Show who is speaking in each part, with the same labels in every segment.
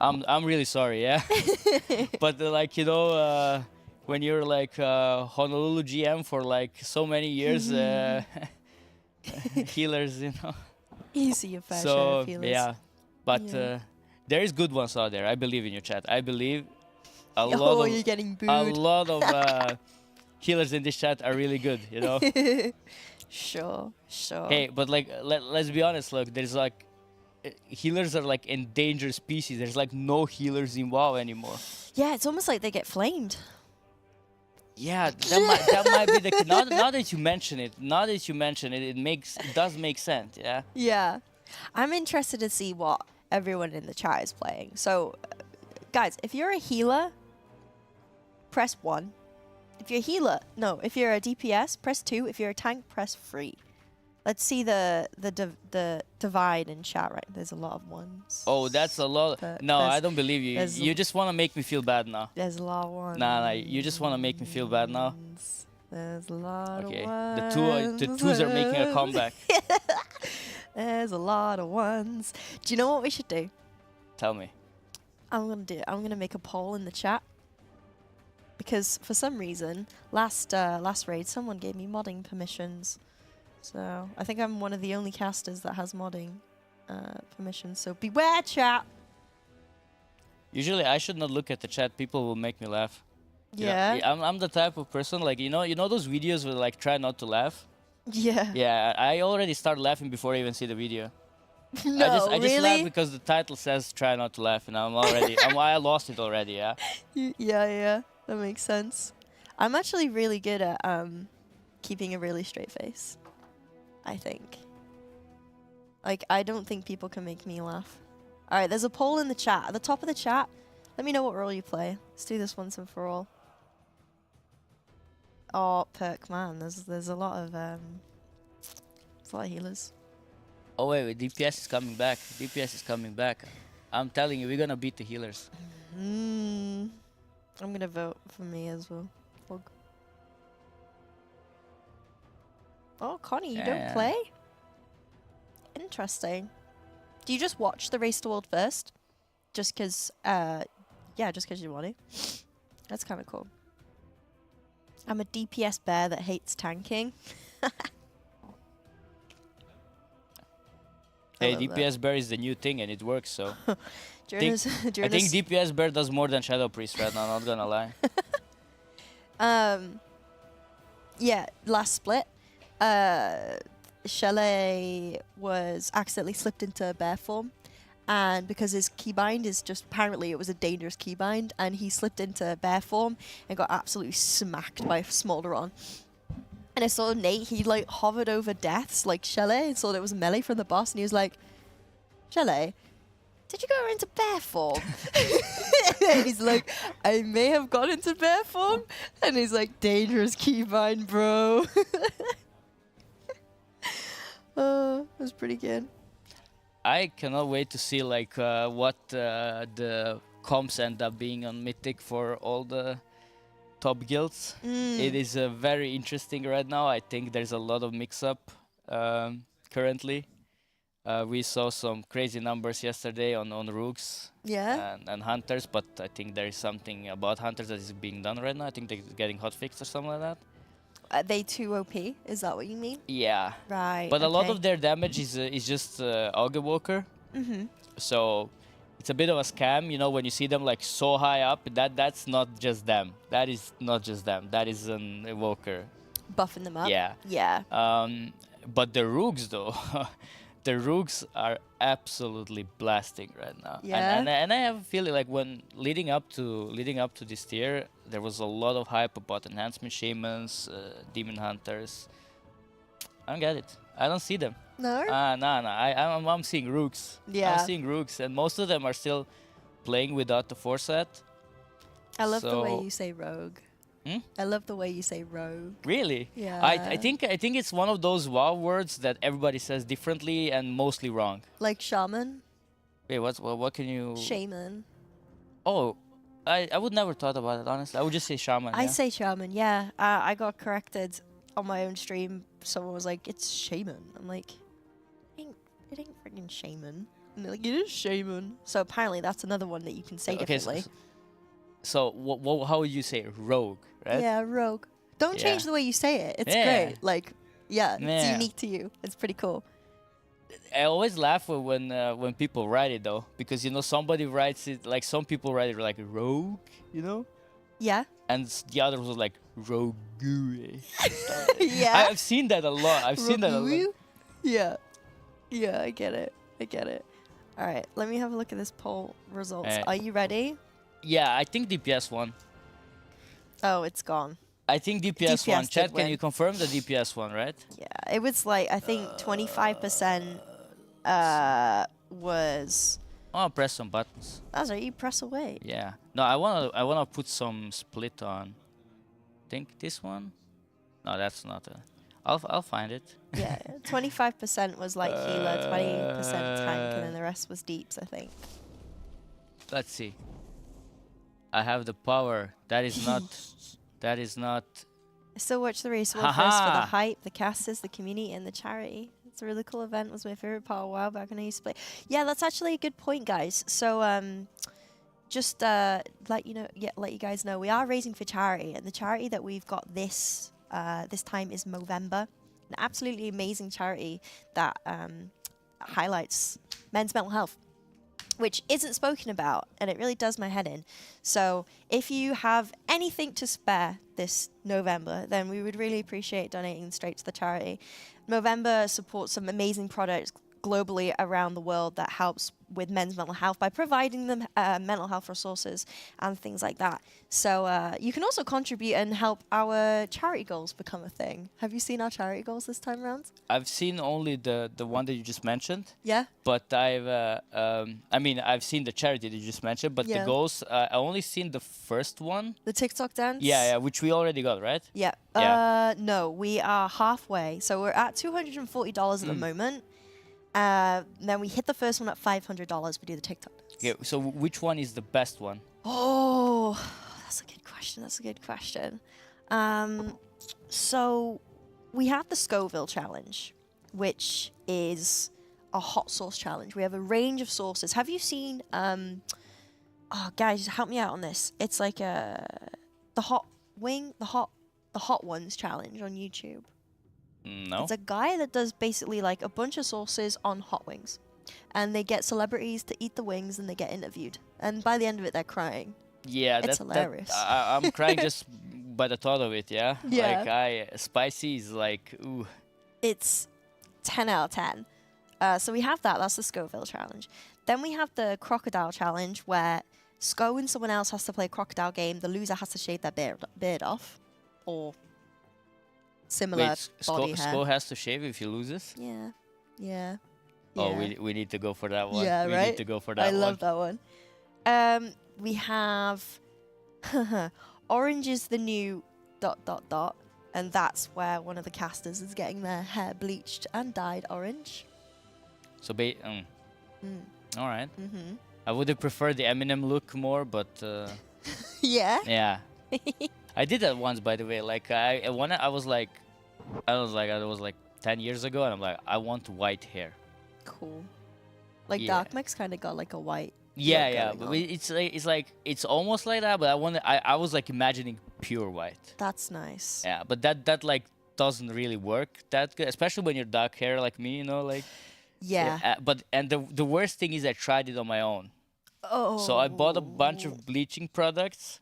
Speaker 1: I'm really sorry, yeah. But like when you're like Honolulu GM for like so many years, healers,
Speaker 2: Easy your fair share
Speaker 1: So
Speaker 2: of healers.
Speaker 1: yeah, but
Speaker 2: Yeah.
Speaker 1: there is good ones out there. I believe in your chat. I believe a
Speaker 2: Oh, you're getting booed.
Speaker 1: lot of healers in this chat are really good.
Speaker 2: Sure.
Speaker 1: Hey, but like let's be honest. Look, there's like healers are like endangered species. There's like no healers in WoW anymore.
Speaker 2: Yeah, it's almost like they get flamed.
Speaker 1: Yeah, that might be the now that you mention it. It does make sense. Yeah.
Speaker 2: Yeah. I'm interested to see what everyone in the chat is playing. So, guys, if you're a healer, press 1. If you're a DPS, press 2. If you're a tank, press 3. Let's see the divide in chat, right? There's a lot of ones.
Speaker 1: Oh, that's a lot. No, I don't believe you. You just want to make me feel bad now.
Speaker 2: There's a lot of ones.
Speaker 1: Nah, you just want to make me feel bad now.
Speaker 2: There's a lot of ones.
Speaker 1: Okay, the twos are making a comeback.
Speaker 2: There's a lot of ones. Do you know what we should do?
Speaker 1: Tell me.
Speaker 2: I'm gonna make a poll in the chat. Because for some reason, last raid, someone gave me modding permissions. So I think I'm one of the only casters that has modding permissions. So beware, chat.
Speaker 1: Usually, I should not look at the chat. People will make me laugh.
Speaker 2: Yeah.
Speaker 1: I'm the type of person like you know those videos where like try not to laugh.
Speaker 2: Yeah.
Speaker 1: Yeah, I already start laughing before I even see the video.
Speaker 2: No,
Speaker 1: I just laugh because the title says try not to laugh, and I lost it already. Yeah.
Speaker 2: Yeah. That makes sense. I'm actually really good at keeping a really straight face. I think. Like, I don't think people can make me laugh. Alright, there's a poll in the chat. At the top of the chat, let me know what role you play. Let's do this once and for all. Oh, perk, man. There's a lot of healers.
Speaker 1: Oh wait, DPS is coming back. DPS is coming back. I'm telling you, we're gonna beat the healers.
Speaker 2: I'm gonna vote for me as well. Oh, Connie, you don't play? Interesting. Do you just watch the Race to World first? Just because, just because you want to. That's kind of cool. I'm a DPS bear that hates tanking.
Speaker 1: Hey, DPS bear is the new thing and it works, so. I think
Speaker 2: DPS
Speaker 1: bear does more than Shadow Priest right now, not gonna lie.
Speaker 2: Yeah, last split. Chalet was accidentally slipped into bear form, and because his keybind is just apparently it was a dangerous keybind, and he slipped into bear form and got absolutely smacked by Smolderon. And I saw Nate, he like hovered over deaths like Chalet and saw that it was melee from the boss, and he was like, Chalet, did you go into bear form? And he's like, I may have gone into bear form. And he's like, dangerous keybind, bro. It was pretty good.
Speaker 1: I cannot wait to see like what the comps end up being on Mythic for all the top guilds. It is very interesting right now. I think there's a lot of mix-up currently. We saw some crazy numbers yesterday on Rooks and Hunters, but I think there is something about Hunters that is being done right now. I think they're getting hotfixed or something like that.
Speaker 2: Are they too OP? Is that what you mean?
Speaker 1: Yeah.
Speaker 2: Right.
Speaker 1: But a lot of their damage is just Auger Walker. So it's a bit of a scam, you know, when you see them like so high up. That's not just them. That is not just them. That is an Evoker.
Speaker 2: Buffing them up?
Speaker 1: Yeah.
Speaker 2: Yeah.
Speaker 1: But the Rooks, though, the Rooks are absolutely blasting right now.
Speaker 2: Yeah.
Speaker 1: And I have a feeling like when leading up to this tier, there was a lot of hype about enhancement shamans, demon hunters. I don't get it. I don't see them.
Speaker 2: No?
Speaker 1: No. I'm seeing Rooks.
Speaker 2: Yeah.
Speaker 1: I'm seeing Rooks, and most of them are still playing without the foresight.
Speaker 2: I love the way you say rogue. I love the way you say rogue.
Speaker 1: Really?
Speaker 2: Yeah.
Speaker 1: I think it's one of those WoW words that everybody says differently and mostly wrong.
Speaker 2: Like shaman?
Speaker 1: Wait, what can you...
Speaker 2: Shaman.
Speaker 1: Oh, I would never thought about it, honestly. I would just say shaman.
Speaker 2: I say shaman, yeah. I got corrected on my own stream. Someone was like, it's shaman. I'm like, it ain't freaking shaman. And they're like, it is shaman. So apparently that's another one that you can say differently.
Speaker 1: So how would you say rogue, right?
Speaker 2: Yeah, rogue. Don't change the way you say it. It's great. Like, it's unique to you. It's pretty cool.
Speaker 1: I always laugh when people write it though, because somebody writes it like some people write it like rogue,
Speaker 2: Yeah.
Speaker 1: and the other was like rogue.
Speaker 2: Yeah.
Speaker 1: I've seen that a lot.
Speaker 2: Yeah. Yeah, I get it. All right, let me have a look at this poll results. Are you ready?
Speaker 1: Yeah, I think DPS won.
Speaker 2: Oh, it's gone.
Speaker 1: I think DPS won. Chat, can
Speaker 2: win.
Speaker 1: you confirm the DPS won, right?
Speaker 2: Yeah, it was like, I think 25% was...
Speaker 1: I'll press some buttons.
Speaker 2: That's right, you press away.
Speaker 1: Yeah. No, I wanna put some split on. Think this one? No, that's not a... I'll find it.
Speaker 2: Yeah, 25% was like healer, 20% tank, and then the rest was deeps, I think.
Speaker 1: Let's see. I have the power. That is not... That is not...
Speaker 2: I still watch the race war first for the hype, the casters, the community, and the charity. It's a really cool event. Was my favorite part of WoW back when I used to play. Yeah, that's actually a good point, guys. So, just let you guys know, we are raising for charity, and the charity that we've got this time is Movember, an absolutely amazing charity that highlights men's mental health, which isn't spoken about, and it really does my head in. So if you have anything to spare this November, then we would really appreciate donating straight to the charity. Movember supports some amazing products globally around the world that helps with men's mental health by providing them mental health resources and things like that. So you can also contribute and help our charity goals become a thing. Have you seen our charity goals this time around?
Speaker 1: I've seen only the one that you just mentioned.
Speaker 2: Yeah.
Speaker 1: But I've seen the charity that you just mentioned, but the goals, I only seen the first one.
Speaker 2: The TikTok dance?
Speaker 1: Yeah, which we already got, right?
Speaker 2: Yeah. No, we are halfway. So we're at $240 at the moment. Then we hit the first one at $500. We do the TikTok dance.
Speaker 1: Okay, so which one is the best one?
Speaker 2: Oh, that's a good question. So we have the Scoville challenge, which is a hot sauce challenge. We have a range of sauces. Have you seen? Guys, help me out on this. It's like the hot ones challenge on YouTube.
Speaker 1: No.
Speaker 2: It's a guy that does basically like a bunch of sauces on hot wings, and they get celebrities to eat the wings, and they get interviewed, and by the end of it, they're crying.
Speaker 1: Yeah,
Speaker 2: it's hilarious.
Speaker 1: I'm crying just by the thought of it. Yeah.
Speaker 2: Yeah.
Speaker 1: Like spicy is like ooh.
Speaker 2: It's 10 out of 10. So we have that. That's the Scoville challenge. Then we have the crocodile challenge, where Sco and someone else has to play a crocodile game. The loser has to shave their beard off, or similar body hair.
Speaker 1: Sco has to shave if he loses?
Speaker 2: Yeah.
Speaker 1: Oh, we need to go for that one.
Speaker 2: Yeah,
Speaker 1: we
Speaker 2: right?
Speaker 1: need to go for that one.
Speaker 2: I love that one. We have orange is the new ... and that's where one of the casters is getting their hair bleached and dyed orange.
Speaker 1: So all right. I would have preferred the Eminem look more, but
Speaker 2: yeah.
Speaker 1: Yeah. I did that once, by the way. Like I was like 10 years ago, and I'm like, I want white hair.
Speaker 2: Cool. Like Dark Mike's kind of got like a white.
Speaker 1: Yeah. But it's almost like that, but I was like imagining pure white.
Speaker 2: That's nice.
Speaker 1: Yeah, but that like doesn't really work that good, especially when you're dark hair like me, like.
Speaker 2: Yeah.
Speaker 1: But the worst thing is I tried it on my own.
Speaker 2: Oh.
Speaker 1: So I bought a bunch of bleaching products.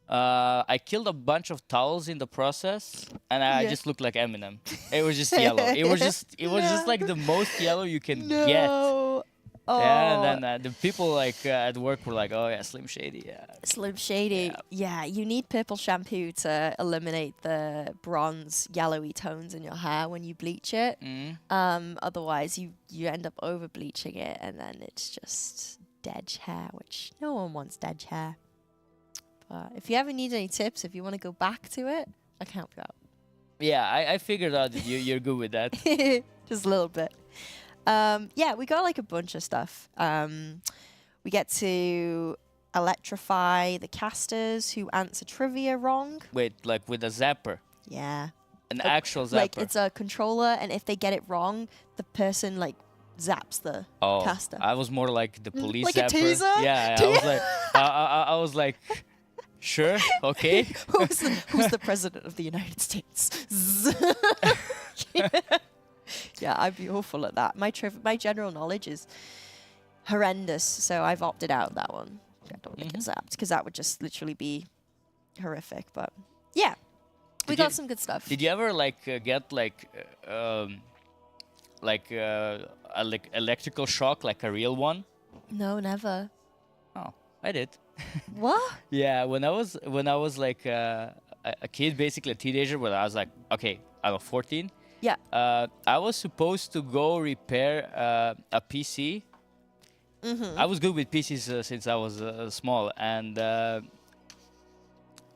Speaker 1: I killed a bunch of towels in the process, and I just looked like Eminem. It was just yellow. It was just like the most yellow you can get.
Speaker 2: Oh.
Speaker 1: Yeah, and then the people like at work were like, "Oh yeah, Slim Shady." Yeah.
Speaker 2: Slim Shady. Yeah, you need purple shampoo to eliminate the bronze, yellowy tones in your hair when you bleach it. Otherwise, you end up over bleaching it, and then it's just dead hair, which no one wants dead hair. But if you ever need any tips, if you want to go back to it, I can help you out.
Speaker 1: Yeah, I figured out that you're good with that.
Speaker 2: Just a little bit. Yeah, we got like a bunch of stuff. We get to electrify the casters who answer trivia wrong.
Speaker 1: Wait, like with a zapper?
Speaker 2: Yeah.
Speaker 1: An actual zapper?
Speaker 2: Like it's a controller, and if they get it wrong, the person like zaps the
Speaker 1: Oh,
Speaker 2: caster.
Speaker 1: I was more like the police
Speaker 2: Like a
Speaker 1: zapper.
Speaker 2: taser?
Speaker 1: Yeah, I was like, I was like, sure, okay.
Speaker 2: Who's the president of the United States? Yeah, I'd be awful at that. My general knowledge is horrendous, so I've opted out of that one. I don't want to get zapped because that would just literally be horrific. But yeah, we got some good stuff.
Speaker 1: Did you ever like get like electrical shock, like a real one?
Speaker 2: No, never.
Speaker 1: Oh, I did.
Speaker 2: What?
Speaker 1: Yeah, when I was like a kid, basically a teenager, when I was like, okay, I'm 14.
Speaker 2: Yeah.
Speaker 1: I was supposed to go repair a PC. I was good with PCs since I was small, and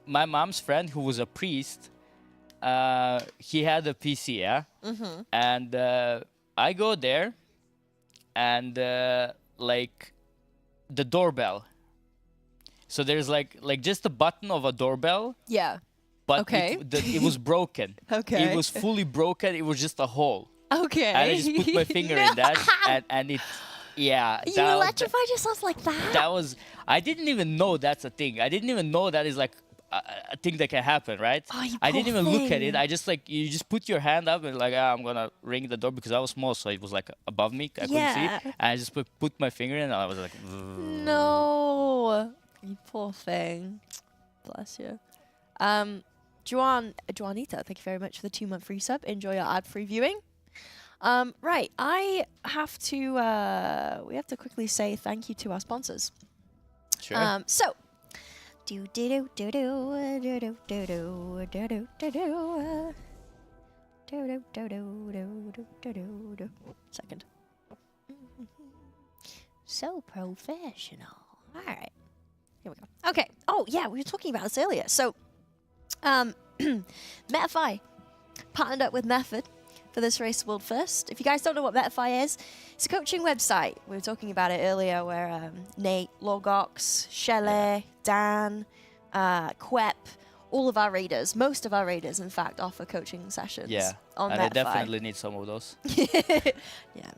Speaker 1: my mom's friend, who was a priest, he had a PC, yeah. And I go there, and like the doorbell. So there's like just a button of a doorbell.
Speaker 2: Yeah.
Speaker 1: But
Speaker 2: Okay.
Speaker 1: it was broken.
Speaker 2: Okay.
Speaker 1: It was fully broken. It was just a hole.
Speaker 2: Okay.
Speaker 1: And I just put my finger in that, and it, yeah.
Speaker 2: You electrified yourself like that?
Speaker 1: That was. I didn't even know that's a thing. I didn't even know that is like a thing that can happen, right?
Speaker 2: Oh, you
Speaker 1: I didn't
Speaker 2: poor
Speaker 1: even look at it.
Speaker 2: thing.
Speaker 1: I just like you just put your hand up and like I'm gonna ring the door because I was small, so it was like above me. I couldn't see
Speaker 2: Yeah.
Speaker 1: it. And I just put my finger in, and I was like.
Speaker 2: No, you poor thing. Bless you. Juanita, thank you very much for the 2-month free sub. Enjoy your ad-free viewing. Right, I have to. We have to quickly say thank you to our sponsors.
Speaker 1: Sure.
Speaker 2: So. Do do do do do do do do do do do do do do do do do do do. Second. So professional. All right. Here we go. Okay. Oh, yeah, we were talking about this earlier. So, Metafy partnered up with Method for this Race World First. If you guys don't know what Metafy is, it's a coaching website. We were talking about it earlier where Nate, Logox, Shelley, Dan, Quep, all of our raiders, most of our raiders, in fact, offer coaching sessions on
Speaker 1: and
Speaker 2: Metafy.
Speaker 1: I definitely need some of those.
Speaker 2: Yeah,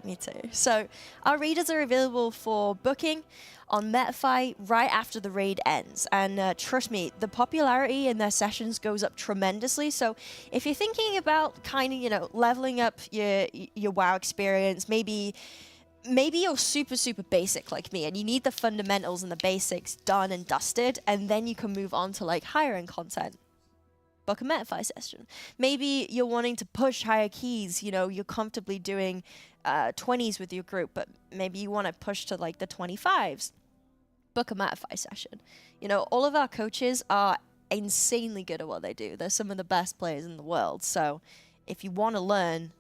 Speaker 2: me too. So our raiders are available for booking on Metafy right after the raid ends. And trust me, the popularity in their sessions goes up tremendously. So if you're thinking about kind of, leveling up your WoW experience, maybe you're super basic like me and you need the fundamentals and the basics done and dusted, and then you can move on to like higher end content. Book a Metafy session. Maybe you're wanting to push higher keys, you're comfortably doing 20s with your group, but maybe you want to push to like the 25s. Book a Metafy session. All of our coaches are insanely good at what they do. They're some of the best players in the world. So if you want to learn,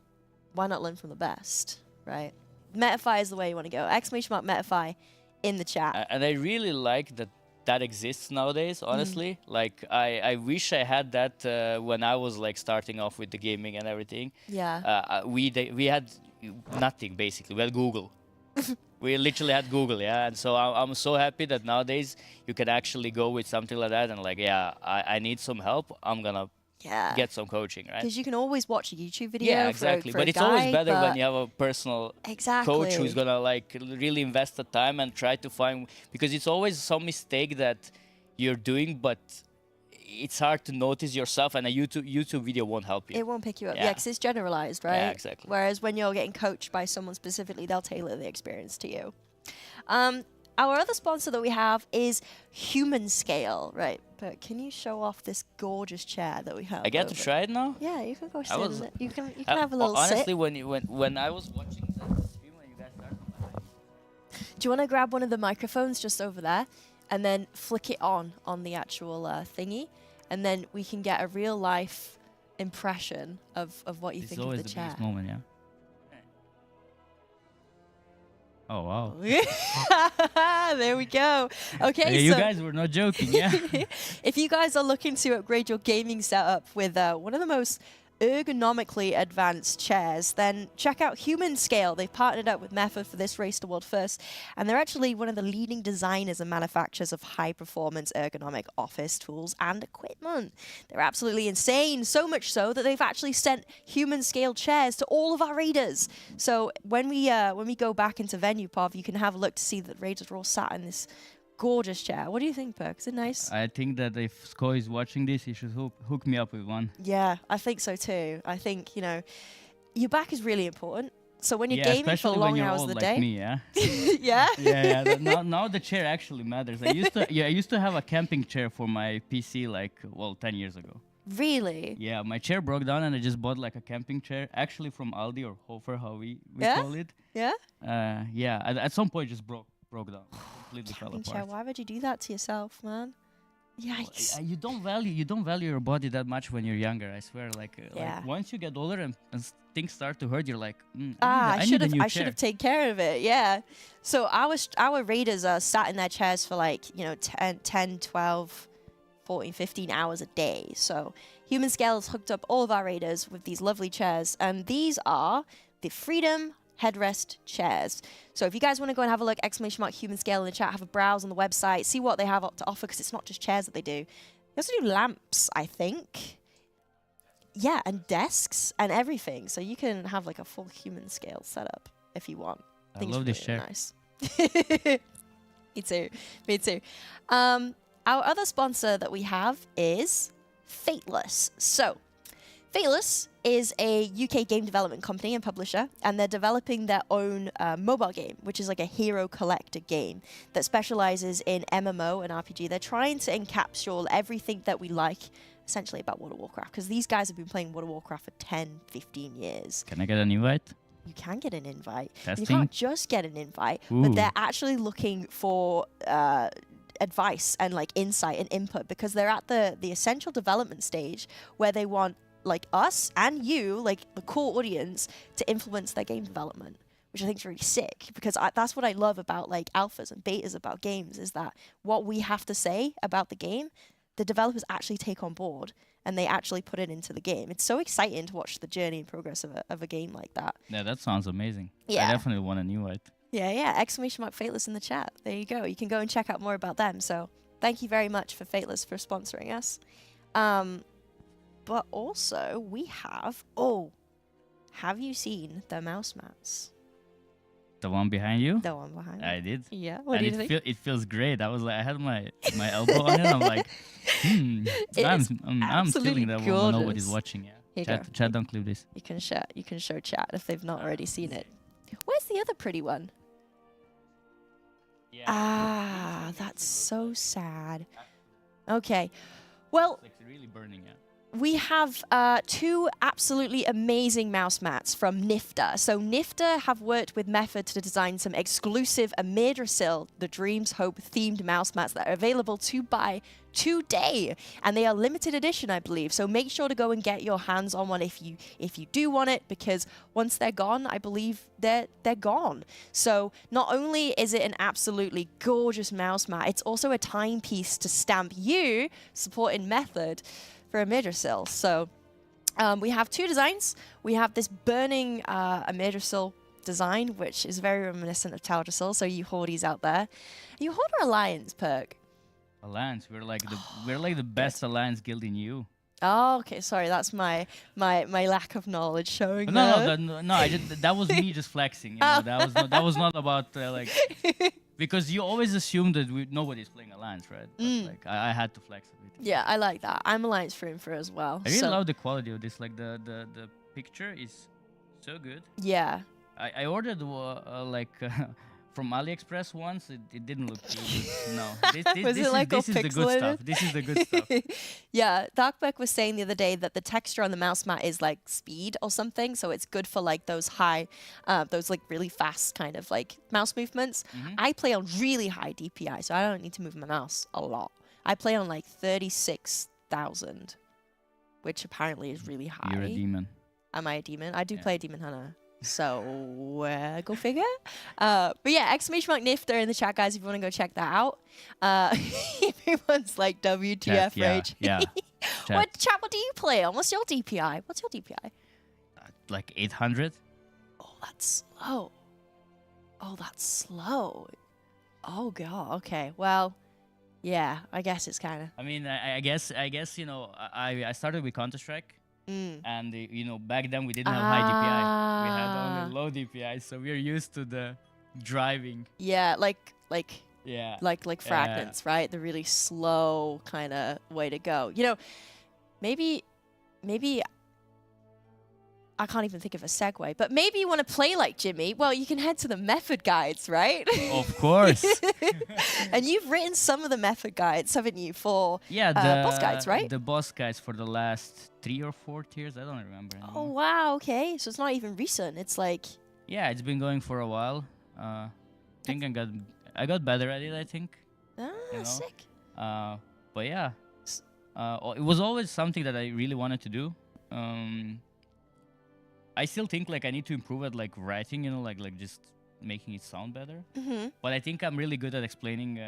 Speaker 2: why not learn from the best, right? Metafy is the way you want to go. !Metafy in the chat.
Speaker 1: And I really like that exists nowadays, honestly. Like, I wish I had that when I was like starting off with the gaming and everything.
Speaker 2: Yeah.
Speaker 1: We had nothing, basically. We had Google. We literally had Google, yeah. And so I'm so happy that nowadays you can actually go with something like that and like, yeah, I need some help. I'm going to get some coaching, right?
Speaker 2: Because you can always watch a YouTube video.
Speaker 1: Yeah, exactly.
Speaker 2: For
Speaker 1: but
Speaker 2: a
Speaker 1: it's always
Speaker 2: guide,
Speaker 1: better when you have a personal coach who's gonna like really invest the time and try to find, because it's always some mistake that you're doing, but it's hard to notice yourself, and a YouTube video won't help you.
Speaker 2: It won't pick you up. Yeah, because it's generalized, right?
Speaker 1: Yeah, exactly.
Speaker 2: Whereas when you're getting coached by someone specifically, they'll tailor the experience to you. Our other sponsor that we have is Humanscale, right? But can you show off this gorgeous chair that we have?
Speaker 1: I get to try it now?
Speaker 2: Yeah, you can go sit in it. You can have a little
Speaker 1: honestly,
Speaker 2: sit.
Speaker 1: when I was watching the stream when you guys started,
Speaker 2: do you want to grab one of the microphones just over there and then flick it on the actual thingy, and then we can get a real life impression of what you think of the chair.
Speaker 1: It's always the biggest moment, yeah. Oh, wow.
Speaker 2: There we go. Okay,
Speaker 1: hey, you guys were not joking, yeah?
Speaker 2: If you guys are looking to upgrade your gaming setup with one of the most ergonomically advanced chairs, then check out Humanscale. They've partnered up with Metafy for this Race to World First, and they're actually one of the leading designers and manufacturers of high-performance ergonomic office tools and equipment. They're absolutely insane, so much so that they've actually sent Humanscale chairs to all of our raiders. So when we go back into Venue Pov, you can have a look to see that raiders are all sat in this gorgeous chair. What do you think, Perk? Is it nice?
Speaker 1: I think that if Sko is watching this, he should hook me up with one.
Speaker 2: Yeah, I think so too. I think, you know, your back is really important. So when you're gaming for long hours of the day.
Speaker 1: Like me, yeah.
Speaker 2: Yeah.
Speaker 1: Yeah. Now the chair actually matters. I used to have a camping chair for my PC 10 years ago.
Speaker 2: Really?
Speaker 1: Yeah, my chair broke down and I just bought like a camping chair, actually from Aldi or Hofer, how we call it.
Speaker 2: Yeah.
Speaker 1: Yeah. At some point, just broke down. Completely fell
Speaker 2: Camping
Speaker 1: apart.
Speaker 2: chair. Why would you do that to yourself, man? Yikes.
Speaker 1: You don't value your body that much when you're younger. I swear. Like once you get older and things start to hurt, you're like, I should
Speaker 2: have taken care of it. Yeah. So our raiders are sat in their chairs for 10, 12, 14, 15 hours a day. So Humanscale has hooked up all of our raiders with these lovely chairs, and these are the Freedom headrest chairs. So if you guys want to go and have a look, !Humanscale in the chat, have a browse on the website, see what they have up to offer, because it's not just chairs that they do. They also do lamps, I think. Yeah, and desks and everything. So you can have like a full Humanscale setup if you want.
Speaker 1: I love this chair.
Speaker 2: Nice. Me too. Our other sponsor that we have is Fateless. So Fateless is a UK game development company and publisher, and they're developing their own mobile game, which is like a hero collector game that specializes in MMO and RPG. They're trying to encapsulate everything that we like, essentially, about World of Warcraft, because these guys have been playing World of Warcraft for 10, 15 years.
Speaker 1: Can I get an invite?
Speaker 2: You can get an invite.
Speaker 1: Testing?
Speaker 2: You can't just get an invite, but they're actually looking for advice and insight and input, because they're at the essential development stage where they want us and you, the core audience, to influence their game development, which I think is really sick, because that's what I love about alphas and betas about games, is that what we have to say about the game, the developers actually take on board and they actually put it into the game. It's so exciting to watch the journey and progress of a game like that.
Speaker 1: Yeah, that sounds amazing.
Speaker 2: Yeah.
Speaker 1: I definitely want an invite.
Speaker 2: Yeah. !Fateless in the chat. There you go. You can go and check out more about them. So thank you very much for Fateless for sponsoring us. But also, we have... have you seen the mouse mats?
Speaker 1: The one behind you?
Speaker 2: The one behind me.
Speaker 1: I did.
Speaker 2: Yeah, what do you think?
Speaker 1: It feels great. I had my elbow on it. I'm like, I'm feeling that when nobody's watching. Yeah. Chat, don't clip this.
Speaker 2: You can show chat if they've not already seen it. Where's the other pretty one? Yeah. That's so sad. Okay. Well...
Speaker 1: It's really burning out.
Speaker 2: We have two absolutely amazing mouse mats from Nyfter. So Nyfter have worked with Metafy to design some exclusive Amirdrassil, the Dreams Hope themed mouse mats that are available to buy today, and they are limited edition, I believe. So make sure to go and get your hands on one if you do want it, because once they're gone, I believe they're gone. So not only is it an absolutely gorgeous mouse mat, it's also a timepiece to stamp you supporting Method for Amirdrassil. So we have two designs. We have this burning Amirdrassil design, which is very reminiscent of Teldrassil. So you Hordies out there, you Horde or Alliance, Perk?
Speaker 1: Alliance. We're like the best Alliance guild in you.
Speaker 2: Oh, okay. Sorry, that's my lack of knowledge showing.
Speaker 1: No. That was me just flexing. You know? That was not about because you always assume that nobody's playing Alliance, right? But, I had to flex a bit.
Speaker 2: Yeah, I like that. I'm Alliance for as well.
Speaker 1: I really love the quality of this. The picture is so good.
Speaker 2: Yeah.
Speaker 1: I ordered from AliExpress once. It didn't look too good. No. This is the good stuff. This is the good stuff.
Speaker 2: Yeah, Darkbeck was saying the other day that the texture on the mouse mat is like speed or something, so it's good for those high, those really fast kind of mouse movements. I play on really high DPI, so I don't need to move my mouse a lot. I play on 36,000, which apparently is really high.
Speaker 1: You're a demon.
Speaker 2: Am I a demon? I do play a demon hunter. So, go figure. But yeah, !Nyfter in the chat, guys, if you want to go check that out. Everyone's like, WTF,
Speaker 1: yeah,
Speaker 2: rage.
Speaker 1: Yeah. Chat.
Speaker 2: What do you play on? What's your DPI? What's your DPI?
Speaker 1: Like 800.
Speaker 2: Oh, that's slow. Oh, that's slow. Oh god. Okay. Well, yeah. I guess it's kind of.
Speaker 1: I mean, I guess you know, I started with Counter-Strike, and you know, back then we didn't have high DPI. We had only low DPI, so we're used to the driving.
Speaker 2: Yeah, like
Speaker 1: Yeah.
Speaker 2: like fragments, right? The really slow kind of way to go. You know, maybe I can't even think of a segue, but maybe you want to play like Jimmy. Well, you can head to the method guides, right?
Speaker 1: Of course.
Speaker 2: And you've written some of the method guides, haven't you, for
Speaker 1: Yeah, the
Speaker 2: boss guides, right?
Speaker 1: The boss guides for the last 3 or 4 tiers. I don't remember anymore.
Speaker 2: Oh, wow. Okay. So it's not even recent. It's like...
Speaker 1: Yeah, it's been going for a while. I think I got better at it, I think.
Speaker 2: Ah,
Speaker 1: you know?
Speaker 2: sick.
Speaker 1: But yeah, it was always something that I really wanted to do. I still think like I need to improve at like writing, you know, like just making it sound better. But I think I'm really good at explaining.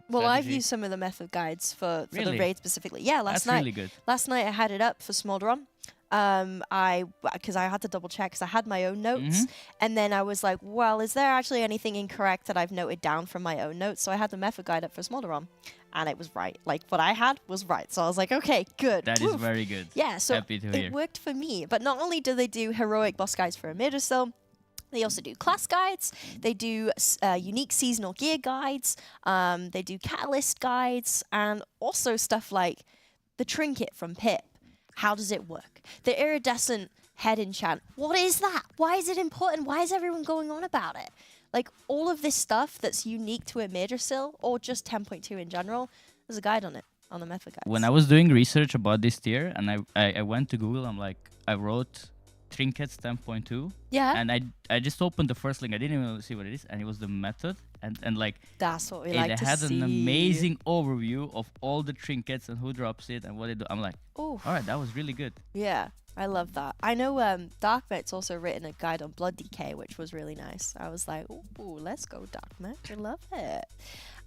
Speaker 2: Well, I've
Speaker 1: strategy.
Speaker 2: used some of the method guides for the
Speaker 1: Really?
Speaker 2: raid specifically. Yeah, last
Speaker 1: That's
Speaker 2: night.
Speaker 1: really good.
Speaker 2: Last night I had it up for Smolderon. Because I had to double check because I had my own notes, and then I was like, well, is there actually anything incorrect that I've noted down from my own notes? So I had the method guide up for Smolderon, and it was right. Like what I had was right. So I was like, okay, good.
Speaker 1: That is very good.
Speaker 2: Yeah, so
Speaker 1: Happy to hear.
Speaker 2: it worked for me. But not only do they do heroic boss guides for Amirdrassil, they also do class guides. They do unique seasonal gear guides. They do catalyst guides, and also stuff like the trinket from Pip. How does it work? The iridescent head enchant. What is that? Why is it important? Why is everyone going on about it? Like all of this stuff that's unique to Amirdrassil or just 10.2 in general, there's a guide on it, on the method guides.
Speaker 1: When I was doing research about this tier, and I went to Google, I wrote trinkets 10.2.
Speaker 2: Yeah.
Speaker 1: And I just opened the first link. I didn't even see what it is, and it was the method. And like
Speaker 2: that's what we like to see.
Speaker 1: It had an amazing overview of all the trinkets and who drops it and what they do. I'm like, all right, that was really good.
Speaker 2: Yeah, I love that. I know Darkmet's also written a guide on blood decay, which was really nice. I was like, ooh, let's go, Darkmet. I love it.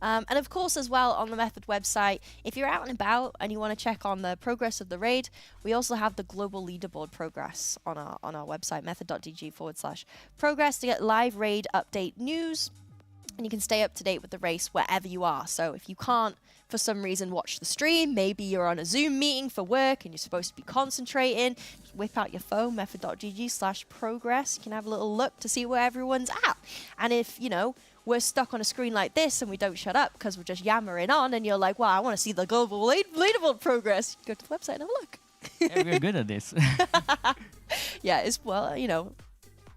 Speaker 2: And of course, as well, on the Method website, if you're out and about and you want to check on the progress of the raid, we also have the global leaderboard progress on our website, method.dg/progress, to get live raid update news. And you can stay up to date with the race wherever you are. So if you can't, for some reason, watch the stream, maybe you're on a Zoom meeting for work and you're supposed to be concentrating, just whip out your phone, method.gg/progress. You can have a little look to see where everyone's at. And if, you know, we're stuck on a screen like this and we don't shut up because we're just yammering on and you're like, well, I want to see the global leaderboard progress, go to the website and have a look.
Speaker 1: Yeah, we're good at this.
Speaker 2: Yeah, it's, well, you know,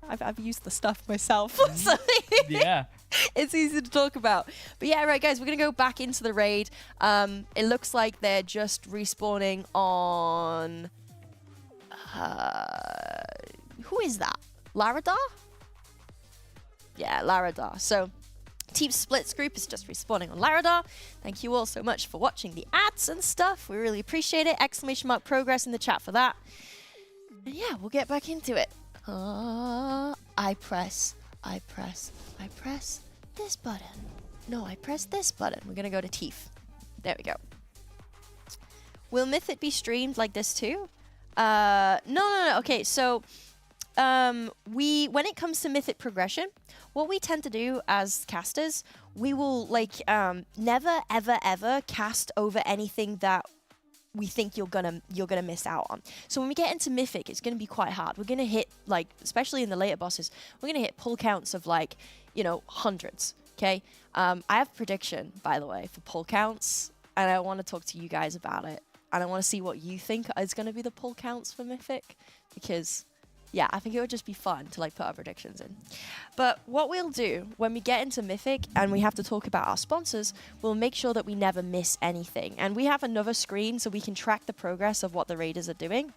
Speaker 2: I've used the stuff myself. So
Speaker 1: yeah.
Speaker 2: It's easy to talk about. But yeah, right, guys, we're going to go back into the raid. It looks like they're just respawning on... who is that? Laradar? Yeah, Laradar. So, Team Splits group is just respawning on Laradar. Thank you all so much for watching the ads and stuff. We really appreciate it. !progress in the chat for that. And yeah, we'll get back into it. I press this button. No, I press this button. We're gonna go to Teeth. There we go. Will Mythic be streamed like this too? No. Okay, so when it comes to Mythic progression, what we tend to do as casters, we will like never ever cast over anything that we think you're gonna miss out on. So when we get into Mythic, it's gonna be quite hard. We're gonna hit, like, especially in the later bosses, we're gonna hit pull counts of like, you know, hundreds. Okay. I have a prediction, by the way, for pull counts, and I want to talk to you guys about it, and I want to see what you think is gonna be the pull counts for Mythic, because yeah, I think it would just be fun to like put our predictions in. But what we'll do when we get into Mythic and we have to talk about our sponsors, we'll make sure that we never miss anything. And we have another screen so we can track the progress of what the raiders are doing.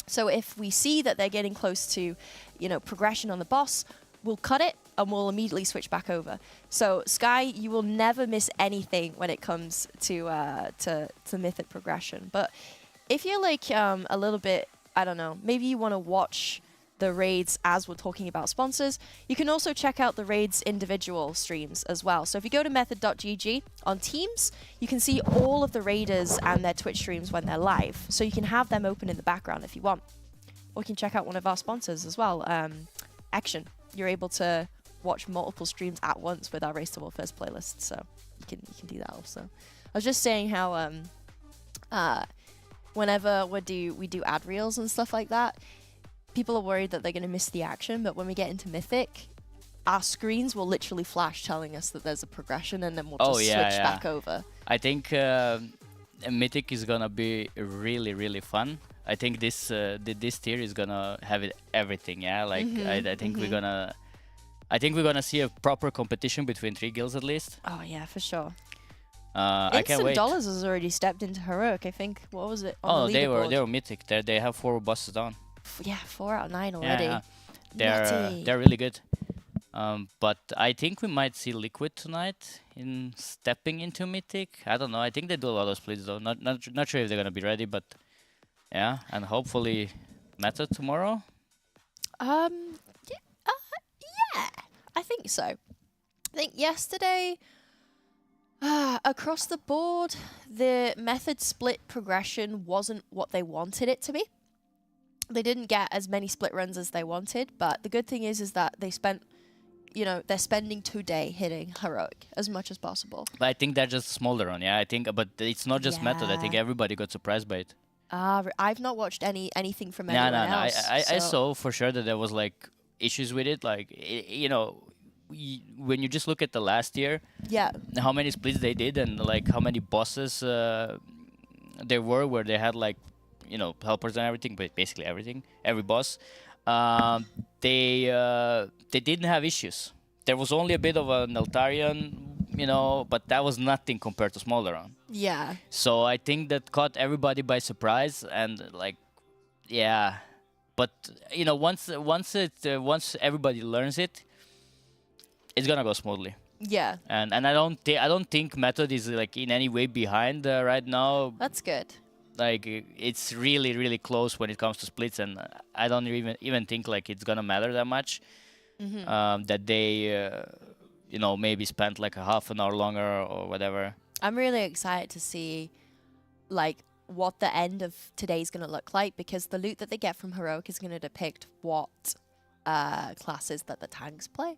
Speaker 2: So if we see that they're getting close to, you know, progression on the boss, we'll cut it and we'll immediately switch back over. So Sky, you will never miss anything when it comes to Mythic progression. But if you're like a little bit, I don't know, maybe you want to watch the the raids as we're talking about sponsors. You can also check out the raids individual streams as well. So if you go to method.gg on Teams, you can see all of the raiders and their Twitch streams when they're live. So you can have them open in the background if you want. Or you can check out one of our sponsors as well, Ection. You're able to watch multiple streams at once with our Race to World First playlist, so you can do that also. I was just saying how whenever we do ad reels and stuff like that, people are worried that they're going to miss the action, but when we get into Mythic, our screens will literally flash telling us that there's a progression, and then we'll just switch back over.
Speaker 1: I think Mythic is gonna be really fun. I think this tier is gonna have everything. Yeah, like I think we're gonna see a proper competition between 3 guilds at least.
Speaker 2: Oh yeah, for sure.
Speaker 1: I can't wait.
Speaker 2: Dollars has already stepped into heroic. I think. What was it?
Speaker 1: On the leaderboard? They were mythic. They have 4 bosses down.
Speaker 2: Yeah, 4 out of 9 already.
Speaker 1: Yeah. They're really good. But I think we might see Liquid tonight in stepping into mythic. I don't know. I think they do a lot of splits though. Not sure if they're gonna be ready, but yeah, and hopefully Meta tomorrow.
Speaker 2: Yeah, I think so. I think yesterday, across the board, the method split progression wasn't what they wanted it to be. They didn't get as many split runs as they wanted, but the good thing is that they spent, they're spending today hitting heroic as much as possible.
Speaker 1: But I think they're just smaller on, yeah. I think, but it's not just method. I think everybody got surprised by it.
Speaker 2: I've not watched anything from anyone else.
Speaker 1: I saw for sure that there was like issues with it. Like when you just look at the last year, how many splits they did and like how many bosses there were where they had like helpers and everything, but basically everything, every boss. They didn't have issues. There was only a bit of an Altarian, but that was nothing compared to Smolderon.
Speaker 2: Yeah.
Speaker 1: So I think that caught everybody by surprise, and like, yeah. But once everybody learns it, it's gonna go smoothly.
Speaker 2: Yeah.
Speaker 1: And I don't think Method is like in any way behind right now.
Speaker 2: That's good.
Speaker 1: Like it's really close when it comes to splits, and I don't even think like it's gonna matter that much. That they maybe spent like a half an hour longer or whatever.
Speaker 2: I'm really excited to see like what the end of today's gonna look like, because the loot that they get from heroic is gonna depict what classes that the tanks play,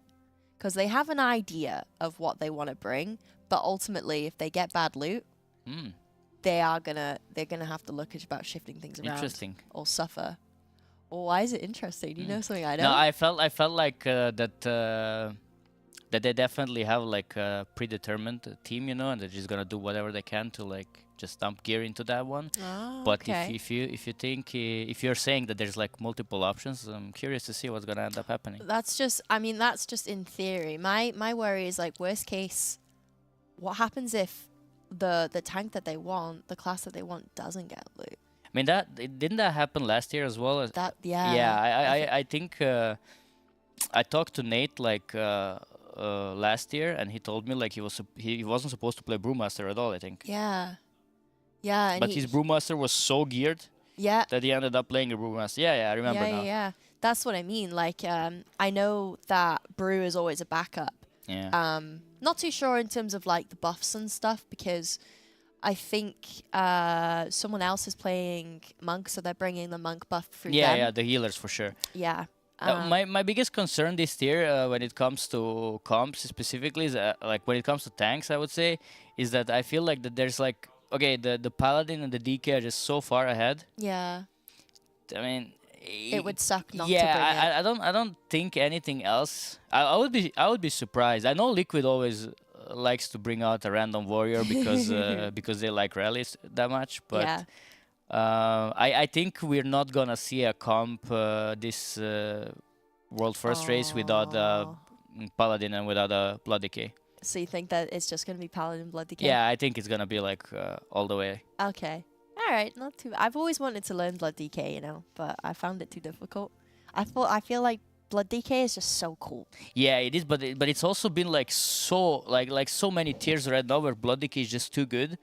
Speaker 2: because they have an idea of what they want to bring, but ultimately if they get bad loot, they're gonna have to look about shifting things around.
Speaker 1: Interesting.
Speaker 2: Or suffer. Or why is it interesting? Do you know something I don't?
Speaker 1: No, I felt like that they definitely have like a predetermined team, and they're just gonna do whatever they can to like just dump gear into that one. But
Speaker 2: okay.
Speaker 1: if you're saying that there's like multiple options, I'm curious to see what's gonna end up happening.
Speaker 2: That's just in theory. My worry is like worst case, what happens if the tank that they want, the class that they want, doesn't get loot?
Speaker 1: I mean, didn't that happen last year as well?
Speaker 2: Yeah.
Speaker 1: I think I talked to Nate like last year, and he told me like he wasn't supposed to play Brewmaster at all, I think.
Speaker 2: Yeah.
Speaker 1: But his Brewmaster was so geared that he ended up playing a Brewmaster. Yeah, I remember now.
Speaker 2: Yeah. That's what I mean. Like, I know that Brew is always a backup.
Speaker 1: Yeah.
Speaker 2: Not too sure in terms of like the buffs and stuff, because I think someone else is playing Monk, so they're bringing the Monk buff through them.
Speaker 1: Yeah, the healers for sure.
Speaker 2: Yeah.
Speaker 1: My biggest concern this year when it comes to comps specifically is like when it comes to tanks, I would say, is that I feel like that there's like, okay, the Paladin and the DK are just so far ahead.
Speaker 2: Yeah.
Speaker 1: I mean,
Speaker 2: it would suck not to bring it.
Speaker 1: I don't think anything else. I would be surprised. I know Liquid always likes to bring out a random warrior because because they like rallies that much, but I think we're not gonna see a comp this World First race without Paladin and without a Blood Decay.
Speaker 2: So you think that it's just gonna be Paladin Blood Decay?
Speaker 1: Yeah, I think it's gonna be like all the way.
Speaker 2: Okay. All right, not too. I've always wanted to learn Blood DK, but I found it too difficult. I feel like Blood DK is just so cool.
Speaker 1: Yeah, it is, but it's also been like so so many tiers right now where Blood DK is just too good.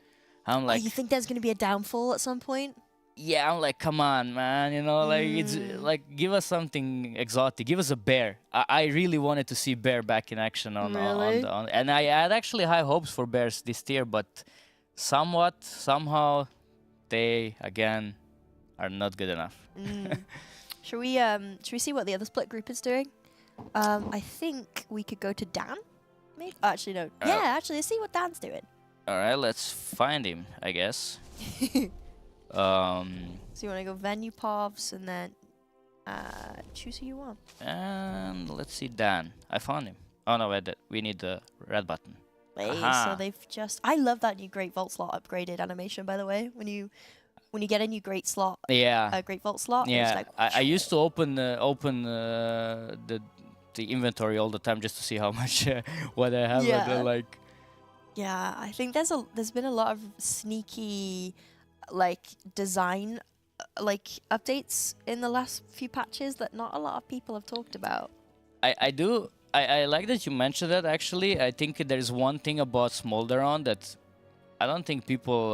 Speaker 1: I'm like,
Speaker 2: you think there's gonna be a downfall at some point?
Speaker 1: yeah, I'm like, come on, man, you know, like it's like give us something exotic, give us a bear. I really wanted to see bear back in action
Speaker 2: Really?
Speaker 1: and I had actually high hopes for bears this tier, but somehow they again are not good enough.
Speaker 2: Should we see what the other split group is doing? I think we could go to Dan. Maybe. Oh, actually, no. Yeah, actually, let's see what Dan's doing.
Speaker 1: All right, let's find him, I guess.
Speaker 2: So you want to go venue paths and then choose who you want.
Speaker 1: And let's see Dan. I found him. Oh no, wait, we need the red button.
Speaker 2: Wait,
Speaker 1: Aha.
Speaker 2: so they've just. I love that new Great Vault slot upgraded animation, by the way. When you get a new Great slot,
Speaker 1: Yeah.
Speaker 2: Great Vault slot.
Speaker 1: Yeah.
Speaker 2: It's like,
Speaker 1: I used to open the inventory all the time just to see how much what I have.
Speaker 2: Yeah.
Speaker 1: And then, like.
Speaker 2: Yeah, I think there's been a lot of sneaky, like design, like updates in the last few patches that not a lot of people have talked about.
Speaker 1: I like that you mentioned that. Actually, I think there's one thing about Smolderon that I don't think people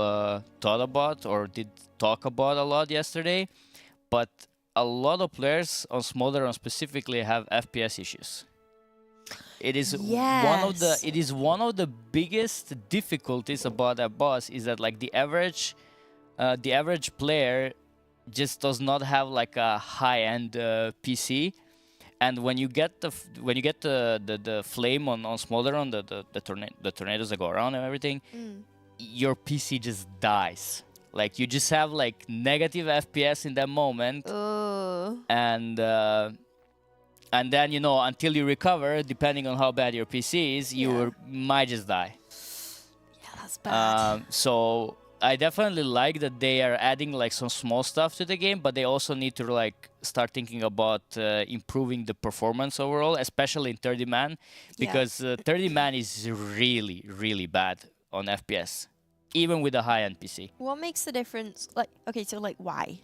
Speaker 1: thought about or did talk about a lot yesterday, but a lot of players on Smolderon specifically have FPS issues. It is one of the biggest difficulties about that boss is that like the average player just does not have like a high-end PC, and when you get the flame on Smolderon, the tornadoes that go around and everything, your PC just dies. Like you just have like negative FPS in that moment, and then, you know, until you recover, depending on how bad your PC is, you might just die.
Speaker 2: Yeah, that's bad.
Speaker 1: So I definitely like that they are adding like some small stuff to the game, but they also need to like start thinking about improving the performance overall, especially in 30 man, because 30 man is really, really bad on FPS, even with a high-end PC.
Speaker 2: What makes the difference? Like, okay, so like why?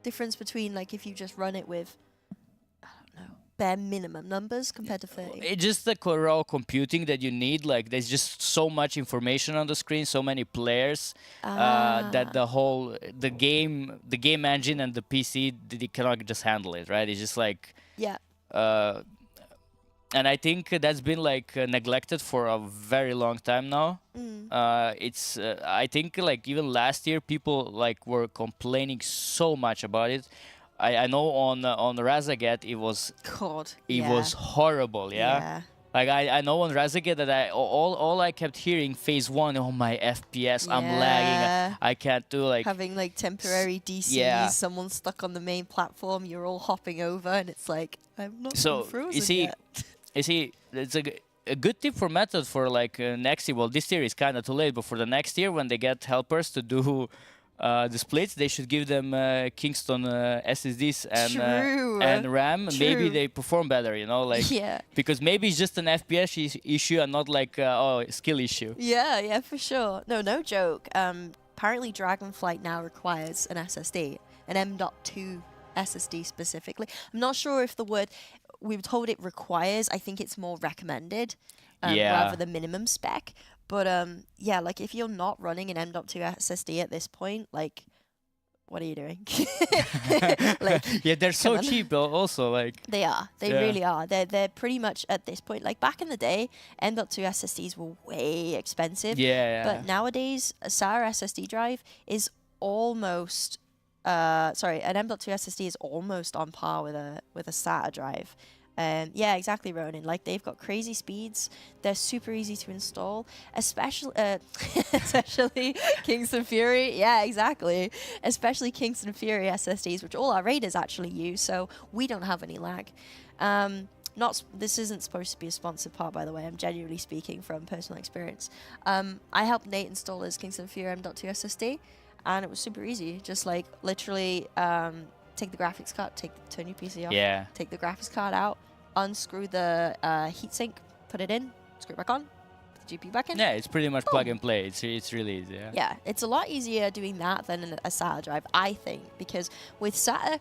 Speaker 2: Difference between like if you just run it with bare minimum numbers compared to 30.
Speaker 1: It's just the raw computing that you need. Like there's just so much information on the screen, so many players that the game engine and the PC they cannot just handle it, right? It's just like and I think that's been like neglected for a very long time now. It's I think like even last year people like were complaining so much about it. I know on Renegade it was was horrible, yeah. Like I know on Renegade that all I kept hearing phase 1, oh my FPS, I'm lagging, I can't do like
Speaker 2: having like temporary DCs, someone stuck on the main platform, you're all hopping over, and it's like I'm not frozen yet.
Speaker 1: You see, it's a good tip for Method for like next year. Well, this year is kind of too late, but for the next year when they get helpers to do the splits, they should give them Kingston SSDs and RAM.
Speaker 2: True.
Speaker 1: Maybe they perform better, you know, like because maybe it's just an FPS issue and not like skill issue.
Speaker 2: Yeah, for sure. No joke. Apparently Dragonflight now requires an SSD, an M.2 SSD specifically. I'm not sure if the word we were told it requires. I think it's more recommended rather than minimum spec. But yeah, like if you're not running an M.2 SSD at this point, like, what are you doing? Like,
Speaker 1: they're so cheap also. Like
Speaker 2: they are, they really are. They're pretty much at this point. Like back in the day, M.2 SSDs were way expensive. But nowadays, a SATA SSD drive is almost. An M.2 SSD is almost on par with a SATA drive. Yeah, exactly, Ronan. Like they've got crazy speeds. They're super easy to install, especially Kingston FURY. Yeah, exactly. Especially Kingston FURY SSDs, which all our raiders actually use. So we don't have any lag. This isn't supposed to be a sponsored part, by the way. I'm genuinely speaking from personal experience. I helped Nate install his Kingston FURY M.2 SSD, and it was super easy. Just like literally take the graphics card, turn your PC off, take the graphics card out, unscrew the heatsink, put it in, screw it back on, put the GPU back in.
Speaker 1: Yeah, it's pretty much plug and play. It's really easy.
Speaker 2: Yeah, it's a lot easier doing that than a SATA drive, I think, because with SATA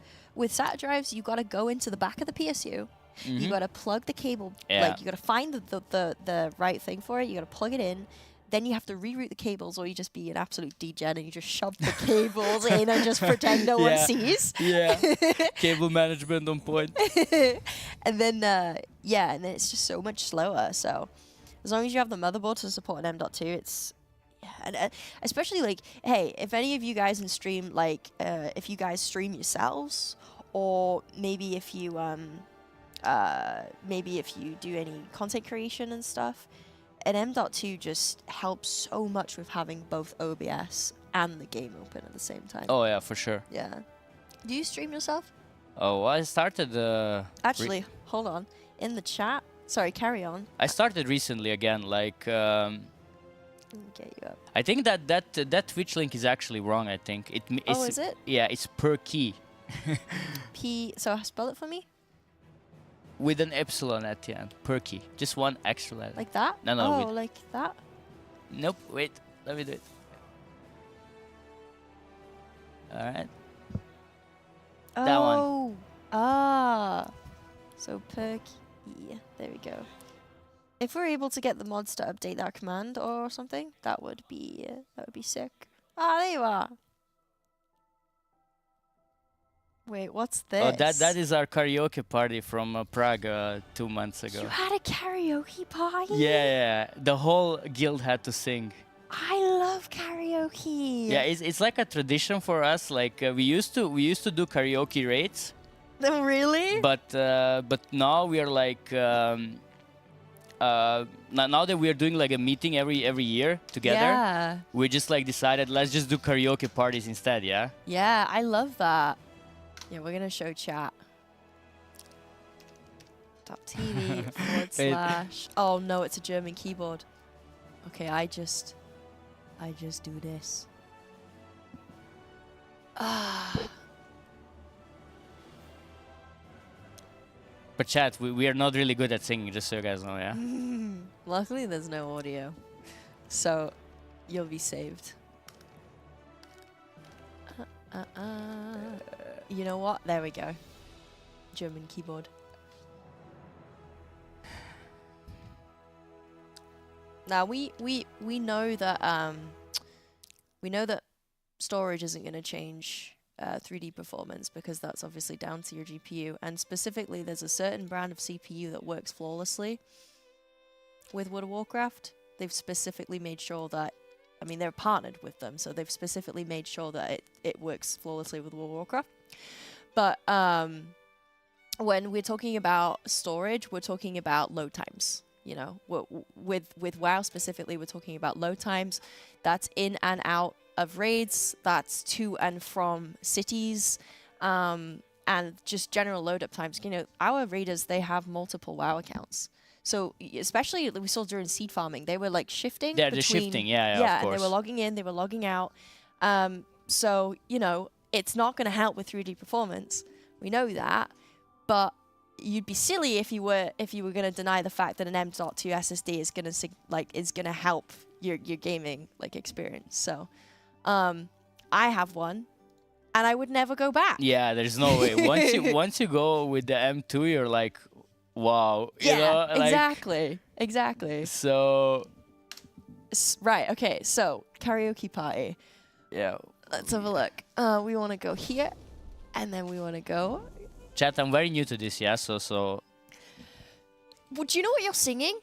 Speaker 2: drives, you got to go into the back of the PSU. You got to plug the cable. Like you got to find the right thing for it. You got to plug it in. then you have to reroute the cables, or you just be an absolute degen and you just shove the cables in and just pretend no one sees.
Speaker 1: Yeah. Cable management on point.
Speaker 2: And then, and then it's just so much slower. So as long as you have the motherboard to support an M.2, it's... And especially, like, hey, if any of you guys in stream, like, if you guys stream yourselves, or maybe if you, do any content creation and stuff, an M.2 just helps so much with having both OBS and the game open at the same time.
Speaker 1: Oh, yeah, for sure.
Speaker 2: Yeah. Do you stream yourself?
Speaker 1: Oh, I started...
Speaker 2: Actually, hold on. In the chat... Sorry, carry on.
Speaker 1: I started recently again, like...
Speaker 2: Let me get you up.
Speaker 1: I think that Twitch link is actually wrong, I think.
Speaker 2: Is it?
Speaker 1: Yeah, it's per key.
Speaker 2: So spell it for me?
Speaker 1: With an epsilon at the end. Per key. Just one extra letter.
Speaker 2: Like that?
Speaker 1: No,
Speaker 2: Oh, like that?
Speaker 1: Nope, wait. Let me do it. Alright. That one.
Speaker 2: Oh. Ah. So per key. There we go. If we're able to get the mods to update that command or something, that would be sick. Ah, there you are. Wait, what's this?
Speaker 1: Oh, that is our karaoke party from Prague 2 months ago.
Speaker 2: You had a karaoke party?
Speaker 1: Yeah. The whole guild had to sing.
Speaker 2: I love karaoke.
Speaker 1: Yeah, it's like a tradition for us. Like we used to do karaoke raids.
Speaker 2: Oh, really?
Speaker 1: But now we are like now that we are doing like a meeting every year together.
Speaker 2: Yeah.
Speaker 1: We just like decided let's just do karaoke parties instead. Yeah.
Speaker 2: Yeah, I love that. Yeah, we're gonna show chat. .tv/. Oh no, it's a German keyboard. Okay, I just do this. Ah.
Speaker 1: But chat, we are not really good at singing, just so you guys know, yeah?
Speaker 2: Luckily, there's no audio. So, you'll be saved. You know what? There we go. German keyboard. Now, we know that storage isn't going to change 3D performance, because that's obviously down to your GPU, and specifically there's a certain brand of CPU that works flawlessly with World of Warcraft. They've specifically made sure that, I mean, they're partnered with them, so they've specifically made sure that it works flawlessly with World of Warcraft. But when we're talking about storage, we're talking about load times. You know, with WoW specifically, we're talking about load times. That's in and out of raids, that's to and from cities, and just general load up times. You know, our raiders, they have multiple WoW accounts. So especially we saw during seed farming, they were like shifting.
Speaker 1: Yeah, they're shifting, yeah, of course.
Speaker 2: And they were logging in, they were logging out. So, you know, it's not going to help with 3D performance. We know that, but you'd be silly if you were going to deny the fact that an M.2 SSD is going to help your gaming like experience. So, I have one, and I would never go back.
Speaker 1: Yeah, there's no way. Once you go with the M2, you're like, wow.
Speaker 2: Yeah,
Speaker 1: you know,
Speaker 2: like, exactly.
Speaker 1: So,
Speaker 2: right. Okay. So karaoke party.
Speaker 1: Yeah.
Speaker 2: Let's have a look. We want to go here, and then we want to go.
Speaker 1: Chat, I'm very new to this, yeah. So.
Speaker 2: Well, do you know what you're singing?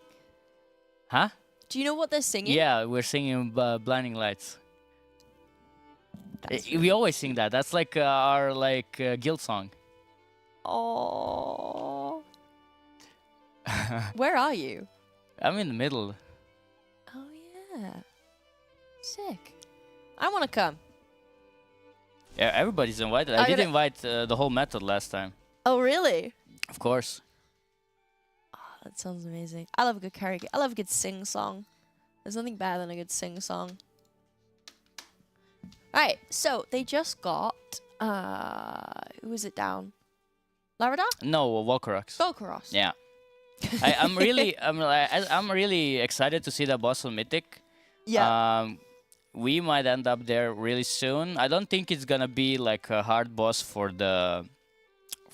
Speaker 1: Huh?
Speaker 2: Do you know what they're singing?
Speaker 1: Yeah, we're singing Blinding Lights. We always sing that. That's like our guild song.
Speaker 2: Oh. Where are you?
Speaker 1: I'm in the middle.
Speaker 2: Oh yeah. Sick. I want to come.
Speaker 1: Yeah, everybody's invited. I did invite the whole method last time.
Speaker 2: Oh really?
Speaker 1: Of course.
Speaker 2: Oh, that sounds amazing. I love a good karaoke. I love a good sing song. There's nothing better than a good sing song. Alright, so they just got who was it down? Laradar?
Speaker 1: No, Volcarox.
Speaker 2: Volcarox.
Speaker 1: Yeah. I'm really excited to see the boss on Mythic.
Speaker 2: Yeah.
Speaker 1: We might end up there really soon. I don't think it's gonna be like a hard boss for the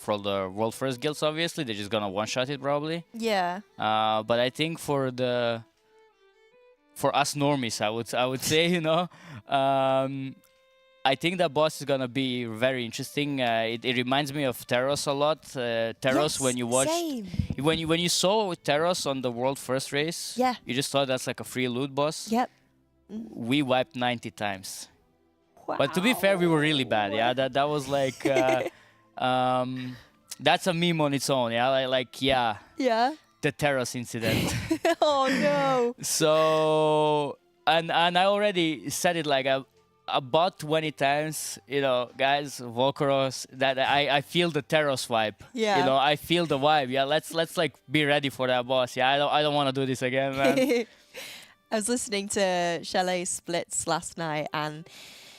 Speaker 1: World First guilds. Obviously, they're just gonna one-shot it probably.
Speaker 2: Yeah.
Speaker 1: But I think for for us normies, I would say, you know. I think that boss is gonna be very interesting. It reminds me of Teros a lot. Teros,
Speaker 2: Yes,
Speaker 1: when you watched,
Speaker 2: same.
Speaker 1: when you saw Teros on the world first race,
Speaker 2: Yeah.
Speaker 1: you just thought that's like a free loot boss.
Speaker 2: Yep.
Speaker 1: We wiped 90 times.
Speaker 2: Wow.
Speaker 1: But to be fair, we were really bad. Yeah, that was like, that's a meme on its own. Yeah, yeah,
Speaker 2: Yeah.
Speaker 1: the Teros incident.
Speaker 2: Oh no.
Speaker 1: So, and I already said it like about 20 times, you know, guys, Volkaros, that I feel the Teros vibe.
Speaker 2: Yeah.
Speaker 1: You know, I feel the vibe. Yeah, let's like be ready for that boss. Yeah, I don't want to do this again, man.
Speaker 2: I was listening to Chalet Splits last night, and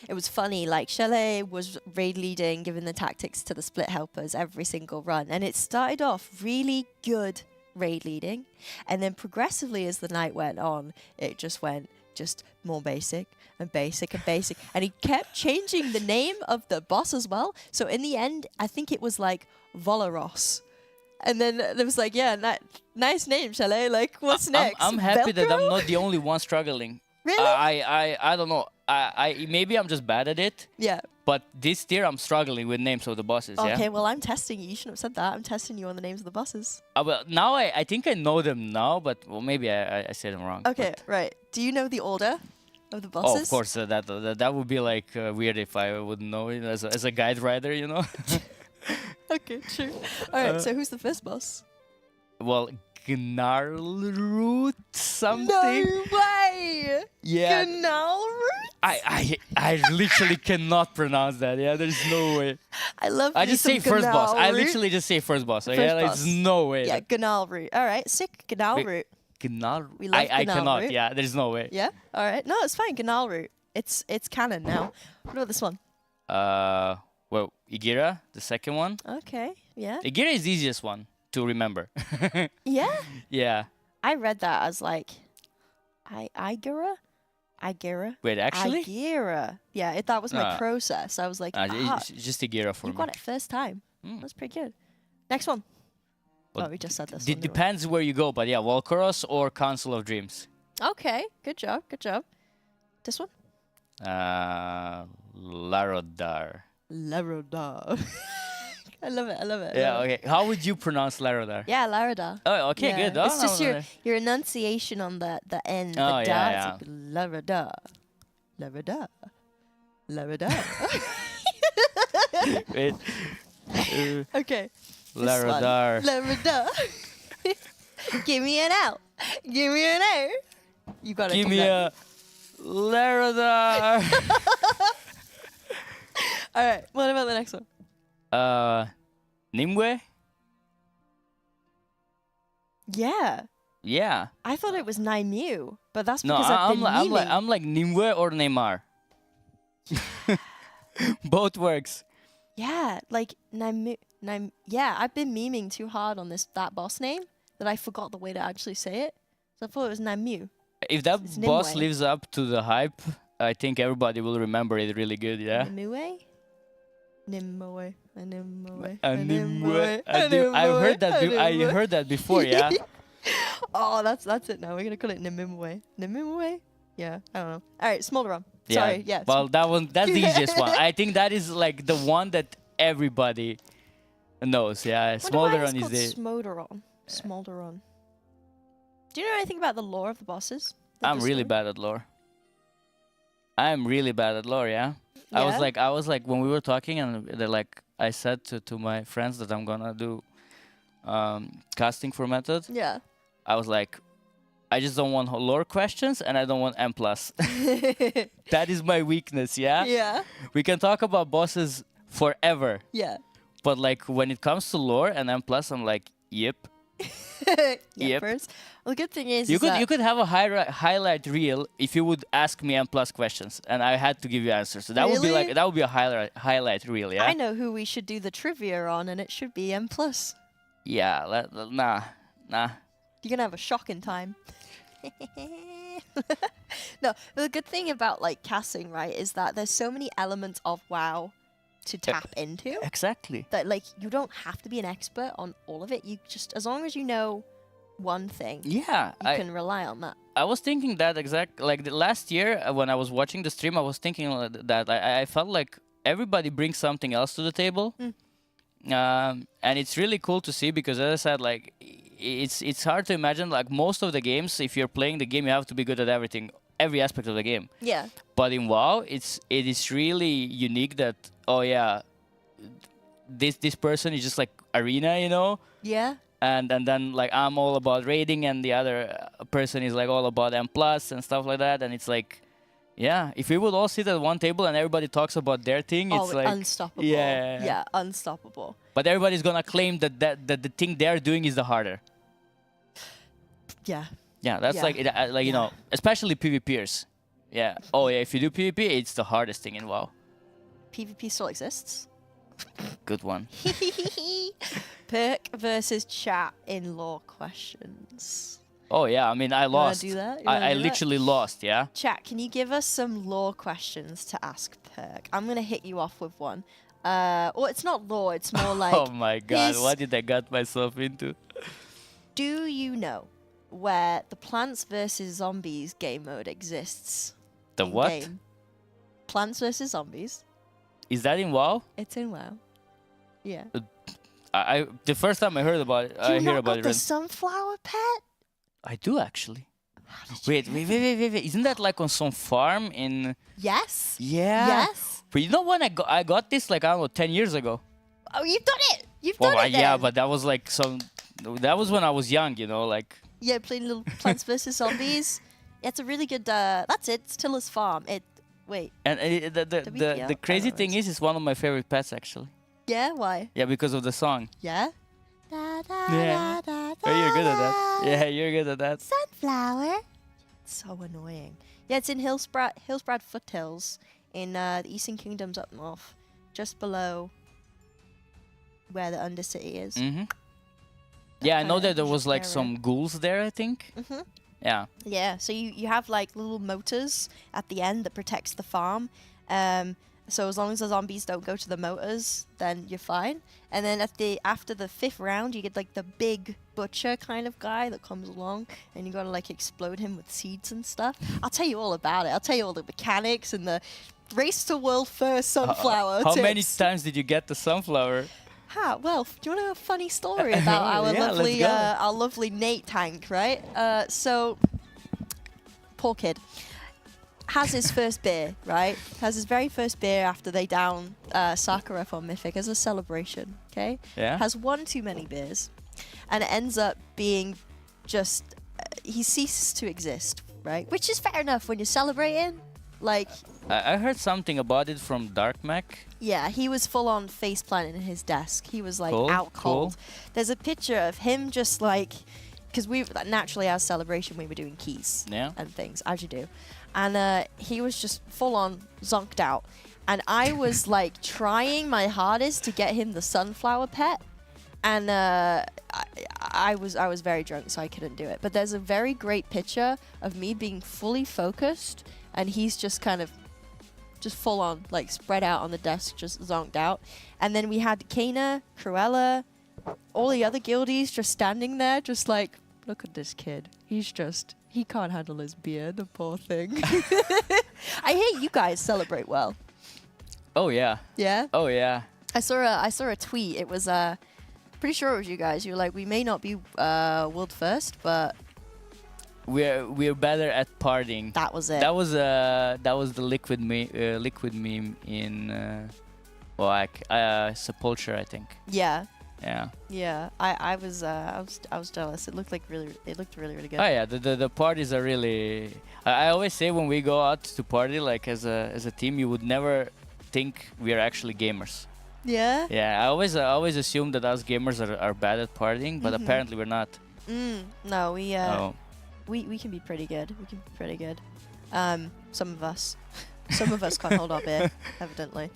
Speaker 2: it was funny. Like, Chalet was raid leading, giving the tactics to the split helpers every single run, and it started off really good raid leading, and then progressively as the night went on, it just went just more basic and basic and basic, and he kept changing the name of the boss as well. So in the end, I think it was like Volaros. And then there was like, yeah, nice name, Chalet. Like, what's next?
Speaker 1: I'm happy that I'm
Speaker 2: Velcro?
Speaker 1: not the only one struggling.
Speaker 2: Really?
Speaker 1: I don't know. I maybe I'm just bad at it.
Speaker 2: Yeah.
Speaker 1: But this tier I'm struggling with names of the bosses. Yeah.
Speaker 2: Okay, well, I'm testing you. You shouldn't have said that. I'm testing you on the names of the bosses.
Speaker 1: Well, now I think I know them now, but well, maybe I said them wrong.
Speaker 2: Okay,
Speaker 1: but-
Speaker 2: right. Do you know the order of the
Speaker 1: Oh,
Speaker 2: bosses?
Speaker 1: of course. That would be like weird if I wouldn't know it as a guide rider, you know.
Speaker 2: Okay, true. All right, so who's the first boss?
Speaker 1: Well, Gnarlroot something.
Speaker 2: No way!
Speaker 1: Yeah.
Speaker 2: Gnarlroot?
Speaker 1: I literally cannot pronounce that. Yeah, there's no way.
Speaker 2: I love
Speaker 1: I
Speaker 2: me
Speaker 1: just
Speaker 2: some
Speaker 1: say first boss. I
Speaker 2: Gnarlroot.
Speaker 1: literally just say first boss.
Speaker 2: First
Speaker 1: Yeah, like,
Speaker 2: boss.
Speaker 1: there's no way.
Speaker 2: Yeah, Gnarlroot. All right, sick. Gnarlroot.
Speaker 1: Gnarl.
Speaker 2: We love
Speaker 1: I cannot.
Speaker 2: Gnarlroot.
Speaker 1: Yeah, there's no way.
Speaker 2: Yeah? All right. No, it's fine. Gnarlroot. It's canon now. What about this one?
Speaker 1: Well, Igira, the second one.
Speaker 2: Okay, yeah.
Speaker 1: Igira is the easiest one to remember.
Speaker 2: Yeah?
Speaker 1: Yeah.
Speaker 2: I read that as like Igera? Igera?
Speaker 1: Wait, actually?
Speaker 2: Igera. Yeah, that was my
Speaker 1: Ah.
Speaker 2: process. I was like,
Speaker 1: It's just Igira for
Speaker 2: you
Speaker 1: me.
Speaker 2: got it first time.
Speaker 1: Mm.
Speaker 2: That's pretty good. Next one.
Speaker 1: Well,
Speaker 2: Oh, we just said this one. didn't we?
Speaker 1: Depends where you go, but yeah, Volkaros or Council of Dreams.
Speaker 2: Okay, good job, good job. This one?
Speaker 1: Larodar.
Speaker 2: Larodar. I love it, I love it. I
Speaker 1: Yeah,
Speaker 2: love it.
Speaker 1: okay. How would you pronounce Larodar?
Speaker 2: Yeah, Larodar.
Speaker 1: Oh, okay,
Speaker 2: Yeah,
Speaker 1: good. Oh,
Speaker 2: It's just
Speaker 1: no,
Speaker 2: your enunciation on the end.
Speaker 1: Oh,
Speaker 2: the
Speaker 1: yeah,
Speaker 2: da,
Speaker 1: yeah.
Speaker 2: it's like Larodar. Larodar. Larodar.
Speaker 1: Wait.
Speaker 2: Okay. this one.
Speaker 1: Larodar.
Speaker 2: Larodar. Give me an out. Give me an out. You got it.
Speaker 1: Give me a Larodar.
Speaker 2: All right. What about the next one?
Speaker 1: Nimue?
Speaker 2: Yeah.
Speaker 1: Yeah.
Speaker 2: I thought it was Naimu, but that's
Speaker 1: No,
Speaker 2: because I've been memeing.
Speaker 1: I'm like Nimue or Neymar. Both works.
Speaker 2: Yeah, like yeah, I've been memeing too hard on that boss name that I forgot the way to actually say it. So I thought it was Naimu.
Speaker 1: If that
Speaker 2: It's
Speaker 1: boss
Speaker 2: Nimue.
Speaker 1: lives up to the hype, I think everybody will remember it really good, yeah?
Speaker 2: Nimue? Nimue. Nimue.
Speaker 1: Nimue. I've heard that. I heard that before, yeah.
Speaker 2: Oh, that's it now. We're gonna call it Nimue. Nimue? Yeah, I don't know. All right, Smolderon.
Speaker 1: Yeah.
Speaker 2: Sorry, yeah.
Speaker 1: Well, that's the easiest one. I think that is like the one that everybody knows. Yeah, Smolderon is the.
Speaker 2: Smolderon. Smolderon. Do you know anything about the lore of the bosses?
Speaker 1: I'm really bad at lore. I'm really bad at lore. Yeah. I was like when we were talking and they're like I said to my friends that I'm gonna do casting for method.
Speaker 2: Yeah.
Speaker 1: I was like, I just don't want lore questions and I don't want M+. That is my weakness, yeah?
Speaker 2: Yeah.
Speaker 1: We can talk about bosses forever.
Speaker 2: Yeah.
Speaker 1: But like when it comes to lore and M+, I'm like, yep. Yep.
Speaker 2: Yepers. Well, the good thing is
Speaker 1: You
Speaker 2: that
Speaker 1: could have a highlight reel if you would ask me M+ questions and I had to give you answers. So that would be
Speaker 2: Really?
Speaker 1: like that would be a highlight reel, yeah?
Speaker 2: I know who we should do the trivia on, and it should be M+.
Speaker 1: Yeah, nah.
Speaker 2: You're gonna have a shocking time. No, the good thing about like casting, right, is that there's so many elements of WoW to tap into
Speaker 1: Exactly.
Speaker 2: that like you don't have to be an expert on all of it. You just, as long as you know one thing,
Speaker 1: Yeah,
Speaker 2: you can rely on that.
Speaker 1: I was thinking that like the last year when I was watching the stream, I was thinking that I felt like everybody brings something else to the table. And it's really cool to see because, as I said, like it's hard to imagine, like most of the games, if you're playing the game, you have to be good at every aspect of the game.
Speaker 2: Yeah.
Speaker 1: But in WoW, it is really unique that, oh yeah, this person is just like arena, you know.
Speaker 2: Yeah.
Speaker 1: And then like I'm all about raiding, and the other person is like all about M+ and stuff like that. And it's like, yeah, if we would all sit at one table and everybody talks about their thing, it's like
Speaker 2: unstoppable.
Speaker 1: Yeah.
Speaker 2: Yeah, unstoppable.
Speaker 1: But everybody's gonna claim that the thing they're doing is the harder.
Speaker 2: Yeah.
Speaker 1: Yeah, that's like you know, especially PvPers. Yeah. Oh yeah, if you do PvP, it's the hardest thing in WoW.
Speaker 2: PvP still exists.
Speaker 1: Good one.
Speaker 2: Perk versus chat in lore questions.
Speaker 1: Oh yeah, I mean I lost.
Speaker 2: You wanna do that?
Speaker 1: I literally lost. Yeah.
Speaker 2: Chat, can you give us some lore questions to ask Perk? I'm gonna hit you off with one. Well, it's not lore. It's more like.
Speaker 1: Oh my god, what did I get myself into?
Speaker 2: Do you know where the Plants vs Zombies game mode exists?
Speaker 1: The what?
Speaker 2: Game? Plants vs Zombies.
Speaker 1: Is that in WoW?
Speaker 2: It's in WoW. Yeah.
Speaker 1: I the first time I heard about it, I hear about it.
Speaker 2: The sunflower pet?
Speaker 1: I do actually. Wait. Isn't that like on some farm in?
Speaker 2: Yes.
Speaker 1: Yeah.
Speaker 2: Yes.
Speaker 1: But you know when I got this like I don't know 10 years ago.
Speaker 2: Oh, you've done it. You've done it.
Speaker 1: Yeah,
Speaker 2: then.
Speaker 1: but that was like that was when I was young, you know, like.
Speaker 2: Yeah, playing little Plants vs Zombies. Yeah, it's a really good. That's it. It's Tilla's farm. Wait.
Speaker 1: And the crazy thing is, it's one of my favorite pets actually.
Speaker 2: Yeah, why?
Speaker 1: Yeah, because of the song.
Speaker 2: Yeah.
Speaker 1: Yeah. Oh, you're good at that. Yeah, you're good at that.
Speaker 2: Sunflower. So annoying. Yeah, it's in Hillsbrad Foothills in the Eastern Kingdoms up north, just below where the Undercity is.
Speaker 1: Yeah, I know that there was like some ghouls there, I think. Yeah.
Speaker 2: Yeah, so you have like little motors at the end that protects the farm. So as long as the zombies don't go to the motors, then you're fine. And then after the 5th round, you get like the big butcher kind of guy that comes along, and you gotta like explode him with seeds and stuff. I'll tell you all about it. I'll tell you all the mechanics and the race to world first sunflower.
Speaker 1: How many times did you get the sunflower?
Speaker 2: Well, do you want to know a funny story about our lovely Nate tank, right? So, poor kid has his first beer, right? Has his very first beer after they down Sakharov on Mythic as a celebration, okay?
Speaker 1: Yeah.
Speaker 2: Has one too many beers, and it ends up being just he ceases to exist, right? Which is fair enough when you're celebrating. Like,
Speaker 1: I heard something about it from Dark Mac.
Speaker 2: Yeah, he was full on face planting in his desk. He was like out cold.
Speaker 1: Cool.
Speaker 2: There's a picture of him just like, because we naturally as celebration we were doing keys and things as you do, and he was just full on zonked out, and I was like trying my hardest to get him the sunflower pet, and I was very drunk so I couldn't do it. But there's a very great picture of me being fully focused. And he's just kind of just full on, like, spread out on the desk, just zonked out. And then we had Kana, Cruella, all the other guildies just standing there, just like, look at this kid. He can't handle his beer, the poor thing. I hate you guys celebrate well.
Speaker 1: Oh, yeah.
Speaker 2: Yeah?
Speaker 1: Oh, yeah.
Speaker 2: I saw a tweet. It was, pretty sure it was you guys. You were like, we may not be world first, but...
Speaker 1: We're better at partying.
Speaker 2: That was it.
Speaker 1: That was the liquid meme in Sepulture, I think.
Speaker 2: Yeah.
Speaker 1: Yeah.
Speaker 2: Yeah. I was jealous. It looked really good.
Speaker 1: Oh yeah, the parties are really. I always say when we go out to party, like as a team, you would never think we are actually gamers.
Speaker 2: Yeah.
Speaker 1: Yeah. I always assume that us gamers are bad at partying, but apparently we're not.
Speaker 2: No, we can be pretty good. Some of us can't hold our beer, evidently.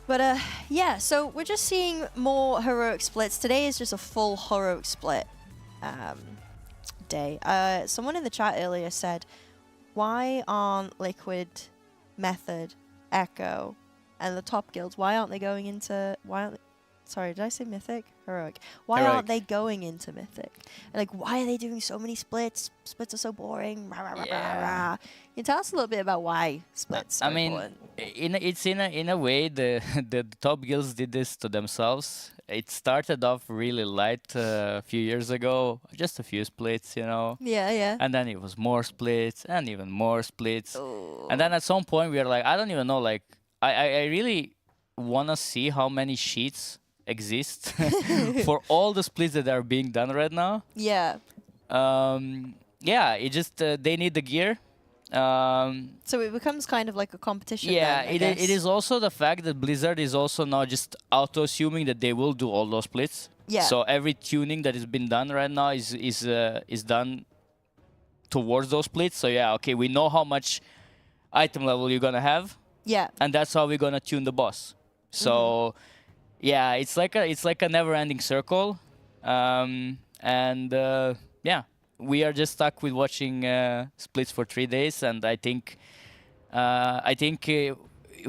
Speaker 2: But yeah, so we're just seeing more heroic splits. Today is just a full heroic split day. Someone in the chat earlier said, why aren't Liquid, Method, Echo, and the top guilds, why aren't they going into... Sorry, did I say Mythic? Heroic. Why
Speaker 1: Heroic.
Speaker 2: aren't they going into Mythic? Like, why are they doing so many splits? Splits are so boring. Rah, rah, rah, rah, rah. Can you tell us a little bit about why splits
Speaker 1: I
Speaker 2: are
Speaker 1: mean,
Speaker 2: important?
Speaker 1: in a way the top guilds did this to themselves. It started off really light a few years ago, just a few splits, you know,
Speaker 2: Yeah, yeah.
Speaker 1: and then it was more splits and even more splits,
Speaker 2: Oh.
Speaker 1: and then at some point we were like, I don't even know, like I really want to see how many sheets exist for all the splits that are being done right now.
Speaker 2: Yeah.
Speaker 1: Yeah, it just they need the gear.
Speaker 2: So it becomes kind of like a competition.
Speaker 1: Yeah,
Speaker 2: then, I
Speaker 1: it
Speaker 2: guess.
Speaker 1: is also the fact that Blizzard is also now just auto-assuming that they will do all those splits.
Speaker 2: Yeah.
Speaker 1: So every tuning that has been done right now is done towards those splits. So yeah, okay, we know how much item level you're gonna have,
Speaker 2: Yeah.
Speaker 1: and that's how we're gonna tune the boss. So yeah, it's like a never-ending circle, and yeah, we are just stuck with watching splits for 3 days, and I think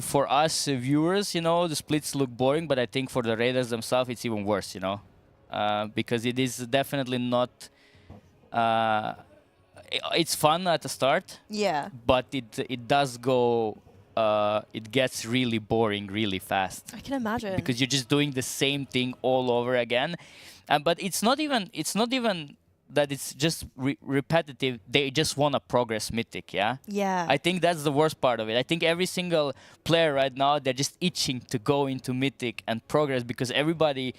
Speaker 1: for us viewers, you know, the splits look boring, but I think for the raiders themselves, it's even worse, you know, because it is definitely not. It's fun at the start,
Speaker 2: Yeah.
Speaker 1: but it does go. It gets really boring really fast
Speaker 2: I can imagine.
Speaker 1: because you're just doing the same thing all over again, but it's not even that it's just repetitive. They just want to progress Mythic, yeah.
Speaker 2: Yeah.
Speaker 1: I think that's the worst part of it. I think every single player right now, they're just itching to go into Mythic and progress because everybody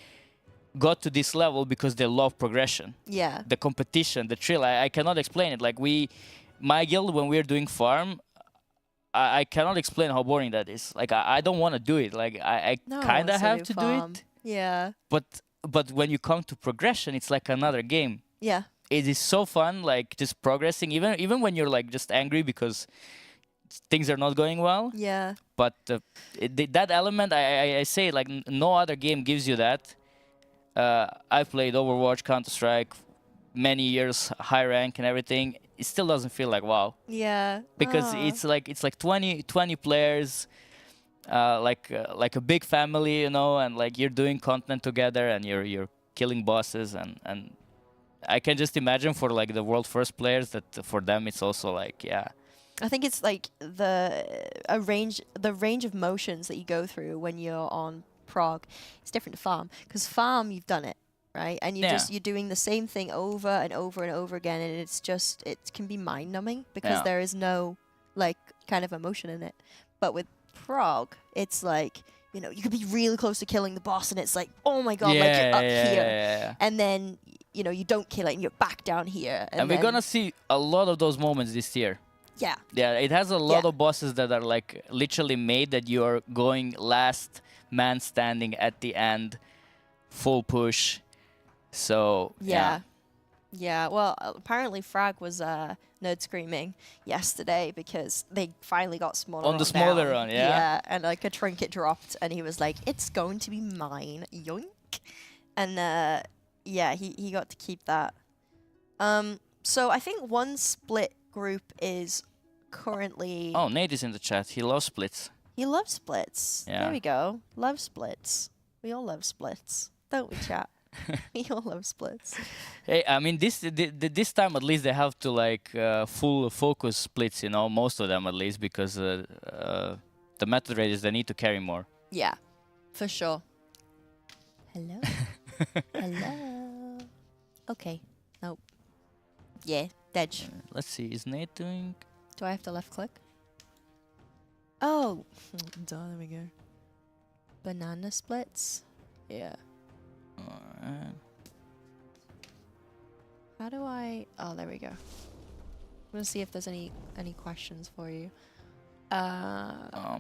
Speaker 1: got to this level because they love progression.
Speaker 2: Yeah.
Speaker 1: The competition, the thrill. I cannot explain it. Like my guild, when we're doing farm, I cannot explain how boring that is. Like I don't want to do it. Like I
Speaker 2: No,
Speaker 1: kind of
Speaker 2: so
Speaker 1: have
Speaker 2: do
Speaker 1: to
Speaker 2: farm.
Speaker 1: do it.
Speaker 2: Yeah.
Speaker 1: But when you come to progression, it's like another game.
Speaker 2: Yeah.
Speaker 1: It is so fun, like just progressing, even when you're like just angry because things are not going well.
Speaker 2: Yeah.
Speaker 1: But that element, I say, like no other game gives you that. I've played Overwatch, Counter-Strike, many years, high rank and everything. It still doesn't feel like WoW
Speaker 2: Yeah.
Speaker 1: because
Speaker 2: Aw.
Speaker 1: it's like 20 players, like a big family, you know, and like you're doing content together and you're killing bosses and I can just imagine for like the world first players that for them it's also like, yeah.
Speaker 2: I think it's like the range of motions that you go through when you're on prog. It's different to farm because farm you've done it, right, and you're doing the same thing over and over and over again, and it's just it can be mind numbing because there is no like kind of emotion in it. But with prog, it's like, you know, you could be really close to killing the boss, and it's like, oh my god, like you're up here, and then you know you don't kill it, and you're back down here,
Speaker 1: and we're gonna see a lot of those moments this year.
Speaker 2: Yeah.
Speaker 1: Yeah, it has a lot of bosses that are like literally made that you are going last man standing at the end, full push. So
Speaker 2: yeah. Well, apparently Frag was nerd screaming yesterday because they finally got smaller
Speaker 1: on the smaller
Speaker 2: down.
Speaker 1: one, yeah.
Speaker 2: Yeah, and like a trinket dropped, and he was like, "It's going to be mine, yoink!" And yeah, he got to keep that. So I think one split group is currently.
Speaker 1: Oh, Nate is in the chat. He loves splits.
Speaker 2: He loves splits.
Speaker 1: Yeah.
Speaker 2: There we go. Love splits. We all love splits, don't we, chat? We all love splits.
Speaker 1: Hey, I mean, this time at least they have to like full focus splits, you know, most of them at least, because the method raiders, they need to carry more.
Speaker 2: Yeah, for sure. Hello. Hello. Okay. Nope. Yeah, dead.
Speaker 1: Let's see, is Nate doing?
Speaker 2: Do I have to left click? Oh, there we go. Banana splits. Yeah.
Speaker 1: Alright.
Speaker 2: How do I? Oh, there we go. I'm gonna see if there's any questions for you.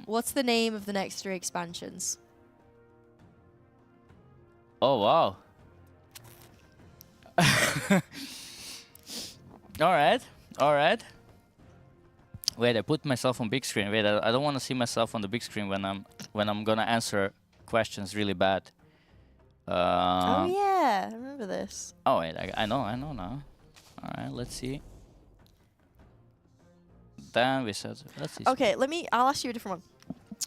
Speaker 2: What's the name of the next 3 expansions?
Speaker 1: Oh wow. All right. Wait, I put myself on big screen. Wait, I don't want to see myself on the big screen when I'm gonna answer questions really bad.
Speaker 2: Oh yeah, I remember this.
Speaker 1: Oh wait, I know now. All right, let's see. Then we said, let's see.
Speaker 2: Okay, I'll ask you a different one.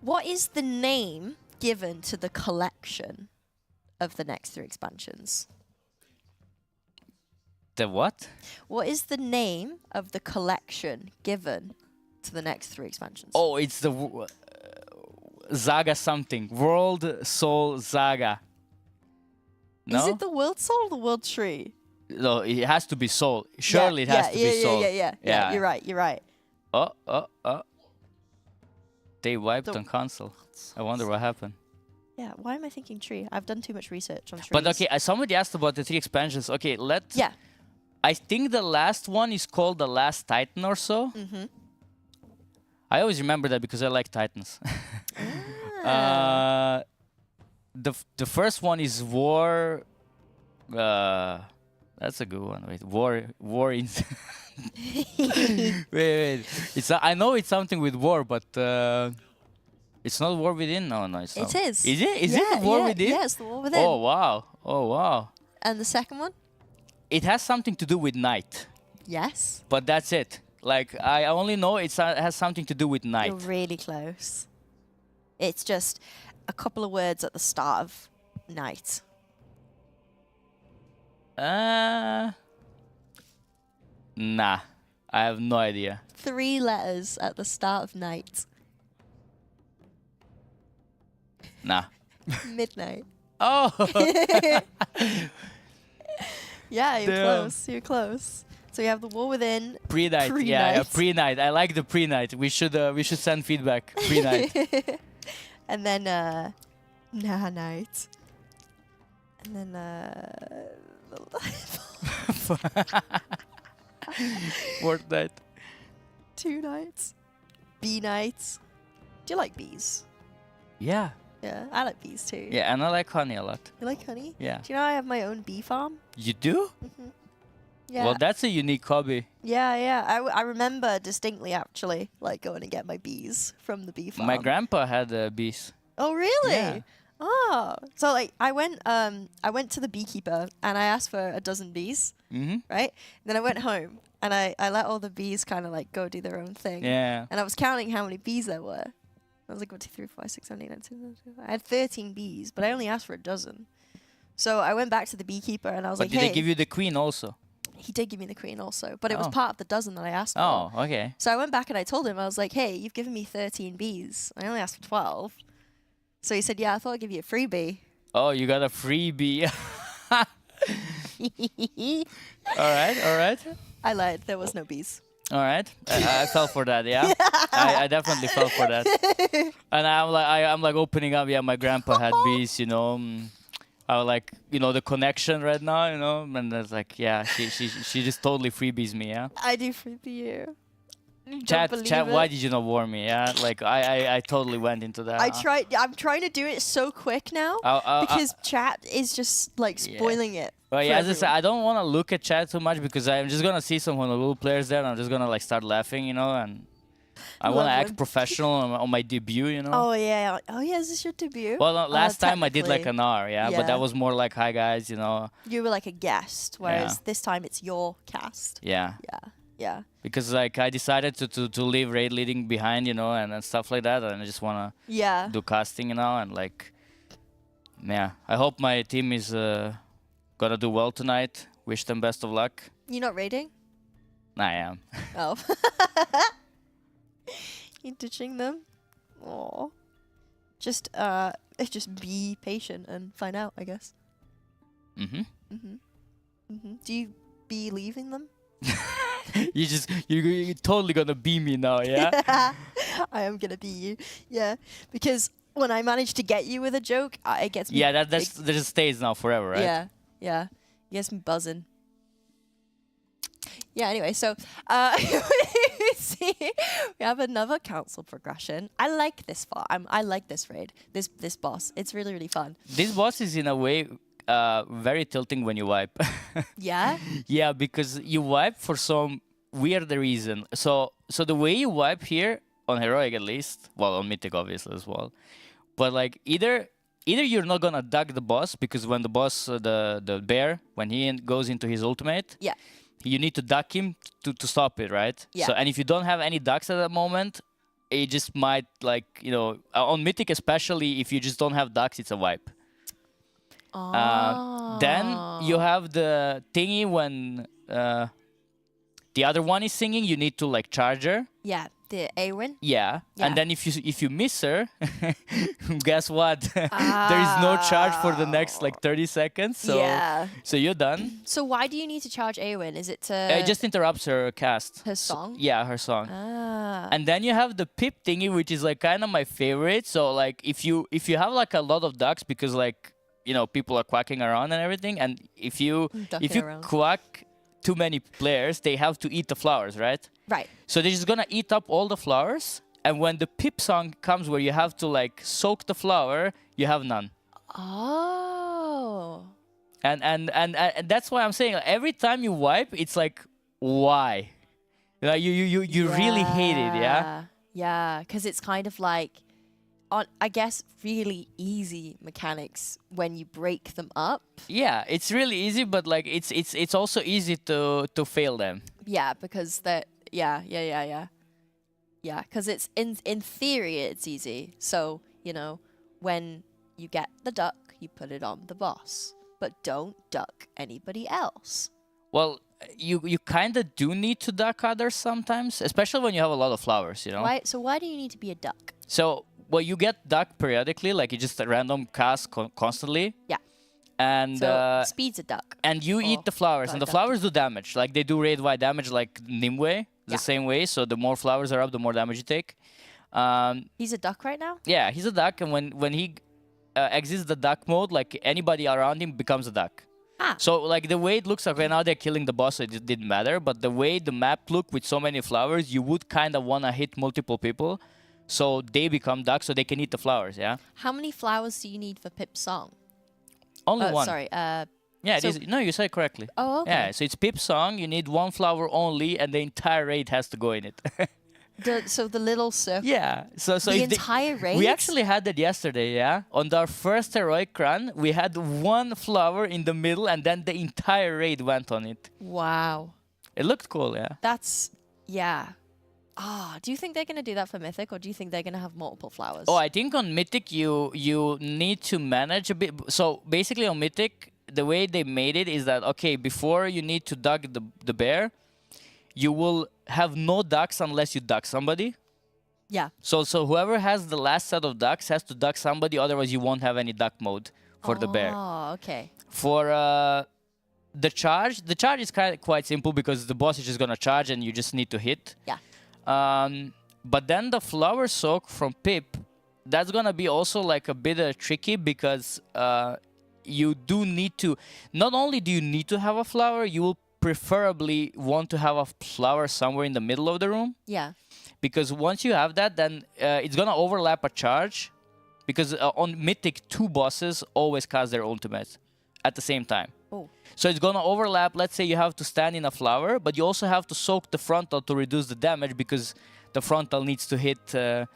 Speaker 2: What is the name given to the collection of the next 3 expansions?
Speaker 1: The what?
Speaker 2: What is the name of the collection given to the next 3 expansions?
Speaker 1: Oh, it's the Zaga something. World Soul Zaga. No?
Speaker 2: Is it the World Soul or the World Tree?
Speaker 1: No, it has to be Soul. Surely it has to be Soul.
Speaker 2: Yeah, you're right, you're right.
Speaker 1: Oh. They wiped on console. I wonder what happened.
Speaker 2: Yeah, why am I thinking tree? I've done too much research on trees.
Speaker 1: But okay, somebody asked about the 3 expansions. Okay, let's...
Speaker 2: Yeah.
Speaker 1: I think the last one is called The Last Titan or so.
Speaker 2: Mm-hmm.
Speaker 1: I always remember that because I like Titans. The first one is War... that's a good one. Wait, War in... wait. It's I know it's something with war, but it's not War Within. No, it's not.
Speaker 2: It is.
Speaker 1: Is it? Is it the War Within?
Speaker 2: Yes, the War Within.
Speaker 1: Oh wow.
Speaker 2: And the second one?
Speaker 1: It has something to do with night.
Speaker 2: Yes.
Speaker 1: But that's it. Like I only know it has something to do with night.
Speaker 2: You're really close. It's just a couple of words at the start of night.
Speaker 1: Nah, I have no idea.
Speaker 2: 3 letters at the start of night.
Speaker 1: Nah.
Speaker 2: Midnight.
Speaker 1: Oh.
Speaker 2: Yeah, you're
Speaker 1: Damn.
Speaker 2: close. You're close. So we have the War Within.
Speaker 1: Pre-night. Yeah, pre-night. I like the pre-night. We should send feedback. Pre-night.
Speaker 2: And then Nah Night. And then
Speaker 1: Fourth night.
Speaker 2: 2 nights. Bee nights. Do you like bees?
Speaker 1: Yeah.
Speaker 2: Yeah, I like bees too.
Speaker 1: Yeah, and I like honey a lot.
Speaker 2: You like honey?
Speaker 1: Yeah.
Speaker 2: Do you know I have my own bee farm?
Speaker 1: You do?
Speaker 2: Mm-hmm. Yeah.
Speaker 1: Well, that's a unique hobby.
Speaker 2: Yeah. I remember distinctly actually, like going to get my bees from the bee farm.
Speaker 1: My grandpa had bees.
Speaker 2: Oh really?
Speaker 1: Yeah.
Speaker 2: Oh, so like I went to the beekeeper and I asked for a dozen bees,
Speaker 1: Mm-hmm.
Speaker 2: right? And then I went home and I let all the bees kind of like go do their own thing.
Speaker 1: Yeah.
Speaker 2: And I was counting how many bees there were. I was like, 1, 2, 3, 4, 5, 6, 7, 8, 9, 10, 11, 12. I had 13 bees, but I only asked for a dozen. So I went back to the beekeeper and I was
Speaker 1: But
Speaker 2: like,
Speaker 1: did
Speaker 2: hey.
Speaker 1: they give you the queen also?
Speaker 2: He did give me the queen also, but it was
Speaker 1: Oh.
Speaker 2: part of the dozen that I asked for.
Speaker 1: Oh, okay.
Speaker 2: So I went back and I told him, I was like, hey, you've given me 13 bees. I only asked for 12. So he said, yeah, I thought I'd give you a freebie.
Speaker 1: Oh, you got a freebie. All right.
Speaker 2: I lied. There was no bees.
Speaker 1: All right. I fell for that, yeah. I definitely fell for that. And I'm like opening up, yeah, my grandpa had bees, you know. I was like, you know, the connection right now, you know, and it's like, yeah, she just totally freebies me, yeah.
Speaker 2: I do freebie you.
Speaker 1: Chat, why did you not warn me? Yeah, like I totally went into that.
Speaker 2: I'm trying to do it so quick now because chat is just like spoiling it.
Speaker 1: Well, yeah, as I
Speaker 2: everyone.
Speaker 1: said, I don't want to look at chat too much because I'm just gonna see some Honolulu players there, and I'm just gonna like start laughing, you know, and I want to act professional on my debut, you know.
Speaker 2: Oh yeah, is this your debut?
Speaker 1: Well, last time I did like an hour,
Speaker 2: Yeah.
Speaker 1: but that was more like, hi guys, you know.
Speaker 2: You were like a guest, whereas this time it's your cast.
Speaker 1: Yeah.
Speaker 2: Yeah.
Speaker 1: Because like I decided to leave raid leading behind, you know, and stuff like that, and I just wanna do casting, you know, and like, yeah. I hope my team is gonna do well tonight. Wish them best of luck.
Speaker 2: You not raiding?
Speaker 1: I am.
Speaker 2: Oh. You ditching them? Oh. Just be patient and find out, I guess. Do you be leaving them?
Speaker 1: You're totally gonna be me now, yeah?
Speaker 2: I am gonna be you. Yeah. Because when I manage to get you with a joke, it gets me.
Speaker 1: Yeah, that just stays now forever, right?
Speaker 2: Yeah. It gets me buzzing. Yeah, anyway, so see, we have another council progression. I like this I like this raid, this boss. It's really, really fun.
Speaker 1: This boss is in a way very tilting when you wipe.
Speaker 2: Yeah?
Speaker 1: Yeah, because you wipe for some weird reason. So the way you wipe here, on Heroic at least, well, on Mythic obviously as well, but like either you're not gonna duck the boss, because when the boss, the bear, when he goes into his ultimate, you need to duck him to stop it, right?
Speaker 2: Yeah.
Speaker 1: So, and if you don't have any ducks at that moment, it just might, like, you know, on Mythic especially, if you just don't have ducks, it's a wipe. Then you have the thingy when the other one is singing, you need to like charge her.
Speaker 2: Yeah, the Awen.
Speaker 1: Yeah.
Speaker 2: Yeah.
Speaker 1: And then if you miss her, guess what? There is no charge for the next like 30 seconds. So
Speaker 2: Yeah.
Speaker 1: so you're done.
Speaker 2: So why do you need to charge Awen? Is it to
Speaker 1: It just interrupts her cast.
Speaker 2: her song?
Speaker 1: Yeah, her song.
Speaker 2: Ah.
Speaker 1: And then you have the pip thingy, which is like kind of my favorite. So like if you have like a lot of ducks, because like people are quacking around and everything, and if you
Speaker 2: Ducking around.
Speaker 1: quack too many players, they have to eat the flowers, right?
Speaker 2: Right.
Speaker 1: So they're just gonna eat up all the flowers, and when the pip song comes where you have to like soak the flower, you have none.
Speaker 2: Oh.
Speaker 1: And that's why I'm saying like, every time you wipe, it's like why? Like you really hate it, yeah?
Speaker 2: Yeah, because it's kind of like, I guess, really easy mechanics when you break them up.
Speaker 1: Yeah, it's really easy, but like it's also easy to fail them.
Speaker 2: Yeah, because yeah, because it's in theory it's easy. So when you get the duck, you put it on the boss, but don't duck anybody else.
Speaker 1: Well, you kind of do need to duck others sometimes, especially when you have a lot of flowers,
Speaker 2: Why? So why do you need to be a duck?
Speaker 1: So, well, you get duck periodically, like you just a random cast constantly.
Speaker 2: Yeah.
Speaker 1: And
Speaker 2: So speed's a duck.
Speaker 1: and you eat the flowers, and the
Speaker 2: duck.
Speaker 1: flowers do damage. Like they do raid-wide damage, like Nimue, the same way. So the more flowers are up, the more damage you take.
Speaker 2: He's a duck right now?
Speaker 1: Yeah, he's a duck, and when he exits the duck mode, like anybody around him becomes a duck.
Speaker 2: Ah.
Speaker 1: So like the way it looks like right now, they're killing the boss, so it didn't matter. But the way the map looked with so many flowers, you would kind of want to hit multiple people, so they become ducks, so they can eat the flowers. Yeah.
Speaker 2: How many flowers do you need for Pip's song?
Speaker 1: Only one.
Speaker 2: Sorry.
Speaker 1: Yeah,
Speaker 2: so-
Speaker 1: it is. No, you said it correctly.
Speaker 2: Oh, okay.
Speaker 1: Yeah, so it's Pip's song. You need one flower only, and the entire raid has to go in it.
Speaker 2: So the little circle.
Speaker 1: Yeah. So
Speaker 2: The
Speaker 1: if
Speaker 2: entire raid?
Speaker 1: we actually had that yesterday. Yeah. On our first heroic run, we had one flower in the middle, and then the entire raid went on it.
Speaker 2: Wow.
Speaker 1: It looked cool. Yeah.
Speaker 2: That's, yeah. Do you think they're going to do that for Mythic, or do you think they're going to have multiple flowers?
Speaker 1: Oh, I think on Mythic you need to manage a bit. So basically on Mythic, the way they made it is that okay, before you need to duck the bear, you will have no ducks unless you duck somebody.
Speaker 2: Yeah.
Speaker 1: So whoever has the last set of ducks has to duck somebody, otherwise you won't have any duck mode for the bear.
Speaker 2: Oh, okay.
Speaker 1: For the charge is quite simple because the boss is just gonna charge and you just need to hit.
Speaker 2: Yeah.
Speaker 1: But then the flower soak from Pip, that's gonna be also like a bit tricky because you do need to. Not only do you need to have a flower, you will preferably want to have a flower somewhere in the middle of the room.
Speaker 2: Yeah.
Speaker 1: Because once you have that, then it's gonna overlap a charge. Because on Mythic, 2 bosses always cast their ultimates at the same time.
Speaker 2: Oh.
Speaker 1: So it's gonna overlap. Let's say you have to stand in a flower, but you also have to soak the frontal to reduce the damage because the frontal needs to hit.
Speaker 2: So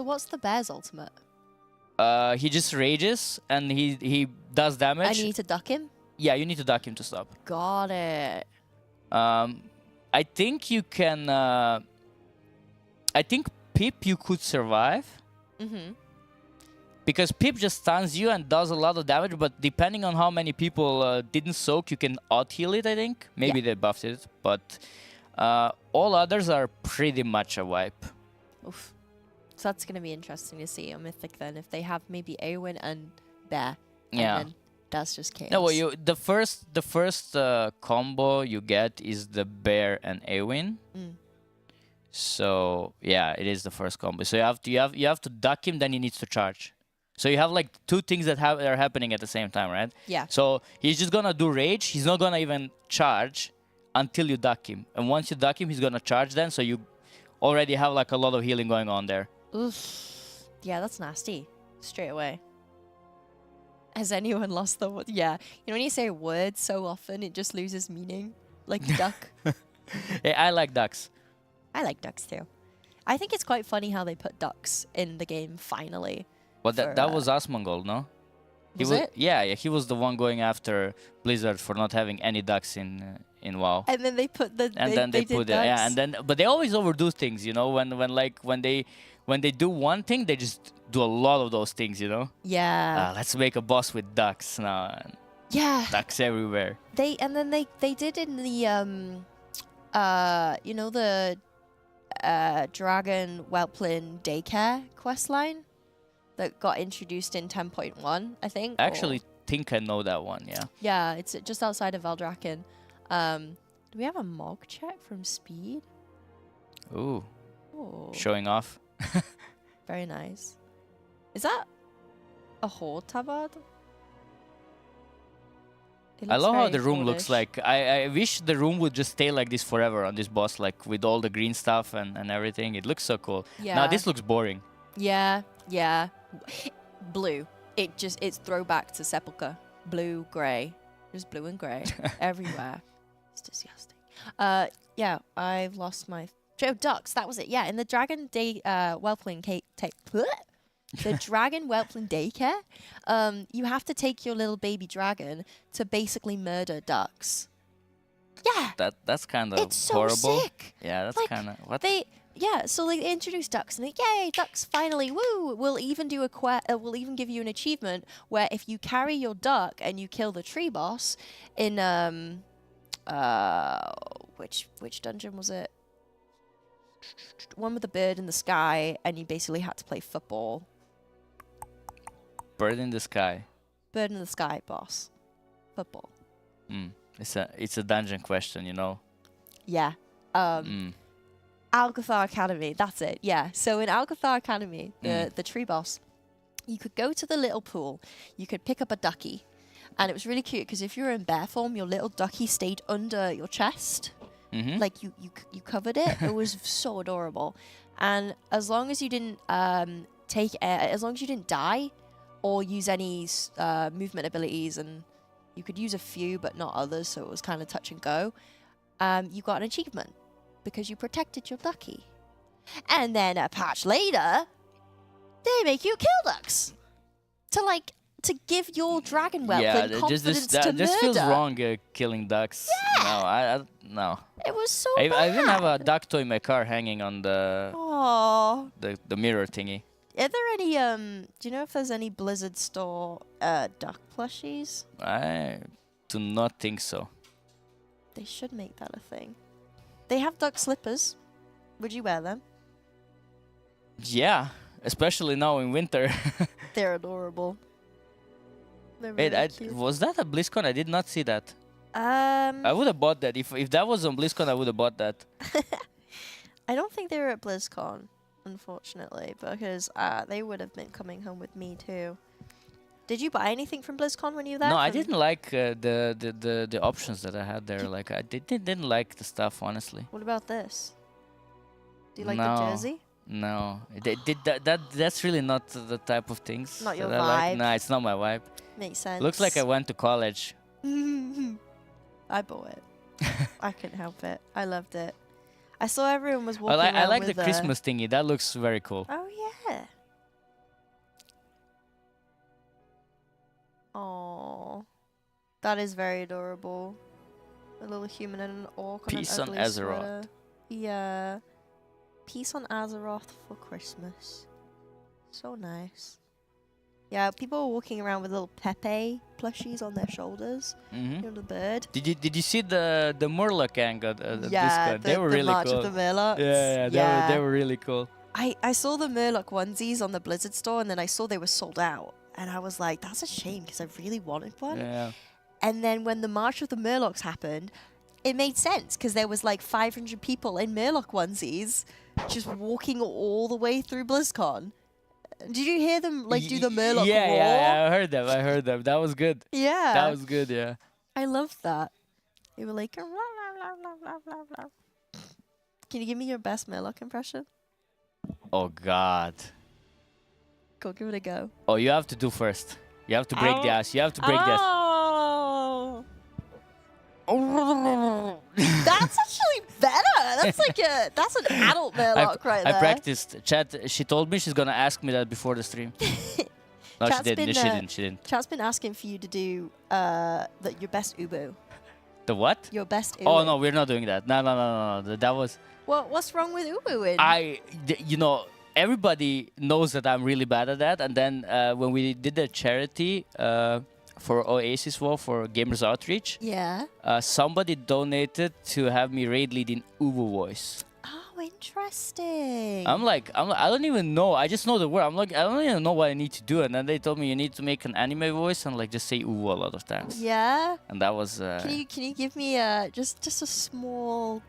Speaker 2: what's the bear's ultimate?
Speaker 1: He just rages and he does damage.
Speaker 2: I need to duck him?
Speaker 1: Yeah, you need to duck him to stop.
Speaker 2: Got it.
Speaker 1: I think you can. I think Pip you could survive.
Speaker 2: Mm-hmm.
Speaker 1: Because Pip just stuns you and does a lot of damage, but depending on how many people didn't soak, you can out-heal it, I think. Maybe they buffed it, but all others are pretty much a wipe.
Speaker 2: Oof. So that's going to be interesting to see on Mythic then, if they have maybe Awen and Bear. And
Speaker 1: Yeah.
Speaker 2: then that's just chaos.
Speaker 1: No, well, the first combo you get is the Bear and Awen.
Speaker 2: Mm.
Speaker 1: So yeah, it is the first combo. So you have to duck him, then he needs to charge. So you have like 2 things that are happening at the same time, right?
Speaker 2: Yeah.
Speaker 1: So he's just gonna do rage. He's not gonna even charge until you duck him. And once you duck him, he's gonna charge then. So you already have like a lot of healing going on there.
Speaker 2: Oof. Yeah, that's nasty. Straight away. Has anyone lost the word? Yeah. You know when you say words so often, it just loses meaning? Like duck.
Speaker 1: Hey, I like ducks.
Speaker 2: I like ducks too. I think it's quite funny how they put ducks in the game finally.
Speaker 1: But
Speaker 2: For,
Speaker 1: that was Asmongold, no?
Speaker 2: Was it?
Speaker 1: Yeah, he was the one going after Blizzard for not having any ducks in WoW.
Speaker 2: And then they put the
Speaker 1: And then they put it, yeah, and then but they always overdo things, you know, when when they do one thing, they just do a lot of those things, you know?
Speaker 2: Yeah.
Speaker 1: Let's make a boss with ducks now. And
Speaker 2: Yeah.
Speaker 1: ducks everywhere.
Speaker 2: They did in the you know, the Dragon Whelpling daycare quest line that got introduced in 10.1, I think.
Speaker 1: Actually, think I know that one, yeah.
Speaker 2: Yeah, it's just outside of Valdrakken. Do we have a Mog check from Speed?
Speaker 1: Ooh,
Speaker 2: Oh,
Speaker 1: showing off.
Speaker 2: very nice. Is that a Horde tabard? It
Speaker 1: I
Speaker 2: looks
Speaker 1: love how
Speaker 2: very
Speaker 1: the room looks
Speaker 2: Horde-ish.
Speaker 1: like. I wish the room would just stay like this forever on this boss, like with all the green stuff and everything. It looks so cool.
Speaker 2: Yeah.
Speaker 1: Now this looks boring.
Speaker 2: Yeah, yeah. Blue. It's throwback to Sepulchre. Blue, grey. Just blue and grey everywhere. It's disgusting. Yeah, I've lost my... Oh, ducks, that was it. Yeah, in the Dragon Whelpling the Dragon Whelpling daycare, you have to take your little baby dragon to basically murder ducks. Yeah,
Speaker 1: That's kind of
Speaker 2: it's so
Speaker 1: horrible.
Speaker 2: sick.
Speaker 1: Yeah, that's
Speaker 2: Like,
Speaker 1: kind of what.
Speaker 2: Yeah, so they introduced ducks and yay, ducks finally, woo! We'll even do we'll even give you an achievement where if you carry your duck and you kill the tree boss in which dungeon was it? One with the bird in the sky, and you basically had to play football.
Speaker 1: Bird in the sky.
Speaker 2: Bird in the sky boss. Football.
Speaker 1: It's a dungeon question, you know.
Speaker 2: Yeah. Alcathar Academy, that's it. Yeah. So in Alcathar Academy, the tree boss, you could go to the little pool, you could pick up a ducky, and it was really cute because if you were in bear form, your little ducky stayed under your chest. Like you covered it. It was so adorable. And as long as you didn't as long as you didn't die or use any movement abilities, and you could use a few but not others, so it was kind of touch and go, you got an achievement because you protected your ducky. And then a patch later, they make you kill ducks to give your dragon whelpling confidence to murder.
Speaker 1: Just feels wrong killing ducks.
Speaker 2: Yeah.
Speaker 1: No.
Speaker 2: It was so
Speaker 1: I
Speaker 2: bad.
Speaker 1: even have a duck toy in my car hanging on the mirror thingy.
Speaker 2: Are there any do you know if there's any Blizzard store duck plushies?
Speaker 1: I do not think so.
Speaker 2: They should make that a thing. They have duck slippers. Would you wear them?
Speaker 1: Yeah, especially now in winter.
Speaker 2: They're adorable. They're
Speaker 1: Wait,
Speaker 2: really cute.
Speaker 1: was that a BlizzCon? I did not see that.
Speaker 2: I
Speaker 1: I would have bought that. If that was on BlizzCon, I would have bought that.
Speaker 2: I don't think they were at BlizzCon, unfortunately, because they would have been coming home with me too. Did you buy anything from BlizzCon when you were there?
Speaker 1: No, I didn't like the options that I had there. Like I didn't like the stuff, honestly.
Speaker 2: What about this? Do you like
Speaker 1: No.
Speaker 2: the jersey?
Speaker 1: No, that's really not the type of things.
Speaker 2: Not your
Speaker 1: that I like.
Speaker 2: vibe.
Speaker 1: Nah, it's not my vibe.
Speaker 2: Makes sense.
Speaker 1: Looks like I went to college.
Speaker 2: I bought it. I couldn't help it. I loved it. I saw everyone was walking around
Speaker 1: I like
Speaker 2: with
Speaker 1: the Christmas thingy. That looks very cool.
Speaker 2: Oh yeah. Oh, that is very adorable. A little human and an orc on
Speaker 1: Peace
Speaker 2: an
Speaker 1: on
Speaker 2: ugly
Speaker 1: Azeroth.
Speaker 2: sweater. Yeah. Peace on Azeroth for Christmas. So nice. Yeah, people were walking around with little Pepe plushies on their shoulders. You know, the bird.
Speaker 1: Did you see the Murloc gang at the
Speaker 2: Yeah,
Speaker 1: BlizzCon? They were
Speaker 2: the
Speaker 1: really
Speaker 2: March
Speaker 1: cool.
Speaker 2: of the Murlocs.
Speaker 1: Yeah, they were really cool.
Speaker 2: I saw the Murloc onesies on the Blizzard store, and then I saw they were sold out. And I was like, that's a shame, because I really wanted one.
Speaker 1: Yeah.
Speaker 2: And then when the March of the Murlocs happened, it made sense, because there was like 500 people in Murloc onesies just walking all the way through BlizzCon. Did you hear them like do the Murloc roar?
Speaker 1: Yeah, I heard them. That was good.
Speaker 2: Yeah.
Speaker 1: That was good, yeah.
Speaker 2: I loved that. They were like, "Rah, rah, rah, rah, rah, rah, rah." Can you give me your best Murloc impression?
Speaker 1: Oh, God.
Speaker 2: Go, give it a go.
Speaker 1: Oh, you have to do first. You have to break the ice. You have to break the ice.
Speaker 2: Oh. That's actually better. That's an adult Murloc right there.
Speaker 1: I practiced. Chat, she told me she's going to ask me that before the stream. No,
Speaker 2: Chat's
Speaker 1: she
Speaker 2: been,
Speaker 1: didn't. She didn't.
Speaker 2: Chat's been asking for you to do your best Ubu.
Speaker 1: The what?
Speaker 2: Your best Ubu.
Speaker 1: Oh, no, we're not doing that. No. That was...
Speaker 2: What's wrong with Ubu?
Speaker 1: you know, everybody knows that I'm really bad at that. And then when we did the charity for Oasis War for Gamers Outreach,
Speaker 2: Yeah.
Speaker 1: somebody donated to have me raid lead in Uwu voice.
Speaker 2: Oh, interesting.
Speaker 1: I'm like, I don't even know. I just know the word. I'm like, I don't even know what I need to do. And then they told me you need to make an anime voice and like just say Uwu a lot of times.
Speaker 2: Yeah.
Speaker 1: And that was.
Speaker 2: Can you give me just a small,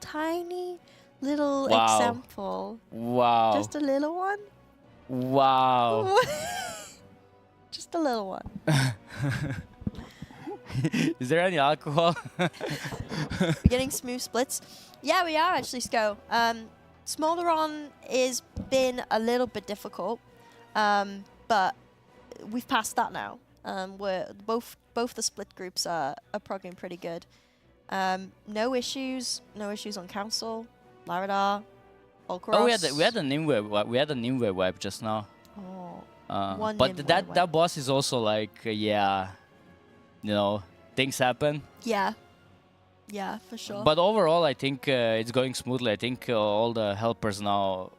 Speaker 2: tiny little example?
Speaker 1: Wow.
Speaker 2: Just a little one.
Speaker 1: Wow.
Speaker 2: Just a little one.
Speaker 1: Is there any alcohol?
Speaker 2: We're getting smooth splits. Yeah, we are actually, Sko. Smolderon has been a little bit difficult, but we've passed that now. We're both the split groups are progging pretty good. No issues on Council, Laradar, Ulcross.
Speaker 1: Oh, we had a Nimue wipe just now.
Speaker 2: Oh,
Speaker 1: but that boss is also like yeah, you know, things happen.
Speaker 2: Yeah, for sure.
Speaker 1: But overall, I think it's going smoothly. I think all the helpers now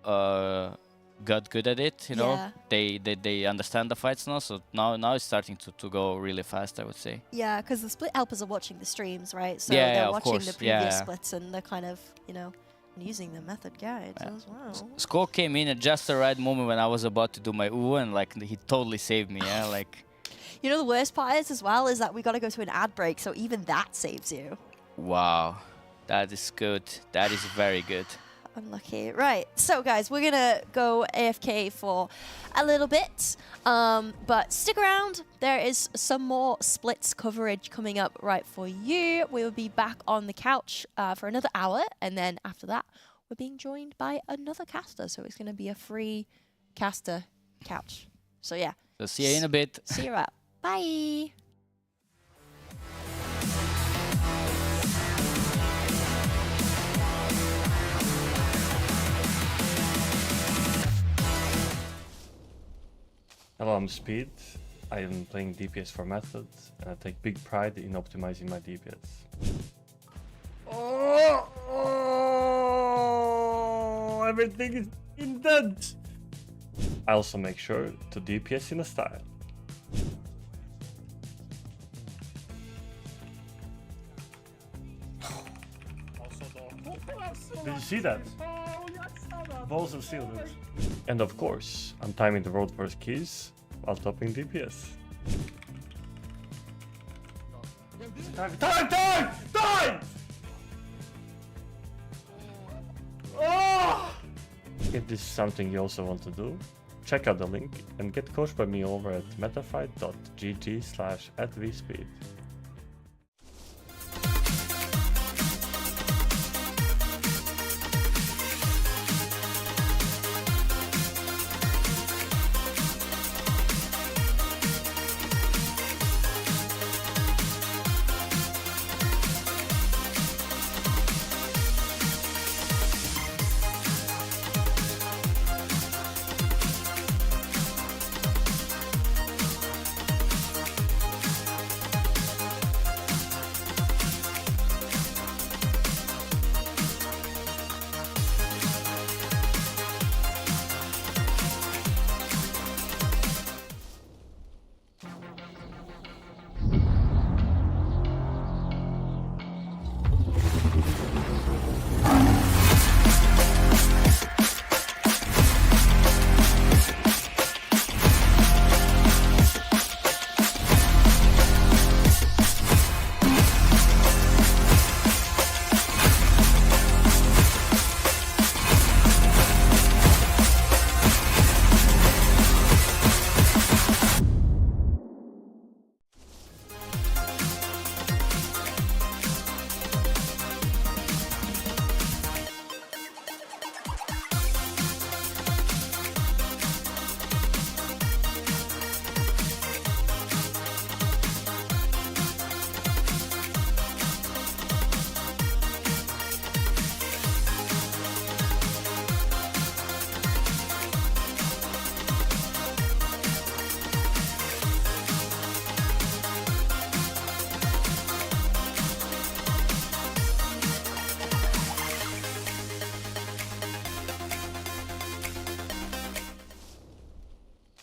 Speaker 1: got good at it. You know, they understand the fights now. So now it's starting to go really fast, I would say.
Speaker 2: Yeah, because the split helpers are watching the streams, right? So
Speaker 1: yeah,
Speaker 2: they're watching
Speaker 1: course.
Speaker 2: the previous splits and they're kind of, you know, using the method guides as well.
Speaker 1: Score came in at just the right moment when I was about to do my Uwu, and like he totally saved me. Yeah, like.
Speaker 2: You know the worst part is as well is that we got to go to an ad break, so even that saves you.
Speaker 1: Wow, that is good. That is very good.
Speaker 2: Unlucky. Right, so guys, we're gonna go AFK for a little bit, but stick around. There is some more splits coverage coming up right for you. We will be back on the couch for another hour, and then after that, we're being joined by another caster, so it's gonna be a free caster couch. So yeah.
Speaker 1: So see you in a bit.
Speaker 2: See you out. Bye.
Speaker 3: Hello, I'm Speed. I am playing DPS for Method, and I take big pride in optimizing my DPS. Everything is indent! I also make sure to DPS in a style. Did you see that? Balls of steel, dude. And of course, I'm timing the road first keys while topping DPS. Time! Oh! If this is something you also want to do, check out the link and get coached by me over at metafy.gg/@vspeed.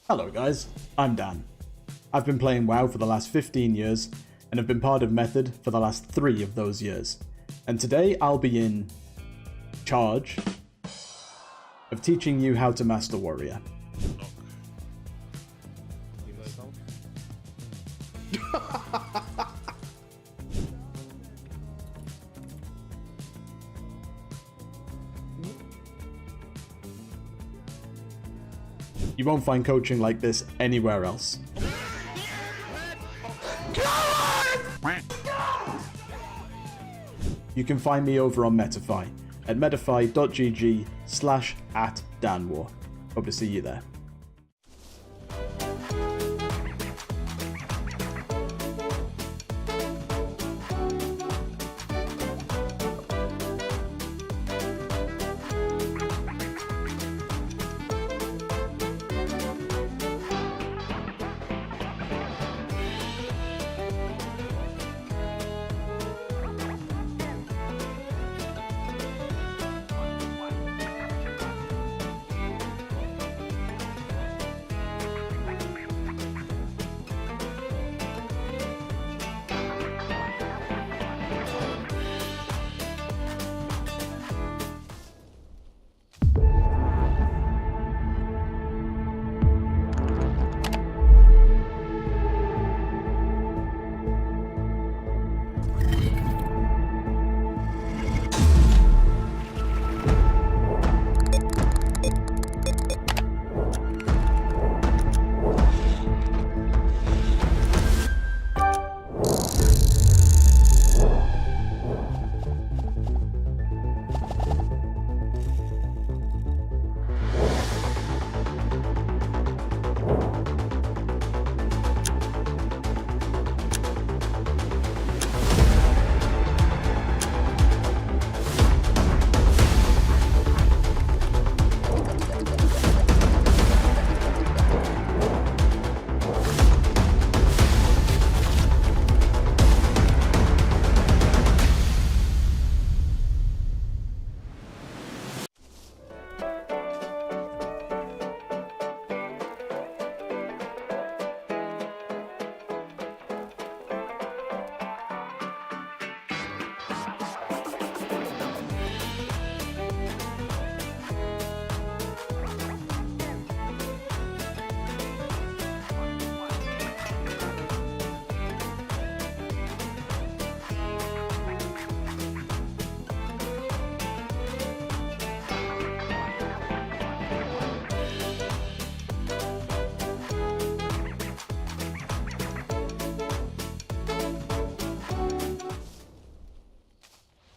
Speaker 4: Hello guys, I'm Dan. I've been playing WoW for the last 15 years and have been part of Method for the last 3 of those years. And today I'll be in charge of teaching you how to master Warrior. You won't find coaching like this anywhere else. You can find me over on Metafy at metafy.gg/@danwar. Hope to see you there.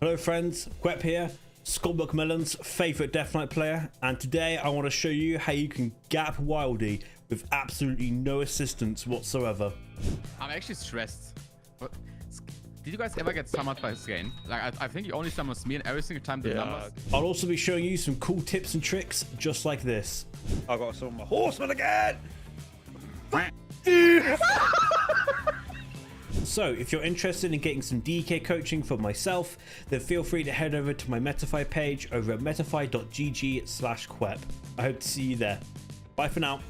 Speaker 5: Hello friends, Quep here, Scott Macmillan's favourite Death Knight player, and today I want to show you how you can gap Wildy with absolutely no assistance whatsoever.
Speaker 6: I'm actually stressed. But did you guys ever get summoned by Skain? Like, I think you only summon me, and every single time the numbers...
Speaker 5: I'll also be showing you some cool tips and tricks just like this.
Speaker 7: I got to summon my horseman again!
Speaker 5: So, if you're interested in getting some DK coaching for myself, then feel free to head over to my Metafy page over at metafy.gg/quep. I hope to see you there. Bye for now.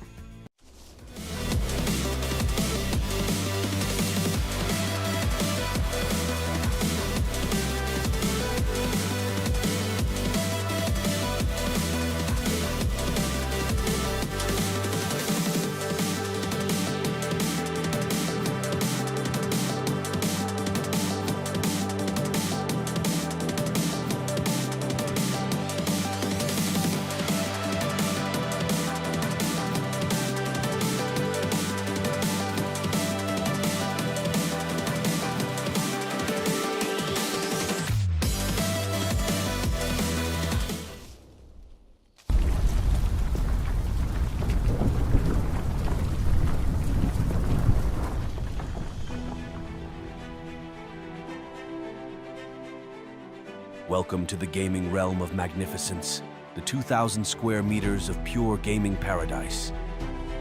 Speaker 8: Welcome to the gaming realm of magnificence, the 2,000 square meters of pure gaming paradise.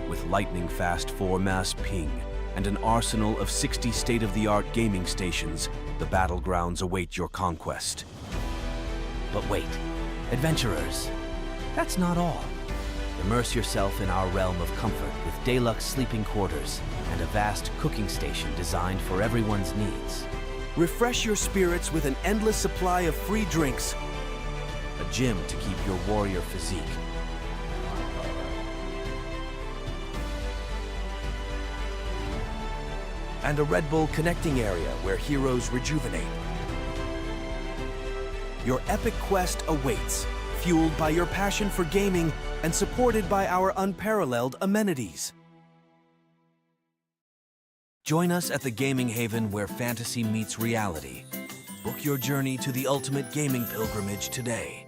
Speaker 8: With lightning-fast 4-mass ping and an arsenal of 60 state-of-the-art gaming stations, the battlegrounds await your conquest. But wait, adventurers, that's not all. Immerse yourself in our realm of comfort with deluxe sleeping quarters and a vast cooking station designed for everyone's needs. Refresh your spirits with an endless supply of free drinks, a gym to keep your warrior physique, and a Red Bull connecting area where heroes rejuvenate. Your epic quest awaits, fueled by your passion for gaming and supported by our unparalleled amenities. Join us at the gaming haven where fantasy meets reality. Book your journey to the ultimate gaming pilgrimage today.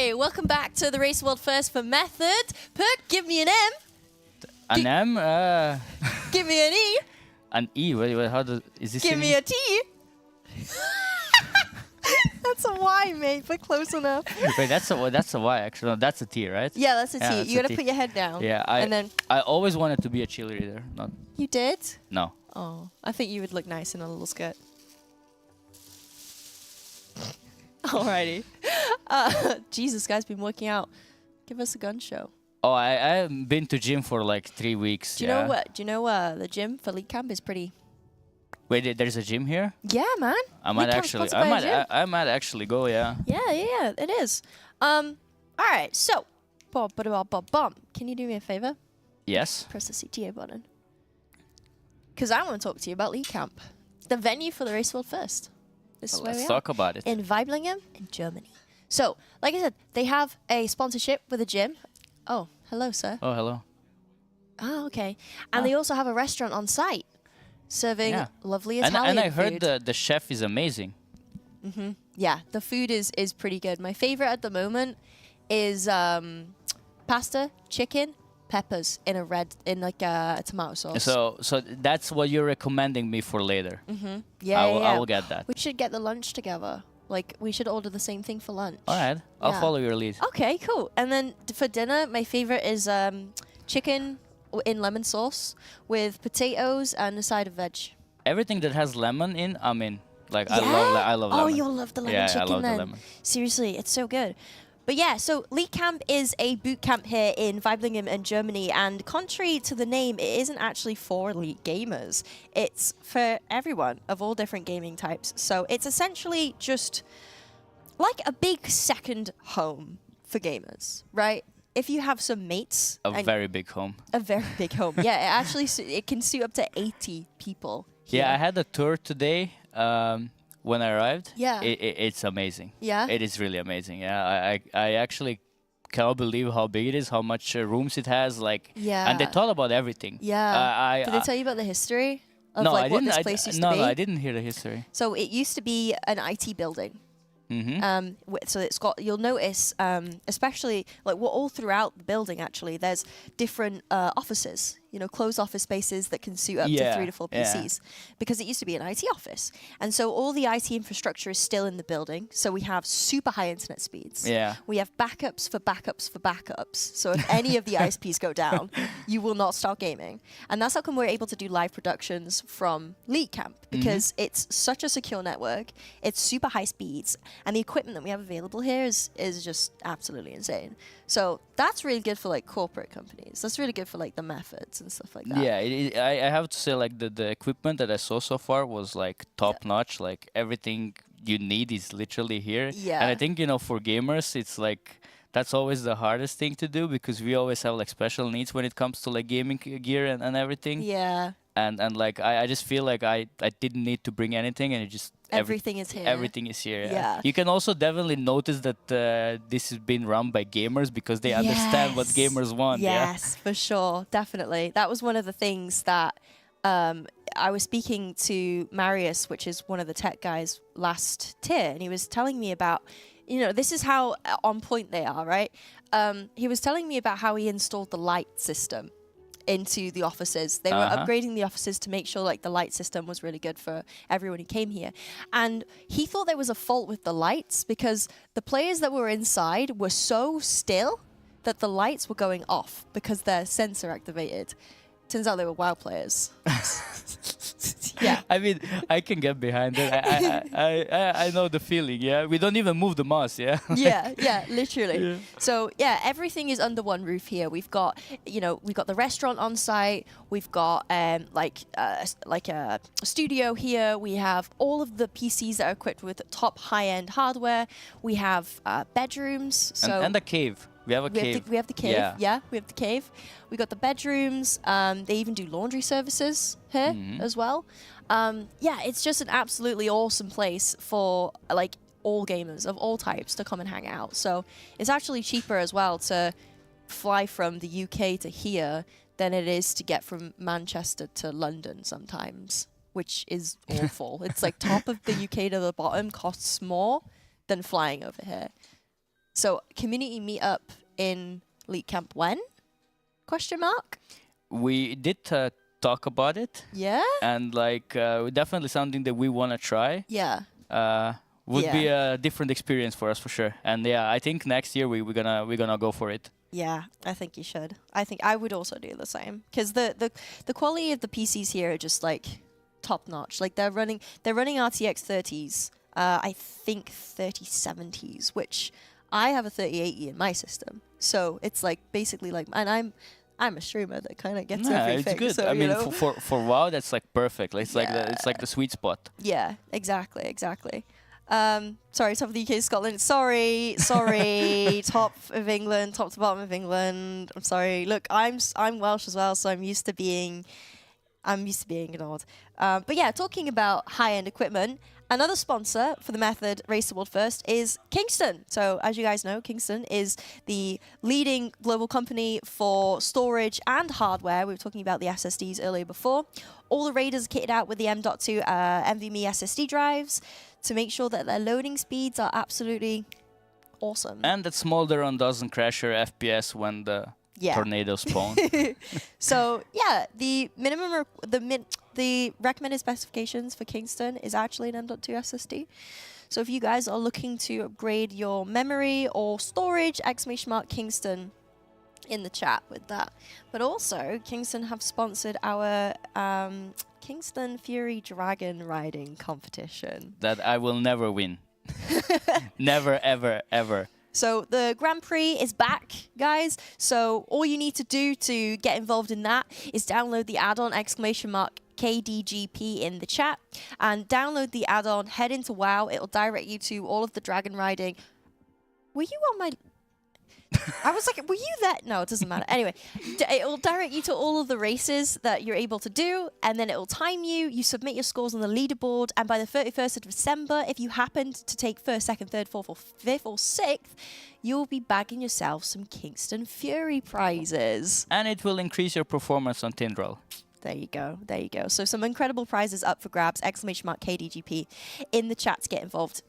Speaker 2: Hey, welcome back to the Race World First for Method. Perk, give me an M.
Speaker 1: An M?
Speaker 2: Give me an E.
Speaker 1: An E? Wait, how does... Is this
Speaker 2: Give
Speaker 1: an
Speaker 2: me
Speaker 1: E?
Speaker 2: a T. That's a Y, mate, but close enough.
Speaker 1: Wait, that's a Y, actually. No, that's a T, right?
Speaker 2: Yeah, that's a T.
Speaker 1: Yeah,
Speaker 2: You gotta put your head down.
Speaker 1: Yeah,
Speaker 2: and then
Speaker 1: I always wanted to be a cheerleader. Not...
Speaker 2: You did?
Speaker 1: No.
Speaker 2: Oh, I think you would look nice in a little skirt. Alrighty. Jesus, guy's been working out. Give us a gun show.
Speaker 1: Oh, I've been to gym for like 3 weeks.
Speaker 2: Do you know what? Do you know the gym for League Camp is pretty...
Speaker 1: Wait, there's a gym here?
Speaker 2: Yeah, man.
Speaker 1: I might actually go, yeah.
Speaker 2: Yeah, it is. Alright, so... Can you do me a favor?
Speaker 1: Yes.
Speaker 2: Press the CTA button. because I want to talk to you about League Camp, the venue for the Race World First. This is where
Speaker 1: Let's
Speaker 2: we
Speaker 1: talk
Speaker 2: are.
Speaker 1: about it.
Speaker 2: In Weiblingen, in Germany. So, like I said, they have a sponsorship with a gym. Oh, hello, sir.
Speaker 1: Oh, hello.
Speaker 2: Oh, okay. And they also have a restaurant on site serving lovely Italian
Speaker 1: and I
Speaker 2: food.
Speaker 1: heard the chef is amazing.
Speaker 2: Yeah, the food is pretty good. My favorite at the moment is pasta, chicken, peppers in a tomato sauce.
Speaker 1: So that's what you're recommending me for later.
Speaker 2: Yeah,
Speaker 1: I will get that.
Speaker 2: We should get the lunch together. Like, we should order the same thing for lunch.
Speaker 1: All right, I'll
Speaker 2: Yeah.
Speaker 1: follow your lead.
Speaker 2: Okay, cool. And then for dinner, my favorite is chicken in lemon sauce with potatoes and a side of veg.
Speaker 1: Everything that has lemon in, I'm in. Like
Speaker 2: Yeah?
Speaker 1: I love lemon.
Speaker 2: Oh, you'll love the lemon
Speaker 1: Yeah, I
Speaker 2: chicken
Speaker 1: love the
Speaker 2: then.
Speaker 1: lemon.
Speaker 2: Seriously, it's so good. But yeah, so League Camp is a boot camp here in Weiblingen in Germany, and contrary to the name, it isn't actually for elite gamers. It's for everyone of all different gaming types. So it's essentially just like a big second home for gamers, right? If you have some mates,
Speaker 1: A very big home.
Speaker 2: a very big home. Yeah, it actually it can suit up to 80 people. Here.
Speaker 1: Yeah, I had a tour today when I arrived.
Speaker 2: Yeah.
Speaker 1: It's amazing.
Speaker 2: Yeah?
Speaker 1: It is really amazing. Yeah, I actually cannot believe how big it is, how much rooms it has. Like,
Speaker 2: Yeah.
Speaker 1: and they thought about everything.
Speaker 2: Yeah. Did they tell you about the history of
Speaker 1: no,
Speaker 2: like
Speaker 1: I
Speaker 2: what
Speaker 1: didn't.
Speaker 2: this place used
Speaker 1: no,
Speaker 2: to be?
Speaker 1: no, I didn't hear the history.
Speaker 2: So it used to be an IT building.
Speaker 1: Mm-hmm.
Speaker 2: So it's got, you'll notice, especially like all throughout the building, actually, there's different offices, closed office spaces that can suit up to 3 to 4 PCs, because it used to be an IT office. And so all the IT infrastructure is still in the building. So we have super high internet speeds.
Speaker 1: Yeah.
Speaker 2: We have backups for backups for backups. So if any of the ISPs go down, you will not start gaming. And that's how come we're able to do live productions from League Camp, because it's such a secure network, it's super high speeds, and the equipment that we have available here is just absolutely insane. So that's really good for like corporate companies. That's really good for like the methods and stuff like that.
Speaker 1: Yeah, I have to say, like, the equipment that I saw so far was like top notch. Like, everything you need is literally here.
Speaker 2: Yeah.
Speaker 1: And I think, for gamers, it's like that's always the hardest thing to do, because we always have like special needs when it comes to like gaming gear and everything.
Speaker 2: Yeah.
Speaker 1: And like I just feel like I didn't need to bring anything, and it just
Speaker 2: Everything is here.
Speaker 1: Everything is here.
Speaker 2: Yeah.
Speaker 1: You can also definitely notice that this has been run by gamers, because they understand what gamers want.
Speaker 2: Yes, for sure. Definitely. That was one of the things that I was speaking to Marius, which is one of the tech guys, last tier, and he was telling me about, this is how on point they are, right? He was telling me about how he installed the light system into the offices. They were upgrading the offices to make sure like the light system was really good for everyone who came here. And he thought there was a fault with the lights, because the players that were inside were so still that the lights were going off because they're sensor activated. Turns out they were WoW players. Yeah.
Speaker 1: I mean, I can get behind it. I know the feeling. Yeah, we don't even move the mouse. Yeah.
Speaker 2: yeah, literally. Yeah. So yeah, everything is under one roof here. We've got, we've got the restaurant on site. We've got like a studio here. We have all of the PCs that are equipped with top high-end hardware. We have bedrooms. So
Speaker 1: and a cave. We have a cave.
Speaker 2: We have the cave. Yeah, we have the cave. We got the bedrooms. They even do laundry services here as well. Yeah, it's just an absolutely awesome place for like all gamers of all types to come and hang out. So it's actually cheaper as well to fly from the UK to here than it is to get from Manchester to London sometimes, which is awful. It's like top of the UK to the bottom costs more than flying over here. So community meetup in League Camp when? Question mark?
Speaker 1: We did talk about it.
Speaker 2: Yeah?
Speaker 1: And like definitely something that we want to try.
Speaker 2: Yeah.
Speaker 1: Would be a different experience for us for sure. And yeah, I think next year we're gonna go for it.
Speaker 2: Yeah, I think you should. I think I would also do the same, because the quality of the PCs here are just like top notch. Like they're running RTX 30s. I think 3070s, which I have a 3080 in my system. So it's like basically like, and I'm a streamer that kind of gets everything.
Speaker 1: It's good.
Speaker 2: So,
Speaker 1: I mean, for WoW, that's like perfect. It's like it's like the sweet spot.
Speaker 2: Yeah, exactly. Sorry, top of the UK, Scotland. Sorry. Top of England, top to bottom of England. I'm sorry. Look, I'm Welsh as well, so I'm used to being I'm used to being ignored. But yeah, talking about high-end equipment, another sponsor for the Method Race to World First is Kingston. So as you guys know, Kingston is the leading global company for storage and hardware. We were talking about the SSDs earlier before. All the Raiders are kitted out with the M.2 NVMe SSD drives to make sure that their loading speeds are absolutely awesome.
Speaker 1: And that Smolderon doesn't crash your FPS when the tornado spawn.
Speaker 2: So yeah, the minimum the recommended specifications for Kingston is actually an M.2 SSD. So if you guys are looking to upgrade your memory or storage, !Kingston in the chat with that. But also, Kingston have sponsored our Kingston FURY dragon riding competition.
Speaker 1: That I will never win. Never, ever, ever.
Speaker 2: So the Grand Prix is back, guys. So all you need to do to get involved in that is download the add-on !KDGP in the chat and download the add-on, head into WoW. It'll direct you to all of the dragon riding. Were you on my... I was like, were you there? No, it doesn't matter. Anyway, it'll direct you to all of the races that you're able to do, and then it'll time you. You submit your scores on the leaderboard, and by the 31st of December, if you happened to take 1st, 2nd, 3rd, 4th, or 5th, or 6th, you'll be bagging yourself some Kingston FURY prizes.
Speaker 1: And it will increase your performance on Tindral.
Speaker 2: There you go. There you go. So some incredible prizes up for grabs. !KDGP in the chat to get involved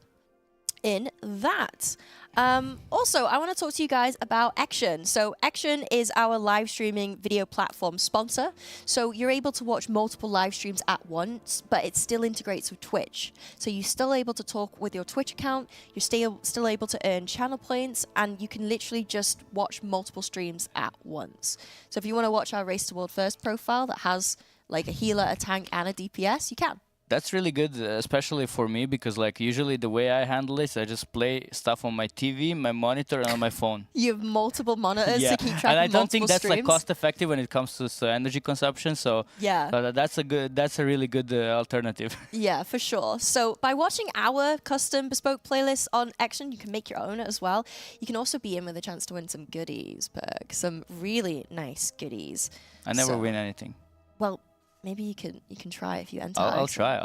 Speaker 2: in that. Also, I want to talk to you guys about Ection. So Ection is our live streaming video platform sponsor. So you're able to watch multiple live streams at once, but it still integrates with Twitch. So you're still able to talk with your Twitch account, you're still able to earn channel points, and you can literally just watch multiple streams at once. So if you want to watch our Race to World First profile that has like a healer, a tank, and a DPS, you can.
Speaker 1: That's really good, especially for me, because like usually the way I handle this, I just play stuff on my TV, my monitor, and on my phone.
Speaker 2: You have multiple monitors to keep track
Speaker 1: and I
Speaker 2: of
Speaker 1: don't think that's
Speaker 2: streams.
Speaker 1: like cost effective when it comes to energy consumption. So
Speaker 2: yeah,
Speaker 1: that's a really good alternative.
Speaker 2: Yeah, for sure. So by watching our custom bespoke playlists on Ection, you can make your own as well. You can also be in with a chance to win some goodies, Berg. Some really nice goodies.
Speaker 1: I never win anything.
Speaker 2: Well, maybe you can try if you enter.
Speaker 1: I'll try,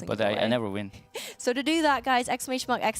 Speaker 1: but I never win.
Speaker 2: So to do that, guys, !Ection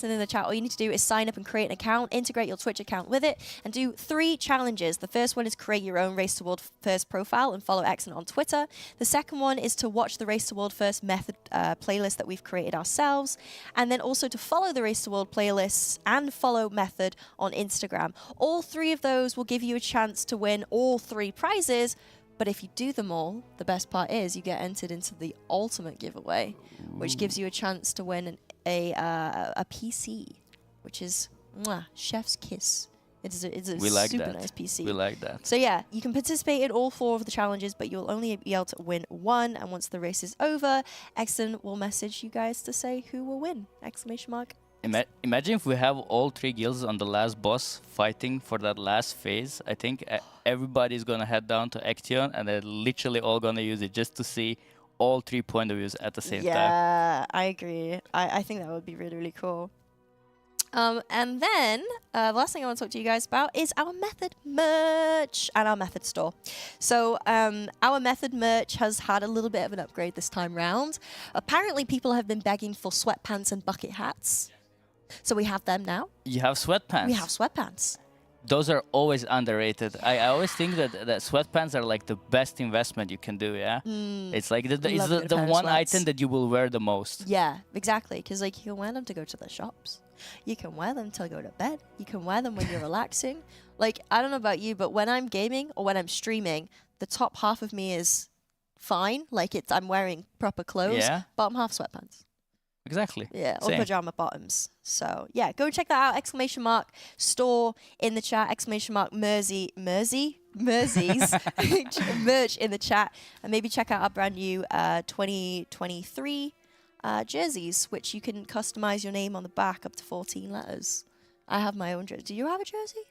Speaker 2: in the chat, all you need to do is sign up and create an account, integrate your Twitch account with it, and do 3 challenges. The first one is create your own Race to World First profile and follow Ection on Twitter. The second one is to watch the Race to World First Method playlist that we've created ourselves, and then also to follow the Race to World playlists and follow Method on Instagram. All 3 of those will give you a chance to win all 3 prizes. But if you do them all, the best part is you get entered into the ultimate giveaway, which gives you a chance to win a PC, which is chef's kiss. It's a super nice PC.
Speaker 1: We like that.
Speaker 2: So yeah, you can participate in all 4 of the challenges, but you'll only be able to win 1. And once the race is over, Exton will message you guys to say who will win! !
Speaker 1: Imagine if we have all 3 guilds on the last boss fighting for that last phase. I think everybody's gonna head down to Ection and they're literally all gonna use it just to see all 3 point of views at the same time.
Speaker 2: Yeah, I agree. I think that would be really, really cool. And then the last thing I want to talk to you guys about is our Method merch and our Method store. So our Method merch has had a little bit of an upgrade this time round. Apparently people have been begging for sweatpants and bucket hats. So we have them now.
Speaker 1: You have sweatpants?
Speaker 2: We have sweatpants.
Speaker 1: Those are always underrated. I always think that sweatpants are like the best investment you can do, yeah? It's like the one item that you will wear the most.
Speaker 2: Yeah, exactly. Because like you can wear them to go to the shops. You can wear them to go to bed. You can wear them when you're relaxing. Like, I don't know about you, but when I'm gaming or when I'm streaming, the top half of me is fine. Like I'm wearing proper clothes.
Speaker 1: Yeah.
Speaker 2: Bottom half sweatpants.
Speaker 1: Exactly.
Speaker 2: Yeah, or pajama bottoms. So yeah, go check that out! !Store in the chat! Merzy's merch in the chat, and maybe check out our brand new 2023 jerseys, which you can customize your name on the back up to 14 letters. I have my own jersey. Do you have a jersey?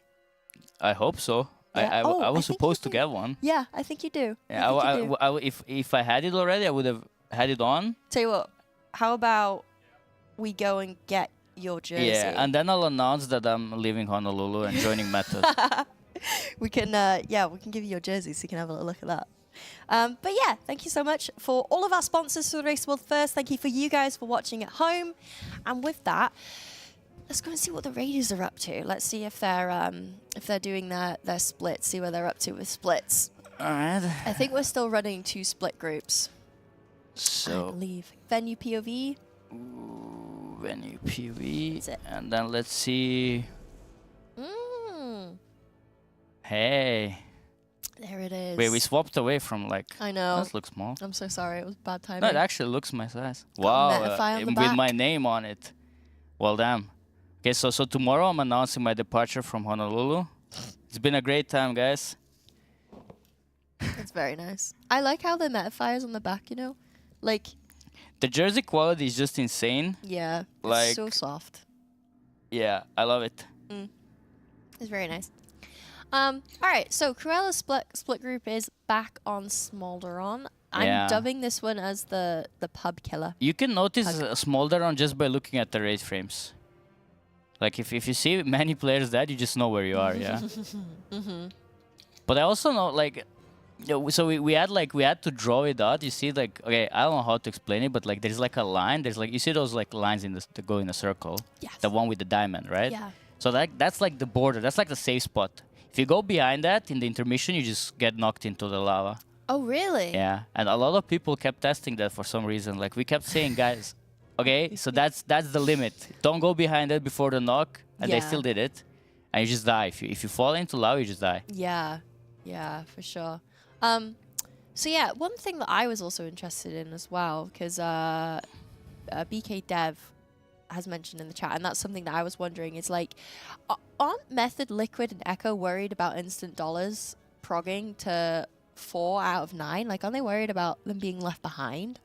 Speaker 1: I hope so.
Speaker 2: Yeah.
Speaker 1: I was supposed to get one.
Speaker 2: Yeah, I think you do.
Speaker 1: Yeah, if I had it already, I would have had it on.
Speaker 2: Tell you what, how about we go and get your jersey?
Speaker 1: Yeah, and then I'll announce that I'm leaving Honolulu and joining Method.
Speaker 2: We can, we can give you your jersey so you can have a little look at that. But yeah, thank you so much for all of our sponsors for the Race World First. Thank you for you guys for watching at home. And with that, let's go and see what the Raiders are up to. Let's see if they're doing their splits, see where they're up to with splits.
Speaker 1: All right.
Speaker 2: I think we're still running 2 split groups. I
Speaker 1: So
Speaker 2: believe. Venue POV.
Speaker 1: venue PV,
Speaker 2: That's it.
Speaker 1: and then let's see.
Speaker 2: Mm,
Speaker 1: Hey,
Speaker 2: there it is.
Speaker 1: wait, we swapped away from like.
Speaker 2: I know.
Speaker 1: That looks small.
Speaker 2: I'm so sorry. It was bad timing.
Speaker 1: No, it actually looks my size.
Speaker 2: Got
Speaker 1: Wow,
Speaker 2: Metafy on the
Speaker 1: with my
Speaker 2: back.
Speaker 1: name on it. Well, damn. Okay, so tomorrow I'm announcing my departure from Honolulu. It's been a great time, guys.
Speaker 2: It's very nice. I like how the Metafy is on the back, you know? Like,
Speaker 1: The jersey quality is just insane.
Speaker 2: yeah.
Speaker 1: Like-
Speaker 2: It's so soft.
Speaker 1: Yeah, I love it.
Speaker 2: It's very nice. All right, so Cruella's split group is back on Smolderon. I'm
Speaker 1: Yeah.
Speaker 2: dubbing this one as the pub killer.
Speaker 1: You can notice
Speaker 2: Hug.
Speaker 1: a Smolderon just by looking at the race frames. Like if you see many players that, you just know where you are, yeah. But I also know like, so we had to draw it out. You see like, okay, I don't know how to explain it, but like there's like a line. There's like, you see those like lines in that go in a circle.
Speaker 2: Yes.
Speaker 1: The one with the diamond, right?
Speaker 2: Yeah.
Speaker 1: So that's like the border. That's like the safe spot. If you go behind that in the intermission, you just get knocked into the lava.
Speaker 2: Oh, really?
Speaker 1: Yeah, and a lot of people kept testing that for some reason. Like we kept saying, guys, okay, so that's the limit. Don't go behind it before the knock, and they
Speaker 2: Yeah.
Speaker 1: still did it, and you just die. If you fall into lava, you just die.
Speaker 2: Yeah. Yeah, for sure. So yeah, one thing that I was also interested in as well, because BK Dev has mentioned in the chat, and that's something that I was wondering is like, aren't Method, Liquid, and Echo worried about instant dollars progging to 4 out of 9? Like, aren't they worried about them being left behind?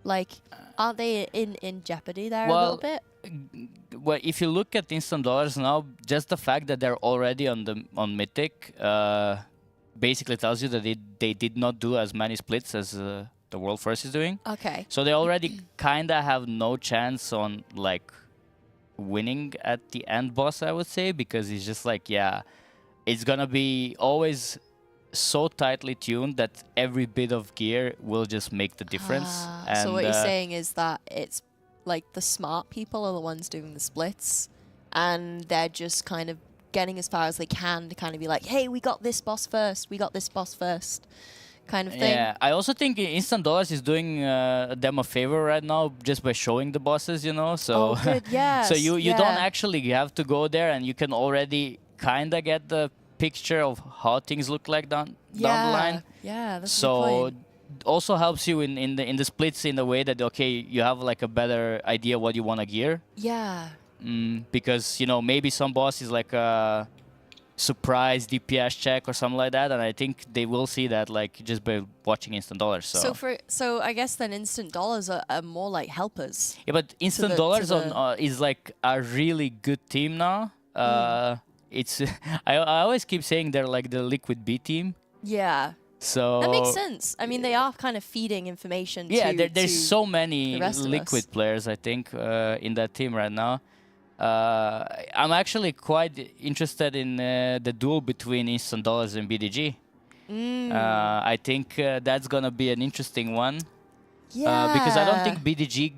Speaker 2: Like, aren't they in jeopardy there a little bit?
Speaker 1: Well, if you look at instant dollars now, just the fact that they're already on Mythic basically tells you that they did not do as many splits as the World First is doing.
Speaker 2: Okay.
Speaker 1: So they already kind of have no chance on like winning at the end boss, I would say, because it's just like, yeah, it's gonna be always so tightly tuned that every bit of gear will just make the difference.
Speaker 2: So what you're saying is that it's like the smart people are the ones doing the splits, and they're just kind of getting as far as they can to kind of be like, hey, we got this boss first, kind of thing.
Speaker 1: Yeah, I also think Instant Dollars is doing them a favor right now just by showing the bosses, you know. So,
Speaker 2: Oh, good, yes,
Speaker 1: so you
Speaker 2: yeah.
Speaker 1: don't actually have to go there, and you can already kind of get the picture of how things look like down the line.
Speaker 2: Yeah, that's a good
Speaker 1: So
Speaker 2: point.
Speaker 1: also helps you in the splits in the way that okay, you have like a better idea what you want to gear.
Speaker 2: Yeah.
Speaker 1: Because you know maybe some boss is like a surprise DPS check or something like that, and I think they will see that like just by watching Instant Dollars.
Speaker 2: So I guess then instant dollars are more like helpers.
Speaker 1: Yeah, but Instant
Speaker 2: the-
Speaker 1: Dollars
Speaker 2: to
Speaker 1: on is like a really good team now. It's I always keep saying they're like the Liquid B team.
Speaker 2: Yeah.
Speaker 1: So
Speaker 2: That makes sense. I mean, they are kind of feeding information.
Speaker 1: Yeah,
Speaker 2: to,
Speaker 1: there's
Speaker 2: to
Speaker 1: so many
Speaker 2: the rest of
Speaker 1: Liquid
Speaker 2: us.
Speaker 1: players, I think, in that team right now. I'm actually quite interested in the duel between Instant Dollars and BDG. I think that's gonna be an interesting one.
Speaker 2: Yeah.
Speaker 1: Because I don't think BDG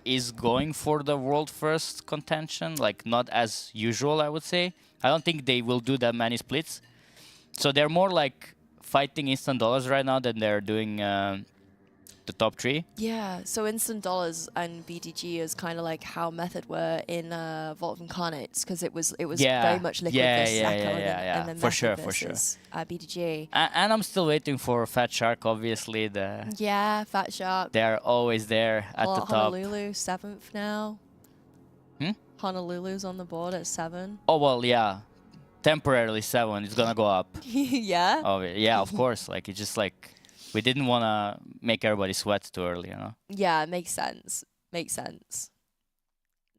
Speaker 1: is going for the world first contention, like not as usual, I would say. I don't think they will do that many splits. So they're more like fighting Instant Dollars right now than they're doing the top three.
Speaker 2: Yeah, so instant dollars and BDG is kind of like how Method were in Vault of Incarnates, because it was
Speaker 1: Yeah.
Speaker 2: very much Liquid
Speaker 1: Yeah,
Speaker 2: versus
Speaker 1: yeah,
Speaker 2: Echo,
Speaker 1: yeah,
Speaker 2: and then,
Speaker 1: yeah,
Speaker 2: and then
Speaker 1: for
Speaker 2: Method
Speaker 1: sure, for sure.
Speaker 2: versus BDG.
Speaker 1: And I'm still waiting for Fat Shark, obviously.
Speaker 2: Yeah, Fat Shark.
Speaker 1: They're always there at the top.
Speaker 2: Honolulu 7th now. Honolulu's on the board at 7.
Speaker 1: Oh, well, yeah. Temporarily 7. It's gonna go up.
Speaker 2: Yeah.
Speaker 1: Oh, yeah, of course. Like, it's just like, we didn't want to make everybody sweat too early, you know?
Speaker 2: Yeah, makes sense. Makes sense.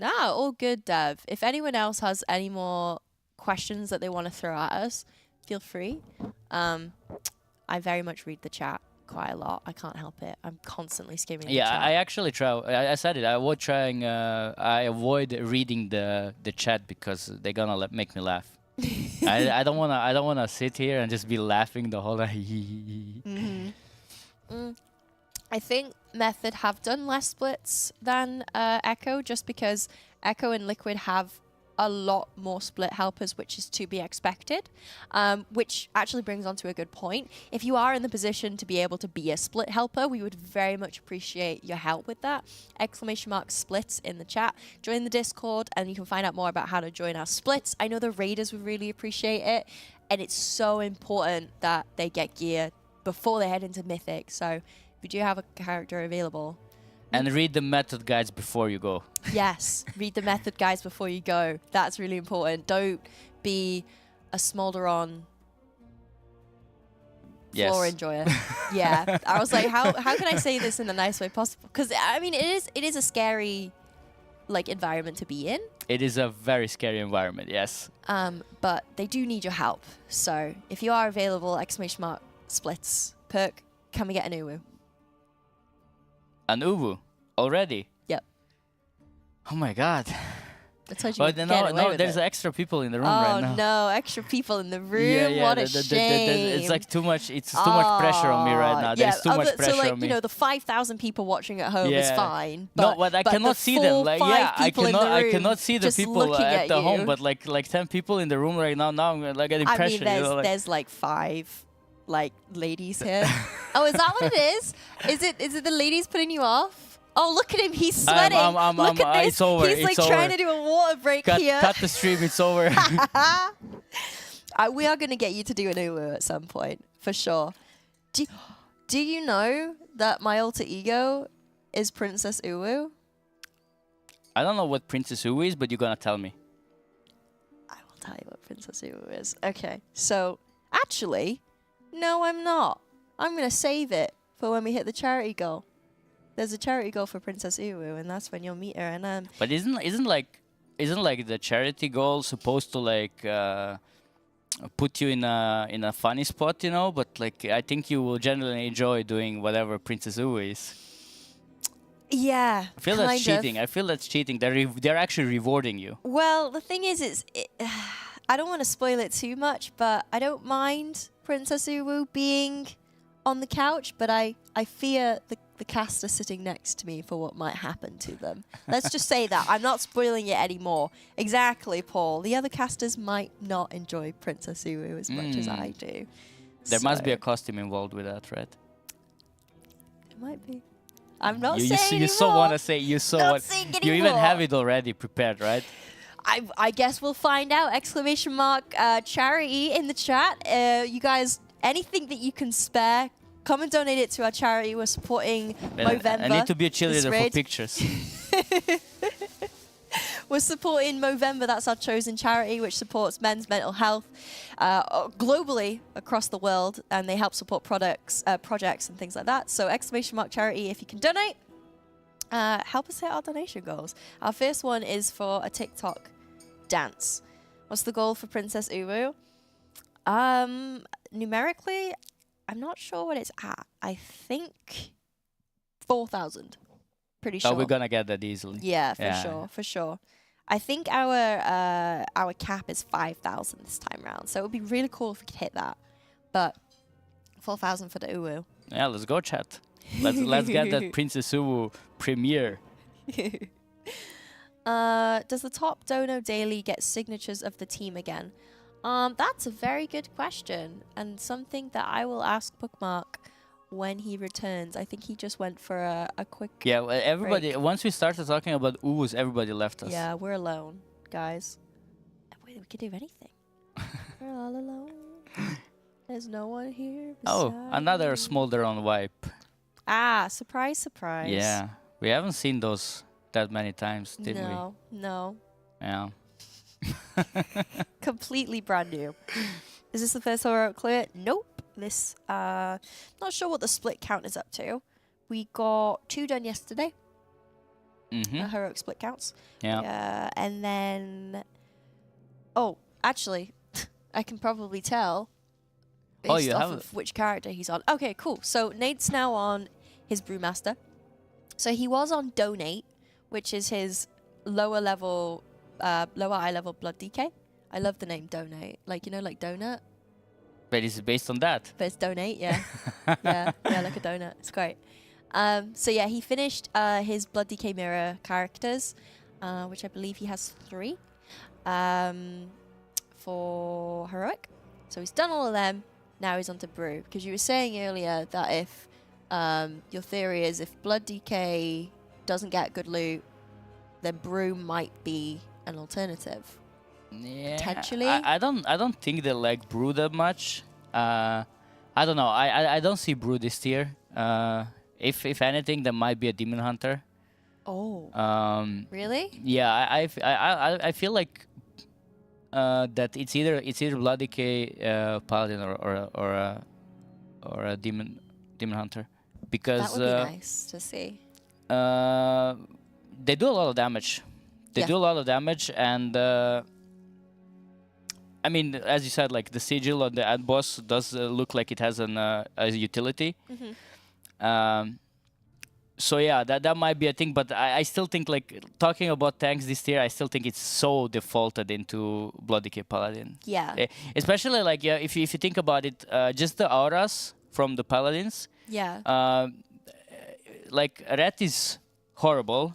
Speaker 2: Nah, all good, Dev. If anyone else has any more questions that they want to throw at us, feel free. I very much read the chat quite a lot. I can't help it. I'm constantly skimming the
Speaker 1: Yeah,
Speaker 2: chat.
Speaker 1: I actually try. I said it. I avoid reading the chat because they're gonna make me laugh. I don't wanna sit here and just be laughing the whole time.
Speaker 2: I think Method have done less splits than Echo, just because Echo and Liquid have a lot more split helpers, which is to be expected, which actually brings on to a good point. If you are in the position to be able to be a split helper, we would very much appreciate your help with that. !splits in the chat. Join the Discord and you can find out more about how to join our splits. I know the raiders would really appreciate it, and it's so important that they get gear before they head into Mythic. So if you do have a character available,
Speaker 1: And read the method guides before you go.
Speaker 2: yes, read the method guides before you go. That's really important. Don't be a smolder-on floor enjoyer. Yeah, I was like, how can I say this in the nice way possible? Because I mean, it is a scary like environment to be in.
Speaker 1: It is a very scary environment. Yes.
Speaker 2: But they do need your help. So if you are available, !splits perk, can we get an uwu?
Speaker 1: An uwu already.
Speaker 2: Yep.
Speaker 1: Oh my god.
Speaker 2: I told you.
Speaker 1: No, there's extra people in the room right now.
Speaker 2: Oh no, extra people in the room. What a shame.
Speaker 1: It's like too much. It's too much pressure on me right now. There's too much pressure
Speaker 2: so like,
Speaker 1: on me.
Speaker 2: You know, the 5,000 people watching at home is fine. But,
Speaker 1: no, but I cannot see them. Like, I cannot see the people at the home. But like 10 people in the room right now. Now I'm like getting pressure.
Speaker 2: I mean, there's like 5 like ladies here. Oh, is that what it is? Is it the ladies putting you off? Oh, look at him. He's sweating. Look at this.
Speaker 1: It's over.
Speaker 2: He's like
Speaker 1: it's
Speaker 2: trying
Speaker 1: over.
Speaker 2: to do a water break here.
Speaker 1: Cut the stream. It's over.
Speaker 2: We are going to get you to do an uwu at some point, for sure. Do you know that my alter ego is Princess Uwu?
Speaker 1: I don't know what Princess Uwu is, but you're going to tell me.
Speaker 2: I will tell you what Princess Uwu is. Okay, so actually, no, I'm not. I'm going to save it for when we hit the charity goal. There's a charity goal for Princess Uwu, and that's when you'll meet her. And
Speaker 1: but isn't like the charity goal supposed to like put you in a funny spot, you know? But like I think you will generally enjoy doing whatever Princess Uwu is.
Speaker 2: Yeah,
Speaker 1: I feel that's cheating. I feel that's cheating. They're actually rewarding you.
Speaker 2: Well, the thing is, I don't want to spoil it too much, but I don't mind Princess Uwu being on the couch, but I fear the caster sitting next to me for what might happen to them. Let's just say that. I'm not spoiling it anymore. Exactly, Paul. The other casters might not enjoy Princess Uwu as much as I do.
Speaker 1: There must be a costume involved with that, right?
Speaker 2: It might be. I'm not saying
Speaker 1: you so want to say. You even have it already prepared, right?
Speaker 2: I guess we'll find out. ! Charity in the chat. You guys, anything that you can spare, come and donate it to our charity. We're supporting Movember.
Speaker 1: I need to be a cheerleader for pictures.
Speaker 2: We're supporting Movember. That's our chosen charity, which supports men's mental health globally across the world, and they help support projects and things like that. So ! Charity, if you can donate, help us hit our donation goals. Our first one is for a TikTok dance. What's the goal for Princess Uwu? Numerically, I'm not sure what it's at. I think 4,000. Pretty sure.
Speaker 1: Oh, we're gonna get that easily.
Speaker 2: Yeah, for sure. I think our cap is 5,000 this time round, so it would be really cool if we could hit that. But 4,000 for the Uwu.
Speaker 1: Yeah, let's go, chat. Let's get that Princess Uwu premiere.
Speaker 2: Does the top dono daily get signatures of the team again? That's a very good question, and something that I will ask Bookmark when he returns. I think he just went for a quick
Speaker 1: well, everybody,
Speaker 2: break.
Speaker 1: once we started talking about Uwus, everybody left us.
Speaker 2: Yeah, we're alone, guys. We could do anything. We're all alone. There's no one here beside
Speaker 1: another
Speaker 2: me.
Speaker 1: smolder-on wipe.
Speaker 2: Ah, surprise, surprise.
Speaker 1: Yeah, we haven't seen those that many times, did we?
Speaker 2: No.
Speaker 1: Yeah.
Speaker 2: Completely brand new. Is this the first heroic clear? Nope. This, not sure what the split count is up to. We got 2 done yesterday. Heroic split counts.
Speaker 1: Yeah.
Speaker 2: And then, actually, I can probably tell based off of which character he's on. Okay, cool. So Nate's now on his Brewmaster. So he was on Donate, which is his lower eye level blood DK. I love the name Donate. Like, you know, like donut,
Speaker 1: But it's based on that.
Speaker 2: but it's Donate, yeah. yeah, like a donut. It's great. So yeah, he finished his Blood Decay Mirror characters, which I believe he has 3 for Heroic. So he's done all of them. Now he's on to Brew. Because you were saying earlier that if your theory is if Blood Decay doesn't get good loot, then Brew might be an alternative.
Speaker 1: Yeah,
Speaker 2: Potentially.
Speaker 1: I don't think they like Brew that much. I don't know. I don't see Brew this tier. If anything, there might be a Demon Hunter.
Speaker 2: Oh. Really?
Speaker 1: Yeah, I feel like that it's either Blood Decay Paladin or a Demon Hunter, because
Speaker 2: That would be nice to see.
Speaker 1: they do a lot of damage. They do a lot of damage, and I mean, as you said, like the sigil on the ad boss does look like it has a utility. So yeah, that might be a thing, but I still think, like, talking about tanks this tier, I still think it's so defaulted into Blood Decay Paladin.
Speaker 2: Yeah.
Speaker 1: Especially, like, yeah, if you think about it, just the auras from the Paladins.
Speaker 2: Yeah.
Speaker 1: Like, red is horrible,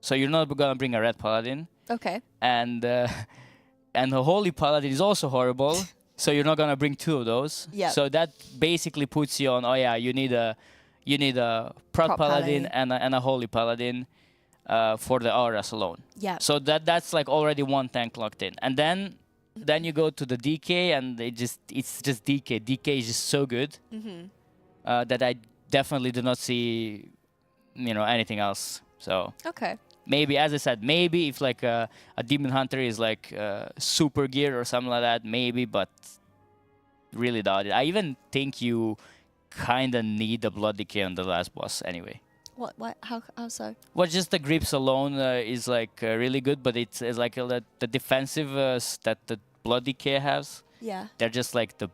Speaker 1: so you're not gonna bring a red Paladin.
Speaker 2: Okay.
Speaker 1: And the Holy Paladin is also horrible, so you're not gonna bring 2 of those.
Speaker 2: Yeah.
Speaker 1: So that basically puts you on, oh yeah, you need a Prot Paladin and a Holy Paladin for the auras alone.
Speaker 2: Yeah.
Speaker 1: So that's like already one tank locked in. And then you go to the DK, and it's just DK. DK is just so good that I definitely do not see, anything else. So
Speaker 2: Okay.
Speaker 1: maybe, as I said, maybe if like a Demon Hunter is like super gear or something like that, maybe, but really doubt it. I even think you kind of need the Blood Decay on the last boss anyway.
Speaker 2: What? How so?
Speaker 1: Well, just the grips alone is like really good, but it's like the defensive that the Blood Decay has.
Speaker 2: Yeah.
Speaker 1: They're just like the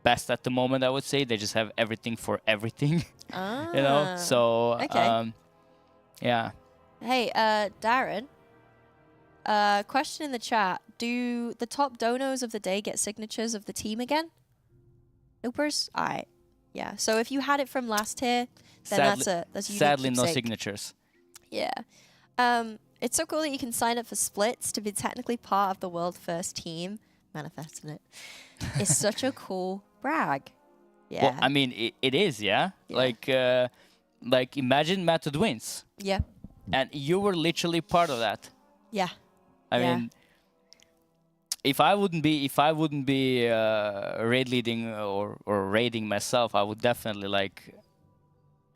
Speaker 1: best at the moment, I would say. They just have everything for everything.
Speaker 2: Ah.
Speaker 1: So
Speaker 2: Okay.
Speaker 1: yeah.
Speaker 2: Hey, Darren. Question in the chat: do the top donos of the day get signatures of the team again? Noopers? Alright. Yeah. So if you had it from last tier, then that's a unique
Speaker 1: sadly no
Speaker 2: keepsake.
Speaker 1: signatures.
Speaker 2: Yeah. It's so cool that you can sign up for splits to be technically part of the world first team. Manifesting it. It's such a cool brag. Yeah.
Speaker 1: Well, I mean, it is, yeah.
Speaker 2: Yeah.
Speaker 1: Like imagine Method wins,
Speaker 2: Yeah.
Speaker 1: and you were literally part of that.
Speaker 2: Yeah.
Speaker 1: I
Speaker 2: Yeah.
Speaker 1: mean, if I wouldn't be raid leading or raiding myself, I would definitely like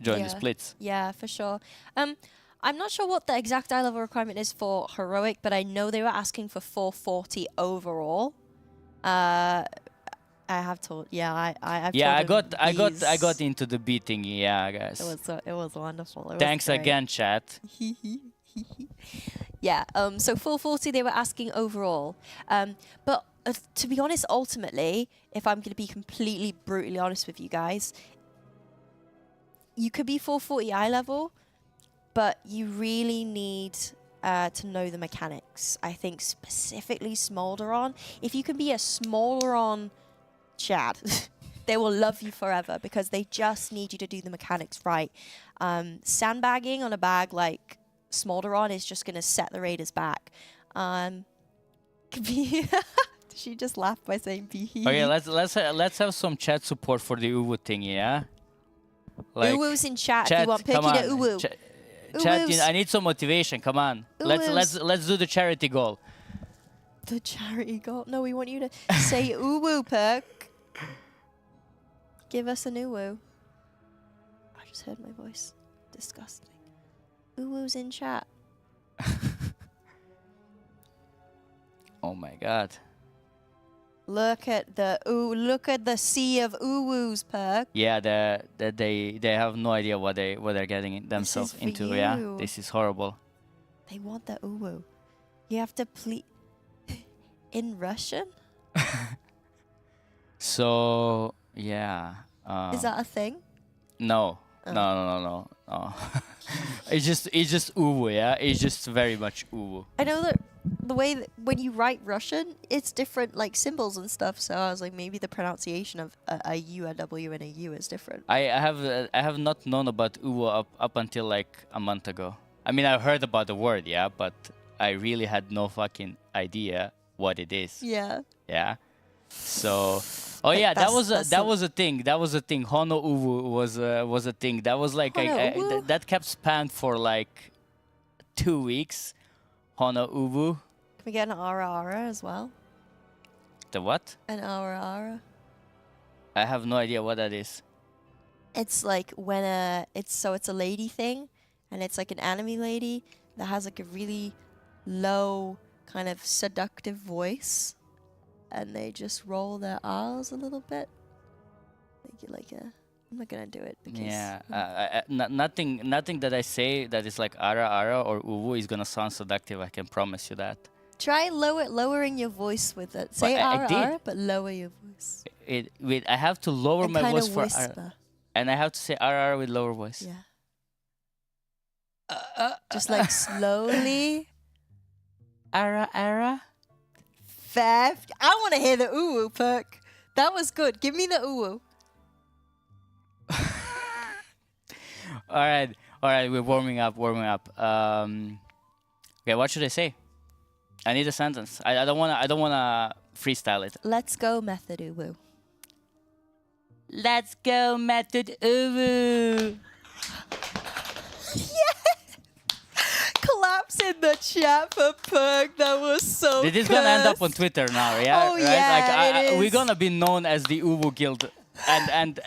Speaker 1: join the splits.
Speaker 2: Yeah, for sure. I'm not sure what the exact eye level requirement is for heroic, but I know they were asking for 440 overall. I have told. Yeah, I've
Speaker 1: Yeah,
Speaker 2: told
Speaker 1: I
Speaker 2: them
Speaker 1: got into the B thingy. Yeah, guys.
Speaker 2: It was wonderful. It was
Speaker 1: Thanks
Speaker 2: great.
Speaker 1: again, chat.
Speaker 2: Yeah. So 440 they were asking overall. But to be honest, ultimately, if I'm going to be completely brutally honest with you guys, you could be 440 eye level, but you really need to know the mechanics. I think specifically Smolderon. If you can be a Smolderon Chad, they will love you forever because they just need you to do the mechanics right. Sandbagging on a bag like Smolderon is just going to set the raiders back. She just laughed by saying "bee."
Speaker 1: Okay, let's have some chat support for the Uwu thingy, yeah. Like,
Speaker 2: Uwu's in chat. If
Speaker 1: chat,
Speaker 2: you want
Speaker 1: come
Speaker 2: Perky
Speaker 1: on.
Speaker 2: to Uwu.
Speaker 1: Chat,
Speaker 2: Uwu's.
Speaker 1: I need some motivation. Come on, let's do the charity goal.
Speaker 2: The charity goal. No, we want you to say Uwu, Perk. Give us an Uwu. I just heard my voice. Disgusting. Uwu's in chat.
Speaker 1: Oh my god.
Speaker 2: Look at the sea of Uwus, Perk.
Speaker 1: Yeah, they have no idea what they're getting themselves
Speaker 2: for
Speaker 1: into. Yeah,
Speaker 2: you.
Speaker 1: this is horrible.
Speaker 2: They want the Uwu. You have to plead in Russian?
Speaker 1: So yeah.
Speaker 2: Is that a thing?
Speaker 1: No.
Speaker 2: Oh.
Speaker 1: No. It's just uwu, yeah. It's just very much uwu.
Speaker 2: I know that the way that when you write Russian, it's different, like symbols and stuff. So I was like, maybe the pronunciation of a U, a W, and a U is different.
Speaker 1: I have not known about uwu up until like a month ago. I mean, I heard about the word, yeah, but I really had no fucking idea what it is.
Speaker 2: Yeah.
Speaker 1: Yeah. So, oh
Speaker 2: Like,
Speaker 1: yeah, that was
Speaker 2: that's
Speaker 1: a thing. That was a thing. Hono uwu was a thing. That was like
Speaker 2: Hono uwu?
Speaker 1: that kept spanned for like 2 weeks. Hono uwu.
Speaker 2: Can we get an ara ara as well?
Speaker 1: The what?
Speaker 2: An ara ara.
Speaker 1: I have no idea what that is.
Speaker 2: It's like when it's a lady thing, and it's like an anime lady that has like a really low kind of seductive voice, and they just roll their R's a little bit. Make it like a. I'm not gonna do it because.
Speaker 1: Yeah, nothing that I say that is like ara ara or uwu is gonna sound seductive. I can promise you that.
Speaker 2: Try lowering your voice with it. Say
Speaker 1: I
Speaker 2: ara
Speaker 1: did.
Speaker 2: ara, but lower your voice.
Speaker 1: Wait, I have to lower
Speaker 2: And
Speaker 1: my
Speaker 2: kinda
Speaker 1: voice for
Speaker 2: whisper.
Speaker 1: and I have to say ara ara with lower voice.
Speaker 2: Yeah. Just like slowly.
Speaker 1: Ara ara.
Speaker 2: Fair. I want to hear the uwu perk. That was good. Give me the uwu.
Speaker 1: All right, we're warming up. Okay, what should I say? I need a sentence. I don't wanna freestyle it.
Speaker 2: Let's go, method uwu.
Speaker 1: Let's go, method uwu.
Speaker 2: Claps in the chat for perk. That was so.
Speaker 1: This is gonna end up on Twitter now, yeah?
Speaker 2: Oh,
Speaker 1: right?
Speaker 2: yeah,
Speaker 1: Like,
Speaker 2: it
Speaker 1: we're
Speaker 2: is.
Speaker 1: gonna be known as the Uwu Guild, and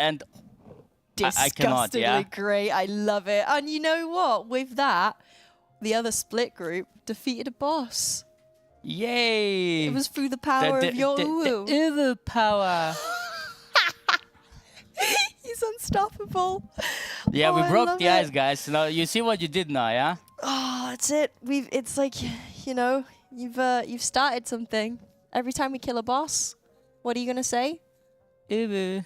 Speaker 1: I cannot,
Speaker 2: Disgustingly
Speaker 1: yeah.
Speaker 2: great. I love it. And you know what? With that, the other split group defeated a boss.
Speaker 1: Yay!
Speaker 2: It was through the power of your uwu.
Speaker 1: The Uwu power.
Speaker 2: He's unstoppable.
Speaker 1: Yeah,
Speaker 2: Oh,
Speaker 1: we
Speaker 2: I
Speaker 1: broke
Speaker 2: love
Speaker 1: the
Speaker 2: it.
Speaker 1: ice, guys. Now you see what you did now, yeah?
Speaker 2: Oh, that's it. It's like, you know, you've started something. Every time we kill a boss, what are you gonna say?
Speaker 1: Uwu.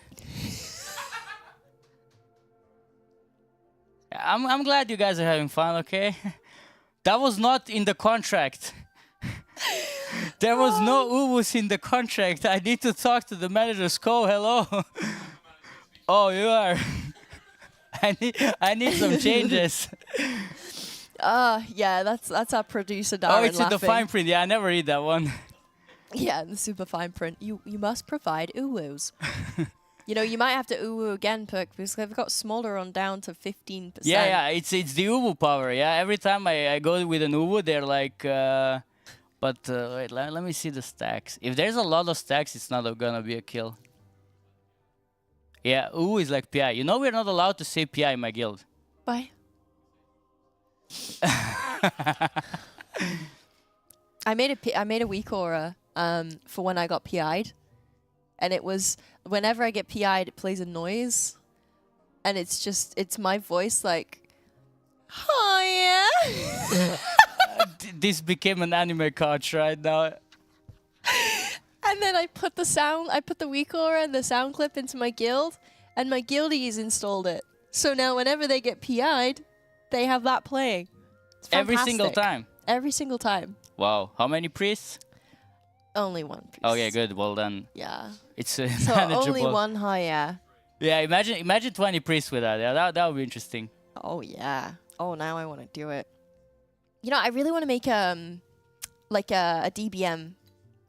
Speaker 1: I'm glad you guys are having fun, okay? That was not in the contract. There was no Uwus in the contract. I need to talk to the manager. Sko, hello. Oh, you are. I need some changes.
Speaker 2: Yeah, that's our producer Darren
Speaker 1: Oh, it's in
Speaker 2: laughing.
Speaker 1: the fine print. Yeah, I never read that one.
Speaker 2: Yeah, in the super fine print. You must provide uwus. You know, you might have to uwu again, Perk, because they've got smaller on down to 15%.
Speaker 1: Yeah, it's the Uwu power. Yeah, every time I go with an Uwu, they're like. But wait, let me see the stacks. If there's a lot of stacks, it's not gonna be a kill. Yeah, Uwu is like PI. You know we're not allowed to say PI in my guild.
Speaker 2: Bye. I made a weak aura for when I got PI'd, and it was whenever I get PI'd, it plays a noise, and it's my voice like, oh yeah.
Speaker 1: This became an anime couch right now.
Speaker 2: And then I put the weak aura and the sound clip into my guild, and my guildies installed it. So now whenever they get PI'd, they have that playing. It's
Speaker 1: Every single
Speaker 2: fantastic.
Speaker 1: time.
Speaker 2: Every single time.
Speaker 1: Wow, how many priests?
Speaker 2: Only one priest.
Speaker 1: Okay, good. Well done.
Speaker 2: Yeah.
Speaker 1: It's
Speaker 2: So
Speaker 1: manageable.
Speaker 2: only one higher.
Speaker 1: Yeah, imagine 20 priests with that. Yeah, that would be interesting.
Speaker 2: Oh yeah. Oh, now I want to do it. You know, I really want to make like a DBM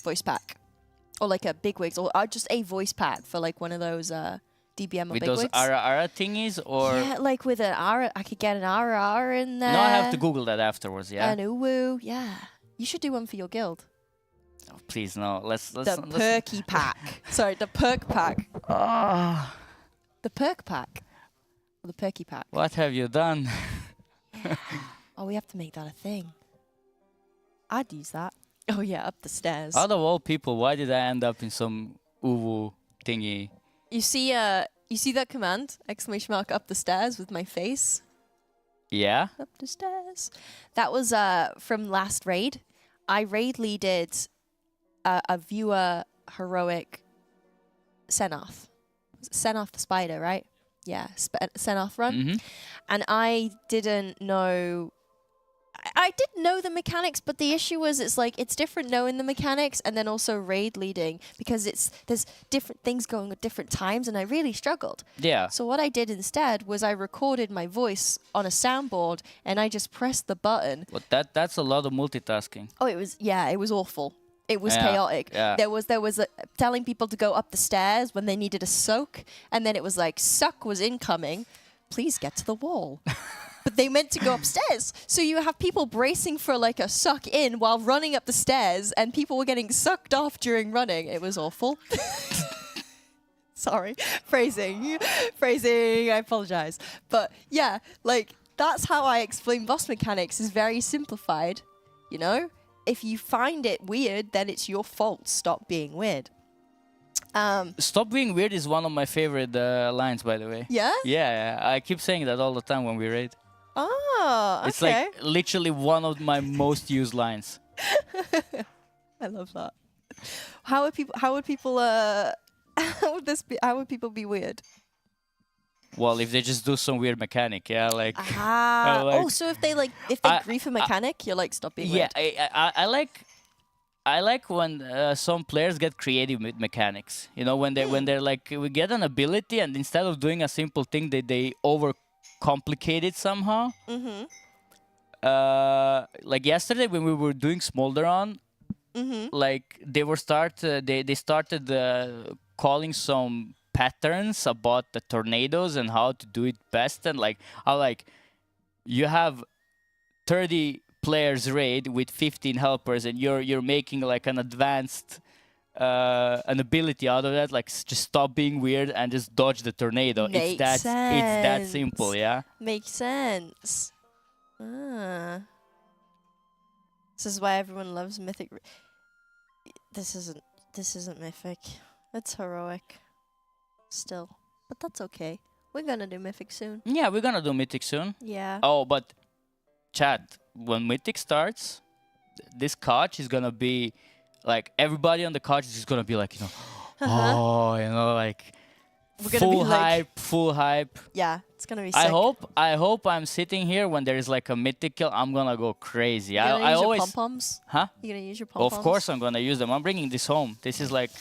Speaker 2: voice pack, or like a bigwigs, or just a voice pack for like one of those DBM or
Speaker 1: With
Speaker 2: bigwigs.
Speaker 1: those ara thingies, or
Speaker 2: Yeah, like with an ara, I could get an ara in there.
Speaker 1: no, I have to Google that afterwards. Yeah.
Speaker 2: An uwu, yeah. You should do one for your guild.
Speaker 1: Oh, please no. Let's
Speaker 2: The perky pack. Sorry, the perk pack.
Speaker 1: Ah,
Speaker 2: The perk pack. Or the perky pack.
Speaker 1: what have you done?
Speaker 2: Oh, we have to make that a thing. I'd use that. Oh yeah, up the stairs.
Speaker 1: Out of all people, why did I end up in some uwu thingy?
Speaker 2: You see that command? Exclamation mark up the stairs with my face.
Speaker 1: Yeah.
Speaker 2: Up the stairs. That was from last raid. I raid leaded a viewer heroic Senoth. Senoth the spider, right? Senoth run,
Speaker 1: Mm-hmm.
Speaker 2: and I didn't know. I did know the mechanics, but the issue was it's different knowing the mechanics and then also raid leading, because there's different things going at different times, and I really struggled.
Speaker 1: Yeah.
Speaker 2: So what I did instead was I recorded my voice on a soundboard and I just pressed the button.
Speaker 1: But that's a lot of multitasking.
Speaker 2: Oh, it was awful. It was
Speaker 1: Yeah,
Speaker 2: chaotic.
Speaker 1: yeah.
Speaker 2: There was telling people to go up the stairs when they needed a soak, and then it was like suck was incoming. Please get to the wall. But they meant to go upstairs. So you have people bracing for like a suck in while running up the stairs, and people were getting sucked off during running. It was awful. Sorry. Phrasing. I apologize. But yeah, like that's how I explain boss mechanics, is very simplified, you know? If you find it weird, then it's your fault. Stop being weird.
Speaker 1: Stop being weird is one of my favorite lines, by the way.
Speaker 2: Yeah?
Speaker 1: Yeah, I keep saying that all the time when we raid.
Speaker 2: Oh, okay.
Speaker 1: It's like literally one of my most used lines.
Speaker 2: I love that. How would people how would people be weird?
Speaker 1: Well, if they just do some weird mechanic, yeah, like
Speaker 2: So if they grief a mechanic, you're like, stop being
Speaker 1: yeah,
Speaker 2: weird.
Speaker 1: I like when some players get creative with mechanics. You know, when they're like, we get an ability, and instead of doing a simple thing, they overcomplicate it somehow.
Speaker 2: Mm-hmm.
Speaker 1: Like yesterday when we were doing Smolderon,
Speaker 2: Mm-hmm.
Speaker 1: like they started calling some patterns about the tornadoes and how to do it best, and like you have 30 players raid with 15 helpers, and you're making like an advanced an ability out of that, like just stop being weird and just dodge the tornado.
Speaker 2: Makes
Speaker 1: It's that simple,
Speaker 2: sense.
Speaker 1: yeah.
Speaker 2: Makes sense. This is why everyone loves Mythic. This isn't Mythic. It's heroic. Still. But that's okay. We're gonna do Mythic soon.
Speaker 1: Yeah, we're gonna do Mythic soon.
Speaker 2: Yeah.
Speaker 1: Oh, but chat, when Mythic starts, this couch is gonna be like, everybody on the couch is just gonna be like, you know, oh, you know, like
Speaker 2: We're gonna be like,
Speaker 1: full hype.
Speaker 2: yeah, it's gonna be sick.
Speaker 1: I hope I'm sitting here when there is like a mythic kill. I'm gonna go crazy.
Speaker 2: You're gonna
Speaker 1: I
Speaker 2: use
Speaker 1: always,
Speaker 2: your pom-poms?
Speaker 1: huh?
Speaker 2: You're gonna use your pom-poms?
Speaker 1: Of course I'm gonna use them. I'm bringing this home. This is like,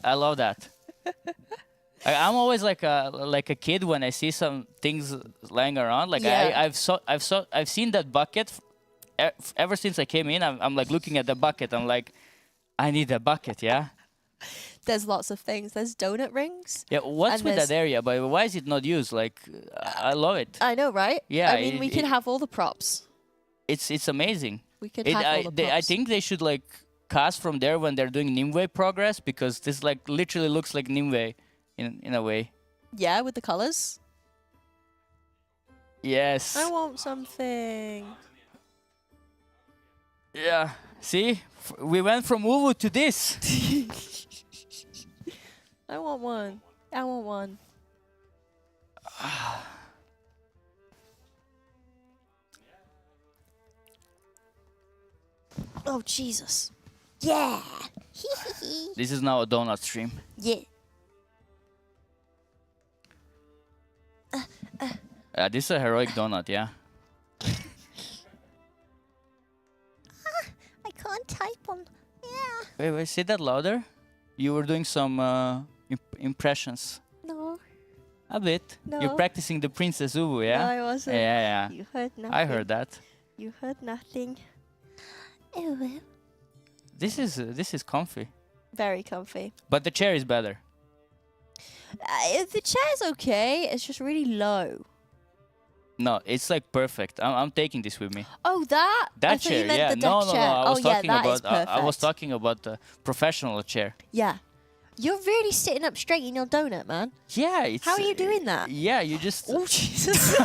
Speaker 1: I love that. I'm always like a kid when I see some things lying around. Like
Speaker 2: Yeah.
Speaker 1: I've seen that bucket ever since I came in. I'm like looking at the bucket. I'm like, I need a bucket, yeah.
Speaker 2: There's lots of things. There's donut rings.
Speaker 1: Yeah, what's
Speaker 2: And
Speaker 1: with
Speaker 2: there's-
Speaker 1: that area? But why is it not used? Like, I love it.
Speaker 2: I know, right?
Speaker 1: Yeah,
Speaker 2: I mean, we can have all the props.
Speaker 1: It's amazing.
Speaker 2: We could have all the props.
Speaker 1: I think they should like cast from there when they're doing Nimue progress, because this like literally looks like Nimue in a way.
Speaker 2: Yeah, with the colors.
Speaker 1: Yes.
Speaker 2: I want something.
Speaker 1: Yeah. See, we went from Uwu to this.
Speaker 2: I want one. I want one. Oh, Jesus. Yeah.
Speaker 1: This is now a donut stream.
Speaker 2: Yeah.
Speaker 1: This is a heroic donut, yeah.
Speaker 2: I can't type on. Yeah.
Speaker 1: Wait, say that louder. You were doing some impressions.
Speaker 2: No.
Speaker 1: A bit.
Speaker 2: No.
Speaker 1: You're practicing the Princess Uwu, yeah?
Speaker 2: No, I wasn't.
Speaker 1: Yeah.
Speaker 2: You heard nothing.
Speaker 1: I heard that.
Speaker 2: You heard nothing. Oh, well.
Speaker 1: This is comfy,
Speaker 2: Very comfy.
Speaker 1: but the chair is better.
Speaker 2: The chair's okay. It's just really low.
Speaker 1: No, it's like perfect. I'm taking this with me.
Speaker 2: Oh, that? I
Speaker 1: That
Speaker 2: thought you
Speaker 1: chair,
Speaker 2: meant
Speaker 1: yeah.
Speaker 2: the deck
Speaker 1: No.
Speaker 2: chair.
Speaker 1: I was
Speaker 2: oh,
Speaker 1: talking
Speaker 2: yeah, that is
Speaker 1: about. I was
Speaker 2: perfect.
Speaker 1: talking about the professional chair.
Speaker 2: Yeah. You're really sitting up straight in your donut, man.
Speaker 1: Yeah. It's,
Speaker 2: How are you doing that?
Speaker 1: Yeah, you just.
Speaker 2: Oh, Jesus.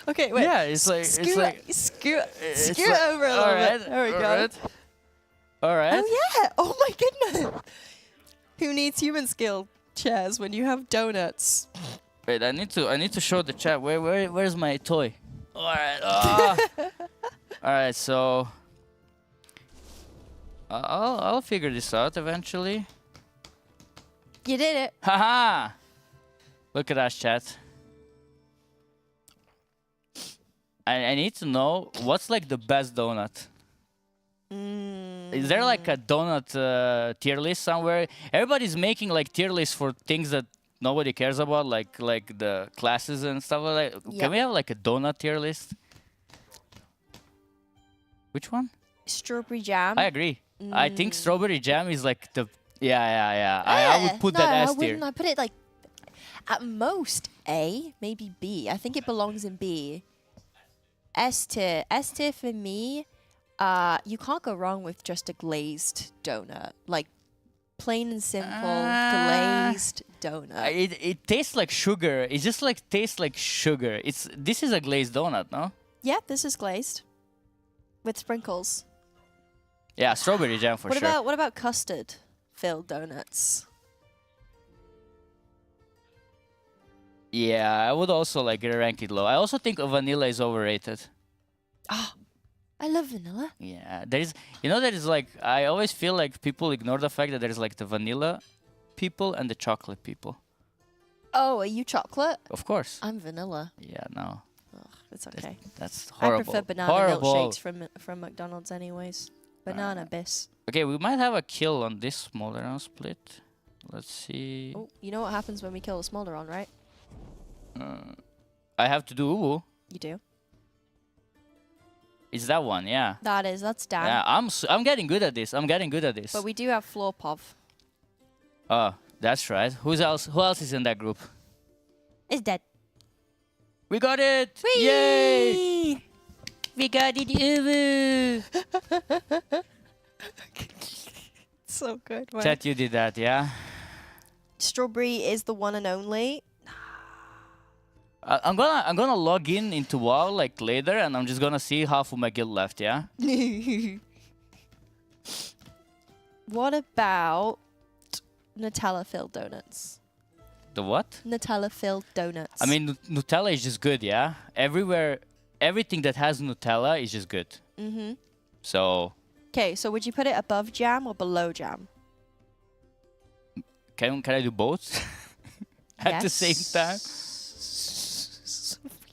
Speaker 2: Okay, wait.
Speaker 1: Yeah, it's like.
Speaker 2: Scoot,
Speaker 1: It's like.
Speaker 2: scoot
Speaker 1: it's
Speaker 2: scoot
Speaker 1: like-
Speaker 2: over a little
Speaker 1: alright,
Speaker 2: bit. There we go.
Speaker 1: alright. All right.
Speaker 2: Oh, yeah. Oh, my goodness. Who needs Humanscale chairs when you have donuts?
Speaker 1: Wait, I need to show the chat. Where's my toy? All right. All right. So. I'll figure this out eventually.
Speaker 2: You did it.
Speaker 1: Haha! Look at us, chat. I need to know what's like the best donut. Is there like a donut tier list somewhere? Everybody's making like tier lists for things that nobody cares about, like the classes and stuff like that.
Speaker 2: Yep.
Speaker 1: Can we have like a donut tier list? Which one?
Speaker 2: Strawberry jam.
Speaker 1: I agree. I think strawberry jam is like the yeah. I would put that S tier.
Speaker 2: I put it like at most A, maybe B. I think it belongs in B. S tier. S tier for me. You can't go wrong with just a glazed donut. Like plain and simple glazed donut.
Speaker 1: It tastes like sugar. It just like tastes like sugar. This is a glazed donut, no?
Speaker 2: Yeah, this is glazed with sprinkles.
Speaker 1: Yeah, strawberry jam for sure.
Speaker 2: What about custard filled donuts?
Speaker 1: Yeah, I would also like rank it low. I also think vanilla is overrated.
Speaker 2: Oh, I love vanilla.
Speaker 1: Yeah, there is like, I always feel like people ignore the fact that there's like the vanilla people and the chocolate people.
Speaker 2: Oh, are you chocolate?
Speaker 1: Of course.
Speaker 2: I'm vanilla.
Speaker 1: Yeah, no.
Speaker 2: Ugh, it's okay.
Speaker 1: That's horrible.
Speaker 2: I prefer banana
Speaker 1: horrible.
Speaker 2: milkshakes from McDonald's anyways. Banana bis.
Speaker 1: Okay, we might have a kill on this smaller round split. Let's see.
Speaker 2: Oh, you know what happens when we kill a smaller one, right?
Speaker 1: I have to do uwu.
Speaker 2: You do.
Speaker 1: It's that one, yeah.
Speaker 2: That's Dan.
Speaker 1: Yeah, I'm getting good at this.
Speaker 2: But we do have floor pov.
Speaker 1: Oh, that's right. Who else is in that group?
Speaker 2: It's dead.
Speaker 1: We got it!
Speaker 2: Whee!
Speaker 1: Yay! We got it, uwu!
Speaker 2: So good. Right?
Speaker 1: Chat, you did that, yeah?
Speaker 2: Strawberry is the one and only.
Speaker 1: I'm gonna log into WoW like later, and I'm just gonna see half of my guild left. Yeah.
Speaker 2: What about Nutella filled donuts?
Speaker 1: The what?
Speaker 2: Nutella filled donuts.
Speaker 1: I mean, Nutella is just good. Yeah. Everything that has Nutella is just good.
Speaker 2: Mhm.
Speaker 1: So.
Speaker 2: Okay, so would you put it above jam or below jam?
Speaker 1: Can I do both at the same time?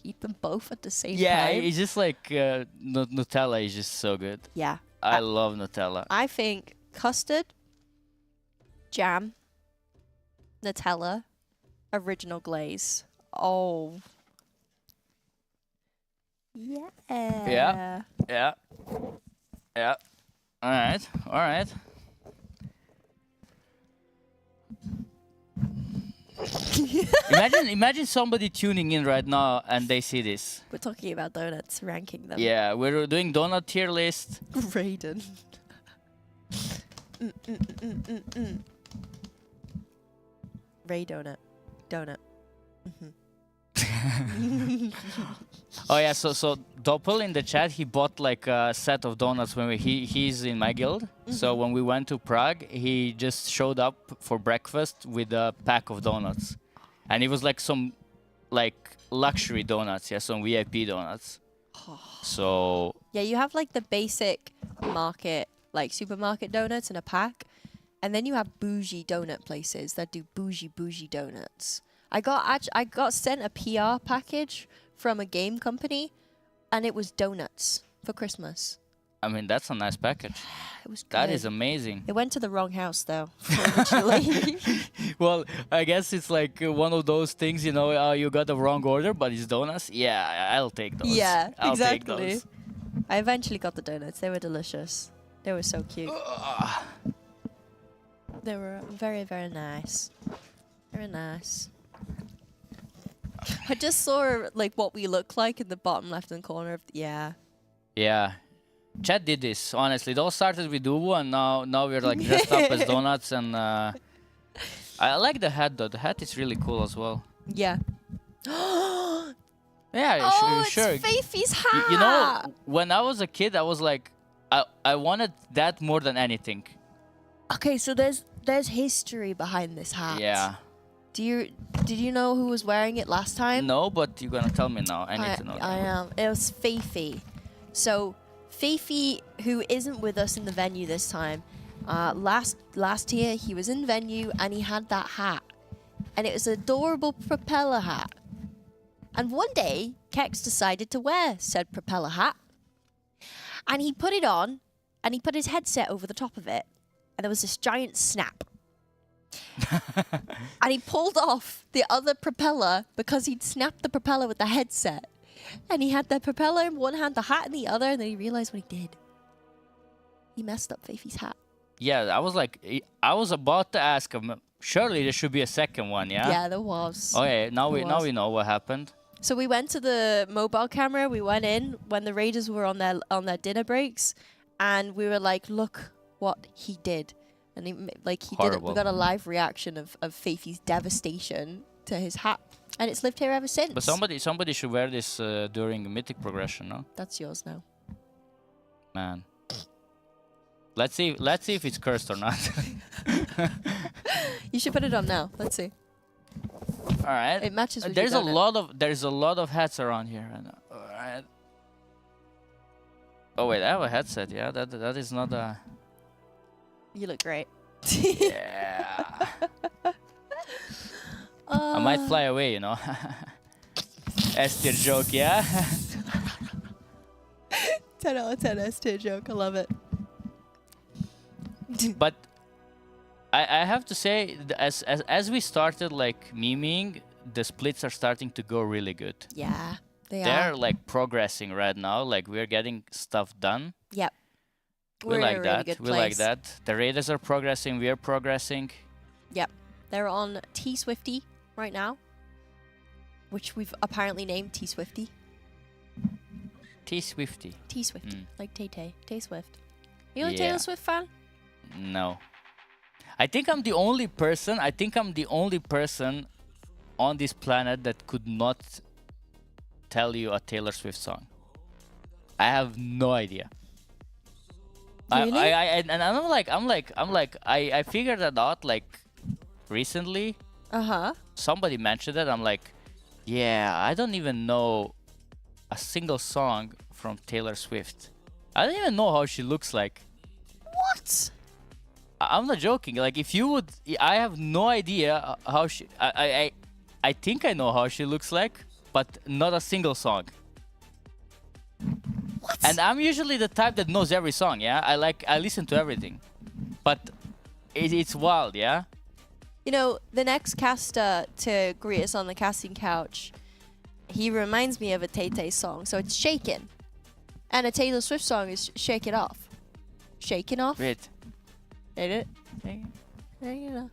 Speaker 2: Eat them both at the same time.
Speaker 1: Yeah, it's just like Nutella is just so good.
Speaker 2: Yeah.
Speaker 1: I love Nutella.
Speaker 2: I think custard, jam, Nutella, original glaze. Oh. Yeah.
Speaker 1: Yeah. All right. Imagine somebody tuning in right now and they see this.
Speaker 2: We're talking about donuts, ranking them.
Speaker 1: Yeah, we're doing donut tier list.
Speaker 2: Raiden. Ray donut.
Speaker 1: Oh yeah, so Doppel in the chat, he bought like a set of donuts when he's in my guild. So when we went to Prague, he just showed up for breakfast with a pack of donuts, and it was like some like luxury donuts, yeah, some VIP donuts. So
Speaker 2: yeah, you have like the basic market, like supermarket donuts in a pack, and then you have bougie donut places that do bougie donuts. I got sent a PR package from a game company, and it was donuts for Christmas.
Speaker 1: I mean, that's a nice package.
Speaker 2: It was good.
Speaker 1: That is amazing.
Speaker 2: It went to the wrong house though, originally.
Speaker 1: Well, I guess it's like one of those things, you know, you got the wrong order, but it's donuts. Yeah, I'll take those.
Speaker 2: Yeah,
Speaker 1: I'll
Speaker 2: exactly.
Speaker 1: Take those.
Speaker 2: I eventually got the donuts. They were delicious. They were so cute. They were very, very nice. Very nice. I just saw like what we look like in the bottom left-hand corner of
Speaker 1: Yeah. Chat did this, honestly. It all started with Uwu, and now we're like dressed up as donuts, and I like the hat though. The hat is really cool as well.
Speaker 2: Yeah.
Speaker 1: Yeah, sure.
Speaker 2: It's Faithy's hat.
Speaker 1: You know, when I was a kid, I was like, I wanted that more than anything.
Speaker 2: Okay, so there's history behind this hat.
Speaker 1: Yeah.
Speaker 2: Did you know who was wearing it last time?
Speaker 1: No, but you're gonna tell me now. I need to know.
Speaker 2: I am. It was Faithy. So Faithy, who isn't with us in the venue this time, Last year he was in venue and he had that hat, and it was an adorable propeller hat. And one day, Kex decided to wear said propeller hat, and he put it on, and he put his headset over the top of it, and there was this giant snap. And he pulled off the other propeller because he'd snapped the propeller with the headset. And he had the propeller in one hand, the hat in the other, and then he realized what he did. He messed up Fafy's hat.
Speaker 1: Yeah, I was about to ask him. Surely there should be a second one, yeah?
Speaker 2: Yeah, there was.
Speaker 1: Oh yeah, now we know what happened.
Speaker 2: So we went to the mobile camera. We went in when the Raiders were on their dinner breaks, and we were like, "Look what he did!" And he did it. We got a live reaction of Fafy's devastation to his hat, and it's lived here ever since.
Speaker 1: But somebody should wear this during Mythic progression, no?
Speaker 2: That's yours now.
Speaker 1: Man. Let's see if it's cursed or not.
Speaker 2: You should put it on now. Let's see.
Speaker 1: All right.
Speaker 2: It matches with
Speaker 1: there's a lot of hats around here right now. All right. Oh wait, I have a headset. Yeah, that is not a.
Speaker 2: You look great.
Speaker 1: Yeah. I might fly away, you know. S-tier joke, yeah.
Speaker 2: 10 out of 10 S-tier joke. I love it.
Speaker 1: But I have to say, as we started like memeing, the splits are starting to go really good.
Speaker 2: Yeah,
Speaker 1: They're like progressing right now. Like we're getting stuff done.
Speaker 2: Yep.
Speaker 1: We like that. We like that. The Raiders are progressing. We are progressing.
Speaker 2: Yep. They're on T-Swifty right now, which we've apparently named T-Swifty.
Speaker 1: T-Swifty.
Speaker 2: T-Swifty. Like Tay-Tay. Tay-Swift. Are you a
Speaker 1: Yeah.
Speaker 2: Taylor Swift fan?
Speaker 1: No. I think I'm the only person on this planet that could not tell you a Taylor Swift song. I have no idea.
Speaker 2: Really?
Speaker 1: I figured that out like recently.
Speaker 2: Uh-huh.
Speaker 1: Somebody mentioned it. I'm like, yeah, I don't even know a single song from Taylor Swift. I don't even know how she looks like.
Speaker 2: What?
Speaker 1: I'm not joking. Like, if you would, I have no idea how she. I think I know how she looks like, but not a single song.
Speaker 2: What?
Speaker 1: And I'm usually the type that knows every song. Yeah, I listen to everything, but it's wild. Yeah.
Speaker 2: You know, the next caster to greet us on the casting couch, he reminds me of a Tay-Tay song. So it's Shakin'. And a Taylor Swift song is Shake It Off. Shaking Off?
Speaker 1: Wait.
Speaker 2: Did it? Shake it off.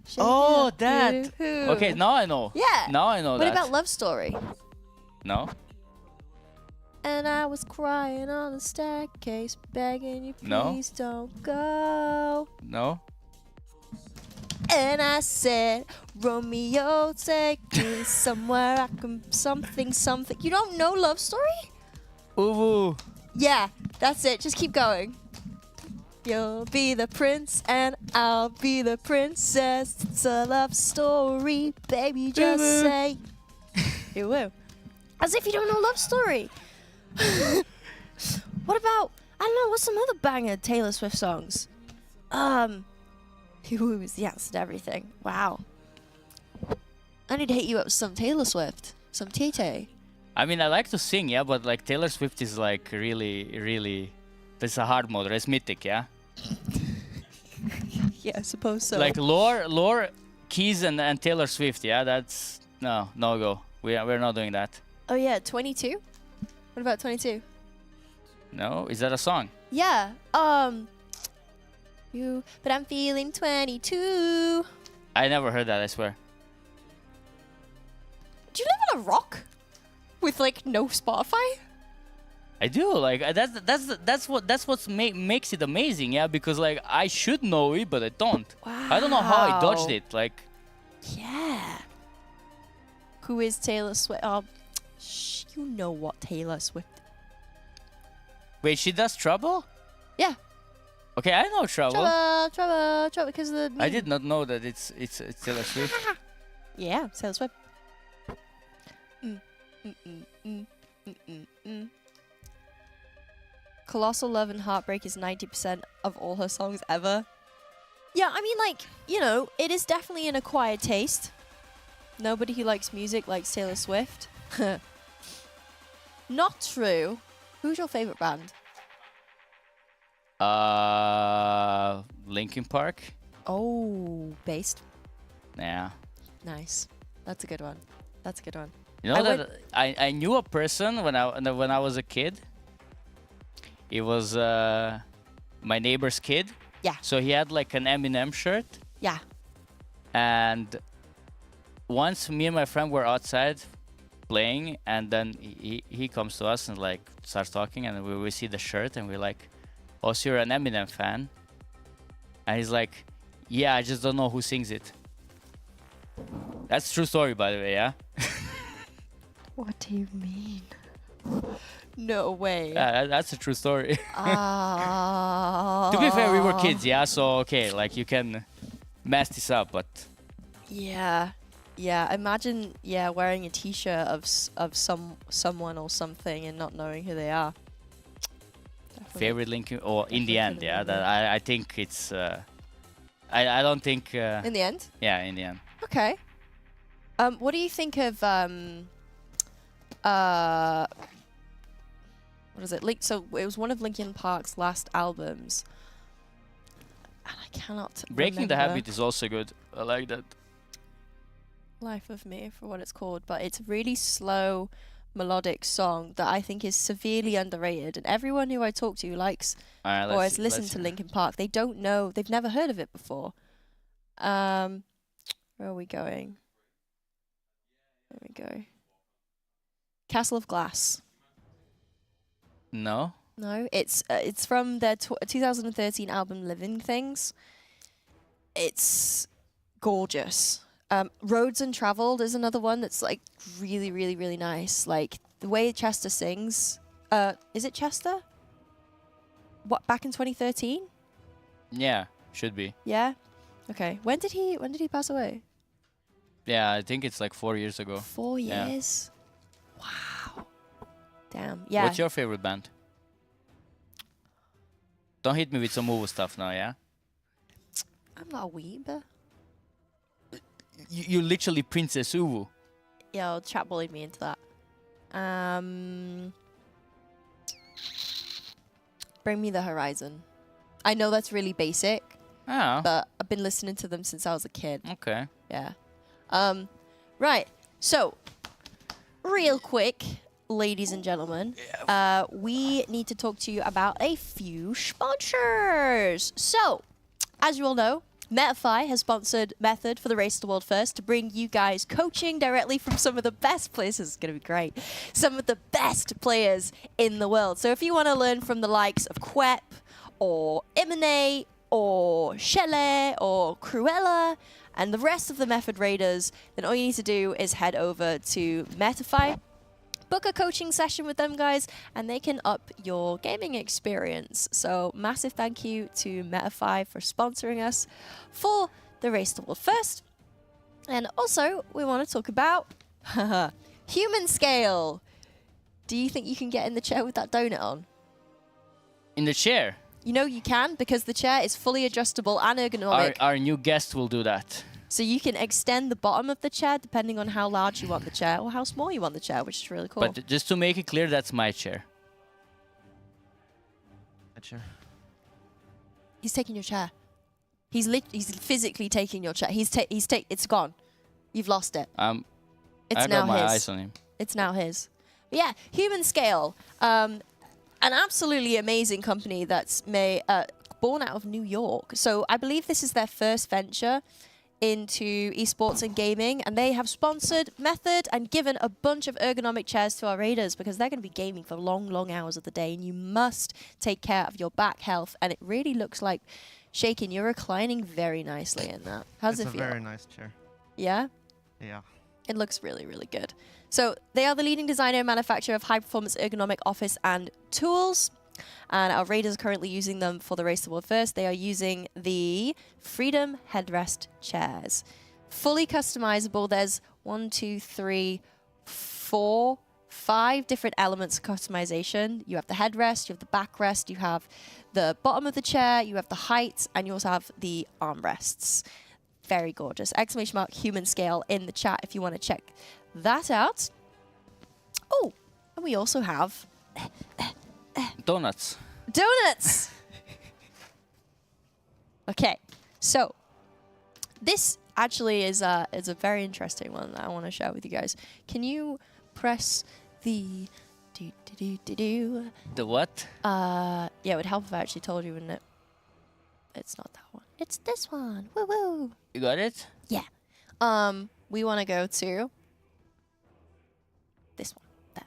Speaker 2: Shake
Speaker 1: Oh,
Speaker 2: it off.
Speaker 1: that.
Speaker 2: Hoo-hoo.
Speaker 1: Okay, now I know.
Speaker 2: Yeah.
Speaker 1: Now I know
Speaker 2: What
Speaker 1: that.
Speaker 2: about Love Story?
Speaker 1: No.
Speaker 2: And I was crying on the staircase, begging you,
Speaker 1: No.
Speaker 2: please don't go.
Speaker 1: No.
Speaker 2: And I said, Romeo, take me somewhere I can something. You don't know Love Story?
Speaker 1: Ooh.
Speaker 2: Yeah, that's it. Just keep going. You'll be the prince and I'll be the princess. It's a love story, baby. Just say you will. As if you don't know Love Story. What about, I don't know, what's some other banger Taylor Swift songs? Who was the answer to everything? Wow. I need to hit you up with some Taylor Swift. Some Tay-Tay.
Speaker 1: I mean, I like to sing, yeah, but like Taylor Swift is like really. It's a hard mode. It's mythic, yeah.
Speaker 2: Yeah, I suppose so.
Speaker 1: Like lore, Keys and Taylor Swift, yeah. That's no go. We're not doing that.
Speaker 2: Oh yeah, 22? What about 22?
Speaker 1: No, is that a song?
Speaker 2: Yeah. But I'm feeling 22.
Speaker 1: I never heard that. I swear.
Speaker 2: Do you live on a rock? With like no Spotify?
Speaker 1: I do. Like that's what makes it amazing. Yeah, because like I should know it, but I don't.
Speaker 2: Wow.
Speaker 1: I don't know how I dodged it. Like.
Speaker 2: Yeah. Who is Taylor Swift? You know what Taylor Swift.
Speaker 1: Wait, she does Trouble?
Speaker 2: Yeah.
Speaker 1: Okay, I know Trouble.
Speaker 2: Trouble, because of the meme.
Speaker 1: I did not know that it's Taylor Swift.
Speaker 2: Yeah, Taylor Swift. Colossal Love and Heartbreak is 90% of all her songs ever. Yeah, I mean, like, you know, it is definitely an acquired taste. Nobody who likes music likes Taylor Swift. Not true. Who's your favorite band?
Speaker 1: Linkin Park.
Speaker 2: Oh, based.
Speaker 1: Yeah.
Speaker 2: Nice. That's a good one. That's a good one.
Speaker 1: You know that I knew a person when I was a kid. He was my neighbor's kid.
Speaker 2: Yeah.
Speaker 1: So he had like an Eminem shirt.
Speaker 2: Yeah.
Speaker 1: And once me and my friend were outside playing, and then he comes to us and like starts talking, and we see the shirt, and we're like, "Oh, so you're an Eminem fan?" And he's like, "Yeah, I just don't know who sings it." That's a true story, by the way, yeah?
Speaker 2: What do you mean? No way.
Speaker 1: Yeah, that's a true story.
Speaker 2: Ah.
Speaker 1: To be fair, we were kids, yeah? So, okay, like, you can mess this up, but...
Speaker 2: Yeah. Yeah, imagine, yeah, wearing a t-shirt of someone or something and not knowing who they are. Definitely.
Speaker 1: Favorite Linkin... Or in the
Speaker 2: Definitely
Speaker 1: end, yeah? That I think it's... I don't think...
Speaker 2: In the end?
Speaker 1: Yeah, in the end.
Speaker 2: Okay. What do you think of what is it? So it was one of Linkin Park's last albums, and I cannot.
Speaker 1: Breaking the
Speaker 2: remember
Speaker 1: Habit is also good. I like that.
Speaker 2: Life of Me for what it's called, but it's a really slow, melodic song that I think is severely underrated. And everyone who I talk to who likes or has listened to Linkin Park, they don't know, they've never heard of it before. Where are we going? There we go. Castle of Glass.
Speaker 1: No?
Speaker 2: No, it's from their 2013 album Living Things. It's gorgeous. Roads Untraveled is another one that's like really, really, really nice. Like the way Chester sings. Is it Chester? What, back in 2013?
Speaker 1: Yeah, should be.
Speaker 2: Yeah. Okay. When did he pass away?
Speaker 1: Yeah, I think it's like 4 years ago.
Speaker 2: 4 years. Yeah. Wow. Damn. Yeah.
Speaker 1: What's your favorite band? Don't hit me with some Uwu stuff now, yeah?
Speaker 2: I'm not a weeb.
Speaker 1: You literally Princess Uwu.
Speaker 2: Yo, chat bullied me into that. Bring Me the Horizon. I know that's really basic, but I've been listening to them since I was a kid.
Speaker 1: Okay.
Speaker 2: Yeah. Right. So, real quick, ladies and gentlemen, we need to talk to you about a few sponsors. So, as you all know, Metafy has sponsored Method for the Race to the World First to bring you guys coaching directly from some of the best players. This is going to be great. Some of the best players in the world. So if you want to learn from the likes of Quep or Imane or Shelle or Cruella and the rest of the Method Raiders, then all you need to do is head over to Metafy, book a coaching session with them, guys, and they can up your gaming experience. So massive thank you to Metafy for sponsoring us for the Race to the World First. And also, we want to talk about Humanscale. Do you think you can get in the chair with that donut on?
Speaker 1: In the chair?
Speaker 2: You know you can, because the chair is fully adjustable and ergonomic.
Speaker 1: Our new guest will do that.
Speaker 2: So you can extend the bottom of the chair depending on how large you want the chair or how small you want the chair, which is really cool.
Speaker 1: But just to make it clear, that's my chair.
Speaker 7: That chair.
Speaker 2: He's taking your chair. He's physically taking your chair. It's gone. You've lost it. It's
Speaker 1: I
Speaker 2: now
Speaker 1: got my
Speaker 2: his.
Speaker 1: eyes on him.
Speaker 2: It's now his. But yeah, Humanscale, an absolutely amazing company that's born out of New York. So I believe this is their first venture into esports and gaming, and they have sponsored Method and given a bunch of ergonomic chairs to our raiders because they're going to be gaming for long, long hours of the day, and you must take care of your back health. And it really looks like, Shaken, you're reclining very nicely in that. How's it feel?
Speaker 7: It's a very nice chair.
Speaker 2: Yeah?
Speaker 7: Yeah.
Speaker 2: It looks really, really good. So they are the leading designer and manufacturer of high-performance ergonomic office and tools. And our raiders are currently using them for the Race to the World First. They are using the Freedom headrest chairs. Fully customizable. There's 1, 2, 3, 4 5 different elements of customization. You have the headrest, you have the backrest, you have the bottom of the chair, you have the height, and you also have the armrests. Very gorgeous. Exclamation mark Humanscale in the chat if you want to check that out. Oh, and we also have
Speaker 1: Donuts.
Speaker 2: donuts. Okay, so this actually is a very interesting one that I want to share with you guys. Can you press the
Speaker 1: The what?
Speaker 2: Yeah, it would help if I actually told you, wouldn't it? It's not that one. It's this one. Woo woo.
Speaker 1: You got it?
Speaker 2: Yeah. We want to go to this one. There.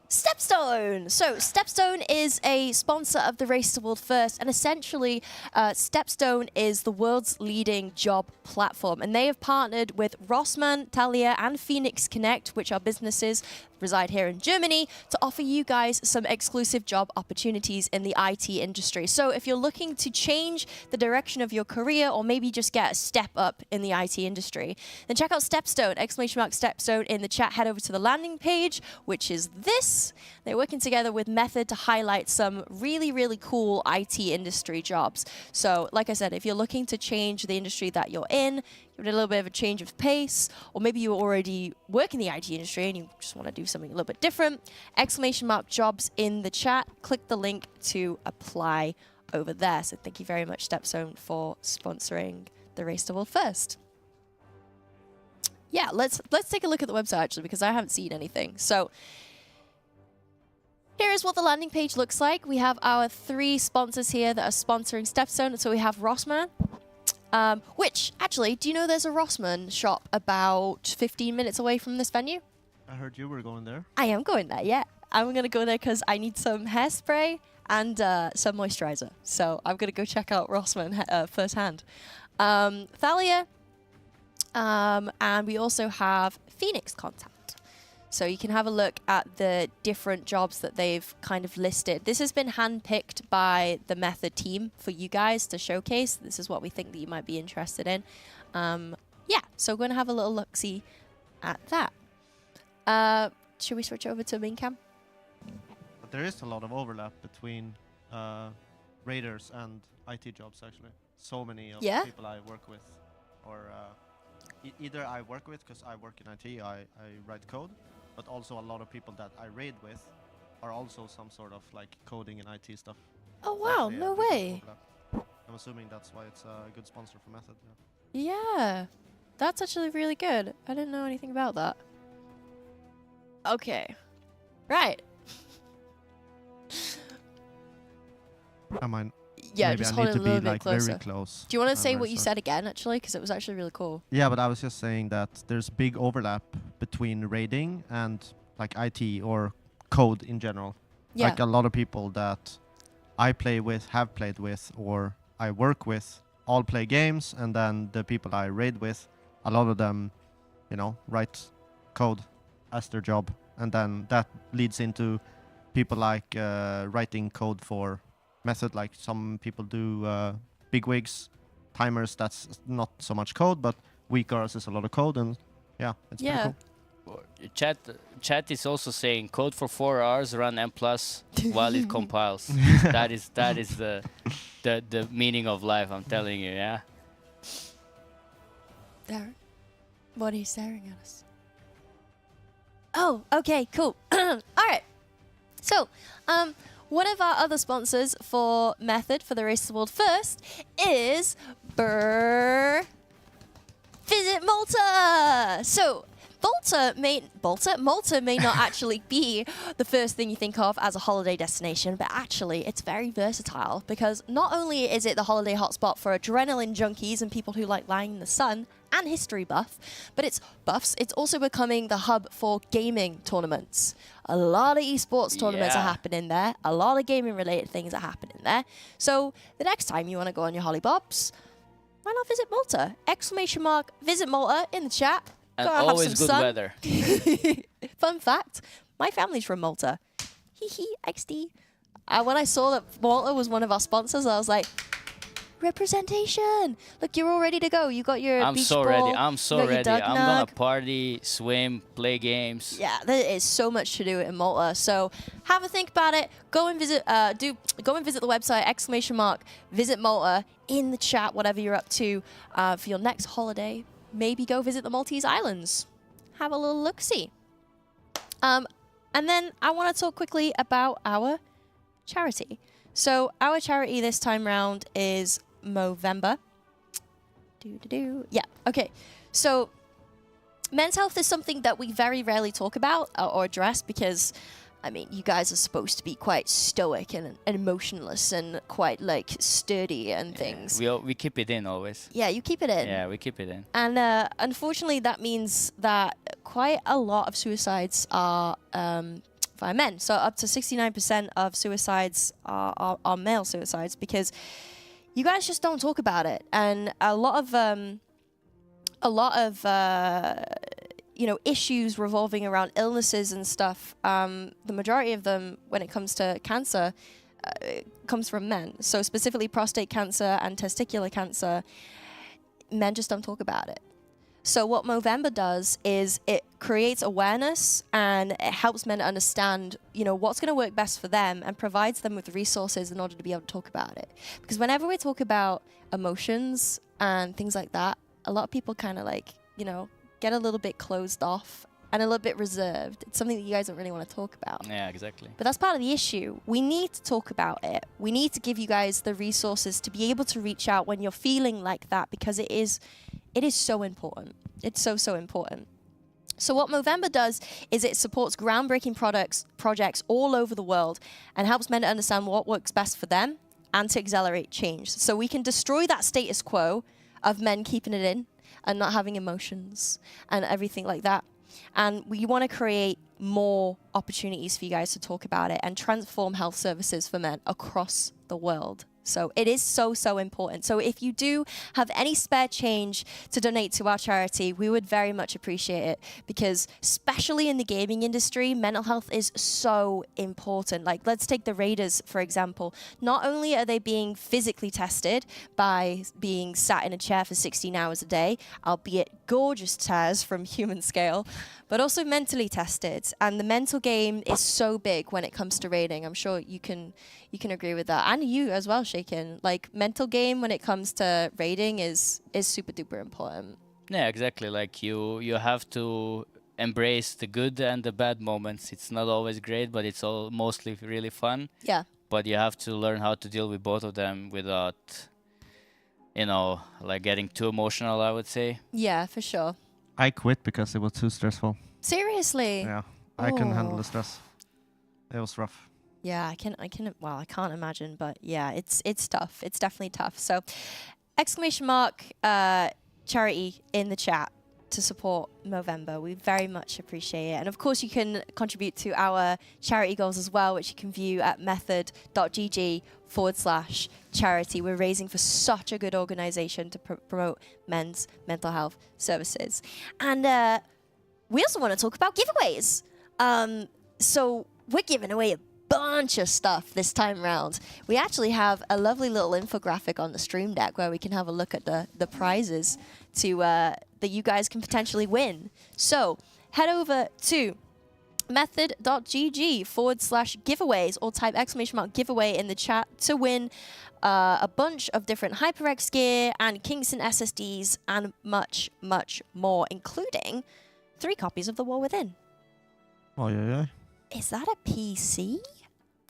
Speaker 2: Stepstone. So Stepstone is a sponsor of the Race to World First, and essentially Stepstone is the world's leading job platform, and they have partnered with Rossmann, Thalia, and Phoenix Connect, which are businesses reside here in Germany, to offer you guys some exclusive job opportunities in the IT industry. So if you're looking to change the direction of your career, or maybe just get a step up in the IT industry, then check out Stepstone, exclamation mark Stepstone in the chat. Head over to the landing page, which is this. They're working together with Method to highlight some really, really cool IT industry jobs. So like I said, if you're looking to change the industry that you're in, you need a little bit of a change of pace, or maybe you already work in the IT industry and you just want to do something a little bit different, exclamation mark jobs in the chat. Click the link to apply over there. So thank you very much, Stepstone, for sponsoring the Race to World First. Yeah, let's take a look at the website actually, because I haven't seen anything. So here is what the landing page looks like. We have our 3 sponsors here that are sponsoring Stepstone. So we have Rossmann, which actually, do you know there's a Rossmann shop about 15 minutes away from this venue?
Speaker 9: I heard you were going there.
Speaker 2: I am going there, yeah. I'm going to go there because I need some hairspray and some moisturizer. So I'm going to go check out Rossmann firsthand. Thalia, and we also have Phoenix Contact. So you can have a look at the different jobs that they've kind of listed. This has been handpicked by the Method team for you guys to showcase. This is what we think that you might be interested in. Yeah, so we're going to have a little look-see at that. Should we switch over to main cam?
Speaker 9: But there is a lot of overlap between raiders and IT jobs, actually. So many of the people I work with, or either I work with because I work in IT, I write code, but also a lot of people that I raid with are also some sort of like coding and IT stuff.
Speaker 2: Oh wow, no way.
Speaker 9: I'm assuming that's why it's a good sponsor for Method.
Speaker 2: Yeah, that's actually really good. I didn't know anything about that. Okay, right.
Speaker 9: I might.
Speaker 2: Yeah,
Speaker 9: maybe
Speaker 2: just
Speaker 9: I
Speaker 2: hold
Speaker 9: need
Speaker 2: it a
Speaker 9: to
Speaker 2: little
Speaker 9: be
Speaker 2: bit
Speaker 9: like
Speaker 2: closer.
Speaker 9: very close.
Speaker 2: Do you want to say what you
Speaker 9: sorry.
Speaker 2: said again, actually? Because it was actually really cool.
Speaker 9: Yeah, but I was just saying that there's big overlap between raiding and like IT or code in general.
Speaker 2: Yeah.
Speaker 9: Like a lot of people that I play with, have played with, or I work with, all play games, and then the people I raid with, a lot of them, you know, write code as their job, and then that leads into people like writing code for Method. Like some people do bigwigs, timers. That's not so much code, but weakers is a lot of code, and yeah, it's pretty cool.
Speaker 1: Chat is also saying code for 4 hours, run M+ while it compiles. that is the meaning of life. I'm telling you, yeah.
Speaker 2: Darren, what are you staring at us? Oh, okay, cool. All right. So, one of our other sponsors for Method for the Race to the World First is Visit Malta. So Malta may not actually be the first thing you think of as a holiday destination, but actually it's very versatile, because not only is it the holiday hotspot for adrenaline junkies and people who like lying in the sun and history buffs, it's also becoming the hub for gaming tournaments. A lot of esports tournaments are happening there. A lot of gaming related things are happening there. So the next time you want to go on your hollybobs, why not visit Malta? Exclamation mark visit Malta in the chat.
Speaker 1: And always good weather.
Speaker 2: Fun fact, my family's from Malta. Hee hee, XD. When I saw that Malta was one of our sponsors, I was like, representation. Look, you're all ready to go. You got your
Speaker 1: I'm
Speaker 2: beach
Speaker 1: so
Speaker 2: ball,
Speaker 1: ready. I'm so
Speaker 2: you got your
Speaker 1: ready.
Speaker 2: duck
Speaker 1: I'm gonna
Speaker 2: nug.
Speaker 1: party, swim, play games.
Speaker 2: Yeah, there is so much to do in Malta. So have a think about it. Go and visit. Go and visit the website ! Visit Malta in the chat. Whatever you're up to for your next holiday. Maybe go visit the Maltese Islands. Have a little look-see. And then I want to talk quickly about our charity. So our charity this time round is Movember. Yeah. Okay. So. Men's health is something that we very rarely talk about or address because, I mean, you guys are supposed to be quite stoic and emotionless and quite, like, sturdy and things.
Speaker 1: We keep it in always.
Speaker 2: Yeah, you keep it in.
Speaker 1: Yeah, we keep it in.
Speaker 2: And unfortunately, that means that quite a lot of suicides are by men. So up to 69% of suicides are male suicides because you guys just don't talk about it. And a lot of issues revolving around illnesses and stuff, the majority of them when it comes to cancer comes from men. So specifically prostate cancer and testicular cancer, men just don't talk about it. So what Movember does is it creates awareness and it helps men understand, what's going to work best for them and provides them with resources in order to be able to talk about it. Because whenever we talk about emotions and things like that, a lot of people kind of get a little bit closed off and a little bit reserved. It's something that you guys don't really want to talk about.
Speaker 1: Yeah, exactly.
Speaker 2: But that's part of the issue. We need to talk about it. We need to give you guys the resources to be able to reach out when you're feeling like that because it is so important. It's so important. So what Movember does is it supports groundbreaking projects all over the world and helps men to understand what works best for them and to accelerate change. So we can destroy that status quo of men keeping it in and not having emotions and everything like that. And we want to create more opportunities for you guys to talk about it and transform health services for men across the world. So it is so important. So if you do have any spare change to donate to our charity, we would very much appreciate it because especially in the gaming industry, mental health is so important. Like let's take the Raiders, for example. Not only are they being physically tested by being sat in a chair for 16 hours a day, albeit gorgeous chairs from Humanscale, but also mentally tested. And the mental game is so big when it comes to raiding. I'm sure you can agree with that. And you as well, Shaken. Like mental game when it comes to raiding is super duper important.
Speaker 1: Yeah, exactly. Like you have to embrace the good and the bad moments. It's not always great, but it's all mostly really fun.
Speaker 2: Yeah.
Speaker 1: But you have to learn how to deal with both of them without, getting too emotional, I would say.
Speaker 2: Yeah, for sure.
Speaker 9: I quit because it was too stressful.
Speaker 2: Seriously?
Speaker 9: Yeah, I couldn't handle the stress. It was rough.
Speaker 2: Yeah, I can't imagine, but yeah, it's tough. It's definitely tough. So, ! Charity in the chat to support Movember. We very much appreciate it. And of course, you can contribute to our charity goals as well, which you can view at method.gg/charity. We're raising for such a good organization to promote men's mental health services. And we also want to talk about giveaways. So we're giving away a bunch of stuff this time around. We actually have a lovely little infographic on the stream deck where we can have a look at the prizes that you guys can potentially win. So head over to method.gg/giveaways or type !giveaway in the chat to win a bunch of different HyperX gear and Kingston SSDs and much more, including 3 copies of The War Within.
Speaker 9: Oh yeah.
Speaker 2: Is that a PC?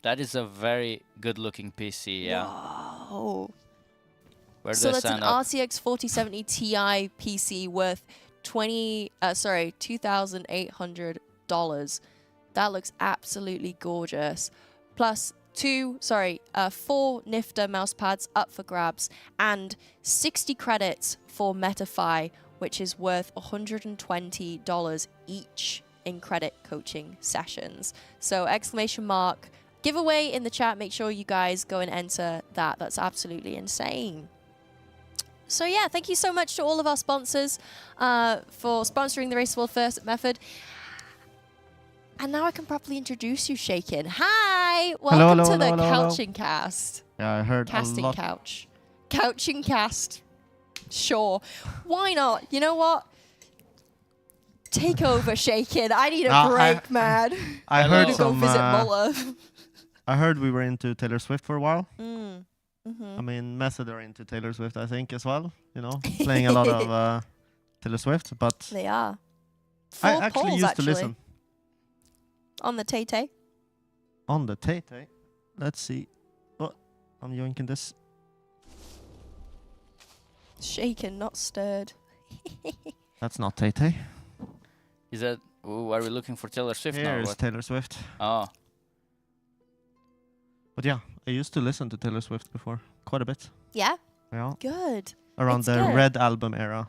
Speaker 1: That is a very good-looking PC, yeah.
Speaker 2: Whoa.
Speaker 1: Where
Speaker 2: So
Speaker 1: do I
Speaker 2: that's an
Speaker 1: sign up?
Speaker 2: RTX 4070 Ti PC worth $2,800. That looks absolutely gorgeous. Plus 4 Nyfter mouse pads up for grabs and 60 credits for Metafy, which is worth $120 each in credit coaching sessions. So ! Giveaway in the chat. Make sure you guys go and enter that. That's absolutely insane. So yeah, thank you so much to all of our sponsors for sponsoring the Race World First Method. And now I can properly introduce you, Shaken. Hi! Welcome to the Couching Cast.
Speaker 9: Yeah, I heard
Speaker 2: Casting
Speaker 9: a lot.
Speaker 2: couch. Couch and cast. Sure. Why not? You know what? Take over, Shaken. I need a break, man.
Speaker 9: I
Speaker 2: need
Speaker 9: heard
Speaker 2: to go
Speaker 9: some.
Speaker 2: visit Muller.
Speaker 9: I heard we were into Taylor Swift for a while.
Speaker 2: Mm-hmm.
Speaker 9: I mean, Method are into Taylor Swift, I think, as well. You know, playing a lot of Taylor Swift, but
Speaker 2: They are.
Speaker 9: I
Speaker 2: Full
Speaker 9: actually
Speaker 2: polls,
Speaker 9: used to listen
Speaker 2: On the Tay-Tay.
Speaker 9: on the Tay-Tay. Let's see. Oh, I'm yoinking this.
Speaker 2: Shaken, not stirred.
Speaker 9: That's not Tay-Tay.
Speaker 1: Is that? Ooh, are we looking for Taylor Swift now? Or
Speaker 9: Here's
Speaker 1: what?
Speaker 9: Taylor Swift.
Speaker 1: Oh,
Speaker 9: But yeah, I used to listen to Taylor Swift before, quite a bit.
Speaker 2: Yeah?
Speaker 9: Yeah,
Speaker 2: Good.
Speaker 9: around
Speaker 2: It's
Speaker 9: the
Speaker 2: good.
Speaker 9: Red album era.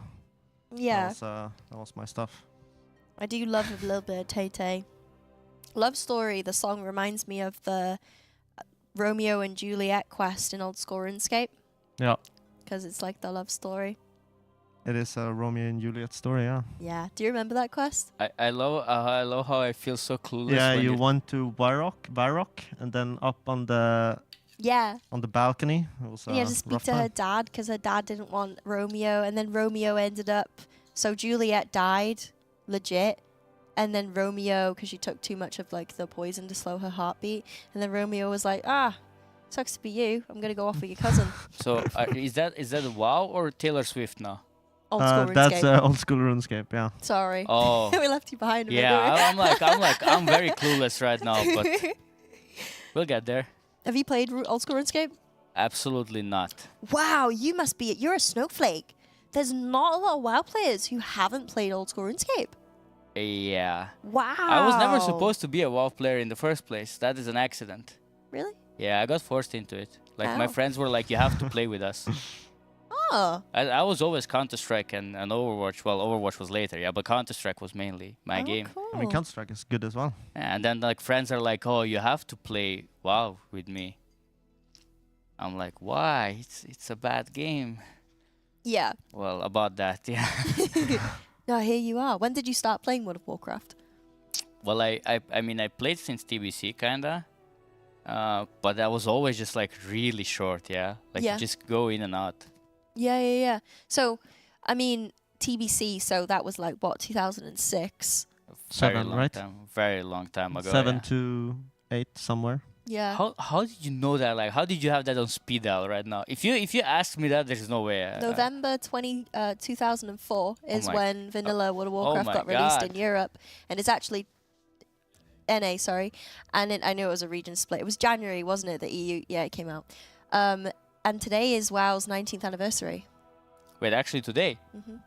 Speaker 2: Yeah.
Speaker 9: That was my stuff.
Speaker 2: I do love a little bit of Tay-Tay. Love Story, the song reminds me of the Romeo and Juliet quest in Old School RuneScape.
Speaker 9: Yeah,
Speaker 2: Because it's like the love story.
Speaker 9: it is a Romeo and Juliet story. Yeah.
Speaker 2: Yeah. Do you remember that quest?
Speaker 1: I love how I feel so clueless.
Speaker 9: Yeah,
Speaker 1: when
Speaker 9: you went to Varrock, and then up on the
Speaker 2: Yeah.
Speaker 9: balcony. It was
Speaker 2: And you had to speak
Speaker 9: rough
Speaker 2: to her
Speaker 9: time.
Speaker 2: dad because her dad didn't want Romeo. And then Romeo ended up... So Juliet died, legit. And then Romeo, because she took too much of like the poison to slow her heartbeat. And then Romeo was like, sucks to be you. I'm going to go off with your cousin.
Speaker 1: So is that a WoW or Taylor Swift now?
Speaker 2: Old School
Speaker 9: That's
Speaker 2: RuneScape.
Speaker 9: Old School RuneScape. Yeah.
Speaker 2: Sorry.
Speaker 1: Oh,
Speaker 2: We left you behind a
Speaker 1: yeah.
Speaker 2: minute.
Speaker 1: I'm very clueless right now, but we'll get there.
Speaker 2: Have you played Old School RuneScape?
Speaker 1: Absolutely not.
Speaker 2: Wow, you're a snowflake. There's not a lot of WoW players who haven't played Old School RuneScape.
Speaker 1: Yeah.
Speaker 2: Wow.
Speaker 1: I was never supposed to be a WoW player in the first place. That is an accident.
Speaker 2: Really?
Speaker 1: Yeah, I got forced into it. Like my
Speaker 2: How?
Speaker 1: friends were like, "You have to play with us."
Speaker 2: Oh.
Speaker 1: I was always Counter-Strike and Overwatch. Well, Overwatch was later, yeah, but Counter-Strike was mainly my game.
Speaker 2: Cool.
Speaker 9: I mean, Counter-Strike is good as well.
Speaker 1: Yeah, and then like friends are like, "Oh, you have to play WoW with me." I'm like, "Why? It's a bad game."
Speaker 2: Yeah.
Speaker 1: Well, about that, yeah.
Speaker 2: Now here you are. When did you start playing World of Warcraft?
Speaker 1: Well, I mean, I played since TBC, kinda. But that was always just like really short, yeah? Like
Speaker 2: Yeah.
Speaker 1: you just go in and out.
Speaker 2: Yeah. So, I mean, TBC, so that was like, what, 2006?
Speaker 1: Very
Speaker 9: 7,
Speaker 1: long
Speaker 9: right?
Speaker 1: time, very long time ago.
Speaker 9: 7
Speaker 1: yeah.
Speaker 9: to 8 somewhere.
Speaker 2: Yeah.
Speaker 1: How did you know that? Like, how did you have that on speed dial right now? If you asked me that, there's no way.
Speaker 2: November 2004 is
Speaker 1: my-
Speaker 2: when Vanilla World of Warcraft
Speaker 1: my
Speaker 2: got released in
Speaker 1: God.
Speaker 2: Europe. And it's actually... NA, sorry. And I knew it was a region split. It was January, wasn't it? The EU... Yeah, it came out. And today is WoW's 19th anniversary.
Speaker 1: Wait, actually today.
Speaker 2: Hmm.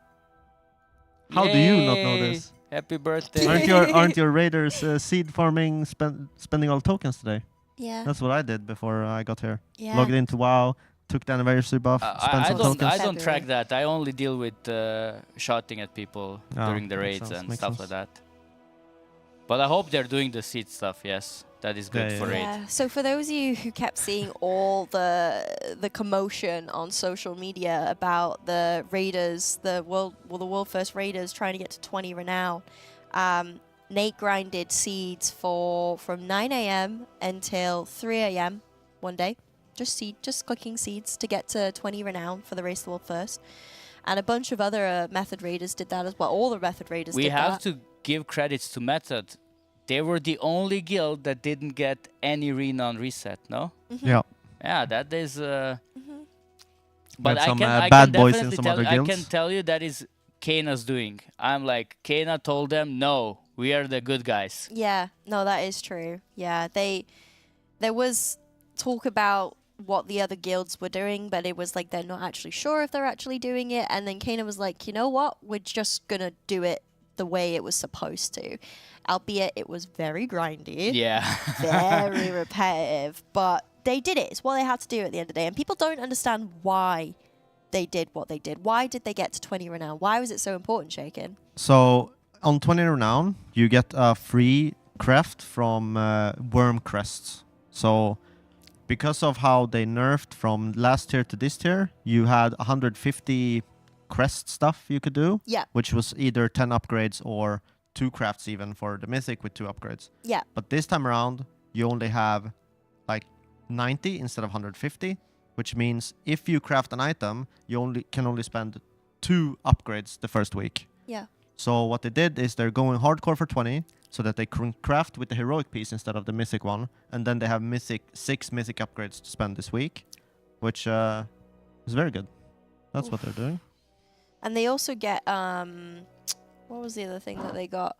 Speaker 9: How do you not know
Speaker 1: Yay!
Speaker 9: this?
Speaker 1: Happy birthday!
Speaker 9: Aren't your raiders seed farming spending all tokens today?
Speaker 2: Yeah.
Speaker 9: That's what I did before I got here.
Speaker 2: Yeah.
Speaker 9: Logged into WoW, took the anniversary buff, spent
Speaker 1: I
Speaker 9: some
Speaker 1: don't
Speaker 9: tokens.
Speaker 1: I don't track
Speaker 2: February.
Speaker 1: that. I only deal with shouting at people
Speaker 9: Oh,
Speaker 1: during the
Speaker 9: makes
Speaker 1: raids
Speaker 9: sense,
Speaker 1: and
Speaker 9: makes
Speaker 1: stuff
Speaker 9: sense.
Speaker 1: like that. But I hope they're doing the seed stuff. Yes, that is good
Speaker 9: Yeah,
Speaker 1: for
Speaker 9: yeah.
Speaker 1: raid.
Speaker 2: Yeah. So for those of you who kept seeing all the commotion on social media about the raiders, the world first raiders trying to get to 20 renown, Nate grinded seeds from 9 a.m. until 3 a.m. one day, just clicking seeds to get to 20 renown for the race to the world first, and a bunch of other method raiders did that as well. All the method raiders
Speaker 1: We
Speaker 2: did
Speaker 1: have
Speaker 2: that.
Speaker 1: to give credits to Method. They were the only guild that didn't get any renown reset. No.
Speaker 9: Yeah.
Speaker 1: Yeah, that is.
Speaker 2: Mhm.
Speaker 1: But
Speaker 9: had
Speaker 1: I
Speaker 9: some,
Speaker 1: can, I
Speaker 9: bad
Speaker 1: can
Speaker 9: boys in
Speaker 1: definitely
Speaker 9: some
Speaker 1: tell,
Speaker 9: other
Speaker 1: I can
Speaker 9: guilds.
Speaker 1: tell you that is Kana's doing. I'm like, Kana told them, no, we are the good guys.
Speaker 2: Yeah, no, that is true. Yeah, there was talk about what the other guilds were doing, but it was like they're not actually sure if they're actually doing it. And then Kana was like, you know what? We're just gonna do it the way it was supposed to, albeit it was very grindy,
Speaker 1: Yeah.
Speaker 2: very repetitive. But they did it. It's what they had to do at the end of the day. And people don't understand why they did what they did. Why did they get to 20 renown? Why was it so important, Shaken?
Speaker 9: So on 20 renown, you get a free craft from worm crests. So because of how they nerfed from last tier to this tier, you had 150 crest stuff you could do,
Speaker 2: Yeah.
Speaker 9: which was either 10 upgrades or 2 crafts even for the mythic with 2 upgrades.
Speaker 2: Yeah.
Speaker 9: But this time around, you only have like 90 instead of 150. which means if you craft an item, you can only spend 2 upgrades the first week.
Speaker 2: Yeah.
Speaker 9: So what they did is they're going hardcore for 20, so that they can craft with the heroic piece instead of the mythic one, and then they have 6 mythic upgrades to spend this week, which is very good. That's what they're doing.
Speaker 2: And they also get what was the other thing that they got?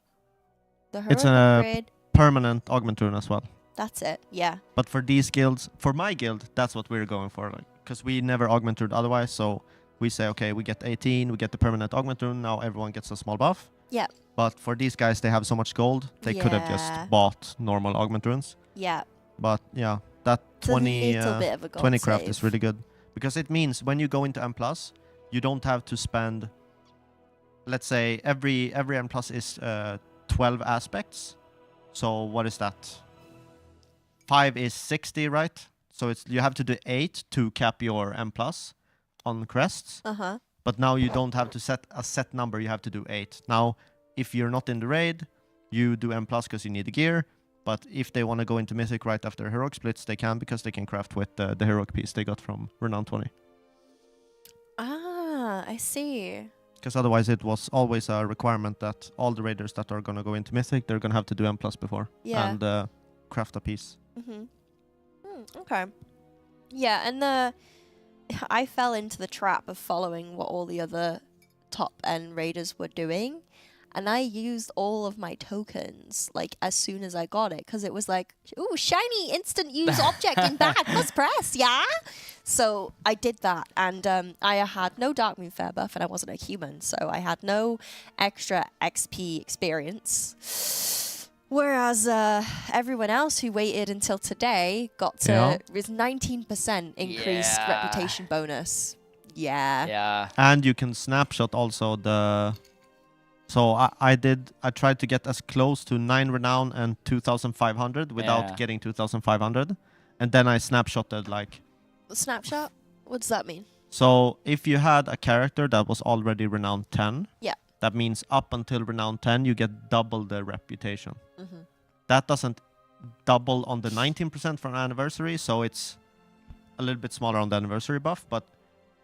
Speaker 2: The heroic
Speaker 9: It's a
Speaker 2: upgrade.
Speaker 9: permanent augment rune as well.
Speaker 2: That's it. Yeah.
Speaker 9: But for these guilds, for my guild, that's what we're going for, because we never augment rune otherwise. So we say, okay, we get 18, we get the permanent augment rune. Now everyone gets a small buff.
Speaker 2: Yeah.
Speaker 9: But for these guys, they have so much gold, they could have
Speaker 2: Yeah.
Speaker 9: just bought normal augment runes.
Speaker 2: Yeah.
Speaker 9: But yeah, that
Speaker 2: It's a
Speaker 9: 20
Speaker 2: little bit of a gold
Speaker 9: 20 craft
Speaker 2: save.
Speaker 9: is really good, because it means when you go into M+, you don't have to spend, let's say every M+ is 12 aspects. So what is that? 5 is 60, right? So it's you have to do 8 to cap your M+ on crests.
Speaker 2: Uh-huh.
Speaker 9: But now you don't have to set a set number, you have to do 8. Now, if you're not in the raid, you do M+ because you need the gear. But if they want to go into Mythic right after Heroic splits, they can, because they can craft with the Heroic piece they got from Renown 20.
Speaker 2: Ah, I see.
Speaker 9: Because otherwise it was always a requirement that all the raiders that are going to go into Mythic, they're going to have to do M+ before.
Speaker 2: Yeah.
Speaker 9: And craft a piece.
Speaker 2: Okay. Yeah, and I fell into the trap of following what all the other top end raiders were doing, and I used all of my tokens like as soon as I got it, because it was like, ooh, shiny instant use object in bag, must press, yeah. So I did that, and I had no Dark Moon Fair buff, and I wasn't a human, so I had no extra XP experience. Whereas everyone else who waited until today got to with 19% increased
Speaker 1: Yeah.
Speaker 2: reputation bonus. Yeah.
Speaker 1: Yeah.
Speaker 9: And you can snapshot also the... So I tried to get as close to 9 Renown and 2,500 without
Speaker 1: Yeah.
Speaker 9: getting 2,500. And then I snapshotted like...
Speaker 2: Snapshot? What does that mean?
Speaker 9: So if you had a character that was already Renown 10,
Speaker 2: Yeah.
Speaker 9: that means up until Renown 10, you get double the reputation.
Speaker 2: Mm-hmm.
Speaker 9: That doesn't double on the 19% from anniversary, so it's a little bit smaller on the anniversary buff. But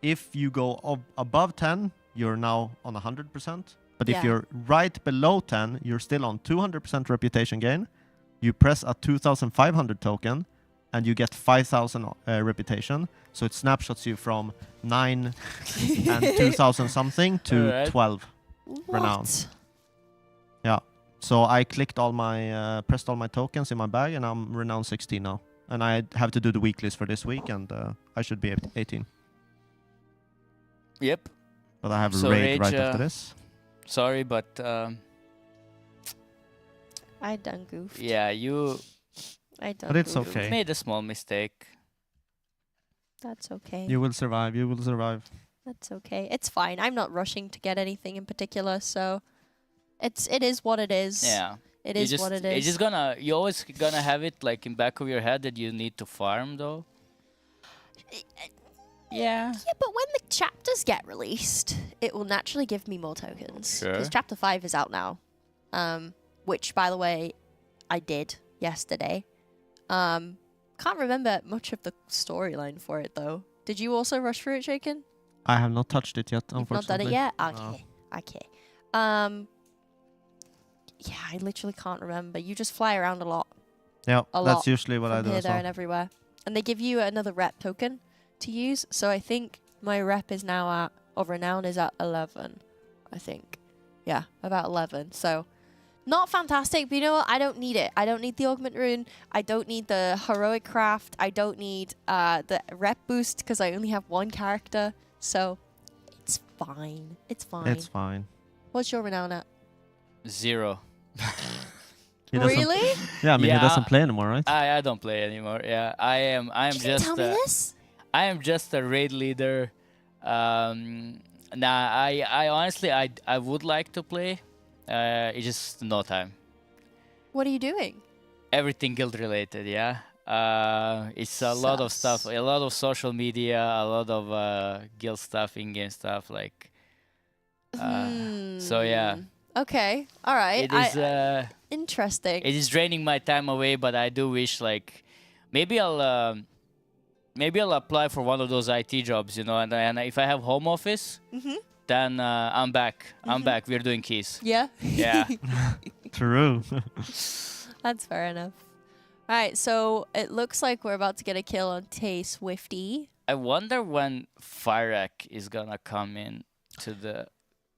Speaker 9: if you go above 10, you're now on 100%. But if
Speaker 2: Yeah.
Speaker 9: you're right below 10, you're still on 200% reputation gain. You press a 2,500 token, and you get 5,000 reputation. So it snapshots you from 9 and 2,000 something to
Speaker 1: Alright.
Speaker 9: 12 Renown.
Speaker 2: What?
Speaker 9: Yeah. So I clicked all my, pressed all my tokens in my bag, and I'm Renown 16 now. And I have to do the weeklies for this week, and I should be 18.
Speaker 1: Yep.
Speaker 9: But I have a
Speaker 1: So
Speaker 9: raid right
Speaker 1: Rage,
Speaker 9: after this.
Speaker 1: Sorry, but
Speaker 2: I done goofed.
Speaker 1: yeah, you
Speaker 2: I done
Speaker 9: But it's
Speaker 2: goofed.
Speaker 9: okay.
Speaker 1: made a small mistake.
Speaker 2: That's okay.
Speaker 9: You will survive. You will survive.
Speaker 2: That's okay. It's fine. I'm not rushing to get anything in particular, so it is what it is.
Speaker 1: Yeah.
Speaker 2: It
Speaker 1: You
Speaker 2: is
Speaker 1: just,
Speaker 2: what it
Speaker 1: You're
Speaker 2: is.
Speaker 1: you always gonna have it like in back of your head that you need to farm though. Yeah.
Speaker 2: Yeah, but when the chapters get released, it will naturally give me more tokens.
Speaker 1: Sure.
Speaker 2: Because chapter 5 is out now. Which, by the way, I did yesterday. Can't remember much of the storyline for it, though. Did you also rush through it, Shaken?
Speaker 9: I have not touched it yet,
Speaker 2: You've not
Speaker 9: unfortunately.
Speaker 2: done it yet?
Speaker 9: No.
Speaker 2: Okay. Okay. Yeah, I literally can't remember. You just fly around a lot.
Speaker 9: Yeah,
Speaker 2: A
Speaker 9: that's
Speaker 2: lot
Speaker 9: usually what I
Speaker 2: from
Speaker 9: do
Speaker 2: here,
Speaker 9: as
Speaker 2: there,
Speaker 9: well.
Speaker 2: and everywhere. And they give you another rep token to use. So I think my rep is now at, of Renown is at 11, I think. Yeah, about 11. So not fantastic, but you know what? I don't need it. I don't need the augment rune. I don't need the heroic craft. I don't need the rep boost because I only have one character. So it's fine. It's fine.
Speaker 9: It's fine.
Speaker 2: What's your Renown at?
Speaker 1: 0.
Speaker 9: He doesn't-
Speaker 2: Really?
Speaker 9: Yeah, I mean,
Speaker 1: Yeah.
Speaker 9: he doesn't play anymore, right?
Speaker 1: I don't play anymore. Yeah, I am
Speaker 2: You didn't
Speaker 1: just
Speaker 2: tell me this?
Speaker 1: I am just a raid leader. Nah, I honestly I would like to play. It's just no time.
Speaker 2: What are you doing?
Speaker 1: Everything guild related, yeah. It's a lot of stuff,
Speaker 2: Sus.
Speaker 1: a lot of social media, a lot of guild stuff, in-game stuff, like. So yeah,
Speaker 2: Okay. All right.
Speaker 1: it is.
Speaker 2: Interesting.
Speaker 1: It is draining my time away, but I do wish like maybe I'll maybe I'll apply for one of those IT jobs, you know, and if I have home office, then I'm back. I'm back. We're doing keys.
Speaker 2: Yeah.
Speaker 1: Yeah.
Speaker 9: True.
Speaker 2: That's fair enough. All right, so it looks like we're about to get a kill on Tay Swifty.
Speaker 1: I wonder when Firek is gonna come in to the.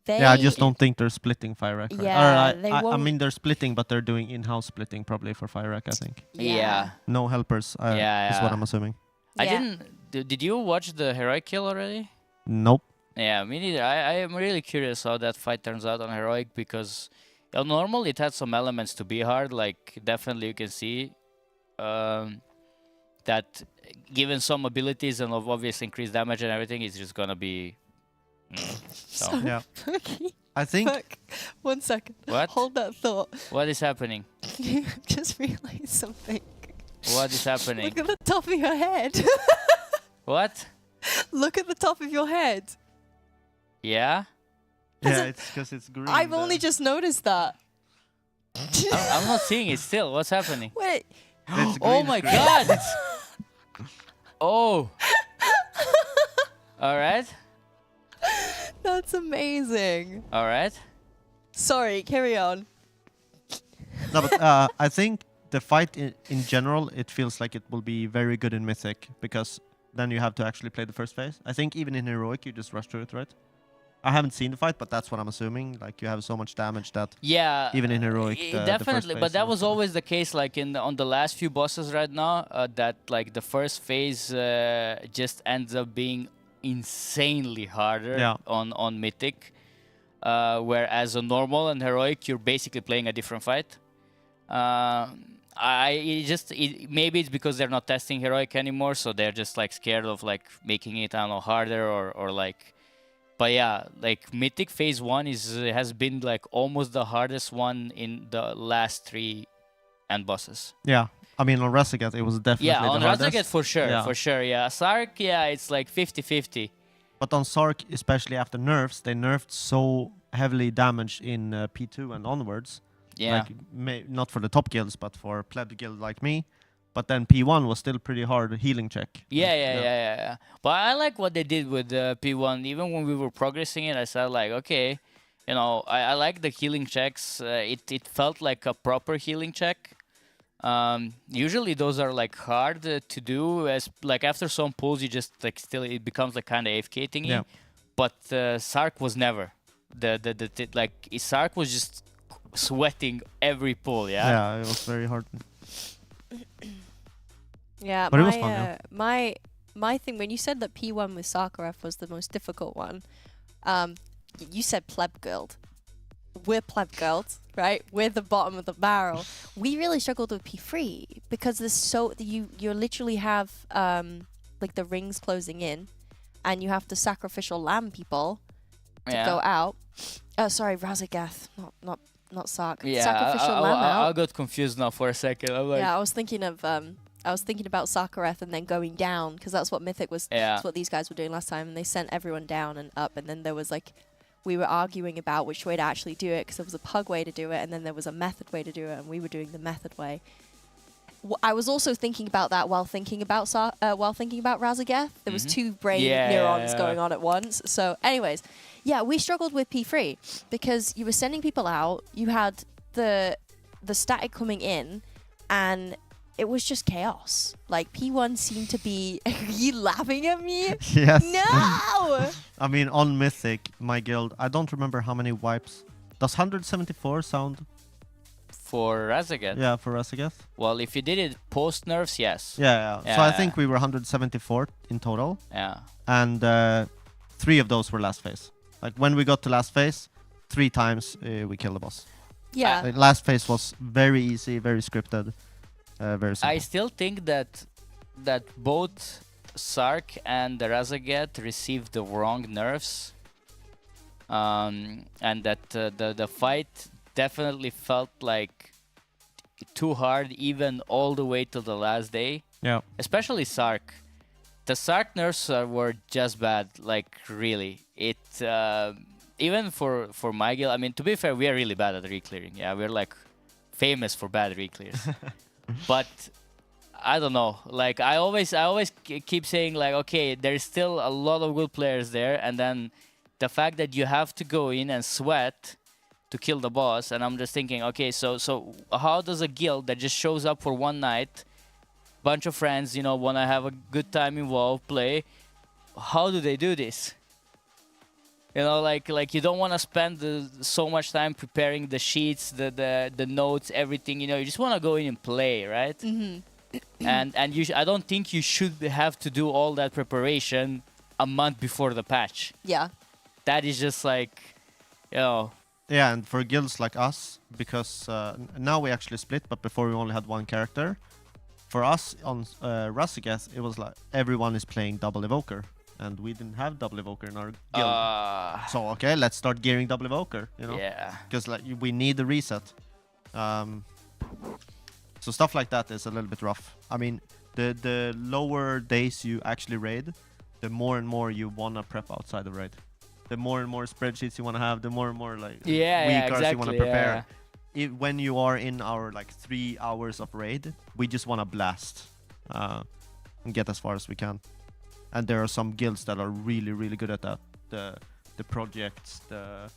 Speaker 9: Yeah, I just don't think they're splitting FireRack. Right?
Speaker 2: Yeah,
Speaker 9: Or
Speaker 2: they
Speaker 9: I
Speaker 2: won't.
Speaker 9: mean, they're splitting, but they're doing in-house splitting probably for FireRack, I think.
Speaker 1: Yeah.
Speaker 9: No helpers, is what
Speaker 1: Yeah.
Speaker 9: I'm assuming.
Speaker 1: I
Speaker 2: Yeah.
Speaker 1: didn't. Did you watch the heroic kill already?
Speaker 9: Nope.
Speaker 1: Yeah, me neither. I am really curious how that fight turns out on heroic because on normal it had some elements to be hard. Like definitely you can see that given some abilities and obviously increased damage and everything, it's just gonna be. So.
Speaker 9: Yeah.
Speaker 2: Okay.
Speaker 9: I think
Speaker 2: Fuck. 1 second.
Speaker 1: What?
Speaker 2: Hold that thought.
Speaker 1: What is happening?
Speaker 2: Just realized something.
Speaker 1: What is happening?
Speaker 2: Look at the top of your head.
Speaker 1: What?
Speaker 2: Look at the top of your head.
Speaker 1: Yeah?
Speaker 9: yeah, it's because it's green.
Speaker 2: I've only just noticed that.
Speaker 1: I'm not seeing it still. What's happening?
Speaker 2: Wait.
Speaker 9: It's
Speaker 1: Oh
Speaker 9: green
Speaker 1: my
Speaker 9: screen.
Speaker 1: god! Oh! Alright.
Speaker 2: That's amazing.
Speaker 1: Alright.
Speaker 2: Sorry, carry on.
Speaker 9: No, but I think the fight in general, it feels like it will be very good in Mythic because then you have to actually play the first phase. I think even in Heroic, you just rush through it, right? I haven't seen the fight, but that's what I'm assuming. Like you have so much damage that
Speaker 1: Yeah.
Speaker 9: even in Heroic, the first
Speaker 1: definitely,
Speaker 9: phase
Speaker 1: but that
Speaker 9: is
Speaker 1: was
Speaker 9: not-
Speaker 1: always the case. Like on the last few bosses right now, that like the first phase just ends up being insanely harder
Speaker 9: Yeah.
Speaker 1: on Mythic, whereas on normal and heroic, you're basically playing a different fight. Maybe it's because they're not testing heroic anymore, so they're just like scared of like making it, I don't know, harder or like. But yeah, like Mythic Phase 1 has been like almost the hardest one in the last 3 end bosses.
Speaker 9: Yeah, I mean on Rasagat, it was definitely
Speaker 1: Yeah,
Speaker 9: the
Speaker 1: on
Speaker 9: hardest.
Speaker 1: Razagat for sure, yeah. Sark, yeah, it's like 50-50.
Speaker 9: But on Sark, especially after nerfs, they nerfed so heavily damage in P2 and onwards.
Speaker 1: Yeah.
Speaker 9: Like, not for the top guilds, but for pleb guild like me. But then P1 was still pretty hard healing check.
Speaker 1: Yeah. But I like what they did with P1. Even when we were progressing it, I said like, okay, you know, I like the healing checks. It felt like a proper healing check. Usually those are like hard to do. As like after some pulls, you just like still it becomes like kind of AFK thingy.
Speaker 9: Yeah.
Speaker 1: But Sark was never. Like Sark was just sweating every pull. Yeah.
Speaker 9: Yeah, it was very hard.
Speaker 2: Yeah,
Speaker 9: But it was fun, yeah.
Speaker 2: My thing when you said that P1 with Sakharov was the most difficult one, you said pleb guild. We're pleb guild, right? We're the bottom of the barrel. We really struggled with P3 because there's you literally have like the rings closing in, and you have to sacrificial lamb people to go out. Oh, sorry, Razagath, not Sark.
Speaker 1: Yeah,
Speaker 2: Sacrificial lamb out.
Speaker 1: I got confused now for a second. I'm like,
Speaker 2: Yeah, I was thinking about Sakharov and then going down because that's what Mythic was.
Speaker 1: Yeah.
Speaker 2: That's what these guys were doing last time, and they sent everyone down and up. And then there was like, we were arguing about which way to actually do it because there was a pug way to do it, and then there was a method way to do it, and we were doing the method way. I was also thinking about that while thinking about Razagath. There was two brain neurons going on at once. So, anyways, yeah, we struggled with P3 because you were sending people out. You had the static coming in, and it was just chaos. Like P1 seemed to be. Are you laughing at me?
Speaker 9: Yes.
Speaker 2: No.
Speaker 9: I mean, on Mythic, my guild, I don't remember how many wipes. Does 174 sound?
Speaker 1: For Razagat?
Speaker 9: Yeah, for Rasagat.
Speaker 1: Well, if you did it post nerfs, yes.
Speaker 9: Yeah. So I think we were 174 in total.
Speaker 1: Yeah.
Speaker 9: And 3 of those were last phase. Like when we got to last phase, 3 times we killed the boss.
Speaker 2: Yeah.
Speaker 9: The last phase was very easy, very scripted, very simple.
Speaker 1: I still think that both Sark and the Razagat received the wrong nerfs, and that the fight definitely felt like too hard, even all the way to the last day.
Speaker 9: Yeah.
Speaker 1: Especially Sark. The Sark nerfs were just bad, like really. It even for my guild. I mean, to be fair, we are really bad at re-clearing. Yeah, we're like famous for bad re-clears. But I don't know. Like I always keep saying like, okay, there's still a lot of good players there, and then the fact that you have to go in and sweat to kill the boss, and I'm just thinking, okay, so how does a guild that just shows up for one night, bunch of friends, you know, want to have a good time involved, play, how do they do this? You know, like you don't want to spend so much time preparing the sheets, the notes, everything. You know, you just want to go in and play, right? And I don't think you should have to do all that preparation a month before the patch.
Speaker 2: Yeah.
Speaker 1: That is just like, you know.
Speaker 9: Yeah, and for guilds like us, because now we actually split, but before we only had one character. For us on Russigas, it was like everyone is playing double evoker. And we didn't have double evoker in our guild. So okay, let's start gearing double evoker, you know?
Speaker 1: Yeah.
Speaker 9: Because like we need the reset. So stuff like that is a little bit rough. I mean, the lower days you actually raid, the more and more you wanna prep outside the raid. The more and more spreadsheets you wanna have, the more and more like week
Speaker 1: exactly,
Speaker 9: you wanna prepare. When you are in our like 3 hours of raid, we just wanna blast and get as far as we can. And there are some guilds that are really, really good at that. The projects, the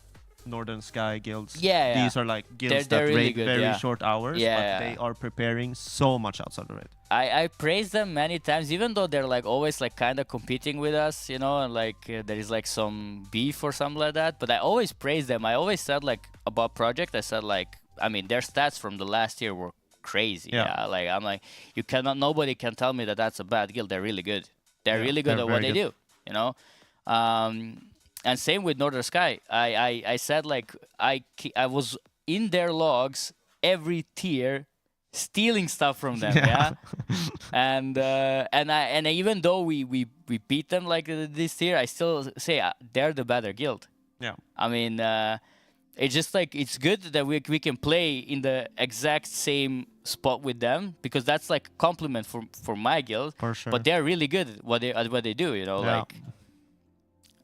Speaker 9: Northern Sky guilds.
Speaker 1: Yeah.
Speaker 9: These are like guilds
Speaker 1: They're
Speaker 9: that
Speaker 1: really
Speaker 9: raid
Speaker 1: good,
Speaker 9: very
Speaker 1: yeah.
Speaker 9: short hours, but they are preparing so much outside the raid.
Speaker 1: I praise them many times, even though they're like always like kind of competing with us, you know, and like there is like some beef or something like that. But I always praise them. I always said like about Project, I said like, I mean, their stats from the last year were crazy. Yeah. Like I'm like, nobody can tell me that that's a bad guild. They're really good. They're really good at what they do, you know. And same with Northern Sky. I said like I was in their logs every tier, stealing stuff from them, yeah. And even though we beat them like this tier, I still say they're the better guild.
Speaker 9: Yeah.
Speaker 1: I mean, it's just like it's good that we can play in the exact same spot with them, because that's like a compliment for my guild.
Speaker 9: For sure.
Speaker 1: But they're really good at what they do, you know.
Speaker 9: Yeah.
Speaker 1: Like.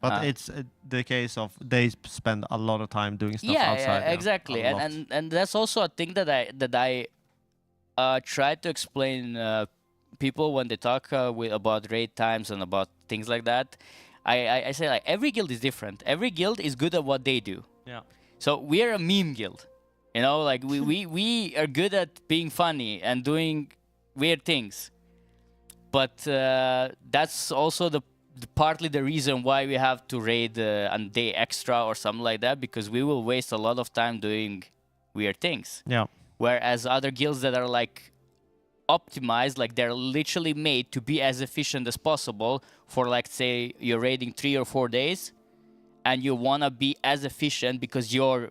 Speaker 9: But it's the case of they spend a lot of time doing stuff outside.
Speaker 1: Yeah, exactly. And that's also a thing that I try to explain people when they talk about raid times and about things like that. I say like every guild is different. Every guild is good at what they do.
Speaker 9: Yeah.
Speaker 1: So we are a meme guild, you know, like we are good at being funny and doing weird things. But that's also partly the reason why we have to raid a day extra or something like that, because we will waste a lot of time doing weird things.
Speaker 9: Yeah.
Speaker 1: Whereas other guilds that are like optimized, like they're literally made to be as efficient as possible for like, say, you're raiding 3 or 4 days, and you want to be as efficient because your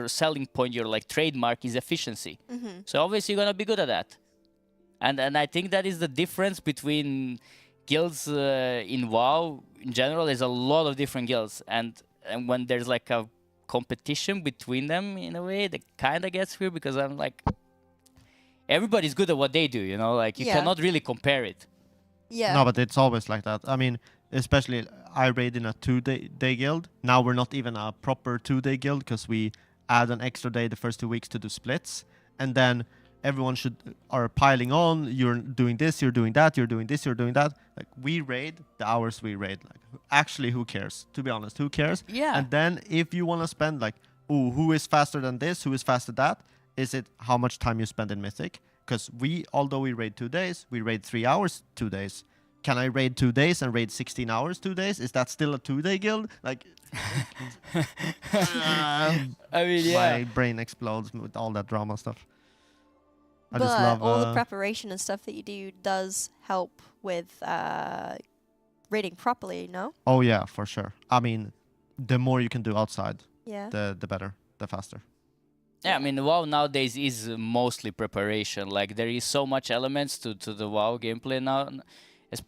Speaker 1: selling point, your like trademark is efficiency. So obviously you're going to be good at that. And I think that is the difference between guilds in WoW. In general, there's a lot of different guilds, and when there's like a competition between them, in a way, that kind of gets weird, because I'm like, everybody's good at what they do, you know, like you cannot really compare it.
Speaker 2: Yeah.
Speaker 9: No, but it's always like that. I mean, especially I raid in a 2-day guild. Now we're not even a proper 2-day guild, because we add an extra day the first 2 weeks to do splits, and then everyone are piling on. You're doing this, you're doing that, you're doing this, you're doing that. Like we raid the hours we raid. Like actually, who cares? To be honest, who cares?
Speaker 1: Yeah.
Speaker 9: And then if you want to spend like, ooh, who is faster than this? Who is faster that? Is it how much time you spend in Mythic? Because although we raid 2 days, we raid 3 hours 2 days. Can I raid 2 days and raid 16 hours 2 days? Is that still a 2-day guild? Like,
Speaker 1: I mean, yeah.
Speaker 9: My brain explodes with all that drama stuff. I
Speaker 2: But
Speaker 9: just love
Speaker 2: all the preparation and stuff that you do does help with raiding properly, no?
Speaker 9: Oh yeah, for sure. I mean, the more you can do outside,
Speaker 2: Yeah.
Speaker 9: the better, the faster.
Speaker 1: Yeah, I mean, WoW nowadays is mostly preparation. Like there is so much elements to the WoW gameplay now,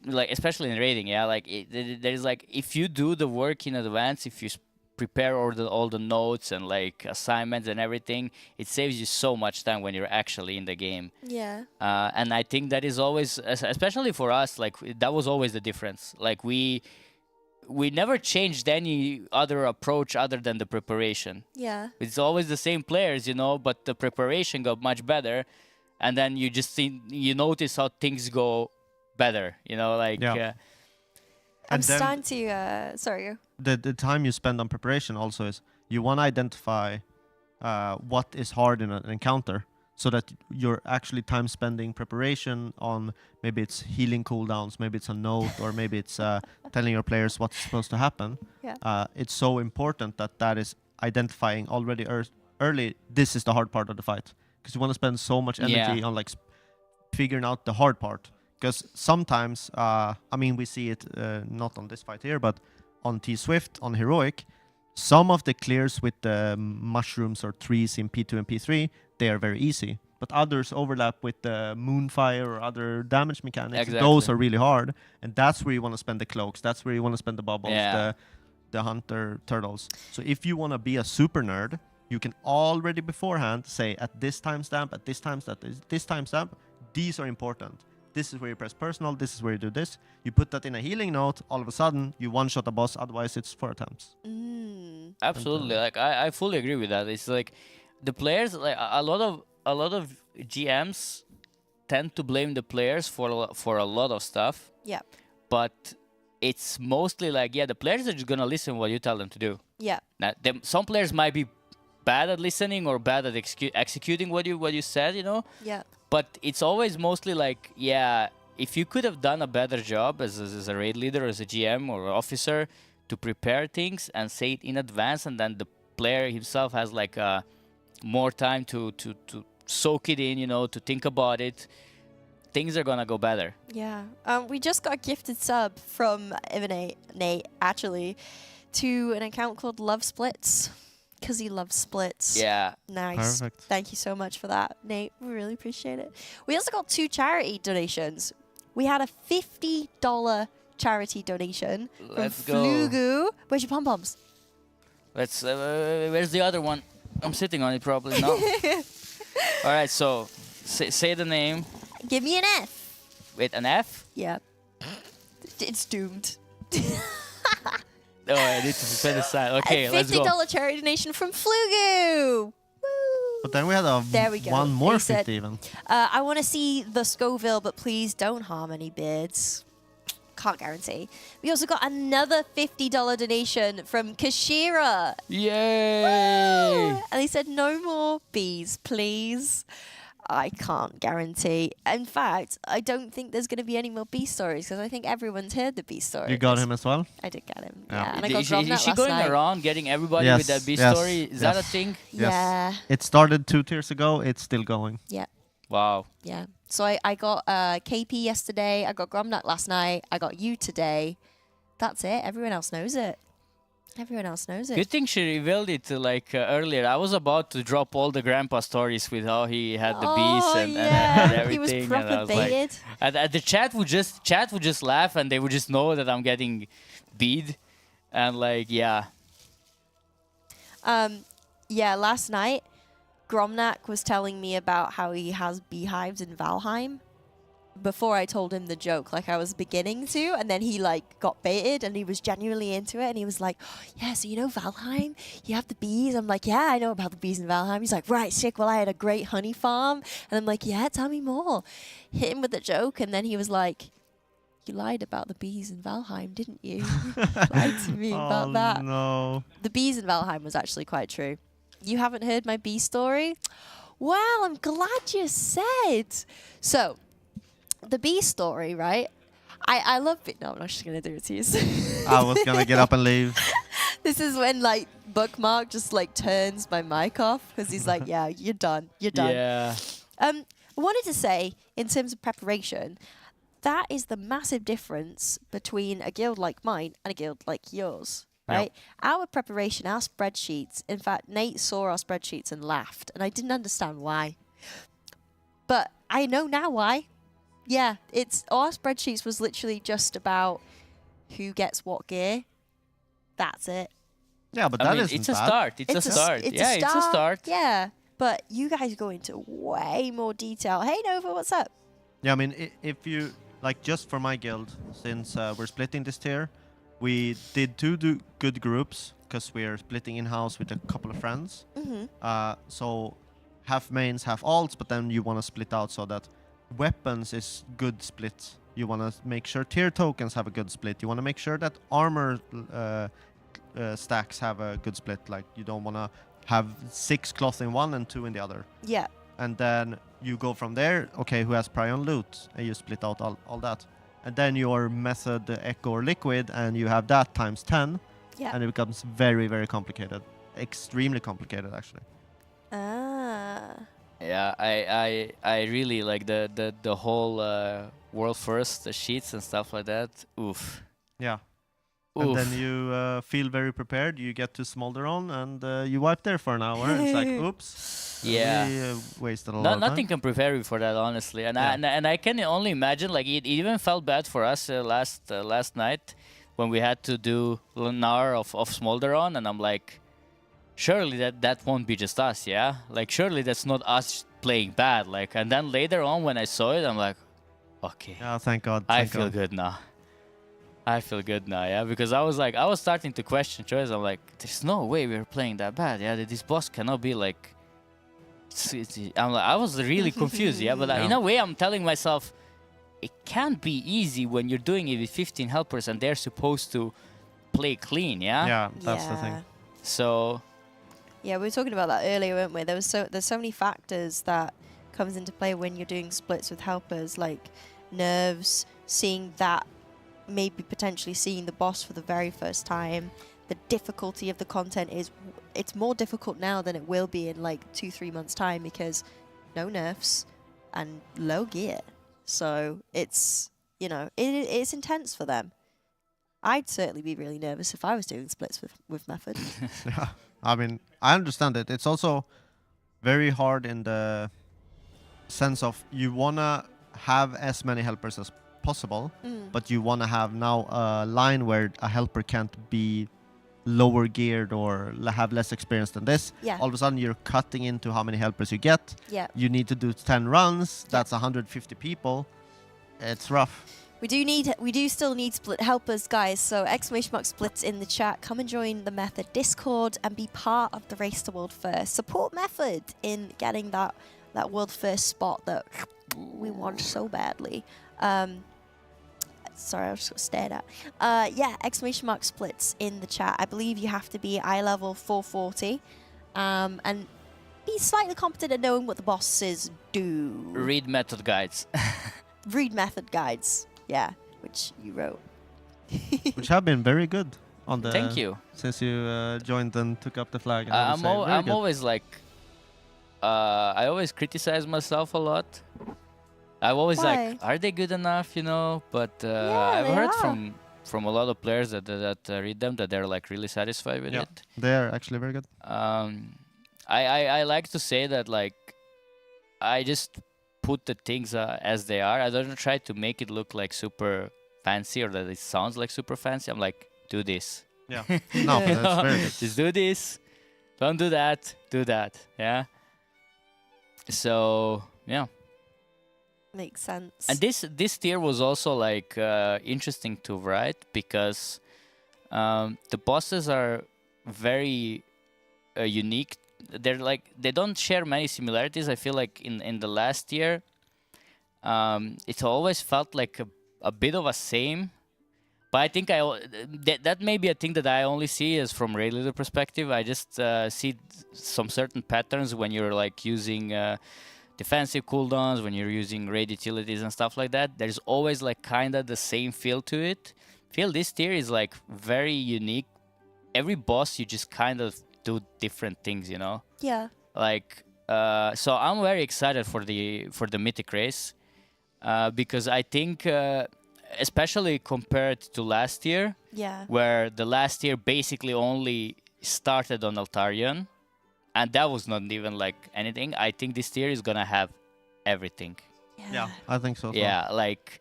Speaker 1: like especially in raiding. Yeah, like there is like, if you do the work in advance, if you prepare all the notes and like assignments and everything, it saves you so much time when you're actually in the game.
Speaker 2: Yeah.
Speaker 1: And I think that is always, especially for us, like that was always the difference. Like we never changed any other approach other than the preparation.
Speaker 2: Yeah.
Speaker 1: It's always the same players, you know, but the preparation got much better. and then you just you notice how things go better. You know, like.
Speaker 9: Yeah.
Speaker 2: I'm
Speaker 9: And then-
Speaker 2: starting to. Sorry.
Speaker 9: The time you spend on preparation also is you want to identify what is hard in an encounter, so that you're actually time spending preparation on, maybe it's healing cooldowns, maybe it's a note, or maybe it's telling your players what's supposed to happen.
Speaker 2: Yeah.
Speaker 9: It's so important that is identifying already early. This is the hard part of the fight, because you want to spend so much energy on like figuring out the hard part. Because sometimes, I mean, we see it not on this fight here, but on T-Swift, on Heroic, some of the clears with the mushrooms or trees in P2 and P3, they are very easy. But others overlap with the Moonfire or other damage mechanics.
Speaker 1: Exactly.
Speaker 9: Those are really hard. And that's where you want to spend the cloaks. That's where you want to spend the bubbles,
Speaker 1: Yeah.
Speaker 9: the hunter turtles. So if you want to be a super nerd, you can already beforehand say at this timestamp, at this timestamp, this timestamp, these are important. This is where you press personal, this is where you do this. You put that in a healing note, all of a sudden you one-shot a boss, otherwise it's 4 attempts.
Speaker 1: Absolutely, like I fully agree with that. It's like the players, like a lot of GMs tend to blame the players for a lot of stuff.
Speaker 2: Yeah.
Speaker 1: But it's mostly like, the players are just gonna listen what you tell them to do.
Speaker 2: Yeah.
Speaker 1: Now, some players might be bad at listening or bad at executing what you said, you know.
Speaker 2: Yeah.
Speaker 1: But it's always mostly like, if you could have done a better job as a raid leader, as a GM or officer, to prepare things and say it in advance, and then the player himself has like more time to soak it in, you know, to think about it, things are gonna go better.
Speaker 2: Yeah. We just got a gifted sub from Nate, actually, to an account called Love Splits, because he loves splits.
Speaker 1: Yeah.
Speaker 2: Nice.
Speaker 9: Perfect.
Speaker 2: Thank you so much for that, Nate. We really appreciate it. We also got 2 charity donations. We had a $50 charity donation
Speaker 1: Let's
Speaker 2: from
Speaker 1: go.
Speaker 2: Flugu. Where's your pom-poms?
Speaker 1: Let's. Where's the other one? I'm sitting on it probably. No. All right. So say the name.
Speaker 2: Give me an F.
Speaker 1: With an F.
Speaker 2: Yeah. It's doomed.
Speaker 1: Oh, I need to set aside. Okay,
Speaker 2: a
Speaker 1: let's go.
Speaker 2: $50 charity donation from Flugu. Woo!
Speaker 9: But then we had
Speaker 2: There we go.
Speaker 9: one more
Speaker 2: He said,
Speaker 9: 50 even.
Speaker 2: I want to see the Scoville, but please don't harm any birds. Can't guarantee. We also got another $50 donation from Kashira.
Speaker 1: Yay!
Speaker 2: And he said, no more bees, please. I can't guarantee. In fact, I don't think there's going to be any more bee stories, because I think everyone's heard the bee story.
Speaker 9: You got him as well?
Speaker 2: I did get him.
Speaker 9: Yeah.
Speaker 2: Yeah. And I got
Speaker 1: Is
Speaker 2: Gromnat
Speaker 1: she
Speaker 2: last
Speaker 1: going
Speaker 2: night.
Speaker 1: around getting everybody
Speaker 9: Yes,
Speaker 1: with that B
Speaker 9: yes,
Speaker 1: story? Is that a
Speaker 9: yes.
Speaker 1: thing?
Speaker 9: Yes.
Speaker 2: Yeah.
Speaker 9: It started 2 tiers ago. It's still going.
Speaker 2: Yeah.
Speaker 1: Wow.
Speaker 2: Yeah. So I got KP yesterday. I got Gromnat last night. I got you today. That's it. Everyone else knows it. Everyone else knows it.
Speaker 1: Good thing she revealed it earlier. I was about to drop all the grandpa stories with how he had the bees and everything.
Speaker 2: He was
Speaker 1: and I
Speaker 2: proper
Speaker 1: was like,
Speaker 2: baited.
Speaker 1: and the chat would just laugh, and they would just know that I'm getting bead, and like
Speaker 2: Yeah, last night, Gromnak was telling me about how he has beehives in Valheim before I told him the joke. Like, I was beginning to, and then he, like, got baited, and he was genuinely into it, and he was like, yeah, so you know Valheim? You have the bees? I'm like, yeah, I know about the bees in Valheim. He's like, right, sick. Well, I had a great honey farm. And I'm like, yeah, tell me more. Hit him with the joke, and then he was like, you lied about the bees in Valheim, didn't you? Lied to me about that.
Speaker 9: No.
Speaker 2: The bees in Valheim was actually quite true. You haven't heard my bee story? Well, I'm glad you said. So, the bee story, right? I love it. No, I'm not just going to do it to you.
Speaker 9: I was going to get up and leave.
Speaker 2: This is when, like, Bookmark just, like, turns my mic off because he's like, yeah, you're done. You're done.
Speaker 1: yeah.
Speaker 2: I wanted to say, in terms of preparation, that is the massive difference between a guild like mine and a guild like yours, right? Our preparation, our spreadsheets, in fact, Nate saw our spreadsheets and laughed, and I didn't understand why. But I know now why. Yeah, our spreadsheets was literally just about who gets what gear. That's it.
Speaker 9: Yeah, but
Speaker 1: I
Speaker 9: that
Speaker 1: mean,
Speaker 9: isn't
Speaker 1: it's a
Speaker 9: bad.
Speaker 1: start. It's a start.
Speaker 2: It's
Speaker 1: Yeah, it's a start.
Speaker 2: Yeah, but you guys go into way more detail. Hey, Nova, what's up?
Speaker 9: Yeah, I mean, if you, like, just for my guild, since we're splitting this tier, we did 2 good groups, because we're splitting in-house with a couple of friends.
Speaker 2: Mm-hmm.
Speaker 9: So half mains, half alts, but then you want to split out so that weapons is good split. You want to make sure tier tokens have a good split. You want to make sure that armor stacks have a good split. Like you don't want to have 6 cloth in one and 2 in the other.
Speaker 2: Yeah.
Speaker 9: And then you go from there. Okay, who has prion loot? And you split out all that. And then your method echo or liquid, and you have that times 10.
Speaker 2: Yeah.
Speaker 9: And it becomes very, very complicated. Extremely complicated, actually.
Speaker 2: Ah.
Speaker 1: Yeah, I really like the whole world first, the sheets and stuff like that. Oof.
Speaker 9: Yeah.
Speaker 1: Oof.
Speaker 9: And then you feel very prepared. You get to Smolder on, and you wipe there for an hour. And it's like, oops.
Speaker 1: Yeah.
Speaker 9: We wasted a lot of time.
Speaker 1: Nothing can prepare you for that, honestly. And
Speaker 9: Yeah.
Speaker 1: I can only imagine, like, it even felt bad for us last night when we had to do an hour of Smolder on, and I'm like, surely that won't be just us, yeah? Like, surely that's not us playing bad. Like, and then later on when I saw it, I'm like, okay.
Speaker 9: Yeah, thank God.
Speaker 1: I
Speaker 9: Thank
Speaker 1: feel
Speaker 9: God.
Speaker 1: good now. I feel good now, yeah, because I was starting to question choice. I'm like, there's no way we're playing that bad, yeah. This boss cannot be like. I was really confused, yeah. But in a way, I'm telling myself, it can't be easy when you're doing it with 15 helpers and they're supposed to play clean, yeah.
Speaker 9: Yeah, that's the thing.
Speaker 1: So.
Speaker 2: Yeah, we were talking about that earlier, weren't we? There's so many factors that comes into play when you're doing splits with helpers, like nerves, seeing that. Maybe potentially seeing the boss for the very first time. The difficulty of the content it's more difficult now than it will be in like 2-3 months time because no nerfs and low gear. So it's, you know, it's intense for them. I'd certainly be really nervous if I was doing splits with Method.
Speaker 9: Yeah, I mean, I understand it. It's also very hard in the sense of you want to have as many helpers as possible, but you want to have now a line where a helper can't be lower geared or have less experience than this.
Speaker 2: Yeah.
Speaker 9: All of a sudden you're cutting into how many helpers you get.
Speaker 2: Yeah.
Speaker 9: You need to do 10 runs. That's 150 people. It's rough.
Speaker 2: We do still need split helpers, guys. So exclamation mark splits in the chat. Come and join the Method Discord and be part of the Race to World First. Support Method in getting that World First spot that we want so badly. Sorry, I was just stared at. Yeah, exclamation mark splits in the chat. I believe you have to be eye level 440 and be slightly competent at knowing what the bosses do.
Speaker 1: Read method guides.
Speaker 2: Read method guides, yeah, which you wrote.
Speaker 9: Which have been very good on the.
Speaker 1: Thank you.
Speaker 9: Since you joined and took up the flag.
Speaker 1: I'm always like, I always criticize myself a lot. I'm always like, are they good enough, you know? But I've heard from a lot of players that read them that they're like really satisfied with it.
Speaker 9: They're actually very good.
Speaker 1: I like to say that like I just put the things as they are. I don't try to make it look like super fancy or that it sounds like super fancy. I'm like, do this.
Speaker 9: Yeah. No, that's very good.
Speaker 1: Just do this. Don't do that. Do that. Yeah. So yeah.
Speaker 2: Makes sense.
Speaker 1: And this tier was also like interesting to write because the bosses are very unique. They're like they don't share many similarities. I feel like in the last year, it always felt like a bit of a same. But I think that may be a thing that I only see is from raid leader perspective. I just see some certain patterns when you're like using defensive cooldowns, when you're using raid utilities and stuff like that. There's always like kind of the same feel to it. Feel this tier is like very unique. Every boss you just kind of do different things, you know.
Speaker 2: Yeah.
Speaker 1: Like so, I'm very excited for the mythic race because I think. Especially compared to last year, where the last year basically only started on Altarian, and that was not even like anything. I think this year is gonna have everything.
Speaker 9: Yeah, I think so.
Speaker 1: Yeah, like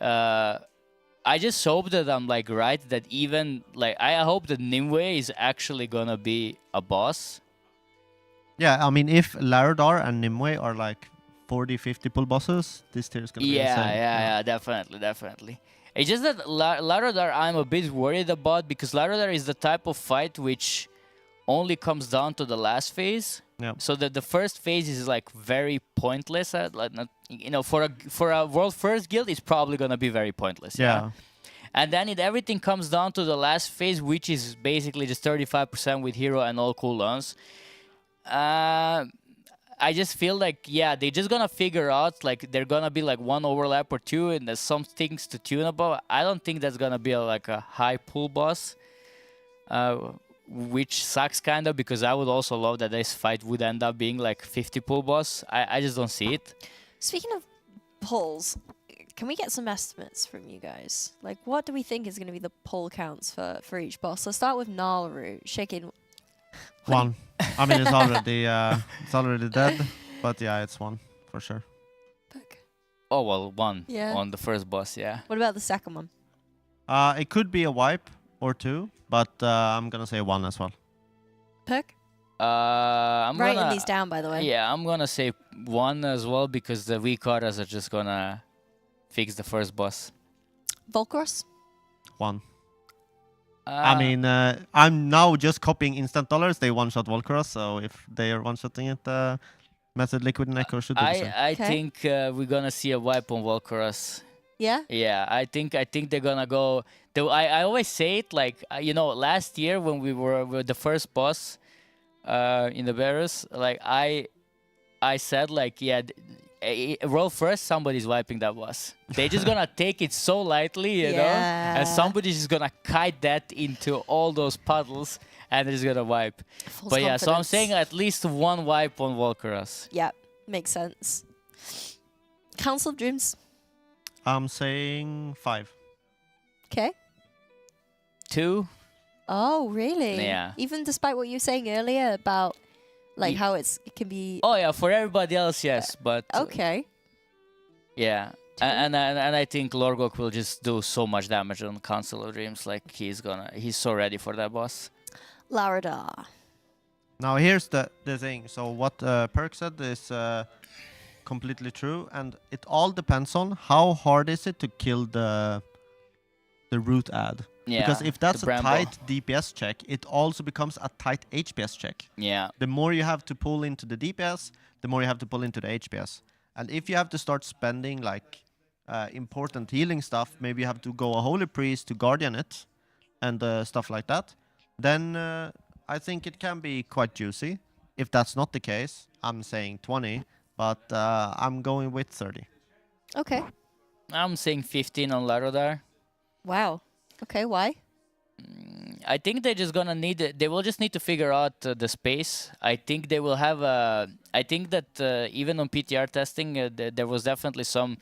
Speaker 1: I just hope that I'm like right that even like I hope that Nimue is actually gonna be a boss.
Speaker 9: Yeah, I mean if Larodar and Nimue are like 40-50 pull bosses, this tier is gonna be insane.
Speaker 1: Yeah, definitely. It's just that Larodar I'm a bit worried about because Larodar is the type of fight which only comes down to the last phase.
Speaker 9: Yep.
Speaker 1: So the first phase is like very pointless. Like not, you know, for a world first guild, it's probably gonna be very pointless.
Speaker 9: Yeah.
Speaker 1: And then everything comes down to the last phase, which is basically just 35% with hero and all cooldowns. I just feel like, yeah, they're just gonna figure out, like, they're gonna be like one overlap or two, and there's some things to tune about. I don't think that's gonna be like a high pool boss, which sucks kind of, because I would also love that this fight would end up being like 50 pool boss. I just don't see it.
Speaker 2: Speaking of pulls, can we get some estimates from you guys? Like, what do we think is going to be the pull counts for each boss? Let's start with Nalru. Shaking.
Speaker 9: 1. I mean, it's already dead, but yeah, it's 1 for sure.
Speaker 1: Oh, well, 1
Speaker 2: Yeah.
Speaker 1: on the first boss, yeah.
Speaker 2: What about the second one?
Speaker 9: It could be a wipe or 2, but I'm gonna say 1 as well.
Speaker 2: Perk?
Speaker 1: I'm
Speaker 2: Writing
Speaker 1: gonna,
Speaker 2: these down, by the way.
Speaker 1: Yeah, I'm gonna say 1 as well, because the weak auras are just gonna fix the first boss.
Speaker 2: Volcross?
Speaker 9: 1. I mean, I'm now just copying instant dollars. They one-shot Volcross, so if they are one-shotting it, Method, Liquid, and Echo should do the same.
Speaker 1: I
Speaker 2: Okay.
Speaker 1: think we're gonna see a wipe on Volcross.
Speaker 2: Yeah?
Speaker 1: Yeah, I think they're gonna go. I always say it, like, you know, last year when we were with the first boss in the Bearers, like I said, like, yeah, roll first, somebody's wiping that boss. They're just gonna take it so lightly, you know, and somebody's just gonna kite that into all those puddles, and they're just gonna wipe.
Speaker 2: Full
Speaker 1: But yeah, so I'm
Speaker 2: confidence.
Speaker 1: saying at least 1 wipe on Volcross.
Speaker 2: Yeah, makes sense. Council of Dreams.
Speaker 9: I'm saying 5.
Speaker 2: Okay.
Speaker 1: 2.
Speaker 2: Oh, really?
Speaker 1: Yeah.
Speaker 2: Even despite what you were saying earlier about, like,
Speaker 1: Ye-
Speaker 2: how it can be...
Speaker 1: Oh yeah, for everybody else, yes, but
Speaker 2: Okay.
Speaker 1: yeah, and I think Lorgok will just do so much damage on Council of Dreams. Like, he's so ready for that boss.
Speaker 2: Laradar.
Speaker 9: Now here's the thing. So what Perk said is completely true, and it all depends on how hard is it to kill the root ad.
Speaker 1: Yeah,
Speaker 9: Because if that's
Speaker 1: the
Speaker 9: a
Speaker 1: Bramble.
Speaker 9: tight DPS check, it also becomes a tight HPS check.
Speaker 1: Yeah,
Speaker 9: The more you have to pull into the DPS, the more you have to pull into the HPS. And if you have to start spending like important healing stuff, maybe you have to go a Holy Priest to Guardian it and stuff like that, then I think it can be quite juicy. If that's not the case, I'm saying 20, but I'm going with 30.
Speaker 2: Okay.
Speaker 1: I'm saying 15 on Larodar.
Speaker 2: Wow. Okay, why?
Speaker 1: I think they're just gonna they will just need to figure out the space. I think they will have I think that even on PTR testing, there was definitely some.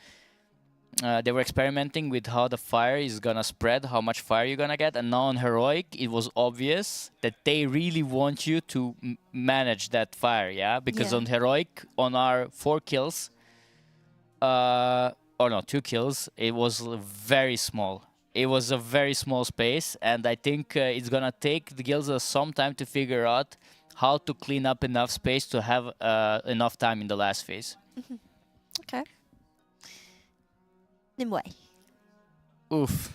Speaker 1: They were experimenting with how the fire is gonna spread, how much fire you're gonna get, and now on Heroic, it was obvious that they really want you to manage that fire, yeah? Because
Speaker 2: Yeah.
Speaker 1: on Heroic, on our 4 kills, or no, 2 kills, it was very small. It was a very small space, and I think it's gonna take the guilds some time to figure out how to clean up enough space to have enough time in the last phase.
Speaker 2: Okay. Nimue.
Speaker 1: Oof.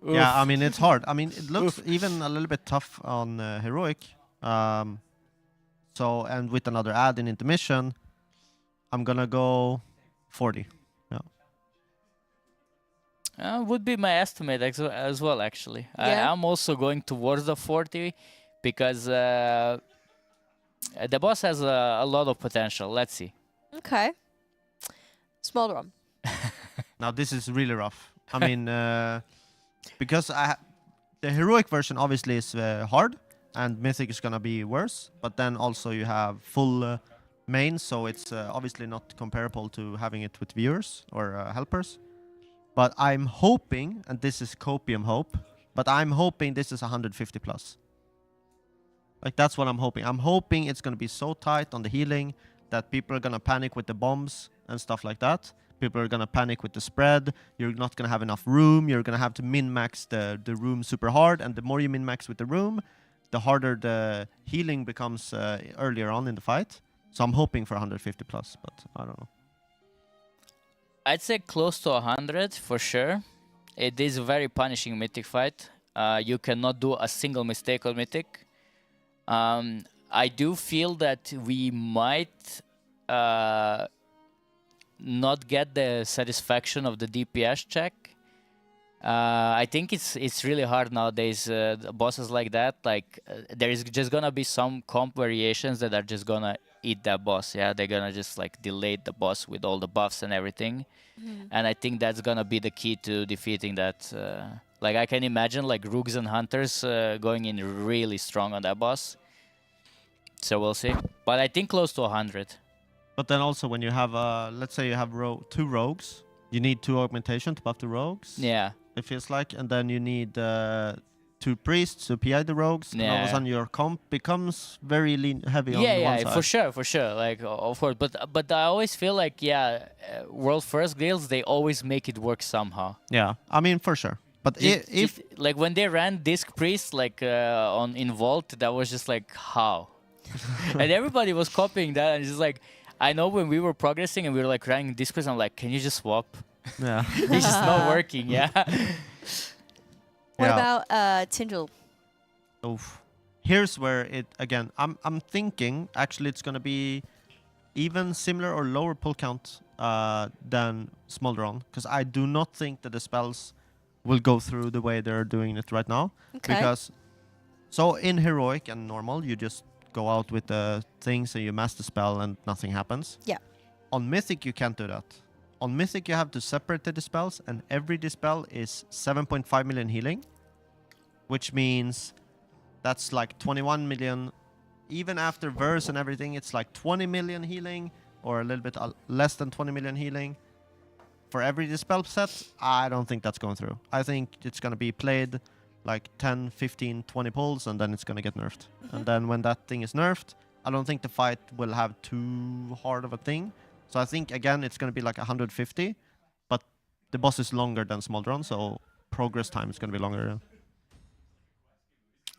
Speaker 9: Yeah, I mean, it's hard. I mean, it looks even a little bit tough on Heroic. So, and with another ad in intermission, I'm gonna go 40.
Speaker 1: Would be my estimate as well, actually.
Speaker 2: Yeah.
Speaker 1: I'm also going towards the 40 because the boss has a lot of potential. Let's see.
Speaker 2: Okay. Small Rom.
Speaker 9: Now, this is really rough. I mean, because the Heroic version obviously is hard, and Mythic is gonna be worse, but then also you have full main, so it's obviously not comparable to having it with viewers or helpers. But I'm hoping, and this is copium hope, but I'm hoping this is 150 plus. Like, that's what I'm hoping. I'm hoping it's going to be so tight on the healing that people are going to panic with the bombs and stuff like that. People are going to panic with the spread. You're not going to have enough room. You're going to have to min-max the room super hard. And the more you min-max with the room, the harder the healing becomes earlier on in the fight. So I'm hoping for 150 plus, but I don't know.
Speaker 1: I'd say close to 100 for sure. It is a very punishing Mythic fight. You cannot do a single mistake on Mythic. I do feel that we might not get the satisfaction of the DPS check. I think it's really hard nowadays. Bosses like that, like there is just gonna be some comp variations that are just gonna eat that boss. Yeah, they're gonna just like delay the boss with all the buffs and everything. And I think that's gonna be the key to defeating that. Like I can imagine like Rooks and Hunters going in really strong on that boss. So we'll see. But I think close to 100.
Speaker 9: But then also when you have, let's say you have 2 rogues, you need 2 augmentation to buff the rogues.
Speaker 1: Yeah.
Speaker 9: It feels like, and then you need 2 priests to PI the rogues, and all of a sudden your comp becomes very heavy on one side.
Speaker 1: Yeah, for sure. Like of course, but I always feel like world first guilds, they always make it work somehow.
Speaker 9: Yeah, I mean for sure. But if
Speaker 1: like when they ran Disc Priest like in Vault, that was just like how, and everybody was copying that, and it's just like I know when we were progressing and we were like running Disc Priest, I'm like, can you just swap?
Speaker 9: Yeah.
Speaker 1: It's just not working, yeah.
Speaker 2: What about Tyndall?
Speaker 9: Oof. Here's where it again. I'm thinking actually it's gonna be even similar or lower pull count than Smolderon, because I do not think that the spells will go through the way they're doing it right now.
Speaker 2: Okay.
Speaker 9: Because so in heroic and normal, you just go out with the things and you master spell and nothing happens.
Speaker 2: Yeah.
Speaker 9: On Mythic, you can't do that. On Mythic, you have to separate the dispels, and every dispel is 7.5 million healing, which means that's like 21 million. Even after verse and everything, it's like 20 million healing, or a little bit less than 20 million healing. For every dispel set, I don't think that's going through. I think it's going to be played like 10, 15, 20 pulls, and then it's going to get nerfed. And then when that thing is nerfed, I don't think the fight will have too hard of a thing. So I think, again, it's going to be like 150, but the boss is longer than Smolderon, so progress time is going to be longer.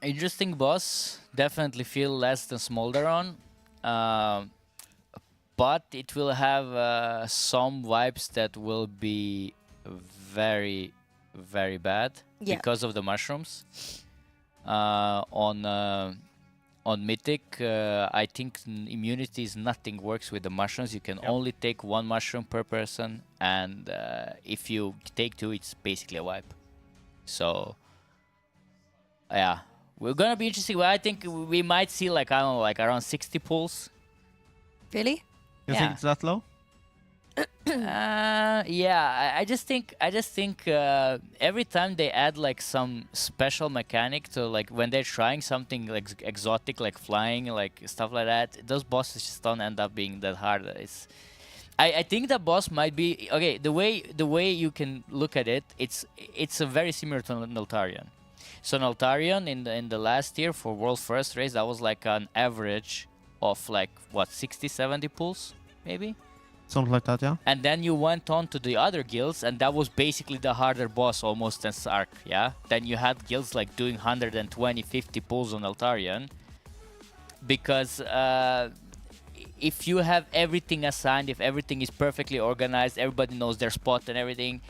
Speaker 1: Interesting boss. Definitely feel less than Smolderon. But it will have some vibes that will be very, very bad because of the mushrooms. On Mythic, I think immunities, nothing works with the mushrooms. You can only take 1 mushroom per person, and if you take 2, it's basically a wipe. So, yeah, we're gonna be interesting. Well, I think we might see like I don't know, like around 60 pulls.
Speaker 2: Really?
Speaker 9: You think it's that low?
Speaker 1: Yeah, I just think every time they add like some special mechanic to like when they're trying something like exotic, like flying, like stuff like that, those bosses just don't end up being that hard. I think the boss might be okay. The way you can look at it, it's a very similar to Naltarion. So Naltarion in the last year for World First race, that was like an average of like what 60-70 pulls maybe.
Speaker 9: Something like that, yeah.
Speaker 1: And then you went on to the other guilds, and that was basically the harder boss almost than Sark, yeah? Then you had guilds like doing 120, 50 pulls on Altarion. Because if you have everything assigned, if everything is perfectly organized, everybody knows their spot and everything,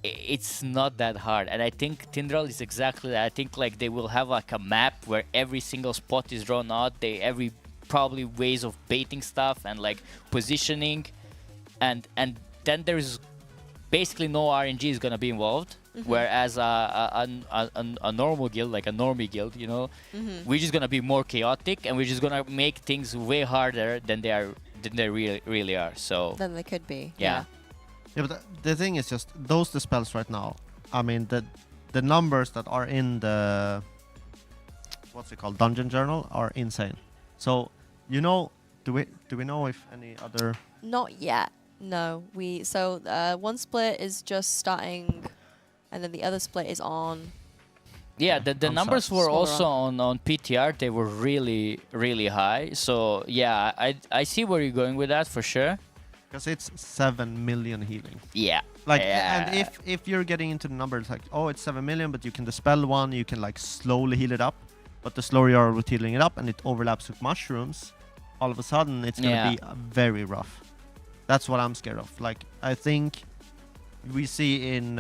Speaker 1: it's not that hard. And I think Tindral is exactly that. I think like they will have like a map where every single spot is drawn out. Every probably ways of baiting stuff and like positioning. And then there's basically no RNG is gonna be involved, whereas a normal guild, like a normie guild, you know, we're just gonna be more chaotic and we're just gonna make things way harder than they really are. So
Speaker 2: Than they could be.
Speaker 1: Yeah.
Speaker 9: Yeah, but the thing is just those dispels right now. I mean, the numbers that are in the what's it called dungeon journal are insane. So you know, do we know if any other?
Speaker 2: Not yet. No, one split is just starting, and then the other split is on.
Speaker 1: Yeah, the numbers were also on PTR. They were really, really high. So yeah, I see where you're going with that for sure.
Speaker 9: Because it's 7 million healing.
Speaker 1: Yeah.
Speaker 9: Like, and if you're getting into the numbers like, oh, it's 7 million, but you can dispel one, you can like slowly heal it up. But the slower you are with healing it up, and it overlaps with mushrooms, all of a sudden it's gonna be very rough. That's what I'm scared of. Like, I think we see in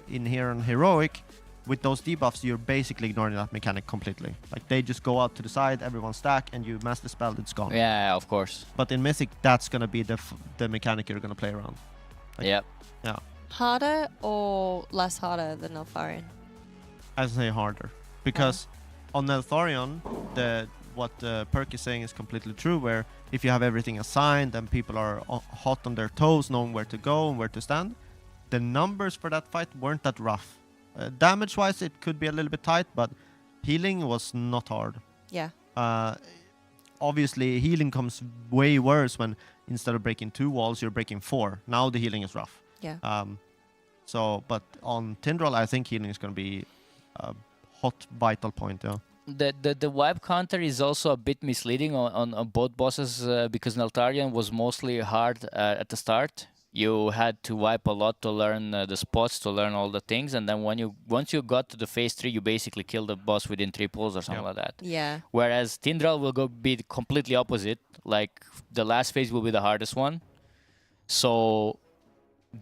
Speaker 9: here on Heroic, with those debuffs, you're basically ignoring that mechanic completely. Like, they just go out to the side, everyone stack, and you master spell, it's gone.
Speaker 1: Yeah, of course.
Speaker 9: But in Mythic, that's gonna be the mechanic you're gonna play around. Like,
Speaker 1: Yep.
Speaker 9: Yeah.
Speaker 2: Harder or less harder than Neltharion?
Speaker 9: I'd say harder. Because on Neltharion, what Perk is saying is completely true, where if you have everything assigned and people are hot on their toes, knowing where to go and where to stand, the numbers for that fight weren't that rough. Damage-wise, it could be a little bit tight, but healing was not hard.
Speaker 2: Yeah.
Speaker 9: Obviously, healing comes way worse when instead of breaking 2 walls, you're breaking 4. Now the healing is rough.
Speaker 2: Yeah.
Speaker 9: But on Tindral, I think healing is going to be a hot, vital point, yeah.
Speaker 1: The wipe counter is also a bit misleading on both bosses because Neltharion was mostly hard at the start. You had to wipe a lot to learn the spots, to learn all the things, and then once you got to the phase 3, you basically killed the boss within 3 pulls or something like that.
Speaker 2: Yeah.
Speaker 1: Whereas Tindral will be completely opposite. Like, the last phase will be the hardest one. So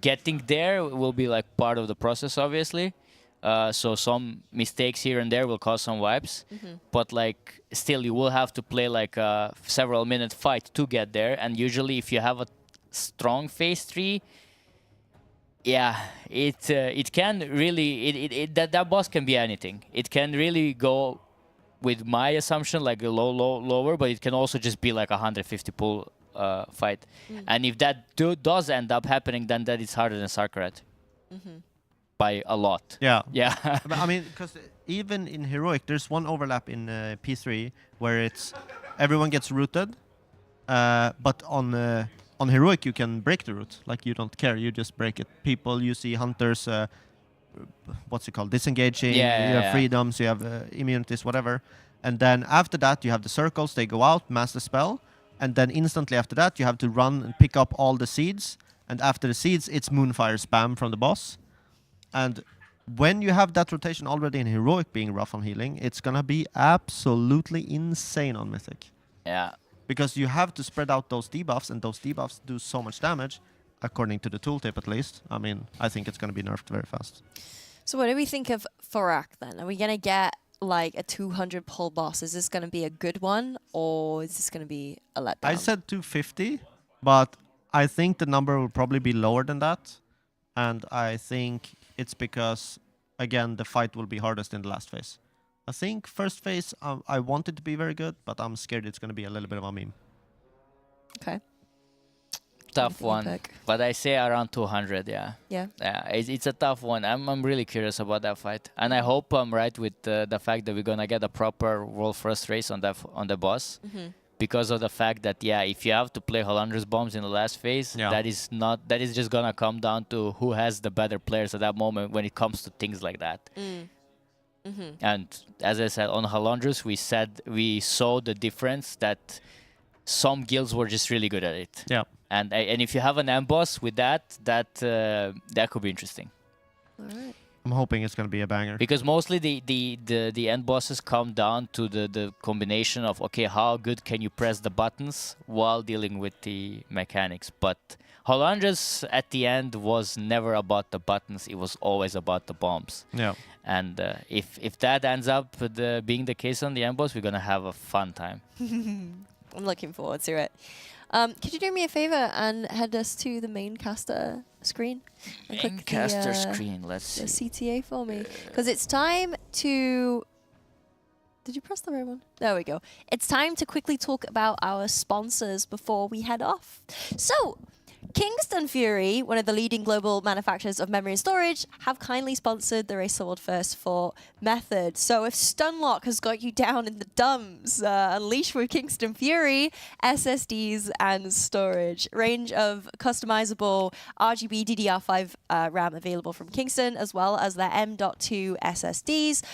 Speaker 1: getting there will be like part of the process, obviously. So some mistakes here and there will cause some wipes, but like still you will have to play like a several minute fight to get there. And usually if you have a strong phase 3, yeah, it can really that boss can be anything. It can really go with my assumption like a lower, but it can also just be like a 150 pull fight. And if that does end up happening, then that is harder than Sarkaret. By a lot.
Speaker 9: Yeah.
Speaker 1: Yeah.
Speaker 9: But I mean, because even in Heroic, there's one overlap in P3 where it's everyone gets rooted, but on Heroic you can break the root. Like, you don't care, you just break it. People, you see hunters, what's it called, disengaging, you have freedoms, you have immunities, whatever. And then after that you have the circles, they go out, master spell, and then instantly after that you have to run and pick up all the seeds, and after the seeds it's Moonfire spam from the boss. And when you have that rotation already in Heroic being rough on healing, it's gonna be absolutely insane on Mythic.
Speaker 1: Yeah.
Speaker 9: Because you have to spread out those debuffs, and those debuffs do so much damage, according to the tooltip at least. I mean, I think it's gonna be nerfed very fast.
Speaker 2: So what do we think of Thorak then? Are we gonna get like a 200 pull boss? Is this gonna be a good one, or is this gonna be a letdown?
Speaker 9: I said 250, but I think the number will probably be lower than that. And I think it's because, again, the fight will be hardest in the last phase. I think first phase, I want it to be very good, but I'm scared it's going to be a little bit of a meme.
Speaker 2: Okay.
Speaker 1: Tough one. But I say around 200, yeah.
Speaker 2: Yeah.
Speaker 1: Yeah, it's a tough one. I'm really curious about that fight. And I hope I'm right with the fact that we're going to get a proper world first race on the boss. Because of the fact that, yeah, if you have to play Holandra's bombs in the last phase, that is just gonna come down to who has the better players at that moment when it comes to things like that. And as I said, on Holandra's, we saw the difference that some guilds were just really good at it.
Speaker 9: Yeah.
Speaker 1: And if you have an M-boss with that could be interesting.
Speaker 2: All right.
Speaker 9: I'm hoping it's going to be a banger.
Speaker 1: Because mostly the end bosses come down to the combination of, okay, how good can you press the buttons while dealing with the mechanics. But Holandra's at the end was never about the buttons. It was always about the bombs.
Speaker 9: Yeah.
Speaker 1: And if that ends up being the case on the end boss, we're going to have a fun time.
Speaker 2: I'm looking forward to it. Could you do me a favor and head us to the main caster screen?
Speaker 1: Main caster screen, let's see.
Speaker 2: The CTA for me. Because it's time to... Did you press the right one? There we go. It's time to quickly talk about our sponsors before we head off. So, Kingston FURY, one of the leading global manufacturers of memory and storage, have kindly sponsored the Race Sword First for Method. So if Stunlock has got you down in the dumps, unleash with Kingston FURY, SSDs and storage. Range of customizable RGB DDR5 RAM available from Kingston, as well as their M.2 SSDs,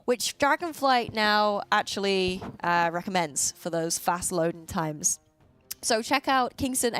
Speaker 2: which Dragonflight now actually recommends for those fast loading times. So check out Kingston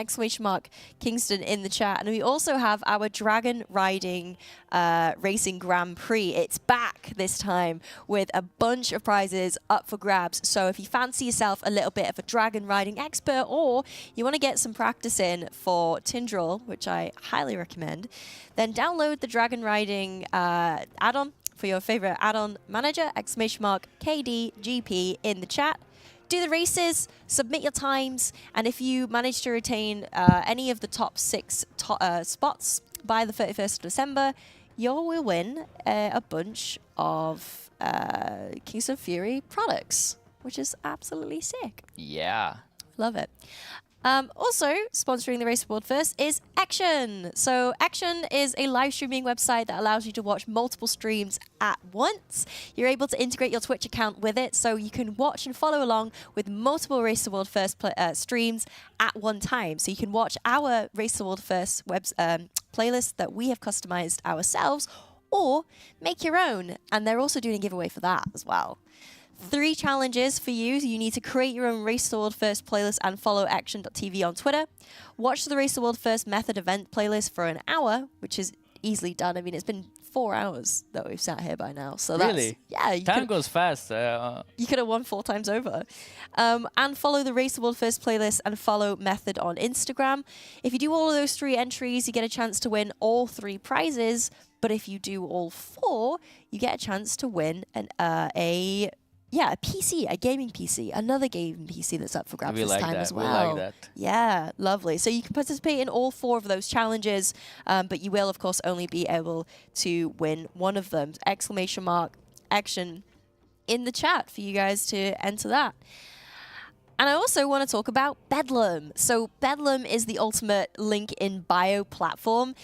Speaker 2: Kingston in the chat. And we also have our Dragon Riding Racing Grand Prix. It's back this time with a bunch of prizes up for grabs. So if you fancy yourself a little bit of a dragon riding expert, or you want to get some practice in for Tindral, which I highly recommend, then download the Dragon Riding add-on for your favorite add-on manager, !KDGP in the chat. Do the races, submit your times, and if you manage to retain any of the top 6 spots by the 31st of December, you will win a bunch of Kingston FURY products, which is absolutely sick.
Speaker 1: Yeah.
Speaker 2: Love it. Also, sponsoring the Race Award first is Ection. So Ection is a live streaming website that allows you to watch multiple streams at once. You're able to integrate your Twitch account with it, so you can watch and follow along with multiple Race Award first streams at one time. So you can watch our Race Award first playlist that we have customized ourselves, or make your own. And they're also doing a giveaway for that as well. 3 challenges for you. You need to create your own Race the World First playlist and follow Action.tv on Twitter. Watch the Race the World First Method event playlist for an hour, which is easily done. I mean, it's been 4 hours that we've sat here by now. So
Speaker 1: really?
Speaker 2: Yeah.
Speaker 1: Time goes fast.
Speaker 2: You could have won 4 times over. And follow the Race the World First playlist and follow Method on Instagram. If you do all of those 3 entries, you get a chance to win all 3 prizes. But if you do all 4, you get a chance to win a PC, a gaming PC, another gaming PC that's up for grabs this time as well.
Speaker 1: We like that.
Speaker 2: Yeah, lovely. So you can participate in all 4 of those challenges, but you will, of course, only be able to win one of them. ! Action in the chat for you guys to enter that. And I also want to talk about Bedlam. So Bedlam is the ultimate link in bio platform.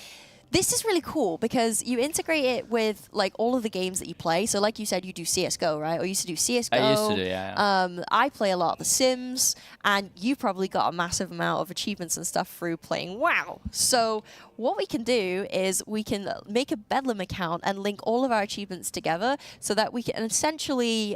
Speaker 2: This is really cool because you integrate it with like all of the games that you play. So like you said, you do CSGO, right? Or you used to do CSGO.
Speaker 1: I used to do, yeah.
Speaker 2: I play a lot of The Sims, and you probably got a massive amount of achievements and stuff through playing WoW. So what we can do is we can make a Bedlam account and link all of our achievements together so that we can essentially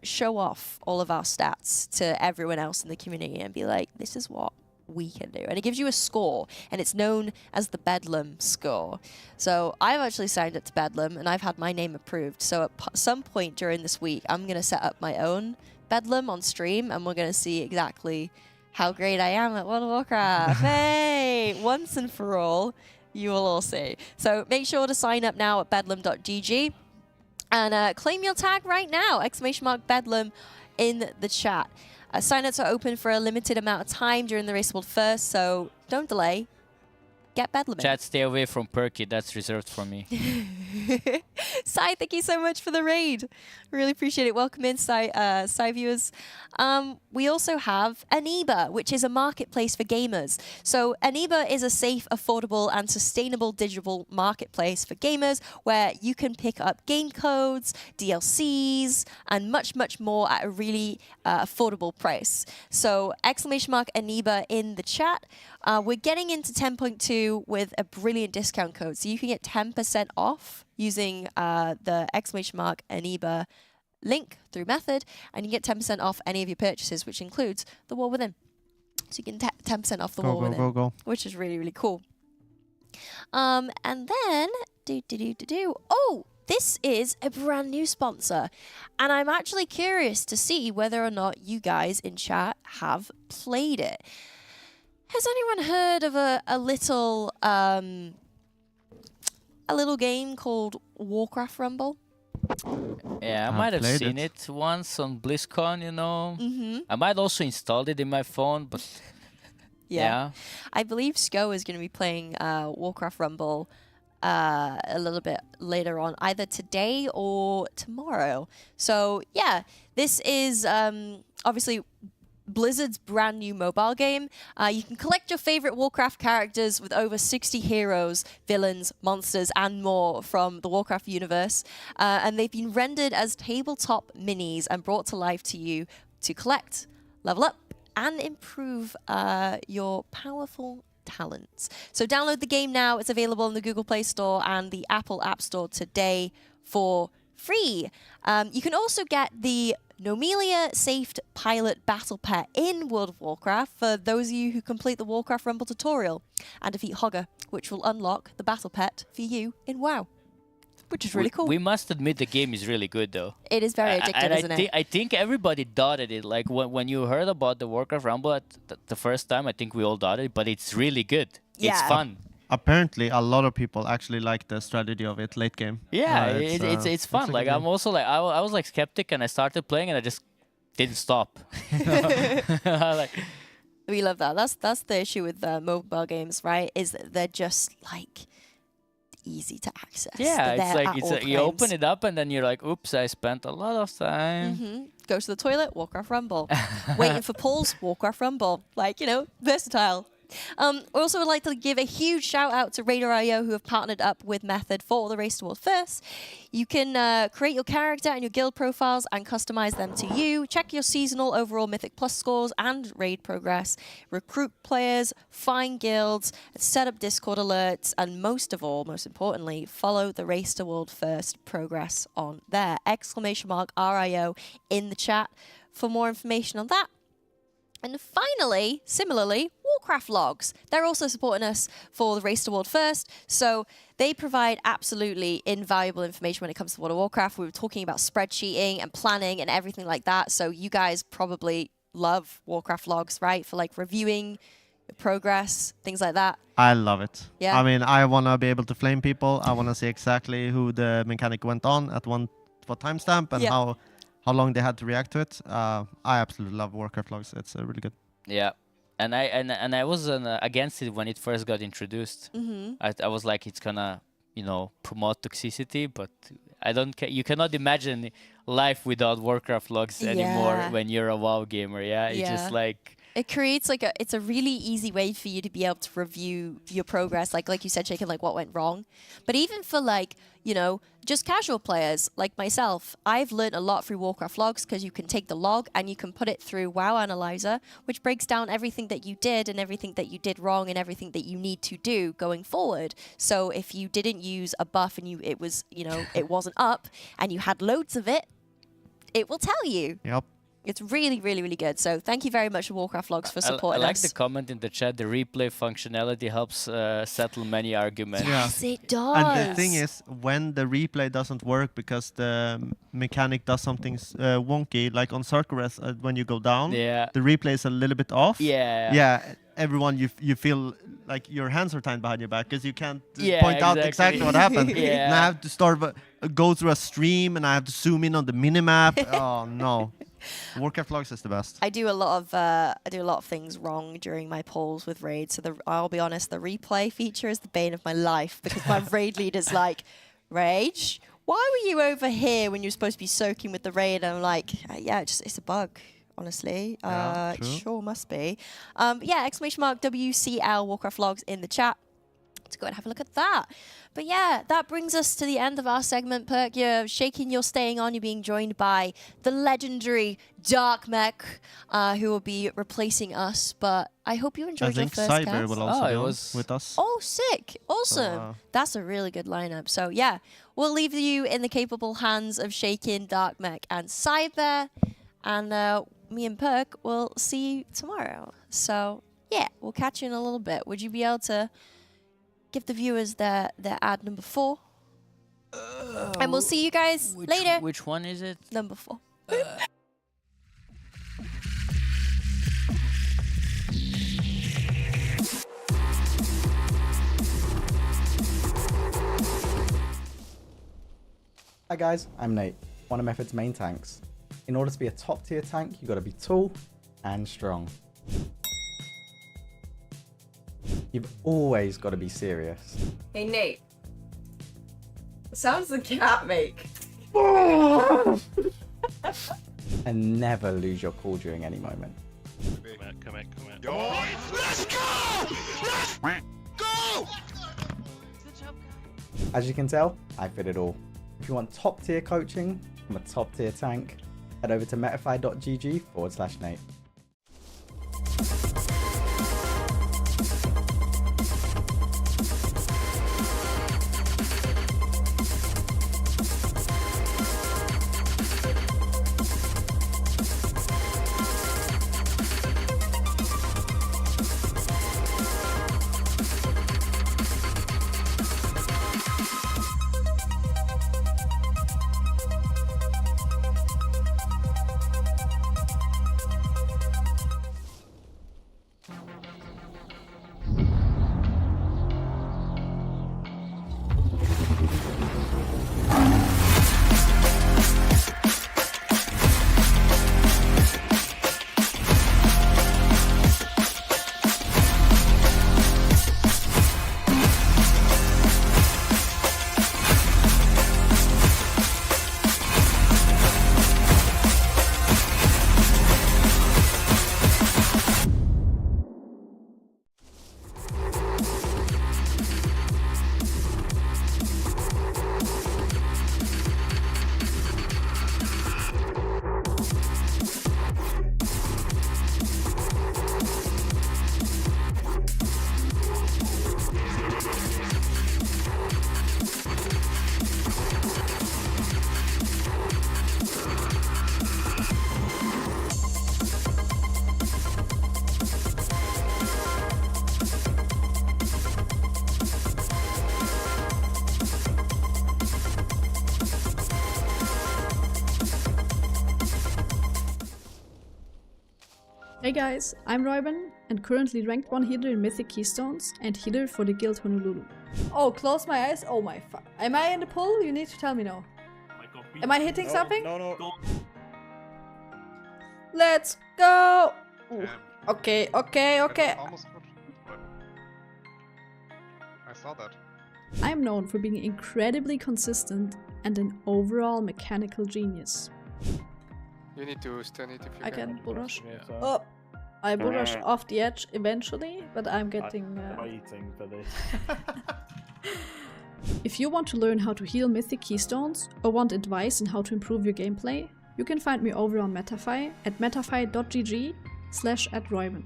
Speaker 2: show off all of our stats to everyone else in the community and be like, this is what we can do. And it gives you a score, and it's known as the Bedlam score. So I've actually signed up to Bedlam, and I've had my name approved. So at some point during this week, I'm going to set up my own Bedlam on stream, and we're going to see exactly how great I am at World of Warcraft. Hey! Once and for all, you will all see. So make sure to sign up now at bedlam.gg and claim your tag right now, !Bedlam in the chat. Sign-ups are open for a limited amount of time during the Race World First, so don't delay. Get Bedlam in.
Speaker 1: Chat, stay away from Perky. That's reserved for me.
Speaker 2: Sai, thank you so much for the raid. Really appreciate it. Welcome in, Sai viewers. We also have Aniba, which is a marketplace for gamers. So Aniba is a safe, affordable, and sustainable digital marketplace for gamers where you can pick up game codes, DLCs, and much, much more at a really affordable price. So !Aniba in the chat. We're getting into 10.2 with a brilliant discount code. So you can get 10% off using the !Aniba link through Method, and you get 10% off any of your purchases, which includes the War Within. So you can 10% off the War Within, which is really, really cool. And then, oh, this is a brand new sponsor, and I'm actually curious to see whether or not you guys in chat have played it. Has anyone heard of a little game called Warcraft Rumble?
Speaker 1: Yeah, I might have seen it once on BlizzCon, you know. I might also installed it in my phone, but yeah.
Speaker 2: I believe Sko is going to be playing Warcraft Rumble a little bit later on, either today or tomorrow. So yeah, this is obviously Blizzard's brand new mobile game. You can collect your favorite Warcraft characters with over 60 heroes, villains, monsters, and more from the Warcraft universe. And they've been rendered as tabletop minis and brought to life to you to collect, level up, and improve your powerful talents. So download the game now. It's available in the Google Play Store and the Apple App Store today for free. You can also get the Nomelia Safed Pilot Battle Pet in World of Warcraft for those of you who complete the Warcraft Rumble tutorial and defeat Hogger, which will unlock the Battle Pet for you in WoW, which is really cool.
Speaker 1: We must admit the game is really good, though.
Speaker 2: It is very addictive, isn't it?
Speaker 1: I think everybody dotted it. Like when you heard about the Warcraft Rumble at the first time, I think we all dotted it, but it's really good.
Speaker 2: Yeah.
Speaker 1: It's fun.
Speaker 9: apparently a lot of people actually like the strategy of it late game.
Speaker 1: Yeah,
Speaker 9: It's,
Speaker 1: it's fun.
Speaker 9: a
Speaker 1: Like
Speaker 9: good
Speaker 1: I'm
Speaker 9: game.
Speaker 1: also like I was like skeptic, and I started playing, and I just didn't stop. Like,
Speaker 2: We love that. That's the issue with mobile games, right? Is that they're just like easy to access.
Speaker 1: yeah,
Speaker 2: They're
Speaker 1: it's
Speaker 2: there
Speaker 1: like
Speaker 2: at
Speaker 1: it's
Speaker 2: all
Speaker 1: you open
Speaker 2: times.
Speaker 1: it up, and then you're like, oops, I spent a lot of time.
Speaker 2: Go to the toilet, Warcraft Rumble. Waiting for pulls, Warcraft Rumble. Like, versatile. We also would like to give a huge shout out to Raider.io, who have partnered up with Method for the Race Toward First. You can create your character and your guild profiles and customize them to you. Check your seasonal overall Mythic Plus scores and raid progress. Recruit players, find guilds, set up Discord alerts, and most of all, most importantly, follow the Race Toward First progress on there. !RIO in the chat for more information on that. And finally, similarly, Warcraft logs. They're also supporting us for the Race Toward First, so they provide absolutely invaluable information when it comes to World of Warcraft. We were talking about spreadsheeting and planning and everything like that, so you guys probably love Warcraft logs, right? For like reviewing progress, things like that.
Speaker 9: I love it.
Speaker 2: Yeah.
Speaker 9: I mean, I want to be able to flame people. I want to see exactly who the mechanic went on at what timestamp and how long they had to react to it. I absolutely love Warcraft logs. It's really good.
Speaker 1: Yeah, and I was against it when it first got introduced. I was like, it's gonna promote toxicity, but I don't. You cannot imagine life without Warcraft logs anymore when you're a WoW gamer. Yeah, it's just like.
Speaker 2: It creates it's a really easy way for you to be able to review your progress, like you said, Shaken, like what went wrong. But even for just casual players like myself, I've learned a lot through Warcraft logs because you can take the log and you can put it through WoW Analyzer, which breaks down everything that you did and everything that you did wrong and everything that you need to do going forward. So if you didn't use a buff and it was, it wasn't up and you had loads of it, it will tell you.
Speaker 9: Yep.
Speaker 2: It's really, really, really good. So thank you very much to Warcraft Logs for supporting
Speaker 1: I like
Speaker 2: us.
Speaker 1: the comment in the chat. The replay functionality helps settle many arguments.
Speaker 2: Yes, it does.
Speaker 9: And the thing is, when the replay doesn't work because the mechanic does something wonky, like on Circus, when you go down, the replay is a little bit off. Yeah. Everyone, you feel like your hands are tied behind your back because you can't point out exactly what happened. And I have to go through a stream and I have to zoom in on the minimap. Oh no. Warcraft logs is the best.
Speaker 2: I do a lot of things wrong during my polls with raids. So I'll be honest, the replay feature is the bane of my life because my raid leader's like, Rage, why were you over here when you're supposed to be soaking with the raid? And I'm like, yeah, it's a bug. Honestly, it sure must be. !WCL Warcraft logs in the chat. Let's go and have a look at that. But yeah, that brings us to the end of our segment. Perk, you're shaking, you're staying on. You're being joined by the legendary Dark Mech, who will be replacing us. But I hope you enjoyed your first
Speaker 9: Cyber
Speaker 2: cast.
Speaker 9: will also be with us.
Speaker 2: Oh, sick. Awesome. That's a really good lineup. So yeah, we'll leave you in the capable hands of Shakin, Dark Mech, and Cyber. And me and Perk will see you tomorrow. So yeah, we'll catch you in a little bit. Would you be able to give the viewers their ad number 4? And we'll see you guys later.
Speaker 1: Which one is it?
Speaker 2: Number 4.
Speaker 10: Hi guys, I'm Nate, one of Method's main tanks. In order to be a top tier tank, you gotta be tall and strong. You've always gotta be serious.
Speaker 11: Hey Nate, what sounds the cat make?
Speaker 10: And never lose your cool during any moment.
Speaker 7: Come on. Let's go! Let's go!
Speaker 10: As you can tell, I fit it all. If you want top tier coaching from a top tier tank, head over to metafy.gg/Nate.
Speaker 12: Hey guys, I'm Royben and currently ranked 1 healer in Mythic Keystones and healer for the Guild Honolulu. Oh, close my eyes. Oh my fuck. Am I in the pool? You need to tell me no. Am I hitting something?
Speaker 3: No.
Speaker 12: Let's go! Ooh. Okay.
Speaker 7: Almost good. I saw that.
Speaker 12: I am known for being incredibly consistent and an overall mechanical genius.
Speaker 13: You need to stun it if you
Speaker 12: I can bull rush.
Speaker 3: Yeah.
Speaker 12: Oh, I bull rush off the edge eventually, but I'm getting...
Speaker 3: I'm waiting for this.
Speaker 12: If you want to learn how to heal Mythic Keystones or want advice on how to improve your gameplay, you can find me over on Metafy at metafy.gg/@Royben.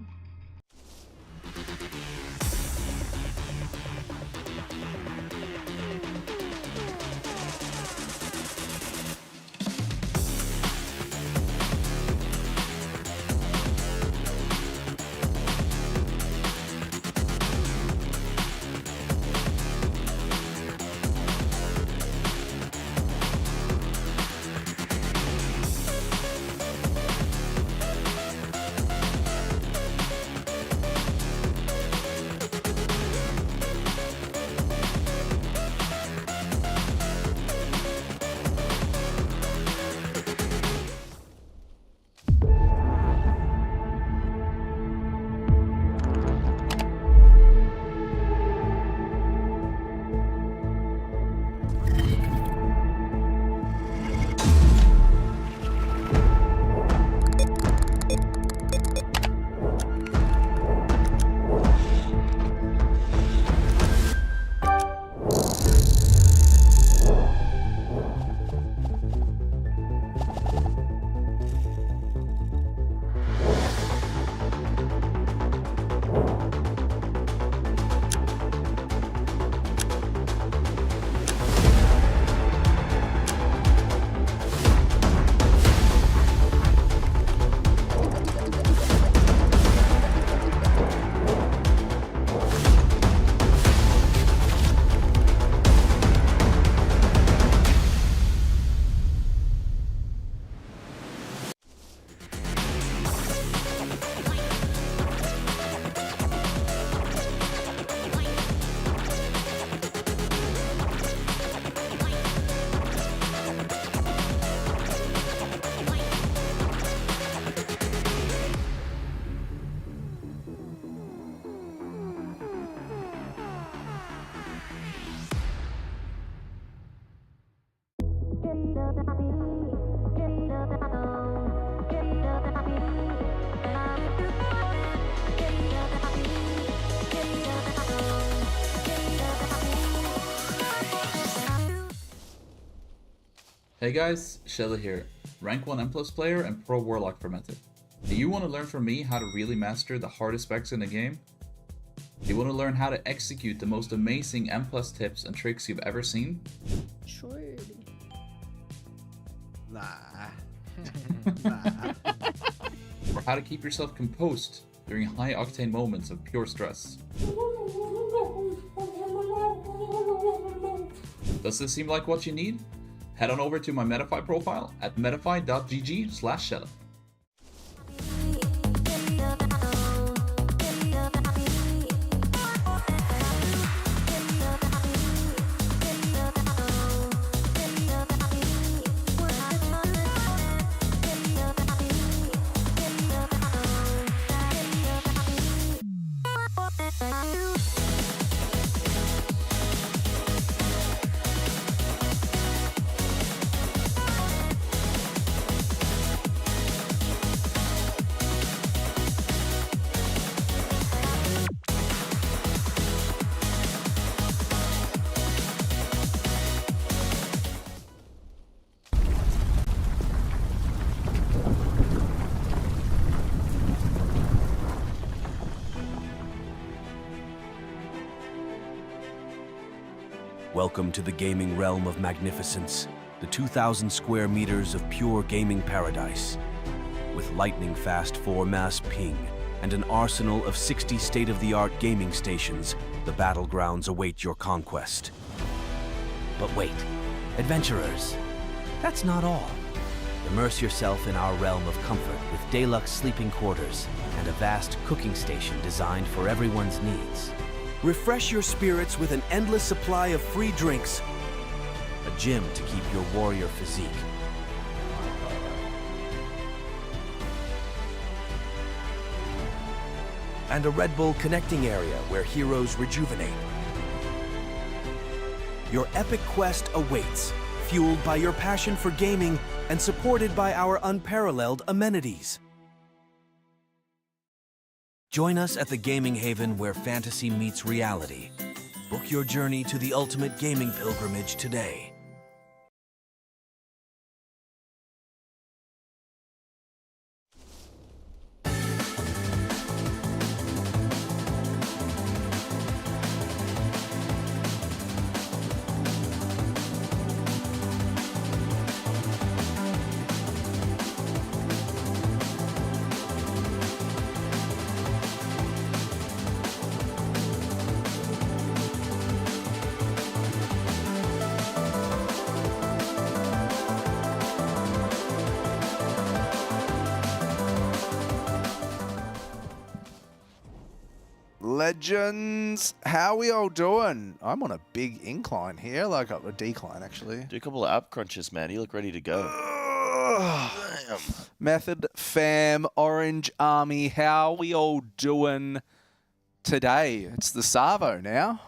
Speaker 14: Hey guys, Shella here, rank 1 M+ player and pro warlock for Metafy. Do you want to learn from me how to really master the hardest specs in the game? Do you want to learn how to execute the most amazing M+ tips and tricks you've ever seen?
Speaker 12: Sure.
Speaker 9: Nah.
Speaker 14: Or how to keep yourself composed during high octane moments of pure stress? Does this seem like what you need? Head on over to my Metafy profile at metafy.gg/Shella.
Speaker 8: Welcome to the gaming realm of magnificence, the 2,000 square meters of pure gaming paradise. With lightning-fast 4-mass ping and an arsenal of 60 state-of-the-art gaming stations, the battlegrounds await your conquest. But wait, adventurers, that's not all. Immerse yourself in our realm of comfort with deluxe sleeping quarters, and a vast cooking station designed for everyone's needs. Refresh your spirits with an endless supply of free drinks, a gym to keep your warrior physique, and a Red Bull connecting area where heroes rejuvenate. Your epic quest awaits, fueled by your passion for gaming and supported by our unparalleled amenities. Join us at the gaming haven where fantasy meets reality. Book your journey to the ultimate gaming pilgrimage today.
Speaker 15: Legends, how we all doing? I'm on a big incline here, like a decline actually.
Speaker 16: Do a couple of app crunches, man. You look ready to go.
Speaker 15: Damn. Method, fam, Orange Army, how we all doing today? It's the Savo now.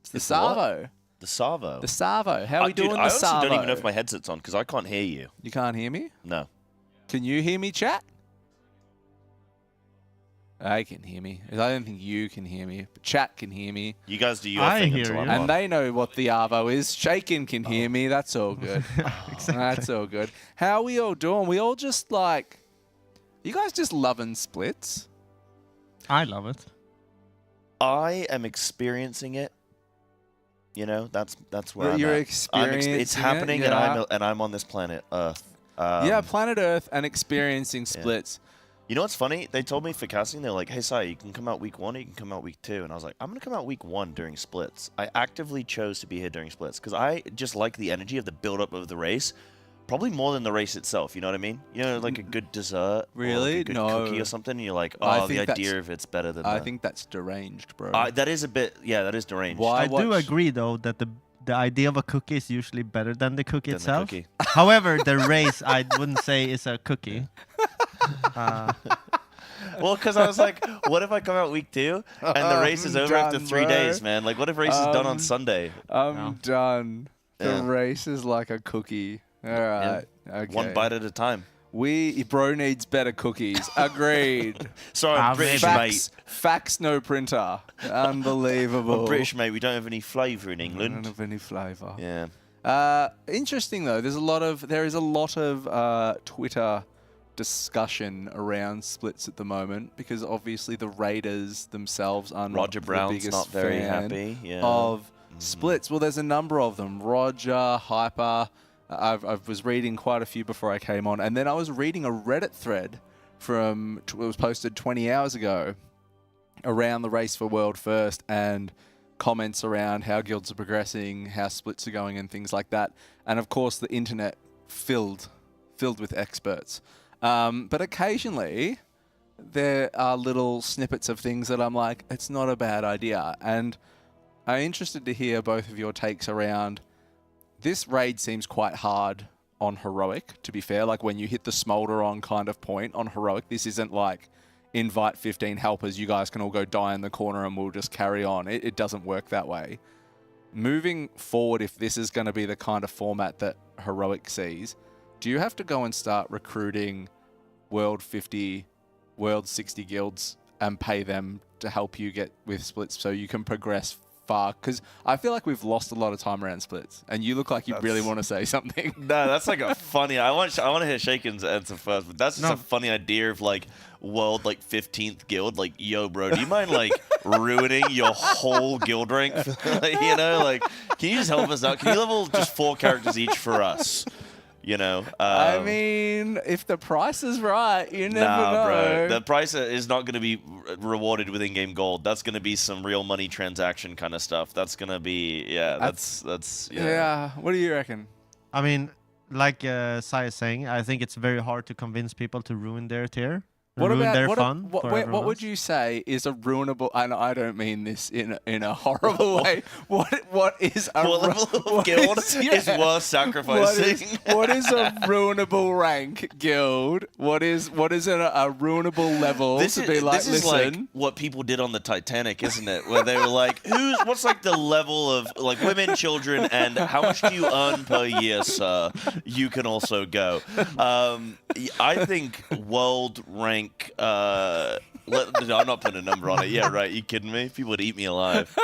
Speaker 15: It's the Savo.
Speaker 16: The Savo.
Speaker 15: The Savo. How we doing
Speaker 16: dude,
Speaker 15: the Savo?
Speaker 16: I honestly don't even know if my headset's on because I can't hear you.
Speaker 15: You can't hear me?
Speaker 16: No.
Speaker 15: Can you hear me, chat? I can hear me. I don't think you can hear me, but chat can hear me.
Speaker 16: You guys do your thing until I'm on.
Speaker 15: And they know what the Arvo is. Shaken can hear me. That's all good.
Speaker 9: Exactly.
Speaker 15: That's all good. How we all doing? We all just like... You guys just loving splits?
Speaker 9: I love it.
Speaker 16: I am experiencing it. You know, that's where
Speaker 15: You're
Speaker 16: I'm at.
Speaker 15: experiencing
Speaker 16: It's happening,
Speaker 15: it, yeah.
Speaker 16: and I'm on this planet Earth.
Speaker 15: Yeah, planet Earth and experiencing splits.
Speaker 16: You know what's funny? They told me for casting, they're like, hey, Sai, you can come out week 1 or you can come out week 2. And I was like, I'm going to come out week 1 during splits. I actively chose to be here during splits because I just like the energy of the build-up of the race. Probably more than the race itself, you know what I mean? You know, like a good dessert.
Speaker 15: Really?
Speaker 16: Or like a good
Speaker 15: No.
Speaker 16: cookie or something, and you're like,
Speaker 15: I
Speaker 16: oh, the
Speaker 15: think
Speaker 16: idea
Speaker 15: that's-
Speaker 16: of it's better than
Speaker 15: I
Speaker 16: that.
Speaker 15: think that's deranged, bro.
Speaker 16: That is a bit, yeah, that is deranged.
Speaker 9: I do agree, though, that the idea of a cookie is usually better than the cookie
Speaker 16: Than the
Speaker 9: itself.
Speaker 16: cookie.
Speaker 9: However, the race, I wouldn't say is a cookie.
Speaker 16: Well, because I was like, what if I come out week 2 and the race is over after 3 days, man? Like, what if race is done on Sunday?
Speaker 15: I'm done. The
Speaker 16: Yeah.
Speaker 15: race is like a cookie. All right. Okay.
Speaker 16: One bite at a time.
Speaker 15: Bro needs better cookies. Agreed.
Speaker 16: Sorry, British
Speaker 15: facts, Facts, no printer. Unbelievable.
Speaker 16: Well, British mate, we don't have any flavour in
Speaker 15: I
Speaker 16: England.
Speaker 15: don't have any flavour.
Speaker 16: Yeah.
Speaker 15: Interesting though. There is a lot of Twitter discussion around splits at the moment because obviously the Raiders themselves are not
Speaker 16: Roger Brown's
Speaker 15: the biggest
Speaker 16: not very
Speaker 15: fan
Speaker 16: happy, yeah.
Speaker 15: of splits. Well, there's a number of them. Roger, Hyper. I was reading quite a few before I came on, and then I was reading a Reddit thread it was posted 20 hours ago around the race for World First and comments around how guilds are progressing, how splits are going, and things like that. And of course, the internet filled with experts. But occasionally, there are little snippets of things that I'm like, it's not a bad idea. And I'm interested to hear both of your takes around this raid seems quite hard on Heroic, to be fair. Like when you hit the smolder on kind of point on Heroic, this isn't like invite 15 helpers, you guys can all go die in the corner and we'll just carry on. It doesn't work that way. Moving forward, if this is going to be the kind of format that Heroic sees, do you have to go and start recruiting World 50, World 60 guilds and pay them to help you get with splits so you can progress far? Because I feel like we've lost a lot of time around splits, and you look like you really want to say something.
Speaker 16: No, that's like a funny. I want to hear Shaken's answer first, but that's just a funny idea of like world like 15th guild. Like, yo, bro, do you mind like ruining your whole guild rank? You know, like, can you just help us out? Can you level just 4 characters each for us? You know,
Speaker 15: I mean, if the price is right, you never know.
Speaker 16: Bro. The price is not going to be rewarded with in-game gold. That's going to be some real money transaction kind of stuff. That's going to be, that's
Speaker 15: yeah. What do you reckon?
Speaker 9: I mean, like Sai is saying, I think it's very hard to convince people to ruin their tier. ruin their fun for everyone
Speaker 15: what would
Speaker 9: else?
Speaker 15: you say is a ruinable? And I don't mean this in a horrible way. What is a
Speaker 16: What level of guild is worth sacrificing?
Speaker 15: What is a ruinable rank guild? What is a ruinable level to be like?
Speaker 16: This is
Speaker 15: Listen,
Speaker 16: like what people did on the Titanic, isn't it? Where they were like, what's like the level of like women, children, and how much do you earn per year, sir? You can also go. I think world rank. I'm not putting a number on it. Yeah, right. You kidding me? People would eat me alive.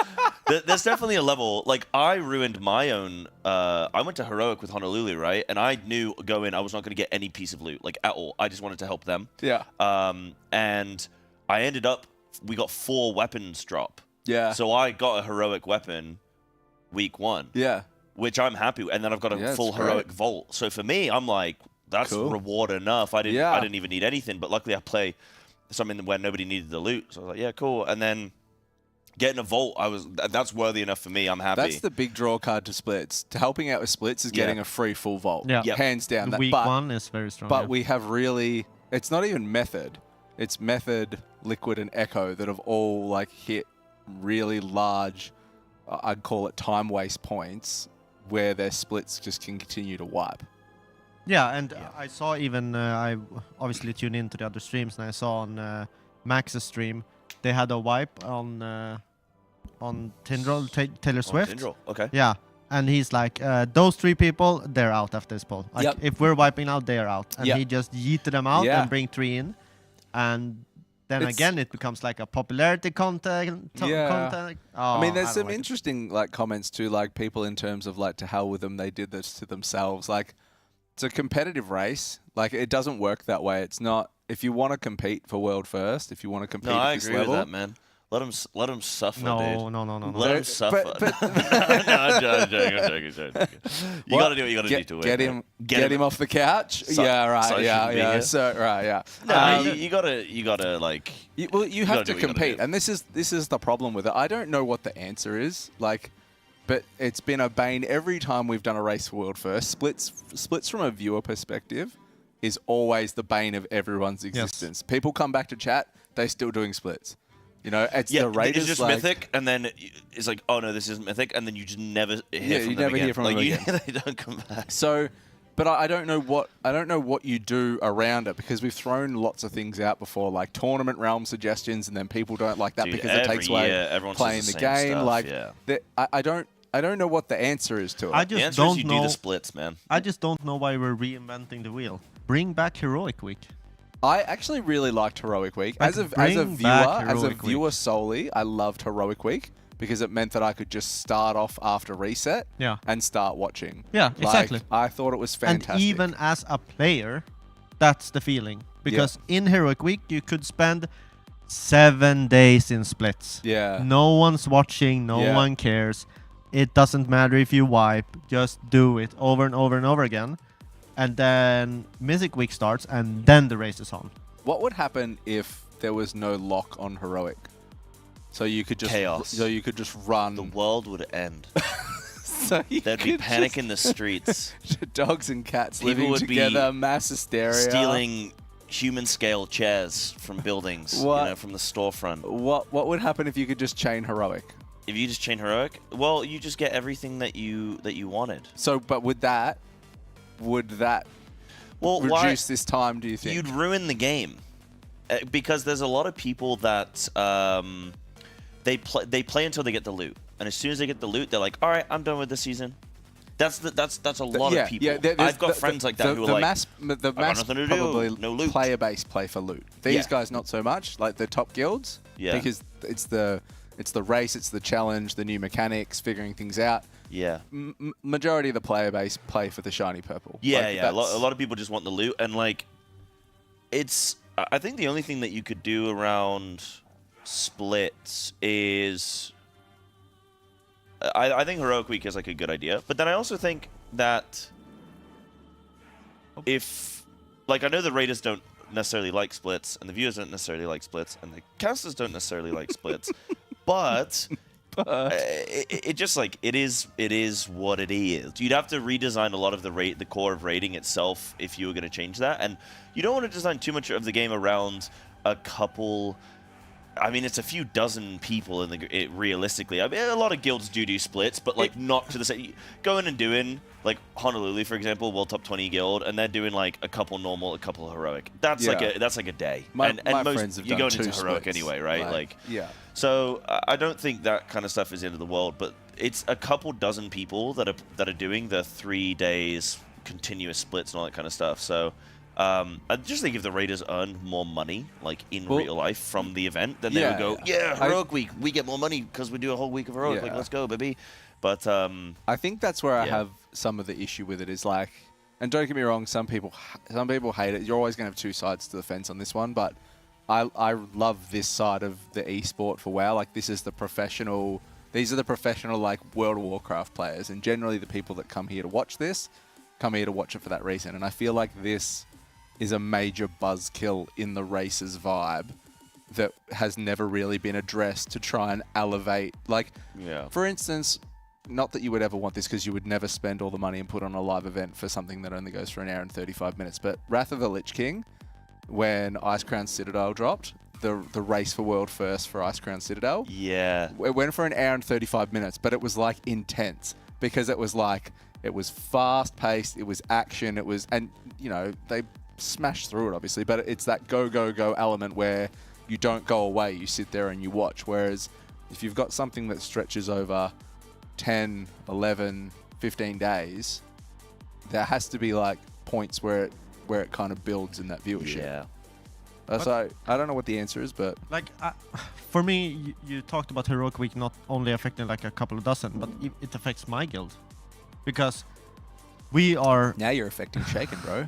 Speaker 16: There's definitely a level. Like I ruined my own. I went to Heroic with Honolulu, right? And I knew going, I was not going to get any piece of loot, like at all. I just wanted to help them.
Speaker 15: Yeah.
Speaker 16: And I ended up. We got 4 weapons drop.
Speaker 15: Yeah.
Speaker 16: So I got a Heroic weapon week 1.
Speaker 15: Yeah.
Speaker 16: Which I'm happy with. And then I've got a full
Speaker 15: it's great.
Speaker 16: Heroic vault. So for me, I'm like, that's
Speaker 15: Cool.
Speaker 16: reward enough. I didn't
Speaker 15: Yeah.
Speaker 16: even need anything. But luckily I play something where nobody needed the loot. So I was like, yeah, cool. And then getting a vault, that's worthy enough for me. I'm happy.
Speaker 15: that's the big draw card to splits. To helping out with splits is getting a free full vault.
Speaker 9: Yeah.
Speaker 15: Hands down.
Speaker 9: The week one is very strong.
Speaker 15: But
Speaker 9: yeah.
Speaker 15: we have really, it's not even Method. It's Method, Liquid, and Echo that have all like hit really large, I'd call it time waste points, where their splits just can continue to wipe.
Speaker 9: Yeah, and I saw even, I obviously tuned into the other streams, and I saw on Max's stream, they had a wipe on Tindrell, Taylor Swift.
Speaker 16: Tindrell, okay.
Speaker 9: Yeah, and he's like, those 3 people, they're out after this poll. Like, if we're wiping out, they're out. And he just yeeted them out and bring 3 in. And then again, it becomes like a popularity content.
Speaker 15: I mean, there's some interesting like comments too, like people in terms of like to hell with them, they did this to themselves. Like, it's a competitive race. Like, it doesn't work that way. It's not. If you want to compete for world first, if you want to compete at this level,
Speaker 16: I agree with that, man. Let him suffer, dude.
Speaker 9: No.
Speaker 16: Let him suffer. No, I'm joking. You got to do what you got to do to win.
Speaker 15: Get him off the couch. Yeah, right. Yeah. So, right. Yeah.
Speaker 16: No, you gotta like.
Speaker 15: You have to compete, and this is the problem with it. I don't know what the answer is. Like, but it's been a bane every time we've done a race for world first. Splits from a viewer perspective is always the bane of everyone's existence. Yes. People come back to chat, they're still doing splits. You know, it's the Raiders.
Speaker 16: It's just
Speaker 15: like,
Speaker 16: Mythic, and then it's like, oh no, this isn't Mythic, and then you just never hear from them
Speaker 15: never
Speaker 16: again.
Speaker 15: hear from them again.
Speaker 16: They don't come back.
Speaker 15: So, but I don't know what you do around it, because we've thrown lots of things out before, like tournament realm suggestions, and then people don't like that because it takes away playing the game.
Speaker 16: Stuff,
Speaker 15: like,
Speaker 16: yeah.
Speaker 15: I don't know what the answer is to it.
Speaker 9: I just
Speaker 16: the answer
Speaker 9: don't
Speaker 16: is you
Speaker 9: know.
Speaker 16: Do the splits, man.
Speaker 9: I just don't know why we're reinventing the wheel. Bring back Heroic Week.
Speaker 15: I actually really liked Heroic Week.
Speaker 9: Like,
Speaker 15: as a viewer solely, I loved Heroic Week because it meant that I could just start off after reset and start watching.
Speaker 9: Yeah, exactly.
Speaker 15: I thought it was fantastic.
Speaker 9: And even as a player, that's the feeling. Because in Heroic Week, you could spend 7 days in splits.
Speaker 15: Yeah.
Speaker 9: No one's watching, no one cares. It doesn't matter if you wipe, just do it over and over and over again. And then Mythic Week starts, and then the race is on.
Speaker 15: What would happen if there was no lock on Heroic? So you could just
Speaker 16: chaos.
Speaker 15: So you could just run.
Speaker 16: The world would end.
Speaker 15: So
Speaker 16: there'd be panic in the streets.
Speaker 15: Dogs and cats
Speaker 16: People
Speaker 15: living
Speaker 16: would
Speaker 15: together,
Speaker 16: be
Speaker 15: mass hysteria.
Speaker 16: Stealing human-scale chairs from buildings, from the storefront.
Speaker 15: What would happen if you could just chain Heroic?
Speaker 16: If you just chain Heroic, well, you just get everything that you wanted.
Speaker 15: So, but would that reduce this time, do you think?
Speaker 16: You'd ruin the game. Because there's a lot of people that they play until they get the loot. And as soon as they get the loot, they're like, all right, I'm done with this season. That's a lot of people.
Speaker 15: Yeah,
Speaker 16: I've got friends like that who are like,
Speaker 15: the mass
Speaker 16: probably
Speaker 15: no loot. Player base play for loot. These guys not so much, like the top guilds.
Speaker 16: Yeah.
Speaker 15: Because it's the race, it's the challenge, the new mechanics, figuring things out.
Speaker 16: Yeah.
Speaker 15: Majority of the player base play for the shiny purple.
Speaker 16: Yeah, A lot of people just want the loot, and like, I think the only thing that you could do around splits is, I think Heroic Week is like a good idea, but then I also think that if, like, I know the Raiders don't necessarily like splits, and the viewers don't necessarily like splits, and the casters don't necessarily like splits, but it just like it is what it is. You'd have to redesign a lot of the core of raiding itself if you were going to change that, and you don't want to design too much of the game around a couple. I mean, it's a few dozen people in the realistically. I mean, a lot of guilds do splits, but like not to the same. Go in and doing like Honolulu, for example, World Top 20 guild, and they're doing like a couple normal, a couple heroic. That's like a day.
Speaker 15: My
Speaker 16: most,
Speaker 15: friends have
Speaker 16: you're
Speaker 15: done
Speaker 16: going into
Speaker 15: two
Speaker 16: heroic
Speaker 15: splits,
Speaker 16: anyway, right? Like
Speaker 15: yeah.
Speaker 16: So I don't think that kind of stuff is the end of the world, but it's a couple dozen people that are doing the 3 days continuous splits and all that kind of stuff. So. I just think if the raiders earned more money, like in real life, from the event, then they would go, heroic week, we get more money because we do a whole week of heroic. Like, let's go, baby. But
Speaker 15: I think that's where I have some of the issue with it is like, and don't get me wrong, some people hate it. You're always going to have two sides to the fence on this one, but I love this side of the esport for WoW. Like, this is the professional. These are the professional like World of Warcraft players, and generally the people that come here to watch this come here to watch it for that reason. And I feel like this is a major buzzkill in the race's vibe that has never really been addressed to try and elevate. Like, for instance, not that you would ever want this because you would never spend all the money and put on a live event for something that only goes for an hour and 35 minutes. But Wrath of the Lich King, when Icecrown Citadel dropped, the race for world first for Icecrown Citadel, it went for an hour and 35 minutes, but it was like intense because it was like, it was fast paced, it was action, it was, and you know, they smash through it obviously, but it's that go element where you don't go away, you sit there and you watch. Whereas if you've got something that stretches over 10, 11, 15 days, there has to be like points where it kind of builds in that viewership. So I don't know what the answer is, but
Speaker 9: like for me, you talked about heroic week not only affecting like a couple of dozen, but it affects my guild because we are
Speaker 15: now you're affecting Shaken, bro.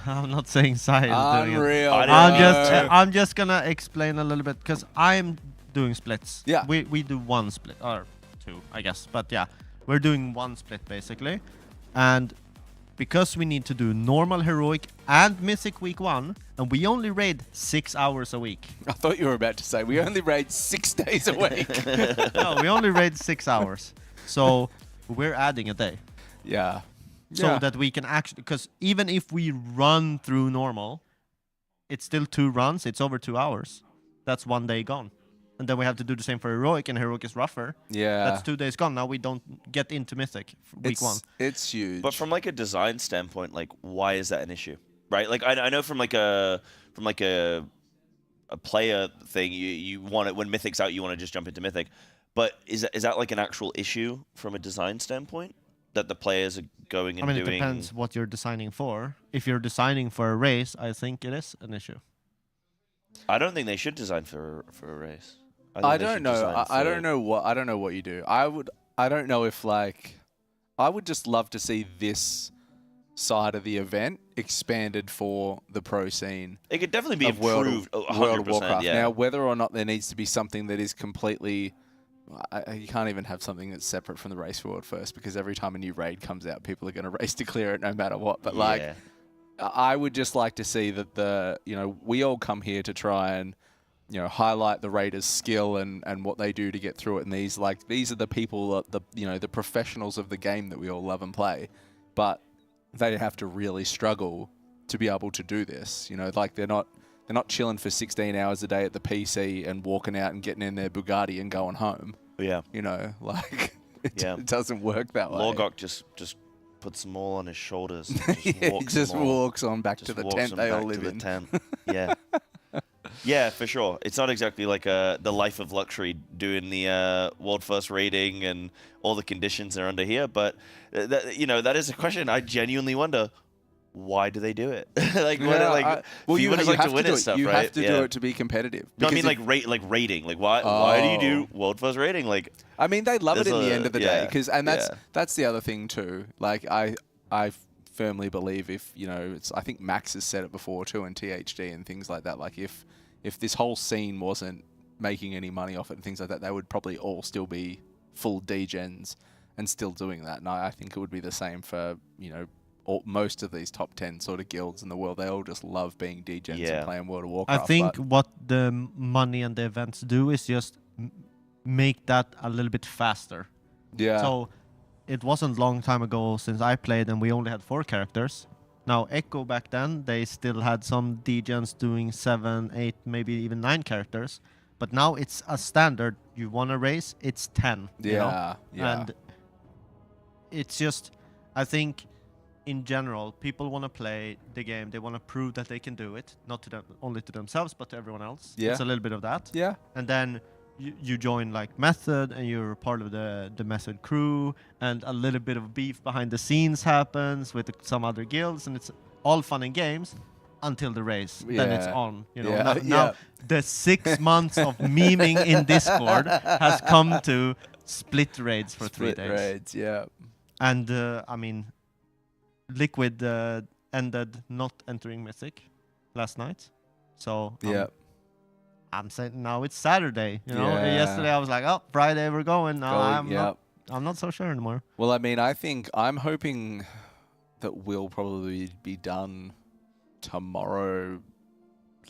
Speaker 9: I'm not saying science.
Speaker 15: Unreal.
Speaker 9: I'm just gonna explain a little bit because I'm doing splits.
Speaker 15: Yeah.
Speaker 9: We do one split or two, I guess. But yeah, we're doing one split basically, and because we need to do normal, heroic, and mythic week 1, and we only raid 6 hours a week.
Speaker 15: I thought you were about to say we only raid 6 days a week.
Speaker 9: No, we only raid 6 hours, so we're adding a day.
Speaker 15: Yeah.
Speaker 9: So that we can actually, because even if we run through normal, it's still 2 runs, it's over 2 hours. That's 1 day gone. And then we have to do the same for heroic, and heroic is rougher.
Speaker 15: Yeah.
Speaker 9: That's 2 days gone. Now we don't get into mythic for week 1.
Speaker 15: It's huge.
Speaker 16: But from like a design standpoint, like why is that an issue? Right? Like I know from like a player thing, you want it when mythic's out, you want to just jump into mythic. But is that like an actual issue from a design standpoint? That the players are going and doing.
Speaker 9: It depends what you're designing for. If you're designing for a race, I think it is an issue.
Speaker 16: I don't think they should design for a race.
Speaker 15: I don't know. I don't know what you do. I don't know if like I would just love to see this side of the event expanded for the pro scene.
Speaker 16: It could definitely be improved.
Speaker 15: World of Warcraft.
Speaker 16: Yeah.
Speaker 15: Now, whether or not there needs to be something that is completely. You can't even have something that's separate from the race for world first because every time a new raid comes out, people are going to race to clear it no matter what. But like, I would just like to see that we all come here to try and, highlight the raiders' skill and what they do to get through it. And these are the people, the professionals of the game that we all love and play, but they have to really struggle to be able to do this. Like they're not chilling for 16 hours a day at the PC and walking out and getting in their Bugatti and going home.
Speaker 16: Yeah.
Speaker 15: It doesn't work that way.
Speaker 16: Lorgok just puts them all on his shoulders.
Speaker 15: And just walks on back to the tent they all live in.
Speaker 16: Yeah. Yeah, for sure. It's not exactly like the life of luxury doing the world first raiding and all the conditions they're under here. But, that is a question I genuinely wonder. Why do they do it?
Speaker 15: You have to do it.
Speaker 16: Stuff,
Speaker 15: you
Speaker 16: right?
Speaker 15: have to do it to be competitive.
Speaker 16: No, I mean like raiding. Like why do you do world first raiding? Like
Speaker 15: I mean they love it in the end of the day that's the other thing too. Like I firmly believe if I think Max has said it before too in THD and things like that. Like if this whole scene wasn't making any money off it and things like that, they would probably all still be full degens and still doing that. And I think it would be the same for most of these top 10 sort of guilds in the world. They all just love being degens and playing World of Warcraft.
Speaker 9: I think what the money and the events do is just make that a little bit faster.
Speaker 15: Yeah.
Speaker 9: So it wasn't a long time ago since I played and we only had 4 characters. Now, Echo back then, they still had some degens doing 7, 8, maybe even 9 characters. But now it's a standard. You want to race, it's 10. You know? And it's just, I think, in general, people want to play the game. They want to prove that they can do it, not to them, only to themselves, but to everyone else.
Speaker 15: Yeah.
Speaker 9: It's a little bit of that.
Speaker 15: Yeah.
Speaker 9: And then you join like Method, and you're part of the Method crew, and a little bit of beef behind the scenes happens with some other guilds, and it's all fun and games until the race. Then it's on. You know, now the 6 months of memeing in Discord has come to split raids for 3 days.
Speaker 15: Split raids, yeah.
Speaker 9: And I mean, Liquid ended not entering Mythic last night, so I'm saying now it's Saturday. You know, yesterday I was like, oh, Friday we're going. Now I'm not so sure anymore.
Speaker 15: Well, I mean, I'm hoping that we'll probably be done tomorrow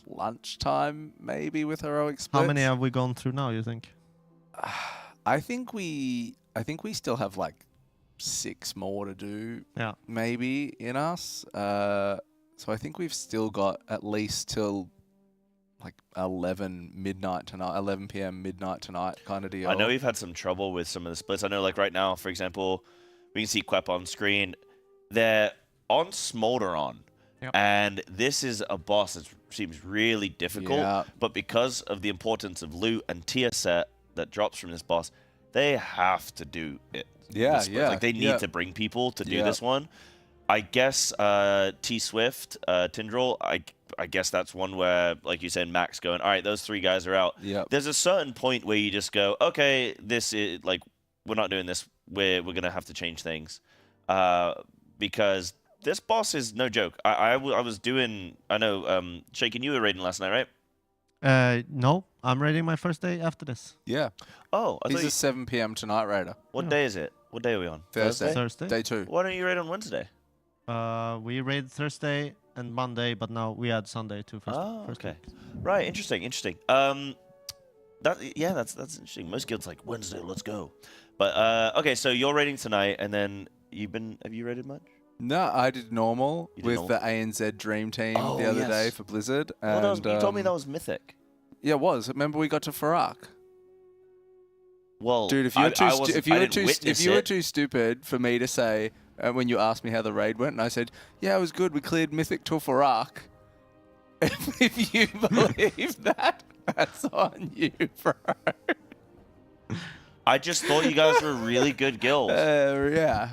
Speaker 15: lunchtime, maybe, with heroic splits.
Speaker 9: How many have we gone through now, you think?
Speaker 15: I think we still have like 6 more to do, maybe, in us. So I think we've still got at least till like 11 p.m. midnight tonight kind of deal.
Speaker 16: I know we've had some trouble with some of the splits. I know, like right now, for example, we can see Quep on screen. They're on Smolderon. And this is a boss that seems really difficult, but because of the importance of loot and tier set that drops from this boss, they have to do it. Like they need to bring people to do this one. I guess T-Swift, Tindril, I guess that's one where, like you said, Max going, all right, those 3 guys are out. There's a certain point where you just go, okay, this is like, we're not doing this. We're gonna have to change things because this boss is no joke. I was doing, I know, Shaken, you were raiding last night, right?
Speaker 9: No, I'm raiding my first day after this.
Speaker 15: Yeah.
Speaker 16: Oh,
Speaker 15: he's a 7 p.m. tonight raider.
Speaker 16: What day is it? What day are we on?
Speaker 9: Thursday.
Speaker 15: Day 2.
Speaker 16: Why don't you raid on Wednesday?
Speaker 9: We raid Thursday and Monday, but now we add Sunday to first.
Speaker 16: Okay. Right. Interesting. That's interesting. Most guilds like Wednesday. Let's go. But okay, so you're raiding tonight, and then have you raided much?
Speaker 15: No, I did normal with the ANZ Dream Team the other day for Blizzard. And,
Speaker 16: you told me that was Mythic.
Speaker 15: Yeah, it was. Remember we got to Farak?
Speaker 16: Well,
Speaker 15: dude, if you were too stupid for me to say when you asked me how the raid went, and I said, yeah, it was good. We cleared Mythic till Farak. If you believe that, that's on you, bro.
Speaker 16: I just thought you guys were a really good guild.
Speaker 15: No,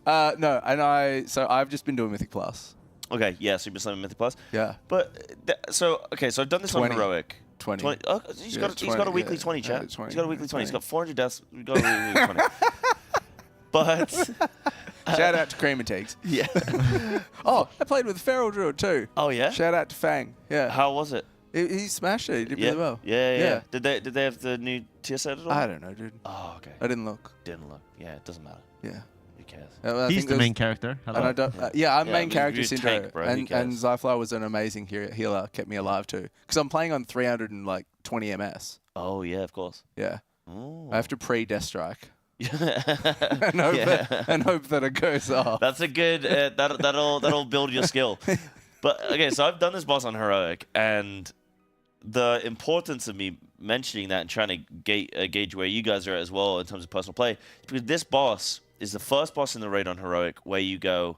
Speaker 15: and so I've just been doing Mythic Plus.
Speaker 16: Okay, yeah, so you've been slamming Mythic Plus.
Speaker 15: Yeah.
Speaker 16: But so I've done this
Speaker 15: 20.
Speaker 16: on heroic.
Speaker 15: 20.
Speaker 16: Oh, he's got a weekly 20, chat. He's got a weekly 20. He's got 400 deaths. He's got a weekly 20. But
Speaker 15: shout out to Cream and Teagues.
Speaker 16: Yeah.
Speaker 15: Oh, I played with Feral Druid too.
Speaker 16: Oh yeah.
Speaker 15: Shout out to Fang. Yeah.
Speaker 16: How was it?
Speaker 15: He smashed it. He did really well.
Speaker 16: Yeah. Did they have the new tier set at all?
Speaker 15: I don't know, dude.
Speaker 16: Oh, okay.
Speaker 15: I didn't look.
Speaker 16: Yeah, it doesn't matter.
Speaker 15: Yeah.
Speaker 16: Who cares?
Speaker 9: He's the main character.
Speaker 15: And I'm main character Syndra.
Speaker 16: Bro,
Speaker 15: and Zyflower was an amazing healer, kept me alive too. Because I'm playing on 320 MS.
Speaker 16: Oh yeah, of course.
Speaker 15: Yeah.
Speaker 16: Ooh.
Speaker 15: I have to pre-Death Strike. and hope that it goes off.
Speaker 16: That's a good. That'll build your skill. But okay, so I've done this boss on heroic, and the importance of me mentioning that and trying to gauge where you guys are at as well in terms of personal play, because this boss is the first boss in the raid on heroic where you go,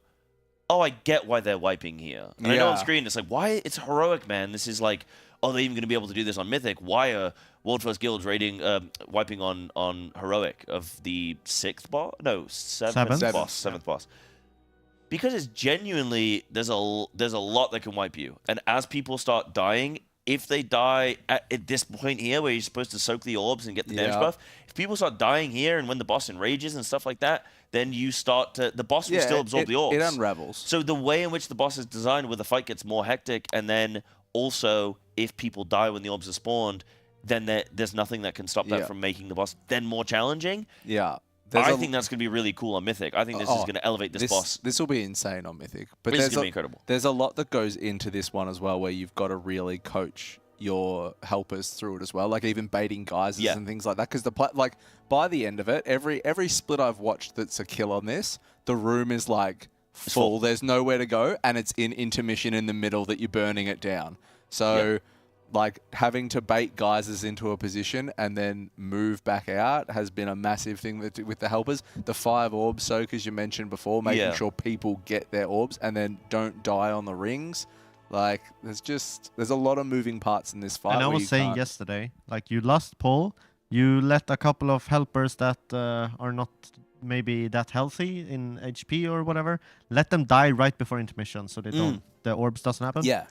Speaker 16: oh, I get why they're wiping here. And I know on screen it's like, why? It's heroic, man. This is like, oh, they're even going to be able to do this on Mythic. Why are World First Guilds wiping on heroic of the seventh boss? Because it's genuinely there's a lot that can wipe you, and as people start dying, if they die at this point here where you're supposed to soak the orbs and get the damage buff, if people start dying here and when the boss enrages and stuff like that, then you start to the boss will still absorb the orbs.
Speaker 15: It unravels.
Speaker 16: So the way in which the boss is designed, where the fight gets more hectic, and then also if people die when the orbs are spawned, then there's nothing that can stop that from making the boss then more challenging.
Speaker 15: Yeah.
Speaker 16: I think that's going to be really cool on Mythic. I think this is going to elevate this boss.
Speaker 15: This will be insane on Mythic. But
Speaker 16: this is going to be incredible.
Speaker 15: There's a lot that goes into this one as well, where you've got to really coach your helpers through it as well, like even baiting geysers and things like that. Because by the end of it, every split I've watched that's a kill on this, the room is like full. There's nowhere to go, and it's in intermission in the middle that you're burning it down. So, like, having to bait geysers into a position and then move back out has been a massive thing with the helpers. The 5 orb soak, as you mentioned before, making sure people get their orbs and then don't die on the rings. Like, there's a lot of moving parts in this fight.
Speaker 9: And I was saying yesterday, like, you lost pull, you let a couple of helpers that are not maybe that healthy in HP or whatever, let them die right before intermission so they don't, the orbs doesn't happen.
Speaker 15: Yeah.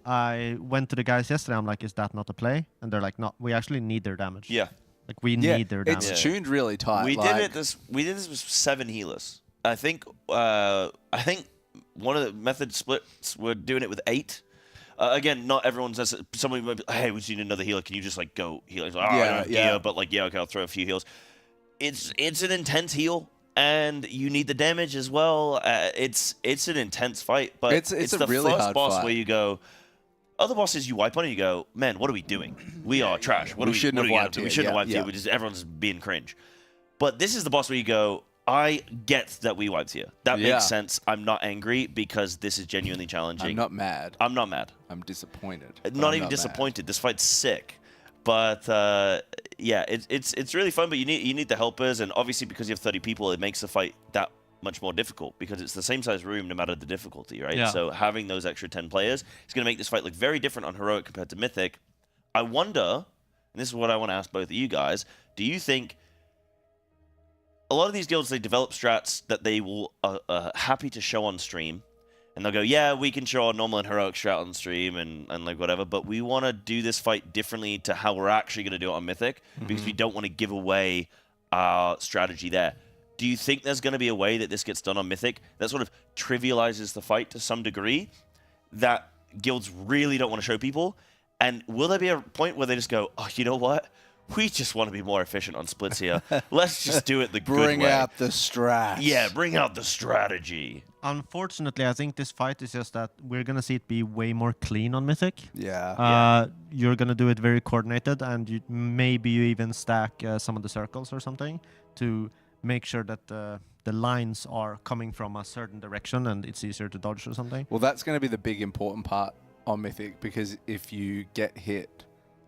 Speaker 9: I went to the guys yesterday, I'm like, is that not a play? And they're like, no, we actually need their damage.
Speaker 16: Yeah.
Speaker 9: Like, we need their damage.
Speaker 15: It's tuned really tight.
Speaker 16: We did this with 7 healers. I think one of the method splits were doing it with 8. Again, not everyone's. Somebody might be, hey, we just need another healer. Can you just like go heal? Like, I don't have gear, but like, okay, I'll throw a few heals. It's an intense heal, and you need the damage as well. It's an intense fight, but it's
Speaker 15: a
Speaker 16: the
Speaker 15: really
Speaker 16: first
Speaker 15: hard
Speaker 16: boss
Speaker 15: fight.
Speaker 16: where you go. Other bosses you wipe on and you go, man, what are we doing? We are trash.
Speaker 15: We shouldn't have wiped
Speaker 16: We shouldn't have wiped here. Everyone's being cringe. But this is the boss where you go, I get that we wiped here. That makes sense. I'm not angry because this is genuinely challenging.
Speaker 15: I'm not mad.
Speaker 16: I'm not mad.
Speaker 15: I'm disappointed.
Speaker 16: Not even disappointed. This fight's sick. But yeah, it's really fun. But you need the helpers, and obviously because you have 30 people, it makes the fight that much more difficult because it's the same size room no matter the difficulty, right?
Speaker 9: Yeah.
Speaker 16: So having those extra 10 players is going to make this fight look very different on Heroic compared to Mythic. I wonder, and this is what I want to ask both of you guys, do you think a lot of these guilds, they develop strats that they will happy to show on stream, and they'll go, yeah, we can show our normal and heroic strat on stream and like whatever, but we want to do this fight differently to how we're actually going to do it on Mythic because we don't want to give away our strategy there. Do you think there's going to be a way that this gets done on Mythic that sort of trivializes the fight to some degree that guilds really don't want to show people? And will there be a point where they just go, oh, you know what? We just want to be more efficient on splits here. Let's just do it the good way.
Speaker 15: Bring out the strat.
Speaker 16: Yeah, bring out the strategy.
Speaker 9: Unfortunately, I think this fight is just that we're going to see it be way more clean on Mythic.
Speaker 15: Yeah.
Speaker 9: You're going to do it very coordinated, and maybe you even stack some of the circles or something to make sure that the lines are coming from a certain direction and it's easier to dodge or something.
Speaker 15: Well, that's going to be the big important part on Mythic, because if you get hit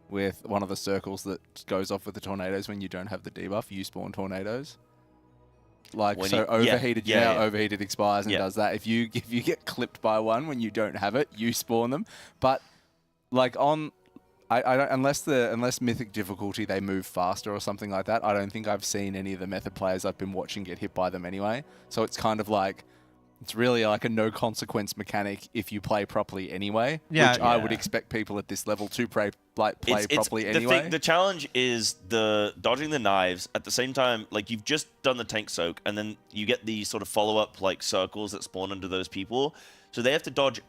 Speaker 15: with one of the circles that goes off with the tornadoes when you don't have the debuff, you spawn tornadoes. Like,
Speaker 16: when
Speaker 15: so overheated, overheated expires and
Speaker 16: Yeah.
Speaker 15: does that. If you get clipped by one when you don't have it, you spawn them. But like on, I don't, unless Mythic difficulty they move faster or something like that. I don't think I've seen any of the Method players I've been watching get hit by them anyway. So it's kind of like, it's really like a no consequence mechanic if you play properly anyway.
Speaker 9: Yeah,
Speaker 15: which I would expect people at this level to play properly anyway.
Speaker 16: The challenge is the dodging the knives at the same time. Like, you've just done the tank soak, and then you get these sort of follow-up like circles that spawn under those people. So they have to dodge.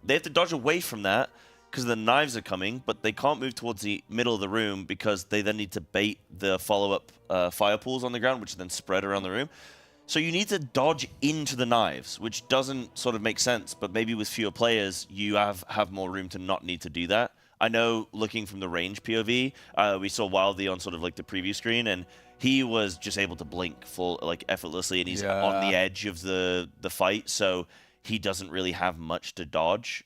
Speaker 16: They have to dodge away from that because the knives are coming, but they can't move towards the middle of the room because they then need to bait the follow-up fire pools on the ground, which then spread around the room. So you need to dodge into the knives, which doesn't sort of make sense, but maybe with fewer players, you have more room to not need to do that. I know, looking from the range POV, we saw Wildy on sort of like the preview screen, and he was just able to blink effortlessly, and he's on the edge of the fight, so he doesn't really have much to dodge.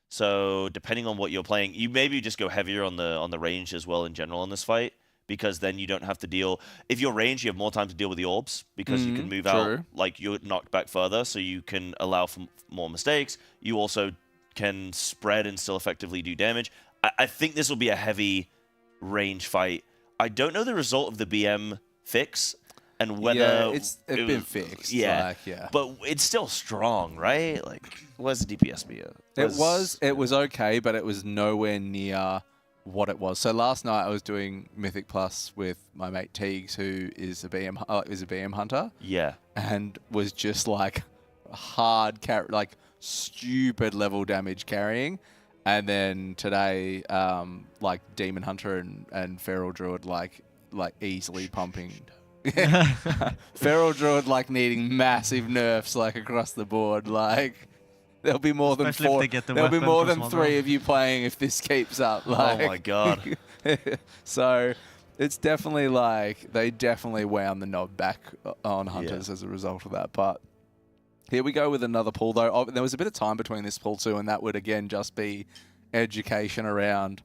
Speaker 16: So depending on what you're playing, you maybe just go heavier on the range as well in general in this fight, because then you don't have to deal. If you're ranged, you have more time to deal with the orbs because you can move out, like you're knocked back further, so you can allow for more mistakes. You also can spread and still effectively do damage. I think this will be a heavy range fight. I don't know the result of the BM fix and whether
Speaker 15: it's been fixed.
Speaker 16: Yeah, but it's still strong, right? Like, where's the DPS be?
Speaker 15: It was okay, but it was nowhere near what it was. So last night I was doing Mythic Plus with my mate Teagues, who is a BM hunter.
Speaker 16: Yeah.
Speaker 15: And was just like like stupid level damage carrying. And then today, like Demon Hunter and Feral Druid like easily pumping. Feral Druid like needing massive nerfs like across the board. Like, there'll be more than four. There'll be more than 3 of you playing if this keeps up. Like,
Speaker 16: oh my god!
Speaker 15: So it's definitely like they definitely wound the knob back on hunters as a result of that. But Here we go with another pull, though. Oh, there was a bit of time between this pull, too, and that would, again, just be education around.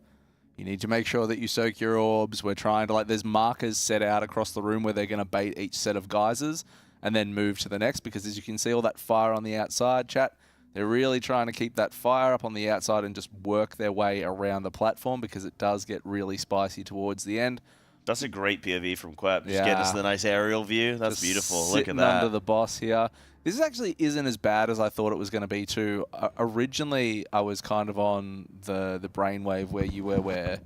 Speaker 15: You need to make sure that you soak your orbs. We're trying to, like, there's markers set out across the room where they're going to bait each set of geysers and then move to the next, because as you can see, all that fire on the outside, chat, they're really trying to keep that fire up on the outside and just work their way around the platform, because it does get really spicy towards the end.
Speaker 16: That's a great POV from Quep. Just getting us the nice aerial view. That's
Speaker 15: Just
Speaker 16: beautiful. Look at
Speaker 15: sitting
Speaker 16: that.
Speaker 15: under the boss here. This actually isn't as bad as I thought it was going to be too. Originally, I was kind of on the brainwave where you were, where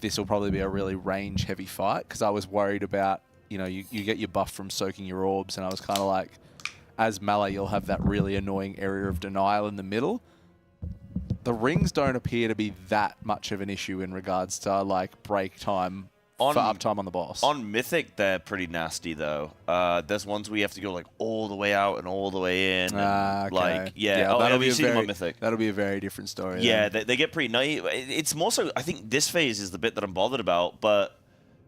Speaker 15: this will probably be a really range-heavy fight, because I was worried about, you know, you get your buff from soaking your orbs, and I was kind of like, as melee, you'll have that really annoying area of denial in the middle. The rings don't appear to be that much of an issue in regards to, like, break time for uptime on the boss.
Speaker 16: On Mythic, they're pretty nasty, though. There's ones where you have to go, like, all the way out and all the way in. And,
Speaker 15: okay.
Speaker 16: Like, yeah.
Speaker 15: that'll
Speaker 16: have
Speaker 15: be
Speaker 16: you
Speaker 15: a
Speaker 16: seen them
Speaker 15: very,
Speaker 16: on Mythic?
Speaker 15: That'll be a very different story.
Speaker 16: Yeah,
Speaker 15: then.
Speaker 16: they get pretty nice. It's more so, I think this phase is the bit that I'm bothered about, but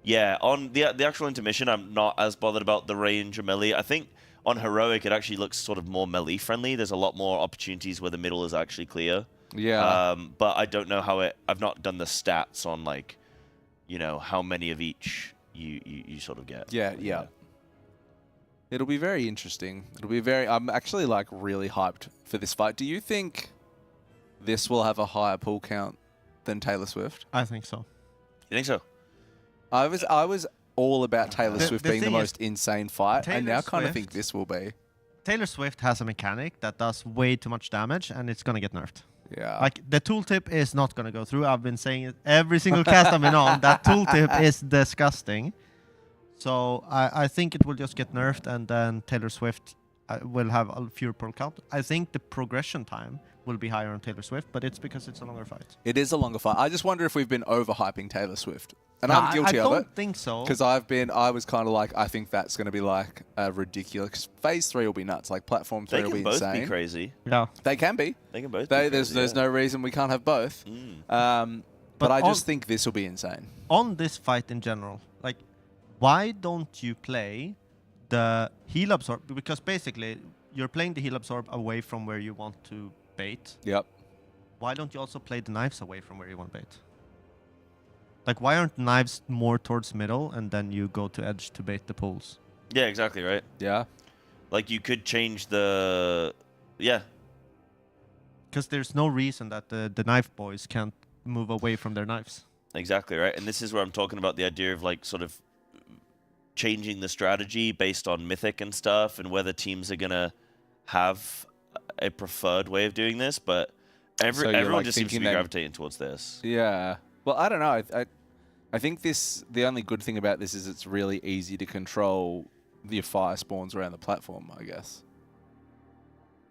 Speaker 16: yeah, on the actual intermission, I'm not as bothered about the range or melee. I think on Heroic, it actually looks sort of more melee friendly. There's a lot more opportunities where the middle is actually clear.
Speaker 15: Yeah.
Speaker 16: But I don't know how I've not done the stats on, like, you know, how many of each you sort of get.
Speaker 15: Yeah. It'll be very interesting. I'm actually, like, really hyped for this fight. Do you think this will have a higher pull count than Taylor Swift?
Speaker 9: I think so.
Speaker 16: You think so?
Speaker 15: I was all about Taylor Swift being the most insane fight. I now kind of think
Speaker 9: Swift-
Speaker 15: this will be.
Speaker 9: Taylor Swift has a mechanic that does way too much damage, and it's gonna get nerfed.
Speaker 15: Yeah.
Speaker 9: Like, the tooltip is not gonna go through. I've been saying it every single cast I've been on. That tooltip is disgusting. So I think it will just get nerfed, and then Taylor Swift will have a fewer pull count. I think the progression time will be higher on Taylor Swift, but it's because it's a longer fight.
Speaker 15: It is a longer fight. I just wonder if we've been overhyping Taylor Swift. And
Speaker 9: No,
Speaker 15: I'm guilty
Speaker 9: I
Speaker 15: of it.
Speaker 9: don't think so.
Speaker 15: Because I was kind of like, I think that's going to be like ridiculous. Phase 3 will be nuts. Like Platform 3 will be insane.
Speaker 16: They can both be crazy.
Speaker 9: Yeah.
Speaker 15: They can be.
Speaker 16: They can both be crazy,
Speaker 15: There's no reason we can't have both. But I just think this will be insane.
Speaker 9: On this fight in general, like, why don't you play the heal absorb? Because basically, you're playing the heal absorb away from where you want to bait.
Speaker 15: Yep.
Speaker 9: Why don't you also play the knives away from where you want to bait? Like, why aren't knives more towards middle, and then you go to edge to bait the pulls?
Speaker 16: Yeah, exactly right.
Speaker 15: Yeah.
Speaker 16: Like, you could change the... Yeah.
Speaker 9: Because there's no reason that the knife boys can't move away from their knives.
Speaker 16: Exactly right. And this is where I'm talking about the idea of, like, sort of changing the strategy based on Mythic and stuff, and whether teams are going to have a preferred way of doing this, but everyone
Speaker 15: like
Speaker 16: just seems to be
Speaker 15: that-
Speaker 16: gravitating towards this.
Speaker 15: Yeah. Well, I don't know. I think the only good thing about this is it's really easy to control the fire spawns around the platform, I guess.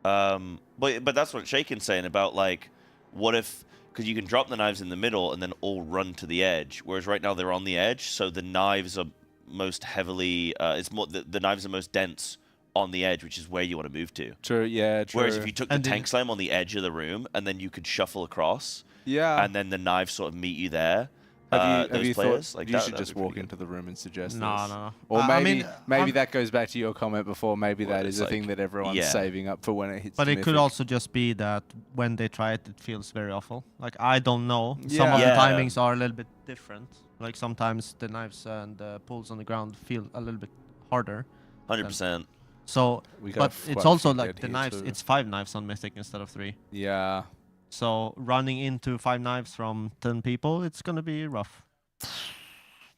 Speaker 16: But that's what Shaken's saying about, like, what if, because you can drop the knives in the middle and then all run to the edge, whereas right now they're on the edge, so the knives are most heavily, the knives are most dense on the edge, which is where you want to move to.
Speaker 15: True, yeah, true.
Speaker 16: Whereas if you took the tank slam on the edge of the room and then you could shuffle across,
Speaker 15: yeah,
Speaker 16: and then the knives sort of meet you there.
Speaker 15: Have you
Speaker 16: players,
Speaker 15: thought
Speaker 16: like
Speaker 15: you
Speaker 16: that,
Speaker 15: should
Speaker 16: that'd
Speaker 15: just
Speaker 16: be
Speaker 15: walk
Speaker 16: pretty
Speaker 15: into the room and suggest
Speaker 9: No,
Speaker 15: this?
Speaker 9: no.
Speaker 15: Or
Speaker 9: I
Speaker 15: maybe
Speaker 9: mean,
Speaker 15: that goes back to your comment before. Maybe
Speaker 16: Well,
Speaker 15: that
Speaker 16: it's
Speaker 15: is a
Speaker 16: like-
Speaker 15: thing that everyone's
Speaker 16: yeah.
Speaker 15: saving up for when it hits.
Speaker 9: But
Speaker 15: the
Speaker 9: it could
Speaker 15: Mythic.
Speaker 9: also just be that when they try it, it feels very awful. Like, I don't know. Some
Speaker 15: Yeah.
Speaker 9: of the
Speaker 16: Yeah.
Speaker 9: timings are a little bit different. Like, sometimes the knives and the pulls on the ground feel a little bit harder.
Speaker 16: 100%.
Speaker 9: So,
Speaker 15: We got
Speaker 9: but
Speaker 15: quite
Speaker 9: it's
Speaker 15: a
Speaker 9: also
Speaker 15: few
Speaker 9: like
Speaker 15: dead
Speaker 9: the
Speaker 15: here
Speaker 9: knives.
Speaker 15: too.
Speaker 9: It's 5 knives on Mythic instead of 3.
Speaker 15: Yeah.
Speaker 9: So running into 5 knives from 10 people, it's gonna be rough.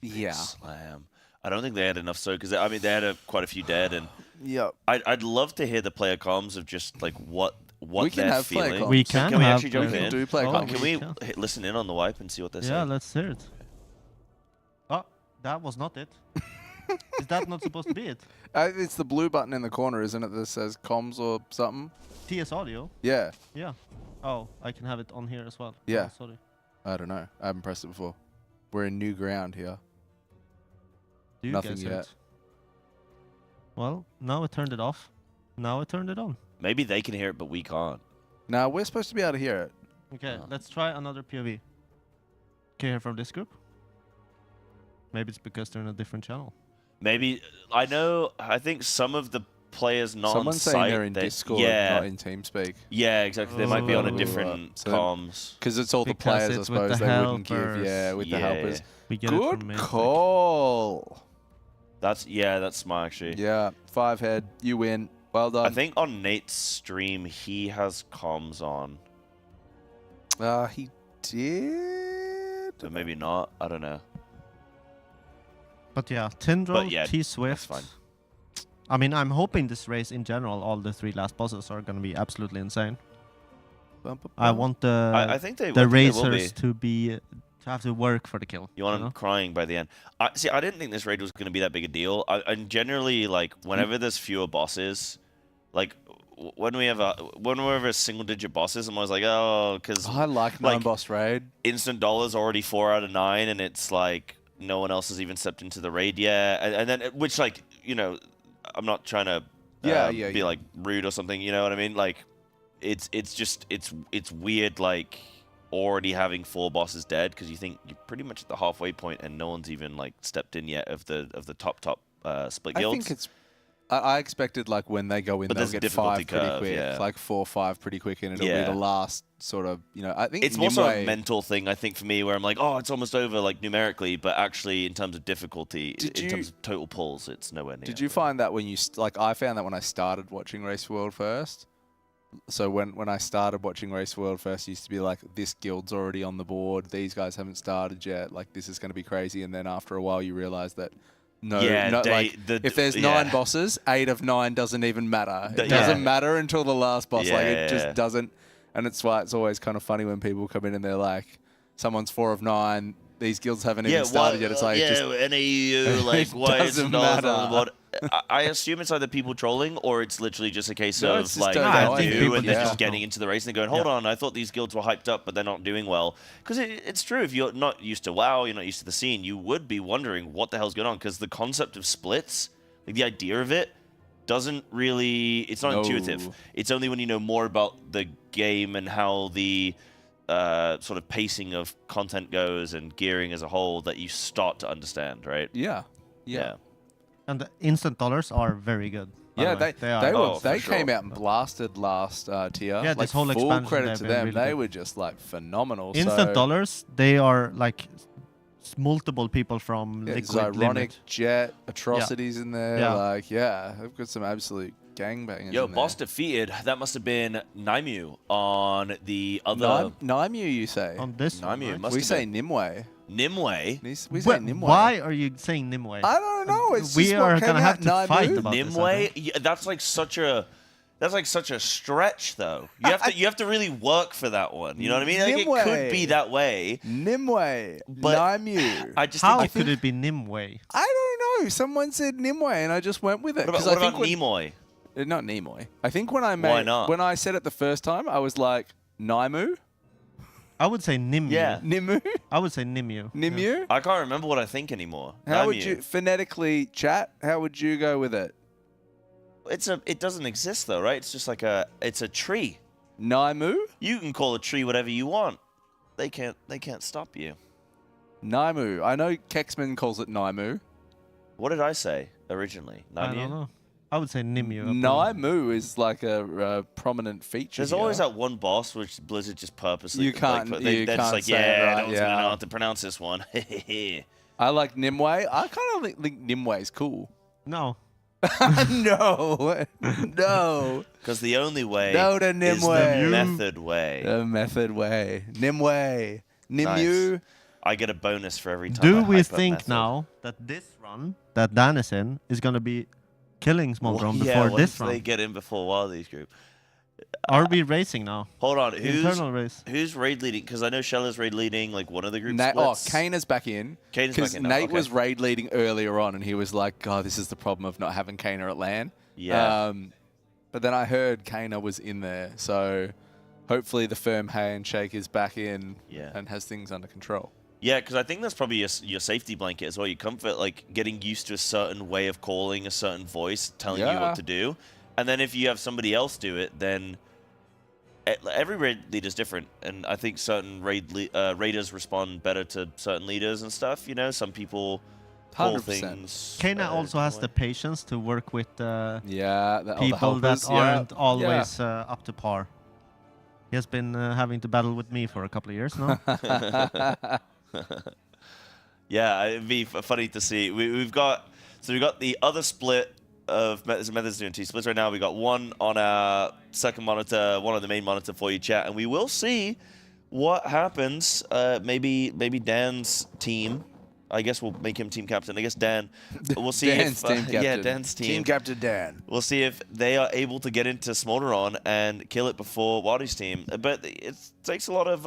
Speaker 15: Yeah.
Speaker 16: Slam. I don't think they had enough because I mean they had quite a few dead, and
Speaker 15: yeah,
Speaker 16: I'd love to hear the player comms of just like what
Speaker 15: We can
Speaker 16: they're
Speaker 15: have player
Speaker 16: feeling.
Speaker 15: comms.
Speaker 9: We
Speaker 16: So
Speaker 9: can
Speaker 16: can we
Speaker 9: have
Speaker 16: actually jump
Speaker 9: player
Speaker 16: in?
Speaker 15: comms. Do player comms.
Speaker 16: Can
Speaker 9: we
Speaker 16: we
Speaker 9: can.
Speaker 16: listen in on the wipe and see what they say?
Speaker 9: Yeah, let's hear it. Oh, that was not it. Is that not supposed to be it?
Speaker 15: It's the blue button in the corner, isn't it? That says comms or something.
Speaker 9: TS audio.
Speaker 15: Yeah.
Speaker 9: Yeah. Oh, I can have it on here as well.
Speaker 15: Yeah.
Speaker 9: Oh, sorry.
Speaker 15: I don't know. I haven't pressed it before. We're in new ground here.
Speaker 9: Do you
Speaker 15: Nothing
Speaker 9: guys hear
Speaker 15: yet.
Speaker 9: it? Well, now I turned it off. Now I turned it on.
Speaker 16: Maybe they can hear it, but we can't.
Speaker 15: Now we're supposed to be able to hear it.
Speaker 9: Okay, let's try another POV. Can you hear from this group? Maybe it's because they're in a different channel.
Speaker 16: Maybe I think some of the players not
Speaker 15: Someone's
Speaker 16: on
Speaker 15: saying
Speaker 16: site.
Speaker 15: they're in Discord,
Speaker 16: yeah.
Speaker 15: not in TeamSpeak.
Speaker 16: Yeah, exactly. They might be on a
Speaker 15: Oh.
Speaker 16: different
Speaker 15: So-
Speaker 16: comms.
Speaker 15: Because it's all the
Speaker 9: Because
Speaker 15: players, I
Speaker 9: it's with
Speaker 15: suppose,
Speaker 9: the
Speaker 15: they wouldn't give.
Speaker 9: helpers.
Speaker 15: Yeah, with the
Speaker 16: Yeah,
Speaker 15: helpers.
Speaker 9: We get it from
Speaker 15: Good
Speaker 9: Mythic.
Speaker 15: call.
Speaker 16: That's smart actually.
Speaker 15: Yeah, 5 head. You win. Well done.
Speaker 16: I think on Nate's stream he has comms on,
Speaker 15: He did.
Speaker 16: but maybe not. I don't know.
Speaker 9: But yeah, Tindril,
Speaker 16: But yeah,
Speaker 9: T-Swift.
Speaker 16: that's fine.
Speaker 9: I mean, I'm hoping this race in general, all the 3 last bosses are going to be absolutely insane. I want the
Speaker 16: I think they
Speaker 9: the
Speaker 16: will be.
Speaker 9: racers to have to work for the kill.
Speaker 16: You want them crying by the end. See, I didn't think this raid was going to be that big a deal. And generally, like, whenever there's fewer bosses, like, when we have a single-digit bosses, I'm always like, oh, because...
Speaker 15: I like 9-boss raid.
Speaker 16: Instant dollars already 4 out of 9, and it's like, no one else has even stepped into the raid yet. And then, which, like, you know, I'm not trying to be, like, rude or something, you know what I mean? Like, it's just, it's weird, like... already having 4 bosses dead because you think you're pretty much at the halfway point and no one's even like stepped in yet of the top split guilds.
Speaker 15: I think it's. I expected like when they go in,
Speaker 16: But
Speaker 15: they'll
Speaker 16: there's a
Speaker 15: get 5 pretty
Speaker 16: difficulty curve,
Speaker 15: quick,
Speaker 16: yeah.
Speaker 15: like 4 or 5 pretty quick, and it'll be the last sort of. You know, I think
Speaker 16: it's more so a
Speaker 15: Nimue-
Speaker 16: mental thing. I think for me, where I'm like, oh, it's almost over, like numerically, but actually in terms of difficulty, in terms of total pulls, it's nowhere near.
Speaker 15: Did you find that when you like? I found that when I started watching Race World first. So when I started watching Race World first, it used to be like, this guild's already on the board. These guys haven't started yet. Like, this is going to be crazy. And then after a while, you realize that if there's 9 bosses, 8 of 9 doesn't even matter. It doesn't matter until the last boss. Like, it just doesn't. And it's why it's always kind of funny when people come in and they're like, someone's 4 of 9. These guilds haven't even started yet. It's like,
Speaker 16: NAU, like, why
Speaker 15: doesn't
Speaker 16: isn't dollars
Speaker 15: matter.
Speaker 16: on the board? I assume it's either people trolling or it's literally just a case
Speaker 15: No,
Speaker 16: of
Speaker 15: it's just
Speaker 16: like
Speaker 15: don't
Speaker 16: they're
Speaker 15: know.
Speaker 16: new and they're
Speaker 15: Yeah.
Speaker 16: just getting into the race and they're going, hold on, I thought these guilds were hyped up, but they're not doing well. Because it's true, if you're not used to WoW, you're not used to the scene, you would be wondering what the hell's going on. Because the concept of splits, like the idea of it, doesn't really, it's not intuitive. It's only when you know more about the game and how the sort of pacing of content goes and gearing as a whole that you start to understand, right?
Speaker 15: Yeah.
Speaker 9: And the instant dollars are very good. by the way.
Speaker 15: They came out and blasted last tier.
Speaker 9: Yeah,
Speaker 15: like,
Speaker 9: this whole
Speaker 15: full
Speaker 9: expansion,
Speaker 15: credit
Speaker 9: they've
Speaker 15: to
Speaker 9: been
Speaker 15: them.
Speaker 9: really
Speaker 15: They
Speaker 9: good.
Speaker 15: were just like phenomenal.
Speaker 9: Instant
Speaker 15: so,
Speaker 9: dollars, they are like multiple people from
Speaker 15: Yeah,
Speaker 9: Liquid
Speaker 15: Zyronic,
Speaker 9: Limit.
Speaker 15: Jet, Atrocities in there.
Speaker 9: Yeah.
Speaker 15: Like, they've got some absolute gangbangers.
Speaker 16: Yo,
Speaker 15: in
Speaker 16: boss defeated. That must have been Nymu on the other.
Speaker 15: Nymu, you say?
Speaker 9: On this one,
Speaker 16: Nymu,
Speaker 9: right?
Speaker 16: must
Speaker 15: We
Speaker 16: have
Speaker 15: say
Speaker 16: been.
Speaker 15: Nimue.
Speaker 16: Nimue?
Speaker 15: We say Nimue.
Speaker 9: Why are you saying Nimue?
Speaker 15: I don't know. It's
Speaker 9: we
Speaker 15: just
Speaker 9: are
Speaker 15: what came
Speaker 9: gonna have
Speaker 15: out,
Speaker 9: to
Speaker 15: Nymu.
Speaker 9: fight about this. I
Speaker 16: Nimue?
Speaker 9: think.
Speaker 16: Yeah, that's like such a stretch, though. You have to really work for that one. You know what I mean? Like, it could be that way.
Speaker 15: Nimue.
Speaker 16: But
Speaker 15: Nymu.
Speaker 16: I just
Speaker 9: How
Speaker 16: think
Speaker 9: could it be Nimue?
Speaker 15: I don't know. Someone said Nimue, and I just went with it.
Speaker 16: What
Speaker 15: 'cause
Speaker 16: about,
Speaker 15: I think
Speaker 16: Nimoy?
Speaker 15: Not Nimoy. I think when I
Speaker 16: Why not?
Speaker 15: when I said it the first time, I was like Nymu.
Speaker 9: I would say Nimue.
Speaker 16: Yeah.
Speaker 15: Nimu.
Speaker 9: I would say Nimue.
Speaker 15: Nimu.
Speaker 16: I can't remember what I think anymore.
Speaker 15: How would
Speaker 16: Nymu.
Speaker 15: you phonetically chat? How would you go with it?
Speaker 16: It doesn't exist though, right? It's just like it's a tree.
Speaker 15: Nymu.
Speaker 16: You can call a tree whatever you want. They can't stop you.
Speaker 15: Nymu. I know Kexman calls it Nymu.
Speaker 16: What did I say originally?
Speaker 9: I don't know. I would say Nimue.
Speaker 15: Nymu is like a prominent feature.
Speaker 16: There's
Speaker 15: here.
Speaker 16: always that one boss which Blizzard just purposely
Speaker 15: You can't-
Speaker 16: Like,
Speaker 15: you
Speaker 16: they're
Speaker 15: can't
Speaker 16: just like,
Speaker 15: say it
Speaker 16: yeah,
Speaker 15: right,
Speaker 16: no one's gonna
Speaker 15: yeah.
Speaker 16: know how to pronounce this one.
Speaker 15: I like Nimue. I kind of think Nimue is cool.
Speaker 9: No.
Speaker 15: No. No.
Speaker 16: Because the only way
Speaker 15: No to
Speaker 16: is
Speaker 15: Nimue.
Speaker 16: the method way.
Speaker 15: The method way. Nimue. Nimue.
Speaker 16: Nice. I get a bonus for every time.
Speaker 9: Do
Speaker 16: I
Speaker 9: we
Speaker 16: hype up
Speaker 9: think
Speaker 16: method.
Speaker 9: now that this run that Dan is in is going to be killing Small Drone
Speaker 16: Yeah,
Speaker 9: before
Speaker 16: once
Speaker 9: this run?
Speaker 16: they get in before Wildy's group.
Speaker 9: Are we racing now?
Speaker 16: Hold on,
Speaker 9: Internal race.
Speaker 16: who's raid leading? Because I know Shella's raid leading like one of the group
Speaker 15: Oh,
Speaker 16: splits.
Speaker 15: Kana's back in.
Speaker 16: Kana's
Speaker 15: Because
Speaker 16: back in now,
Speaker 15: Nate
Speaker 16: okay.
Speaker 15: was raid leading earlier on, and he was like, "God, this is the problem of not having Kana at LAN."
Speaker 16: Yeah.
Speaker 15: But then I heard Kana was in there, so hopefully the firm handshake is back in and has things under control.
Speaker 16: Yeah, because I think that's probably your safety blanket as well. Your comfort, like getting used to a certain way of calling, a certain voice telling you
Speaker 15: Yeah.
Speaker 16: what to do. And then if you have somebody else do it, then every raid leader is different. And I think certain raiders respond better to certain leaders and stuff. You know, some people pull
Speaker 15: 100%.
Speaker 16: things.
Speaker 9: Kana also has the patience to work with
Speaker 15: all the
Speaker 9: people that
Speaker 15: helpers, yeah.
Speaker 9: aren't always up to par. He has been having to battle with me for a couple of years now.
Speaker 16: Yeah, it'd be funny to see. We've got the other split of methods doing 2 splits right now. We got one on our second monitor, one on the main monitor for you, chat, and we will see what happens. Maybe Dan's team. I guess we'll make him team captain. I guess Dan. We'll see
Speaker 15: Dan's
Speaker 16: if
Speaker 15: team captain.
Speaker 16: yeah, Dan's team.
Speaker 15: Team captain Dan.
Speaker 16: We'll see if they are able to get into Smolderon and kill it before Wildy's team. But it takes a lot of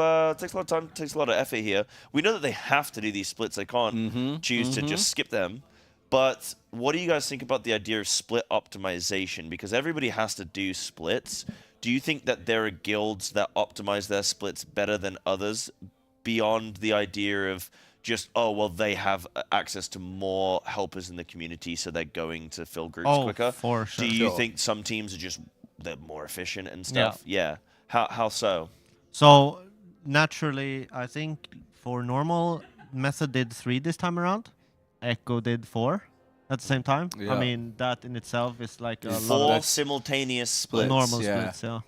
Speaker 16: time, takes a lot of effort here. We know that they have to do these splits. They can't choose to just skip them. But what do you guys think about the idea of split optimization? Because everybody has to do splits. Do you think that there are guilds that optimize their splits better than others beyond the idea of just, oh, well, they have access to more helpers in the community, so they're going to fill groups quicker?
Speaker 9: For sure.
Speaker 16: Do you think some teams are just, they're more efficient and stuff? Yeah. How so?
Speaker 9: So, naturally, I think for normal, Method did 3 this time around. Echo did 4 at the same time.
Speaker 15: Yeah.
Speaker 9: I mean, that in itself is like a
Speaker 16: 4
Speaker 9: lot of
Speaker 16: simultaneous splits.
Speaker 9: normal splits, yeah.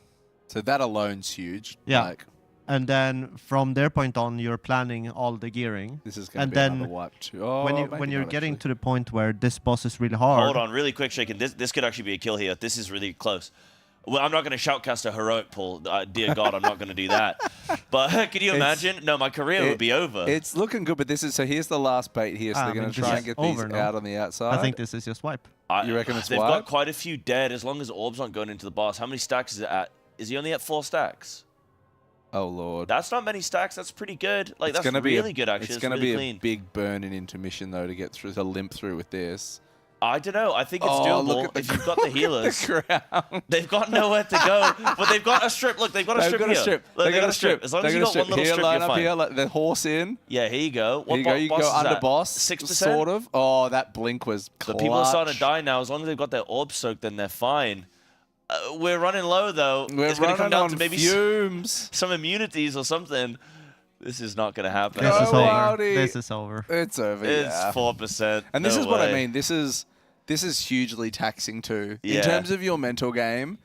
Speaker 15: So that alone's huge.
Speaker 9: Yeah.
Speaker 15: Like,
Speaker 9: and then from their point on, you're planning all the gearing.
Speaker 15: this is going to
Speaker 9: And
Speaker 15: be
Speaker 9: then
Speaker 15: another wipe too. Oh,
Speaker 9: when
Speaker 15: maybe
Speaker 9: you're
Speaker 15: not,
Speaker 9: getting
Speaker 15: actually.
Speaker 9: to the point where this boss is really hard.
Speaker 16: Hold on, really quick, Shaken. This could actually be a kill here. This is really close. Well, I'm not going to shoutcast a heroic pull. Dear God, I'm not going to do that. But can you imagine? No, my career would be over.
Speaker 15: It's looking good, but this is so. Here's the last bait here. So they're going to try and get these out on the outside.
Speaker 9: I think this is just wipe.
Speaker 15: You reckon it's
Speaker 16: They've
Speaker 15: wipe?
Speaker 16: got quite a few dead. As long as orbs aren't going into the boss. How many stacks is it at? Is he only at 4 stacks?
Speaker 15: Oh Lord,
Speaker 16: that's not many stacks. That's pretty good. Like
Speaker 15: it's
Speaker 16: that's really good actually.
Speaker 15: It's going to
Speaker 16: really
Speaker 15: be
Speaker 16: clean.
Speaker 15: a big burn in intermission though to get through, to limp through with this.
Speaker 16: I don't know. I think it's
Speaker 15: Oh, look
Speaker 16: doable
Speaker 15: at the
Speaker 16: if you've got the healers.
Speaker 15: ground.
Speaker 16: They've got nowhere to go, but they've got a strip. Look, they've got a strip here. Look,
Speaker 15: They've got a strip.
Speaker 16: As long as you got one little
Speaker 15: here,
Speaker 16: strip,
Speaker 15: line
Speaker 16: you're
Speaker 15: up
Speaker 16: fine.
Speaker 15: here, like the horse in.
Speaker 16: Yeah, here you go.
Speaker 15: Here you go. You
Speaker 16: boss
Speaker 15: go
Speaker 16: is
Speaker 15: under
Speaker 16: that?
Speaker 15: boss.
Speaker 16: 6%?
Speaker 15: Sort of. Oh, that blink was clutch.
Speaker 16: The people are starting to die now. As long as they've got their orb soaked, then they're fine. We're running low though.
Speaker 15: We're
Speaker 16: it's going to come
Speaker 15: running
Speaker 16: down
Speaker 15: on
Speaker 16: to maybe
Speaker 15: fumes.
Speaker 16: some immunities or something. This is not going to happen.
Speaker 9: This is
Speaker 15: Go,
Speaker 9: over.
Speaker 15: Wildy.
Speaker 9: This is over.
Speaker 15: It's over.
Speaker 16: It's
Speaker 15: yeah.
Speaker 16: 4%.
Speaker 15: And this
Speaker 16: No
Speaker 15: is what I
Speaker 16: way.
Speaker 15: mean. This is hugely taxing too.
Speaker 16: Yeah.
Speaker 15: In terms of your mental game,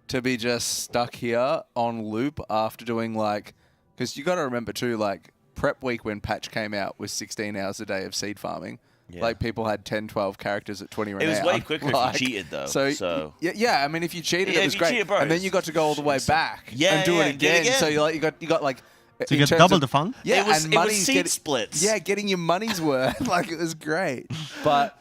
Speaker 15: to be just stuck here on loop after doing like, because you got to remember too, like prep week when patch came out was 16 hours a day of seed farming.
Speaker 16: Yeah.
Speaker 15: Like people had 10, 12 characters at 20 renown.
Speaker 16: It was way quicker if you cheated though. So.
Speaker 15: Yeah. I mean, if you cheated,
Speaker 16: Yeah,
Speaker 15: it was
Speaker 16: if you
Speaker 15: great.
Speaker 16: cheated, bro,
Speaker 15: and then you got to go all the way back
Speaker 16: Yeah,
Speaker 15: and do
Speaker 16: yeah,
Speaker 15: it
Speaker 16: do it
Speaker 15: again. So
Speaker 16: again.
Speaker 15: you got like.
Speaker 9: So you
Speaker 15: in
Speaker 9: get
Speaker 15: terms
Speaker 9: double
Speaker 15: of-
Speaker 9: the fun?
Speaker 15: Yeah,
Speaker 16: It was-
Speaker 15: and
Speaker 16: it was
Speaker 15: money's
Speaker 16: seed
Speaker 15: getting-
Speaker 16: splits.
Speaker 15: Yeah, getting your money's worth. Like it was great, but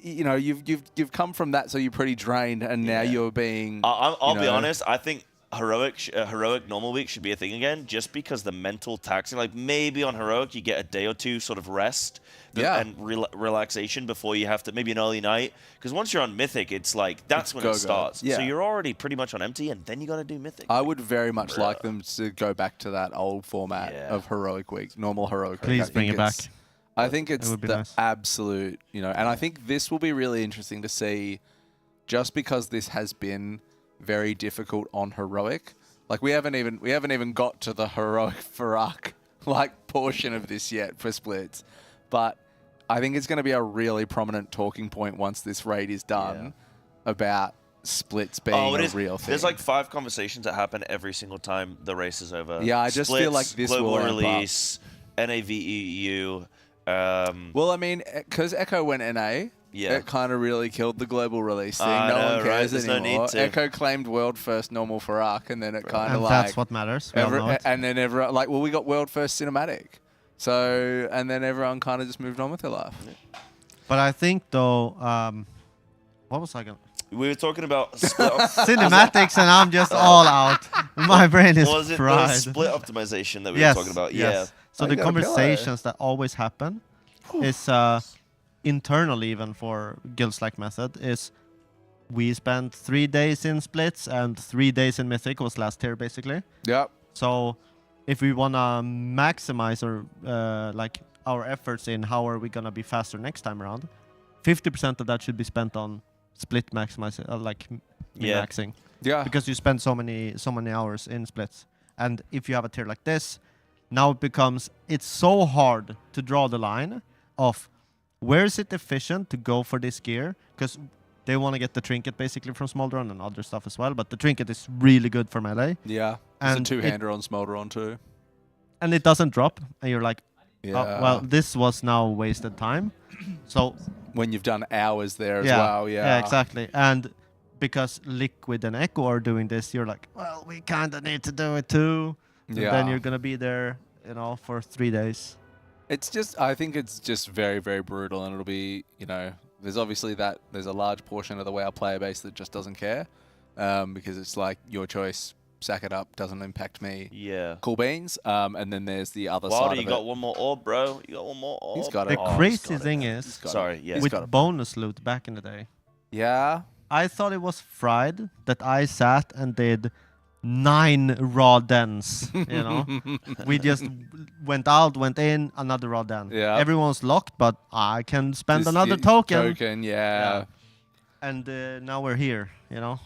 Speaker 15: you know you've come from that, so you're pretty drained, and now you're being.
Speaker 16: I'll be honest. I think heroic normal week should be a thing again, just because the mental taxing. Like maybe on heroic you get a day or two sort of rest, and relaxation before you have to maybe an early night. Because once you're on mythic, it's like that's when
Speaker 15: go-go.
Speaker 16: it starts.
Speaker 15: Yeah.
Speaker 16: So you're already pretty much on empty, and then you got to do mythic.
Speaker 15: I would very much like them to go back to that old format of heroic week, normal heroic week.
Speaker 9: Please
Speaker 15: I think
Speaker 9: bring it back.
Speaker 15: I think it's
Speaker 9: would be
Speaker 15: the
Speaker 9: nice.
Speaker 15: absolute, and I think this will be really interesting to see, just because this has been very difficult on heroic. Like we haven't even got to the heroic Farak like portion of this yet for splits, but I think it's going to be a really prominent talking point once this raid is done about splits being a real thing.
Speaker 16: There's like 5 conversations that happen every single time the race is over.
Speaker 15: Yeah, I just feel like this
Speaker 16: global
Speaker 15: will ramp up.
Speaker 16: release, NAVEU.
Speaker 15: Well, I mean, because Echo went NA, it kind of really killed the global release thing. No one cares
Speaker 16: There's
Speaker 15: anymore.
Speaker 16: no need to.
Speaker 15: Echo claimed world first normal for Arc, and then it kind of
Speaker 9: And
Speaker 15: like
Speaker 9: that's what matters. We all know it.
Speaker 15: and then everyone like, well, we got world first cinematic. So and then everyone kind of just moved on with their life.
Speaker 9: But I think though, what was I going?
Speaker 16: We were talking about split
Speaker 9: cinematics, and I'm just all out. My brain is
Speaker 16: Was it
Speaker 9: fried.
Speaker 16: the split optimization that we
Speaker 9: Yes,
Speaker 16: were talking about?
Speaker 9: yes.
Speaker 16: Yeah.
Speaker 9: So the conversations that always happen is internally, even for guilds like Method, is we spent 3 days in splits and 3 days in Mythic was last tier basically.
Speaker 15: Yep.
Speaker 9: So if we wanna maximize our like our efforts in how are we gonna be faster next time around, 50% of that should be spent on split maximizing, min-maxing.
Speaker 15: Yeah.
Speaker 9: Because you spend so many hours in splits, and if you have a tier like this, now it becomes it's so hard to draw the line of where is it efficient to go for this gear? Because they want to get the trinket basically from Smolderon and other stuff as well, but the trinket is really good for melee.
Speaker 15: Yeah,
Speaker 9: and
Speaker 15: it's a two-hander on Smolderon too.
Speaker 9: And it doesn't drop, and you're like,
Speaker 15: yeah.
Speaker 9: oh, well, this was now wasted time. So
Speaker 15: when you've done hours there as
Speaker 9: yeah,
Speaker 15: well,
Speaker 9: yeah, exactly. And because Liquid and Echo are doing this, you're like, well, we kind of need to do it too. And then you're gonna be there, you know, for 3 days.
Speaker 15: It's just, I think it's just very, very brutal, and it'll be, you know, there's obviously there's a large portion of the WoW player base that just doesn't care, because it's like your choice, sack it up, doesn't impact me.
Speaker 16: Yeah.
Speaker 15: Cool beans. And then there's the other side of it.
Speaker 16: You got one more orb, bro. You got one more orb.
Speaker 15: He's got it.
Speaker 9: The crazy thing is, with bonus loot back in the day.
Speaker 15: Yeah.
Speaker 9: I thought it was fried that I sat and did 9 raw dens, you know. We just went out, went in, another raw den.
Speaker 15: Yeah.
Speaker 9: Everyone's locked, but I can spend another token.
Speaker 15: Yeah.
Speaker 9: And now we're here, you know.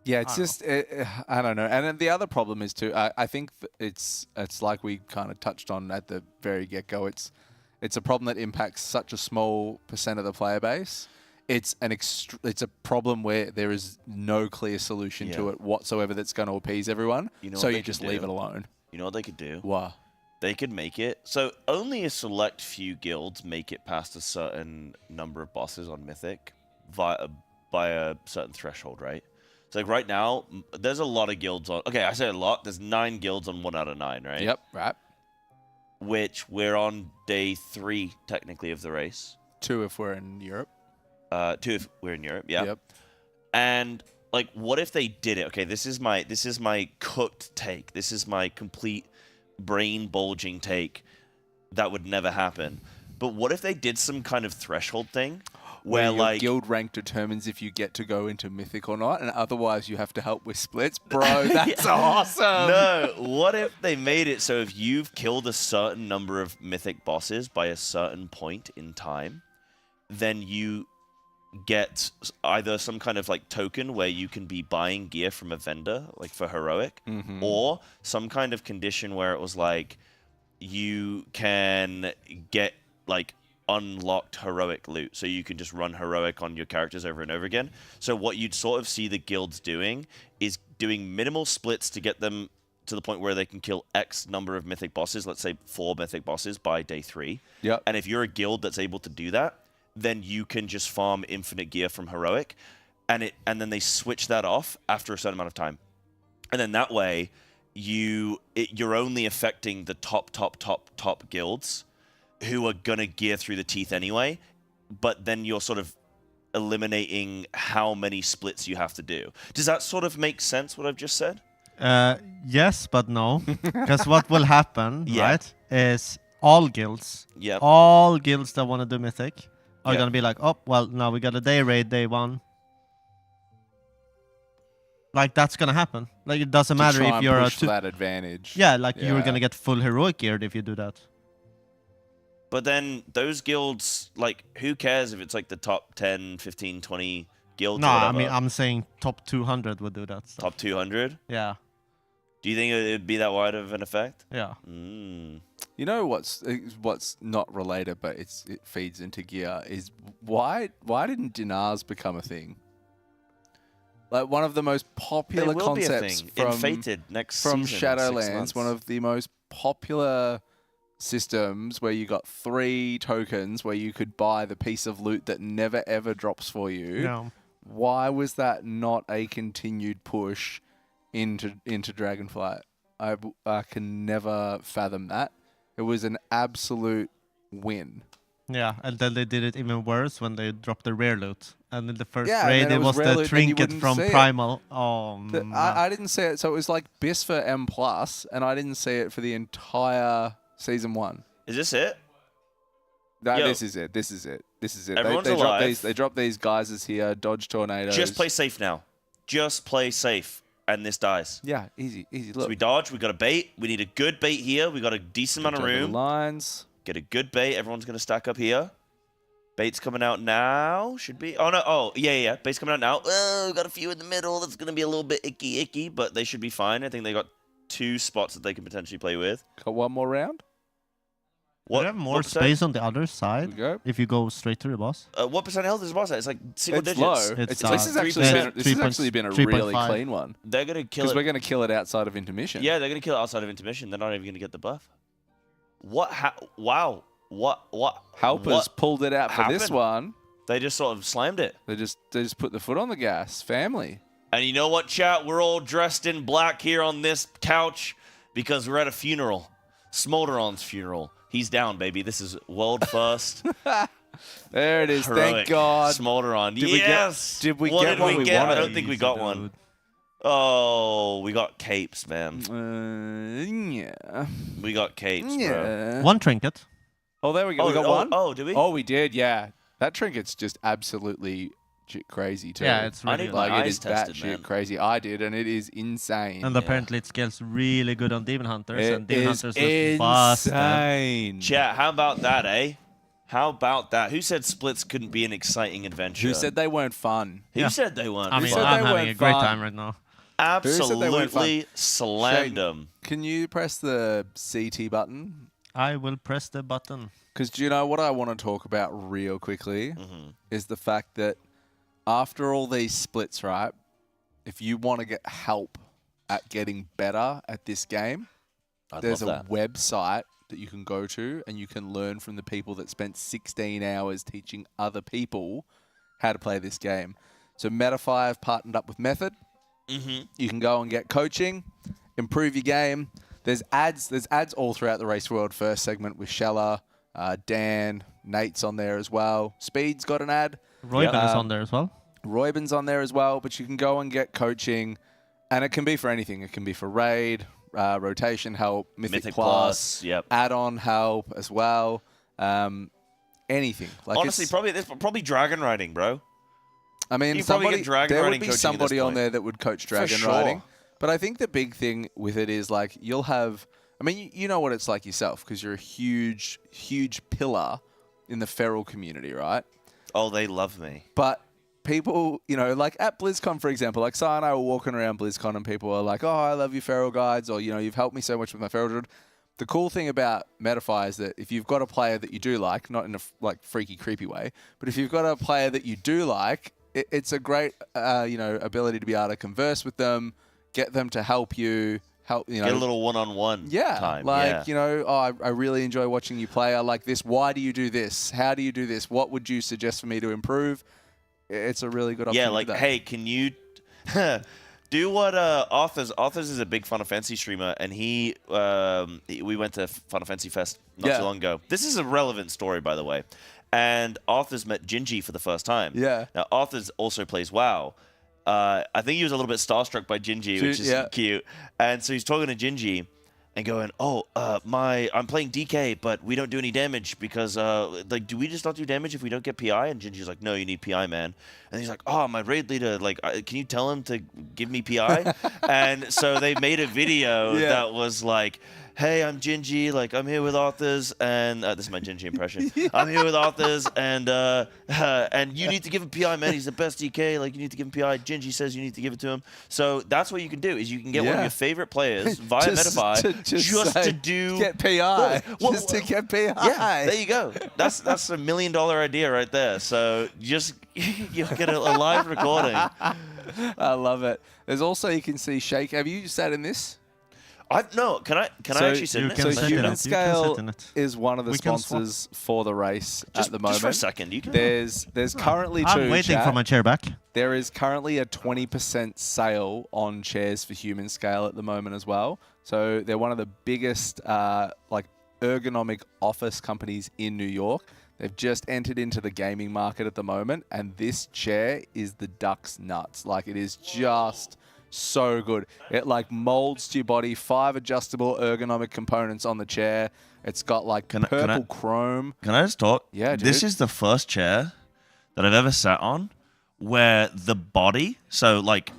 Speaker 15: Yeah, it's just, I don't know. And then the other problem is too, I think it's like we kind of touched on at the very get-go. It's a problem that impacts such a small percent of the player base. It's a problem where there is no clear solution to it whatsoever that's going to appease everyone. So you just leave it alone.
Speaker 16: You know what they could do?
Speaker 15: What?
Speaker 16: They could make it so only a select few guilds make it past a certain number of bosses on Mythic by a certain threshold, right? So like right now, there's a lot of guilds on. Okay, I say a lot. There's 9 guilds on 1 out of 9, right?
Speaker 15: Yep, right.
Speaker 16: Which we're on day 3 technically of the race.
Speaker 15: 2 if we're in Europe.
Speaker 16: 2 if we're in Europe, yeah.
Speaker 15: Yep.
Speaker 16: And like, what if they did it? Okay, this is my cooked take. This is my complete brain bulging take. That would never happen. But what if they did some kind of threshold thing?
Speaker 15: Where your
Speaker 16: like
Speaker 15: guild rank determines if you get to go into Mythic or not, and otherwise you have to help with splits. Bro, that's awesome!
Speaker 16: No, what if they made it so if you've killed a certain number of Mythic bosses by a certain point in time, then you get either some kind of like token where you can be buying gear from a vendor, like for Heroic, or some kind of condition where it was like you can get like unlocked Heroic loot, so you can just run Heroic on your characters over and over again. So what you'd sort of see the guilds doing is doing minimal splits to get them to the point where they can kill X number of Mythic bosses, let's say 4 Mythic bosses by day 3.
Speaker 15: Yep.
Speaker 16: And if you're a guild that's able to do that, then you can just farm infinite gear from Heroic, and then they switch that off after a certain amount of time. And then that way, you're only affecting the top guilds who are gonna gear through the teeth anyway, but then you're sort of eliminating how many splits you have to do. Does that sort of make sense, what I've just said?
Speaker 9: Yes, but no. Because what will happen, right, is all guilds that want to do Mythic are going to be like, oh, well, now we got a day raid, day 1. Like, that's going to happen. Like, it doesn't matter if you're
Speaker 15: push that advantage.
Speaker 9: Yeah, like, you're going to get full Heroic geared if you do that.
Speaker 16: But then those guilds, like, who cares if it's like the top 10, 15, 20 guilds?
Speaker 9: No, I mean, I'm saying top 200 would do that stuff.
Speaker 16: Top 200?
Speaker 9: Yeah.
Speaker 16: Do you think it would be that wide of an effect?
Speaker 9: Yeah.
Speaker 15: You know what's not related, but it feeds into gear, is why didn't dinars become a thing? Like one of the most popular concepts
Speaker 16: from Fated next
Speaker 15: from
Speaker 16: season,
Speaker 15: Shadowlands, one of the most popular systems where you got 3 tokens where you could buy the piece of loot that never ever drops for you.
Speaker 9: No.
Speaker 15: Why was that not a continued push into Dragonflight? I can never fathom that. It was an absolute win.
Speaker 9: Yeah, and then they did it even worse when they dropped the rare loot. And in the first
Speaker 15: Yeah,
Speaker 9: raid,
Speaker 15: and
Speaker 9: it was the trinket from Primal.
Speaker 15: I didn't see it. So it was like BIS for M+, and I didn't see it for the entire Season 1.
Speaker 16: Is this it?
Speaker 15: No, this is it. This is it. This is it.
Speaker 16: Everyone's alive.
Speaker 15: They drop these geysers here, dodge tornadoes.
Speaker 16: Just play safe now. Just play safe, and this dies.
Speaker 15: Yeah, easy. Look.
Speaker 16: So we dodge. We got a bait. We need a good bait here. We got a decent amount of room.
Speaker 15: Lines.
Speaker 16: Get a good bait. Everyone's gonna stack up here. Bait's coming out now. Should be. Oh no. Oh yeah. Bait's coming out now. Oh, we got a few in the middle. That's gonna be a little bit icky, but they should be fine. I think they got 2 spots that they can potentially play with.
Speaker 15: Got one more round.
Speaker 9: Do you have more space on the other side if you go straight to the boss?
Speaker 16: What percent health is the boss at? It's like single
Speaker 15: It's
Speaker 16: digits.
Speaker 15: low.
Speaker 9: It's,
Speaker 15: This has actually been a really
Speaker 9: 3.5.
Speaker 15: clean one.
Speaker 16: They're gonna kill
Speaker 15: Because
Speaker 16: it.
Speaker 15: we're going to kill it outside of intermission.
Speaker 16: Yeah, they're gonna kill it outside of intermission. They're not even gonna get the buff. What? Wow. What?
Speaker 15: Helpers pulled it out for this
Speaker 16: happened?
Speaker 15: one.
Speaker 16: They just sort of slammed it.
Speaker 15: They just put the foot on the gas. Family.
Speaker 16: And you know what, chat? We're all dressed in black here on this couch because we're at a funeral. Smolderon's funeral. He's down, baby. This is world first.
Speaker 15: There it is.
Speaker 16: Heroic.
Speaker 15: Thank God.
Speaker 16: Smolderon.
Speaker 15: Did we
Speaker 16: Yes.
Speaker 15: did we
Speaker 16: what
Speaker 15: get
Speaker 16: did
Speaker 15: one
Speaker 16: we
Speaker 15: we
Speaker 16: get?
Speaker 15: wanted?
Speaker 16: I don't think we got one. Oh, we got capes, man.
Speaker 15: Yeah.
Speaker 16: We got capes, bro.
Speaker 9: One trinket.
Speaker 15: Oh, there we go. We got one.
Speaker 16: Oh, did we?
Speaker 15: Oh, we did. Yeah. That trinket's just absolutely crazy too.
Speaker 9: Yeah, it's
Speaker 16: I
Speaker 9: really
Speaker 16: need
Speaker 9: good.
Speaker 16: my
Speaker 15: it
Speaker 16: eyes
Speaker 15: is
Speaker 16: tested,
Speaker 15: batshit
Speaker 16: man.
Speaker 15: crazy. I did, and it is insane.
Speaker 9: And apparently it scales really good on Demon Hunters,
Speaker 15: It
Speaker 9: and Demon
Speaker 15: is
Speaker 9: Hunters is faster.
Speaker 15: insane.
Speaker 16: Chat, how about that, eh? How about that? Who said splits couldn't be an exciting adventure?
Speaker 15: Who said they weren't fun?
Speaker 16: Who said they weren't?
Speaker 9: I mean,
Speaker 15: said
Speaker 9: I'm
Speaker 15: they
Speaker 9: having
Speaker 15: weren't
Speaker 9: a great
Speaker 15: fun?
Speaker 9: time right now.
Speaker 15: Who said they weren't fun?
Speaker 16: Absolutely slammed
Speaker 15: Shane,
Speaker 16: them.
Speaker 15: Can you press the CT button?
Speaker 9: I will press the button.
Speaker 15: Because do you know what I want to talk about real quickly? Is the fact that after all these splits, right, if you want to get help at getting better at this game, there's a website that you can go to and you can learn from the people that spent 16 hours teaching other people how to play this game. So Metafy have partnered up with Method. You can go and get coaching, improve your game. There's ads all throughout the Race World first segment with Shella, Dan, Nate's on there as well. Speed's got an ad.
Speaker 9: Royben is on there as well.
Speaker 15: Royben's on there as well, but you can go and get coaching, and it can be for anything. It can be for raid, rotation help, Mythic Plus, add-on help as well. Anything. Like
Speaker 16: Honestly, probably dragon riding, bro.
Speaker 15: I mean,
Speaker 16: You probably get dragon
Speaker 15: there would
Speaker 16: riding
Speaker 15: be
Speaker 16: coaching at
Speaker 15: somebody
Speaker 16: this
Speaker 15: on
Speaker 16: point.
Speaker 15: there that would coach dragon
Speaker 16: sure.
Speaker 15: riding. But I think the big thing with it is like you'll have. I mean, you know what it's like yourself because you're a huge pillar in the feral community, right?
Speaker 16: Oh, they love me.
Speaker 15: But people, you know, like at BlizzCon, for example, like Si and I were walking around BlizzCon and people are like, oh, I love you feral guides, or, you know, you've helped me so much with my feral druid. The cool thing about Metafy is that if you've got a player that you do like, not in a like freaky, creepy way, but if you've got a player that you do like, it's a great, you know, ability to be able to converse with them, get them to help you, you know,
Speaker 16: Get a little one-on-one time.
Speaker 15: Like, you know, oh, I really enjoy watching you play. I like this. Why do you do this? How do you do this? What would you suggest for me to improve? It's a really good option.
Speaker 16: Yeah, like,
Speaker 15: to do that.
Speaker 16: hey, can you do what Arthur's is a big Final Fantasy streamer, and we went to Final Fantasy Fest not too long ago. This is a relevant story, by the way. And Arthur's met Gingy for the first time.
Speaker 15: Yeah.
Speaker 16: Now, Arthur's also plays WoW. I think he was a little bit starstruck by Gingy, which is cute. And so he's talking to Gingy and going, oh, I'm playing DK, but we don't do any damage because, like, do we just not do damage if we don't get PI? And Gingy's like, no, you need PI, man. And he's like, oh, my raid leader, like, can you tell him to give me PI? And so they made a video that was like, hey, I'm Gingy, like, I'm here with Arthurs, and this is my Gingy impression. I'm here with Arthurs, and you need to give him PI, man. He's the best DK. Like, you need to give him PI. Gingy says you need to give it to him. So that's what you can do, is you can get one of your favorite players via Metafy to
Speaker 15: get PI. Just to get PI.
Speaker 16: Yeah, there you go. That's a $1 million idea right there. So you'll get a live recording.
Speaker 15: I love it. There's also, you can see Shake. Have you sat in this?
Speaker 16: No, can I actually sit in it?
Speaker 15: So Humanscale is one of the sponsors for the race at the moment.
Speaker 16: Just for a second. You can.
Speaker 15: There's currently two.
Speaker 9: I'm waiting for my chair back.
Speaker 15: There is currently a 20% sale on chairs for Humanscale at the moment as well. So they're one of the biggest like ergonomic office companies in New York. They've just entered into the gaming market at the moment, and this chair is the duck's nuts. Like, it is just so good. It like molds to your body, 5 adjustable ergonomic components on the chair. It's got like purple chrome.
Speaker 16: Can I just talk?
Speaker 15: Yeah, dude.
Speaker 16: This is the first chair that I've ever sat on where the body, so like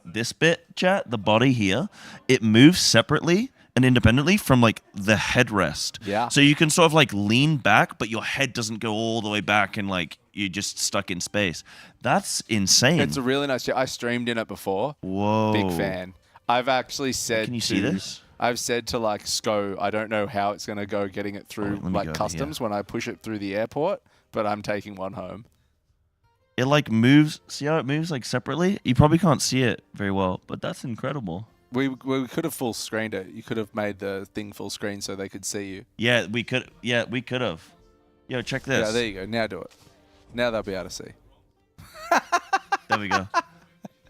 Speaker 16: this bit, chat, the body here, it moves separately and independently from like the headrest.
Speaker 15: Yeah.
Speaker 16: So you can sort of like lean back, but your head doesn't go all the way back and like you're just stuck in space. That's insane.
Speaker 15: It's a really nice chair. I streamed in it before.
Speaker 16: Whoa.
Speaker 15: Big fan. I've actually said
Speaker 16: Can you see this?
Speaker 15: I've said to like Sko, I don't know how it's going to go getting it through like customs when I push it through the airport, but I'm taking one home.
Speaker 16: It like moves. See how it moves like separately? You probably can't see it very well, but that's incredible.
Speaker 15: We could have full screened it. You could have made the thing full screen so they could see you.
Speaker 16: Yeah, we could. Yeah, we could have. Yo, check this.
Speaker 15: Yeah, there you go. Now do it. Now they'll be able to see.
Speaker 16: There we go.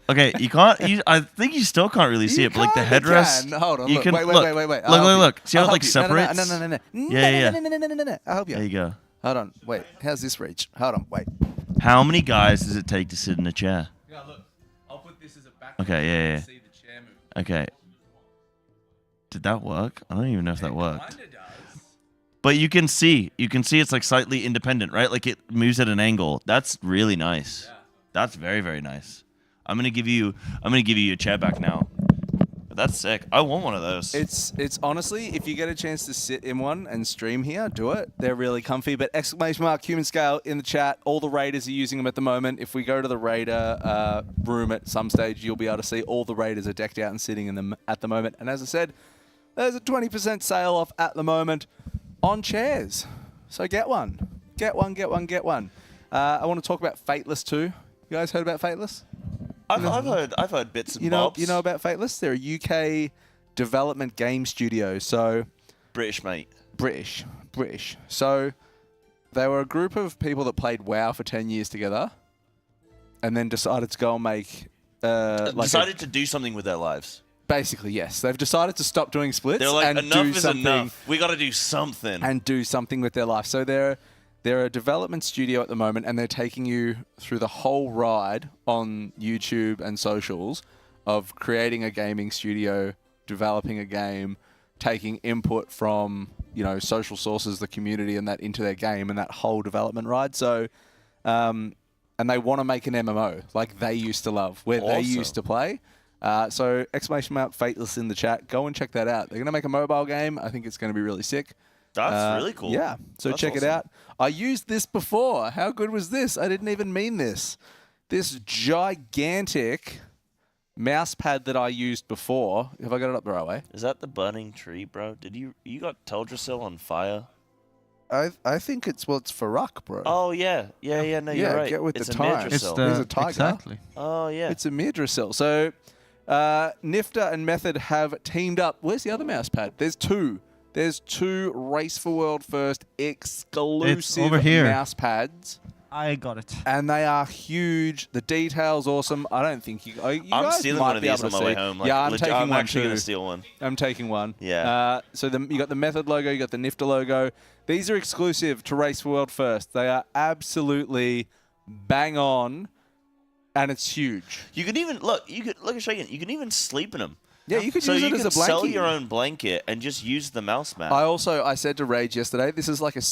Speaker 16: Okay, you can't. I think you still can't really see it, but like the headrest.
Speaker 15: Hold on.
Speaker 16: You
Speaker 15: Look,
Speaker 16: can,
Speaker 15: wait.
Speaker 16: Look. See how it like separates?
Speaker 15: No.
Speaker 16: Yeah.
Speaker 15: No. I'll help you.
Speaker 16: There you go.
Speaker 15: Hold on. Wait. How's this reach? Hold on. Wait.
Speaker 16: How many guys does it take to sit in a chair?
Speaker 15: Yeah, look. I'll put this as a background.
Speaker 16: Okay, yeah.
Speaker 15: See the chair move.
Speaker 16: Okay. Did that work? I don't even know if that worked. But you can see it's like slightly independent, right? Like it moves at an angle. That's really nice. Yeah. That's very, very nice. I'm gonna give you a chair back now. But that's sick. I want one of those.
Speaker 15: It's honestly, if you get a chance to sit in one and stream here, do it. They're really comfy. But ! Humanscale in the chat. All the raiders are using them at the moment. If we go to the raider room at some stage, you'll be able to see all the raiders are decked out and sitting in them at the moment. And as I said, there's a 20% sale off at the moment on chairs. So get one. Get one. I want to talk about Fateless too. You guys heard about Fateless?
Speaker 16: I've heard bits and bobs.
Speaker 15: You know about Fateless? They're a UK development game studio. So
Speaker 16: British, mate.
Speaker 15: British. So they were a group of people that played WoW for 10 years together, and then decided to go and make
Speaker 16: decided to do something with their lives.
Speaker 15: Basically, yes. They've decided to stop doing splits.
Speaker 16: They're like,
Speaker 15: and
Speaker 16: enough
Speaker 15: do
Speaker 16: is
Speaker 15: something,
Speaker 16: enough. We got to do something.
Speaker 15: And do something with their life. So they're a development studio at the moment, and they're taking you through the whole ride on YouTube and socials of creating a gaming studio, developing a game, taking input from, social sources, the community, and that into their game, and that whole development ride. So, and they want to make an MMO like they used to love, where they used to play. So !Fateless in the chat. Go and check that out. They're going to make a mobile game. I think it's going to be really sick.
Speaker 16: That's really cool.
Speaker 15: Yeah. So
Speaker 16: That's
Speaker 15: check it out. I used this before. How good was this? I didn't even mean this. This gigantic mouse pad that I used before. Have I got it up the right way?
Speaker 16: Is that the burning tree, bro? Did you got Teldrassil on fire?
Speaker 15: I think it's FURY, bro.
Speaker 16: Oh yeah. No, you're right.
Speaker 15: Get with
Speaker 16: it's
Speaker 15: the time.
Speaker 9: It's
Speaker 15: There's a tiger.
Speaker 9: Exactly.
Speaker 16: Oh yeah.
Speaker 15: It's Amirdrassil. So Nyfter and Method have teamed up. Where's the other mouse pad? There's two. There's two Race for World First exclusive
Speaker 9: over here.
Speaker 15: Mouse pads.
Speaker 9: I got it.
Speaker 15: And they are huge. The detail's awesome. I don't think you
Speaker 16: I'm
Speaker 15: guys
Speaker 16: stealing
Speaker 15: might
Speaker 16: one of
Speaker 15: be
Speaker 16: these
Speaker 15: able
Speaker 16: on
Speaker 15: to
Speaker 16: my way
Speaker 15: see.
Speaker 16: home. Like,
Speaker 15: Yeah, I'm taking one
Speaker 16: actually
Speaker 15: too.
Speaker 16: going to steal one.
Speaker 15: I'm taking one.
Speaker 16: Yeah.
Speaker 15: So you got the Method logo, you got the Nyfter logo. These are exclusive to Race for World First. They are absolutely bang on, and it's huge.
Speaker 16: You can even look at Shaken. You can even sleep in them.
Speaker 15: Yeah, you could use it as a blanket.
Speaker 16: Sell your own blanket and just use the mouse mat.
Speaker 15: I said to Rage yesterday, this is like a.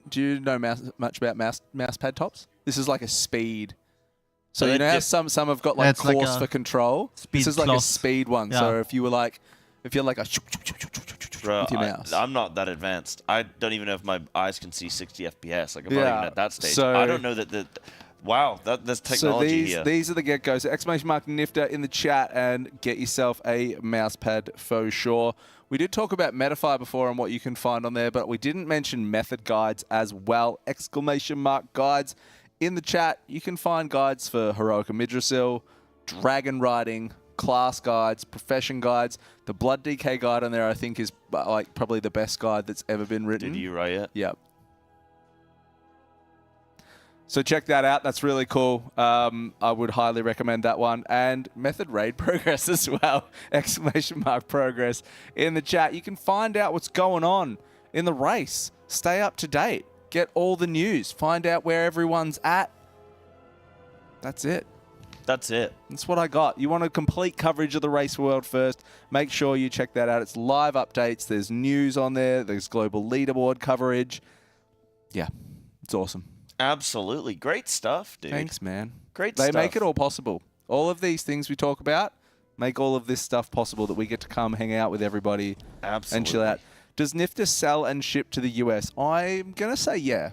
Speaker 15: Do you know much about mouse pad tops? This is like a speed. So you know how some have got like course for control. This is like a speed one. Yeah. So if you're like a
Speaker 16: Bro,
Speaker 15: with your mouse.
Speaker 16: I'm not that advanced. I don't even know if my eyes can see 60 FPS. Like I'm not even at that stage.
Speaker 15: So,
Speaker 16: I don't know that. Wow, that's technology
Speaker 15: here. These are the get-goes. So !Nyfter in the chat and get yourself a mouse pad for sure. We did talk about Metafy before and what you can find on there, but we didn't mention method guides as well. !Guides in the chat. You can find guides for Heroic Amirdrassil, Dragon Riding, class guides, profession guides. The Blood DK guide on there, I think, is like probably the best guide that's ever been written.
Speaker 16: Did you write it?
Speaker 15: Yep. So check that out. That's really cool. I would highly recommend that one. And Method Raid Progress as well. !Progress in the chat. You can find out what's going on in the race. Stay up to date. Get all the news. Find out where everyone's at. That's it.
Speaker 16: That's it.
Speaker 15: That's what I got. You want a complete coverage of the Race World First, make sure you check that out. It's live updates. There's news on there. There's global leaderboard coverage. Yeah, it's awesome.
Speaker 16: Absolutely. Great stuff, dude.
Speaker 15: Thanks, man.
Speaker 16: Great
Speaker 15: stuff. They make it all possible. All of these things we talk about make all of this stuff possible that we get to come hang out with everybody and chill out. Does Nyfter sell and ship to the US? I'm going to say yeah.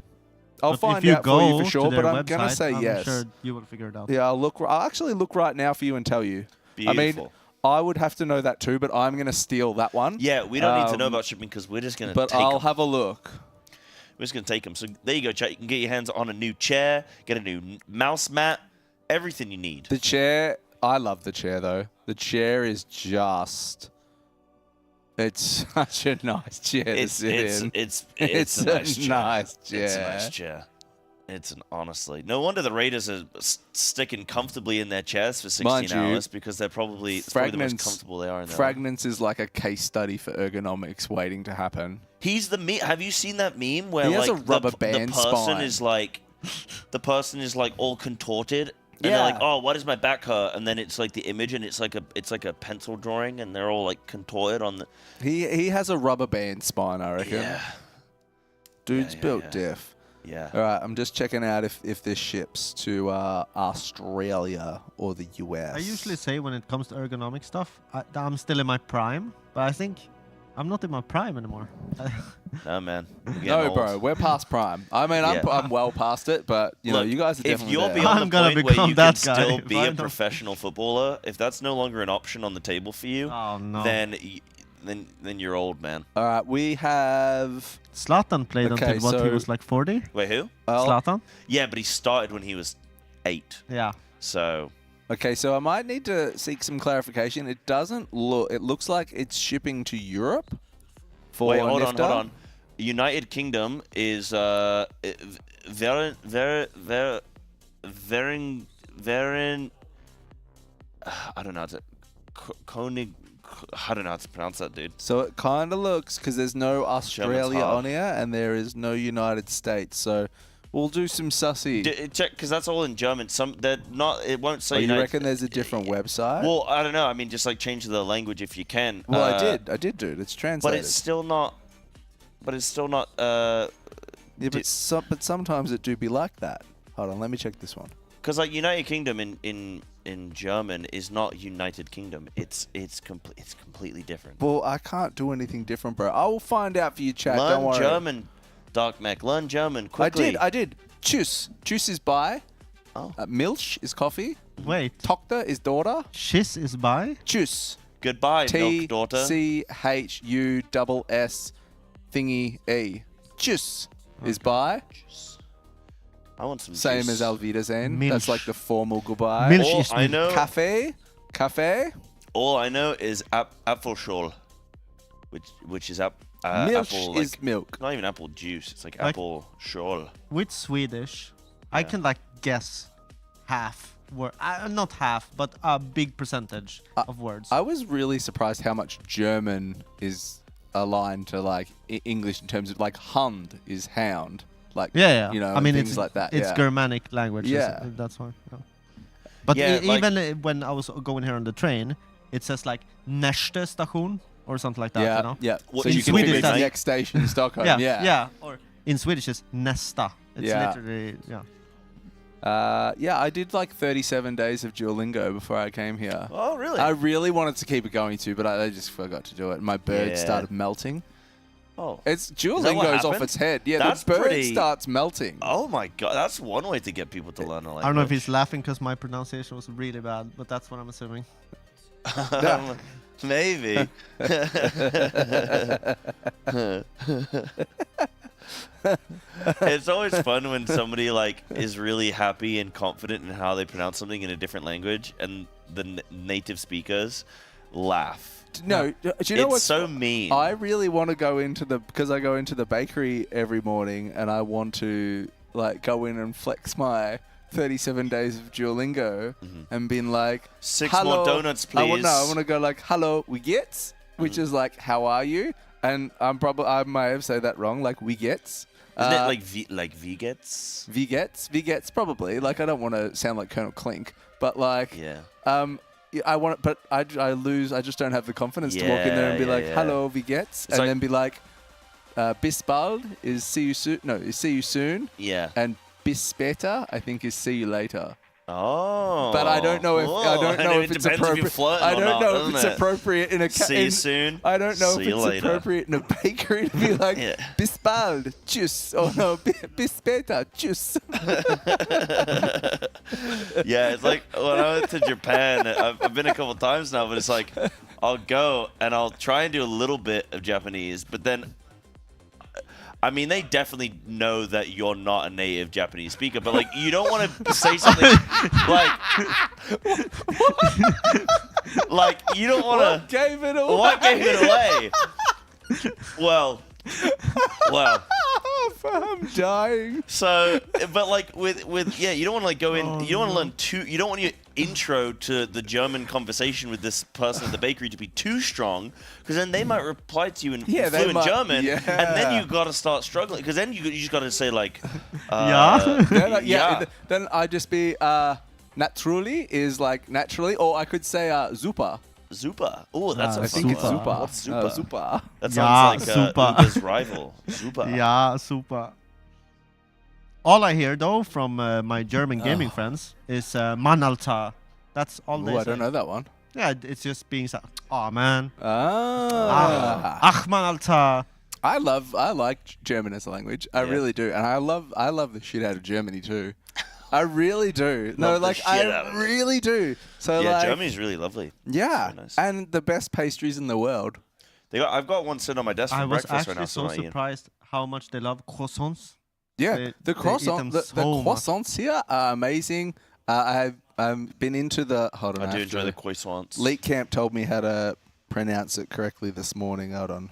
Speaker 15: I'll find out for you for sure, but I'm going to say yes.
Speaker 9: I'm sure you will figure it out.
Speaker 15: Yeah, I'll actually look right now for you and tell you.
Speaker 16: Beautiful.
Speaker 15: I mean, I would have to know that too, but I'm going to steal that one.
Speaker 16: Yeah, we don't need to know about shipping because we're just going to
Speaker 15: But
Speaker 16: take
Speaker 15: I'll
Speaker 16: them.
Speaker 15: have a look.
Speaker 16: We're just going to take them. So there you go, chat. You can get your hands on a new chair, get a new mouse mat, everything you need.
Speaker 15: The chair, I love the chair though. The chair is just... It's such a nice chair to sit in.
Speaker 16: It's a nice chair.
Speaker 15: Nice chair.
Speaker 16: It's a nice chair. Honestly, no wonder the Raiders are sticking comfortably in their chairs for 16 hours because it's probably the most comfortable they are in their life.
Speaker 15: Fragments is like a case study for ergonomics waiting to happen.
Speaker 16: He's the meme. Have you seen that meme where
Speaker 15: He has
Speaker 16: like
Speaker 15: a rubber band
Speaker 16: the person
Speaker 15: spine.
Speaker 16: is like the person is like all contorted and
Speaker 15: Yeah.
Speaker 16: they're like, oh, why does my back hurt? And then it's like the image and it's like a pencil drawing and they're all like contorted on the.
Speaker 15: He has a rubber band spine, I reckon.
Speaker 16: Yeah.
Speaker 15: Dude's built diff.
Speaker 16: Yeah.
Speaker 15: All right, I'm just checking out if this ships to Australia or the US.
Speaker 9: I usually say when it comes to ergonomic stuff, I'm still in my prime, but I think I'm not in my prime anymore.
Speaker 16: No, man.
Speaker 15: No, bro, we're past prime. I mean, I'm well past it, but you know, you guys are definitely
Speaker 16: if you're
Speaker 15: there.
Speaker 16: beyond the point where you can still be a
Speaker 9: Why not?
Speaker 16: professional footballer, if that's no longer an option on the table for you,
Speaker 9: no.
Speaker 16: then you're old, man.
Speaker 15: All right, we have
Speaker 9: Zlatan played until what, he was like 40?
Speaker 16: Wait, who?
Speaker 9: Zlatan?
Speaker 16: Yeah, but he started when he was 8.
Speaker 9: Yeah.
Speaker 16: So.
Speaker 15: Okay, so I might need to seek some clarification. It doesn't look. It looks like it's shipping to Europe. For
Speaker 16: Wait, hold
Speaker 15: Nyfter.
Speaker 16: on. United Kingdom is very. I don't know how to. Koenig. I don't know how to pronounce that, dude.
Speaker 15: So it kind of looks, because there's no Australia
Speaker 16: hard.
Speaker 15: on here and there is no United States. So we'll do some sussy.
Speaker 16: Check, because that's all in German. They're not. It won't say.
Speaker 15: Oh, you
Speaker 16: United
Speaker 15: reckon there's a different website?
Speaker 16: Well, I don't know. I mean, just like change the language if you can.
Speaker 15: Well, I did, dude. It's translated.
Speaker 16: But it's still not.
Speaker 15: Yeah, but sometimes it do be like that. Hold on, let me check this one.
Speaker 16: Because like United Kingdom in German is not United Kingdom. It's completely different.
Speaker 15: Well, I can't do anything different, bro. I will find out for you, chat. Don't
Speaker 16: Learn
Speaker 15: worry.
Speaker 16: German, Dark Mech. Learn German quickly.
Speaker 15: I did. Tschüss. Tschüss is bye.
Speaker 16: Oh.
Speaker 15: Milch is coffee.
Speaker 9: Wait.
Speaker 15: Tochter is daughter.
Speaker 9: Shiz is by?
Speaker 15: Tschüss.
Speaker 16: Goodbye, milk daughter.
Speaker 15: T-C-H-U-S-S thingy E. Tschüss is bye.
Speaker 16: I want some
Speaker 15: Same
Speaker 16: juice.
Speaker 15: as Auf Wiedersehen.
Speaker 9: Milch.
Speaker 15: That's like the formal goodbye.
Speaker 9: Milch
Speaker 16: All
Speaker 9: is
Speaker 16: I know.
Speaker 15: Cafe.
Speaker 16: All I know is Apfelschorle, which is
Speaker 15: Milch
Speaker 16: apple.
Speaker 15: is milk.
Speaker 16: Not even apple juice. It's like
Speaker 9: Like-
Speaker 16: apple schorle.
Speaker 9: With Swedish, I can like guess half word. Not half, but a big percentage of words.
Speaker 15: I was really surprised how much German is aligned to like English in terms of like Hund is hound. Like,
Speaker 9: yeah.
Speaker 15: you know,
Speaker 9: I mean,
Speaker 15: things
Speaker 9: it's
Speaker 15: like that.
Speaker 9: It's
Speaker 15: yeah.
Speaker 9: Germanic language.
Speaker 15: Yeah.
Speaker 9: That's why. Yeah. But
Speaker 16: Yeah, like-
Speaker 9: even when I was going here on the train, it says like Nyfter station or something like that.
Speaker 15: Yeah,
Speaker 9: You know?
Speaker 15: yeah.
Speaker 16: What,
Speaker 15: So
Speaker 9: in
Speaker 15: you can
Speaker 9: Swedish,
Speaker 15: pick the
Speaker 9: that's-
Speaker 15: next station, Stockholm.
Speaker 9: Yeah,
Speaker 15: yeah.
Speaker 9: yeah. Or in Swedish, it's nästa. It's
Speaker 15: Yeah.
Speaker 9: literally
Speaker 15: Yeah, I did like 37 days of Duolingo before I came here.
Speaker 16: Oh, really?
Speaker 15: I really wanted to keep it going too, but I just forgot to do it. My bird
Speaker 16: Yeah.
Speaker 15: started melting.
Speaker 16: Oh.
Speaker 15: It's
Speaker 16: that what
Speaker 15: Duolingo's off
Speaker 16: happened?
Speaker 15: its head. Yeah,
Speaker 16: That's
Speaker 15: the bird
Speaker 16: pretty-
Speaker 15: starts melting.
Speaker 16: Oh my god, that's one way to get people to learn a language.
Speaker 9: I don't know if he's laughing because my pronunciation was really bad, but that's what I'm assuming.
Speaker 16: Maybe. It's always fun when somebody like is really happy and confident in how they pronounce something in a different language, and the native speakers laugh.
Speaker 15: No, do you know
Speaker 16: It's
Speaker 15: what's
Speaker 16: so mean.
Speaker 15: I really want to go into because I go into the bakery every morning and I want to like go in and flex my 37 days of Duolingo and being like,
Speaker 16: 6
Speaker 15: hello.
Speaker 16: more donuts,
Speaker 15: I want
Speaker 16: please.
Speaker 15: to go like, hello, we get, which is like, how are you? And I might have said that wrong, like we gets.
Speaker 16: Isn't it like Vegets?
Speaker 15: Vegets probably. Like I don't want to sound like Colonel Clink, but like
Speaker 16: Yeah.
Speaker 15: I want, but I lose. I just don't have the confidence to walk in there and be
Speaker 16: Yeah,
Speaker 15: like,
Speaker 16: yeah.
Speaker 15: "Hello, wie geht's?" and
Speaker 16: like-
Speaker 15: then be like, "Bis bald" is see you soon. No, is see you soon.
Speaker 16: Yeah.
Speaker 15: And bis später, I think, is see you later.
Speaker 16: Oh.
Speaker 15: But I don't know if
Speaker 16: it
Speaker 15: it's
Speaker 16: depends if you're
Speaker 15: appropriate.
Speaker 16: flirting
Speaker 15: I
Speaker 16: or
Speaker 15: don't
Speaker 16: not,
Speaker 15: know if
Speaker 16: doesn't
Speaker 15: it's
Speaker 16: it?
Speaker 15: appropriate in a.
Speaker 16: See you soon.
Speaker 15: I don't know
Speaker 16: See
Speaker 15: if
Speaker 16: you
Speaker 15: it's
Speaker 16: later.
Speaker 15: appropriate in a bakery to be like,
Speaker 16: Yeah.
Speaker 15: "Bis bald, tschüss," or no, bis später, tschüss.
Speaker 16: Yeah, it's like when I go to Japan, I've been a couple times now, but it's like I'll go and I'll try and do a little bit of Japanese, but then, I mean, they definitely know that you're not a native Japanese speaker, but like you don't want to say something like you don't want to.
Speaker 15: What gave it away?
Speaker 16: What gave it away? Well.
Speaker 15: I'm dying.
Speaker 16: So, but like with you don't want to like go in. You don't want to learn too. You don't want your intro to the German conversation with this person at the bakery to be too strong, because then they might reply to you in fluent German, and then you got to start struggling, because then you just got to say like,
Speaker 15: Then I just be naturally is like naturally, or I could say super.
Speaker 16: Zupa. Oh, that's
Speaker 15: I think it's Zupa.
Speaker 16: What's Zupa?
Speaker 15: Zupa.
Speaker 16: That sounds like Uber's rival. Zupa.
Speaker 9: Yeah, super. All I hear though from my German gaming friends is Manalta. That's all they say.
Speaker 15: I don't know that one.
Speaker 9: Yeah, it's just being so. Oh man.
Speaker 15: Ach
Speaker 9: Manalta.
Speaker 15: I like German as a language. I really do, and I love the shit out of Germany too. I really do. I really do. So
Speaker 16: yeah,
Speaker 15: like,
Speaker 16: Germany's really lovely.
Speaker 15: Yeah,
Speaker 16: nice.
Speaker 15: And the best pastries in the world.
Speaker 16: I've got one sitting on my desk for breakfast right now.
Speaker 9: I was actually so surprised how much they love croissants.
Speaker 15: Yeah, the croissants here are amazing. I've been into the. Hold on,
Speaker 16: I do enjoy the croissants.
Speaker 15: Leak Camp told me how to pronounce it correctly this morning. Hold on.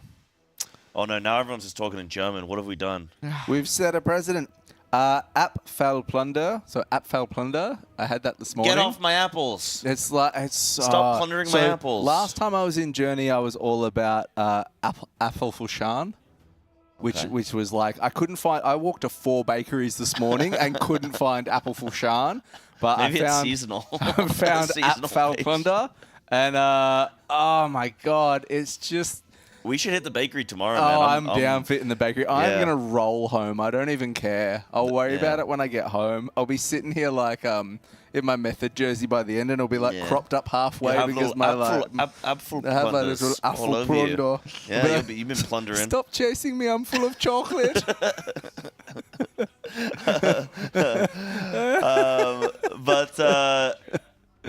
Speaker 16: Oh no! Now everyone's just talking in German. What have we done?
Speaker 15: We've set a precedent. Abfallplunder. So Abfallplunder. I had that this morning.
Speaker 16: Get off my apples.
Speaker 15: It's like
Speaker 16: stop plundering my apples.
Speaker 15: Last time I was in Journey, I was all about Apfelfushan, which was like I couldn't find. I walked to 4 bakeries this morning and couldn't find Apfelfushan, but
Speaker 16: maybe
Speaker 15: I found
Speaker 16: it's seasonal.
Speaker 15: I found Abfallplunder, and oh my god, it's just.
Speaker 16: We should hit the bakery tomorrow,
Speaker 15: man.
Speaker 16: I'm
Speaker 15: down for hitting the bakery. I'm going to roll home. I don't even care. I'll worry about it when I get home. I'll be sitting here like in my Method jersey by the end, and it'll be like cropped up halfway because my
Speaker 16: Apfelplunder. Yeah, you've been plundering.
Speaker 15: Stop chasing me. I'm full of chocolate.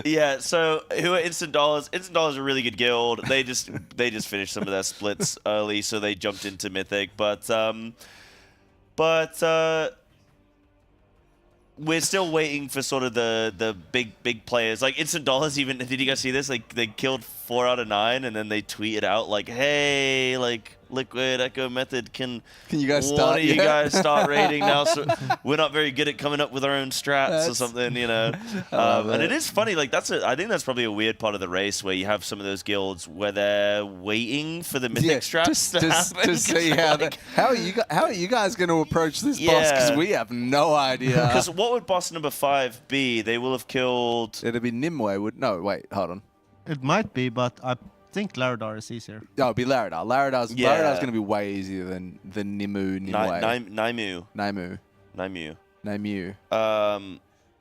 Speaker 16: Yeah, so who are Instant Dollars? Instant Dollars are a really good guild. They just finished some of their splits early, so they jumped into Mythic. But we're still waiting for sort of the big players. Like Instant Dollars even, did you guys see this? Like they killed 4 out of 9 and then they tweeted out like, hey, like Liquid, Echo, Method, can
Speaker 15: you guys start?
Speaker 16: One of you guys start raiding now? So we're not very good at coming up with our own strats or something, you know. And it is funny, like I think that's probably a weird part of the race where you have some of those guilds where they're waiting for the Mythic strats to happen.
Speaker 15: To see how are you guys going to approach this boss? Because we have no idea.
Speaker 16: Because what would boss number 5 be? They will have killed.
Speaker 15: It'd be Nimue. No, wait, hold on.
Speaker 9: It might be, but I think Laradar is easier.
Speaker 15: No, it'd be Laradar. Laradar's going to be way easier than Nimue. Nymu.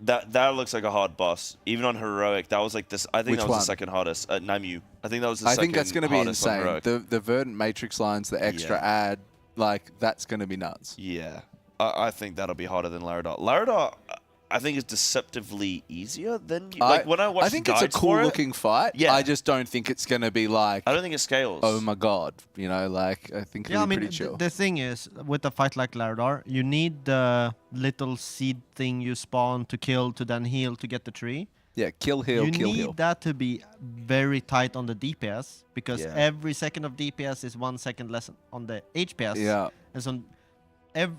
Speaker 16: That looks like a hard boss. Even on heroic, that was like this. I think that was the second hardest. Nymu. I think that was the second.
Speaker 15: I think that's going to be insane.
Speaker 16: On
Speaker 15: the verdant matrix lines, the extra ad, like that's going to be nuts.
Speaker 16: Yeah, I think that'll be harder than Laradar. Laradar, I think is deceptively easier than like when I watched.
Speaker 15: I think it's a cool looking fight. Yeah, I just don't think it's going to be like.
Speaker 16: I don't think it scales.
Speaker 15: Oh my god, you know, like I think it'll be pretty chill.
Speaker 9: The thing is, with a fight like Laradar, you need the little seed thing you spawn to kill to then heal to get the tree.
Speaker 15: Yeah, kill, heal,
Speaker 9: you
Speaker 15: heal.
Speaker 9: need that to be very tight on the DPS because every second of DPS is 1 second less on the HPS.
Speaker 15: Yeah,
Speaker 9: and so.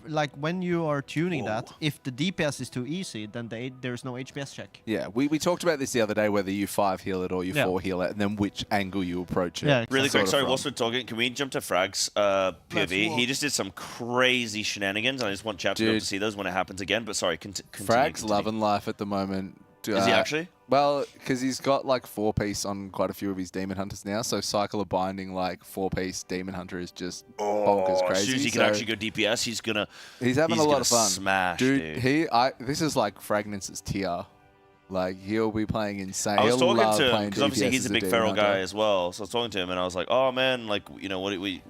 Speaker 9: Like when you are tuning that, if the DPS is too easy, then there's no HPS check.
Speaker 15: Yeah, we talked about this the other day, whether you 5 heal it or you 4 heal it, and then which angle you approach it.
Speaker 9: Yeah,
Speaker 16: really quick, sorry, whilst we're talking, can we jump to Frag's POV? He just did some crazy shenanigans, and I just want chat to be able to see those when it happens again, but sorry, continue.
Speaker 15: Frag's loving life at the moment.
Speaker 16: Is he actually?
Speaker 15: Well, because he's got like 4-piece on quite a few of his Demon Hunters now, so Cycle of Binding, like 4-piece Demon Hunter is just bonkers crazy.
Speaker 16: As soon as he can actually go DPS,
Speaker 15: he's having a lot of fun.
Speaker 16: Smash,
Speaker 15: dude. This is like Fragnance's tier. Like he'll be playing insane.
Speaker 16: I was talking to him because obviously he's a big feral guy as well. So I was talking to him and I was like, "Oh man, like what do we,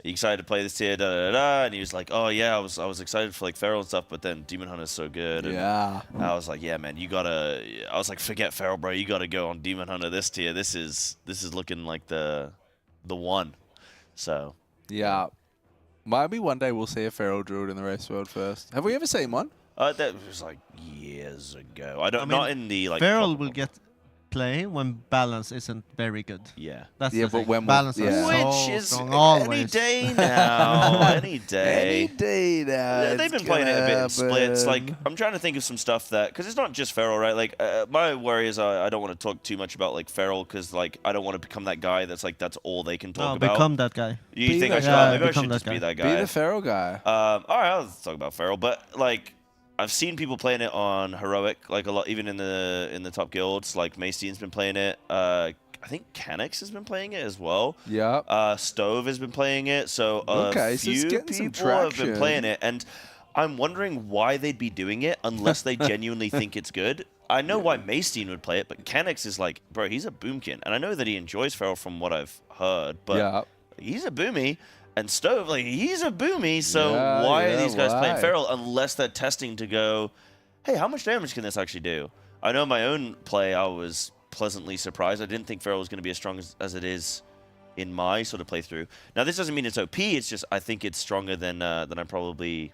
Speaker 16: you excited to play this tier, da da da, and he was like, oh yeah, I was excited for like Feral and stuff, but then Demon Hunter's so good. And
Speaker 15: Yeah.
Speaker 16: I was like, yeah, man, you gotta. I was like, forget Feral, bro. You gotta go on Demon Hunter this tier. This is looking like the one. So.
Speaker 15: Yeah. Maybe one day we'll see a Feral Druid in the race world first. Have we ever seen one?
Speaker 16: That was like years ago. I don't. Not in the like.
Speaker 9: Feral will get play when balance isn't very good.
Speaker 16: Yeah.
Speaker 9: That's
Speaker 15: Yeah,
Speaker 9: the
Speaker 15: but
Speaker 9: thing.
Speaker 15: when
Speaker 9: balance
Speaker 15: yeah.
Speaker 9: is so
Speaker 16: Which is
Speaker 9: strong
Speaker 16: any
Speaker 9: always.
Speaker 16: day now. Any day.
Speaker 15: Any day now.
Speaker 16: Yeah, they've been playing it a bit in splits. Like,
Speaker 15: happen.
Speaker 16: I'm trying to think of some stuff that, because it's not just Feral, right? Like, my worry is I don't want to talk too much about like Feral, because like I don't want to become that guy that's like that's all they can talk about.
Speaker 9: Become that guy.
Speaker 16: You think I should?
Speaker 9: Yeah,
Speaker 16: Maybe I
Speaker 9: become
Speaker 16: should
Speaker 9: that
Speaker 16: just be
Speaker 9: guy.
Speaker 16: that guy.
Speaker 15: Be the Feral guy.
Speaker 16: All right, I'll talk about Feral, but like I've seen people playing it on Heroic, like a lot, even in the top guilds. Like Maystean's been playing it. I think Canix has been playing it as well.
Speaker 15: Yeah.
Speaker 16: Stove has been playing it. So
Speaker 15: Okay,
Speaker 16: a
Speaker 15: so it's
Speaker 16: few
Speaker 15: getting some
Speaker 16: people have been
Speaker 15: traction.
Speaker 16: playing it, and I'm wondering why they'd be doing it unless they genuinely think it's good. I know why Maystean would play it, but Canix is like, bro, he's a boomkin, and I know that he enjoys Feral from what I've heard, but he's a boomy. And Stove, like, he's a boomy, so why are these guys playing Feral unless they're testing to go, hey, how much damage can this actually do? I know my own play, I was pleasantly surprised. I didn't think Feral was going to be as strong as it is in my sort of playthrough. Now, this doesn't mean it's OP, it's just I think it's stronger than I probably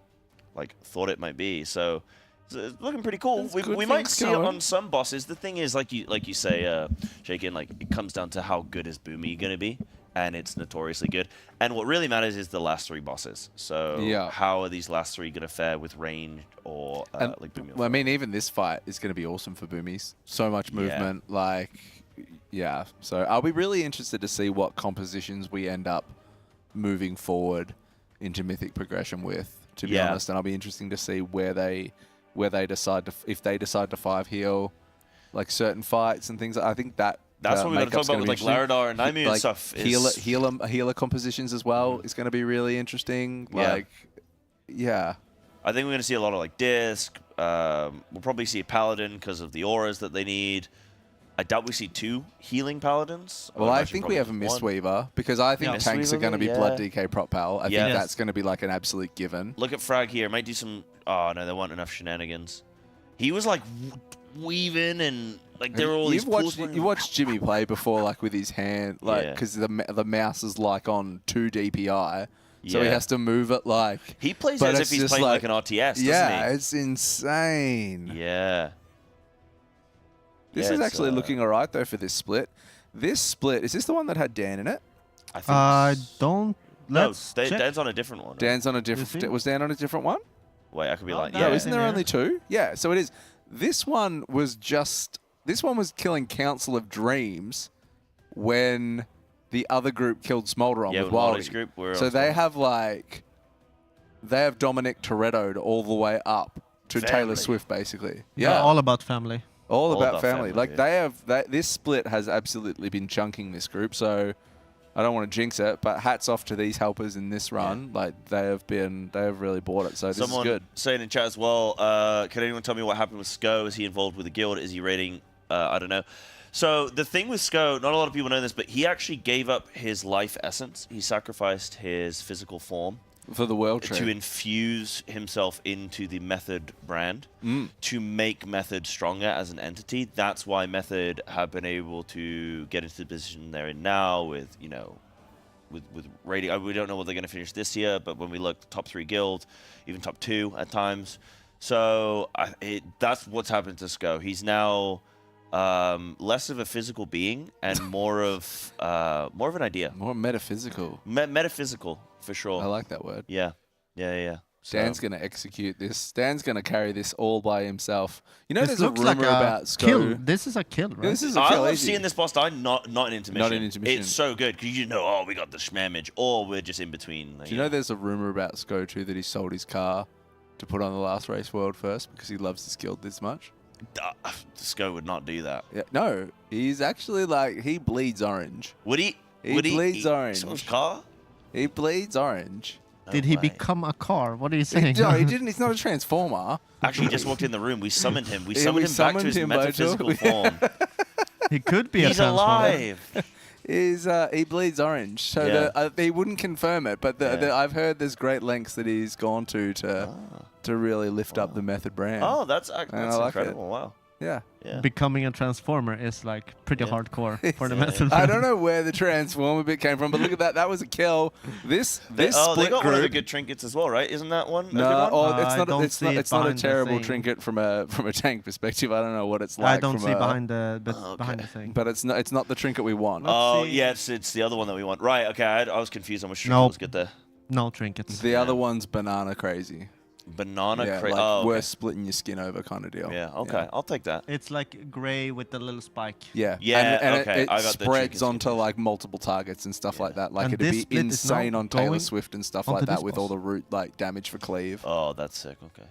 Speaker 16: like thought it might be. So it's looking pretty cool. We might see it on some bosses. The thing is, like you say, Shaken, like it comes down to how good is Boomy going to be. And it's notoriously good. And what really matters is the last 3 bosses. So how are these last 3 going to fare with range or like Boomy?
Speaker 15: Well, I mean, even this fight is going to be awesome for Boomies. So much movement, like, yeah. So I'll be really interested to see what compositions we end up moving forward into Mythic progression with, to be honest. And I'll be interesting to see where they decide to, if they decide to 5 heal, like certain fights and things. I think that.
Speaker 16: That's what we're going to talk about with like Laradar and Naimu and stuff.
Speaker 15: Healer compositions as well is going to be really interesting. Like, yeah.
Speaker 16: I think we're going to see a lot of like Disc. We'll probably see a Paladin because of the auras that they need. I doubt we see 2 healing Paladins.
Speaker 15: Well, I think we have a Mistweaver because I think tanks are going to be Blood DK Prop Pal. I think that's going to be like an absolute given.
Speaker 16: Look at Frag here. Might do some... Oh, no, there weren't enough shenanigans. He was like weaving and... Like there were all these
Speaker 15: you watched Jimmy play before, like with his hand, like because the mouse is like on 2 DPI, so he has to move it like.
Speaker 16: He plays as if he's playing like an RTS, doesn't he?
Speaker 15: It's insane.
Speaker 16: Yeah.
Speaker 15: This is actually looking alright though for this split. This split is this the one that had Dan in it?
Speaker 16: I think
Speaker 9: don't. Let's check.
Speaker 16: Dan's on a different one.
Speaker 15: Dan's on a different. Was Dan on a different one?
Speaker 16: Wait, I could be lying.
Speaker 15: No, isn't there only 2? Yeah, so it is. This one was just. This one was killing Council of Dreams when the other group killed Smolderon with Wildy's
Speaker 16: group.
Speaker 15: So they have like, they have Dominic Toretto'd all the way up to Taylor Swift, basically.
Speaker 9: Yeah, all about family.
Speaker 15: All about family. Like they have, this split has absolutely been chunking this group. So I don't want to jinx it, but hats off to these helpers in this run. Like they have really bought it. So this is good.
Speaker 16: Someone saying in chat as well, can anyone tell me what happened with Sko? Is he involved with the guild? Is he raiding? I don't know. So the thing with Sko, not a lot of people know this, but he actually gave up his life essence. He sacrificed his physical form
Speaker 15: for the world
Speaker 16: to infuse himself into the Method brand to make Method stronger as an entity. That's why Method have been able to get into the position they're in now with, you know, with rating. We don't know what they're going to finish this year, but when we look top 3 guild, even top 2 at times. So that's what's happened to Sko. He's now less of a physical being and more of an idea.
Speaker 15: More metaphysical.
Speaker 16: Metaphysical, for sure.
Speaker 15: I like that word.
Speaker 16: Yeah. So.
Speaker 15: Dan's going to execute this. Dan's going to carry this all by himself. You know,
Speaker 9: this
Speaker 15: there's a rumor about Sko.
Speaker 9: Kill. This is a kill, right?
Speaker 15: This is a kill.
Speaker 16: I love seeing this boss die not in intermission.
Speaker 15: Not in intermission.
Speaker 16: It's so good because you know, oh, we got the shmammage, or we're just in between.
Speaker 15: Do you know there's a rumor about Sko too that he sold his car to put on the last race world first because he loves his guild this much?
Speaker 16: Sko would not do that.
Speaker 15: Yeah, no, he's actually like, he bleeds orange.
Speaker 16: Would he?
Speaker 15: He bleeds orange.
Speaker 16: Sold his car?
Speaker 15: He bleeds orange.
Speaker 9: Did he become a car? What are you saying?
Speaker 15: No, he didn't. He's not a transformer.
Speaker 16: Actually, he just walked in the room. We summoned him. We summoned him back to his metaphysical form.
Speaker 9: He could be a
Speaker 16: He's
Speaker 9: transformer.
Speaker 16: alive.
Speaker 15: is he bleeds orange. So he wouldn't confirm it, but I've heard there's great lengths that he's gone to really lift up the Method brand.
Speaker 16: Oh, that's
Speaker 15: like
Speaker 16: incredible! Wow.
Speaker 15: Yeah.
Speaker 9: Becoming a transformer is like pretty hardcore for the Method.
Speaker 15: I don't know where the transformer bit came from, but look at that. That was a kill. This
Speaker 16: they
Speaker 15: split
Speaker 16: got
Speaker 15: group,
Speaker 16: one of the good trinkets as well, right? Isn't that one?
Speaker 15: No,
Speaker 16: a good one?
Speaker 15: it's not a terrible trinket from a tank perspective. I don't know what it's like.
Speaker 9: I don't see behind the thing.
Speaker 15: But it's not the trinket we want.
Speaker 16: Yeah, it's the other one that we want. Right. Okay, I was confused on which trinket was good there.
Speaker 9: No trinkets.
Speaker 15: The other one's banana crazy.
Speaker 16: Banana crazy.
Speaker 15: Like worth splitting your skin over kind of deal.
Speaker 16: Yeah. Okay, I'll take that.
Speaker 9: It's like grey with the little spike.
Speaker 15: Yeah.
Speaker 16: Yeah.
Speaker 15: And it spreads onto like multiple targets and stuff like that. Like
Speaker 9: And
Speaker 15: it'd
Speaker 9: this
Speaker 15: be
Speaker 9: split is
Speaker 15: insane
Speaker 9: now
Speaker 15: on Taylor
Speaker 9: going
Speaker 15: Swift and stuff
Speaker 9: onto
Speaker 15: like that
Speaker 9: this
Speaker 15: with
Speaker 9: boss.
Speaker 15: all the root like damage for cleave.
Speaker 16: Oh, that's sick. Okay.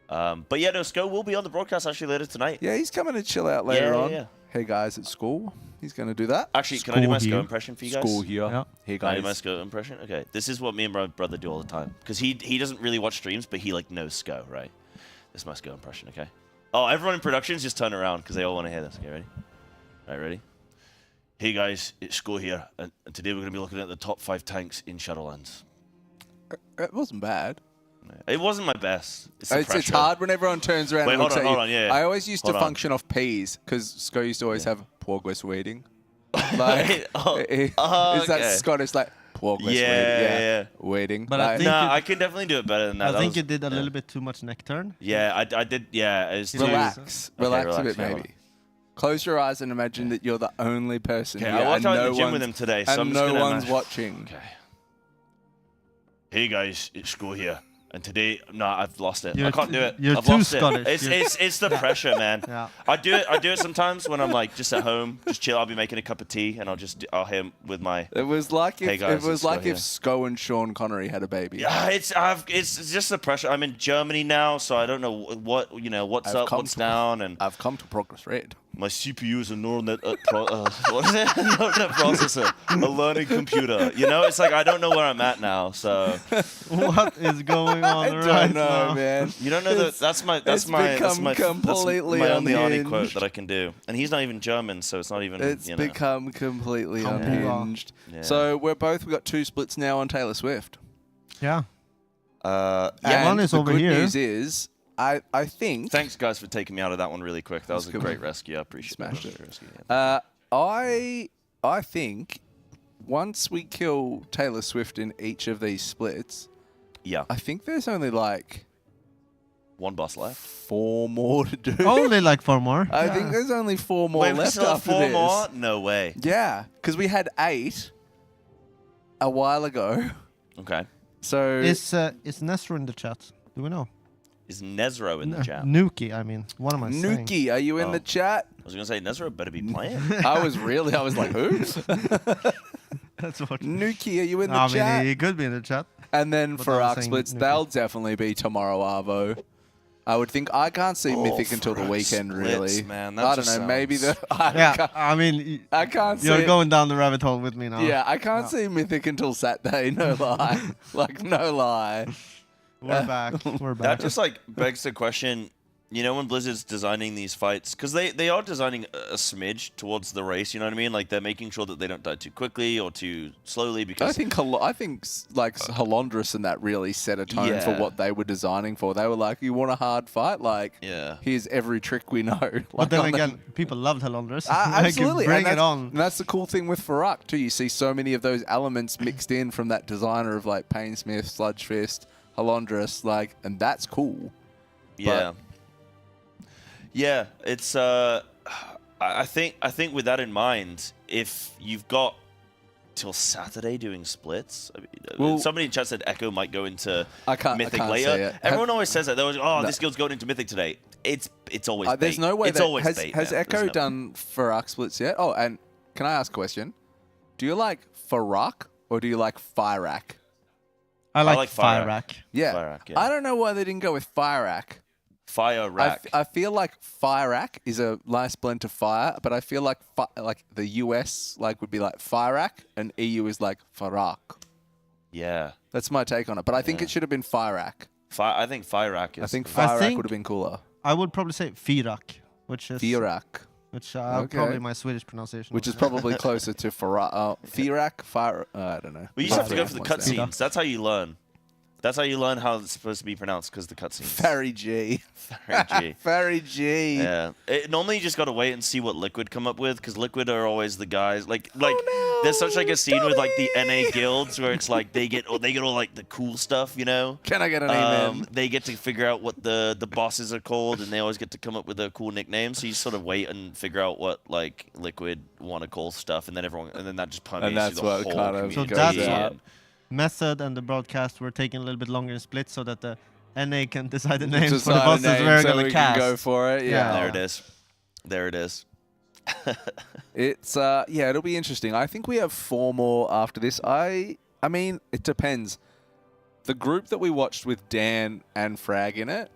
Speaker 16: But yeah, no, Sko will be on the broadcast actually later tonight.
Speaker 15: Yeah, he's coming to chill out later on.
Speaker 16: Yeah.
Speaker 15: Hey guys at school. He's going to do that.
Speaker 16: Actually, can I do my Sko impression for you guys?
Speaker 15: School here.
Speaker 9: Yeah.
Speaker 15: Hey
Speaker 16: Can I
Speaker 15: guys.
Speaker 16: do my Sko impression? Okay. This is what me and my brother do all the time. Because he doesn't really watch streams, but he like knows Sko, right? This is my Sko impression, okay? Oh, everyone in productions just turn around because they all want to hear this. Okay, ready? All right, ready? Hey guys, it's Sko here, and today we're going to be looking at the top 5 tanks in Shadowlands.
Speaker 15: It wasn't bad.
Speaker 16: It wasn't my best.
Speaker 15: It's hard when everyone turns around
Speaker 16: Wait,
Speaker 15: and looks
Speaker 16: hold
Speaker 15: at you.
Speaker 16: on, yeah.
Speaker 15: I always used to
Speaker 16: Hold on.
Speaker 15: function off P's because Sko used to always have progress waiting. Like, is that
Speaker 16: okay.
Speaker 15: Scottish like progress waiting?
Speaker 16: Yeah.
Speaker 15: Waiting.
Speaker 9: But I
Speaker 15: Like,
Speaker 9: think
Speaker 16: I can definitely do it better than that.
Speaker 9: I think you did a little bit too much neck turn.
Speaker 16: Yeah, I did. Yeah, it's too-
Speaker 15: relax.
Speaker 16: Okay,
Speaker 15: Relax a bit,
Speaker 16: yeah.
Speaker 15: maybe. Close your eyes and imagine that you're the only person
Speaker 16: Okay,
Speaker 15: here.
Speaker 16: I walked
Speaker 15: and
Speaker 16: out
Speaker 15: no
Speaker 16: in the gym with
Speaker 15: one's-
Speaker 16: him today, so
Speaker 15: and
Speaker 16: I'm just
Speaker 15: no
Speaker 16: gonna
Speaker 15: one's
Speaker 16: imagine-
Speaker 15: watching.
Speaker 16: Okay. Hey guys, it's Sko here. And today, I've lost it. I can't do it.
Speaker 9: You're
Speaker 16: I've
Speaker 9: too
Speaker 16: lost
Speaker 9: Scottish.
Speaker 16: It. It's the pressure, man.
Speaker 9: Yeah.
Speaker 16: I do it sometimes when I'm like just at home, just chill. I'll be making a cup of tea and I'll hit him with my.
Speaker 15: It was like
Speaker 16: Hey
Speaker 15: if
Speaker 16: guys,
Speaker 15: it was
Speaker 16: it's
Speaker 15: like
Speaker 16: Sko
Speaker 15: if
Speaker 16: here.
Speaker 15: Sko and Sean Connery had a baby.
Speaker 16: Yeah, it's just the pressure. I'm in Germany now, so I don't know what's up, what's down, and
Speaker 15: I've come to progress red.
Speaker 16: My CPU is a neural net what is it? Neural net processor, a learning computer. It's like I don't know where I'm at now. So
Speaker 9: What is going on
Speaker 15: I
Speaker 9: right
Speaker 15: don't know,
Speaker 9: now?
Speaker 15: man.
Speaker 16: you don't know that that's my
Speaker 15: completely
Speaker 16: only Arnie quote
Speaker 15: unhinged.
Speaker 16: that I can do, and he's not even German, so it's not even.
Speaker 15: It's become completely
Speaker 9: Completely.
Speaker 15: unhinged.
Speaker 16: Yeah.
Speaker 15: So we got 2 splits now on Taylor Swift.
Speaker 9: Yeah.
Speaker 15: And
Speaker 9: one is
Speaker 15: the
Speaker 9: over
Speaker 15: good
Speaker 9: here.
Speaker 15: news is, I think.
Speaker 16: Thanks, guys, for taking me out of that one really quick. That was a
Speaker 15: good,
Speaker 16: great
Speaker 15: man.
Speaker 16: rescue. I appreciate
Speaker 15: Smashed
Speaker 16: it.
Speaker 15: it. I think once we kill Taylor Swift in each of these splits,
Speaker 16: Yeah,
Speaker 15: I think there's only like
Speaker 16: one boss left.
Speaker 15: 4 more to do.
Speaker 9: Only like 4 more.
Speaker 15: I think there's only 4 more
Speaker 16: Wait, we
Speaker 15: left
Speaker 16: still have
Speaker 15: after
Speaker 16: 4
Speaker 15: this.
Speaker 16: more? No way.
Speaker 15: Yeah, because we had 8 a while ago.
Speaker 16: Okay.
Speaker 15: So
Speaker 9: Is Nesro in the chat? Do we know?
Speaker 16: Is Nezro in the chat?
Speaker 9: Nuki, I mean. What am I saying?
Speaker 15: Nuki, are you in the chat?
Speaker 16: I was gonna say Nezro better be playing.
Speaker 15: I was like, who?
Speaker 9: That's what.
Speaker 15: Nuki, are you in the
Speaker 9: I
Speaker 15: chat?
Speaker 9: mean, he could be in the chat.
Speaker 15: And then
Speaker 9: But
Speaker 15: for
Speaker 9: I was
Speaker 15: Arc
Speaker 9: saying
Speaker 15: Splits,
Speaker 9: Nuki.
Speaker 15: they'll definitely be tomorrow, Arvo. I would think. I can't see Mythic until the
Speaker 16: for Arc
Speaker 15: weekend,
Speaker 16: Splits,
Speaker 15: really.
Speaker 16: man, that
Speaker 15: I don't
Speaker 16: just
Speaker 15: know. Maybe
Speaker 16: sounds-
Speaker 9: Yeah, I mean,
Speaker 15: I can't see.
Speaker 9: you're going down the rabbit hole with me now.
Speaker 15: Yeah, I can't see Mythic until Saturday. No lie. Like, no lie.
Speaker 9: We're back. We're back.
Speaker 16: That just like begs the question, when Blizzard's designing these fights, because they are designing a smidge towards the race, you know what I mean? Like they're making sure that they don't die too quickly or too slowly. Because
Speaker 15: I think Halondrus and that really set a tone for
Speaker 16: Yeah.
Speaker 15: what they were designing for. They were like, "You want a hard fight? Like,
Speaker 16: Yeah.
Speaker 15: here's every trick we know."
Speaker 9: But
Speaker 15: Like,
Speaker 9: then
Speaker 15: on the-
Speaker 9: again, people loved Halondrus.
Speaker 15: Absolutely,
Speaker 9: Bring
Speaker 15: and
Speaker 9: it on.
Speaker 15: And that's the cool thing with Farak too. You see so many of those elements mixed in from that designer of like Painsmith, Sludge Fist, Halondrus, like, and that's cool.
Speaker 16: Yeah. Yeah, it's I think with that in mind, if you've got till Saturday doing splits, I mean,
Speaker 15: Well-
Speaker 16: somebody in chat said Echo might go into
Speaker 15: I can't
Speaker 16: Mythic
Speaker 15: see
Speaker 16: later.
Speaker 15: it.
Speaker 16: Everyone always says that. They're always,
Speaker 15: No.
Speaker 16: this guild's going into Mythic today. It's always bait.
Speaker 15: There's no way
Speaker 16: it's
Speaker 15: that
Speaker 16: always
Speaker 15: has,
Speaker 16: bait.
Speaker 15: has
Speaker 16: man.
Speaker 15: Echo
Speaker 16: There's no-
Speaker 15: done Farak splits yet? Oh, and can I ask a question? Do you like Farak or do you like Firak?
Speaker 9: I like
Speaker 16: Fire
Speaker 9: Fire Rack.
Speaker 15: Yeah.
Speaker 16: Firak, yeah.
Speaker 15: I don't know why they didn't go with Firak.
Speaker 16: Fire rack.
Speaker 15: I feel like Firak is a nice blend to fire, but I feel like the US would be like Firak and EU is like Farak.
Speaker 16: Yeah.
Speaker 15: That's my take on it. But I think it should have been Firak.
Speaker 16: I think Fire rack is.
Speaker 15: I think
Speaker 9: I
Speaker 15: Firak
Speaker 9: think-
Speaker 15: would have been cooler.
Speaker 9: I would probably say Firak, which is
Speaker 15: Firak.
Speaker 9: Which
Speaker 15: Okay.
Speaker 9: probably my Swedish pronunciation.
Speaker 15: Which is probably closer to Firak. I don't know.
Speaker 16: Well, you just have to go for the
Speaker 15: What's that?
Speaker 16: cutscenes. That's how you learn. That's how you learn how it's supposed to be pronounced, because the cutscenes.
Speaker 15: Very G.
Speaker 16: Very G.
Speaker 15: Very G.
Speaker 16: Yeah. Normally you just gotta wait and see what Liquid come up with, because Liquid are always the guys. There's such like a scene with like the NA guilds where it's like they get all like the cool stuff, you know.
Speaker 15: Can I get an amen?
Speaker 16: They get to figure out what the bosses are called, and they always get to come up with a cool nickname. So you sort of wait and figure out what like Liquid want to call stuff, and then that just permeates
Speaker 15: And that's
Speaker 16: through the
Speaker 15: what
Speaker 16: whole
Speaker 15: kind of
Speaker 16: community.
Speaker 9: So that's what Method and the broadcast were taking a little bit longer in split so that the NA can decide the names for the bosses we're
Speaker 15: so
Speaker 9: going to
Speaker 15: we
Speaker 9: cast.
Speaker 15: can go for it. Yeah.
Speaker 16: There it is. There it is.
Speaker 15: It's yeah, it'll be interesting. I think we have 4 more after this. I mean, it depends. The group that we watched with Dan and Frag in it,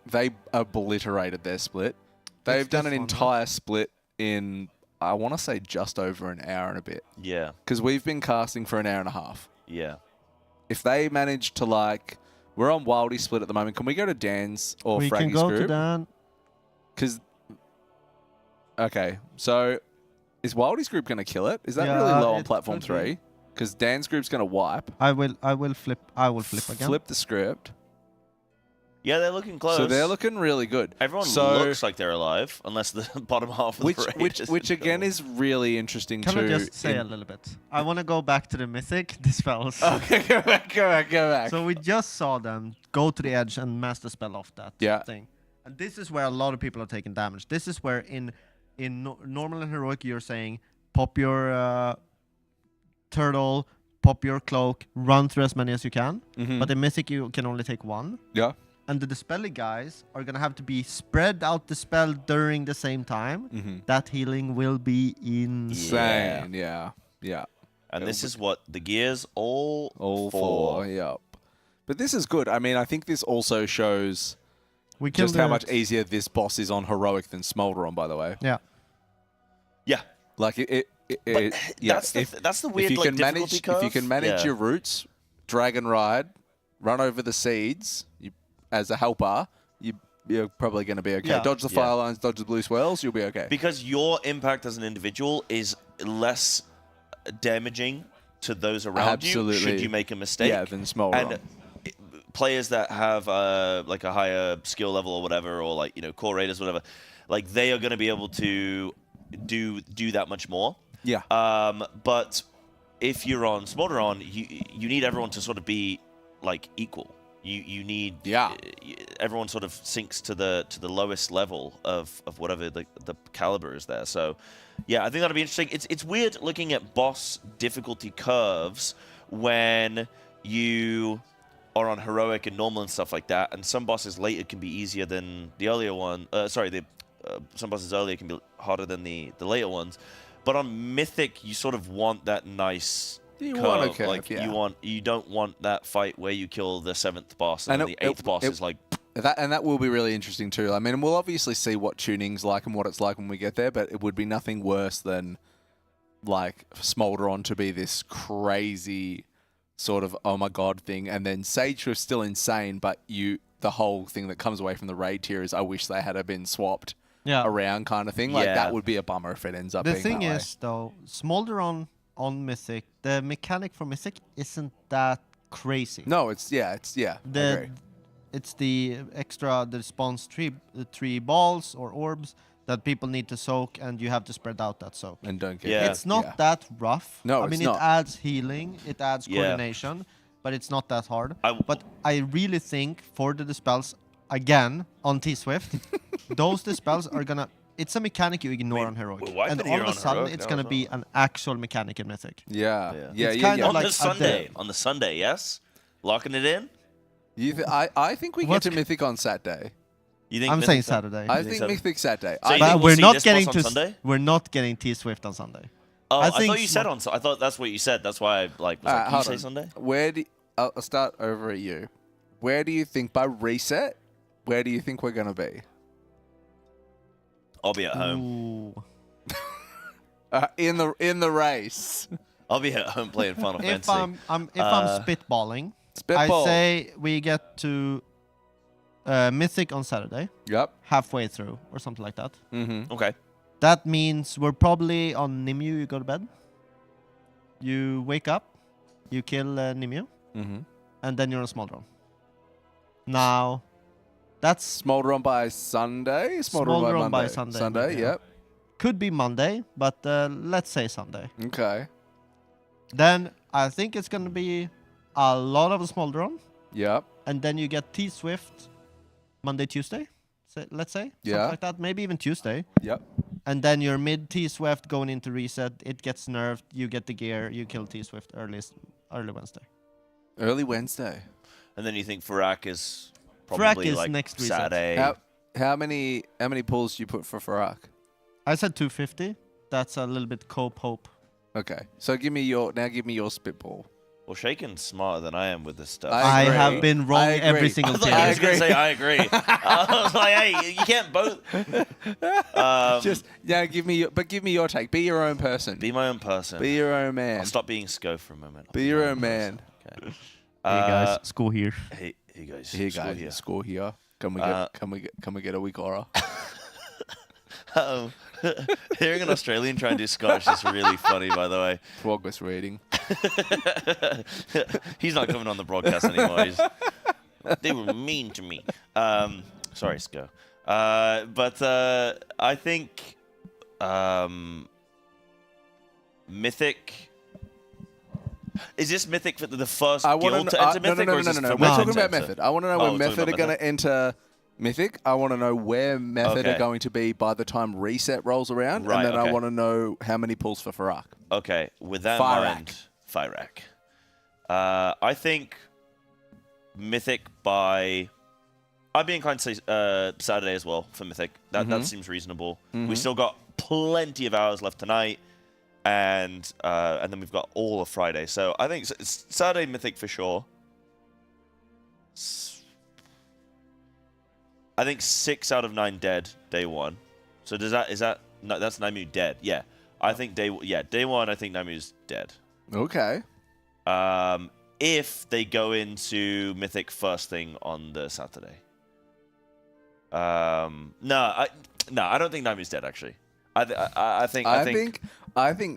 Speaker 15: they obliterated their split. They've done an entire split in, I want to say, just over an hour and a bit.
Speaker 16: Yeah.
Speaker 15: Because we've been casting for an hour and a half.
Speaker 16: Yeah.
Speaker 15: If they manage to we're on Wildy split at the moment. Can we go to Dan's or
Speaker 9: we
Speaker 15: Fraggy's
Speaker 9: can go
Speaker 15: group?
Speaker 9: to Dan.
Speaker 15: Because okay, so is Wildy's group going to kill it? Is that
Speaker 9: Yeah,
Speaker 15: really low on
Speaker 9: it
Speaker 15: platform
Speaker 9: could be.
Speaker 15: 3? Because Dan's group's going to wipe.
Speaker 9: I will flip again.
Speaker 15: Flip the script.
Speaker 16: Yeah, they're looking close.
Speaker 15: So they're looking really good.
Speaker 16: Everyone
Speaker 15: So-
Speaker 16: looks like they're alive, unless the bottom half of the raid isn't
Speaker 15: which again
Speaker 16: cool.
Speaker 15: is really interesting
Speaker 9: Can
Speaker 15: too.
Speaker 9: I just say a little bit? I want to go back to the Mythic dispels.
Speaker 15: Okay, go back.
Speaker 9: So we just saw them go to the edge and master spell off that thing. And this is where a lot of people are taking damage. This is where in normal and heroic you're saying pop your turtle, pop your cloak, run through as many as you can. But in Mythic you can only take 1.
Speaker 15: Yeah.
Speaker 9: And the Dispelling guys are going to have to be spread out the spell during the same time. That healing will be insane.
Speaker 15: Yeah.
Speaker 16: And this is what the gear's all
Speaker 15: for. Yep. But this is good. I mean, I think this also shows
Speaker 9: We can
Speaker 15: just
Speaker 9: do
Speaker 15: how
Speaker 9: it.
Speaker 15: much easier this boss is on heroic than Smolder on, by the way.
Speaker 9: Yeah.
Speaker 16: Yeah.
Speaker 15: Like yeah.
Speaker 16: that's the weird
Speaker 15: if you can
Speaker 16: difficulty
Speaker 15: manage,
Speaker 16: curve.
Speaker 15: If you can manage your roots, Dragon Ride, run over the seeds as a helper, you're probably going to be okay.
Speaker 16: Yeah.
Speaker 15: Dodge the
Speaker 16: Yeah.
Speaker 15: fire lines, dodge the blue swells, you'll be okay.
Speaker 16: Because your impact as an individual is less damaging to those around you should you make a mistake.
Speaker 15: Yeah, than Smolder.
Speaker 16: And players that have like a higher skill level or whatever, or like, you know, core raiders, whatever, like they are going to be able to do that much more.
Speaker 15: Yeah.
Speaker 16: But if you're on Smolderon, you need everyone to sort of be like equal. You need everyone sort of sinks to the lowest level of whatever the caliber is there. So yeah, I think that'll be interesting. It's weird looking at boss difficulty curves when you are on heroic and normal and stuff like that, and some bosses later can be easier than the earlier one. Some bosses earlier can be harder than the later ones. But on Mythic, you sort of want that nice
Speaker 15: You
Speaker 16: curve.
Speaker 15: want a curve,
Speaker 16: like
Speaker 15: yeah.
Speaker 16: you don't want that fight where you kill the 7th boss and then the 8th boss is like.
Speaker 15: That will be really interesting too. I mean, we'll obviously see what tuning's like and what it's like when we get there, but it would be nothing worse than like Smolderon to be this crazy sort of oh my god thing, and then Sage was still insane, but the whole thing that comes away from the raid tier is I wish they had been swapped around kind of thing. Like that would be a bummer if it ends up being
Speaker 9: The thing
Speaker 15: that
Speaker 9: is, though, Smolderon on Mythic, the mechanic for Mythic isn't that crazy.
Speaker 15: No, it's I agree.
Speaker 9: It's the extra the response three balls or orbs that people need to soak, and you have to spread out that soak.
Speaker 15: And don't get
Speaker 9: It's not that rough.
Speaker 15: No,
Speaker 9: I mean,
Speaker 15: it's not.
Speaker 9: it adds healing, it adds coordination, but it's not that hard. But I really think for the dispels, again, on T-Swift, those dispels are gonna... It's a mechanic you ignore on Heroic. And all of a sudden, it's gonna be an actual mechanic in Mythic.
Speaker 15: It's
Speaker 9: kind of
Speaker 16: On
Speaker 9: like
Speaker 16: the Sunday. On the Sunday, yes? Locking it in?
Speaker 15: I think we get to Mythic on Saturday.
Speaker 16: You think
Speaker 9: I'm saying Saturday.
Speaker 15: I think Mythic Saturday.
Speaker 16: So you
Speaker 9: But
Speaker 16: think
Speaker 9: we're
Speaker 16: see
Speaker 9: not
Speaker 16: this
Speaker 9: getting
Speaker 16: boss on
Speaker 9: to
Speaker 16: Sunday?
Speaker 9: we're not getting T-Swift on Sunday.
Speaker 16: Oh, I
Speaker 9: think
Speaker 16: thought you said on. I thought that's what you said. That's why I was like,
Speaker 15: Alright,
Speaker 16: you
Speaker 15: hold
Speaker 16: say
Speaker 15: on.
Speaker 16: Sunday?
Speaker 15: I'll start over at you. Where do you think by reset? Where do you think we're gonna be?
Speaker 16: I'll be at home.
Speaker 15: In the race.
Speaker 16: I'll be at home playing Final
Speaker 9: If
Speaker 16: Fantasy.
Speaker 9: I'm spitballing,
Speaker 15: Spitball.
Speaker 9: I say we get to Mythic on Saturday.
Speaker 15: Yep.
Speaker 9: Halfway through or something like that.
Speaker 15: Mm-hmm.
Speaker 16: Okay.
Speaker 9: That means we're probably on Nimue. You go to bed. You wake up. You kill Nimue. And then you're on Smolder. Now, that's...
Speaker 15: Smolder by Sunday?
Speaker 9: Smolder by Sunday.
Speaker 15: Sunday, yep.
Speaker 9: Could be Monday, but let's say Sunday.
Speaker 15: Okay.
Speaker 9: Then I think it's going to be a lot of Smolderon.
Speaker 15: Yep.
Speaker 9: And then you get T-Swift Monday, Tuesday, let's say.
Speaker 15: Yeah.
Speaker 9: Something like that. Maybe even Tuesday.
Speaker 15: Yep.
Speaker 9: And then your mid T-Swift going into reset. It gets nerfed. You get the gear. You kill T-Swift early Wednesday.
Speaker 15: Early Wednesday.
Speaker 16: And then you think Furak is probably
Speaker 9: is
Speaker 16: like
Speaker 9: next reset.
Speaker 16: Saturday.
Speaker 15: How many pulls do you put for Furak?
Speaker 9: I said 250. That's a little bit cope hope.
Speaker 15: Okay. So give me your spitball.
Speaker 16: Well, Shaken's smarter than I am with this stuff.
Speaker 9: I have been wrong every single time.
Speaker 16: I was going to say I agree. I was like, hey, you can't both.
Speaker 15: Give me your take. Be your own person.
Speaker 16: Be my own person.
Speaker 15: Be your own man.
Speaker 16: I'll stop being Sco for a moment.
Speaker 15: Be your own man.
Speaker 16: Okay.
Speaker 9: Hey guys, school here.
Speaker 16: Hey guys,
Speaker 15: hey guys,
Speaker 16: here.
Speaker 15: School here. Can we get a week aura?
Speaker 16: Hearing an Australian try and do Scottish is really funny, by the way.
Speaker 15: Progress rating.
Speaker 16: He's not coming on the broadcast anymore. They were mean to me. Sorry, Sco. But I think Mythic. Is this Mythic for the first guild to enter Mythic?
Speaker 15: No.
Speaker 16: Or is this
Speaker 15: We're talking about Method. I want to know when Method are going to enter Mythic. I want to know where Method are going to be by the time reset rolls around.
Speaker 16: Right,
Speaker 15: and then I want to know how many pulls for Furak.
Speaker 16: Okay, with that in mind, Fyrak. I think Mythic by... I'd be inclined to say Saturday as well for Mythic. That seems reasonable. We still got plenty of hours left tonight. And then we've got all of Friday. So I think it's Saturday Mythic for sure. I think 6 out of 9 dead day one. So is that no, that's Nymu dead? Yeah, I think day one. I think Nymu's dead.
Speaker 15: Okay.
Speaker 16: If they go into Mythic first thing on the Saturday. No, I don't think Nymu's dead actually. I think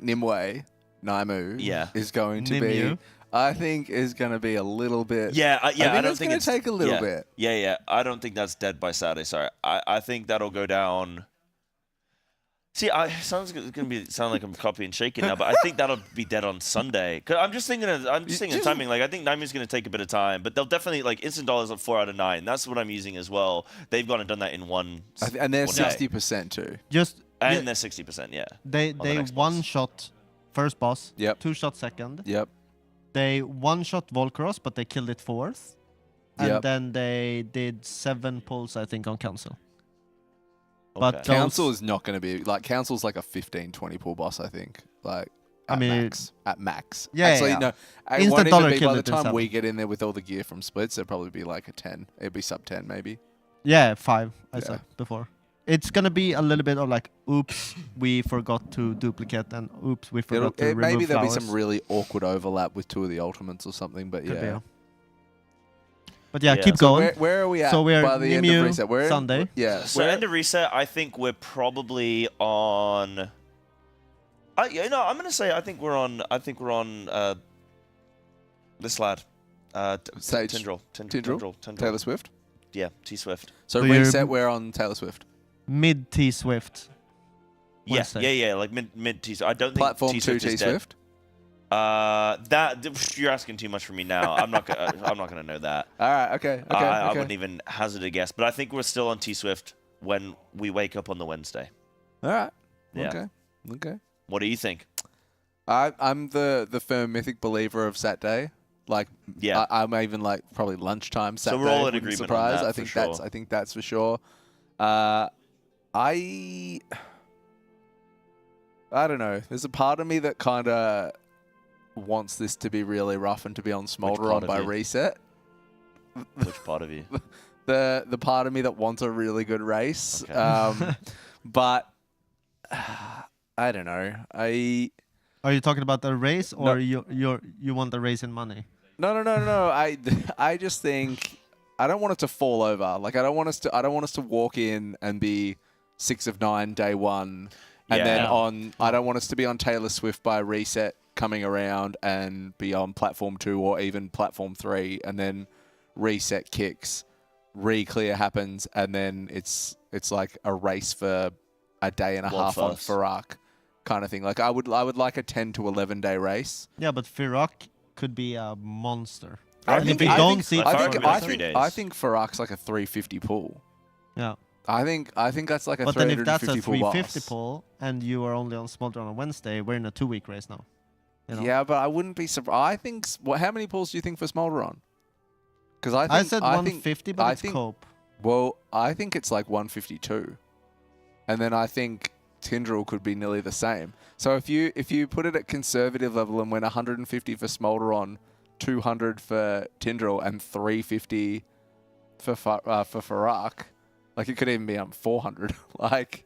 Speaker 15: Nimue, Nymu, is going to be. I think is going to be a little bit.
Speaker 16: Yeah,
Speaker 15: I don't think it's going to take a little bit.
Speaker 16: Yeah. I don't think that's dead by Saturday. Sorry, I think that'll go down. See, sound like I'm copying Shaken now, but I think that'll be dead on Sunday. Cause I'm just thinking of timing. Like I think Nymu's going to take a bit of time, but they'll definitely like instant dollars at 4 out of 9. That's what I'm using as well. They've gone and done that in one.
Speaker 15: And they're 60% too.
Speaker 16: And they're 60%. Yeah.
Speaker 9: They one shot first boss.
Speaker 15: Yep.
Speaker 9: 2 shot second.
Speaker 15: Yep.
Speaker 9: They one shot Volcross, but they killed it fourth. And then they did 7 pulls, I think, on Council.
Speaker 16: Okay.
Speaker 9: But
Speaker 15: Council is not going to be like Council's like a 15-20 pull boss, I think. Like at max.
Speaker 9: Yeah.
Speaker 15: Actually,
Speaker 9: no.
Speaker 15: It won't even be by the time we get in there with all the gear from splits. It'll probably be like a 10. It'd be sub 10 maybe.
Speaker 9: Yeah, 5. I said before. It's gonna be a little bit of like, oops, we forgot to duplicate, and oops, we forgot to remove
Speaker 15: maybe there'll
Speaker 9: flowers.
Speaker 15: be some really awkward overlap with 2 of the ultimates or something, but
Speaker 9: But keep going.
Speaker 15: Where are we at?
Speaker 9: So we're
Speaker 15: by the end of reset? We're
Speaker 9: Sunday.
Speaker 16: So end of reset, I think we're probably on. I'm gonna say I think we're on. This lad, Tindril.
Speaker 15: Taylor Swift.
Speaker 16: Yeah, T Swift.
Speaker 15: So reset, we're on Taylor Swift.
Speaker 9: Mid T Swift.
Speaker 16: Yeah, like mid T Swift. I don't think
Speaker 15: Platform
Speaker 16: T
Speaker 15: 2
Speaker 16: Swift is
Speaker 15: T Swift.
Speaker 16: That you're asking too much from me now. I'm not gonna know that.
Speaker 15: All right, okay.
Speaker 16: I wouldn't even hazard a guess, but I think we're still on T Swift when we wake up on the Wednesday.
Speaker 15: All right.
Speaker 16: Yeah.
Speaker 15: Okay.
Speaker 16: What do you think?
Speaker 15: I'm the firm mythic believer of Saturday. Like, I'm even like probably lunchtime Saturday.
Speaker 16: So we're all in agreement on that.
Speaker 15: I think that's for sure. I don't know. There's a part of me that kind of wants this to be really rough and to be on Smolder on by reset.
Speaker 16: Which part of you?
Speaker 15: The part of me that wants a really good race. Okay. But I don't know. Are
Speaker 9: you talking about the race, or you want the race in money?
Speaker 15: No. I just think I don't want it to fall over. Like I don't want us to walk in and be 6 of 9 day one. And then
Speaker 1: Yeah.
Speaker 15: on, I don't want us to be on Taylor Swift by Reset coming around and be on platform 2 or even platform 3, and then Reset kicks, re-clear happens, and then it's like a race for a day and a half on Farak kind of thing. Like I would like a 10 to 11 day race.
Speaker 9: Yeah, but Farak could be a monster.
Speaker 15: I
Speaker 9: And
Speaker 15: think
Speaker 9: if we don't see
Speaker 15: I
Speaker 9: Farak,
Speaker 15: think Farak's like a 350 pull.
Speaker 9: yeah.
Speaker 15: I think that's like a
Speaker 9: But then
Speaker 15: 350
Speaker 9: if that's a
Speaker 15: pull
Speaker 9: 350
Speaker 15: boss.
Speaker 9: pull and you are only on Smolder on a Wednesday, we're in a 2-week race now. You know?
Speaker 15: Yeah, but I wouldn't be surprised. I think. How many pulls do you think for Smolder on? Because I
Speaker 9: said 150, but it's cope.
Speaker 15: Well, I think it's like 152, and then I think Tindril could be nearly the same. So if you put it at conservative level and went 150 for Smolder on, 200 for Tindril, and 350 for Farak, like it could even be 400. Like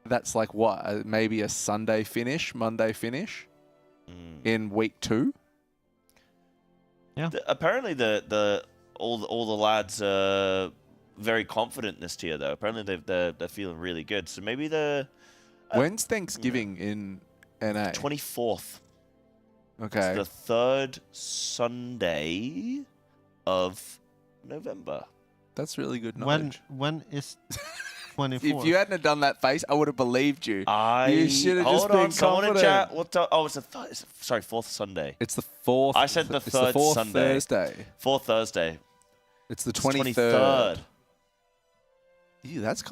Speaker 15: that's like what, maybe a Sunday finish, Monday finish in week 2.
Speaker 9: Yeah.
Speaker 16: Apparently all the lads are very confident in this tier though. Apparently they're feeling really good. So maybe
Speaker 15: when's Thanksgiving in NA?
Speaker 16: 24th.
Speaker 15: Okay.
Speaker 16: It's the third Sunday of November.
Speaker 15: That's really good knowledge.
Speaker 9: When is 24th?
Speaker 15: If you hadn't have done that face, I would have believed you. You should have just
Speaker 16: Hold on,
Speaker 15: been
Speaker 16: someone in
Speaker 15: confident.
Speaker 16: chat. It's the fourth Sunday.
Speaker 15: It's the 4th.
Speaker 16: I said the
Speaker 15: it's
Speaker 16: third
Speaker 15: the 4th
Speaker 16: Sunday.
Speaker 15: Thursday.
Speaker 16: Fourth Thursday.
Speaker 15: It's the
Speaker 16: It's
Speaker 15: 23rd. Ew, that's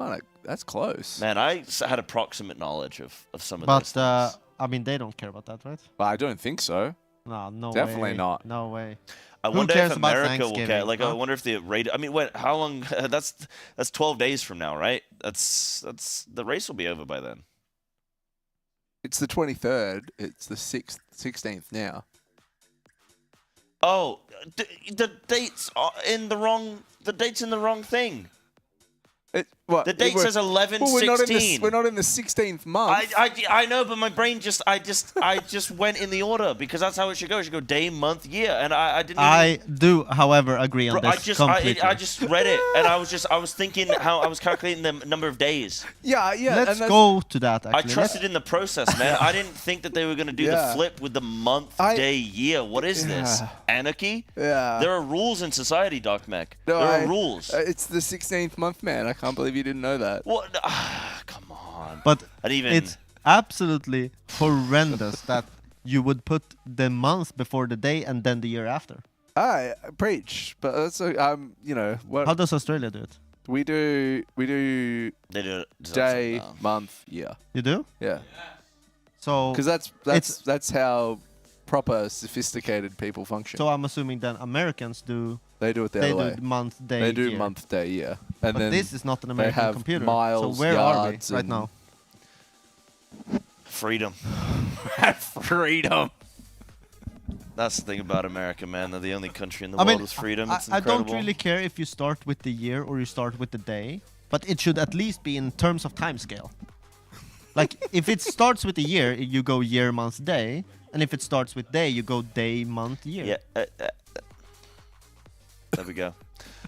Speaker 15: close.
Speaker 16: Man, I had approximate knowledge of some of
Speaker 9: But
Speaker 16: those things.
Speaker 9: I mean, they don't care about that, right?
Speaker 15: But I don't think so.
Speaker 9: No
Speaker 15: Definitely
Speaker 9: way.
Speaker 15: not.
Speaker 9: No way.
Speaker 16: I
Speaker 9: Who
Speaker 16: wonder
Speaker 9: cares
Speaker 16: if
Speaker 9: about
Speaker 16: America will care.
Speaker 9: Thanksgiving?
Speaker 16: Like, I wonder if the rate. I mean, how long? That's 12 days from now, right? That's the race will be over by then.
Speaker 15: It's the 23rd. It's the 16th now.
Speaker 16: Oh, the dates are in the wrong. The date's in the wrong thing. The date says 11/16.
Speaker 15: We're not in the 16th month.
Speaker 16: I know, but my brain I just went in the order because that's how it should go. It should go day, month, year, and I didn't.
Speaker 9: I do, however, agree on
Speaker 16: Bro,
Speaker 9: this completely.
Speaker 16: I just read it, and I was thinking how I was calculating the number of days.
Speaker 15: Yeah.
Speaker 9: Let's go to that.
Speaker 16: I
Speaker 9: Actually,
Speaker 16: trusted in the process, man. I didn't think that they were going to do the flip with the month, day, year. What is this? Anarchy?
Speaker 15: Yeah.
Speaker 16: There are rules in society, Doc Mech.
Speaker 15: No,
Speaker 16: there are rules.
Speaker 15: It's the 16th month, man. I can't believe you didn't know that.
Speaker 16: What? Come on.
Speaker 9: But
Speaker 16: And even
Speaker 9: it's absolutely horrendous that you would put the month before the day and then the year after.
Speaker 15: I preach, but that's you know what?
Speaker 9: How does Australia do it?
Speaker 15: We do.
Speaker 16: They do it
Speaker 15: day, month, year.
Speaker 9: You do?
Speaker 15: Yeah.
Speaker 9: So
Speaker 15: Because that's how proper sophisticated people function.
Speaker 9: So I'm assuming then Americans do.
Speaker 15: They do it the
Speaker 9: They
Speaker 15: other way.
Speaker 9: do month, day,
Speaker 15: They do
Speaker 9: year.
Speaker 15: month, day, year. And
Speaker 9: But
Speaker 15: then
Speaker 9: this is not an
Speaker 15: they
Speaker 9: American
Speaker 15: have
Speaker 9: computer.
Speaker 15: miles,
Speaker 9: so where are we
Speaker 15: yards,
Speaker 9: right
Speaker 15: and
Speaker 9: now?
Speaker 16: freedom.
Speaker 15: Freedom.
Speaker 16: That's the thing about America, man. They're the only country in the
Speaker 9: I
Speaker 16: world
Speaker 9: mean,
Speaker 16: with freedom. It's
Speaker 9: I
Speaker 16: incredible.
Speaker 9: don't really care if you start with the year or you start with the day, but it should at least be in terms of time scale. Like, if it starts with the year, you go year, month, day, and if it starts with day, you go day, month, year.
Speaker 16: Yeah. There we go.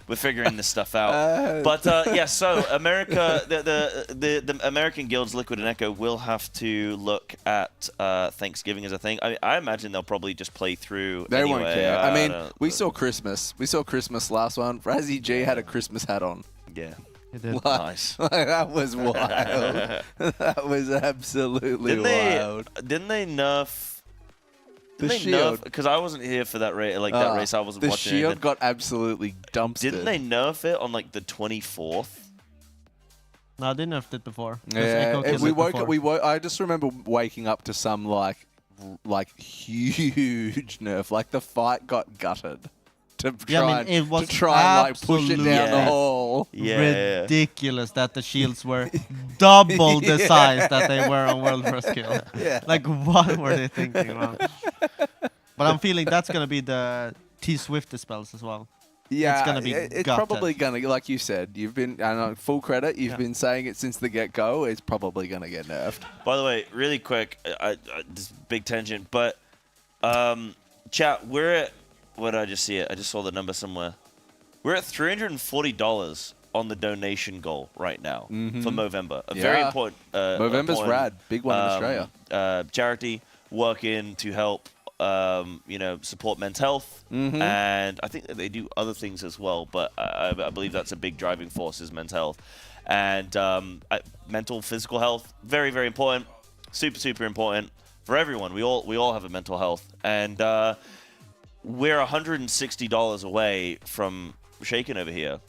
Speaker 16: We're figuring this stuff out. But yeah, so America, the American guilds, Liquid and Echo, will have to look at Thanksgiving as a thing. I imagine they'll probably just play through.
Speaker 15: They
Speaker 16: anyway.
Speaker 15: won't care. I mean, we saw Christmas. We saw Christmas last one. Razzie G had a Christmas hat on.
Speaker 16: Yeah.
Speaker 9: It did.
Speaker 16: Nice.
Speaker 15: That was wild. That was absolutely wild.
Speaker 16: Didn't they nerf?
Speaker 15: The shield?
Speaker 16: Because I wasn't here for that race. Like that race, I wasn't watching.
Speaker 15: The shield got absolutely dumpstered.
Speaker 16: Didn't they nerf it on like the 24th?
Speaker 9: No, they nerfed it before.
Speaker 15: Yeah, we woke. I just remember waking up to some like huge nerf. Like the fight got gutted. To try,
Speaker 9: it was
Speaker 15: to try and like push it down the hall.
Speaker 9: Ridiculous that the shields were double the size that they were on World First Kill.
Speaker 15: Yeah.
Speaker 9: Like, what were they thinking, man? But I'm feeling that's gonna be the T-Swift spells as well.
Speaker 15: Yeah,
Speaker 9: it's gonna be.
Speaker 15: It's
Speaker 9: gutted.
Speaker 15: probably gonna, like you said, you've been, and full credit, you've been saying it since the get-go. It's probably gonna get nerfed.
Speaker 16: By the way, really quick, this big tangent, but chat, we're at. What did I just see it? I just saw the number somewhere. We're at $340 on the donation goal right now
Speaker 15: Mhm.
Speaker 16: for Movember. A
Speaker 15: Yeah.
Speaker 16: very important.
Speaker 15: Movember's
Speaker 16: important,
Speaker 15: rad. Big one in Australia.
Speaker 16: Charity working to help, support men's health,
Speaker 15: Mhm.
Speaker 16: and I think that they do other things as well. But I believe that's a big driving force is men's health, and mental, physical health. Very, very important. Super, super important for everyone. We all have a mental health, and we're $160 away from Shaken over here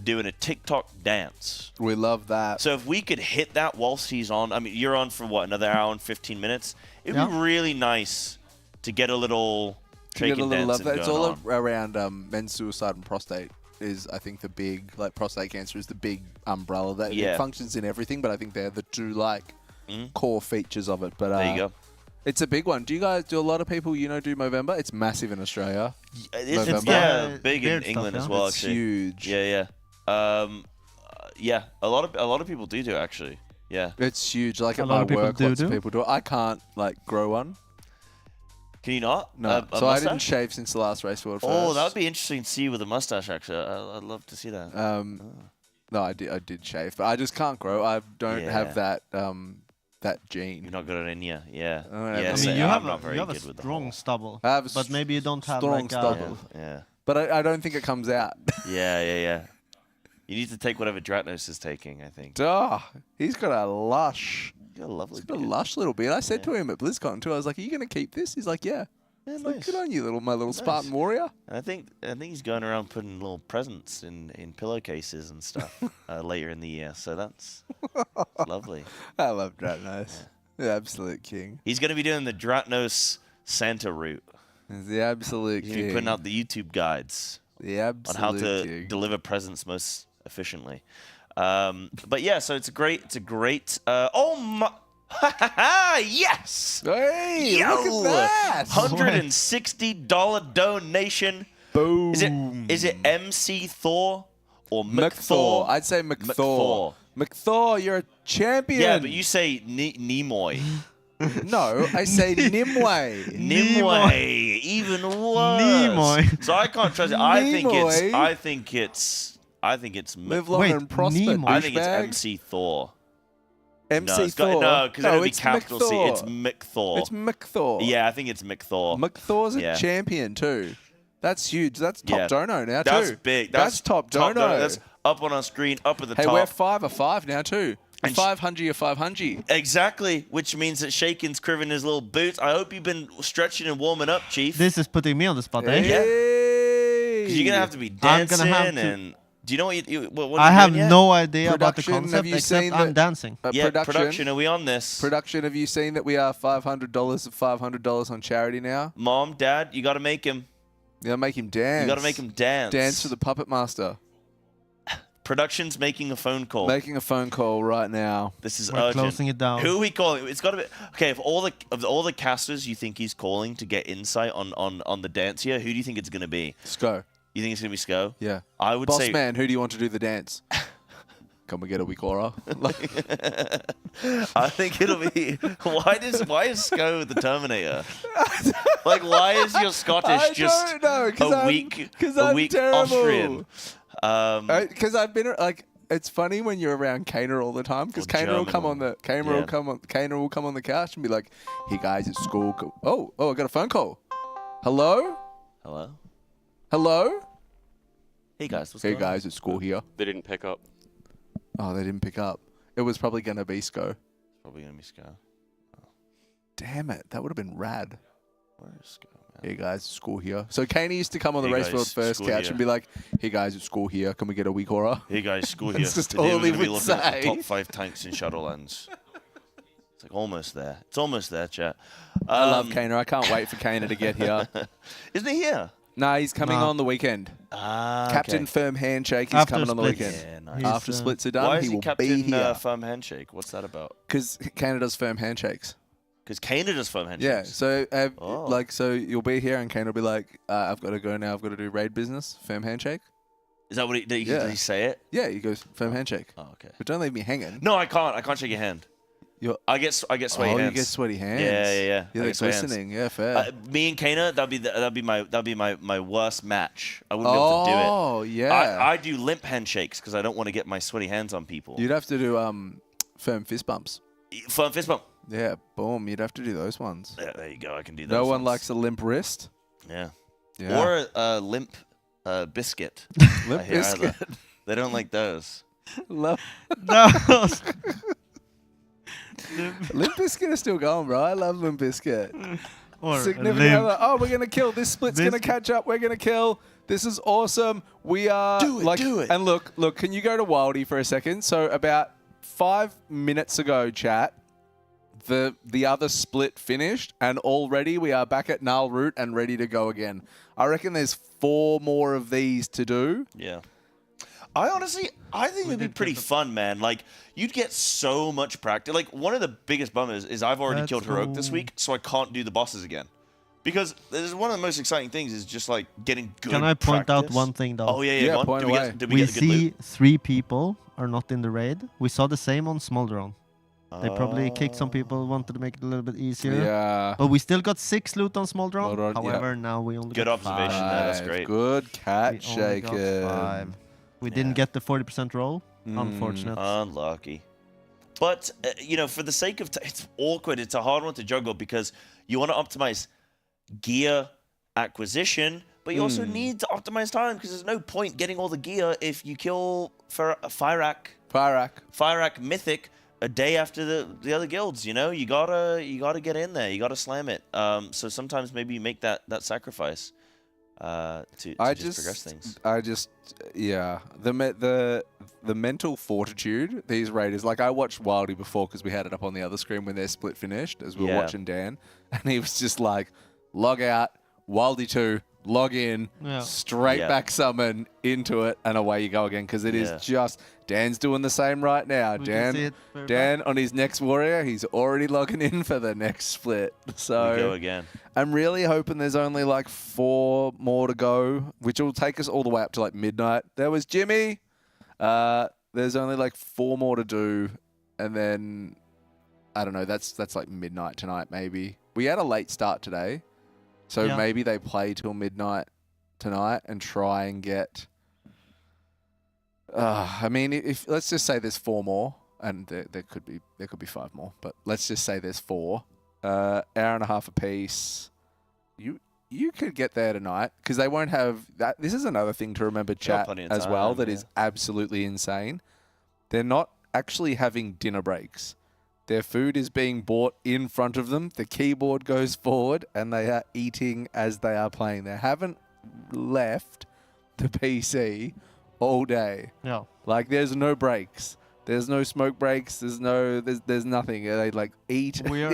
Speaker 16: doing a TikTok dance.
Speaker 15: We love that.
Speaker 16: So if we could hit that whilst he's on, I mean, you're on for what, another hour and 15 minutes? It'd be really nice to get a little Shaken dance.
Speaker 15: It's all around men's suicide and prostate is, I think, the big, like, prostate cancer is the big umbrella that it functions in everything, but I think they're the two, like, core features of it. But
Speaker 16: there you go.
Speaker 15: It's a big one. Do a lot of people, do Movember? It's massive in Australia.
Speaker 16: It's big in England as well,
Speaker 15: It's
Speaker 16: actually.
Speaker 15: huge.
Speaker 16: Yeah. A lot of people do it, actually. Yeah.
Speaker 15: It's huge. Like
Speaker 9: A
Speaker 15: at
Speaker 9: lot
Speaker 15: my
Speaker 9: of people
Speaker 15: work,
Speaker 9: do
Speaker 15: lots of people do it. I can't, like, grow one.
Speaker 16: Can you not?
Speaker 15: No.
Speaker 16: A
Speaker 15: So I didn't
Speaker 16: mustache?
Speaker 15: shave since the last race world.
Speaker 16: Oh, that would be interesting to see with a mustache, actually. I'd love to see that.
Speaker 15: No, I did shave, but I just can't grow. I don't have that that gene.
Speaker 16: You're not good at it in you. Yeah.
Speaker 15: I
Speaker 9: I
Speaker 16: same.
Speaker 9: mean, you
Speaker 16: I'm
Speaker 9: have
Speaker 16: not very
Speaker 9: a
Speaker 16: good with the
Speaker 9: strong stubble,
Speaker 15: I have a
Speaker 9: but maybe you don't have
Speaker 15: strong
Speaker 9: like
Speaker 15: stubble.
Speaker 16: Yeah.
Speaker 15: But I don't think it comes out.
Speaker 16: Yeah. You need to take whatever Dratnos is taking, I think.
Speaker 15: Oh, he's got a lush.
Speaker 16: He's got a lovely
Speaker 15: He's got a lush little beard. I said to him at BlizzCon too, I was like, are you going to keep this? He's like, yeah.
Speaker 16: Yeah,
Speaker 15: Like, good on you, my little Spartan warrior.
Speaker 16: And I think he's going around putting little presents in pillowcases and stuff later in the year. So that's lovely.
Speaker 15: I love Dratnos. The absolute king.
Speaker 16: He's going to be doing the Dratnos Santa route.
Speaker 15: He's the absolute
Speaker 16: He's
Speaker 15: king.
Speaker 16: going to be putting out the YouTube guides
Speaker 15: The
Speaker 16: on how
Speaker 15: absolute
Speaker 16: to
Speaker 15: king.
Speaker 16: deliver presents most efficiently. But yeah, so it's a great. Oh my. Yes!
Speaker 15: Hey,
Speaker 16: Yo!
Speaker 15: look at that!
Speaker 16: $160 donation.
Speaker 15: Boom.
Speaker 16: Is it MC Thor or McThor?
Speaker 15: I'd say McThor. McThor, you're a champion.
Speaker 16: Yeah, but you say Nimoy.
Speaker 15: No, I say Nimue.
Speaker 16: Nimue. Even worse.
Speaker 9: Nimoy.
Speaker 16: So I can't trust it. I think it's
Speaker 15: Live long and prosper.
Speaker 9: Nimoy.
Speaker 16: I think it's
Speaker 15: douchebag.
Speaker 16: MC Thor.
Speaker 15: MC Thor.
Speaker 16: No, because it'll be
Speaker 15: it's
Speaker 16: capital C.
Speaker 15: McThor.
Speaker 16: It's McThor.
Speaker 15: It's McThor.
Speaker 16: Yeah, I think it's McThor.
Speaker 15: McThor's a
Speaker 16: Yeah.
Speaker 15: champion too. That's huge. That's top dono now too.
Speaker 16: That's big.
Speaker 15: That's top dono.
Speaker 16: That's up on our screen, up at the
Speaker 15: Hey,
Speaker 16: top.
Speaker 15: we're 5 of 5 now too.
Speaker 16: And
Speaker 15: 500 or 500.
Speaker 16: Exactly, which means that Shaken's cribbing his little boots. I hope you've been stretching and warming up, Chief.
Speaker 9: This is putting me on the spot, eh?
Speaker 16: Yeah.
Speaker 15: Hey.
Speaker 16: Because you're going to have to be
Speaker 9: I'm
Speaker 16: dancing
Speaker 9: gonna have to-
Speaker 16: and... Do you know what
Speaker 9: I
Speaker 16: you're
Speaker 9: have
Speaker 16: doing yet?
Speaker 9: no idea about the
Speaker 15: Production, have
Speaker 9: concept
Speaker 15: you
Speaker 9: except
Speaker 15: seen
Speaker 9: I'm
Speaker 15: that-
Speaker 9: dancing.
Speaker 16: Yeah, production, are we on this?
Speaker 15: Production, have you seen that we are $500 of $500 on charity now?
Speaker 16: Mom, Dad, you got to make him.
Speaker 15: You gotta make him dance.
Speaker 16: You got to make him dance.
Speaker 15: Dance for the Puppet Master.
Speaker 16: Production's making a phone call.
Speaker 15: Making a phone call right now.
Speaker 16: This is
Speaker 9: We're
Speaker 16: urgent.
Speaker 9: closing it down.
Speaker 16: Who are we calling? It's got to be... Okay, of all the casters you think he's calling to get insight on the dance here, who do you think it's going to be?
Speaker 15: Sko.
Speaker 16: You think it's going to be Sko?
Speaker 15: Yeah.
Speaker 16: I would
Speaker 15: Boss
Speaker 16: say...
Speaker 15: man, who do you want to do the dance? Can we get a Wikora?
Speaker 16: I think it'll be... Why is Sko the Terminator? Like, why is your Scottish just a weak
Speaker 15: terrible.
Speaker 16: Austrian?
Speaker 15: Because I've been like, it's funny when you're around Kana all the time because Kana will come on the Kana will come on the couch and be like, "Hey guys, it's school." Oh, I got a phone call. Hello.
Speaker 16: Hey guys, what's
Speaker 15: Hey
Speaker 16: going on?
Speaker 15: guys, it's school here.
Speaker 13: They didn't pick up.
Speaker 15: Oh, they didn't pick up. It was probably gonna be Sko.
Speaker 16: Probably gonna be Sko.
Speaker 15: Damn it, that would have been rad.
Speaker 16: Where is Sko, man?
Speaker 15: Hey guys, it's school here. So Kana used to come on the
Speaker 16: Hey
Speaker 15: Race
Speaker 16: guys,
Speaker 15: World First
Speaker 16: school
Speaker 15: couch
Speaker 16: here.
Speaker 15: and be like, "Hey guys, it's school here. Can we get a Wikora?"
Speaker 16: Hey guys, school here.
Speaker 15: That's just
Speaker 16: Today
Speaker 15: all
Speaker 16: we're
Speaker 15: he
Speaker 16: gonna be
Speaker 15: would
Speaker 16: looking at the
Speaker 15: say.
Speaker 16: top 5 tanks in Shadowlands. It's like almost there. It's almost there, chat.
Speaker 15: I love Kana. I can't wait for Kana to get here.
Speaker 16: Isn't he here?
Speaker 15: Nah, he's coming
Speaker 9: Nah.
Speaker 15: on the weekend.
Speaker 16: Ah,
Speaker 15: Captain
Speaker 16: okay.
Speaker 15: Firm Handshake is
Speaker 9: After
Speaker 15: coming on the
Speaker 9: splits.
Speaker 15: weekend.
Speaker 16: Yeah, nice.
Speaker 15: After
Speaker 9: He's,
Speaker 15: splits are done,
Speaker 16: Why is
Speaker 15: he
Speaker 16: he
Speaker 15: will be
Speaker 16: Captain
Speaker 15: here.
Speaker 16: Firm Handshake? What's that about?
Speaker 15: Because Canada's Firm Handshakes.
Speaker 16: Because Canada's Firm Handshakes.
Speaker 15: Yeah, so
Speaker 16: Oh.
Speaker 15: so you'll be here and Kane will be like, "I've got to go now. I've got to do raid business. Firm handshake."
Speaker 16: Is that what he did?
Speaker 15: Yeah.
Speaker 16: Did he say it?
Speaker 15: Yeah, he goes firm handshake.
Speaker 16: Oh, okay.
Speaker 15: But don't leave me hanging.
Speaker 16: No, I can't. I can't shake your hand. I get sweaty hands.
Speaker 15: Oh, you get sweaty hands.
Speaker 16: Yeah.
Speaker 15: You're like glistening. Yeah, fair.
Speaker 16: Me and Kana, that'd be my worst match. I wouldn't be able to do it.
Speaker 15: Oh, yeah.
Speaker 16: I do limp handshakes because I don't want to get my sweaty hands on people.
Speaker 15: You'd have to do firm fist bumps.
Speaker 16: Firm fist bump.
Speaker 15: Yeah, boom. You'd have to do those ones.
Speaker 16: Yeah, there you go. I can do those.
Speaker 15: No one
Speaker 16: ones.
Speaker 15: likes a limp wrist.
Speaker 16: Yeah.
Speaker 15: Yeah.
Speaker 16: Or a limp biscuit.
Speaker 15: Limp biscuit.
Speaker 16: They don't like those.
Speaker 15: Love.
Speaker 9: No.
Speaker 15: Limp Bizkit is still going, bro. I love Limp Bizkit.
Speaker 9: Or
Speaker 15: Significant other. Oh, we're gonna kill. This split's gonna catch up. We're gonna kill. This is awesome. We are
Speaker 16: do it.
Speaker 15: And look. Can you go to Wildy for a second? So about 5 minutes ago, chat, the other split finished, and already we are back at Null Route and ready to go again. I reckon there's 4 more of these to do.
Speaker 16: Yeah. I think it'd be pretty fun, man. Like, you'd get so much practice. Like, one of the biggest bummers is I've already killed Heroic this week, so I can't do the bosses again. Because this is one of the most exciting things is just, like, getting good
Speaker 9: Can I point out
Speaker 16: practice.
Speaker 9: one thing, though?
Speaker 16: Oh, yeah.
Speaker 15: point away.
Speaker 16: Did
Speaker 9: We
Speaker 16: we get the good
Speaker 9: see
Speaker 16: loot?
Speaker 9: 3 people are not in the raid. We saw the same on Smoldron. They probably kicked some people, wanted to make it a little bit easier.
Speaker 15: Yeah.
Speaker 9: But we still got 6 loot on Smoldron.
Speaker 15: Smoldron,
Speaker 9: However, now we only
Speaker 16: Good
Speaker 9: got
Speaker 16: observation
Speaker 9: 5.
Speaker 16: there. That's great.
Speaker 15: Good cat
Speaker 9: We only got
Speaker 15: shaking.
Speaker 9: 5. We didn't get the 40% roll. Unfortunate.
Speaker 16: Unlucky. But, for the sake of... it's awkward. It's a hard one to juggle because you want to optimize gear acquisition, but you also need to optimize time because there's no point getting all the gear if you kill Fyrak Mythic a day after the other guilds. You gotta get in there. You gotta slam it. So sometimes maybe you make that sacrifice to just progress things.
Speaker 15: The mental fortitude these raiders, like I watched Wildy before because we had it up on the other screen when their split finished as we were watching Dan, and he was just like, log out, Wildy 2, log in, straight back summon into it, and away you go again because it is just... Dan's doing the same right now. Dan on his next warrior, he's already logging in for the next split. So
Speaker 16: we go again.
Speaker 15: I'm really hoping there's only like 4 more to go, which will take us all the way up to like midnight. There was Jimmy. There's only like 4 more to do, and then I don't know. That's like midnight tonight, maybe. We had a late start today, so maybe they play till midnight tonight and try and get. I mean, if let's just say there's 4 more, and there could be 5 more, but let's just say there's 4. Hour and a half apiece. You could get there tonight because they won't have that. This is another thing to remember, chat, as well. That is absolutely insane. They're not actually having dinner breaks. Their food is being bought in front of them. The keyboard goes forward, and they are eating as they are playing. They haven't left the PC all day.
Speaker 9: Yeah.
Speaker 15: Like there's no breaks. There's no smoke breaks. There's nothing. They like eat.
Speaker 9: We are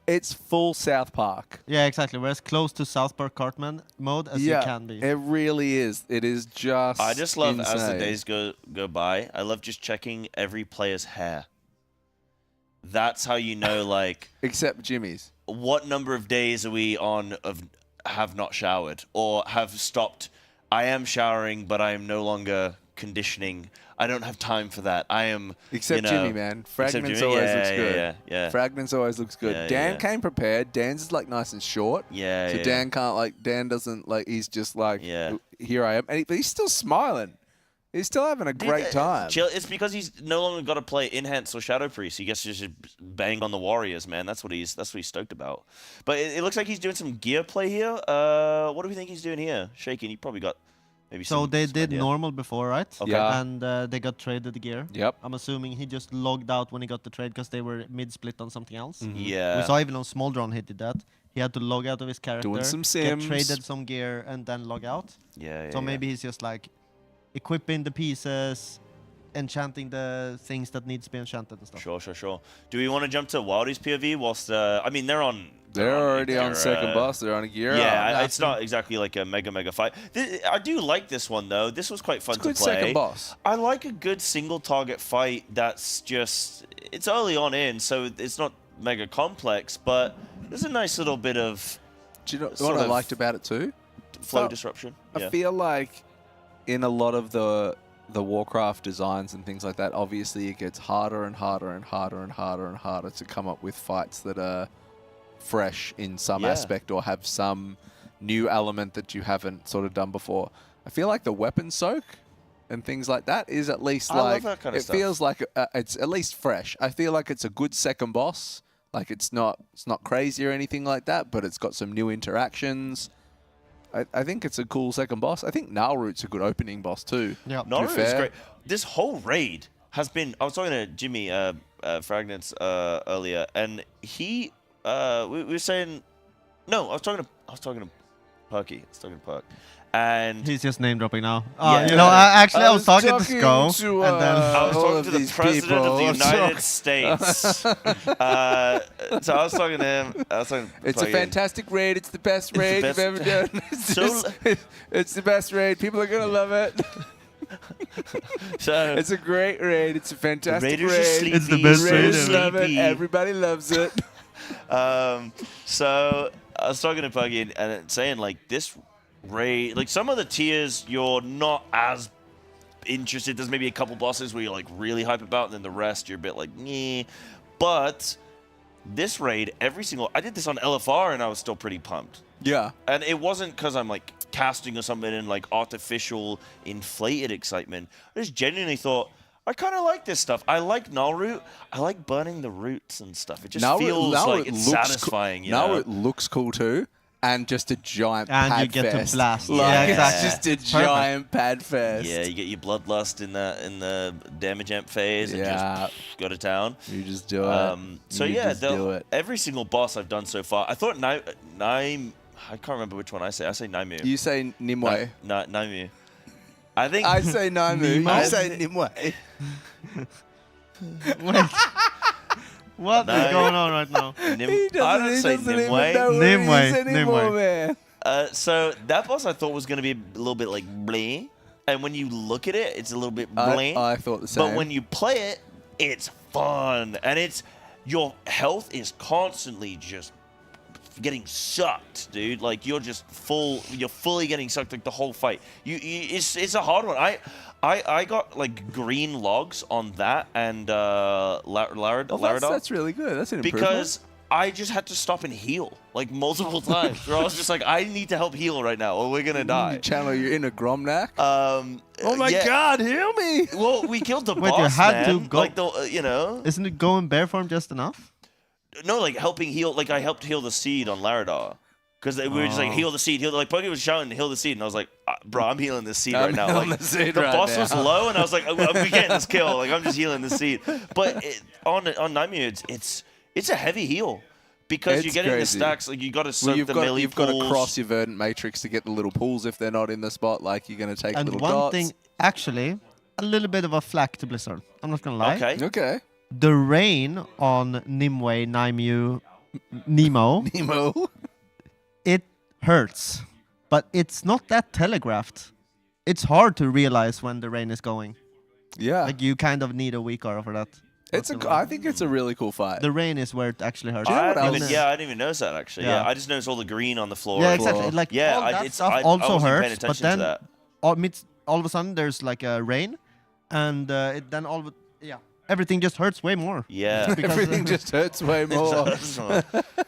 Speaker 15: it's full South Park.
Speaker 9: Yeah, exactly. We're as close to South Park Cartman mode as you can be.
Speaker 15: It really is. It is just.
Speaker 16: I just love
Speaker 15: insane.
Speaker 16: as the days go by. I love just checking every player's hair. That's how you know, like.
Speaker 15: Except Jimmy's.
Speaker 16: What number of days are we on of have not showered or have stopped? I am showering, but I am no longer conditioning. I don't have time for that. I am.
Speaker 15: Except Jimmy, man. Fragments always looks good.
Speaker 16: Yeah.
Speaker 15: Fragments always looks good. Dan came prepared. Dan's is like nice and short.
Speaker 16: Yeah.
Speaker 15: So Dan can't like. Dan doesn't like. He's just like. Here I am, but he's still smiling. He's still having a great time.
Speaker 16: Chill. It's because he's no longer got to play Enhance or Shadow Priest. He gets to just bang on the warriors, man. That's what he's stoked about. But it looks like he's doing some gear play here. What do we think he's doing here? Shaking. He probably got. Maybe
Speaker 9: so they did normal before, right?
Speaker 16: Okay.
Speaker 15: Yeah.
Speaker 9: And they got traded the gear.
Speaker 15: Yep.
Speaker 9: I'm assuming he just logged out when he got the trade because they were mid-split on something else.
Speaker 16: Yeah.
Speaker 9: We saw even on Smoldron he did that. He had to log out of his character,
Speaker 15: Doing some sims.
Speaker 9: get traded some gear, and then log out.
Speaker 16: Yeah.
Speaker 9: So maybe he's just like equipping the pieces, enchanting the things that needs to be enchanted and stuff.
Speaker 16: Sure. Do we want to jump to Wildy's POV whilst I mean they're on.
Speaker 15: They're already on second boss. They're on a gear.
Speaker 16: Yeah, it's not exactly like a mega fight. I do like this one though. This was quite fun to play.
Speaker 15: It's a good second boss.
Speaker 16: I like a good single target fight that's just it's early on in, so it's not mega complex, but there's a nice little bit of.
Speaker 15: Do you know what I liked about it too?
Speaker 16: Flow disruption.
Speaker 15: I feel like in a lot of the the Warcraft designs and things like that, obviously it gets harder and harder and harder and harder and harder to come up with fights that are fresh in some aspect or have some new element that you haven't sort of done before. I feel like the weapon soak and things like that is at least like,
Speaker 16: love that kind of
Speaker 15: it
Speaker 16: stuff.
Speaker 15: feels like it's at least fresh. I feel like it's a good second boss. Like it's not crazy or anything like that, but it's got some new interactions. I think it's a cool second boss. I think Nalroot's a good opening boss too.
Speaker 9: Yeah,
Speaker 16: Nalroot is great. This whole raid has been. I was talking to Jimmy Fragnance earlier, and he we were saying. No, I was talking to Perky. I was talking to Perk. And
Speaker 9: he's just name dropping now.
Speaker 16: Yeah.
Speaker 9: You know, I was talking to Sko,
Speaker 15: to,
Speaker 9: and then
Speaker 16: I was talking to the
Speaker 15: these
Speaker 16: president
Speaker 15: people.
Speaker 16: of the United States. So I was talking to him.
Speaker 15: It's a fantastic raid. It's the best raid you've ever done. It's the best raid. People are gonna love it.
Speaker 16: So
Speaker 15: it's a great raid. It's a fantastic
Speaker 16: Raiders
Speaker 15: raid.
Speaker 16: are sleepy.
Speaker 9: It's the best raid
Speaker 15: Raiders
Speaker 9: ever.
Speaker 15: love it. Everybody loves it.
Speaker 16: So I was talking to Puggy and saying like this raid, like some of the tiers you're not as interested. There's maybe a couple bosses where you're like really hype about, and then the rest you're a bit like, meh. But this raid, I did this on LFR and I was still pretty pumped.
Speaker 15: Yeah.
Speaker 16: And it wasn't because I'm like casting or something in like artificial inflated excitement. I just genuinely thought, I kind of like this stuff. I like Nalroot. I like burning the roots and stuff. It just feels like it's satisfying. You know?
Speaker 15: It looks cool too. And just a giant
Speaker 9: and
Speaker 15: pad
Speaker 9: you get
Speaker 15: fest.
Speaker 9: to blast.
Speaker 15: Like,
Speaker 9: Yeah, exactly.
Speaker 15: It's just a giant pad fest.
Speaker 16: Yeah, you get your bloodlust in the damage amp phase and just go to town.
Speaker 15: You just do it.
Speaker 16: So
Speaker 15: You
Speaker 16: yeah,
Speaker 15: just do it.
Speaker 16: every single boss I've done so far. I thought I can't remember which one I say. I say Naimu.
Speaker 15: You say Nimue.
Speaker 16: Naimu. I think
Speaker 15: I say Naimu. You say Nimue.
Speaker 9: Wait. What is going on right now?
Speaker 16: I don't say Nimue.
Speaker 9: Nimue.
Speaker 15: Man.
Speaker 16: So that boss I thought was going to be a little bit like bleh. And when you look at it, it's a little bit bleh.
Speaker 15: I thought the same.
Speaker 16: But when you play it, it's fun. And your health is constantly just getting sucked, dude. Like you're fully getting sucked like the whole fight. It's a hard one. I got like green logs on that and Laradar.
Speaker 15: That's really good. That's an improvement.
Speaker 16: Because I just had to stop and heal like multiple times. Where I was just like, I need to help heal right now, or we're gonna die.
Speaker 15: You channel your inner Gromnak.
Speaker 16: Oh
Speaker 15: my God, heal me!
Speaker 16: Well, we killed the
Speaker 9: Wait,
Speaker 16: boss,
Speaker 9: you had
Speaker 16: man.
Speaker 9: to go.
Speaker 16: Like the,
Speaker 9: Isn't it going bare form just enough?
Speaker 16: No, like helping heal. Like I helped heal the seed on Laradar. Because we were just like, heal the seed, heal. Like, Puggy was shouting, heal the seed. And I was like, bro, I'm healing this seed right now. Like, the boss was low, and I was like, we're getting this kill. Like, I'm just healing the seed. But on Naimu, it's a heavy heal. Because you're getting the stacks, like, you got to soak the melee
Speaker 15: You've
Speaker 16: pools.
Speaker 15: got to cross your verdant matrix to get the little pools if they're not in the spot. Like, you're going to take
Speaker 9: And
Speaker 15: little
Speaker 9: one
Speaker 15: dots.
Speaker 9: thing, actually, a little bit of a flack to Blizzard. I'm not going to lie.
Speaker 15: Okay.
Speaker 9: The rain on Nimue, Naimu, Nemo. It hurts, but it's not that telegraphed. It's hard to realize when the rain is going.
Speaker 15: Yeah.
Speaker 9: Like you kind of need a weak aura for that.
Speaker 15: I think it's a really cool fight.
Speaker 9: The rain is where it actually hurts.
Speaker 16: I didn't even notice that actually.
Speaker 9: Yeah.
Speaker 16: I just noticed all the green on the floor.
Speaker 9: Yeah, exactly. Like all that stuff also
Speaker 16: wasn't paying
Speaker 9: hurts, but
Speaker 16: attention to
Speaker 9: then
Speaker 16: that.
Speaker 9: all of a sudden there's like a rain, and then everything just hurts way more.
Speaker 16: Yeah.
Speaker 15: Everything just hurts way more.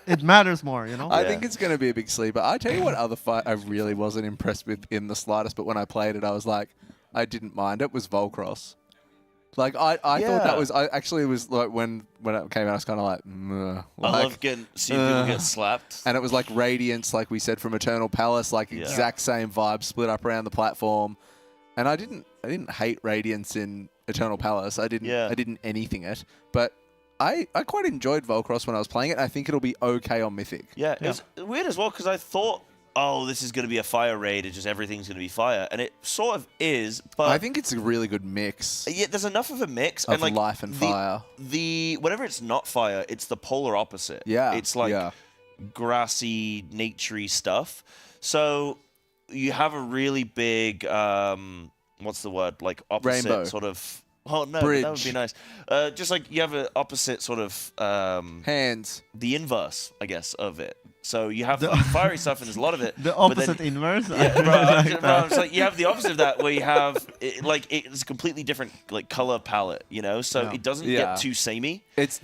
Speaker 9: It matters more, you know?
Speaker 15: I think it's going to be a big sleeper. I tell you what other fight I really wasn't impressed with in the slightest, but when I played it, I was like, I didn't mind it, was Volcross. Like, I thought that was, it was like, when it came out, I was kind of like, meh.
Speaker 16: I love seeing people get slapped.
Speaker 15: And it was like Radiance, like we said, from Eternal Palace, like exact same vibe, split up around the platform. And I didn't hate Radiance in Eternal Palace. I didn't anything it, but I quite enjoyed Volcross when I was playing it. I think it'll be okay on Mythic.
Speaker 16: Yeah, it was weird as well because I thought, oh, this is going to be a fire raid. It's just everything's going to be fire, and it sort of is. But
Speaker 15: I think it's a really good mix.
Speaker 16: Yeah, there's enough of a mix
Speaker 15: of
Speaker 16: and like
Speaker 15: life and fire.
Speaker 16: Whenever it's not fire, it's the polar opposite.
Speaker 15: Yeah,
Speaker 16: it's like grassy, naturey stuff. So you have a really big, what's the word? Like opposite
Speaker 15: Rainbow.
Speaker 16: sort of. Oh no,
Speaker 15: Bridge.
Speaker 16: that would be nice. Just like you have an opposite sort of
Speaker 15: hands.
Speaker 16: The inverse, I guess, of it. So you have fiery stuff, and there's a lot of it.
Speaker 9: The opposite inverse.
Speaker 16: Yeah, bro, it's like you have the opposite of that, where you have it's a completely different like color palette, you know. So it doesn't get too samey.
Speaker 15: That's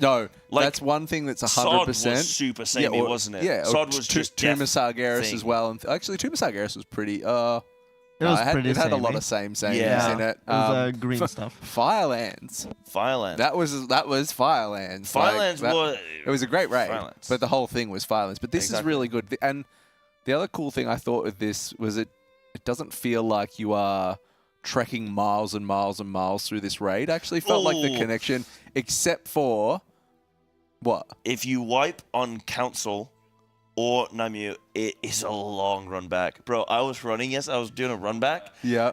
Speaker 15: one thing that's 100%.
Speaker 16: Sod was super samey, wasn't it?
Speaker 15: Yeah,
Speaker 16: Sod was just
Speaker 15: Tomb of Sargeras as well, and actually Tomb of Sargeras was pretty. It had a lot of same in it.
Speaker 9: It was green stuff.
Speaker 15: Firelands. That was Firelands.
Speaker 16: Firelands
Speaker 15: it was a great raid, but the whole thing was Firelands. But this is really good. And the other cool thing I thought with this was it doesn't feel like you are trekking miles and miles and miles through this raid. I actually felt like the connection, except for what?
Speaker 16: If you wipe on Council or Namu, it is a long run back. Bro, I was doing a run back.
Speaker 15: Yeah.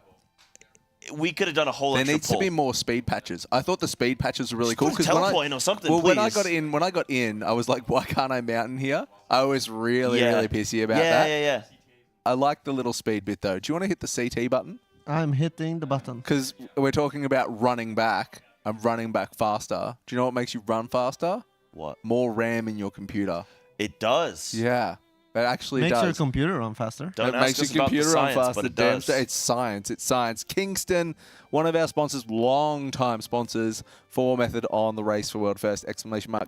Speaker 16: We could have done a whole
Speaker 15: There needs to be more speed patches. I thought the speed patches were really cool.
Speaker 16: Teleporting or something,
Speaker 15: Well,
Speaker 16: please.
Speaker 15: when I got in, I was like, why can't I mountain here? I was really pissy about that.
Speaker 16: Yeah.
Speaker 15: I like the little speed bit, though. Do you want to hit the CT button?
Speaker 9: I'm hitting the button.
Speaker 15: Because we're talking about running back. I'm running back faster. Do you know what makes you run faster?
Speaker 16: What?
Speaker 15: More RAM in your computer.
Speaker 16: It does.
Speaker 15: Yeah. It actually
Speaker 9: makes
Speaker 15: does.
Speaker 9: your computer run faster.
Speaker 16: Don't
Speaker 15: it
Speaker 16: ask
Speaker 15: makes
Speaker 16: us
Speaker 15: your
Speaker 16: about the
Speaker 15: computer
Speaker 16: science,
Speaker 15: run faster.
Speaker 16: but it does.
Speaker 15: It's science. It's science. Kingston, one of our sponsors, long-time sponsors for Method on the Race for World First!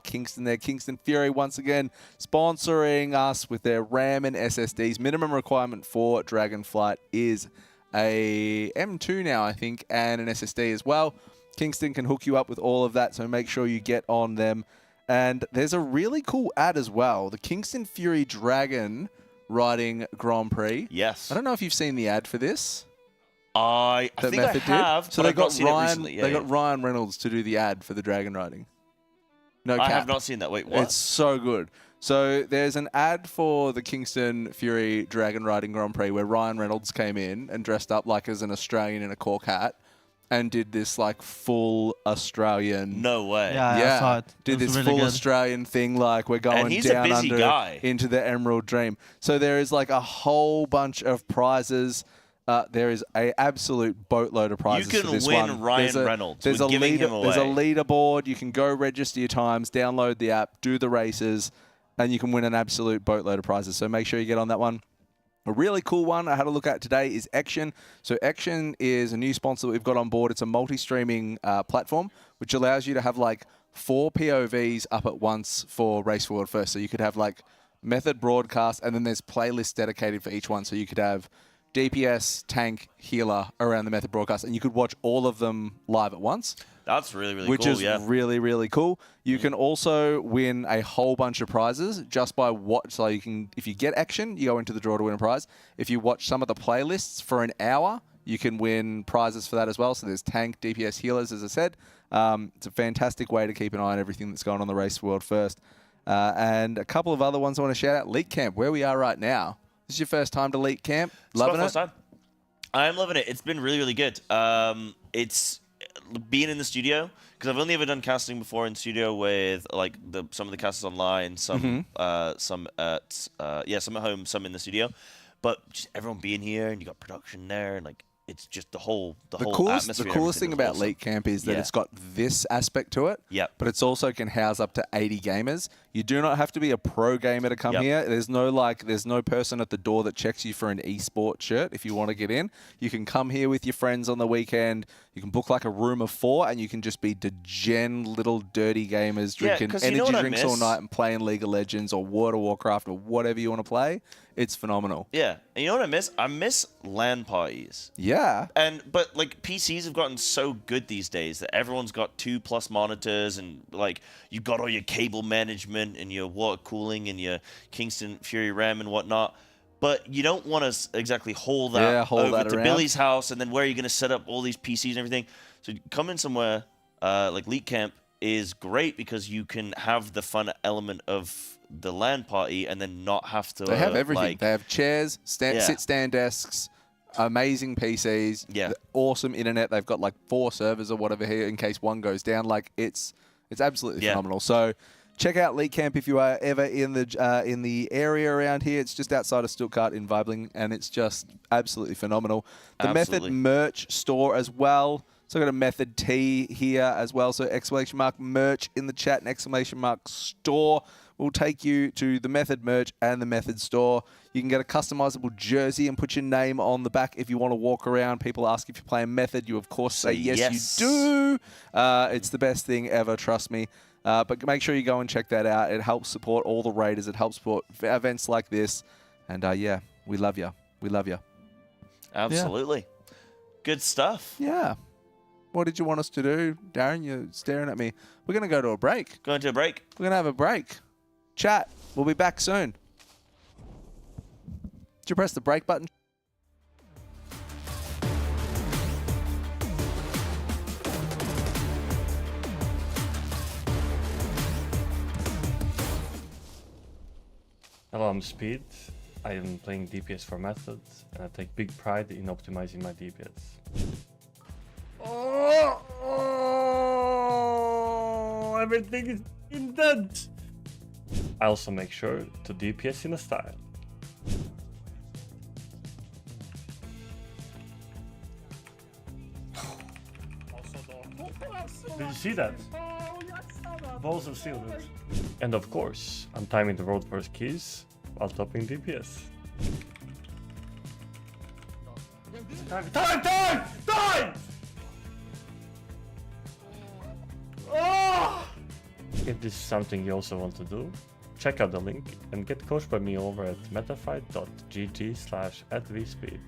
Speaker 15: Kingston there. Kingston Fury once again sponsoring us with their RAM and SSDs. Minimum requirement for Dragonflight is a M2 now, I think, and an SSD as well. Kingston can hook you up with all of that, so make sure you get on them. And there's a really cool ad as well. The Kingston Fury Dragon Riding Grand Prix.
Speaker 16: Yes.
Speaker 15: I don't know if you've seen the ad for this.
Speaker 16: I think I have,
Speaker 15: so
Speaker 16: but
Speaker 15: they
Speaker 16: I've not seen it recently.
Speaker 15: They got Ryan Reynolds to do the ad for the Dragon Riding. No cap.
Speaker 16: I have not seen that. Wait, what?
Speaker 15: It's so good. So there's an ad for the Kingston Fury Dragon Riding Grand Prix where Ryan Reynolds came in and dressed up like as an Australian in a cork hat. And did this like full Australian.
Speaker 16: No way.
Speaker 9: Yeah, I saw it.
Speaker 15: Did this
Speaker 9: really
Speaker 15: full
Speaker 9: good.
Speaker 15: Australian thing like we're going down under into the Emerald Dream. So there is like a whole bunch of prizes. There is an absolute boatload of prizes.
Speaker 16: You
Speaker 15: for
Speaker 16: can
Speaker 15: this
Speaker 16: win
Speaker 15: one.
Speaker 16: Ryan Reynolds.
Speaker 15: There's a
Speaker 16: giving him away.
Speaker 15: There's a leaderboard. You can go register your times, download the app, do the races, and you can win an absolute boatload of prizes. So make sure you get on that one. A really cool one I had a look at today is Ection. So Ection is a new sponsor that we've got on board. It's a multi-streaming platform, which allows you to have like 4 POVs up at once for Race Forward First. So you could have like Method broadcast, and then there's playlists dedicated for each one. So you could have DPS, tank, healer around the Method broadcast, and you could watch all of them live at once.
Speaker 16: That's really, really
Speaker 15: cool, Which is really, really cool. You can also win a whole bunch of prizes just by so you can, if you get Action, you go into the draw to win a prize. If you watch some of the playlists for an hour, you can win prizes for that as well. So there's tank, DPS, healers, as I said. It's a fantastic way to keep an eye on everything that's going on the Race World First. And a couple of other ones I want to shout out. Leak Camp, where we are right now. This is your first time to Leak Camp? Loving it?
Speaker 16: First time. I'm loving it. It's been really, really good. It's being in the studio, because I've only ever done casting before in studio with like some of the casters online, some at home, some in the studio, but just everyone being here, and you got production there, and like it's just the whole atmosphere.
Speaker 15: The coolest thing about Leak Camp is that it's got this aspect to it.
Speaker 16: Yep.
Speaker 15: But it's also can house up to 80 gamers. You do not have to be a pro gamer to come here. There's no person at the door that checks you for an esports shirt if you want to get in. You can come here with your friends on the weekend. You can book like a room of 4, and you can just be degen little dirty gamers drinking energy drinks all night and playing League of Legends or World of Warcraft or whatever you want to play. It's phenomenal.
Speaker 16: Yeah. And you know what I miss? I miss LAN parties.
Speaker 15: Yeah.
Speaker 16: But like PCs have gotten so good these days that everyone's got 2+ monitors, and like you've got all your cable management and your water cooling and your Kingston Fury RAM and whatnot. But you don't want to exactly hold that over to Billy's house, and then where are you going to set up all these PCs and everything? So come in somewhere like Leak Camp is great, because you can have the fun element of the LAN party and then not have to.
Speaker 15: They have everything. They have chairs, sit-stand desks, amazing PCs, awesome internet. They've got like 4 servers or whatever here in case one goes down. Like it's absolutely phenomenal. So check out Leak Camp if you are ever in the area around here. It's just outside of Stuttgart in Weibling, and it's just absolutely phenomenal. The Method merch store as well. So I've got a Method T here as well. So exclamation mark merch in the chat and exclamation mark store will take you to the Method merch and the Method store. You can get a customizable jersey and put your name on the back if you want to walk around. People ask if you're playing Method. You, of course, say yes, you do. It's the best thing ever, trust me. But make sure you go and check that out. It helps support all the Raiders. It helps support events like this. And yeah, we love you. We love you.
Speaker 16: Absolutely. Yeah. Good stuff.
Speaker 15: Yeah. What did you want us to do? Darren, you're staring at me. We're going to go to a break.
Speaker 16: Going to a break.
Speaker 15: We're going to have a break. Chat. We'll be back soon. Did you press the break button?
Speaker 3: Hello, I'm Speed. I am playing DPS for Method, and I take big pride in optimizing my DPS. Oh, everything is indent. I also make sure to DPS in a style. Did you see that? Balls of steel, dude. And of course, I'm timing the world first keys while topping DPS. Time! Oh! If this is something you also want to do, check out the link and get coached by me over at metafy.gg/@vspeed.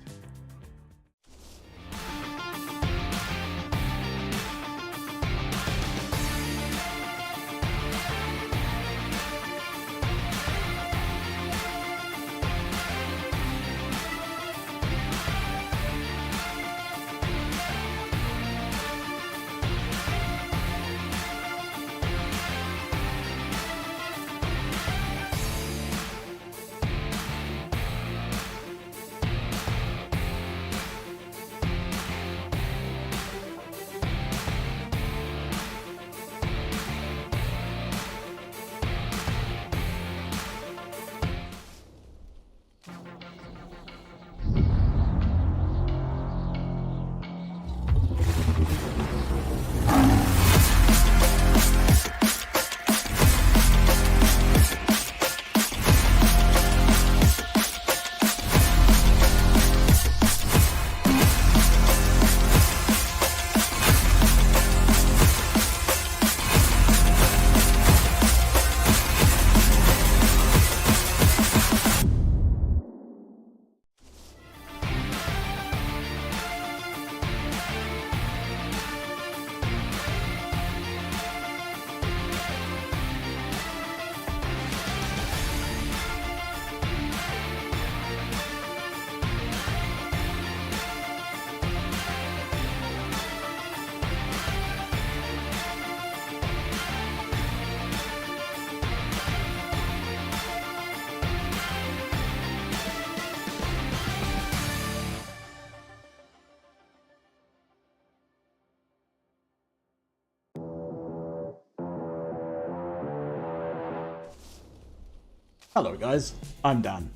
Speaker 4: Hello guys, I'm Dan.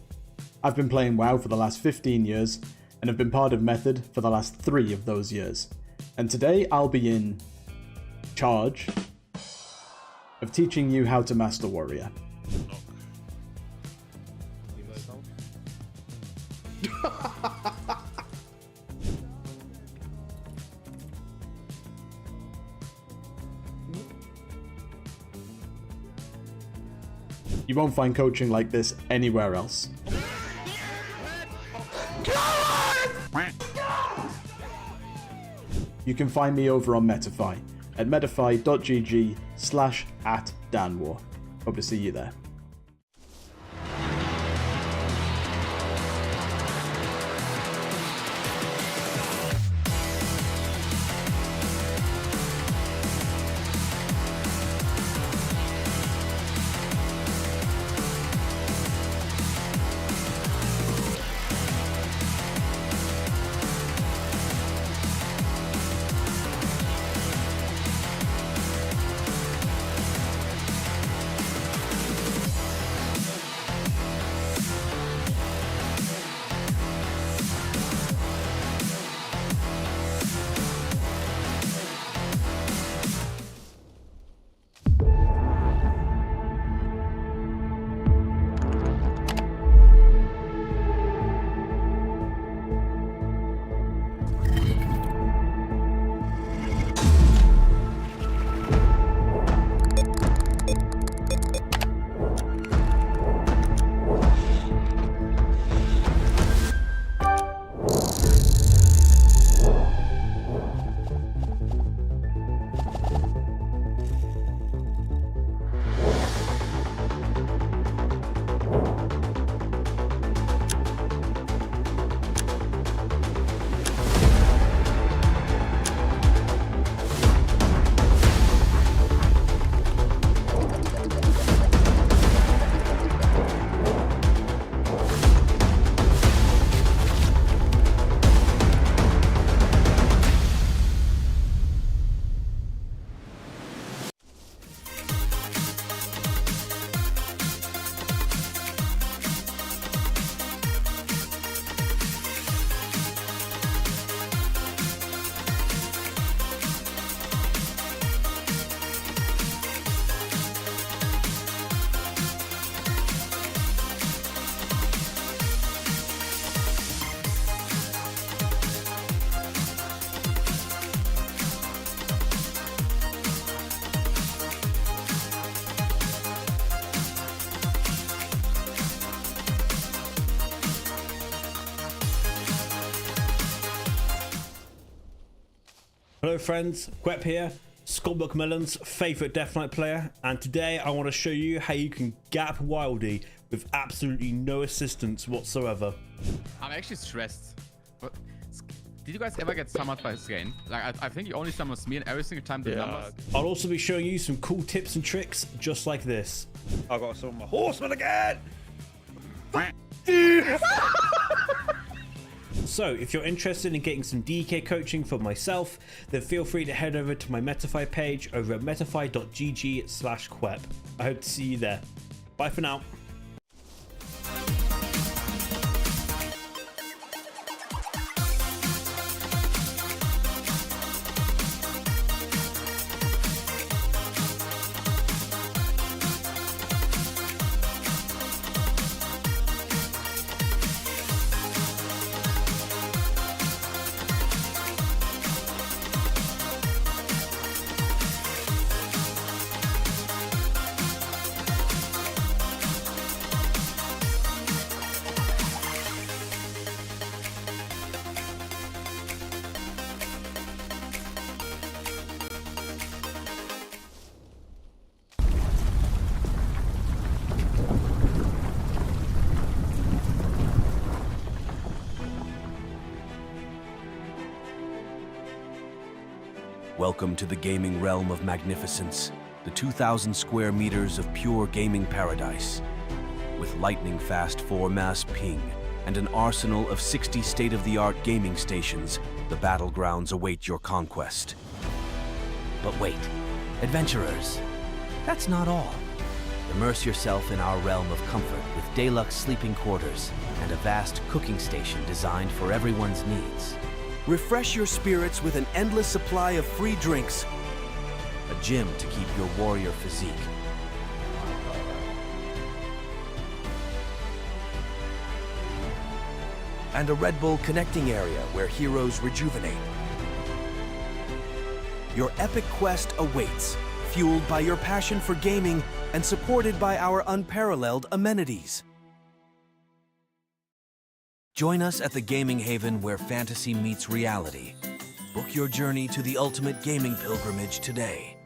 Speaker 4: I've been playing WoW for the last 15 years and have been part of Method for the last 3 of those years. And today I'll be in charge of teaching you how to master Warrior. You won't find coaching like this anywhere else. You can find me over on Metafy at metafy.gg/@danwar. Hope to see you there.
Speaker 5: Hello friends, Quep here, Skullbook Melon's favourite Death Knight player, and today I want to show you how you can gap Wildy with absolutely no assistance whatsoever.
Speaker 6: I'm actually stressed. But did you guys ever get summoned by Skain? Like, I think you only summon me, and every single time the numbers...
Speaker 5: I'll also be showing you some cool tips and tricks just like this. I got to summon my horseman again! So, if you're interested in getting some DK coaching for myself, then feel free to head over to my Metafy page over at metafy.gg/quep. I hope to see you there. Bye for now.
Speaker 8: Welcome to the gaming realm of magnificence, the 2,000 square meters of pure gaming paradise. With lightning-fast 4-mass ping and an arsenal of 60 state-of-the-art gaming stations, the battlegrounds await your conquest. But wait, adventurers, that's not all. Immerse yourself in our realm of comfort with deluxe sleeping quarters and a vast cooking station designed for everyone's needs. Refresh your spirits with an endless supply of free drinks, a gym to keep your warrior physique, and a Red Bull connecting area where heroes rejuvenate. Your epic quest awaits, fueled by your passion for gaming and supported by our unparalleled amenities. Join us at the gaming haven where fantasy meets reality. Book your journey to the ultimate gaming pilgrimage today.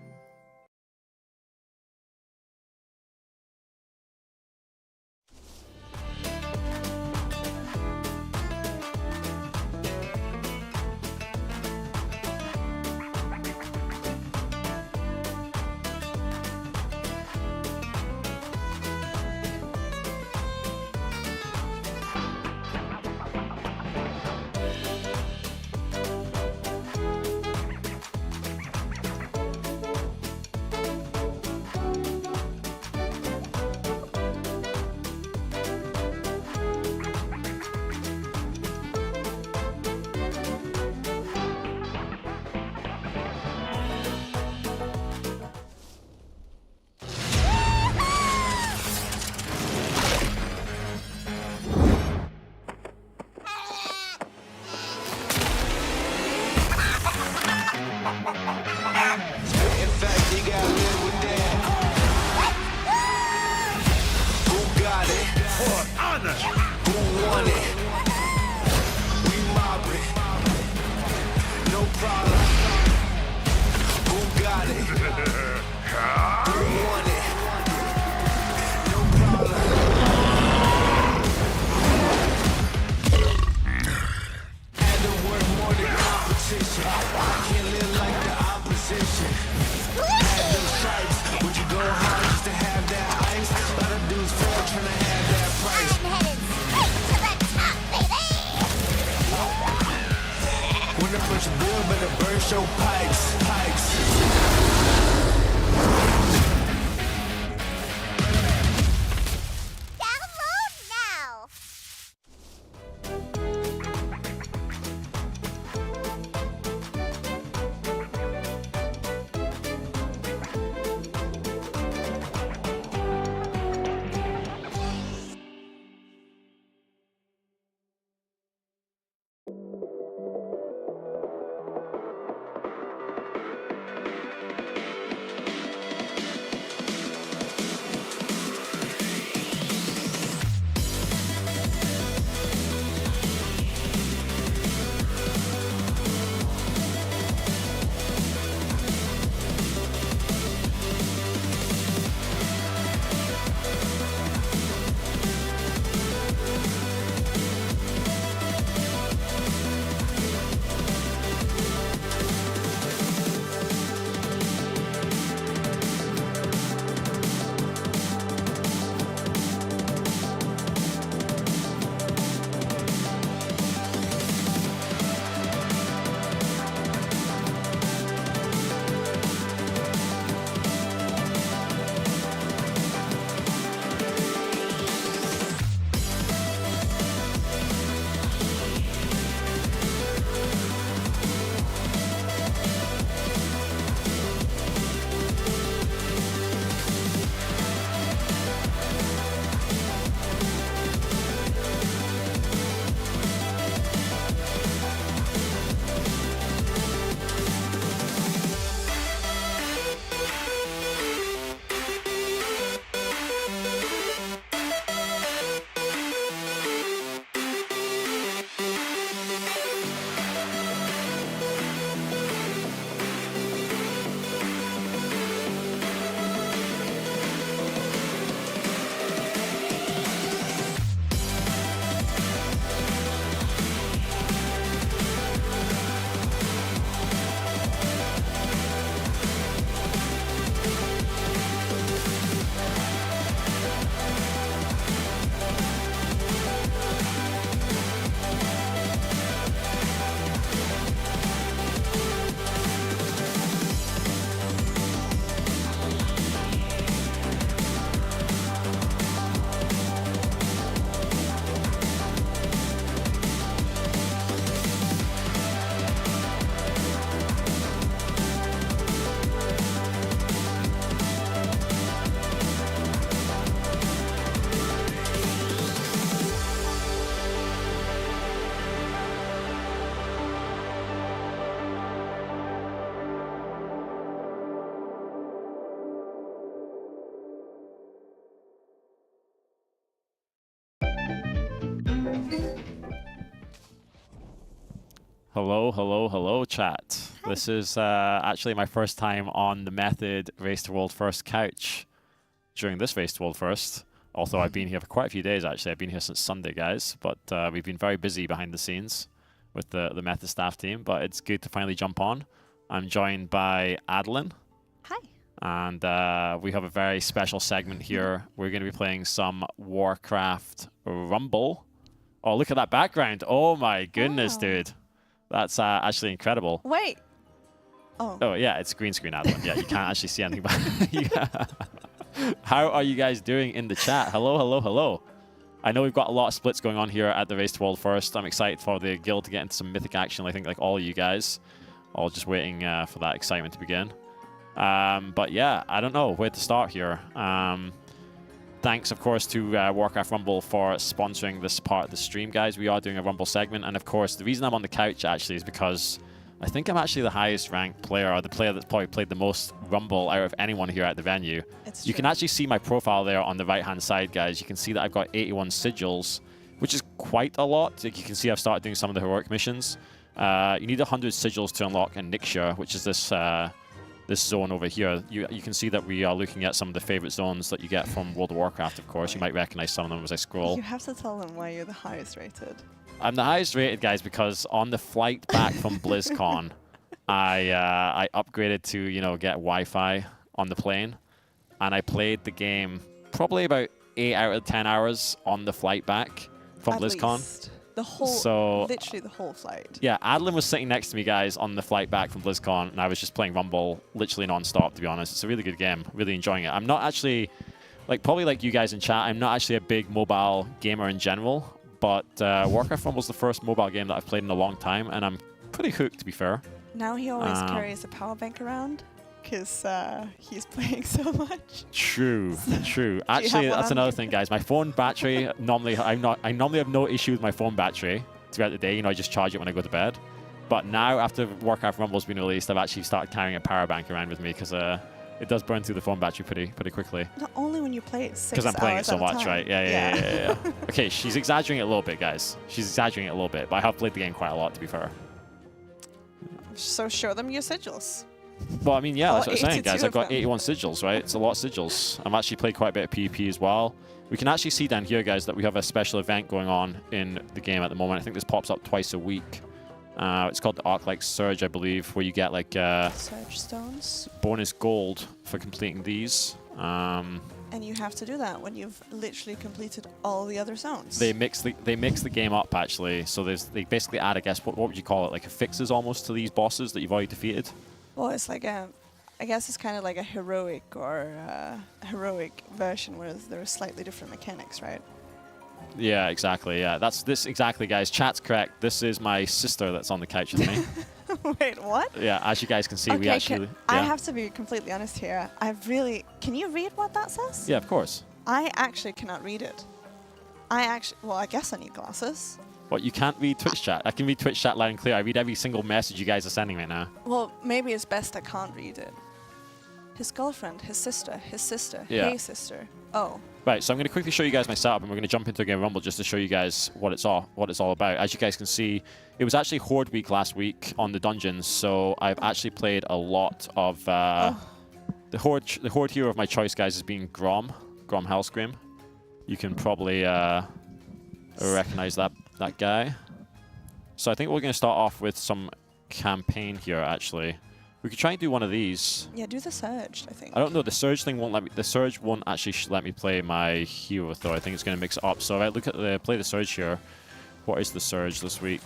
Speaker 17: Hello, hello, hello, chat. Hi. This is actually my first time on the Method Race to World First couch during this Race to World First. Although I've been here for quite a few days, actually. I've been here since Sunday, guys. But we've been very busy behind the scenes with the Method staff team. But it's good to finally jump on. I'm joined by Adeline.
Speaker 2: Hi.
Speaker 17: And we have a very special segment here. We're going to be playing some Warcraft Rumble. Oh, look at that background. Oh, my goodness, dude. That's actually incredible.
Speaker 2: Wait. Oh.
Speaker 17: Oh, yeah, it's green screen, Adeline. Yeah, you can't actually see anything. Yeah. How are you guys doing in the chat? Hello, hello, hello. I know we've got a lot of splits going on here at the Race to World First. I'm excited for the guild to get into some mythic action. I think like all of you guys. All just waiting for that excitement to begin. But yeah, I don't know where to start here. Thanks, of course, to Warcraft Rumble for sponsoring this part of the stream, guys. We are doing a Rumble segment. And, of course, the reason I'm on the couch, actually, is because I think I'm actually the highest ranked player, or the player that's probably played the most Rumble out of anyone here at the venue. You can actually see my profile there on the right-hand side, guys. You can see that I've got 81 sigils, which is quite a lot. Like, you can see I've started doing some of the heroic missions. You need 100 sigils to unlock a Nyfter, which is this... this zone over here. You can see that we are looking at some of the favorite zones that you get from World of Warcraft, of course. You might recognize some of them as I scroll.
Speaker 2: You have to tell them why you're the highest rated.
Speaker 17: I'm the highest rated, guys, because on the flight back from BlizzCon, I upgraded to, you know, get Wi-Fi on the plane, and I played the game probably about 8 out of 10 hours on the flight back from BlizzCon.
Speaker 2: Least. The whole, literally the whole flight.
Speaker 17: Yeah, Adeline was sitting next to me, guys, on the flight back from BlizzCon, and I was just playing Rumble literally non-stop, to be honest. It's a really good game. Really enjoying it. I'm not actually, like, probably like you guys in chat, I'm not actually a big mobile gamer in general, but Warcraft Rumble's the first mobile game that I've played in a long time, and I'm pretty hooked, to be fair.
Speaker 2: Now he always carries a power bank around, because he's playing so much.
Speaker 17: True, true. Actually, that's another thing, guys. My phone battery, normally I normally have no issue with my phone battery throughout the day. You know, I just charge it when I go to bed. But now, after Warcraft Rumble's been released, I've actually started carrying a power bank around with me because it does burn through the phone battery pretty quickly.
Speaker 2: Not only when you play it 6 hours
Speaker 17: because I'm playing it so much, right?
Speaker 2: Yeah.
Speaker 17: Okay, she's exaggerating it a little bit, guys. She's exaggerating it a little bit, but I have played the game quite a lot, to be fair.
Speaker 2: So show them your sigils.
Speaker 17: Well, I mean, yeah, that's what I'm saying, guys. I've got 81 sigils, right? It's a lot of sigils. I've actually played quite a bit of PvP as well. We can actually see down here, guys, that we have a special event going on in the game at the moment. I think this pops up twice a week. It's called the Arc-like Surge, I believe, where you get like
Speaker 2: Surge stones.
Speaker 17: Bonus gold for completing these.
Speaker 2: And you have to do that when you've literally completed all the other zones.
Speaker 17: They mix the game up, actually. So they basically add, I guess, what would you call it, like a fixes almost to these bosses that you've already defeated.
Speaker 2: Well, it's like I guess it's kind of like a heroic or a heroic version where there are slightly different mechanics, right?
Speaker 17: Yeah, exactly. Yeah, this exactly, guys. Chat's correct. This is my sister that's on the couch with me.
Speaker 2: Wait, what?
Speaker 17: Yeah, as you guys can see, we actually...
Speaker 2: I have to be completely honest here. Can you read what that says?
Speaker 17: Yeah, of course.
Speaker 2: I actually cannot read it. Well, I guess I need glasses.
Speaker 17: What, you can't read Twitch chat? I can read Twitch chat loud and clear. I read every single message you guys are sending right now.
Speaker 2: Well, maybe it's best I can't read it. His girlfriend, his sister,
Speaker 17: yeah.
Speaker 2: Hey sister. Oh.
Speaker 17: Right, so I'm going to quickly show you guys my setup, and we're going to jump into a game of Rumble just to show you guys what it's all about. As you guys can see, it was actually Horde week last week on the dungeons, so I've actually played a lot of the Horde hero of my choice, guys, has been Grom Hellscream. You can probably recognize that guy. So I think we're going to start off with some campaign here, actually. We could try and do one of these.
Speaker 2: Yeah, do the Surge, I think.
Speaker 17: I don't know, the Surge thing won't let me... The Surge won't actually let me play my hero, though. I think it's going to mix it up. So I look at play the Surge here. What is the Surge this week?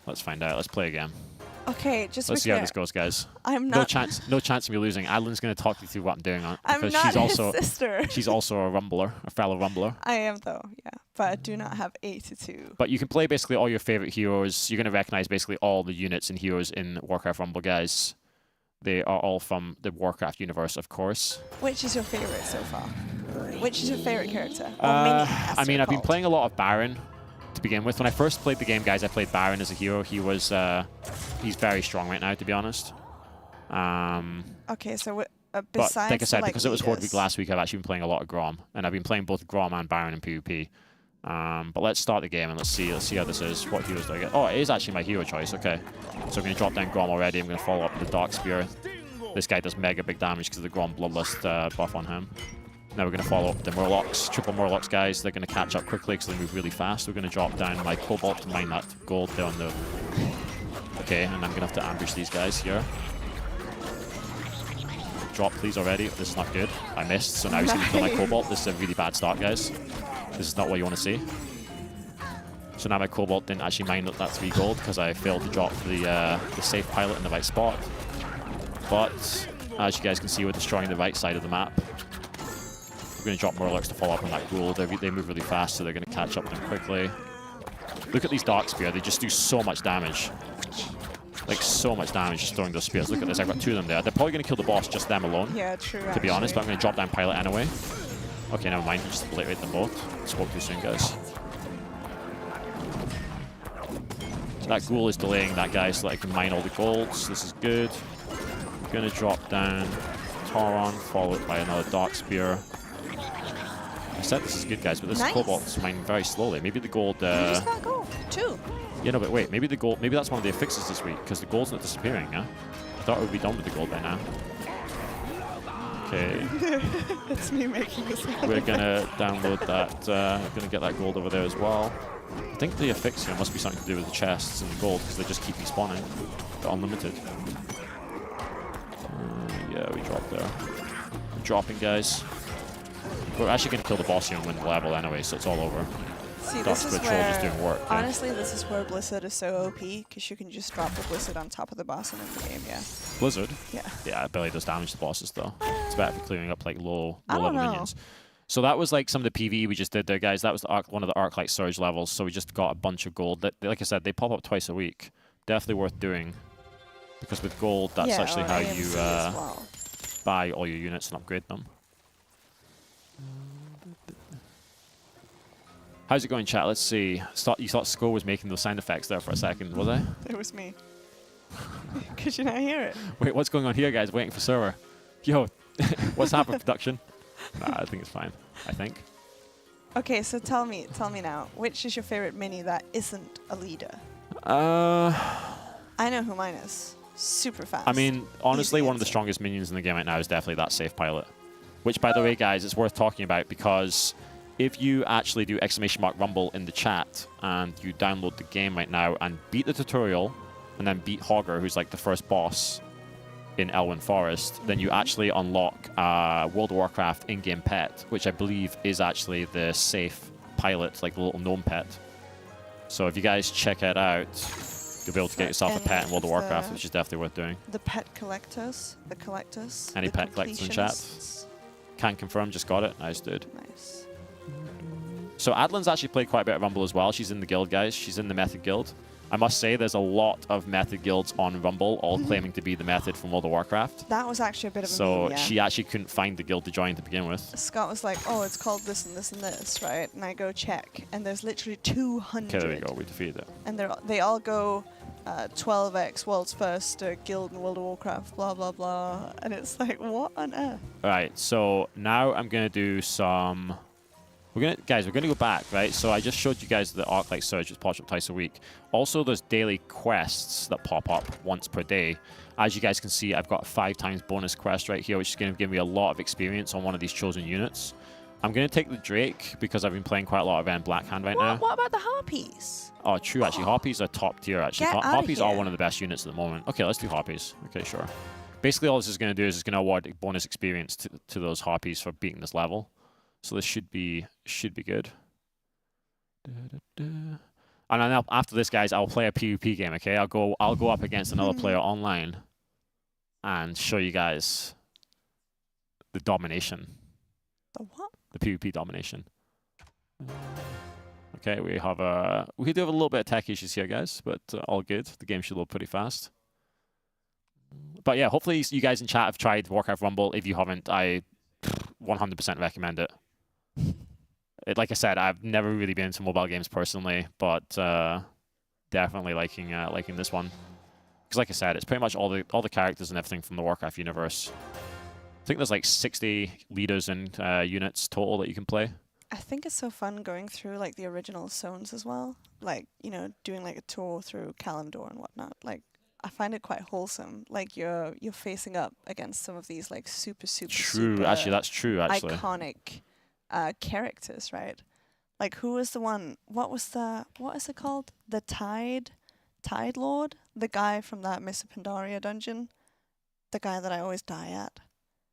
Speaker 17: Let's find out. Let's play again.
Speaker 2: Okay,
Speaker 17: let's see how this goes, guys.
Speaker 2: I'm not...
Speaker 17: No chance of me losing. Adeline's going to talk you through what I'm doing.
Speaker 2: I'm not his sister.
Speaker 17: She's also a Rumbler, a fellow Rumbler.
Speaker 2: I am, though, yeah. But I do not have 82.
Speaker 17: But you can play basically all your favorite heroes. You're going to recognize basically all the units and heroes in Warcraft Rumble, guys. They are all from the Warcraft universe, of course.
Speaker 2: Which is your favorite so far? Which is your favorite character?
Speaker 17: I mean, I've been playing a lot of Baron to begin with. When I first played the game, guys, I played Baron as a hero. He's very strong right now, to be honest.
Speaker 2: Okay, so
Speaker 17: but
Speaker 2: besides,
Speaker 17: like I said,
Speaker 2: like
Speaker 17: because it was Horde week last week, I've actually been playing a lot of Grom, and I've been playing both Grom and Baron in PvP. But let's start the game and let's see how this is. What heroes do I get? Oh, it is actually my hero choice. Okay. So I'm going to drop down Grom already. I'm going to follow up with the Dark Spear. This guy does mega big damage because of the Grom Bloodlust buff on him. Now we're going to follow up with the Murlocs. Triple Murlocs, guys. They're going to catch up quickly because they move really fast. We're going to drop down my Cobalt to mine that gold there on the... Okay, and I'm going to have to ambush these guys here. Drop, please, already. This is not good. I missed, so now he's going to kill my Cobalt. This is a really bad start, guys. This is not what you want to see. So now my Cobalt didn't actually mine that 3 gold because I failed to drop the safe pilot in the right spot. But as you guys can see, we're destroying the right side of the map. We're going to drop Murlocs to follow up on that ghoul. They move really fast, so they're going to catch up with them quickly. Look at these Dark Spear. They just do so much damage. Like, so much damage just throwing those spears. Look at this. I've got 2 of them there. They're probably going to kill the boss, just them alone.
Speaker 11: Yeah, true,
Speaker 17: to be honest, but I'm going to drop down Pilot anyway. Okay, never mind. Just obliterate them both. Spoke too soon, guys. That ghoul is delaying that guy so that I can mine all the golds. This is good. I'm going to drop down Tauron, followed by another Dark Spear. I said this is good, guys, but this Cobalt's mining very slowly. Maybe the gold...
Speaker 11: You just got gold, 2.
Speaker 17: Yeah, no, but wait. Maybe the gold... Maybe that's one of the fixes this week, because the gold's not disappearing, yeah? I thought it would be done with the gold by now. Okay.
Speaker 11: That's me making this.
Speaker 17: We're going to download that. I'm going to get that gold over there as well. I think the affix here must be something to do with the chests and the gold, because they just keep respawning. They're unlimited. Yeah, we dropped there. We're dropping, guys. We're actually going to kill the boss here and win the level anyway, so it's all over.
Speaker 11: See,
Speaker 17: Dark
Speaker 11: this is
Speaker 17: Spear Troll just
Speaker 11: where,
Speaker 17: doing work.
Speaker 11: honestly, this is where Blizzard is so OP, because you can just drop the Blizzard on top of the boss and win the game, yeah.
Speaker 17: Blizzard?
Speaker 11: Yeah.
Speaker 17: Yeah, it barely does damage to bosses, though. It's better for clearing up, like, low-level
Speaker 11: know.
Speaker 17: minions. So that was, like, some of the PvE we just did there, guys. That was one of the Arc-Light Surge levels, so we just got a bunch of gold. That, like I said, they pop up twice a week. Definitely worth doing, because with gold, that's actually how you buy all your units and upgrade them. How's it going, chat? Let's see. You thought Sko was making those sound effects there for a second, was I?
Speaker 11: It was me. Could you not hear it?
Speaker 17: Wait, what's going on here, guys? Waiting for server. Yo, what's happening, production? Nah, I think it's fine. I think.
Speaker 11: Okay, so tell me now, which is your favorite mini that isn't a leader? I know who mine is. Super fast.
Speaker 17: I mean, honestly, one of the strongest minions in the game right now is definitely that safe pilot. Which, by the way, guys, it's worth talking about because if you actually do !Rumble in the chat and you download the game right now and beat the tutorial and then beat Hogger, who's like the first boss in Elwyn Forest, then you actually unlock World of Warcraft in-game pet, which I believe is actually the safe pilot, like the little gnome pet. So if you guys check it out, you'll be able to get yourself a pet in World of Warcraft, which is definitely worth doing.
Speaker 11: The pet collectors,
Speaker 17: Any pet collectors in chat? Can confirm, just got it. Nice, dude.
Speaker 11: Nice.
Speaker 17: So Adlin's actually played quite a bit of Rumble as well. She's in the guild, guys. She's in the Method guild. I must say there's a lot of Method guilds on Rumble, all claiming to be the Method from World of Warcraft.
Speaker 11: That was actually a bit of a
Speaker 17: So
Speaker 11: meme, yeah.
Speaker 17: she actually couldn't find the guild to join to begin with.
Speaker 11: Scott was like, oh, it's called this and this and this, right? And I go check, and there's literally 200.
Speaker 17: Okay, there we go. We defeated it.
Speaker 11: And they all go 12x world's first guild in World of Warcraft, blah, blah, blah. And it's like, what on earth?
Speaker 17: All right, so now I'm going to do some... Guys, we're going to go back, right? So I just showed you guys the Arc-Light Surge, which pops up twice a week. Also, there's daily quests that pop up once per day. As you guys can see, I've got a 5x bonus quest right here, which is going to give me a lot of experience on one of these chosen units. I'm going to take the Drake because I've been playing quite a lot of Blackhand right now.
Speaker 11: What about the Harpies?
Speaker 17: Oh, true, actually. Harpies are top tier, actually.
Speaker 11: Get outta
Speaker 17: Harpies are
Speaker 11: here.
Speaker 17: one of the best units at the moment. Okay, let's do Harpies. Okay, sure. Basically, all this is going to do is it's going to award bonus experience to those Harpies for beating this level. So this should be good. And then after this, guys, I'll play a PvP game, okay? I'll go up against another player online and show you guys the domination.
Speaker 11: The what?
Speaker 17: The PvP domination. Okay, we do have a little bit of tech issues here, guys, but all good. The game should load pretty fast. But yeah, hopefully you guys in chat have tried Warcraft Rumble. If you haven't, I 100% recommend it. Like I said, I've never really been into mobile games personally, but definitely liking this one. Because like I said, it's pretty much all the characters and everything from the Warcraft universe. I think there's like 60 leaders and units total that you can play.
Speaker 11: I think it's so fun going through like the original zones as well. Like, you know, doing like a tour through Kalimdor and whatnot. Like, I find it quite wholesome. Like you're facing up against some of these like super
Speaker 17: True, actually, that's true. Actually,
Speaker 11: iconic characters, right? Like who was the one? What is it called? The Tide Lord, the guy from that Mr. Pandaria dungeon, the guy that I always die at.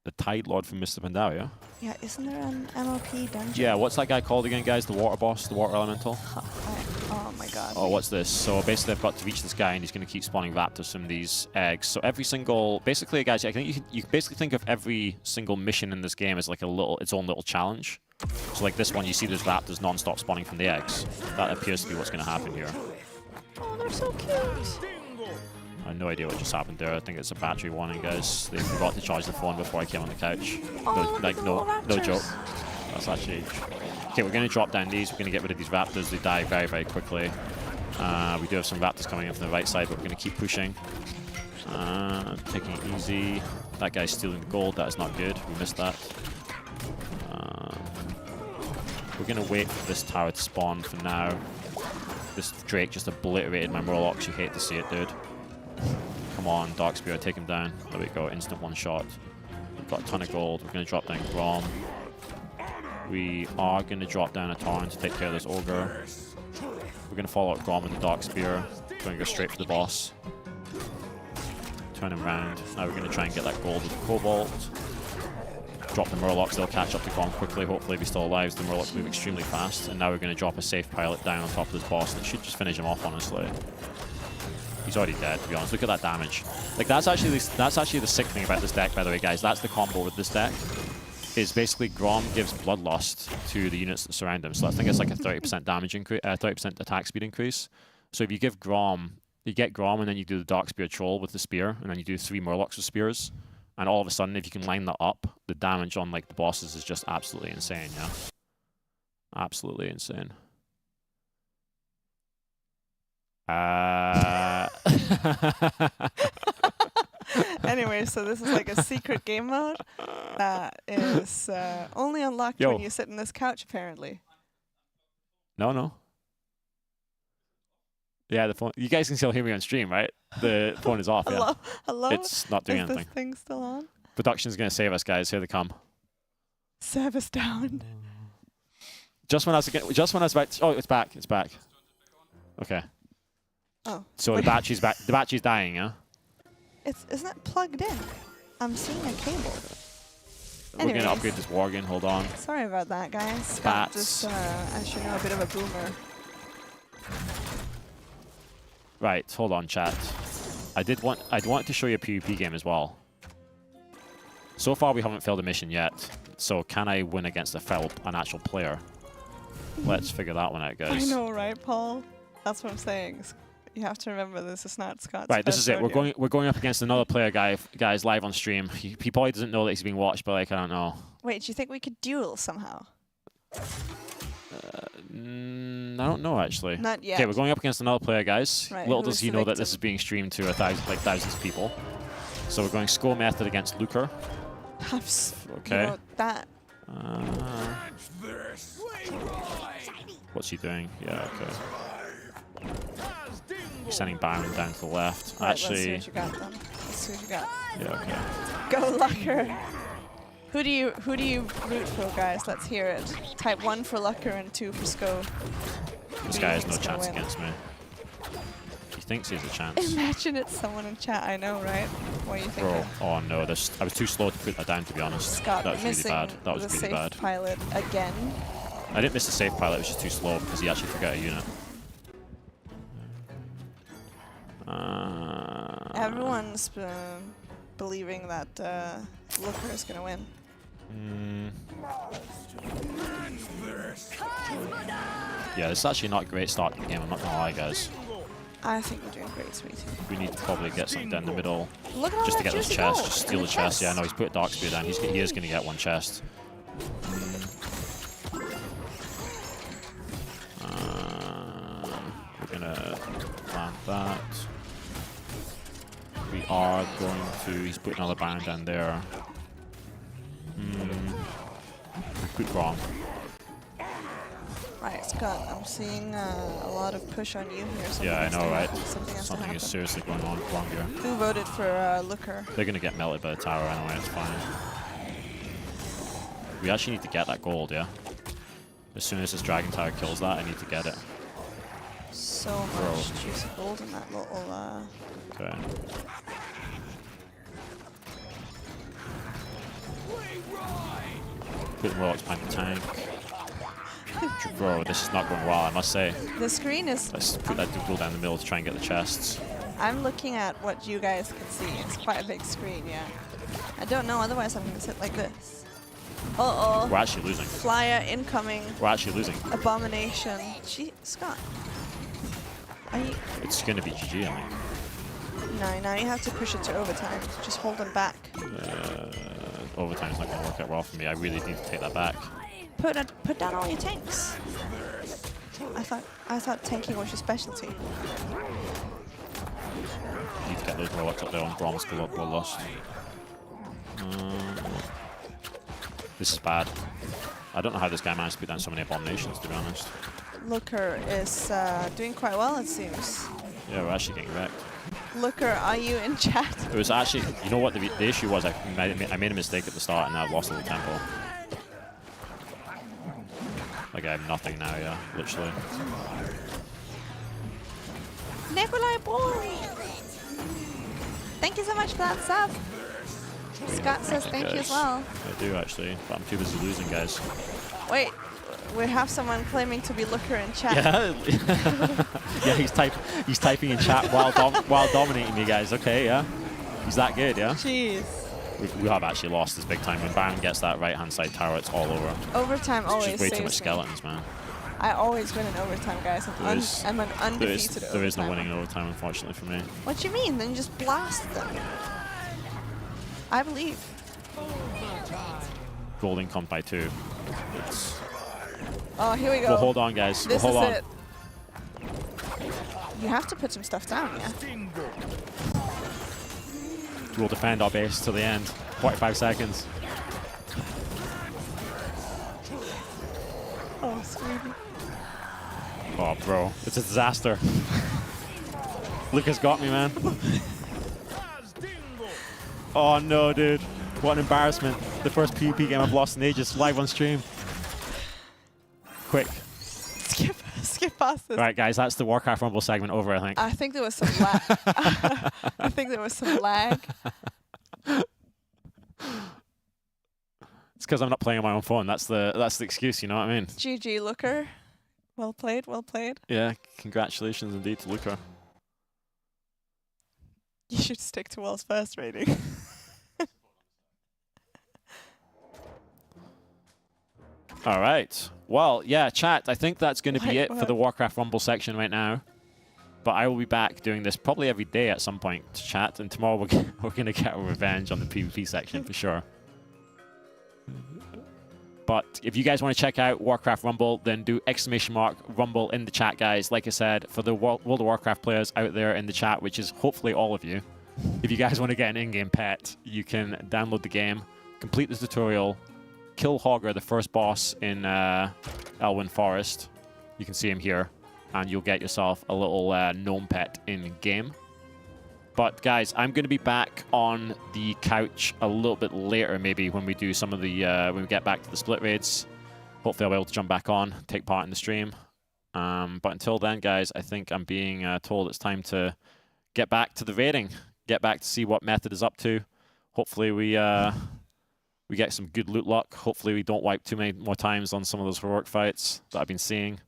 Speaker 17: the Tide Lord from Mr. Pandaria.
Speaker 11: Yeah, isn't there an MLP dungeon?
Speaker 17: Yeah, what's that guy called again, guys? The water boss, the water elemental.
Speaker 11: Oh my god.
Speaker 17: Oh, what's this? So basically, I've got to reach this guy, and he's going to keep spawning Raptors from these eggs. So every single, basically, guys, I think you can basically think of every single mission in this game as like its own little challenge. So like this one, you see there's Raptors non-stop spawning from the eggs. That appears to be what's going to happen here.
Speaker 11: Oh, they're so cute.
Speaker 17: I have no idea what just happened there. I think it's a battery warning, guys. They forgot to charge the phone before I came on the couch. No joke. That's actually... Okay, we're going to drop down these. We're going to get rid of these Raptors. They die very, very quickly. We do have some Raptors coming in from the right side, but we're going to keep pushing. Taking it easy. That guy's stealing the gold. That is not good. We missed that. We're going to wait for this tower to spawn for now. This Drake just obliterated my Murlocs. You hate to see it, dude. Come on, Dark Spear, take him down. There we go, instant one shot. We've got a ton of gold. We're going to drop down Grom. We are going to drop down a Torrent to take care of this Ogre. We're going to follow up Grom with the Dark Spear. Going to go straight for the boss. Turn him around. Now we're going to try and get that gold with the Cobalt. Drop the Murlocs, they'll catch up to Grom quickly. Hopefully if he's still alive, the Murlocs move extremely fast. And now we're going to drop a safe pilot down on top of this boss. And it should just finish him off, honestly. He's already dead, to be honest. Look at that damage. Like that's actually the sick thing about this deck, by the way, guys. That's the combo with this deck. Is basically Grom gives Bloodlust to the units that surround him. So I think it's like a 30% damage increase, 30% attack speed increase. So if you give Grom, you get Grom, and then you do the Dark Spear Troll with the spear, and then you do 3 Murlocs with spears, and all of a sudden, if you can line that up, the damage on like the bosses is just absolutely insane. Yeah, absolutely insane.
Speaker 11: Anyway, so this is like a secret game mode that is only unlocked when you sit in this couch, apparently.
Speaker 17: No. Yeah, the phone. You guys can still hear me on stream, right? The phone is off.
Speaker 11: Hello?
Speaker 17: Yeah.
Speaker 11: Hello?
Speaker 17: It's not doing anything.
Speaker 11: Is this thing still on?
Speaker 17: Production's gonna save us, guys. Here they come.
Speaker 11: Service down.
Speaker 17: Just when I was about. To, oh, it's back. It's back. Okay.
Speaker 11: Oh.
Speaker 17: So the battery's back. The battery's dying, yeah.
Speaker 11: Isn't it plugged in? I'm seeing a cable.
Speaker 17: We're gonna upgrade this Worgen. Hold on.
Speaker 11: Sorry about that, guys. Scott just, as you know, a bit of a boomer.
Speaker 17: Right. Hold on, chat. I'd want to show you a PvP game as well. So far, we haven't failed a mission yet. So can I win against an actual player? Let's figure that one out, guys.
Speaker 11: I know, right, Paul? That's what I'm saying. You have to remember this is not Scott's.
Speaker 17: Right, this is it. We're going up against another player, guys, live on stream. He probably doesn't know that he's being watched, but like I don't know.
Speaker 11: Wait, do you think we could duel somehow?
Speaker 17: I don't know actually.
Speaker 11: Not yet.
Speaker 17: Okay, we're going up against another player, guys.
Speaker 11: Right,
Speaker 17: Little does he know that this is being streamed to thousands of people. So we're going Skull Method against Luker. Okay.
Speaker 11: You know, that.
Speaker 17: What's he doing? Yeah, okay. He's sending Baron down to the left.
Speaker 11: Right,
Speaker 17: Actually.
Speaker 11: let's see what you got then. Let's see what you got.
Speaker 17: Yeah, okay.
Speaker 11: Go Lucker. Who do you root for, guys? Let's hear it. Type 1 for Lucker and 2 for Sko.
Speaker 17: This guy has no chance against me. He thinks he has a chance.
Speaker 11: Imagine it's someone in chat. I know, right? What are you thinking?
Speaker 17: Bro, oh no, I was too slow to put that down, to be honest.
Speaker 11: Scott,
Speaker 17: that was really bad. That was
Speaker 11: the
Speaker 17: really bad.
Speaker 11: safe pilot again.
Speaker 17: I didn't miss the safe pilot, it was just too slow because he actually forgot a unit.
Speaker 11: Everyone's believing that Looker is going to win.
Speaker 17: Yeah, this is actually not a great start to the game, I'm not gonna lie, guys.
Speaker 11: I think you're doing great, sweetie.
Speaker 17: We need to probably get something down the middle
Speaker 11: to
Speaker 17: just to get this chest, just steal the chest. Yeah, no, he's put a Dark Spear down. He is going to get one chest. We're going to plant that. We are going to... He's put another Baron down there. We put Grom.
Speaker 11: Right, Scott, I'm seeing a lot of push on you here. Something
Speaker 17: Yeah, I
Speaker 11: has to
Speaker 17: know, right?
Speaker 11: happen, Something has to
Speaker 17: Something
Speaker 11: happen.
Speaker 17: is seriously going on wrong here.
Speaker 11: Who voted for Looker?
Speaker 17: They're going to get melted by the tower anyway, it's fine. We actually need to get that gold, yeah? As soon as this dragon tower kills that, I need to get it.
Speaker 11: So much juicy gold in that little...
Speaker 17: Okay. Put rocks behind the tank. Bro, this is not going well, I must say.
Speaker 11: The screen is...
Speaker 17: Let's put that dual down the middle to try and get the chests.
Speaker 11: I'm looking at what you guys can see. It's quite a big screen, yeah. I don't know, otherwise I'm going to sit like this. Uh-oh.
Speaker 17: We're actually losing.
Speaker 11: Flyer incoming.
Speaker 17: We're actually losing.
Speaker 11: Abomination. Gee, Scott. Are you...
Speaker 17: It's going to be GG, I think.
Speaker 11: No, now you have to push it to overtime. Just hold them back.
Speaker 17: Overtime's not going to work out well for me. I really need to take that back.
Speaker 11: Put down all your tanks. I thought tanking was your specialty.
Speaker 17: Need to get those Warlocks up there on bronze because we're lost. This is bad. I don't know how this guy managed to put down so many abominations, to be honest.
Speaker 11: Looker is doing quite well, it seems.
Speaker 17: Yeah, we're actually getting wrecked.
Speaker 11: Looker, are you in chat?
Speaker 17: It was actually, you know what the issue was? I made a mistake at the start and I lost all the tempo. Like I have nothing now, yeah, literally.
Speaker 11: Nikolai boy! Thank you so much for that sub. Scott says thank you as well.
Speaker 17: I do actually, but I'm too busy losing, guys.
Speaker 11: Wait, we have someone claiming to be Looker in chat.
Speaker 17: Yeah, yeah, he's typing in chat while dominating me, guys. Okay, yeah, he's that good, yeah.
Speaker 11: Jeez.
Speaker 17: We have actually lost this big time. When Baron gets that right-hand side tower, it's all over.
Speaker 11: Overtime always
Speaker 17: It's just way
Speaker 11: saves
Speaker 17: too much
Speaker 11: me.
Speaker 17: skeletons, man.
Speaker 11: I always win in overtime, guys. I'm an undefeated
Speaker 17: There is no winning in overtime, unfortunately, for me.
Speaker 11: What do you mean? Then you just blast them. I believe.
Speaker 17: Golden comp by 2. It's...
Speaker 11: Oh, here we go.
Speaker 17: Well, hold on, guys.
Speaker 11: This
Speaker 17: hold on.
Speaker 11: is it. You have to put some stuff down, yeah?
Speaker 17: We'll defend our base to the end. 45 seconds.
Speaker 11: Oh, sweetie.
Speaker 17: Oh, bro. It's a disaster. Lucas got me, man. Oh, no, dude. What an embarrassment. The first PvP game I've lost in ages, live on stream. Quick.
Speaker 11: Skip past this.
Speaker 17: All right, guys, that's the Warcraft Rumble segment over, I think.
Speaker 11: I think there was some lag. I think there was some lag.
Speaker 17: It's because I'm not playing on my own phone. That's the excuse, you know what I mean?
Speaker 11: GG, Looker. Well played, well played.
Speaker 17: Yeah, congratulations indeed to Luca.
Speaker 11: You should stick to world's first rating.
Speaker 17: All right. Well, yeah, chat, I think that's going to be it for the Warcraft Rumble section right now. But I will be back doing this probably every day at some point to chat. And tomorrow we're going to get our revenge on the PvP section for sure. But if you guys want to check out Warcraft Rumble, then do !Rumble in the chat, guys. Like I said, for the World of Warcraft players out there in the chat, which is hopefully all of you, if you guys want to get an in-game pet, you can download the game, complete the tutorial, kill Hogger, the first boss in Elwyn Forest. You can see him here, and you'll get yourself a little gnome pet in-game. But guys, I'm going to be back on the couch a little bit later, maybe when we do some of the when we get back to the split raids. Hopefully, I'll be able to jump back on, take part in the stream. But until then, guys, I think I'm being told it's time to get back to the raiding, get back to see what Method is up to. Hopefully, we get some good loot luck. Hopefully, we don't wipe too many more times on some of those heroic fights that I've been seeing.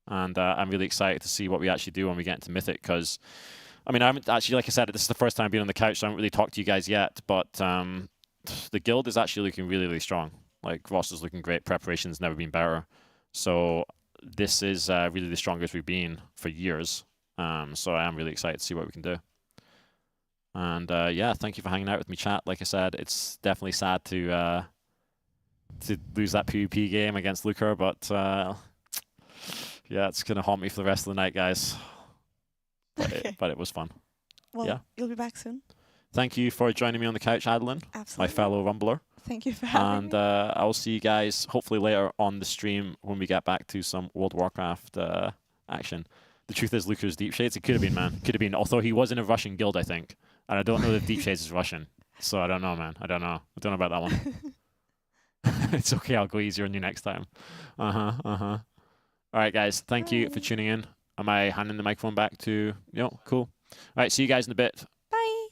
Speaker 17: And I'm really excited to see what we actually do when we get into Mythic, because I mean, I haven't actually, like I said, this is the first time I've been on the couch, so I haven't really talked to you guys yet, but the guild is actually looking really, really strong. Like, roster's looking great, preparation's never been better. So this is really the strongest we've been for years. So I am really excited to see what we can do. And yeah, thank you for hanging out with me, chat. Like I said, it's definitely sad to lose that PvP game against Lucar, but yeah, it's going to haunt me for the rest of the night, guys. But it was fun.
Speaker 11: Well,
Speaker 17: yeah.
Speaker 11: You'll be back soon.
Speaker 17: Thank you for joining me on the couch, Adeline, my fellow Rumbler.
Speaker 11: Thank you for having
Speaker 17: And I will see you guys hopefully later on the stream when we get back to some World of Warcraft action. The truth is, Luca's Deep Shades. It could have been, man. Could have been. Although he was in a Russian guild, I think. And I don't know if Deep Shades is Russian. So I don't know, man. I don't know. I don't know about that one. It's okay. I'll go easier on you next time. All right, guys. Thank you for tuning in. Am I handing the microphone back to... Cool. All right, see you guys in a bit.
Speaker 11: Bye.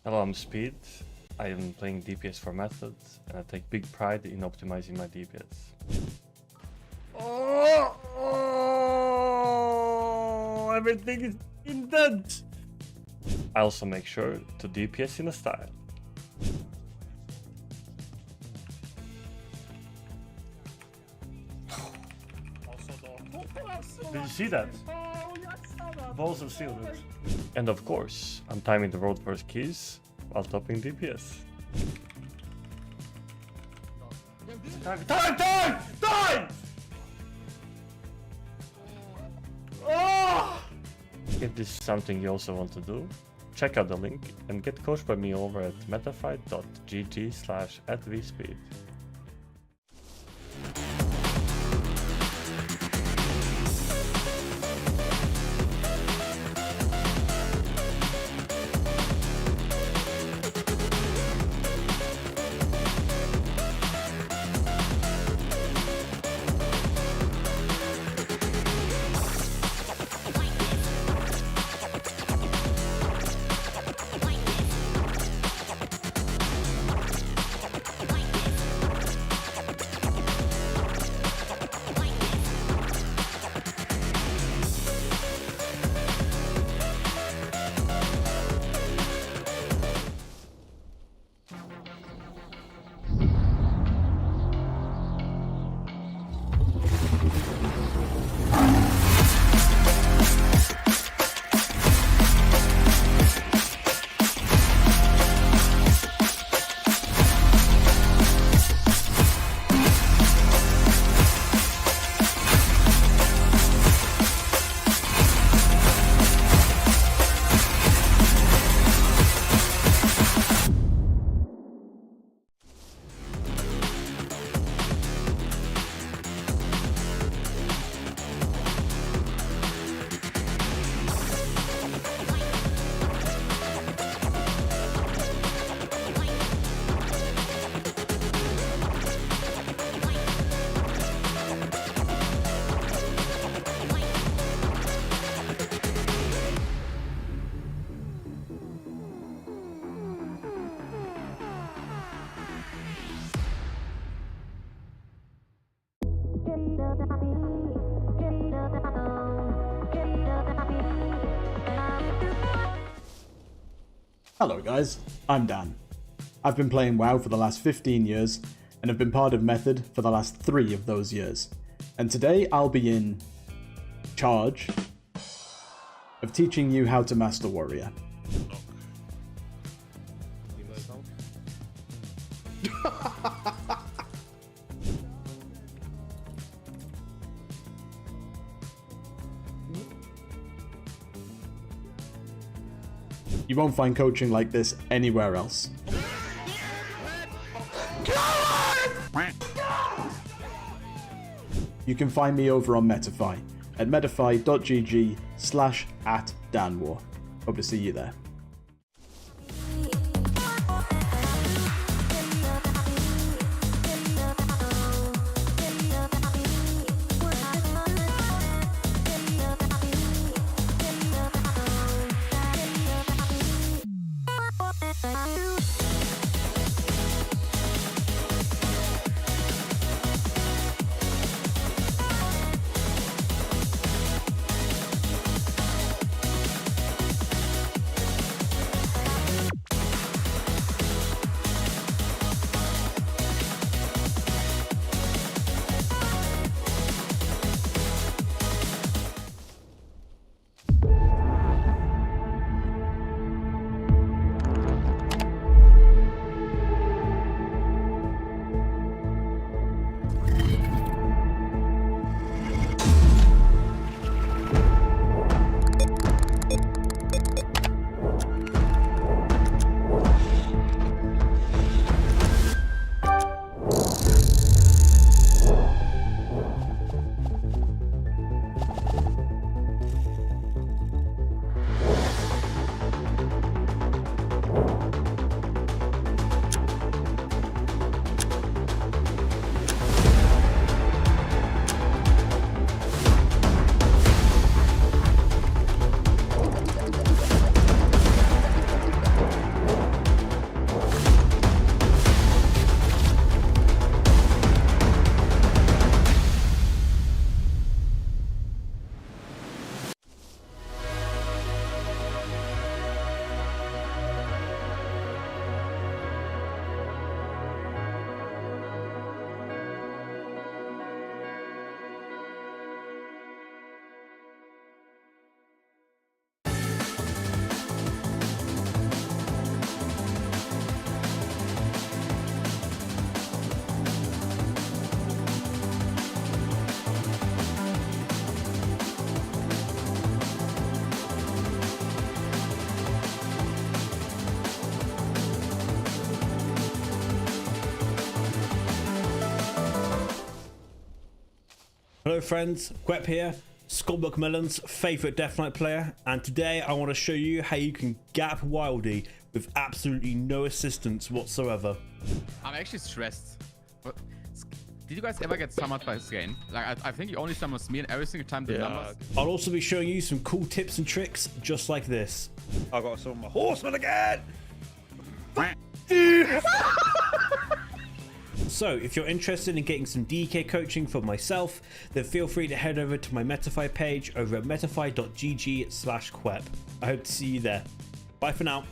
Speaker 3: Hello, I'm Speed. I am playing DPS for Method, and I take big pride in optimizing my DPS. Oh, everything is indent. I also make sure to DPS in a style. Did you see that? Balls of steel, dude. And of course, I'm timing the world first keys while topping DPS. Time! Oh! If this is something you also want to do, check out the link and get coached by me over at metafy.gg/@vspeed.
Speaker 4: Hello guys, I'm Dan. I've been playing WoW for the last 15 years and have been part of Method for the last 3 of those years. And today I'll be in charge of teaching you how to master Warrior. You won't find coaching like this anywhere else. You can find me over on Metafy at metafy.gg/@danwar. Hope to see you there.
Speaker 5: Hello friends, Quep here, Skullbook Melon's favourite Death Knight player, and today I want to show you how you can gap Wildy with absolutely no assistance whatsoever.
Speaker 6: I'm actually stressed. But did you guys ever get summoned by Skain? Like, I think you only summon me, and every single time the numbers...
Speaker 5: I'll also be showing you some cool tips and tricks just like this. I got to summon my horseman again! So, if you're interested in getting some DK coaching for myself, then feel free to head over to my Metafy page over at metafy.gg/quep. I hope to see you there. Bye for now.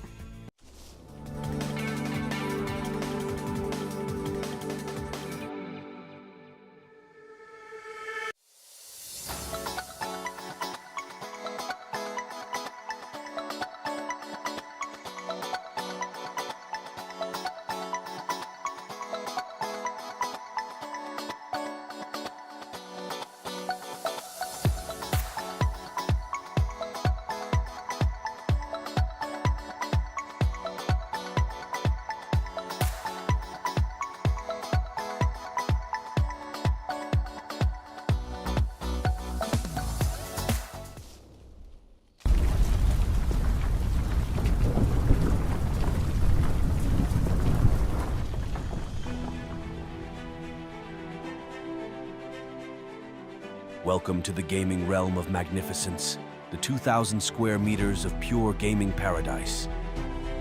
Speaker 8: Welcome to the gaming realm of magnificence, the 2,000 square meters of pure gaming paradise.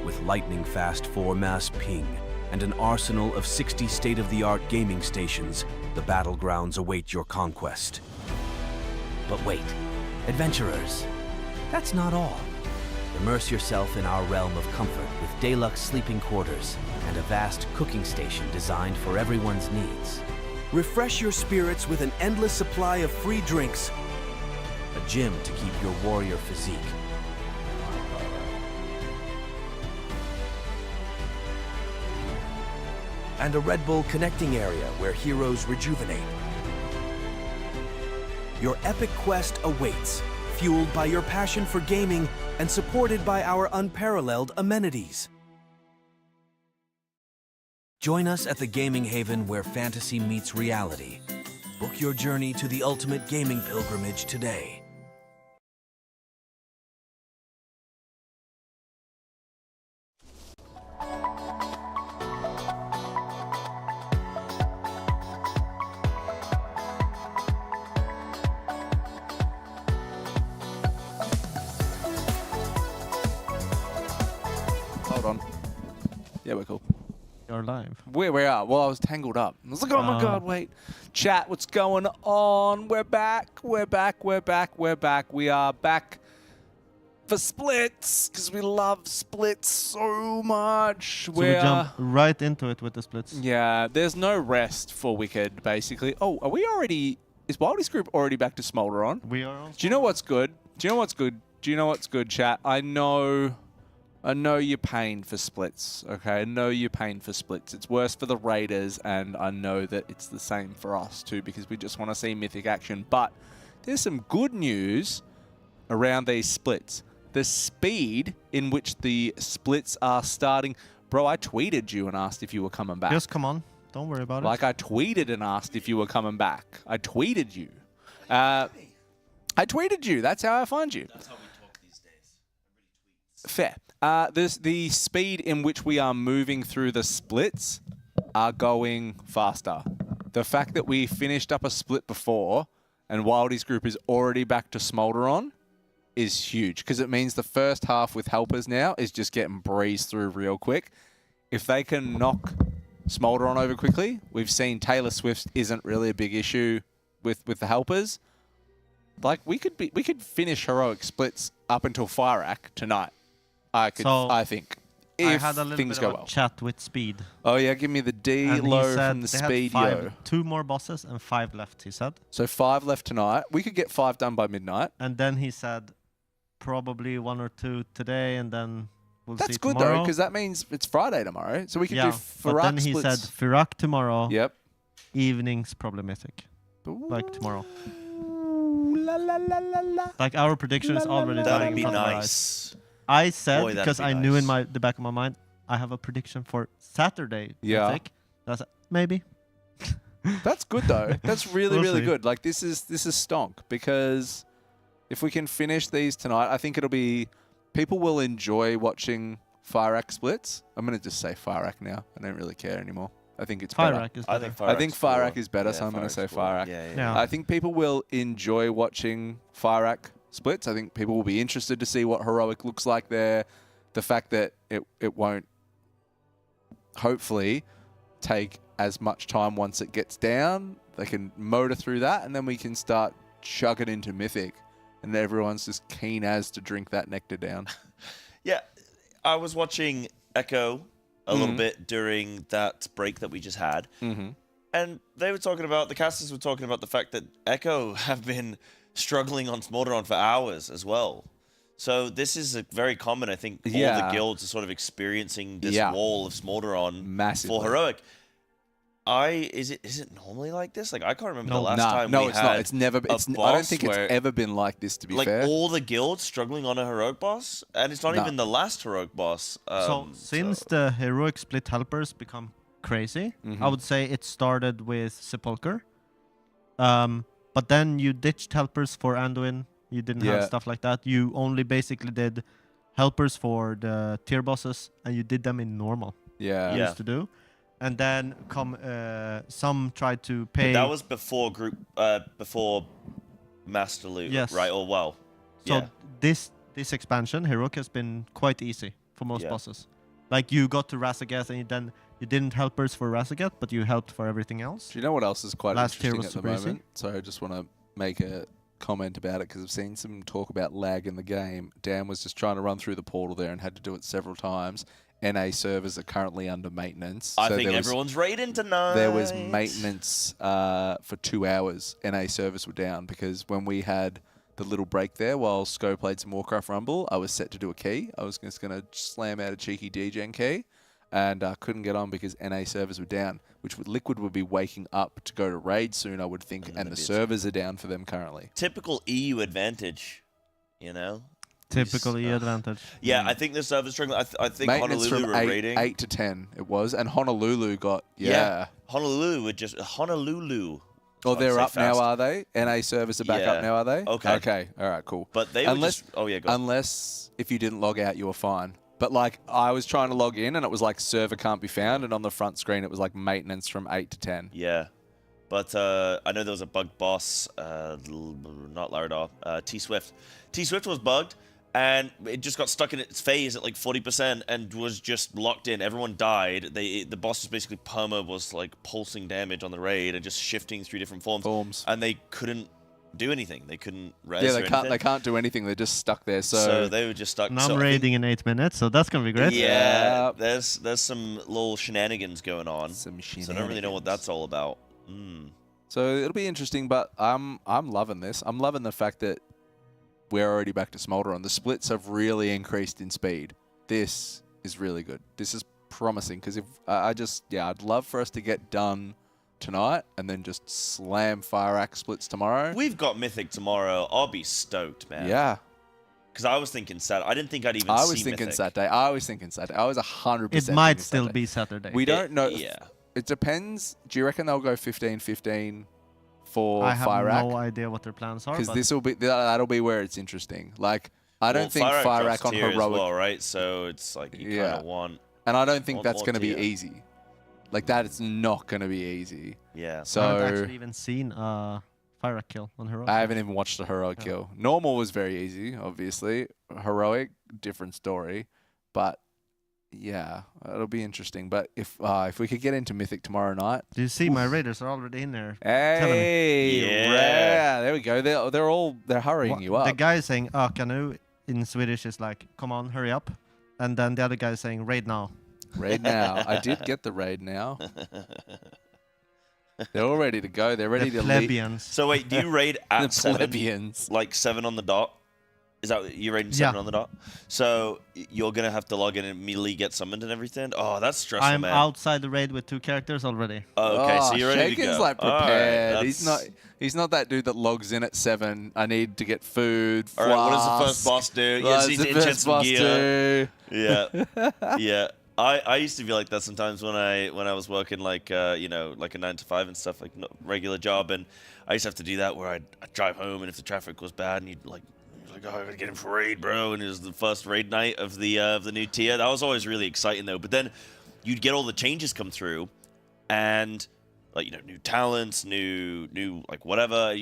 Speaker 8: With lightning-fast 4-mass ping and an arsenal of 60 state-of-the-art gaming stations, the battlegrounds await your conquest. But wait, adventurers, that's not all. Immerse yourself in our realm of comfort with deluxe sleeping quarters and a vast cooking station designed for everyone's needs. Refresh your spirits with an endless supply of free drinks, a gym to keep your warrior physique, and a Red Bull connecting area where heroes rejuvenate. Your epic quest awaits, fueled by your passion for gaming and supported by our unparalleled amenities. Join us at the gaming haven where fantasy meets reality. Book your journey to the ultimate gaming pilgrimage today.
Speaker 15: Hold on. Yeah, we're cool.
Speaker 9: You're live.
Speaker 15: We are. Well, I was tangled up. I was like, oh my god, wait. Chat, what's going on? We're back. We're back. We're back. We're back. We are back for splits because we love splits so much.
Speaker 9: So we jump right into it with the splits.
Speaker 15: Yeah, there's no rest for Wicked, basically. Oh, are we already... Is Wildy's group already back to Smolder on?
Speaker 9: We are on.
Speaker 15: Do you know what's good? Do you know what's good? Do you know what's good, chat? I know you're paying for splits, okay? I know you're paying for splits. It's worse for the Raiders, and I know that it's the same for us too, because we just want to see mythic action. But there's some good news around these splits. The speed in which the splits are starting. Bro, I tweeted you and asked if you were coming back.
Speaker 9: Just come on. Don't worry about it.
Speaker 15: Like, I tweeted and asked if you were coming back. I tweeted you. I tweeted you. That's how I find you.
Speaker 16: That's how we talk these days.
Speaker 15: Fair. There's the speed in which we are moving through the splits are going faster. The fact that we finished up a split before and Wildy's group is already back to Smolder on is huge, because it means the first half with helpers now is just getting breezed through real quick. If they can knock Smolder on over quickly, we've seen Taylor Swift isn't really a big issue with the helpers. Like, we could finish heroic splits up until Fireack tonight. I think. If
Speaker 9: I had a little
Speaker 15: things
Speaker 9: bit
Speaker 15: go
Speaker 9: of a
Speaker 15: well.
Speaker 9: chat with Speed.
Speaker 15: Oh yeah, give me the D
Speaker 9: And he
Speaker 15: low
Speaker 9: said
Speaker 15: from the
Speaker 9: they had
Speaker 15: Speed
Speaker 9: five,
Speaker 15: yo.
Speaker 9: 2 more bosses and 5 left, he said.
Speaker 15: So 5 left tonight. We could get 5 done by midnight.
Speaker 9: And then he said probably 1 or 2 today, and then we'll see
Speaker 15: That's good
Speaker 9: tomorrow.
Speaker 15: though, because that means it's Friday tomorrow. So we could do
Speaker 9: but
Speaker 15: Firak
Speaker 9: then he
Speaker 15: splits.
Speaker 9: said Firak tomorrow.
Speaker 15: Yep.
Speaker 9: Evenings problematic. Like tomorrow.
Speaker 15: La, la, la, la, la.
Speaker 9: Like, our prediction is already
Speaker 16: That'd
Speaker 9: dying
Speaker 16: be
Speaker 9: in front of our
Speaker 16: nice.
Speaker 9: eyes. I said,
Speaker 16: Boy, that'd
Speaker 9: because
Speaker 16: be
Speaker 9: I knew in
Speaker 16: nice.
Speaker 9: the back of my mind, I have a prediction for Saturday.
Speaker 15: Yeah.
Speaker 9: Mythic. That's maybe.
Speaker 15: That's good though. That's really,
Speaker 9: We'll
Speaker 15: really
Speaker 9: see.
Speaker 15: good. Like this is stonk because if we can finish these tonight, I think it'll be people will enjoy watching Firac splits. I'm gonna just say Firac now. I don't really care anymore. I think it's better.
Speaker 9: Firac is
Speaker 16: I
Speaker 9: better.
Speaker 16: think
Speaker 15: I think Firac
Speaker 16: cool.
Speaker 15: is better,
Speaker 16: Yeah,
Speaker 15: so I'm going to say
Speaker 16: Firac's cool.
Speaker 15: Firac.
Speaker 9: Yeah.
Speaker 15: I think people will enjoy watching Firac splits. I think people will be interested to see what Heroic looks like there. The fact that it won't hopefully take as much time once it gets down. They can motor through that, and then we can start chugging into Mythic. And everyone's just keen as to drink that nectar down.
Speaker 16: Yeah, I was watching Echo a little bit during that break that we just had. And they were talking about, the casters were talking about the fact that Echo have been struggling on Smolderon for hours as well. So this is a very common, I think, all the guilds are sort of experiencing this wall of Smolderon
Speaker 15: massively
Speaker 16: for Heroic. Is it normally like this? Like I can't remember the last time
Speaker 15: no,
Speaker 16: we
Speaker 15: it's
Speaker 16: had
Speaker 15: not. It's never. I don't think it's ever been like this. To be
Speaker 16: like
Speaker 15: fair,
Speaker 16: all the guilds struggling on a Heroic boss, and it's not even the last Heroic boss.
Speaker 9: So since the Heroic split helpers become crazy, I would say it started with Sepulcher. But then you ditched helpers for Anduin. You didn't have stuff like that. You only basically did helpers for the tier bosses, and you did them in normal.
Speaker 15: Yeah.
Speaker 9: Used to do. And then some tried to pay.
Speaker 16: But that was before before Master Loot,
Speaker 9: Yes.
Speaker 16: right? Or well,
Speaker 9: So this expansion, Heroic, has been quite easy for most bosses. Like you got to Rasagath, and then you didn't helpers for Rasagath, but you helped for everything else.
Speaker 15: Do you know what else is quite
Speaker 9: Last tier
Speaker 15: interesting
Speaker 9: was
Speaker 15: at the
Speaker 9: super easy.
Speaker 15: moment? So I just want to make a comment about it because I've seen some talk about lag in the game. Dan was just trying to run through the portal there and had to do it several times. NA servers are currently under maintenance.
Speaker 16: I
Speaker 15: so
Speaker 16: think everyone's raiding tonight.
Speaker 15: There was maintenance for 2 hours. NA servers were down because when we had the little break there while Sco played some Warcraft Rumble, I was set to do a key. I was just going to slam out a cheeky degen key and couldn't get on because NA servers were down, which Liquid would be waking up to go to raid soon, I would think, and the servers are down for them currently.
Speaker 16: Typical EU advantage, you know?
Speaker 9: Typical EU advantage.
Speaker 16: Yeah, I think the server's struggling. I think
Speaker 15: Maintenance
Speaker 16: Honolulu
Speaker 15: from
Speaker 16: were raiding.
Speaker 15: 8 to 10 it was, and Honolulu got,
Speaker 16: Honolulu would just, Honolulu.
Speaker 15: Oh, they're
Speaker 16: say
Speaker 15: up now,
Speaker 16: fast.
Speaker 15: are they? NA servers are back up now, are they?
Speaker 16: Okay.
Speaker 15: Okay, all right, cool.
Speaker 16: But they were just, go on.
Speaker 15: Unless if you didn't log out, you were fine. But like, I was trying to log in, and it was like server can't be found, and on the front screen, it was like maintenance from 8 to 10.
Speaker 16: Yeah. But I know there was a bugged boss, not Laradar, T-Swift. T-Swift was bugged, and it just got stuck in its phase at like 40% and was just locked in. Everyone died. The boss was basically was like pulsing damage on the raid and just shifting through different forms. And they couldn't do anything. They couldn't res
Speaker 15: Yeah,
Speaker 16: or anything.
Speaker 15: they can't do anything. They're just stuck there.
Speaker 16: So they were just stuck.
Speaker 9: And I'm
Speaker 16: So I think-
Speaker 9: raiding in 8 minutes, so that's gonna be great.
Speaker 16: Yeah, there's some little shenanigans going on.
Speaker 15: Some
Speaker 16: So I don't really know what that's all about.
Speaker 15: So it'll be interesting, but I'm loving this. I'm loving the fact that we're already back to Smolderon. The splits have really increased in speed. This is really good. This is promising because if I'd love for us to get done tonight and then just slam Firac splits tomorrow.
Speaker 16: We've got Mythic tomorrow. I'll be stoked, man.
Speaker 15: Yeah.
Speaker 16: Because I was thinking Saturday. I didn't think I'd even see
Speaker 15: I was thinking
Speaker 16: Mythic.
Speaker 15: Saturday. I was thinking Saturday. I was 100%.
Speaker 9: It might
Speaker 15: thinking
Speaker 9: still
Speaker 15: Saturday.
Speaker 9: be Saturday.
Speaker 15: We don't know.
Speaker 16: Yeah.
Speaker 15: It depends. Do you reckon they'll go 15-15 for
Speaker 9: I have
Speaker 15: Firac?
Speaker 9: no idea what their plans are.
Speaker 15: Because
Speaker 9: but
Speaker 15: this will be that'll be where it's interesting. Like I don't think
Speaker 16: Firac
Speaker 15: Firac
Speaker 16: drops
Speaker 15: on
Speaker 16: tier
Speaker 15: heroic,
Speaker 16: as well, right? So it's like you kind of want.
Speaker 15: and I don't think
Speaker 16: want
Speaker 15: that's
Speaker 16: more
Speaker 15: going to be
Speaker 16: tier.
Speaker 15: easy. Like that, it's not going to be easy.
Speaker 16: Yeah.
Speaker 9: I
Speaker 15: So
Speaker 9: haven't actually even seen Firac kill on heroic.
Speaker 15: I haven't even watched a heroic kill. Normal was very easy, obviously. Heroic, different story. But yeah, it'll be interesting. But if we could get into Mythic tomorrow night.
Speaker 9: Do you see my raiders are already in there? telling me.
Speaker 15: Hey, yeah, there we go. They're hurrying you up.
Speaker 9: The guy saying "Kanu" in Swedish is like, "Come on, hurry up," and then the other guy is saying "Raid now."
Speaker 15: Raid now. I did get the raid now. They're all ready to go. They're ready to
Speaker 9: plebeians.
Speaker 16: So wait, do you raid at
Speaker 15: The
Speaker 16: 7?
Speaker 15: plebeians.
Speaker 16: Like 7 on the dot? Is that you raiding 7
Speaker 9: Yeah.
Speaker 16: on the dot? So you're gonna have to log in and immediately get summoned and everything. Oh, that's stressful,
Speaker 9: I'm
Speaker 16: man.
Speaker 9: outside the raid with 2 characters already.
Speaker 16: Oh, okay, so you're ready to
Speaker 15: Shaken's
Speaker 16: go.
Speaker 15: like
Speaker 16: All right,
Speaker 15: prepared. He's
Speaker 16: that's-
Speaker 15: not that dude that logs in at 7. I need to get food.
Speaker 16: All right, what does the
Speaker 15: flask.
Speaker 16: first boss do?
Speaker 15: What
Speaker 16: Yes,
Speaker 15: does
Speaker 16: he's
Speaker 15: the
Speaker 16: enchant
Speaker 15: first
Speaker 16: some
Speaker 15: boss
Speaker 16: gear.
Speaker 15: do?
Speaker 16: Yeah, yeah. I used to be like that sometimes when I was working like you know, like a 9 to 5 and stuff, like regular job, and I used to have to do that where I'd drive home, and if the traffic was bad, and you'd like oh, I gotta get him for raid, bro, and it was the first raid night of the new tier. That was always really exciting though. But then you'd get all the changes come through, and like, you know, new talents, new like whatever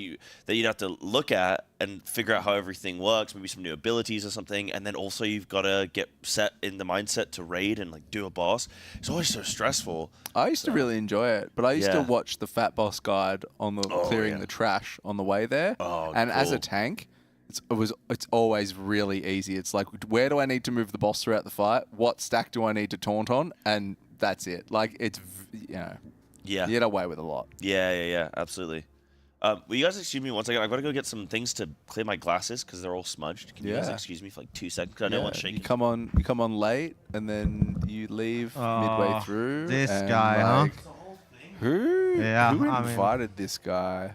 Speaker 16: that you'd have to look at and figure out how everything works, maybe some new abilities or something, and then also you've got to get set in the mindset to raid and like do a boss. It's always so stressful.
Speaker 15: I used to really enjoy it, but I used to
Speaker 16: Yeah.
Speaker 15: watch the Fat Boss guide on the clearing the trash on the way there. And as a
Speaker 16: cool.
Speaker 15: tank, it's always really easy. It's like, where do I need to move the boss throughout the fight? What stack do I need to taunt on? And that's it. Like, it's, you know,
Speaker 16: Yeah.
Speaker 15: you get away with a lot.
Speaker 16: Yeah, absolutely. Will you guys excuse me one second? I've got to go get some things to clear my glasses because they're all smudged. Can you guys
Speaker 15: Yeah.
Speaker 16: excuse me for like 2 seconds? 'Cause I know one's shaking.
Speaker 15: You come on late, and then you leave midway through.
Speaker 9: This
Speaker 15: and
Speaker 9: guy,
Speaker 15: like, Who?
Speaker 9: Yeah,
Speaker 15: Who
Speaker 9: I mean-
Speaker 15: invited this guy?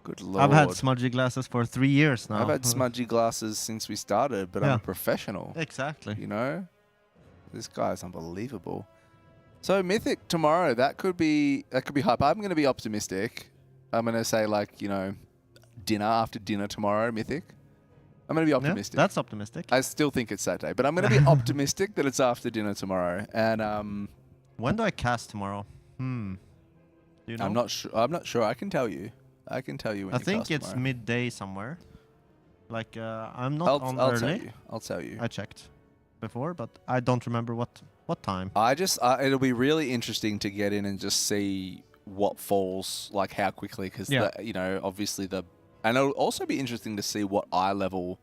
Speaker 15: Good lord.
Speaker 9: I've had smudgy glasses for 3 years now.
Speaker 15: I've had smudgy glasses since we started, but I'm
Speaker 9: Yeah.
Speaker 15: a professional.
Speaker 9: Exactly.
Speaker 15: You know? This guy's unbelievable. So Mythic tomorrow, that could be hype. I'm going to be optimistic. I'm going to say, like, you know, after dinner tomorrow, Mythic. I'm going to be optimistic.
Speaker 9: That's optimistic.
Speaker 15: I still think it's Saturday, but I'm going to be optimistic that it's after dinner tomorrow. And
Speaker 9: when do I cast tomorrow? Do you know?
Speaker 15: I'm not sure. I can tell you. I can tell you when
Speaker 9: I
Speaker 15: you
Speaker 9: think
Speaker 15: cast
Speaker 9: it's
Speaker 15: tomorrow.
Speaker 9: midday somewhere. Like, I'm not
Speaker 15: I'll
Speaker 9: early.
Speaker 15: tell you. I'll tell you.
Speaker 9: I checked before, but I don't remember what time.
Speaker 15: I just it'll be really interesting to get in and just see what falls, like how quickly, because you know, obviously and it'll also be interesting to see what eye level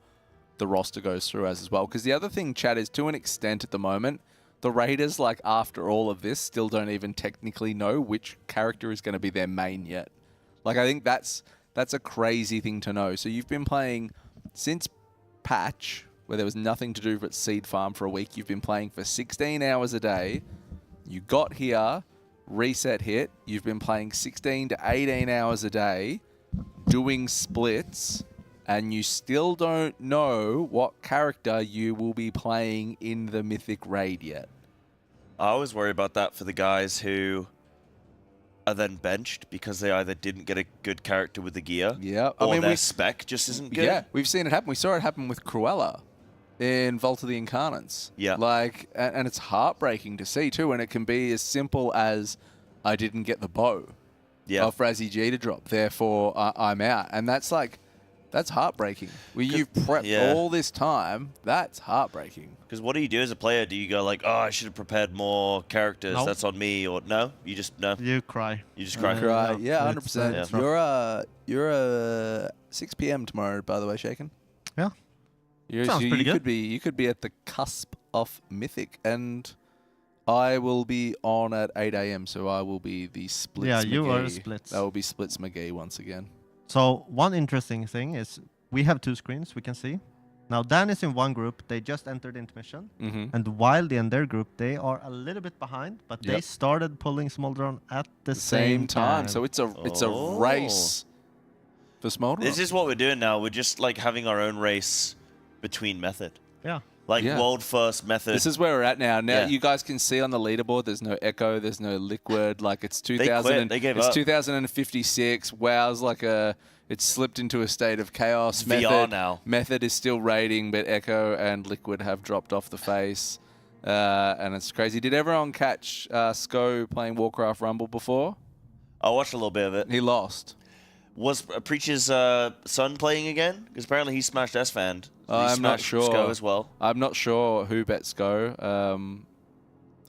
Speaker 15: the roster goes through as well. Because the other thing, Chad, is to an extent at the moment, the Raiders, like after all of this, still don't even technically know which character is going to be their main yet. Like, I think that's a crazy thing to know. So you've been playing since patch, where there was nothing to do but seed farm for a week. You've been playing for 16 hours a day. You got here, reset hit. You've been playing 16 to 18 hours a day, doing splits, and you still don't know what character you will be playing in the Mythic Raid yet.
Speaker 16: I always worry about that for the guys who are then benched because they either didn't get a good character with the gear, or their spec just isn't good.
Speaker 15: Yeah, we've seen it happen. We saw it happen with Cruella in Vault of the Incarnates.
Speaker 16: Yeah.
Speaker 15: Like, and it's heartbreaking to see too, and it can be as simple as, I didn't get the bow of Razzie G to drop, therefore I'm out. And that's like, that's heartbreaking. Where you've prepped all this time, that's heartbreaking.
Speaker 16: Because what do you do as a player? Do you go like, oh, I should have prepared more characters,
Speaker 9: No.
Speaker 16: that's on me, or no? You just, no?
Speaker 9: You cry.
Speaker 16: You just cry?
Speaker 15: Right, yeah,
Speaker 9: it's,
Speaker 15: 100%.
Speaker 9: it's rough.
Speaker 15: You're 6 p.m. tomorrow, by the way, Shaken.
Speaker 9: Yeah.
Speaker 15: Sounds
Speaker 9: pretty good.
Speaker 15: You could be at the cusp of Mythic, and I will be on at 8 a.m. So I will be the Splits.
Speaker 9: Yeah, you are
Speaker 15: McGee.
Speaker 9: Splits.
Speaker 15: That will be Splits McGee once again.
Speaker 9: So one interesting thing is we have 2 screens we can see. Now Dan is in one group, they just entered into mission. And while they're in their group, they are a little bit behind, but they started pulling Smoldron at the same time.
Speaker 15: So it's a race for Smoldron.
Speaker 16: This is what we're doing now. We're just like having our own race between method.
Speaker 9: Yeah.
Speaker 16: Like world first method.
Speaker 15: This is where we're at now. Now you guys can see on the leaderboard, there's no Echo, there's no Liquid. Like it's 2000.
Speaker 16: They gave
Speaker 15: it's
Speaker 16: up.
Speaker 15: 2056. WoW's like it's slipped into a state of chaos.
Speaker 16: It's VR now.
Speaker 15: Method is still raiding, but Echo and Liquid have dropped off the face, and it's crazy. Did everyone catch Sko playing Warcraft Rumble before?
Speaker 16: I watched a little bit of it.
Speaker 15: He lost.
Speaker 16: Was Preach's son playing again? Because apparently he smashed S-Fand.
Speaker 15: I'm not sure.
Speaker 16: Sko as well.
Speaker 15: I'm not sure who bet Sko.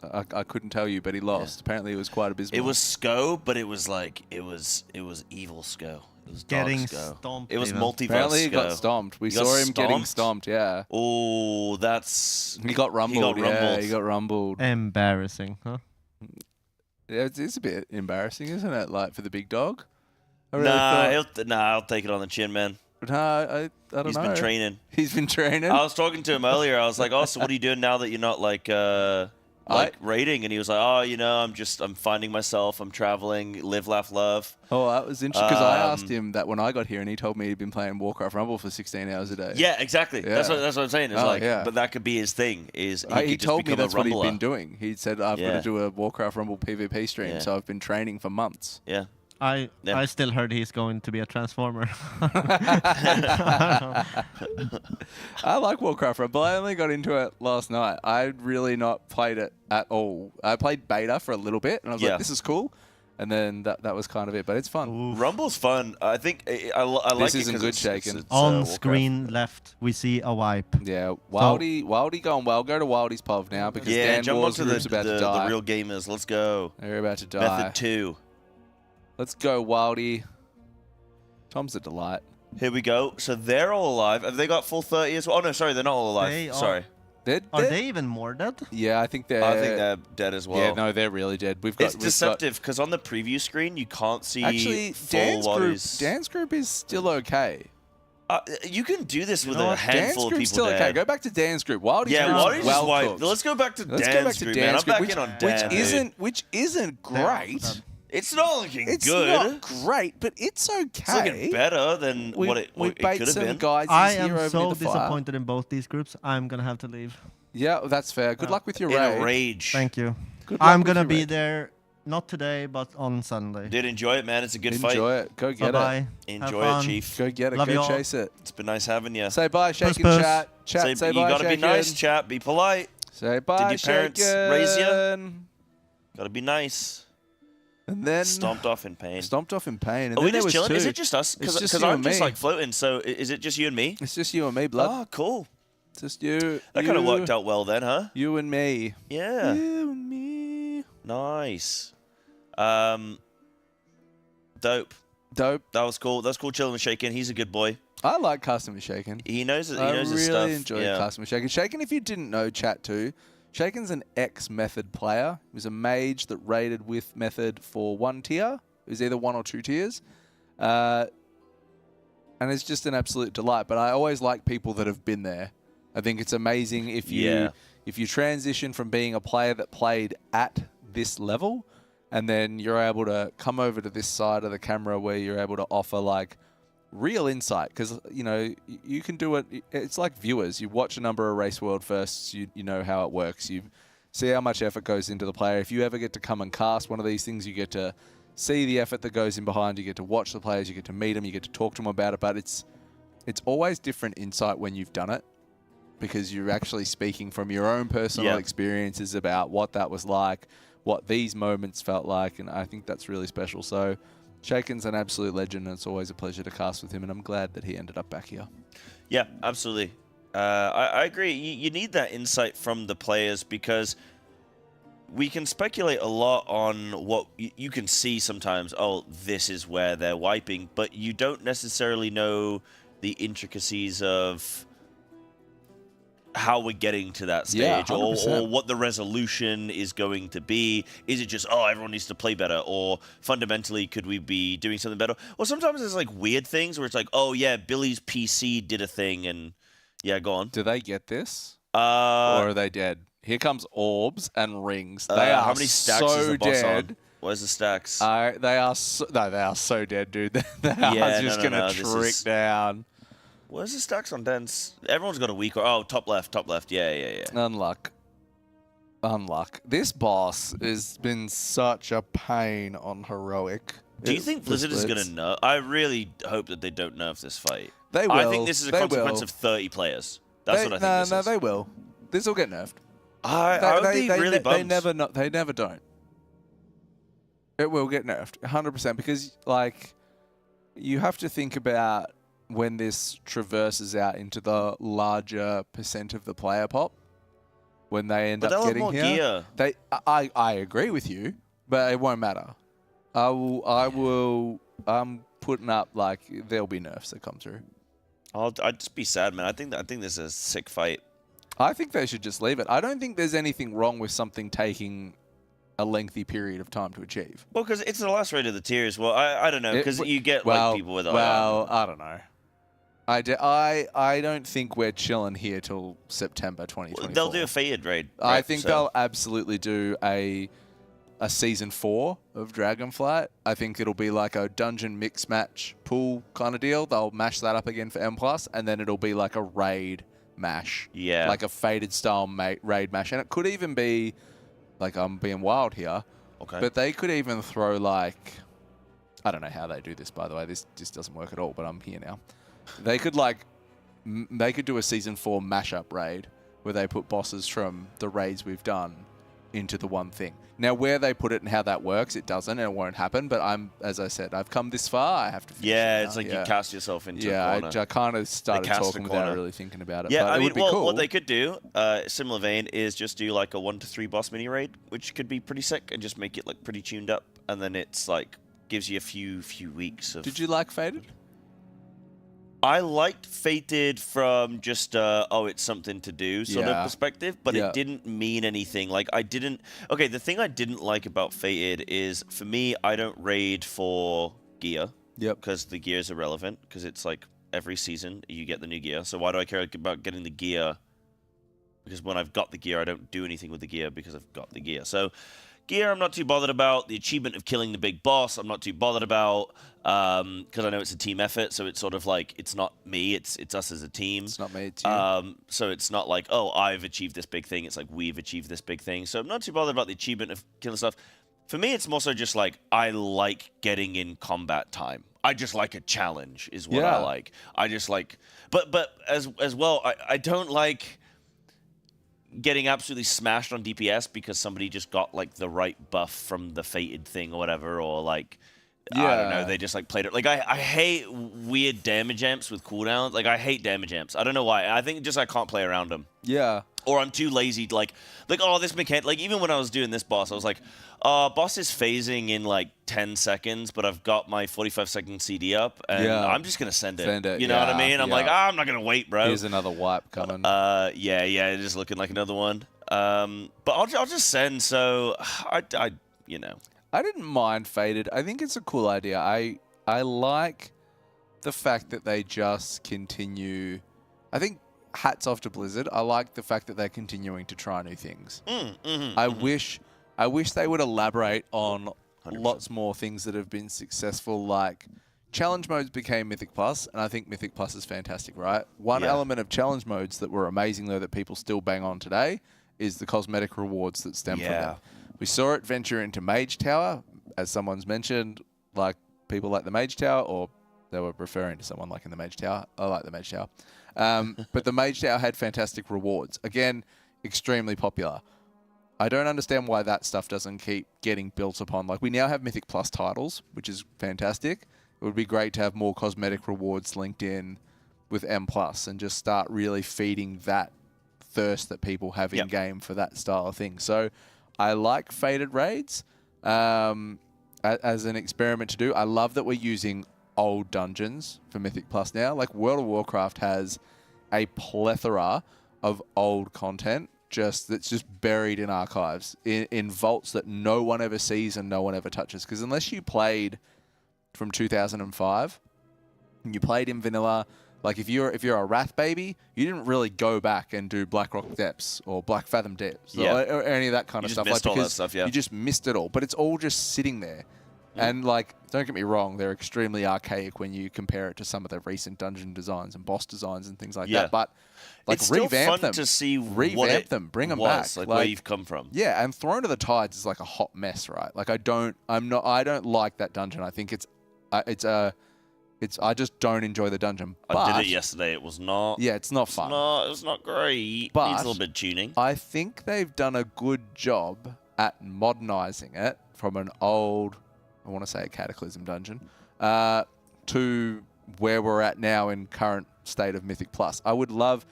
Speaker 15: I couldn't tell you, but he lost. Apparently, it was quite abysmal.
Speaker 16: It was Sko, but it was like it was evil Sko. It was dark
Speaker 9: Getting
Speaker 16: Sko.
Speaker 9: stomped
Speaker 16: It was
Speaker 9: even.
Speaker 16: multiverse.
Speaker 15: Apparently, he
Speaker 16: Sko.
Speaker 15: got stomped. We
Speaker 16: He got
Speaker 15: saw him getting
Speaker 16: stomped?
Speaker 15: stomped. Yeah.
Speaker 16: Oh, that's.
Speaker 15: He got rumbled. Yeah, he got rumbled.
Speaker 9: Embarrassing, huh?
Speaker 15: Yeah, it's a bit embarrassing, isn't it? Like for the big dog. I really
Speaker 16: I'll take it on the chin, man.
Speaker 15: I don't know.
Speaker 16: He's been training.
Speaker 15: He's been training.
Speaker 16: I was talking to him earlier. I was like, "Oh, so what are you doing now that you're not like like raiding, and he was like, "Oh, I'm finding myself. I'm traveling. Live, laugh, love."
Speaker 15: Oh, that was interesting because I asked him that when I got here, and he told me he'd been playing Warcraft Rumble for 16 hours a day.
Speaker 16: Yeah, exactly.
Speaker 15: Yeah.
Speaker 16: That's what I'm saying. It's but that could be his thing. He
Speaker 15: told me that's what he'd
Speaker 16: Rumbler.
Speaker 15: been doing. He said, "I've got to do a Warcraft Rumble PvP stream, so I've been training for months."
Speaker 16: Yeah.
Speaker 9: I still heard he's going to be a transformer.
Speaker 15: I like Warcraft Rumble. I only got into it last night. I'd really not played it at all. I played beta for a little bit, and I was like, "This is cool." And then that was kind of it, but it's fun.
Speaker 16: Oof. Rumble's fun. I think I like
Speaker 15: this
Speaker 16: it.
Speaker 15: Isn't good shaken.
Speaker 9: On screen left, we see a wipe.
Speaker 15: Yeah, Wildy going well. Go to Wildy's pub now because Dan
Speaker 16: jump
Speaker 15: Wars
Speaker 16: onto
Speaker 15: group's about to die.
Speaker 16: the real gamers. Let's go.
Speaker 15: They're about to die.
Speaker 16: Method 2.
Speaker 15: Let's go, Wildy. Tom's a delight.
Speaker 16: Here we go. So they're all alive. Have they got full 30 as well? Oh, no, sorry. They're not all alive. Sorry.
Speaker 9: Are they even more dead?
Speaker 15: Yeah, I think they're
Speaker 16: dead as well.
Speaker 15: Yeah, no, they're really dead.
Speaker 16: It's deceptive because on the preview screen, you can't see
Speaker 15: actually,
Speaker 16: full
Speaker 15: Dan's group is still okay.
Speaker 16: You can do this with a handful of people
Speaker 15: still
Speaker 16: dead.
Speaker 15: okay. Go back to Dan's group. Wildy's
Speaker 16: Wildy's
Speaker 15: well
Speaker 16: wiped.
Speaker 15: cooked.
Speaker 16: Let's go back to Dan's group, man. I'm back in on Dan.
Speaker 15: Which isn't great.
Speaker 16: It's not looking good.
Speaker 15: It's not great, but it's okay.
Speaker 16: It's looking better than what it could have been.
Speaker 15: Guys
Speaker 9: I am so disappointed in both these groups. I'm going to have to leave.
Speaker 15: Yeah, that's fair. Good luck with your
Speaker 16: in
Speaker 15: raid.
Speaker 16: a rage.
Speaker 9: Thank you.
Speaker 15: Good luck
Speaker 9: I'm
Speaker 15: with
Speaker 9: going to
Speaker 15: your
Speaker 9: be
Speaker 15: raid.
Speaker 9: there, not today, but on Sunday.
Speaker 16: Did enjoy it, man. It's a good fight.
Speaker 15: Enjoy it. Go get
Speaker 9: Bye-bye.
Speaker 15: it.
Speaker 16: Enjoy
Speaker 9: Have
Speaker 16: it,
Speaker 9: fun.
Speaker 16: Chief.
Speaker 15: Go get it.
Speaker 9: Love you
Speaker 15: Go
Speaker 9: all.
Speaker 15: chase it.
Speaker 16: It's been nice having you.
Speaker 15: Say bye, Shaken
Speaker 9: puss.
Speaker 15: chat. Chat, say
Speaker 16: you
Speaker 15: bye,
Speaker 16: gotta
Speaker 15: Shaken.
Speaker 16: be nice, chat. Be polite.
Speaker 15: Say bye,
Speaker 16: Did your parents
Speaker 15: Shaken.
Speaker 16: raise you? Gotta be nice.
Speaker 15: And then
Speaker 16: stomped off in pain.
Speaker 15: Stomped off in pain. And
Speaker 16: Are we
Speaker 15: then
Speaker 16: just
Speaker 15: there was
Speaker 16: chilling? Is
Speaker 15: two.
Speaker 16: it just us?
Speaker 15: It's just
Speaker 16: Because
Speaker 15: you
Speaker 16: I'm
Speaker 15: and
Speaker 16: just
Speaker 15: me.
Speaker 16: like floating. So is it just you and me?
Speaker 15: It's just you and me, blood.
Speaker 16: Oh, cool.
Speaker 15: Just you.
Speaker 16: That kind of worked out well then, huh?
Speaker 15: You and me.
Speaker 16: Yeah.
Speaker 15: You and me.
Speaker 16: Nice. Dope.
Speaker 15: Dope.
Speaker 16: That was cool. That's cool chilling with Shaken. He's a good boy.
Speaker 15: I like Custom with Shaken.
Speaker 16: He knows his
Speaker 15: I
Speaker 16: stuff.
Speaker 15: really enjoy Custom with Shaken. Shaken, if you didn't know, chat too, Shaken's an ex-Method player. He was a mage that raided with Method for 1 tier. It was either 1 or 2 tiers. And it's just an absolute delight. But I always like people that have been there. I think it's amazing if you transition from being a player that played at this level and then you're able to come over to this side of the camera where you're able to offer like real insight, because you can do it. It's like viewers. You watch a number of Race World firsts, you know how it works. You see how much effort goes into the player. If you ever get to come and cast one of these things, you get to see the effort that goes in behind. You get to watch the players. You get to meet them. You get to talk to them about it. But it's always different insight when you've done it, because you're actually speaking from your own personal experiences about what that was like, what these moments felt like, and I think that's really special. So Shaken's an absolute legend, and it's always a pleasure to cast with him, and I'm glad that he ended up back here.
Speaker 16: Yeah, absolutely. I agree. You need that insight from the players, because we can speculate a lot on what you can see sometimes. Oh, this is where they're wiping, but you don't necessarily know the intricacies of how we're getting to that stage, or what the resolution is going to be. Is it just, oh, everyone needs to play better, or fundamentally could we be doing something better? Or sometimes there's like weird things where it's like, oh yeah, Billy's PC did a thing, and yeah, go on.
Speaker 15: Do they get this? Or are they dead? Here comes orbs and rings. They are
Speaker 16: how many stacks
Speaker 15: so
Speaker 16: is the boss
Speaker 15: dead.
Speaker 16: on? Where's the stacks?
Speaker 15: They are so dead, dude. They are just gonna trick down.
Speaker 16: Where's the stacks on Dens? Everyone's got a weak. Oh, top left. Yeah.
Speaker 15: Unluck. This boss has been such a pain on heroic.
Speaker 16: Do you think Blizzard is going to nerf? I really hope that they don't nerf this fight.
Speaker 15: They will.
Speaker 16: I think this is a consequence of 30 players. That's what I think this is.
Speaker 15: No, they will. This will get nerfed.
Speaker 16: I would be really bummed.
Speaker 15: They never don't. It will get nerfed, 100%, because like you have to think about when this traverses out into the larger percent of the player pop, when they end up getting here.
Speaker 16: Gear.
Speaker 15: I agree with you, but it won't matter. I'm putting up like there'll be nerfs that come through.
Speaker 16: I'd just be sad, man. I think this is a sick fight.
Speaker 15: I think they should just leave it. I don't think there's anything wrong with something taking a lengthy period of time to achieve.
Speaker 16: Well, because it's the last raid of the tiers. Well, I don't know, because you get like people with
Speaker 15: well, I don't know. I don't think we're chilling here till September 2024.
Speaker 16: They'll do a Fated raid.
Speaker 15: I
Speaker 16: right?
Speaker 15: think
Speaker 16: So-
Speaker 15: they'll absolutely do a season 4 of Dragonflight. I think it'll be like a dungeon mix match pool kind of deal. They'll mash that up again for M+, and then it'll be like a raid mash.
Speaker 16: Yeah.
Speaker 15: Like a Fated style raid mash. And it could even be, like, I'm being wild here,
Speaker 16: Okay.
Speaker 15: but they could even throw like, I don't know how they do this, by the way. This just doesn't work at all, but I'm here now. They could like, they could do a season 4 mashup raid where they put bosses from the raids we've done into the one thing. Now, where they put it and how that works, it doesn't and it won't happen. But as I said, I've come this far. I have to finish
Speaker 16: Yeah,
Speaker 15: it
Speaker 16: it's
Speaker 15: now.
Speaker 16: like you cast yourself into a corner.
Speaker 15: I kind of started
Speaker 16: cast a
Speaker 15: talking without
Speaker 16: corner.
Speaker 15: really thinking about it.
Speaker 16: Yeah,
Speaker 15: but
Speaker 16: I
Speaker 15: it
Speaker 16: mean,
Speaker 15: would be
Speaker 16: well,
Speaker 15: cool.
Speaker 16: what they could do, similar vein, is just do like a 1 to 3 boss mini raid, which could be pretty sick, and just make it like pretty tuned up, and then it's like gives you a few weeks of.
Speaker 15: Did you like Fated?
Speaker 16: I liked Fated from just it's something to do sort of
Speaker 15: Yeah.
Speaker 16: perspective, but
Speaker 15: Yeah.
Speaker 16: it didn't mean anything. Like I didn't. Okay, the thing I didn't like about Fated is, for me, I don't raid for gear.
Speaker 15: Yep.
Speaker 16: Because the gear is irrelevant. Because it's like every season you get the new gear. So why do I care about getting the gear? Because when I've got the gear, I don't do anything with the gear because I've got the gear. So gear, I'm not too bothered about. The achievement of killing the big boss, I'm not too bothered about. Because I know it's a team effort, so it's sort of like, it's not me, it's us as a team.
Speaker 15: It's not me, it's you.
Speaker 16: So it's not like, oh, I've achieved this big thing. It's like, we've achieved this big thing. So I'm not too bothered about the achievement of killing stuff. For me, it's more so just like, I like getting in combat time. I just like a challenge is what I
Speaker 15: Yeah.
Speaker 16: like. I just like, but as well, I don't like getting absolutely smashed on DPS because somebody just got like the right buff from the Fated thing or whatever, or like, I don't know,
Speaker 15: Yeah.
Speaker 16: they just like played it. Like I hate weird damage amps with cooldowns. Like I hate damage amps. I don't know why. I think just I can't play around them.
Speaker 15: Yeah.
Speaker 16: Or I'm too lazy to like oh, this mechanic. Like even when I was doing this boss, I was like, boss is phasing in like 10 seconds, but I've got my 45-second CD up, and
Speaker 15: Yeah.
Speaker 16: I'm just gonna send it.
Speaker 15: Send it,
Speaker 16: You know what I
Speaker 15: yeah,
Speaker 16: mean? I'm
Speaker 15: yeah.
Speaker 16: like, I'm not gonna wait, bro.
Speaker 15: Here's another wipe coming.
Speaker 16: Yeah, just looking like another one. But I'll just send. So I you know.
Speaker 15: I didn't mind Fated. I think it's a cool idea. I like the fact that they just continue. I think hats off to Blizzard. I like the fact that they're continuing to try new things. I wish they would elaborate on
Speaker 16: 100%.
Speaker 15: lots more things that have been successful. Like challenge modes became Mythic Plus, and I think Mythic Plus is fantastic. Right? One
Speaker 16: Yeah.
Speaker 15: element of challenge modes that were amazing though that people still bang on today is the cosmetic rewards that stem from them. We saw it venture into Mage Tower, as someone's mentioned, like people like the Mage Tower, or they were referring to someone like in the Mage Tower. I like the Mage Tower. But the Mage Tower had fantastic rewards. Again, extremely popular. I don't understand why that stuff doesn't keep getting built upon. Like we now have Mythic Plus titles, which is fantastic. It would be great to have more cosmetic rewards linked in with M+, and just start really feeding that thirst that people have in game for that style of thing. So I like Fated raids as an experiment to do. I love that we're using old dungeons for Mythic Plus now. Like World of Warcraft has a plethora of old content that's just buried in archives, in vaults that no one ever sees and no one ever touches. Because unless you played from 2005 and you played in vanilla, like if you're a Wrath baby, you didn't really go back and do Blackrock Depths or Black Fathom Depths or any of that kind of
Speaker 16: You just
Speaker 15: stuff.
Speaker 16: missed
Speaker 15: like,
Speaker 16: all that
Speaker 15: because
Speaker 16: stuff, yeah.
Speaker 15: You just missed it all. But it's all just sitting there. And like, don't get me wrong, they're extremely archaic when you compare it to some of the recent dungeon designs and boss designs and things like that. But like,
Speaker 16: it's still
Speaker 15: revamp
Speaker 16: fun
Speaker 15: them,
Speaker 16: to see
Speaker 15: revamp
Speaker 16: what it
Speaker 15: them, bring them
Speaker 16: was,
Speaker 15: back,
Speaker 16: like where you've come from.
Speaker 15: Yeah, and Throne of the Tides is like a hot mess, right? Like I don't like that dungeon. I think I just don't enjoy the dungeon. But
Speaker 16: I did it yesterday. It was not.
Speaker 15: Yeah, it's not fun.
Speaker 16: It was not great.
Speaker 15: But
Speaker 16: Needs a little bit of tuning.
Speaker 15: I think they've done a good job at modernizing it from an old, I want to say a Cataclysm dungeon, to where we're at now in current state of Mythic Plus. I would love,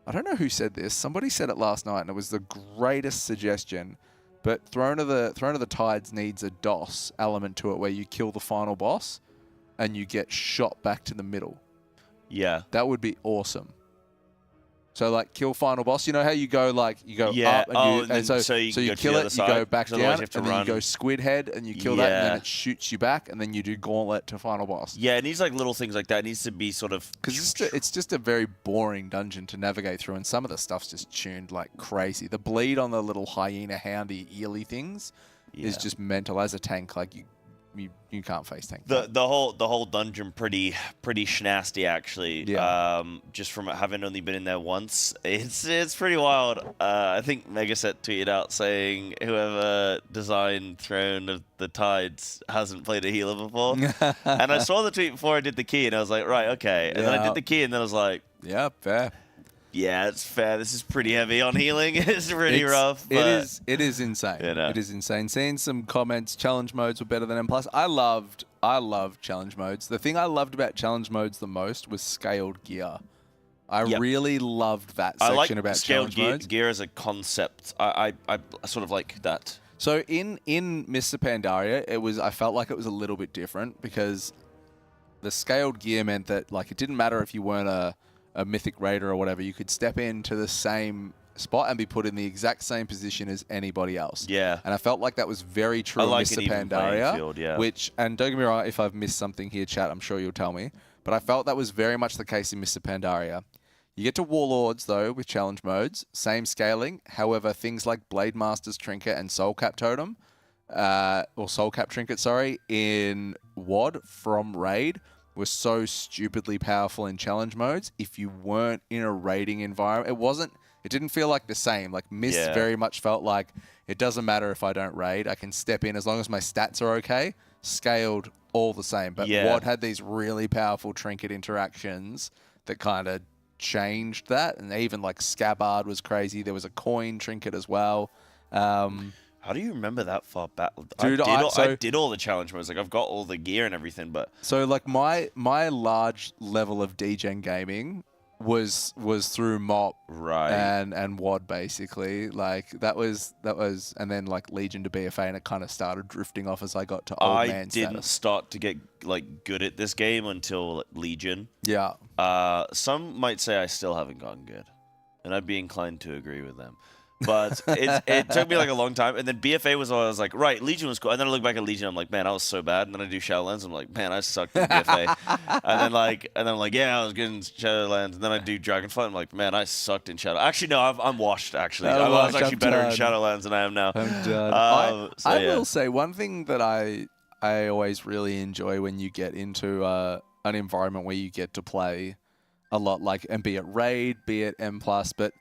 Speaker 15: I don't know who said this. Somebody said it last night, and it was the greatest suggestion. But Throne of the Tides needs a DOS element to it, where you kill the final boss, and you get shot back to the middle.
Speaker 16: Yeah,
Speaker 15: that would be awesome. So like kill final boss. You know how you go like you go
Speaker 16: Yeah.
Speaker 15: up and
Speaker 16: so you
Speaker 15: kill
Speaker 16: to the
Speaker 15: it,
Speaker 16: other side,
Speaker 15: you go back
Speaker 16: 'cause
Speaker 15: down,
Speaker 16: otherwise
Speaker 15: and
Speaker 16: you have to
Speaker 15: then
Speaker 16: run.
Speaker 15: you go squid head and you kill that, and then
Speaker 16: Yeah.
Speaker 15: it shoots you back, and then you do gauntlet to final boss.
Speaker 16: Yeah, it needs like little things like that. It needs to be sort of
Speaker 15: Because it's just a very boring dungeon to navigate through, and some of the stuff's just tuned like crazy. The bleed on the little hyena houndy early things is just mental. As a tank, like you can't face tank.
Speaker 16: The whole dungeon pretty schnasty actually.
Speaker 15: Yeah.
Speaker 16: Just from having only been in there once, it's pretty wild. I think Megaset tweeted out saying whoever designed Throne of the Tides hasn't played a healer before. And I saw the tweet before I did the key, and I was like, right, okay. And then I did the key, and then I was like,
Speaker 15: yeah, fair.
Speaker 16: Yeah, it's fair. This is pretty heavy on healing. It's pretty rough.
Speaker 15: It is insane.
Speaker 16: You know.
Speaker 15: It is insane. Seeing some comments, challenge modes were better than M+. I loved challenge modes. The thing I loved about challenge modes the most was scaled gear. I really loved that section
Speaker 16: like
Speaker 15: about
Speaker 16: scaled
Speaker 15: challenge modes.
Speaker 16: gear as a concept. I sort of like that.
Speaker 15: So in Mr. Pandaria, I felt like it was a little bit different because the scaled gear meant that like it didn't matter if you weren't a mythic raider or whatever, you could step into the same spot and be put in the exact same position as anybody else.
Speaker 16: Yeah.
Speaker 15: And I felt like that was very true of
Speaker 16: like
Speaker 15: Mr.
Speaker 16: an even playing
Speaker 15: Pandaria.
Speaker 16: field, yeah.
Speaker 15: Which, and don't get me wrong, if I've missed something here, chat, I'm sure you'll tell me. But I felt that was very much the case in Mr. Pandaria. You get to Warlords, though, with challenge modes. Same scaling. However, things like Blade Master's Trinket and Soul Cap Totem, or Soul Cap Trinket, sorry, in WoD from Raid were so stupidly powerful in challenge modes. If you weren't in a raiding environment, it didn't feel like the same. Like Mist very much felt like it doesn't matter if I don't raid. I can step in as long as my stats are okay. Scaled all the same. But WoD had these really powerful trinket interactions that kind of changed that. And even like Scabbard was crazy. There was a coin trinket as well.
Speaker 16: How do you remember that far back?
Speaker 15: Dude,
Speaker 16: I did all the challenge modes. Like I've got all the gear and everything, but
Speaker 15: so like my large level of degen gaming was through MOP and WoD basically. Like that was and then like Legion to BFA, and it kind of started drifting off as I got to old man
Speaker 16: I didn't
Speaker 15: status.
Speaker 16: start to get like good at this game until Legion.
Speaker 15: Yeah.
Speaker 16: Some might say I still haven't gotten good, and I'd be inclined to agree with them. But it took me like a long time, and then BFA was all I was like, right, Legion was cool, and then I look back at Legion, I'm like, man, I was so bad, and then I do Shadowlands, I'm like, man, I sucked at BFA, and then I'm like, yeah, I was good in Shadowlands, and then I do Dragonflight, I'm like, man, I sucked in Shadow. Actually, no, I'm washed. Actually, I was actually better in Shadowlands than I am now.
Speaker 15: I'm done. I will say one thing that I always really enjoy when you get into an environment where you get to play a lot, like, and be it Raid, be it M+, but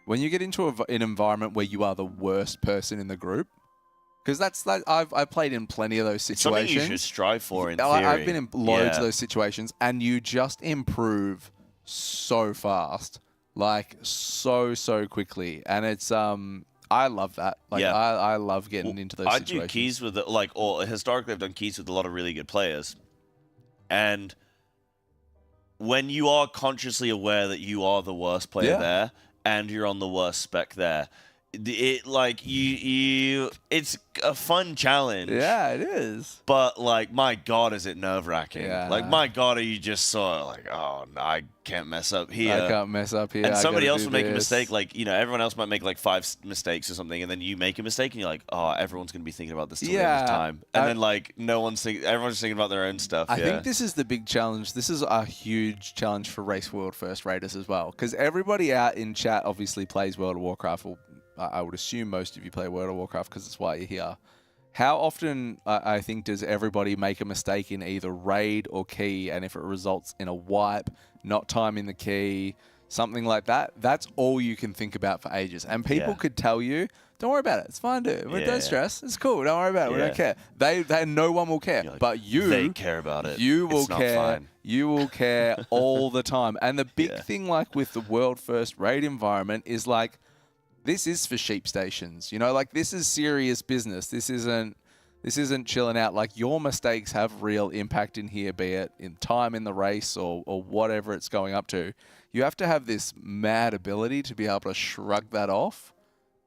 Speaker 15: when you get into an environment where you are the worst person in the group, because that's like I've played in plenty of those situations.
Speaker 16: Something you should strive for in theory.
Speaker 15: I've been in loads of those situations, and you just improve so fast, like so quickly, and it's I love that. Like I love getting into those situations.
Speaker 16: I do keys with or historically I've done keys with a lot of really good players, and when you are consciously aware that you are the worst player there, and you're on the worst spec there, it's a fun challenge.
Speaker 15: Yeah, it is.
Speaker 16: But like, my God, is it nerve-wracking?
Speaker 15: Yeah.
Speaker 16: Like, my God, are you just sort of like, oh, no, I can't mess up here.
Speaker 15: I can't mess up here.
Speaker 16: And
Speaker 15: I
Speaker 16: somebody
Speaker 15: gotta
Speaker 16: else
Speaker 15: do
Speaker 16: will make a
Speaker 15: this.
Speaker 16: mistake. Like, you know, everyone else might make like 5 mistakes or something, and then you make a mistake, and you're like, oh, everyone's gonna be thinking about this till the end of time. And then like, everyone's thinking about their own stuff.
Speaker 15: I think this is the big challenge. This is a huge challenge for Race World First Raiders as well, because everybody out in chat obviously plays World of Warcraft. Or I would assume most of you play World of Warcraft because it's why you're here. How often, I think, does everybody make a mistake in either raid or key, and if it results in a wipe, not timing the key, something like that, that's all you can think about for ages. And people could tell you, don't worry about it, it's fine, dude. Don't stress, it's cool, don't worry about it, we don't care. They no one will care, like, but you...
Speaker 16: They care about it.
Speaker 15: You will
Speaker 16: It's not
Speaker 15: care.
Speaker 16: fine.
Speaker 15: You will care all the time. And the big thing, like, with the World First Raid environment is, like, this is for sheep stations, you know, like this is serious business. This isn't chilling out. Like your mistakes have real impact in here, be it in time in the race or whatever it's going up to. You have to have this mad ability to be able to shrug that off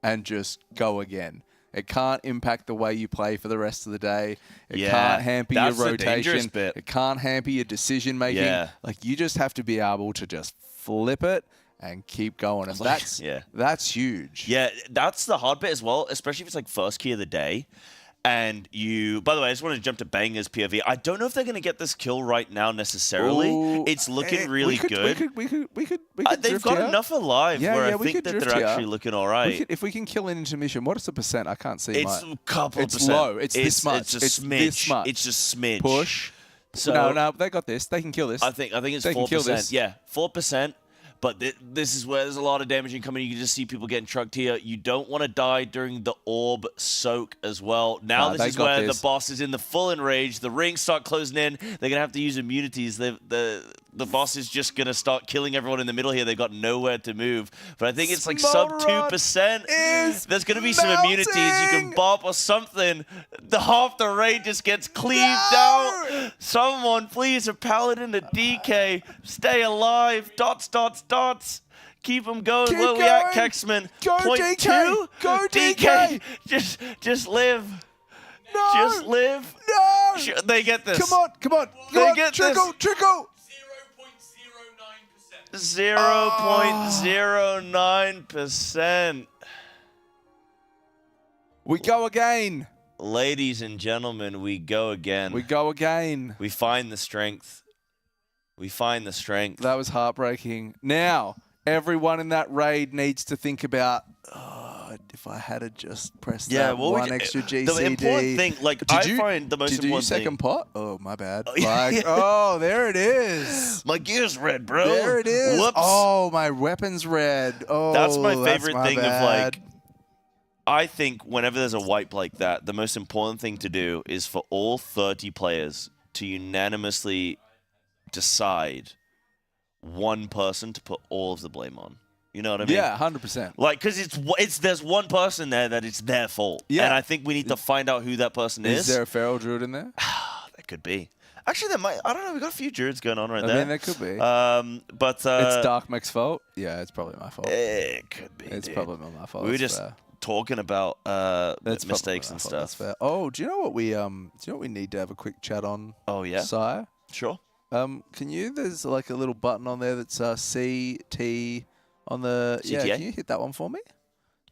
Speaker 15: and just go again. It can't impact the way you play for the rest of the day. It can't hamper your rotation. It can't hamper your decision making. Like you just have to be able to just flip it and keep going. And that's huge.
Speaker 16: Yeah, that's the hard bit as well, especially if it's like first key of the day. And you, by the way, I just wanted to jump to Banger's POV. I don't know if they're going to get this kill right now necessarily.
Speaker 15: Ooh,
Speaker 16: it's looking really good.
Speaker 15: We could
Speaker 16: they've got enough alive where I think that they're actually looking all right.
Speaker 15: If we can kill an intermission, what is the percent? I can't see.
Speaker 16: It's a couple
Speaker 15: It's
Speaker 16: percent.
Speaker 15: low. It's this much.
Speaker 16: It's a smidge.
Speaker 15: This much.
Speaker 16: It's just smidge.
Speaker 15: Push.
Speaker 16: So
Speaker 15: no, they got this. They can kill this.
Speaker 16: I think it's
Speaker 15: they
Speaker 16: 4%.
Speaker 15: Can kill this.
Speaker 16: Yeah, 4%. But this is where there's a lot of damage incoming. You can just see people getting trucked here. You don't want to die during the orb soak as well. Now this is where the boss is in the full enrage. The rings start closing in. They're going to have to use immunities. The boss is just going to start killing everyone in the middle here. They've got nowhere to move. But I think it's like sub 2%. There's going to be some immunities. You can bop or something. Half the raid just gets cleaved out. Someone, please, a paladin, a DK. Stay alive. Dots. Keep them going.
Speaker 15: Keep
Speaker 16: Where we at, Kexman?
Speaker 15: Go,
Speaker 16: Point
Speaker 15: DK.
Speaker 16: 2?
Speaker 15: Go,
Speaker 16: DK. Just live.
Speaker 15: No.
Speaker 16: Just live.
Speaker 15: No.
Speaker 16: They get this.
Speaker 15: Come on.
Speaker 16: They get this.
Speaker 15: Trickle.
Speaker 16: 0.09%.
Speaker 15: We go again.
Speaker 16: Ladies and gentlemen, we go again.
Speaker 15: We go again.
Speaker 16: We find the strength.
Speaker 15: That was heartbreaking. Now, everyone in that raid needs to think about, if I had just pressed that one extra GCD.
Speaker 16: The important thing, find the most important thing.
Speaker 15: Did you use second pot? Oh, my bad.
Speaker 16: Oh,
Speaker 15: there it is.
Speaker 16: My gear's red, bro.
Speaker 15: There it is.
Speaker 16: Whoops.
Speaker 15: Oh, my weapon's red. Oh,
Speaker 16: that's my favorite thing
Speaker 15: bad.
Speaker 16: of I think whenever there's a wipe like that, the most important thing to do is for all 30 players to unanimously decide one person to put all of the blame on. You know what I mean?
Speaker 15: Yeah, 100%.
Speaker 16: Because there's one person there that it's their fault. Yeah. And I think we need to find out who that person is.
Speaker 15: Is there a feral druid in there?
Speaker 16: That could be. Actually, there might. I don't know. We got a few druids going on right there.
Speaker 15: I mean, there could be.
Speaker 16: But
Speaker 15: it's Dark Mech's fault. Yeah, it's probably my fault.
Speaker 16: It could be.
Speaker 15: It's probably not my fault.
Speaker 16: We were just talking about mistakes and stuff.
Speaker 15: That's fair. Oh, do you know what we need to have a quick chat on?
Speaker 16: Oh yeah,
Speaker 15: Sire.
Speaker 16: Sure.
Speaker 15: There's like a little button on there that's CT on the
Speaker 16: CTA?
Speaker 15: Yeah, can you hit that one for me?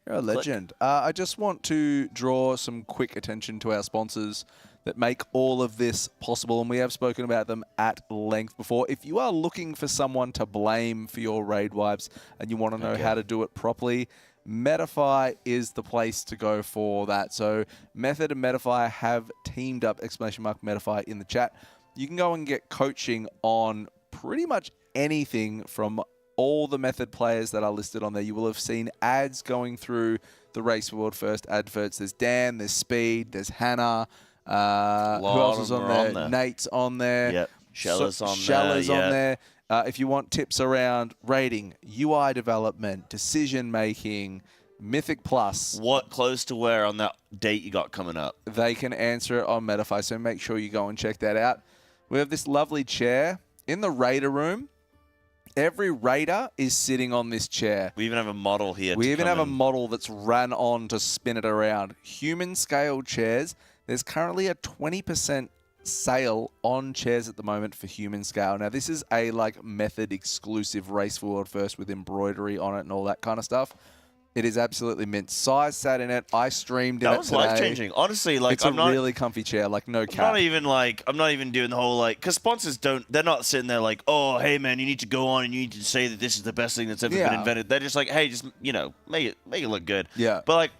Speaker 15: You're a legend. I just want to draw some quick attention to our sponsors that make all of this possible, and we have spoken about them at length before. If you are looking for someone to blame for your raid wipes and you want to know how to do it properly, Metafy is the place to go for that. So Method and Metafy have teamed up, ! Metafy in the chat. You can go and get coaching on pretty much anything from all the Method players that are listed on there. You will have seen ads going through the Race World First adverts. There's Dan, there's Speed, there's Hannah. Who else is on there? Nate's on there.
Speaker 16: Yep. Shella's on
Speaker 15: there. If you want tips around rating, UI development, decision making, Mythic Plus.
Speaker 16: What clothes to wear on that date you got coming up?
Speaker 15: They can answer it on Metafy, so make sure you go and check that out. We have this lovely chair in the Raider room. Every Raider is sitting on this chair.
Speaker 16: We even have a model here.
Speaker 15: We even have a model that's ran on to spin it around. Humanscale chairs. There's currently a 20% sale on chairs at the moment for Humanscale. Now, this is a Method exclusive Race for World First with embroidery on it and all that kind of stuff. It is absolutely mint. Size sat in it. I streamed in it today.
Speaker 16: That was life-changing. Honestly,
Speaker 15: it's a really comfy chair, no cap.
Speaker 16: I'm not even doing the whole, because sponsors they're not sitting there oh, hey, man, you need to go on and you need to say that this is the best thing that's ever been invented. They're just hey, just, make it look good.
Speaker 15: Yeah.
Speaker 16: But,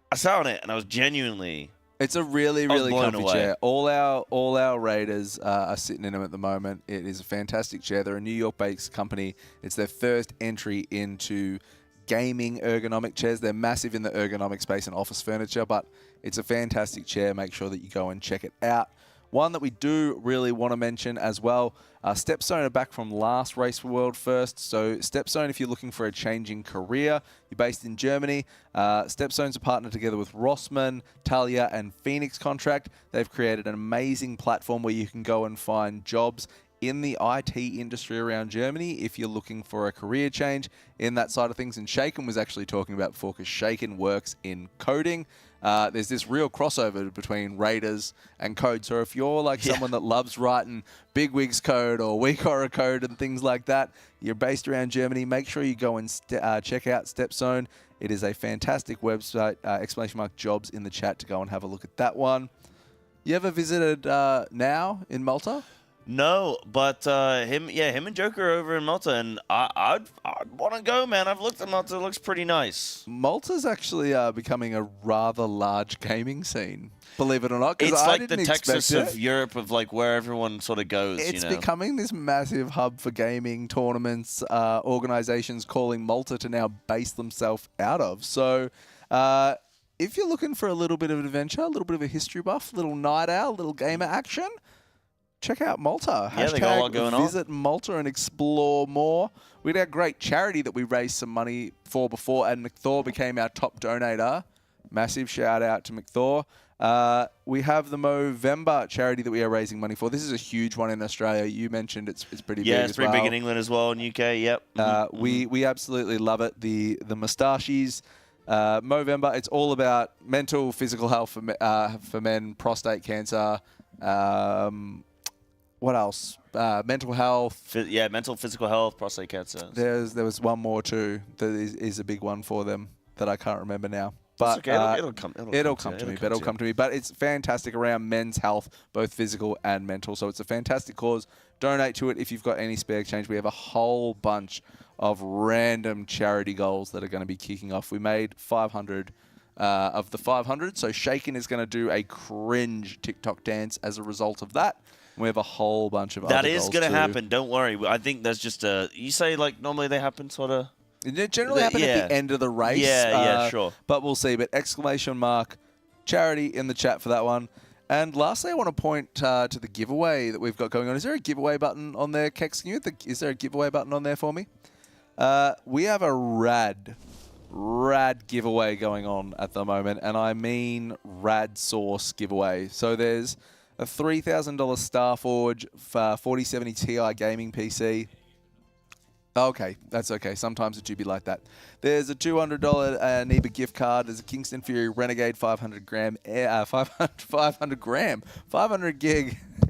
Speaker 16: I sat on it and I was genuinely...
Speaker 15: It's a really, really comfy chair. All our Raiders are sitting in them at the moment. It is a fantastic chair. They're a New York-based company. It's their first entry into gaming ergonomic chairs. They're massive in the ergonomic space and office furniture, but it's a fantastic chair. Make sure that you go and check it out. One that we do really want to mention as well, Stepstone are back from last Race for World First. So Stepstone, if you're looking for a changing career, you're based in Germany. Stepstone's a partner together with Rossmann, Talia, and Phoenix Contract. They've created an amazing platform where you can go and find jobs in the IT industry around Germany if you're looking for a career change in that side of things. And Shaken was actually talking about before, because Shaken works in coding. there's this real crossover between Raiders and code. So if you're like someone that loves writing bigwigs code or WeakAura code and things like that, you're based around Germany, make sure you go and check out StepZone. It is a fantastic website. !jobs in the chat to go and have a look at that one. You ever visited now in Malta?
Speaker 16: No, but him and Joker are over in Malta, and I'd want to go, man. I've looked at Malta; it looks pretty nice.
Speaker 15: Malta's actually becoming a rather large gaming scene, believe it or not.
Speaker 16: It's like the Texas of Europe, of like where everyone sort of goes.
Speaker 15: It's becoming this massive hub for gaming tournaments. Organizations calling Malta to now base themselves out of. So, if you're looking for a little bit of adventure, a little bit of a history buff, a little night owl, a little gamer action, check out Malta.
Speaker 16: Yeah, they got a lot going on.
Speaker 15: Visit Malta and explore more. We had a great charity that we raised some money for before, and McThor became our top donator. Massive shout out to McThor. We have the Movember charity that we are raising money for. This is a huge one in Australia. You mentioned it's pretty big as well.
Speaker 16: Yeah, it's pretty big in England as well, in UK, yep.
Speaker 15: We absolutely love it. The moustaches. Movember, it's all about mental, physical health for men, prostate cancer, what else? Mental health.
Speaker 16: Mental, physical health, prostate cancer.
Speaker 15: There was one more too that is a big one for them that I can't remember now. But
Speaker 16: okay. It'll come
Speaker 15: to me. But it's fantastic around men's health, both physical and mental. So it's a fantastic cause. Donate to it if you've got any spare change. We have a whole bunch of random charity goals that are going to be kicking off. We made 500 of the 500. So Shaken is going to do a cringe TikTok dance as a result of that. We have a whole bunch of other goals.
Speaker 16: That is going to happen. Don't worry. I think that's just a... You say, like, normally they happen sort of...
Speaker 15: They generally happen at the end of the race.
Speaker 16: Yeah, sure.
Speaker 15: But we'll see. But exclamation mark, charity in the chat for that one. And lastly, I want to point to the giveaway that we've got going on. Is there a giveaway button on there, Kex? Is there a giveaway button on there for me? We have a rad giveaway going on at the moment. And I mean rad source giveaway. So there's a $3,000 Starforge 4070 Ti gaming PC. Okay, that's okay. Sometimes it do be like that. There's a $200 NEBA gift card. There's a Kingston FURY Renegade 500 gig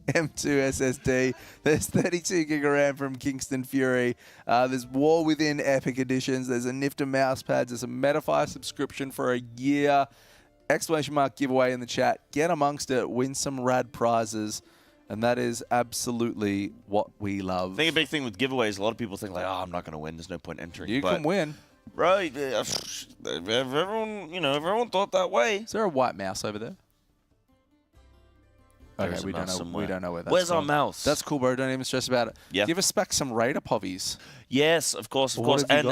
Speaker 15: M2 SSD. There's 32 gig of RAM from Kingston FURY. There's War Within Epic Editions. There's a Nyfter mouse pads. There's a Metafy subscription for a year. Exclamation mark giveaway in the chat. Get amongst it. Win some rad prizes. And that is absolutely what we love.
Speaker 16: I think a big thing with giveaways, a lot of people think like, I'm not going to win. There's no point entering.
Speaker 15: You can win.
Speaker 16: Right. Everyone thought that way.
Speaker 15: Is there a white mouse over there? Okay, we don't know where that's
Speaker 16: Where's
Speaker 15: from.
Speaker 16: our mouse?
Speaker 15: That's cool, bro. Don't even stress about it.
Speaker 16: Yeah.
Speaker 15: Give us back some Raider Povies.
Speaker 16: Yes, of course.
Speaker 15: And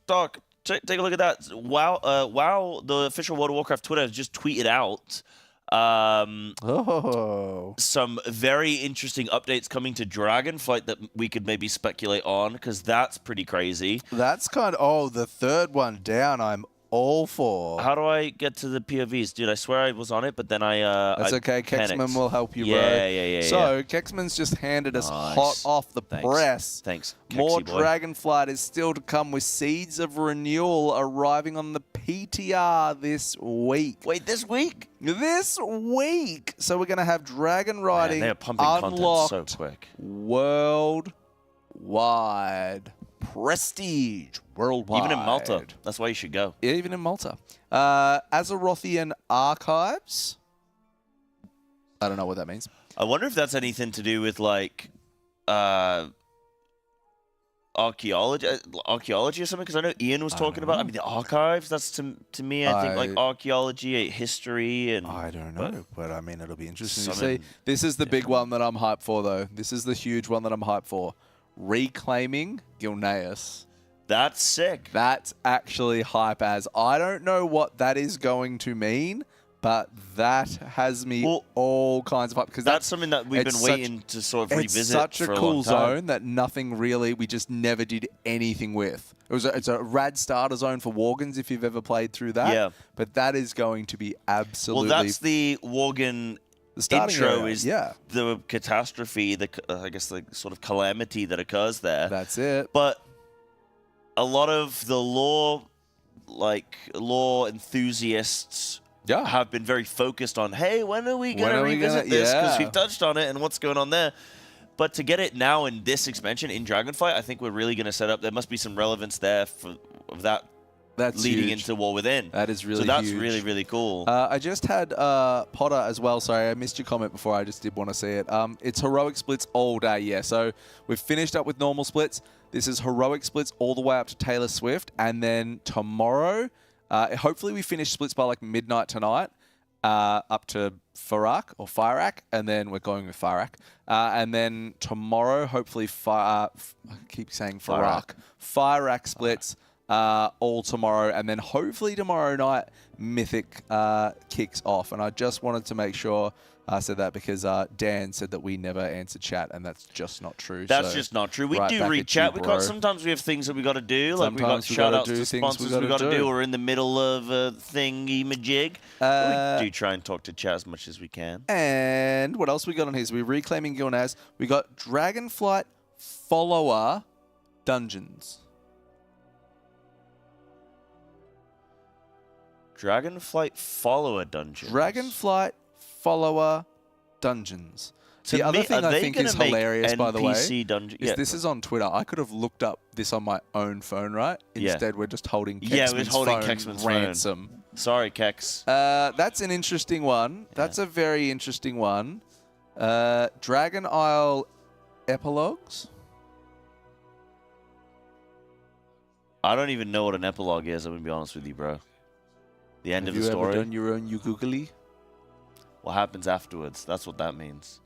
Speaker 16: Doc, take a look at that. Wow, the official World of Warcraft Twitter has just tweeted out some very interesting updates coming to Dragonflight that we could maybe speculate on, because that's pretty crazy.
Speaker 15: That's kind of the third one down. I'm all for.
Speaker 16: How do I get to the POVs, dude? I swear I was on it, but then that's
Speaker 15: okay. Kexman will help you, bro.
Speaker 16: Yeah.
Speaker 15: So Kexman's just handed us hot off the press.
Speaker 16: Thanks.
Speaker 15: More
Speaker 16: boy.
Speaker 15: Dragonflight is still to come, with Seeds of Renewal arriving on the PTR this week.
Speaker 16: Wait, this week?
Speaker 15: This week. So we're going to have Dragon Riding
Speaker 16: they're pumping
Speaker 15: unlocked
Speaker 16: content so quick.
Speaker 15: Worldwide. Prestige worldwide.
Speaker 16: Even in Malta. That's why you should go.
Speaker 15: Yeah, even in Malta. Azerothian Archives. I don't know what that means.
Speaker 16: I wonder if that's anything to do with, like, archaeology or something, because I know Ian was talking about. I mean, the archives. That's to me. I think like archaeology, history, and
Speaker 15: I don't know, but I mean, it'll be interesting to see. This is the big one that I'm hyped for, though. This is the huge one that I'm hyped for. Reclaiming Gilneas.
Speaker 16: That's sick.
Speaker 15: That's actually hype as. I don't know what that is going to mean, but that has me all kinds of hype, because
Speaker 16: that's something that we've been waiting to sort of revisit.
Speaker 15: It's such
Speaker 16: for
Speaker 15: a
Speaker 16: a
Speaker 15: cool
Speaker 16: long time.
Speaker 15: zone that nothing really, we just never did anything with. It's a rad starter zone for Worgens if you've ever played through that.
Speaker 16: Yeah.
Speaker 15: But that is going to be absolutely.
Speaker 16: Well, that's the Worgen. The intro is the catastrophe, I guess the sort of calamity that occurs there.
Speaker 15: That's it.
Speaker 16: But a lot of the lore enthusiasts have been very focused on, hey, when are we going to revisit this? Because we've touched on it and what's going on there. But to get it now in this expansion in Dragonflight, I think we're really going to set up. There must be some relevance there of that. That's leading into War Within.
Speaker 15: That is really
Speaker 16: huge. So that's
Speaker 15: huge.
Speaker 16: really, really cool.
Speaker 15: I just had Potter as well. Sorry, I missed your comment before. I just did want to see it. It's heroic splits all day, yeah. So we've finished up with normal splits. This is heroic splits all the way up to Taylor Swift. And then tomorrow, hopefully we finish splits by like midnight tonight, up to Farak or Firak. And then we're going with Firak. And then tomorrow, hopefully, I keep saying Farak. Firak splits. All tomorrow, and then hopefully tomorrow night Mythic kicks off. And I just wanted to make sure I said that because Dan said that we never answered chat, and that's just not true.
Speaker 16: That's just not true. We do read chat. Sometimes we have things that we got to do, like we got shout outs to sponsors we got to do. We're in the middle of a thingy-majig. We do try and talk to chat as much as we can.
Speaker 15: And what else we got on here? So we're reclaiming Gilnaz. We got Dragonflight Follower Dungeons.
Speaker 16: Dragonflight Follower Dungeons.
Speaker 15: Dragonflight Follower Dungeons. The other thing I think is hilarious, by the way, is this is on Twitter. I could have looked up this on my own phone, right? Instead, we're just holding Kexman's phone ransom.
Speaker 16: Sorry, Kex.
Speaker 15: That's an interesting one. That's a very interesting one. Dragon Isle Epilogues.
Speaker 16: I don't even know what an epilogue is, I'm going to be honest with you, bro. The end of the story.
Speaker 15: Have you ever done your own Googly?
Speaker 16: What happens afterwards? That's what that means.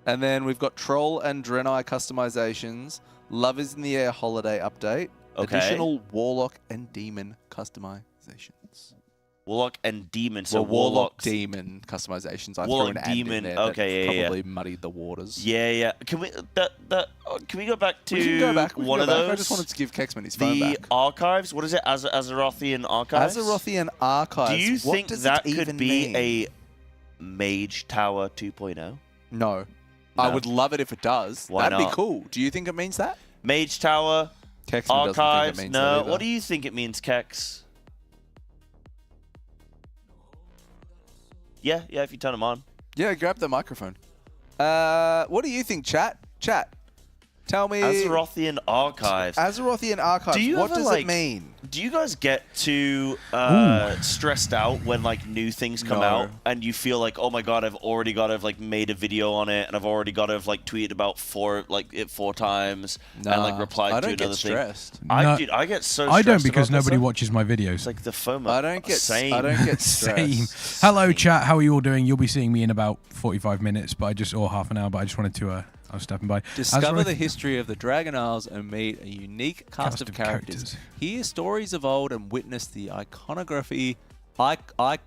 Speaker 15: And then we've got Troll and Draenei customizations, Love is in the Air holiday update, additional Warlock and Demon customizations.
Speaker 16: Warlock and Demon. So
Speaker 15: well, Warlock Demon customizations. I
Speaker 16: Warlock
Speaker 15: threw an
Speaker 16: Demon.
Speaker 15: In there probably muddied the waters.
Speaker 16: Yeah. Can we can we go back to
Speaker 15: we can go back.
Speaker 16: one of those?
Speaker 15: I just wanted to give Kexman his phone back.
Speaker 16: The archives. What is it? Azerothian archives.
Speaker 15: Azerothian archives.
Speaker 16: Do you think that could be a Mage Tower 2.0?
Speaker 15: No. I would love it if it does.
Speaker 16: Why
Speaker 15: That'd
Speaker 16: not?
Speaker 15: be cool. Do you think it means that?
Speaker 16: Mage Tower
Speaker 15: Kexman
Speaker 16: archives.
Speaker 15: Doesn't think it means
Speaker 16: no.
Speaker 15: that either.
Speaker 16: What do you think it means, Kex? Yeah, if you turn them on.
Speaker 15: Yeah, grab the microphone. What do you think, chat? Chat. Tell me.
Speaker 16: Azerothian archives.
Speaker 15: Azerothian archives. What does it mean?
Speaker 16: Do you guys get too stressed out when like new things come out and you feel like, oh my god, I've already got to have like made a video on it and I've already got to have like tweeted about it 4 times and like replied to another thing? I get so stressed.
Speaker 18: I don't because nobody watches my videos.
Speaker 16: It's like the FOMO.
Speaker 15: I don't get
Speaker 18: Same. Hello, chat. How are you all doing? You'll be seeing me in about 45 minutes, or half an hour. But I just wanted to. I was stepping by.
Speaker 15: Discover the history of the Dragon Isles and meet a unique cast of characters. Hear stories of old and witness the iconography.
Speaker 18: Iconography.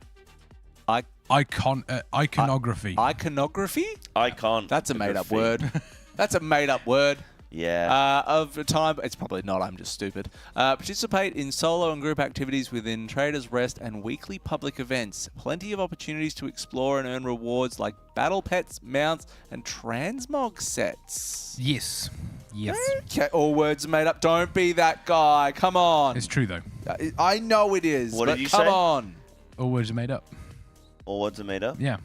Speaker 15: Iconography?
Speaker 16: Icon.
Speaker 15: That's a made-up word. That's a made-up word.
Speaker 16: Yeah.
Speaker 15: Of time, it's probably not. I'm just stupid. Participate in solo and group activities within Traders Rest and weekly public events. Plenty of opportunities to explore and earn rewards like battle pets, mounts, and transmog sets.
Speaker 18: Yes.
Speaker 15: Okay, all words are made up. Don't be that guy. Come on.
Speaker 18: It's true though.
Speaker 15: I know it is.
Speaker 16: What
Speaker 15: but
Speaker 16: did you
Speaker 15: come
Speaker 16: say?
Speaker 15: on.
Speaker 18: All words are made up.
Speaker 16: All words are made up?
Speaker 18: Yeah.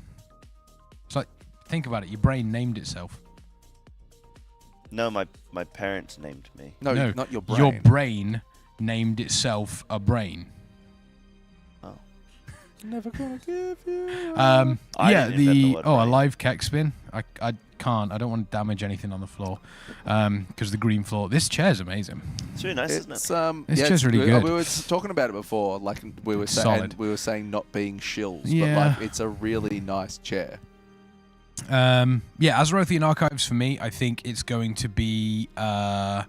Speaker 18: It's like, think about it. Your brain named itself.
Speaker 16: No, my parents named me.
Speaker 15: No, not your brain.
Speaker 18: Your brain named itself a brain.
Speaker 16: Oh.
Speaker 15: Never gonna give you.
Speaker 18: A live keck spin. I can't. I don't want to damage anything on the floor because the green floor. This chair's amazing.
Speaker 16: It's really nice, isn't it?
Speaker 18: This chair's really good.
Speaker 15: We were talking about it before. Like we were saying, not being shills, but like it's a really nice chair.
Speaker 18: Azerothian Archives for me, I think it's going to be. I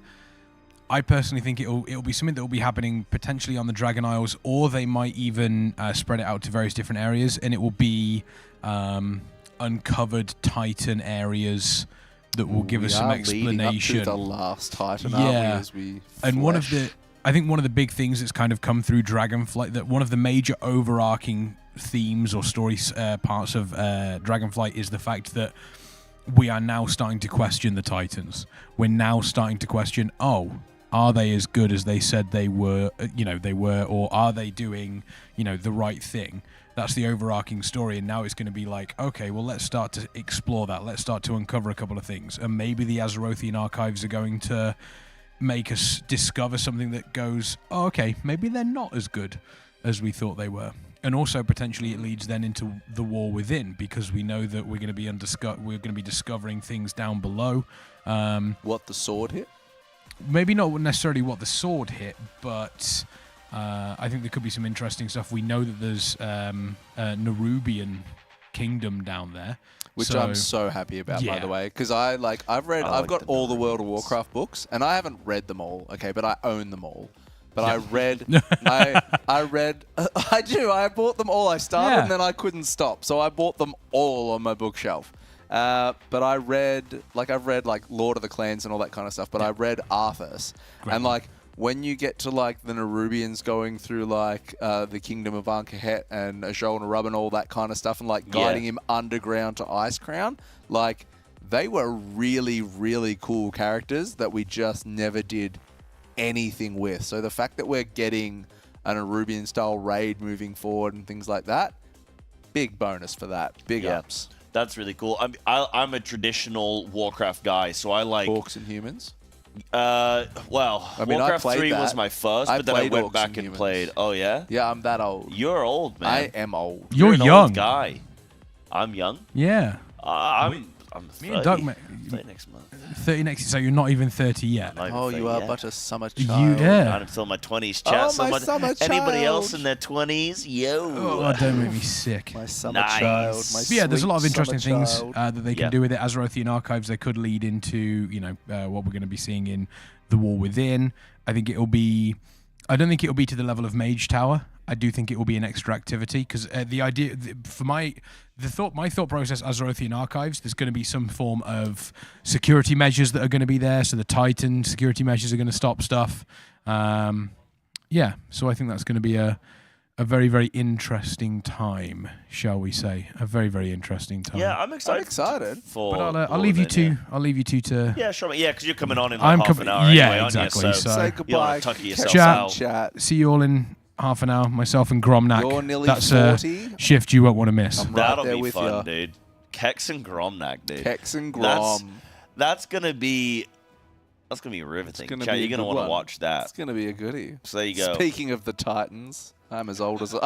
Speaker 18: personally think it'll be something that will be happening potentially on the Dragon Isles, or they might even spread it out to various different areas, and it will be uncovered Titan areas that will give us some explanation.
Speaker 15: Up to the last Titan,
Speaker 18: aren't we, I think one of the big things that's kind of come through Dragonflight, that one of the major overarching themes or story parts of Dragonflight is the fact that we are now starting to question the Titans. We're now starting to question, are they as good as they said they were, or are they doing, the right thing? That's the overarching story, and now it's going to be like, okay, well, let's start to explore that. Let's start to uncover a couple of things, and maybe the Azerothian archives are going to make us discover something that goes, oh, okay, maybe they're not as good as we thought they were. And also potentially it leads then into the war within, because we know that we're going to be discovering things down below.
Speaker 15: What the sword hit?
Speaker 18: Maybe not necessarily what the sword hit, but I think there could be some interesting stuff. We know that there's a Nerubian kingdom down there,
Speaker 15: which I'm so happy about, by the way, because I've got all the World of Warcraft books, and I haven't read them all, okay, but I own them all. But I read, I do. I bought them all. I started and then I couldn't stop, so I bought them all on my bookshelf. But I've read like Lord of the Clans and all that kind of stuff. But I read Arthas, and like when you get to like the Nerubians going through like the Kingdom of Ankhet and Azhol Narub and all that kind of stuff, and like guiding him underground to Icecrown, like they were really, really cool characters that we just never did anything with. So the fact that we're getting an Nerubian style raid moving forward and things like that, big bonus for that. Big ups.
Speaker 16: That's really cool. I'm a traditional Warcraft guy, so I like
Speaker 15: orcs and humans.
Speaker 16: Well,
Speaker 15: I mean,
Speaker 16: Warcraft 3 was my first, but then I went back and played. Oh yeah?
Speaker 15: Yeah, I'm that old.
Speaker 16: You're old, man.
Speaker 15: I am old.
Speaker 18: You're
Speaker 16: an
Speaker 18: young.
Speaker 16: Old guy. I'm young.
Speaker 18: Yeah.
Speaker 16: I'm 30.
Speaker 18: Me and Doug,
Speaker 16: 30 next month.
Speaker 18: 30 next, so you're not even 30 yet.
Speaker 15: Oh, you are but a summer child.
Speaker 16: I'm still in my 20s, chat.
Speaker 15: Oh, my summer
Speaker 16: Anybody
Speaker 15: child.
Speaker 16: else in their 20s? Yo.
Speaker 18: Oh, don't make me sick.
Speaker 15: My summer child. My
Speaker 18: But yeah, there's a lot of
Speaker 15: sweet
Speaker 18: interesting
Speaker 15: summer
Speaker 18: things
Speaker 15: child.
Speaker 18: that they can do with it. Azerothian archives, they could lead into, you know, what we're going to be seeing in the War Within. I think it'll be. I don't think it'll be to the level of Mage Tower. I do think it will be an extra activity, because the idea for my thought process, Azerothian archives, there's going to be some form of security measures that are going to be there. So the Titan security measures are going to stop stuff. Yeah, so I think that's going to be a very, very interesting time, shall we say? A very, very interesting time.
Speaker 16: Yeah, I'm excited.
Speaker 18: But I'll leave you two. I'll leave you two to.
Speaker 16: Yeah, sure. Yeah, because you're coming on in like half an hour
Speaker 18: Yeah,
Speaker 16: anyway,
Speaker 18: exactly.
Speaker 16: aren't you?
Speaker 15: Say goodbye.
Speaker 16: You want to tuck yourself
Speaker 18: Chat. See you all in half an hour. Myself and Gromnak.
Speaker 15: You're nearly
Speaker 18: That's
Speaker 15: 40.
Speaker 18: a shift you won't want to miss.
Speaker 15: I'm right
Speaker 16: That'll
Speaker 15: there
Speaker 16: be
Speaker 15: with
Speaker 16: fun,
Speaker 15: ya.
Speaker 16: dude. Kex and Gromnak, dude.
Speaker 15: Kex and Grom.
Speaker 16: That's gonna be riveting. Chat, you're gonna want to watch that.
Speaker 15: It's gonna be a goodie.
Speaker 16: So there you go.
Speaker 15: Speaking of the Titans, I'm as old as a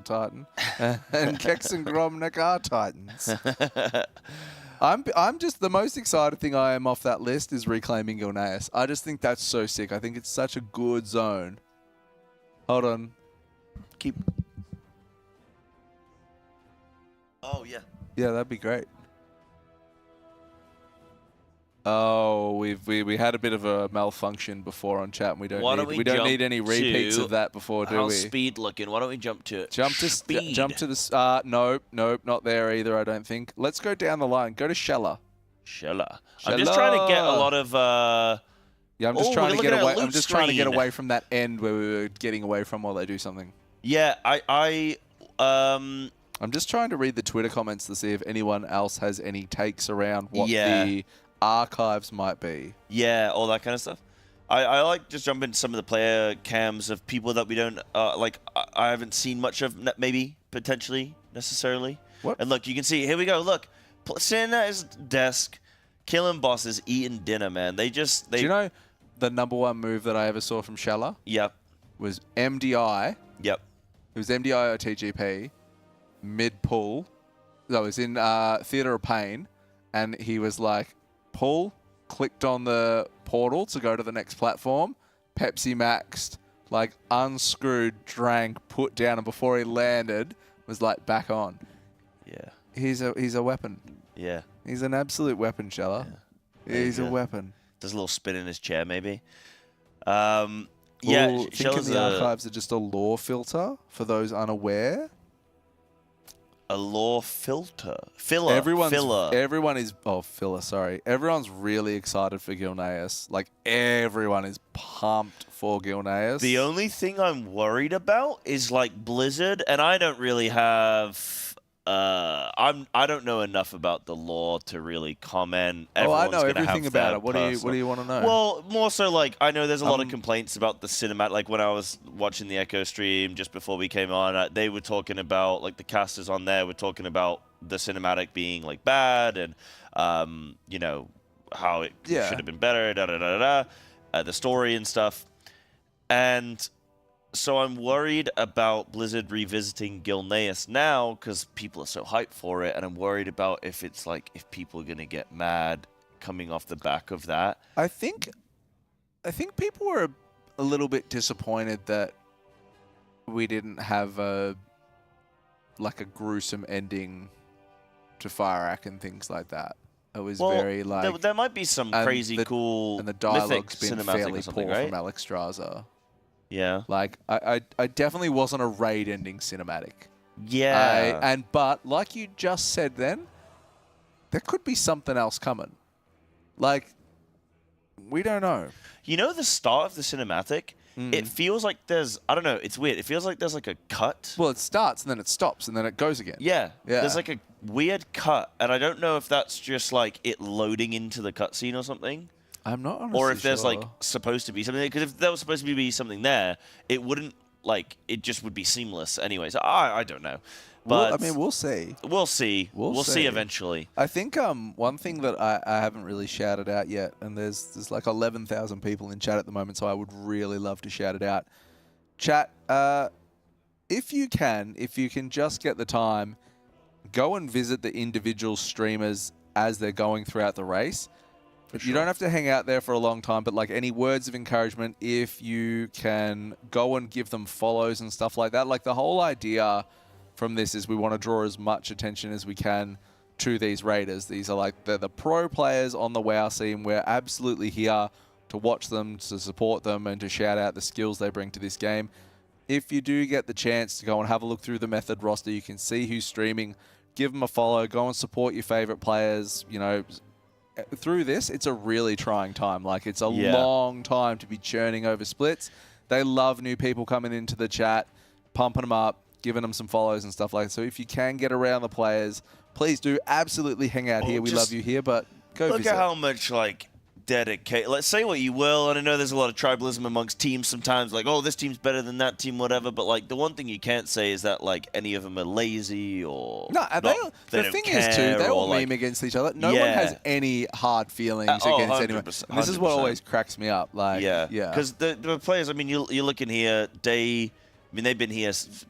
Speaker 15: Titan, and Kex and Gromnak are Titans. I'm just the most excited thing I am off that list is reclaiming Gilneas. I just think that's so sick. I think it's such a good zone. Hold on.
Speaker 16: Oh yeah.
Speaker 15: Yeah, that'd be great. Oh, we had a bit of a malfunction before on chat, and we don't need any repeats of that before, do we?
Speaker 16: How's speed looking? Why don't we jump to it?
Speaker 15: Jump to the nope, not there either. I don't think. Let's go down the line. Go to Shella.
Speaker 16: Shella. I'm just trying to get a lot of.
Speaker 15: Yeah, I'm just trying to get away. I'm just trying to get
Speaker 16: screen.
Speaker 15: away from that end where we were getting away from while they do something.
Speaker 16: Yeah,
Speaker 15: I'm just trying to read the Twitter comments to see if anyone else has any takes around what
Speaker 16: Yeah.
Speaker 15: the archives might be.
Speaker 16: Yeah, all that kind of stuff. I like just jump into some of the player cams of people that we don't like. I haven't seen much of, maybe potentially necessarily.
Speaker 15: What?
Speaker 16: And look, you can see. Here we go. Look, sitting at his desk, killing bosses, eating dinner. Man, they
Speaker 15: Do you know the #1 move that I ever saw from Shella?
Speaker 16: Yep.
Speaker 15: Was MDI.
Speaker 16: Yep.
Speaker 15: It was MDI or TGP. Mid pull. No, it was in Theatre of Pain, and he was like, pull, clicked on the portal to go to the next platform, Pepsi maxed, like unscrewed, drank, put down, and before he landed, was like back on.
Speaker 16: Yeah.
Speaker 15: He's a weapon.
Speaker 16: Yeah.
Speaker 15: He's an absolute weapon, Shella.
Speaker 16: Yeah.
Speaker 15: He's a weapon.
Speaker 16: Does a little spin in his chair, maybe.
Speaker 15: Yeah, thinking
Speaker 16: Shella's
Speaker 15: the archives are just a lore filter for those unaware.
Speaker 16: A lore filter. Filler.
Speaker 15: Everyone is filler, sorry. Everyone's really excited for Gilneas. Like everyone is pumped for Gilneas.
Speaker 16: The only thing I'm worried about is like Blizzard, and I don't really have I don't know enough about the lore to really comment.
Speaker 15: I
Speaker 16: Everyone's
Speaker 15: know
Speaker 16: gonna
Speaker 15: everything
Speaker 16: have
Speaker 15: about
Speaker 16: their
Speaker 15: it. What do you want to know?
Speaker 16: Well, more so like I know there's a lot of complaints about the cinematic. Like when I was watching the Echo stream just before we came on, they were talking about, like the casters on there were talking about the cinematic being like bad and you know how it should have been better, the story and stuff. And so I'm worried about Blizzard revisiting Gilneas now because people are so hyped for it, and I'm worried about if it's like if people are gonna get mad coming off the back of that.
Speaker 15: I think people were a little bit disappointed that we didn't have a gruesome ending to Fire and things like that. It was very like
Speaker 16: there might be some crazy cool
Speaker 15: and the dialogue's
Speaker 16: mythic
Speaker 15: been
Speaker 16: cinematic
Speaker 15: fairly
Speaker 16: or something,
Speaker 15: poor
Speaker 16: right?
Speaker 15: from Alex Straza.
Speaker 16: Yeah.
Speaker 15: Like I definitely wasn't a raid ending cinematic.
Speaker 16: Yeah.
Speaker 15: But like you just said then, there could be something else coming. Like we don't know.
Speaker 16: You know the start of the cinematic? It feels like there's I don't know, it's weird. It feels like there's like a cut.
Speaker 15: Well, it starts and then it stops and then it goes again.
Speaker 16: Yeah. There's like a weird cut, and I don't know if that's just like it loading into the cutscene or something.
Speaker 15: I'm not honestly
Speaker 16: or if there's
Speaker 15: sure.
Speaker 16: like supposed to be something, because if there was supposed to be something there, it wouldn't like it just would be seamless anyway. So I don't know, but
Speaker 15: I mean we'll see.
Speaker 16: We'll see. We'll see eventually.
Speaker 15: I think one thing that I haven't really shouted out yet, and there's like 11,000 people in chat at the moment, so I would really love to shout it out. Chat, if you can just get the time, go and visit the individual streamers as they're going throughout the race. You don't have to hang out there for a long time, but like any words of encouragement, if you can go and give them follows and stuff like that. Like the whole idea from this is we want to draw as much attention as we can to these raiders. These are like they're the pro players on the WoW scene. We're absolutely here to watch them, to support them, and to shout out the skills they bring to this game. If you do get the chance to go and have a look through the Method roster, you can see who's streaming. Give them a follow. Go and support your favorite players. You know, through this, it's a really trying time. Like, it's a long time to be churning over splits. They love new people coming into the chat, pumping them up, giving them some follows and stuff like that. So if you can get around the players, please do absolutely hang out here. We love you here, but go
Speaker 16: look
Speaker 15: visit.
Speaker 16: at how much, like, dedicate. Let's say what you will, and I know there's a lot of tribalism amongst teams sometimes, like, oh, this team's better than that team, whatever, but, like, the one thing you can't say is that, like, any of them are lazy or
Speaker 15: No,
Speaker 16: they
Speaker 15: the
Speaker 16: don't
Speaker 15: thing is, too,
Speaker 16: care,
Speaker 15: they all
Speaker 16: or, like,
Speaker 15: meme against each other. No one has any hard feelings against anyone.
Speaker 16: 100%,
Speaker 15: And this is what always cracks me up. Like, yeah.
Speaker 16: Because the players, I mean, you're looking here, they've been here since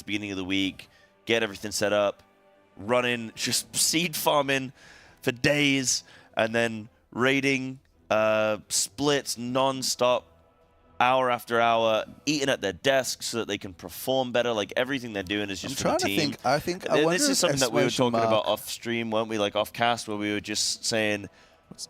Speaker 16: the beginning of the week, get everything set up, running, just seed farming for days, and then raiding splits non-stop, hour after hour, eating at their desks so that they can perform better. Like, everything they're doing is just for the team.
Speaker 15: I wonder
Speaker 16: This is
Speaker 15: if
Speaker 16: something that we were talking
Speaker 15: exclamation
Speaker 16: about
Speaker 15: mark-
Speaker 16: off stream, weren't we? Like off cast, where we were just saying,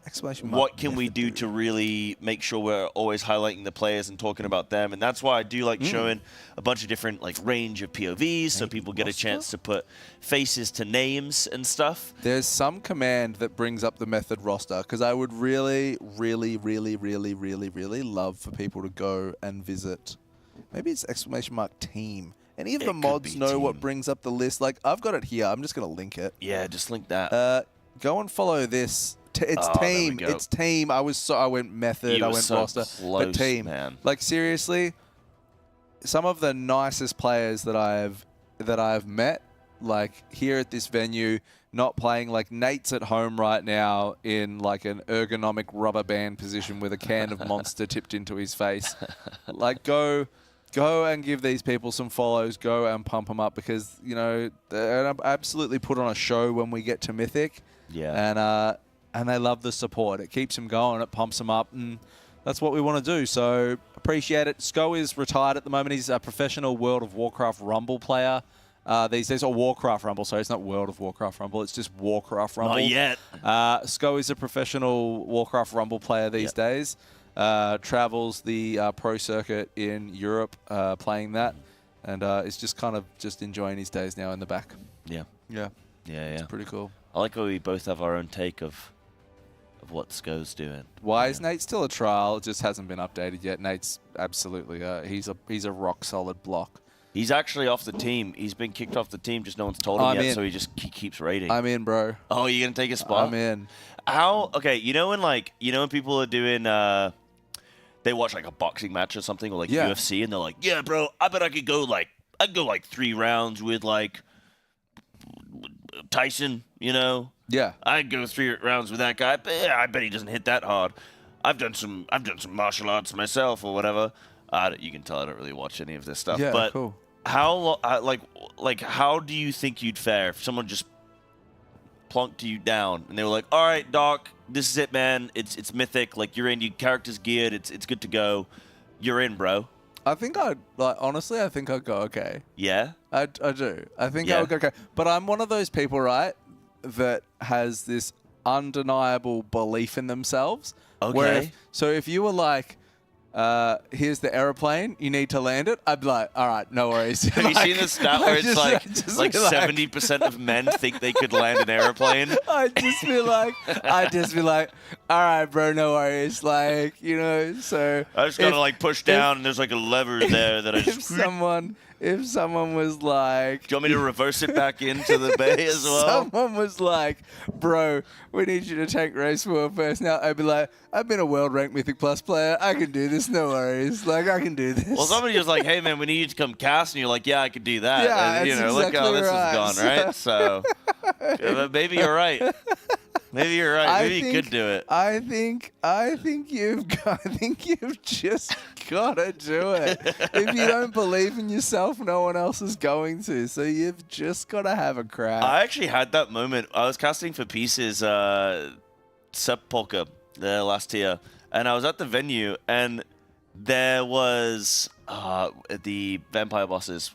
Speaker 15: exclamation mark
Speaker 16: what can we do to really make sure we're always highlighting the players and talking about them? And that's why I do like showing a bunch of different like range of POVs, so people get a chance to put faces to names and stuff.
Speaker 15: There's some command that brings up the Method roster, because I would really, really, really, really, really, really love for people to go and visit. Maybe it's exclamation mark team. Any of the mods know what brings up the list? Like, I've got it here. I'm just going to link it.
Speaker 16: Yeah, just link that.
Speaker 15: Go and follow this. It's team. It's team. I went Method. I went
Speaker 16: so
Speaker 15: roster,
Speaker 16: close,
Speaker 15: but team.
Speaker 16: man.
Speaker 15: Like, seriously, some of the nicest players that I've met, like here at this venue, not playing. Like, Nate's at home right now in like an ergonomic rubber band position with a can of Monster tipped into his face. Like, go and give these people some follows. Go and pump them up, because you know they're absolutely put on a show when we get to Mythic.
Speaker 16: Yeah.
Speaker 15: And they love the support. It keeps them going. It pumps them up. And that's what we want to do. So appreciate it. Sko is retired at the moment. He's a professional World of Warcraft Rumble player these days. Or Warcraft Rumble. Sorry, it's not World of Warcraft Rumble. It's just Warcraft Rumble.
Speaker 16: Not yet.
Speaker 15: Sko is a professional Warcraft Rumble player these days. Travels the pro circuit in Europe playing that. And is just kind of just enjoying his days now in the back.
Speaker 16: Yeah.
Speaker 15: Yeah.
Speaker 16: Yeah,
Speaker 15: It's pretty cool.
Speaker 16: I like how we both have our own take of what Sko's doing.
Speaker 15: Why is Nate still a trial? It just hasn't been updated yet. Nate's absolutely he's a rock solid block.
Speaker 16: He's actually off the team. He's been kicked off the team, just no one's told him yet, so he keeps raiding.
Speaker 15: I'm in, bro.
Speaker 16: Oh, you gonna take a spot?
Speaker 15: I'm in.
Speaker 16: How? Okay, you know when people are doing they watch like a boxing match or something, or like UFC, and they're like, yeah, bro, I bet I could go like 3 rounds with like Tyson, you know?
Speaker 15: Yeah.
Speaker 16: I'd go 3 rounds with that guy, but yeah, I bet he doesn't hit that hard. I've done some martial arts myself or whatever. You can tell I don't really watch any of this stuff.
Speaker 15: Yeah,
Speaker 16: but
Speaker 15: cool.
Speaker 16: how how do you think you'd fare if someone just plunked you down and they were like, all right, Doc, this is it, man. It's mythic. Like, you're in, your character's geared. It's good to go. You're in, bro.
Speaker 15: I think honestly, I think I'd go okay.
Speaker 16: Yeah?
Speaker 15: I do. I think I would go okay. But I'm one of those people, right, that has this undeniable belief in themselves.
Speaker 16: Okay.
Speaker 15: So if you were like, here's the aeroplane, you need to land it, I'd be like, all right, no worries.
Speaker 16: Have you seen the stat where it's like 70% of men think they could land an airplane?
Speaker 15: I'd just be like, all right, bro, no worries. Like, you know, so
Speaker 16: I just gotta like push down and there's like a lever there that I just...
Speaker 15: If someone was like...
Speaker 16: Do you want me to reverse it back into the bay as well?
Speaker 15: Someone was like, bro, we need you to take race world first. Now, I'd be like, I've been a world ranked Mythic Plus player. I can do this, no worries. Like, I can do this.
Speaker 16: Well, somebody was like, hey, man, we need you to come cast. And you're like, yeah, I could do that.
Speaker 15: Yeah,
Speaker 16: and, you know,
Speaker 15: exactly
Speaker 16: look how this
Speaker 15: right.
Speaker 16: has gone, right? So, maybe you're right. Maybe you're right. Maybe you could do it.
Speaker 15: I think you've just gotta do it. If you don't believe in yourself, no one else is going to. So you've just gotta have a crack.
Speaker 16: I actually had that moment. I was casting for pieces, Sepulchre, the last tier, and I was at the venue, and there was the vampire bosses.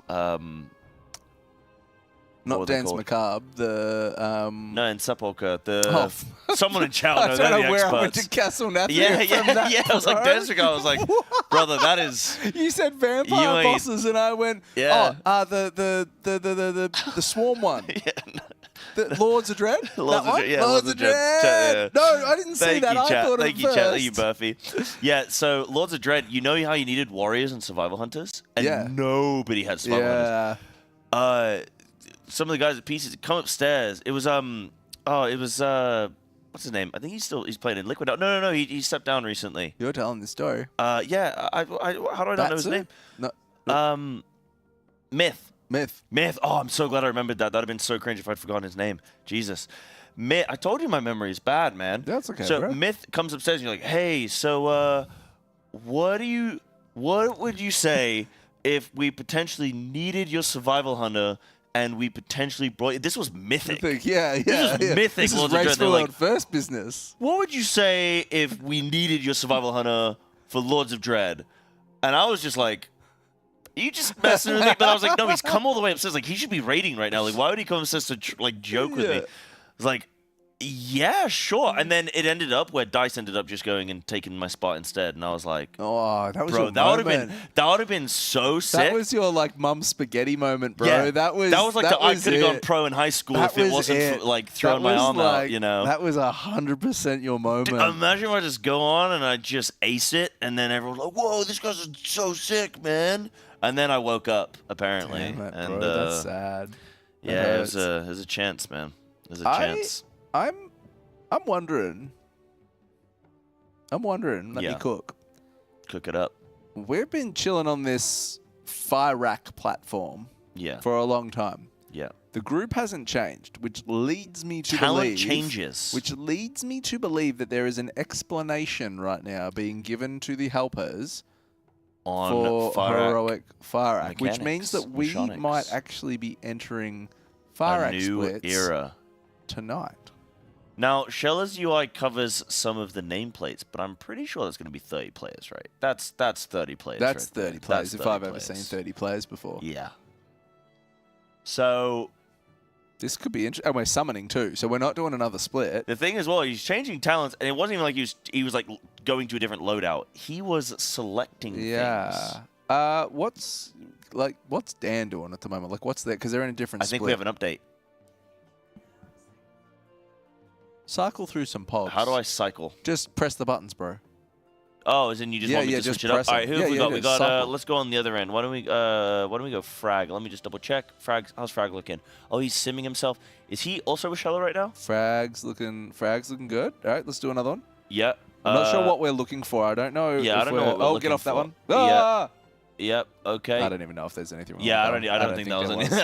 Speaker 15: Not Dance Macabre, the...
Speaker 16: No, in Sepulchre, someone in chat.
Speaker 15: I don't know where I went to Castle Nathia.
Speaker 16: Yeah. I was like, Dance Macabre. I was like, brother, that is...
Speaker 15: You said vampire bosses, and I went, the Swarm one. The Lords of Dread?
Speaker 16: Lords of Dread.
Speaker 15: No, I didn't see that. I thought
Speaker 16: Thank you, chat. Thank you, Buffy. Yeah, so Lords of Dread, you know how you needed warriors and survival hunters? And nobody had survival hunters. Some of the guys at pieces come upstairs. It was what's his name? I think he's playing in Liquid. No, he stepped down recently.
Speaker 15: You're telling the story.
Speaker 16: Yeah. How do I not know his name?
Speaker 15: No.
Speaker 16: Myth. Oh, I'm so glad I remembered that. That'd have been so cringe if I'd forgotten his name. Jesus. Myth. I told you my memory is bad, man.
Speaker 15: That's okay.
Speaker 16: So
Speaker 15: bro.
Speaker 16: Myth comes upstairs and you're like, hey, so what would you say if we potentially needed your survival hunter? And we potentially brought... This was mythic.
Speaker 15: Yeah.
Speaker 16: This is mythic.
Speaker 15: This is Race for World first business.
Speaker 16: What would you say if we needed your survival hunter for Lords of Dread? And I was just like, are you just messing with me? But I was like, no, he's come all the way upstairs. Like, he should be raiding right now. Like, why would he come upstairs to, joke with me? I was like, yeah, sure. And then it ended up where Dice ended up just going and taking my spot instead. And I was like,
Speaker 15: oh, that was
Speaker 16: bro,
Speaker 15: your
Speaker 16: that would have been so sick.
Speaker 15: That was your mum spaghetti moment, bro.
Speaker 16: Yeah,
Speaker 15: that was
Speaker 16: like I could have gone pro in high school if it wasn't throwing my arm out, you know.
Speaker 15: That was 100% your moment.
Speaker 16: Dude, imagine if I just go on and I just ace it, and then everyone's like, whoa, this guy's so sick, man. And then I woke up, apparently.
Speaker 15: Damn it,
Speaker 16: and
Speaker 15: bro, that's sad.
Speaker 16: Yeah, it was a chance, man. It was a chance.
Speaker 15: I'm wondering. Let me cook.
Speaker 16: Cook it up.
Speaker 15: We've been chilling on this Fire Rack platform for a long time.
Speaker 16: Yeah.
Speaker 15: The group hasn't changed, which leads me to
Speaker 16: Talent changes.
Speaker 15: Which leads me to believe that there is an explanation right now being given to the helpers
Speaker 16: on
Speaker 15: for heroic Fire Rack, which means that we
Speaker 16: mechanics.
Speaker 15: might actually be entering Fire Rack splits
Speaker 16: era
Speaker 15: tonight.
Speaker 16: Now, Shella's UI covers some of the nameplates, but I'm pretty sure there's going to be 30 players, right? That's 30 players.
Speaker 15: That's
Speaker 16: right
Speaker 15: 30 players, if I've ever seen 30 players before.
Speaker 16: Yeah. So...
Speaker 15: This could be interesting. And we're summoning too, so we're not doing another split.
Speaker 16: The thing is, well, he's changing talents, and it wasn't even like he was like going to a different loadout. He was selecting things.
Speaker 15: What's Dan doing at the moment? Like, what's that? Because they're in a different split.
Speaker 16: I think we have an update.
Speaker 15: Cycle through some pods.
Speaker 16: How do I cycle?
Speaker 15: Just press the buttons, bro.
Speaker 16: Oh, as in you just want me to switch it up? All right, who have we got? We got. Let's go on the other end. Why don't we go Frag? Let me just double check. Frag, how's Frag looking? Oh, he's simming himself. Is he also with Shella right now?
Speaker 15: Frag's looking good. All right, let's do another one.
Speaker 16: Yeah.
Speaker 15: I'm not sure what we're looking for. I don't know.
Speaker 16: Yeah, I don't know what we're looking
Speaker 15: get off that
Speaker 16: for.
Speaker 15: one.
Speaker 16: Yeah. Yep. Okay.
Speaker 15: I don't even know if there's anything wrong.
Speaker 16: Yeah,
Speaker 15: with
Speaker 16: I don't think that was anything.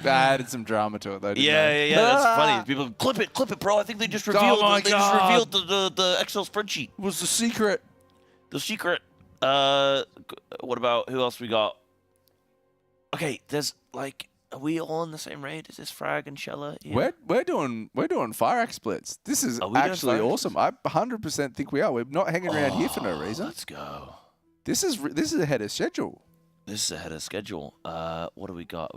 Speaker 15: I added some drama to it though.
Speaker 16: Yeah. That's funny. People clip it, bro. I think they just revealed. Just revealed the Excel spreadsheet.
Speaker 15: Was the secret?
Speaker 16: The secret. What about who else we got? Okay, there's like, are we all in the same raid? Is this Frag and Shella? Yeah.
Speaker 15: We're doing fire axe splits. This is actually awesome. I 100% think we are. We're not hanging around here for no reason.
Speaker 16: Let's go.
Speaker 15: This is ahead of schedule.
Speaker 16: This is ahead of schedule. What do we got?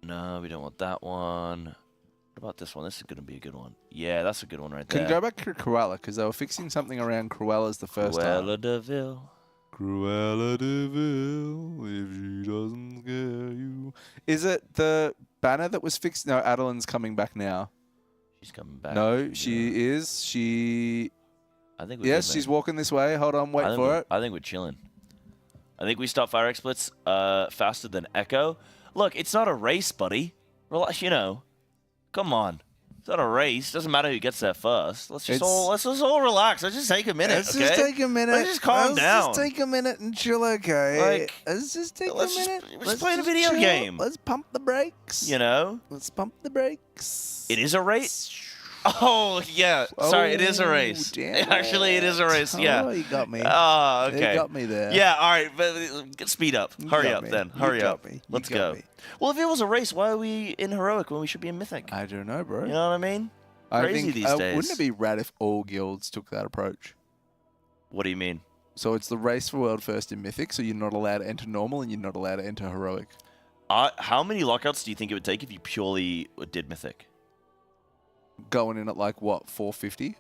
Speaker 16: No, we don't want that one. What about this one? This is going to be a good one. Yeah, that's a good one right there.
Speaker 15: Can you go back to Cruella? Because they were fixing something around Cruella's the first time.
Speaker 16: Cruella de Vil.
Speaker 15: Cruella de Vil, if she doesn't scare you. Is it the banner that was fixed? No, Adeline's coming back now.
Speaker 16: She's coming back.
Speaker 15: No, she is.
Speaker 16: I think we're
Speaker 15: yes,
Speaker 16: good,
Speaker 15: she's walking this way. Hold on, wait for it.
Speaker 16: I think we're chilling. I think we stop fire splits faster than Echo. Look, it's not a race, buddy. Relax, come on. It's not a race. Doesn't matter who gets there first. Let's just all relax. Let's just take a minute.
Speaker 15: Let's just take a minute.
Speaker 16: Let's just calm down.
Speaker 15: Let's just take a minute and chill, okay? Let's just take a minute.
Speaker 16: Let's play a video game.
Speaker 15: Let's pump the brakes. Let's pump the brakes.
Speaker 16: It is a race. Oh, yeah. Sorry, it is a race. Actually, it is a race. Yeah.
Speaker 15: Oh, you got me.
Speaker 16: Oh, okay.
Speaker 15: You got me there.
Speaker 16: Yeah, all right. But speed up. Hurry up, then. Hurry up. Let's go. Well, if it was a race, why are we in Heroic when we should be in Mythic?
Speaker 15: I don't know, bro.
Speaker 16: You know what I mean? Crazy these days.
Speaker 15: Wouldn't it be rad if all guilds took that approach?
Speaker 16: What do you mean?
Speaker 15: So it's the race for world first in Mythic, so you're not allowed to enter normal and you're not allowed to enter Heroic.
Speaker 16: How many lockouts do you think it would take if you purely did Mythic?
Speaker 15: Going in at like what, 450?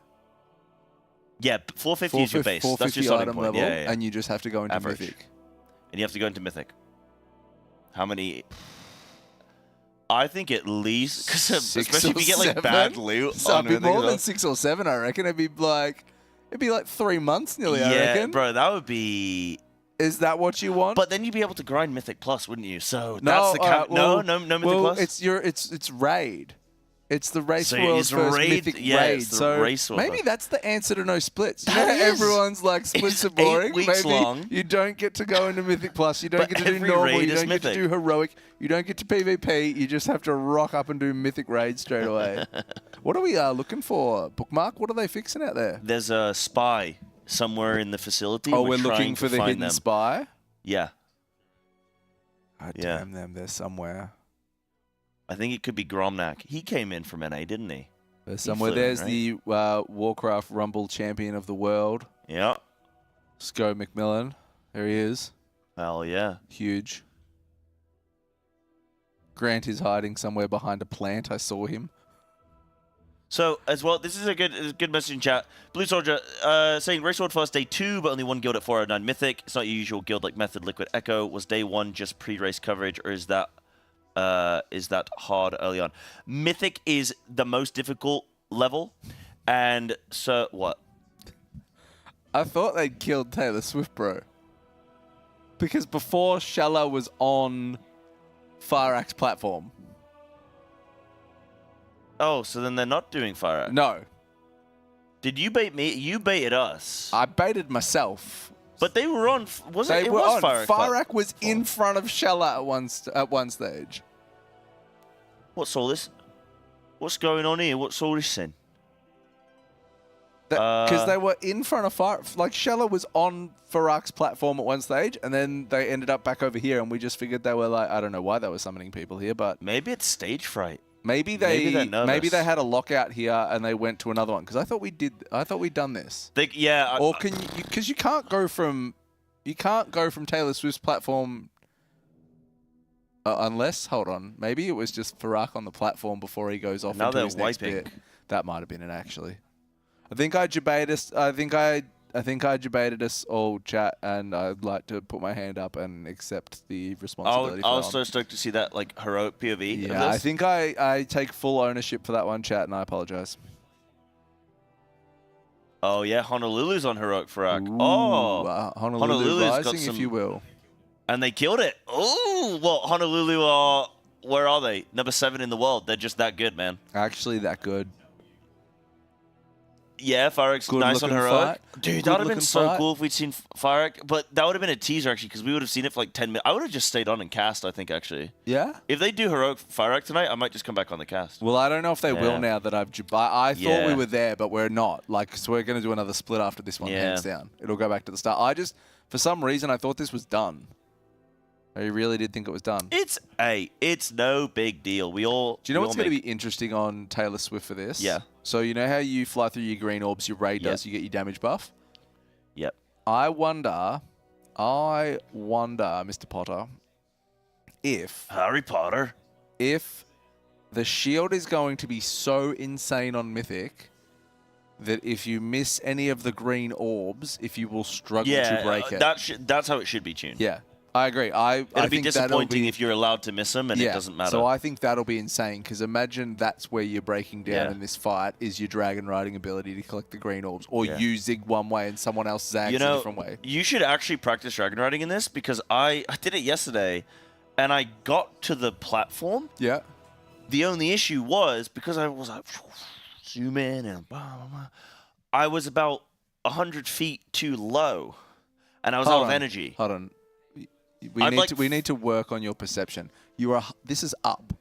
Speaker 16: Yeah, 450 is your base.
Speaker 15: 450
Speaker 16: That's your starting
Speaker 15: item
Speaker 16: point.
Speaker 15: level,
Speaker 16: Yeah.
Speaker 15: and you just have to go into
Speaker 16: Average.
Speaker 15: Mythic.
Speaker 16: And you have to go into Mythic. How many? I think at least, cause especially if you get like bad loot.
Speaker 15: So it'd be more than 6 or 7, I reckon. It'd be like 3 months nearly. I reckon.
Speaker 16: Bro, that would be.
Speaker 15: Is that what you want?
Speaker 16: But then you'd be able to grind Mythic Plus, wouldn't you? So that's the no Mythic Plus.
Speaker 15: It's raid. It's the race
Speaker 16: So
Speaker 15: world's
Speaker 16: it's
Speaker 15: first
Speaker 16: raid-
Speaker 15: Mythic
Speaker 16: yeah,
Speaker 15: raid.
Speaker 16: it's the
Speaker 15: So
Speaker 16: race world.
Speaker 15: maybe that's the answer to no splits. You
Speaker 16: That
Speaker 15: know,
Speaker 16: is.
Speaker 15: everyone's like splits are
Speaker 16: It's
Speaker 15: boring.
Speaker 16: 8 weeks
Speaker 15: maybe
Speaker 16: long.
Speaker 15: you don't get to go into Mythic Plus. You don't
Speaker 16: But
Speaker 15: get to do
Speaker 16: every
Speaker 15: normal.
Speaker 16: raid
Speaker 15: You
Speaker 16: is
Speaker 15: don't get to
Speaker 16: Mythic.
Speaker 15: do heroic. You don't get to PvP. You just have to rock up and do Mythic raid straight away. What are we looking for? Bookmark? What are they fixing out there?
Speaker 16: There's a spy somewhere in the facility.
Speaker 15: Oh,
Speaker 16: We're
Speaker 15: we're looking
Speaker 16: trying
Speaker 15: for
Speaker 16: to
Speaker 15: the
Speaker 16: find
Speaker 15: hidden
Speaker 16: them.
Speaker 15: spy?
Speaker 16: Yeah.
Speaker 15: Oh, damn them. They're somewhere.
Speaker 16: I think it could be Gromnak. He came in from NA, didn't he?
Speaker 15: There's somewhere. There's the Warcraft Rumble champion of the world.
Speaker 16: Yeah.
Speaker 15: Sco McMillan. There he is.
Speaker 16: Hell yeah.
Speaker 15: Huge. Grant is hiding somewhere behind a plant. I saw him.
Speaker 16: So, as well, this is a good message in chat. Blue Soldier saying, Race World first day 2, but only one guild at 409 Mythic. It's not your usual guild like Method, Liquid, Echo. Was day 1 just pre-race coverage, or is that hard early on? Mythic is the most difficult level, and so what?
Speaker 15: I thought they'd killed Taylor Swift, bro. Because before Shella was on Fire Axe platform.
Speaker 16: Oh, so then they're not doing Fire Axe?
Speaker 15: No.
Speaker 16: Did you bait me? You baited us.
Speaker 15: I baited myself.
Speaker 16: But they were on.
Speaker 15: They were
Speaker 16: was
Speaker 15: on.
Speaker 16: Fire Axe.
Speaker 15: Fire Axe was in front of Shella at one stage.
Speaker 16: What's all this? What's going on here? What's all this then?
Speaker 15: Because they were in front of Fire. Like Shella was on Farak's platform at one stage, and then they ended up back over here, and we just figured they were like, I don't know why they were summoning people here, but
Speaker 16: maybe it's stage fright.
Speaker 15: Maybe they had a lockout here and they went to another one because I thought we'd done this. Or can you? Because you can't go from Taylor Swift's platform unless hold on, maybe it was just Farak on the platform before he goes off into his next bit. That might have been it actually. I think I debated us all, chat, and I'd like to put my hand up and accept the responsibility.
Speaker 16: I was so stoked to see that like heroic POV.
Speaker 15: Yeah, I think I take full ownership for that one, chat, and I apologize.
Speaker 16: Oh yeah, Honolulu's on heroic Farak.
Speaker 15: Ooh,
Speaker 16: Oh,
Speaker 15: Honolulu
Speaker 16: got
Speaker 15: Rising,
Speaker 16: some,
Speaker 15: if you will.
Speaker 16: And they killed it. Oh, well, Honolulu are, where are they? Number 7 in the world. They're just that good, man.
Speaker 15: Actually, that good.
Speaker 16: Yeah, Farak's nice on heroic.
Speaker 15: Fight.
Speaker 16: Dude,
Speaker 15: Good
Speaker 16: that would have been
Speaker 15: looking
Speaker 16: so
Speaker 15: fight.
Speaker 16: cool if we'd seen Farak. But that would have been a teaser, actually, because we would have seen it for like 10 minutes. I would have just stayed on and cast, I think, actually.
Speaker 15: Yeah?
Speaker 16: If they do heroic Farak tonight, I might just come back on the cast.
Speaker 15: Well, I don't know if they will now that I've... I thought we
Speaker 16: Yeah.
Speaker 15: were there, but we're not. Like, so we're going to do another split after this one, hands down. It'll go back to the start. I just... For some reason, I thought this was done. I really did think it was done.
Speaker 16: It's no big deal. We all...
Speaker 15: Do you know what's going to be interesting on Taylor Swift for this?
Speaker 16: Yeah.
Speaker 15: So you know how you fly through your green orbs, your raid does, you get your damage buff?
Speaker 16: Yep.
Speaker 15: I wonder, Mr. Potter, if...
Speaker 16: Harry Potter?
Speaker 15: If the shield is going to be so insane on Mythic that if you miss any of the green orbs, if you will struggle to break it.
Speaker 16: That's how it should be tuned.
Speaker 15: Yeah. I agree.
Speaker 16: It'll be disappointing if you're allowed to miss them and it doesn't matter.
Speaker 15: So I think that'll be insane because imagine that's where you're breaking down in this fight is your dragon riding ability to collect the green orbs, or you zig one way and someone else zags a different way.
Speaker 16: You should actually practice dragon riding in this because I did it yesterday and I got to the platform.
Speaker 15: Yeah.
Speaker 16: The only issue was because I was like zoom in and blah, blah, blah, I was about 100 feet too low and I was out of energy.
Speaker 15: Hold on. We need to work on your perception. This is up.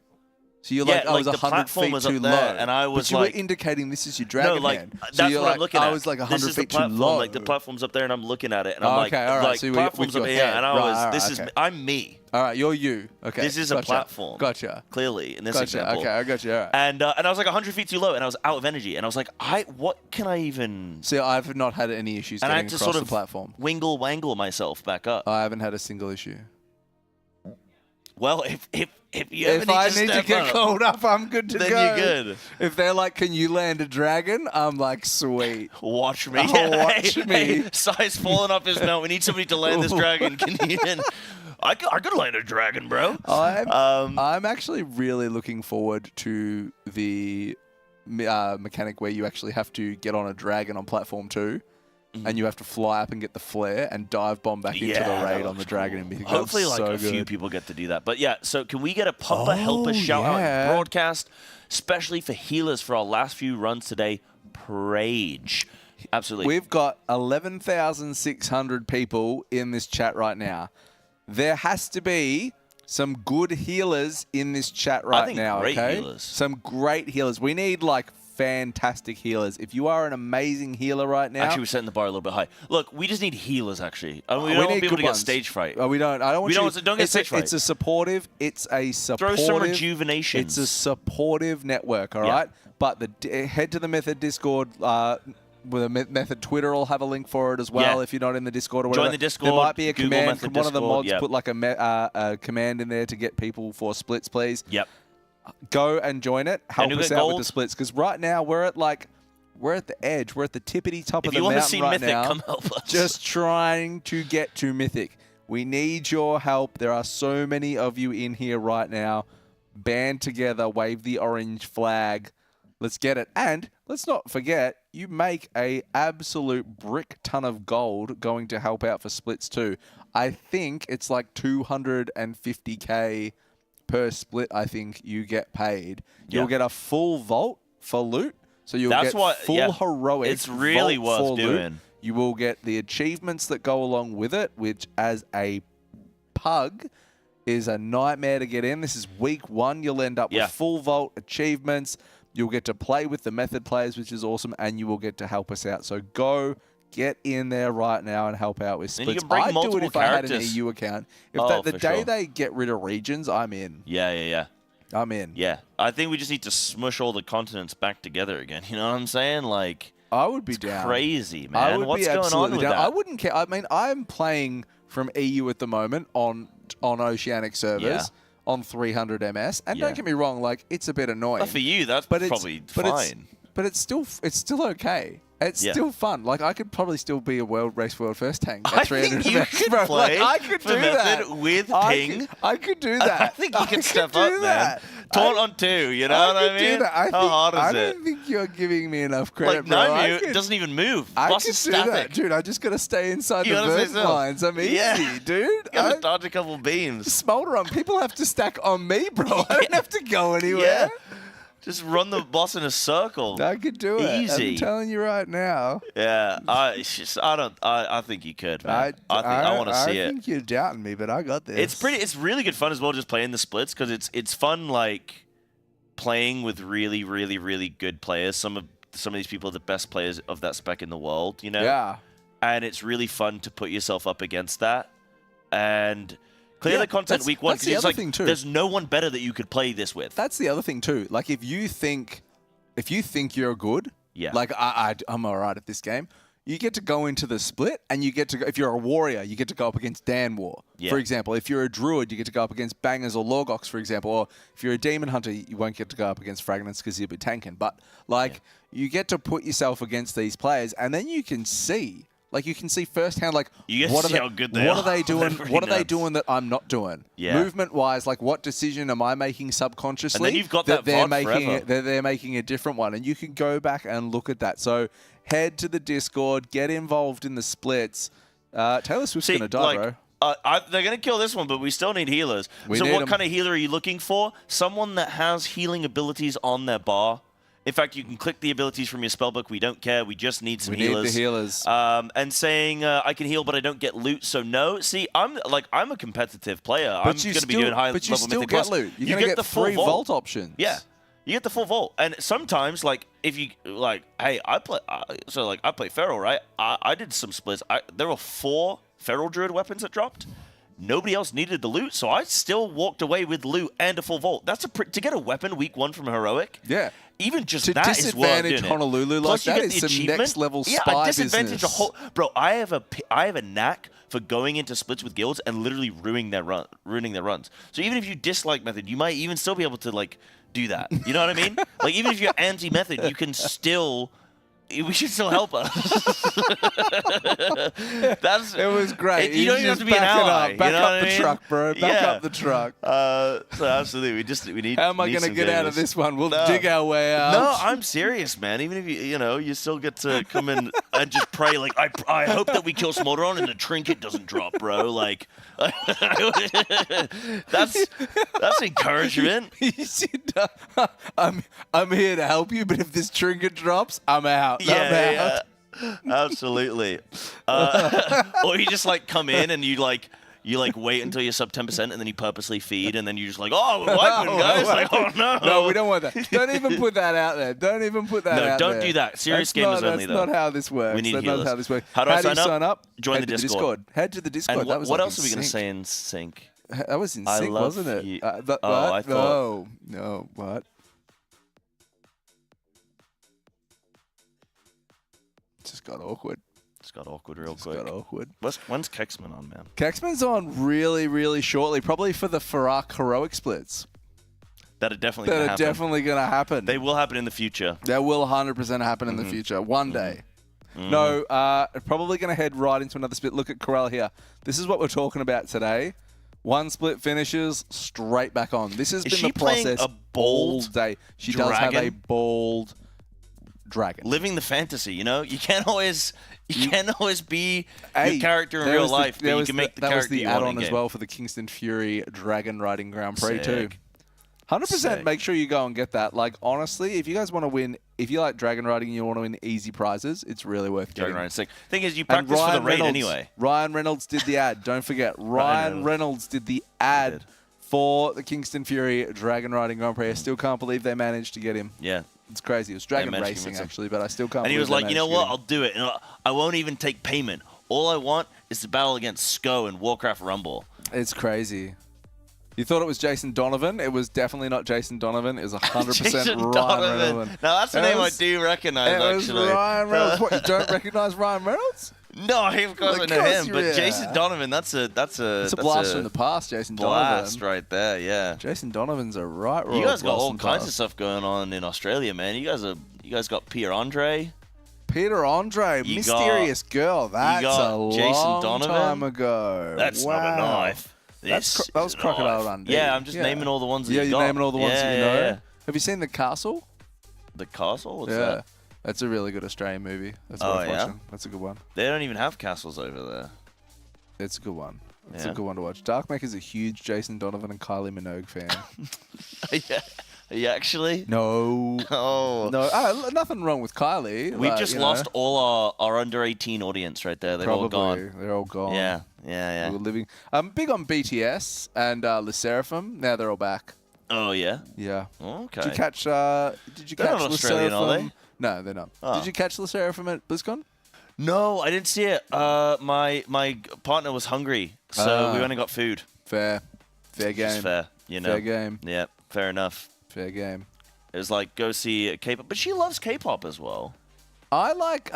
Speaker 15: So you're like, I was 100 feet too low.
Speaker 16: And I was
Speaker 15: but you
Speaker 16: like,
Speaker 15: were indicating this is your dragon hand.
Speaker 16: That's what I'm looking at.
Speaker 15: I was like 100 feet too
Speaker 16: platform.
Speaker 15: low.
Speaker 16: Like the platform's up there and I'm looking at it and I'm like,
Speaker 15: all right. So
Speaker 16: platform's up here and I was, I'm me.
Speaker 15: All right, you're you. Okay.
Speaker 16: This is a platform.
Speaker 15: Gotcha.
Speaker 16: Clearly, in this example.
Speaker 15: Okay, I got you. All right.
Speaker 16: And I was like 100 feet too low and I was out of energy and I was like, what can I even...
Speaker 15: See, I've not had any issues
Speaker 16: and
Speaker 15: getting
Speaker 16: I had to
Speaker 15: across
Speaker 16: sort
Speaker 15: the
Speaker 16: of
Speaker 15: platform.
Speaker 16: wangle myself back up.
Speaker 15: I haven't had a single issue.
Speaker 16: Well, if you
Speaker 15: if I need to get called up, I'm good to
Speaker 16: then
Speaker 15: go.
Speaker 16: Then you're good.
Speaker 15: If they're like, can you land a dragon? I'm like, sweet.
Speaker 16: Watch me.
Speaker 15: Watch me.
Speaker 16: Hey, Sai's falling off his mount. We need somebody to land this dragon. Can you even... I could land a dragon, bro.
Speaker 15: I'm actually really looking forward to the mechanic where you actually have to get on a dragon on platform 2. And you have to fly up and get the flare and dive bomb back into the raid on the dragon in Mythic.
Speaker 16: Hopefully, like a few people get to do that. But yeah, so can we get a Papa Helper shout out and broadcast, especially for healers for our last few runs today? Prage. Absolutely.
Speaker 15: We've got 11,600 people in this chat right now. There has to be some good healers in this chat right now.
Speaker 16: Great
Speaker 15: okay,
Speaker 16: healers.
Speaker 15: Some great healers. We need like fantastic healers. If you are an amazing healer right now...
Speaker 16: Actually, we're setting the bar a little bit high. Look, we just need healers, actually. We don't want people to get stage fright.
Speaker 15: We don't. I don't want
Speaker 16: don't get stage fright.
Speaker 15: It's a supportive...
Speaker 16: Throw some rejuvenation.
Speaker 15: It's a supportive network, all right? But head to the Method Discord... with a Method Twitter, I'll have a link for it as well if you're not in the Discord or whatever.
Speaker 16: Join the Discord.
Speaker 15: There might be a
Speaker 16: Google
Speaker 15: command
Speaker 16: Method
Speaker 15: from one of the
Speaker 16: Discord,
Speaker 15: mods. Put like a command in there to get people for splits, please.
Speaker 16: Yep.
Speaker 15: Go and join it. Help us out
Speaker 16: gold.
Speaker 15: with the splits because right now we're at the edge. We're at the tippity top of the mountain right now.
Speaker 16: If you want to see Mythic, come help us.
Speaker 15: Just trying to get to Mythic. We need your help. There are so many of you in here right now. Band together, wave the orange flag. Let's get it. And let's not forget, you make a absolute brick ton of gold going to help out for splits too. I think it's like 250k per split. I think you get paid. You'll get a full vault for loot. So you'll get full heroic.
Speaker 16: It's really worth doing.
Speaker 15: Loot. You will get the achievements that go along with it, which as a pug is a nightmare to get in. This is week 1. You'll end up with full vault achievements. You'll get to play with the Method players, which is awesome, and you will get to help us out. So go get in there right now and help out with splits.
Speaker 16: And you can bring
Speaker 15: I'd do it if I had an EU account. If the day they get rid of regions, I'm in.
Speaker 16: Yeah.
Speaker 15: I'm in.
Speaker 16: Yeah. I think we just need to smush all the continents back together again. You know what I'm saying? Like,
Speaker 15: I would be down.
Speaker 16: Crazy, man.
Speaker 15: I would
Speaker 16: What's
Speaker 15: be
Speaker 16: going on
Speaker 15: absolutely
Speaker 16: with
Speaker 15: down.
Speaker 16: that?
Speaker 15: I wouldn't care. I mean, I'm playing from EU at the moment on Oceanic servers on 300 MS, and don't get me wrong, like it's a bit annoying.
Speaker 16: But for you, that's probably fine.
Speaker 15: But it's still okay. It's still fun. Like I could probably still be a world first tank at 300
Speaker 16: you
Speaker 15: MS,
Speaker 16: could
Speaker 15: bro.
Speaker 16: play
Speaker 15: I could
Speaker 16: for
Speaker 15: do
Speaker 16: Method
Speaker 15: that
Speaker 16: with Ping.
Speaker 15: I could do that.
Speaker 16: I think you could step up, man. Taunt on 2, you know what I mean? How hard is
Speaker 15: I
Speaker 16: it?
Speaker 15: don't think you're giving me enough credit,
Speaker 16: Like,
Speaker 15: bro.
Speaker 16: Nymu doesn't even move.
Speaker 15: I
Speaker 16: Boss
Speaker 15: can
Speaker 16: is
Speaker 15: do that,
Speaker 16: static.
Speaker 15: dude. I just gotta stay inside
Speaker 16: You
Speaker 15: the
Speaker 16: gotta stay
Speaker 15: vert
Speaker 16: still.
Speaker 15: lines. I'm easy,
Speaker 16: Yeah.
Speaker 15: dude.
Speaker 16: You gotta dodge a couple beams.
Speaker 15: Smolder on. People have to stack on me, bro. I don't have to go anywhere.
Speaker 16: Yeah. Just run the boss in a circle.
Speaker 15: I could do it.
Speaker 16: Easy.
Speaker 15: I'm telling you right now.
Speaker 16: Yeah, I think you could, man. I want to see
Speaker 15: I
Speaker 16: it.
Speaker 15: think you're doubting me, but I got this.
Speaker 16: It's really good fun as well, just playing the splits, because it's fun like playing with really, really, really good players. Some of these people are the best players of that spec in the world, you know?
Speaker 15: Yeah.
Speaker 16: And it's really fun to put yourself up against that and clear the content week 1,
Speaker 15: that's the
Speaker 16: because it's
Speaker 15: other
Speaker 16: like
Speaker 15: thing too.
Speaker 16: there's no one better that you could play this with.
Speaker 15: That's the other thing too. Like if you think you're good, like I'm all right at this game, you get to go into the split and you get to go, if you're a warrior, you get to go up against Dan War, for example. If you're a druid, you get to go up against Bangers or Lorgox, for example. Or if you're a demon hunter, you won't get to go up against Fragnance because you'll be tanking. But like you get to put yourself against these players and then you can see. Like you can see firsthand, like
Speaker 16: what are
Speaker 15: they doing? What are they doing that I'm not doing?
Speaker 16: Yeah.
Speaker 15: Movement-wise, like what decision am I making subconsciously?
Speaker 16: And then you've got that
Speaker 15: they're
Speaker 16: VOD
Speaker 15: making
Speaker 16: forever.
Speaker 15: they're making a different one, and you can go back and look at that. So head to the Discord, get involved in the splits. Taylor Swift's gonna die, bro.
Speaker 16: They're going to kill this one, but we still need healers. So what kind of healer are you looking for? Someone that has healing abilities on their bar. In fact, you can click the abilities from your spellbook. We don't care. We just need some healers.
Speaker 15: We need the healers.
Speaker 16: And saying, I can heal, but I don't get loot, so no. See, I'm a competitive player. I'm going to be doing high level
Speaker 15: But you still
Speaker 16: Mythic
Speaker 15: get
Speaker 16: Plus.
Speaker 15: loot. You're
Speaker 16: You
Speaker 15: going to
Speaker 16: the
Speaker 15: get
Speaker 16: full
Speaker 15: 3 vault options.
Speaker 16: Yeah. You get the full vault. And sometimes, like, if you, like, hey, I play Feral, right? I did some splits. There were 4 Feral Druid weapons that dropped. Nobody else needed the loot, so I still walked away with loot and a full vault. That's to get a weapon week 1 from Heroic.
Speaker 15: Yeah.
Speaker 16: Even just
Speaker 15: to
Speaker 16: that is worth doing
Speaker 15: disadvantage Honolulu
Speaker 16: Plus
Speaker 15: like
Speaker 16: you
Speaker 15: that
Speaker 16: get
Speaker 15: is
Speaker 16: the
Speaker 15: some
Speaker 16: achievement.
Speaker 15: next level
Speaker 16: Yeah,
Speaker 15: spy
Speaker 16: I disadvantage
Speaker 15: business.
Speaker 16: a whole. Bro, I have a knack for going into splits with guilds and literally ruining their runs. So even if you dislike method, you might even still be able to like do that. You know what I mean? Like even if you're anti method, you can still. We should still help us.
Speaker 15: It was great.
Speaker 16: You don't even have to be an ally.
Speaker 15: Back
Speaker 16: you know
Speaker 15: up the truck, bro. Back up the truck.
Speaker 16: So absolutely, we need.
Speaker 15: How am I going to get out of this one? We'll dig our way out.
Speaker 16: No, I'm serious, man. Even if you still get to come in and just pray. Like I hope that we kill Smolderon and the trinket doesn't drop, bro. Like that's encouragement.
Speaker 15: I'm here to help you, but if this trinket drops, I'm out.
Speaker 16: Yeah. Absolutely. Or you just like come in and you wait until you're sub 10% and then you purposely feed and then you're just like, oh, we're wiping, guys. Like, oh no.
Speaker 15: No, we don't want that. Don't even put that out there. Don't even put that out there.
Speaker 16: No, don't do that. Serious gamers only, though.
Speaker 15: That's not how this works.
Speaker 16: We need
Speaker 15: That's
Speaker 16: healers.
Speaker 15: not how this works.
Speaker 16: How do I
Speaker 15: you sign up?
Speaker 16: Join
Speaker 15: Head
Speaker 16: the
Speaker 15: to
Speaker 16: Discord.
Speaker 15: Head to the Discord.
Speaker 16: And
Speaker 15: that was
Speaker 16: what
Speaker 15: like
Speaker 16: else are we going to say in sync?
Speaker 15: That was in
Speaker 16: I
Speaker 15: sync,
Speaker 16: love
Speaker 15: wasn't it?
Speaker 16: you.
Speaker 15: I
Speaker 16: thought.
Speaker 15: No, what? Just got awkward.
Speaker 16: It's got awkward real quick.
Speaker 15: Got awkward.
Speaker 16: When's Kexman on, man?
Speaker 15: Kexman's on really, really shortly, probably for the Farak heroic splits.
Speaker 16: That are definitely going to happen. They will happen in the future.
Speaker 15: That will 100% happen in the future. One day. No, probably going to head right into another split. Look at Corral here. This is what we're talking about today. One split finishes, straight back on. This has been the process
Speaker 16: a bold
Speaker 15: all day. She
Speaker 16: dragon?
Speaker 15: does have a bold dragon.
Speaker 16: Living the fantasy, you know? You can't always be your character in real life, but you can make the character you want in game.
Speaker 15: That was the add-on as well for the Kingston Fury Dragon Riding Grand Prix too. 100% make sure you go and get that. Like, honestly, if you guys want to win, if you like Dragon Riding and you want to win easy prizes, it's really worth getting.
Speaker 16: Dragon Riding sick. Thing is, you practice for the raid anyway.
Speaker 15: Ryan Reynolds did the ad. Don't forget, Ryan Reynolds did the ad for the Kingston Fury Dragon Riding Grand Prix. I still can't believe they managed to get him.
Speaker 16: Yeah.
Speaker 15: It's crazy. It was Dragon Racing, actually, but I still can't
Speaker 16: And he
Speaker 15: believe
Speaker 16: was like, you know what? I'll do it. And I won't even take payment. All I want is to battle against Sko and Warcraft Rumble.
Speaker 15: It's crazy. You thought it was Jason Donovan. It was definitely not Jason Donovan. It was 100% Ryan Reynolds.
Speaker 16: Now, that's a name I do recognize, actually.
Speaker 15: It was Ryan Reynolds. What, you don't recognize Ryan Reynolds?
Speaker 16: No, of course I know him, but Jason Donovan, that's a
Speaker 15: blast from the past, Jason
Speaker 16: blast
Speaker 15: Donovan.
Speaker 16: right there, yeah.
Speaker 15: Jason Donovan's a right royal.
Speaker 16: You guys got all
Speaker 15: blast
Speaker 16: kinds
Speaker 15: past.
Speaker 16: of stuff going on in Australia, man. You guys got Pierre Andre.
Speaker 15: Peter Andre,
Speaker 16: You
Speaker 15: mysterious girl. That's
Speaker 16: got
Speaker 15: a
Speaker 16: Jason
Speaker 15: long
Speaker 16: Donovan.
Speaker 15: time ago.
Speaker 16: That's not a knife. This
Speaker 15: that was Crocodile Run.
Speaker 16: Yeah, I'm just naming all the ones that
Speaker 15: you're
Speaker 16: you got.
Speaker 15: naming all the ones that you know.
Speaker 16: Yeah.
Speaker 15: Have you seen The Castle?
Speaker 16: The Castle? What's
Speaker 15: yeah.
Speaker 16: that?
Speaker 15: That's a really good Australian movie. That's worth watching. That's a good one.
Speaker 16: They don't even have castles over there.
Speaker 15: It's a good one. It's a good one to watch. Darkmaker's a huge Jason Donovan and Kylie Minogue fan.
Speaker 16: Are you actually?
Speaker 15: No.
Speaker 16: Oh.
Speaker 15: No, nothing wrong with Kylie.
Speaker 16: We've just lost all our under 18 audience right there. They're all gone.
Speaker 15: They're all gone.
Speaker 16: Yeah, yeah.
Speaker 15: We're living. I'm big on BTS and Le Seraphim. Now they're all back.
Speaker 16: Oh yeah.
Speaker 15: Yeah.
Speaker 16: Okay.
Speaker 15: Did you catch? Did you
Speaker 16: They're
Speaker 15: catch
Speaker 16: not
Speaker 15: Le
Speaker 16: Australian, are
Speaker 15: Seraphim?
Speaker 16: they?
Speaker 15: No, they're not.
Speaker 16: Oh.
Speaker 15: Did you catch Le Seraphim at BlizzCon?
Speaker 16: No, I didn't see it. My partner was hungry, so we went and got food.
Speaker 15: Fair game.
Speaker 16: Just fair, you know.
Speaker 15: Fair game.
Speaker 16: Yeah, fair enough.
Speaker 15: Fair game.
Speaker 16: It was like go see K-pop, but she loves K-pop as well.
Speaker 15: I like.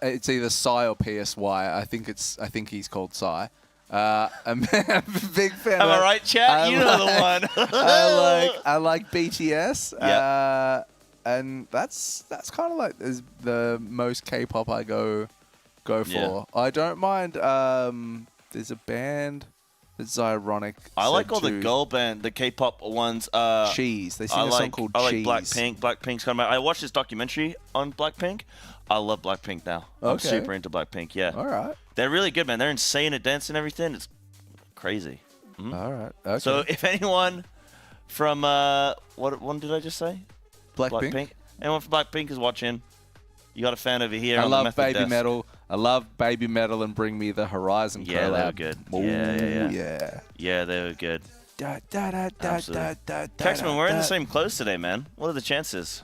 Speaker 15: It's either Psy or PSY. I think he's called Psy. I'm a big fan.
Speaker 16: Am I right, chat? You know the one.
Speaker 15: I like BTS.
Speaker 16: Yeah.
Speaker 15: And that's kind of like the most K-pop I go for.
Speaker 16: Yeah.
Speaker 15: I don't mind. There's a band that's ironic.
Speaker 16: I like all the girl band, the K-pop ones.
Speaker 15: Cheese. They sing a song called
Speaker 16: I like
Speaker 15: Cheese.
Speaker 16: Blackpink. Blackpink's coming out. I watched this documentary on Blackpink. I love Blackpink now. I'm
Speaker 15: Okay.
Speaker 16: super into Blackpink. Yeah.
Speaker 15: All right.
Speaker 16: They're really good, man. They're insane at dance and everything. It's crazy. Mhm.
Speaker 15: All right. Okay.
Speaker 16: So if anyone from what one did I just say?
Speaker 15: Blackpink.
Speaker 16: Anyone from Blackpink is watching, you got a fan over here.
Speaker 15: I
Speaker 16: on the
Speaker 15: love
Speaker 16: Method
Speaker 15: Baby
Speaker 16: Desk.
Speaker 15: Metal. I love Baby Metal and Bring Me the Horizon
Speaker 16: Yeah,
Speaker 15: collab.
Speaker 16: they were good.
Speaker 15: Ooh,
Speaker 16: Yeah. Yeah, they were good. Absolutely.
Speaker 15: Absolutely.
Speaker 16: Texman, we're in the same clothes today, man. What are the chances?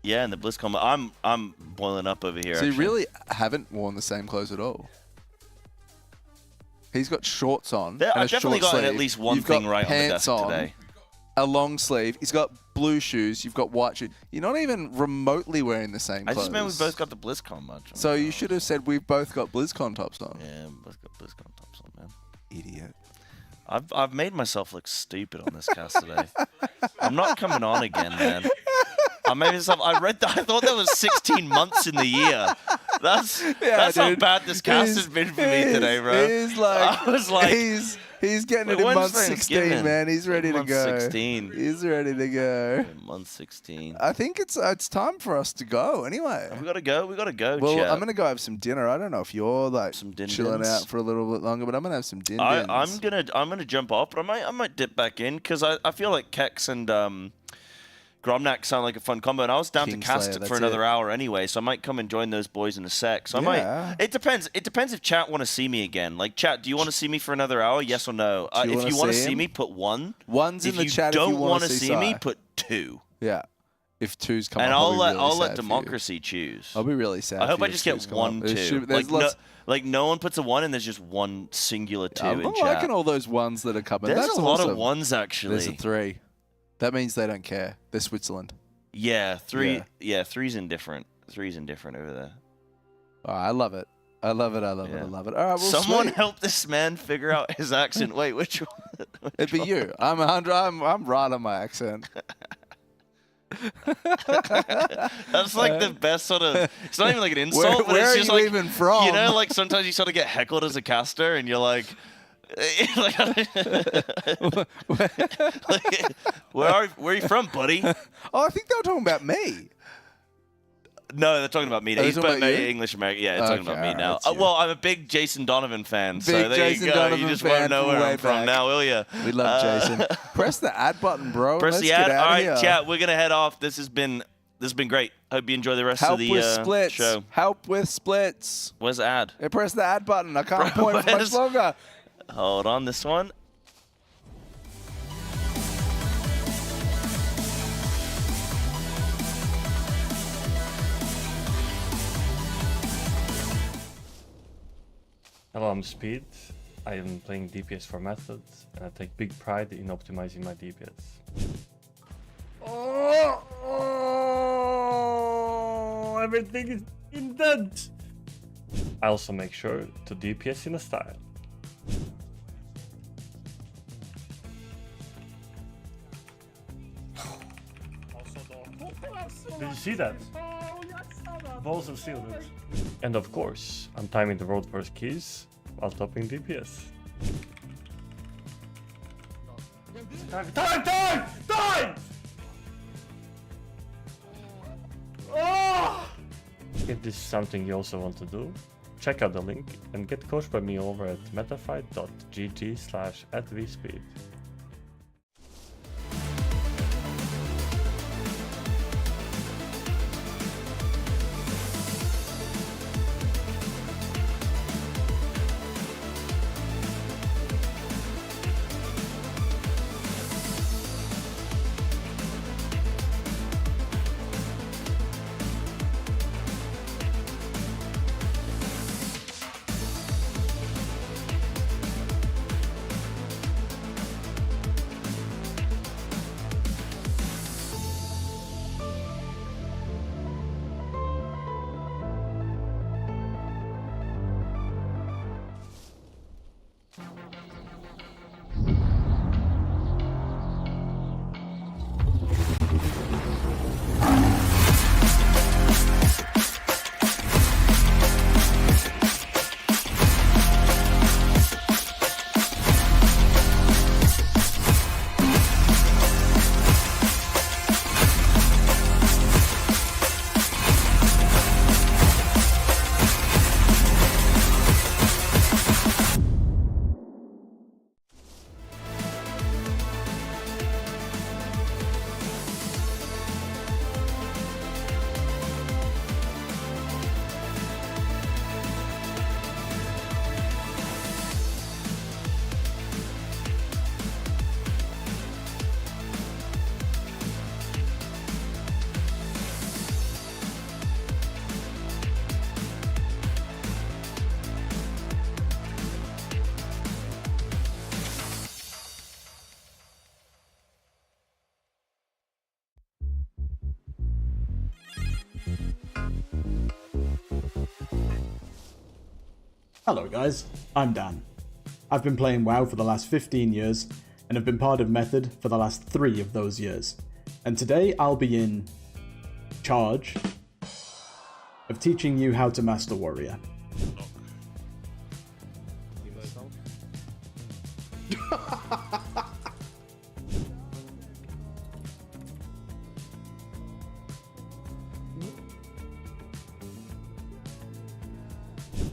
Speaker 16: Yeah, and the BlizzCon. I'm boiling up over here.
Speaker 15: So you
Speaker 16: actually.
Speaker 15: really haven't worn the same clothes at all. He's got shorts on.
Speaker 16: There-
Speaker 15: and
Speaker 16: I've
Speaker 15: a
Speaker 16: definitely
Speaker 15: short
Speaker 16: gotten
Speaker 15: sleeve.
Speaker 16: at least one
Speaker 15: You've
Speaker 16: thing
Speaker 15: got
Speaker 16: right on the
Speaker 15: pants
Speaker 16: desk today.
Speaker 15: A long sleeve. He's got blue shoes. You've got white shoes. You're not even remotely wearing the same
Speaker 16: I
Speaker 15: clothes.
Speaker 16: just meant we both got the BlizzCon much.
Speaker 15: So you should have said we've both got BlizzCon tops on.
Speaker 16: Yeah, we both got BlizzCon tops on, man.
Speaker 15: Idiot.
Speaker 16: I've made myself look stupid on this cast today. I'm not coming on again, man. I made myself. I thought that was 16 months in the year. That's how
Speaker 15: dude.
Speaker 16: bad this cast has been for me today, bro.
Speaker 15: He's like,
Speaker 16: I was like,
Speaker 15: he's getting
Speaker 16: Wait,
Speaker 15: it in
Speaker 16: when's
Speaker 15: month 16,
Speaker 16: Thanksgiving?
Speaker 15: man. He's ready to
Speaker 16: Month
Speaker 15: go.
Speaker 16: 16.
Speaker 15: He's ready to go.
Speaker 16: Month 16.
Speaker 15: I think it's time for us to go. Anyway,
Speaker 16: We gotta go. We gotta go.
Speaker 15: well,
Speaker 16: chat.
Speaker 15: I'm gonna go have some dinner. I don't know if you're like chilling
Speaker 16: din-dins.
Speaker 15: out for a little bit longer, but I'm gonna have some din.
Speaker 16: I'm gonna jump off, but I might dip back in because I feel like Kex and Gromnak sound like a fun combo, and I was down to cast
Speaker 15: Kingslayer,
Speaker 16: it for
Speaker 15: that's
Speaker 16: another
Speaker 15: it.
Speaker 16: hour anyway, so I might come and join those boys in a sec. So I
Speaker 15: Yeah.
Speaker 16: might. It depends. It depends if chat want to see me again. Like chat, do you want to see me for another hour? Yes or no?
Speaker 15: Do you
Speaker 16: If
Speaker 15: wanna
Speaker 16: you want to
Speaker 15: see
Speaker 16: see
Speaker 15: him?
Speaker 16: me, put one.
Speaker 15: One's
Speaker 16: if
Speaker 15: in the
Speaker 16: you
Speaker 15: chat if you
Speaker 16: don't
Speaker 15: wanna
Speaker 16: wanna
Speaker 15: see
Speaker 16: see me,
Speaker 15: Sai.
Speaker 16: put two.
Speaker 15: Yeah. If two's come
Speaker 16: And
Speaker 15: up,
Speaker 16: I'll
Speaker 15: be
Speaker 16: let
Speaker 15: really
Speaker 16: I'll
Speaker 15: sad
Speaker 16: let
Speaker 15: for you.
Speaker 16: democracy choose.
Speaker 15: I'll be really sad.
Speaker 16: I hope
Speaker 15: for
Speaker 16: I
Speaker 15: you
Speaker 16: just
Speaker 15: if
Speaker 16: get
Speaker 15: two's come
Speaker 16: one,
Speaker 15: up. There
Speaker 16: two.
Speaker 15: should- there's
Speaker 16: Like no one puts a one, and there's just one singular two
Speaker 15: I'm
Speaker 16: in
Speaker 15: not
Speaker 16: chat.
Speaker 15: liking all those ones that are coming.
Speaker 16: There's
Speaker 15: That's
Speaker 16: a lot of
Speaker 15: awesome.
Speaker 16: ones actually.
Speaker 15: There's a three. That means they don't care. They're Switzerland.
Speaker 16: Yeah, three.
Speaker 15: Yeah.
Speaker 16: Yeah, three's indifferent. Three's indifferent over there.
Speaker 15: Oh, I love it. I love it. I love it. I love it. All right, well,
Speaker 16: Someone
Speaker 15: sweet.
Speaker 16: help this man figure out his accent. Wait, which one?
Speaker 15: It'd be you. I'm right on my accent.
Speaker 16: That's like the best sort of. It's not even like an insult, but
Speaker 15: where
Speaker 16: it's
Speaker 15: are
Speaker 16: just
Speaker 15: you
Speaker 16: like
Speaker 15: even from?
Speaker 16: You know, like sometimes you sort of get heckled as a caster, and you're like. like, where are you from, buddy?
Speaker 15: Oh, I think they were talking about me.
Speaker 16: No, they're talking about me.
Speaker 15: Are they
Speaker 16: He's
Speaker 15: talking
Speaker 16: but
Speaker 15: about you?
Speaker 16: English American. Yeah, they're talking about me
Speaker 15: Okay,
Speaker 16: now.
Speaker 15: alright, that's you.
Speaker 16: Well, I'm a big Jason Donovan fan, so
Speaker 15: Big
Speaker 16: there
Speaker 15: Jason
Speaker 16: you go.
Speaker 15: Donovan
Speaker 16: You just
Speaker 15: fan
Speaker 16: won't know
Speaker 15: from
Speaker 16: where
Speaker 15: way
Speaker 16: I'm from
Speaker 15: back.
Speaker 16: now, will you?
Speaker 15: We love Jason. Press the add button, bro.
Speaker 16: Press
Speaker 15: Let's
Speaker 16: the ad.
Speaker 15: Get
Speaker 16: All
Speaker 15: out
Speaker 16: right,
Speaker 15: of here.
Speaker 16: chat. We're gonna head off. This has been great. Hope you enjoy the rest
Speaker 15: Help
Speaker 16: of the
Speaker 15: with splits.
Speaker 16: show.
Speaker 15: Help with splits.
Speaker 16: Where's the ad?
Speaker 15: Hey, press the add button. I can't
Speaker 16: Bro,
Speaker 15: point for much
Speaker 16: where's-
Speaker 15: longer.
Speaker 16: Hold on, this one.
Speaker 3: Hello, I'm Speed. I am playing DPS for Method, and I take big pride in optimizing my DPS. Oh, everything is indent. I also make sure to DPS in a style. Did you see that? Balls of steel, dude. And of course, I'm timing the world first keys while topping DPS. Time! Oh! If this is something you also want to do, check out the link and get coached by me over at metafy.gg/@vspeed.
Speaker 4: Hello guys, I'm Dan. I've been playing WoW for the last 15 years and have been part of Method for the last 3 of those years. And today I'll be in charge of teaching you how to master Warrior.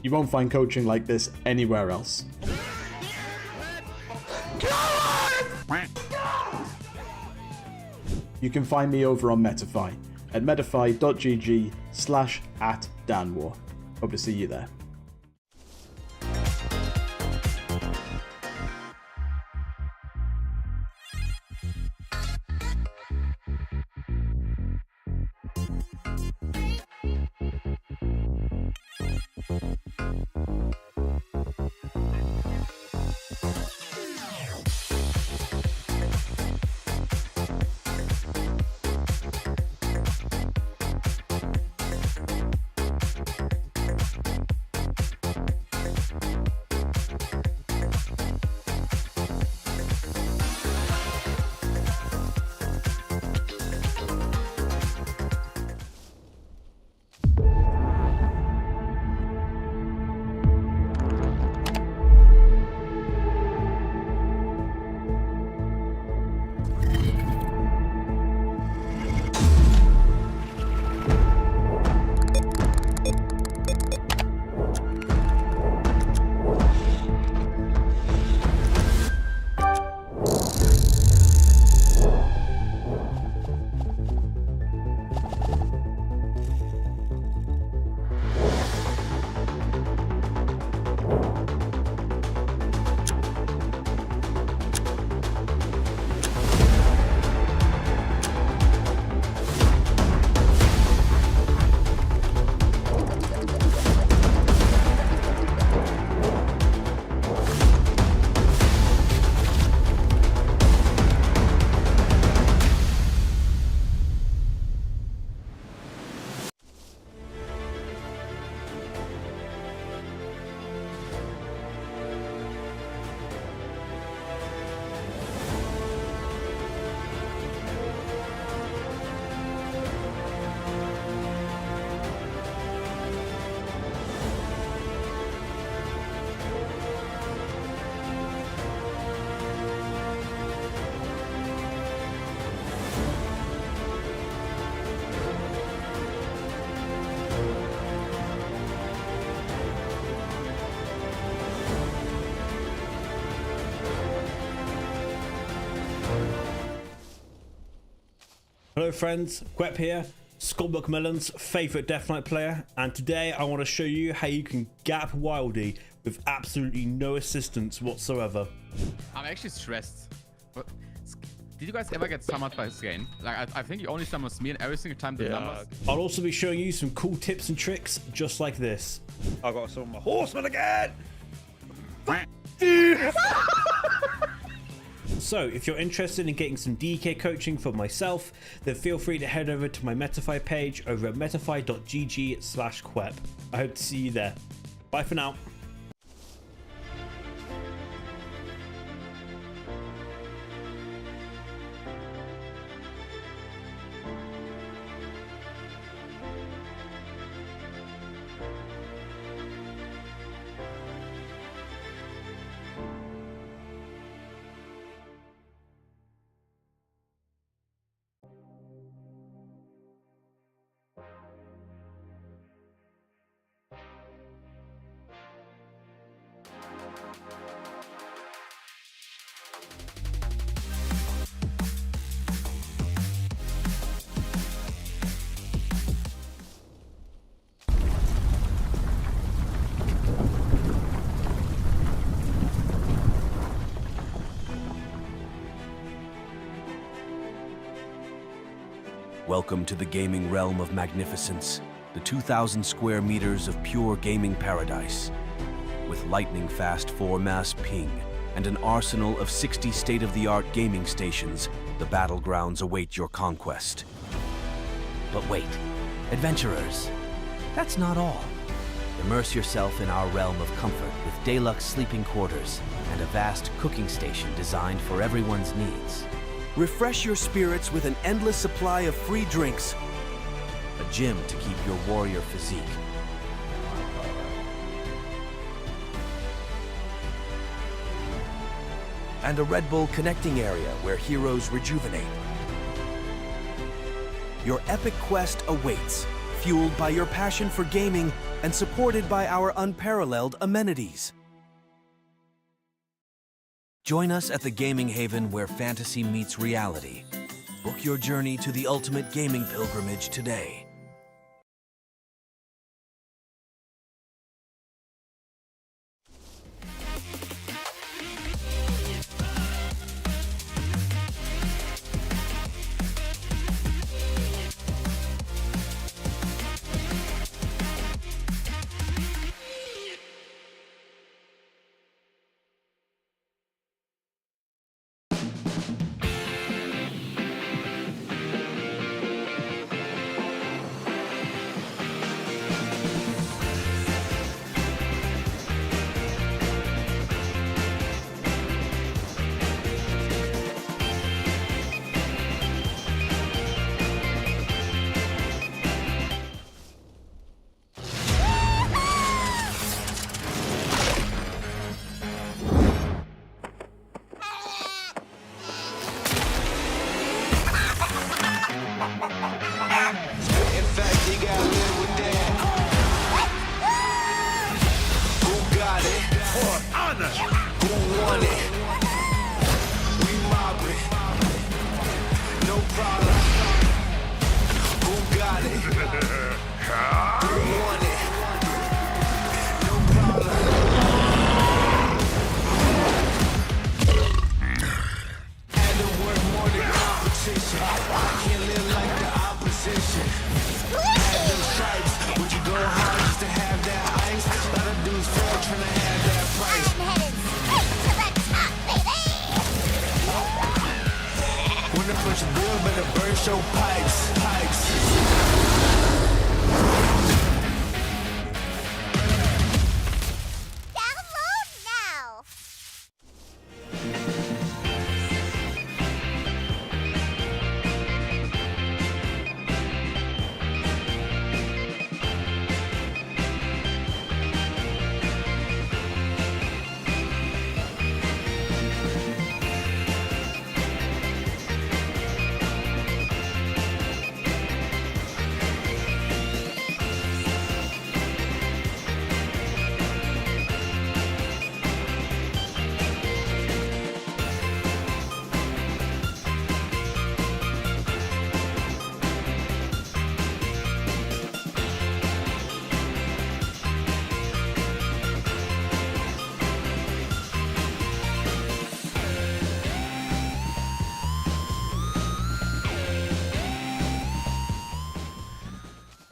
Speaker 4: You won't find coaching like this anywhere else. You can find me over on Metafy at metafy.gg/@danwar. Hope to see you there.
Speaker 5: Hello friends, Quep here, Skullbook Melon's favourite Death Knight player, and today I want to show you how you can gap Wildy with absolutely no assistance whatsoever.
Speaker 6: I'm actually stressed. But did you guys ever get summoned by Skain? Like, I think you only summons me, and every single time the numbers.
Speaker 5: I'll also be showing you some cool tips and tricks just like this.
Speaker 19: I got some horsemen again!
Speaker 5: So, if you're interested in getting some DK coaching for myself, then feel free to head over to my Metafy page over at metafy.gg/quep. I hope to see you there. Bye for now.
Speaker 8: Welcome to the gaming realm of magnificence, the 2,000 square meters of pure gaming paradise. With lightning-fast 4-mass ping and an arsenal of 60 state-of-the-art gaming stations, the battlegrounds await your conquest. But wait, adventurers, that's not all. Immerse yourself in our realm of comfort with deluxe sleeping quarters and a vast cooking station designed for everyone's needs. Refresh your spirits with an endless supply of free drinks, a gym to keep your warrior physique, and a Red Bull connecting area where heroes rejuvenate. Your epic quest awaits, fueled by your passion for gaming and supported by our unparalleled amenities. Join us at the gaming haven where fantasy meets reality. Book your journey to the ultimate gaming pilgrimage today.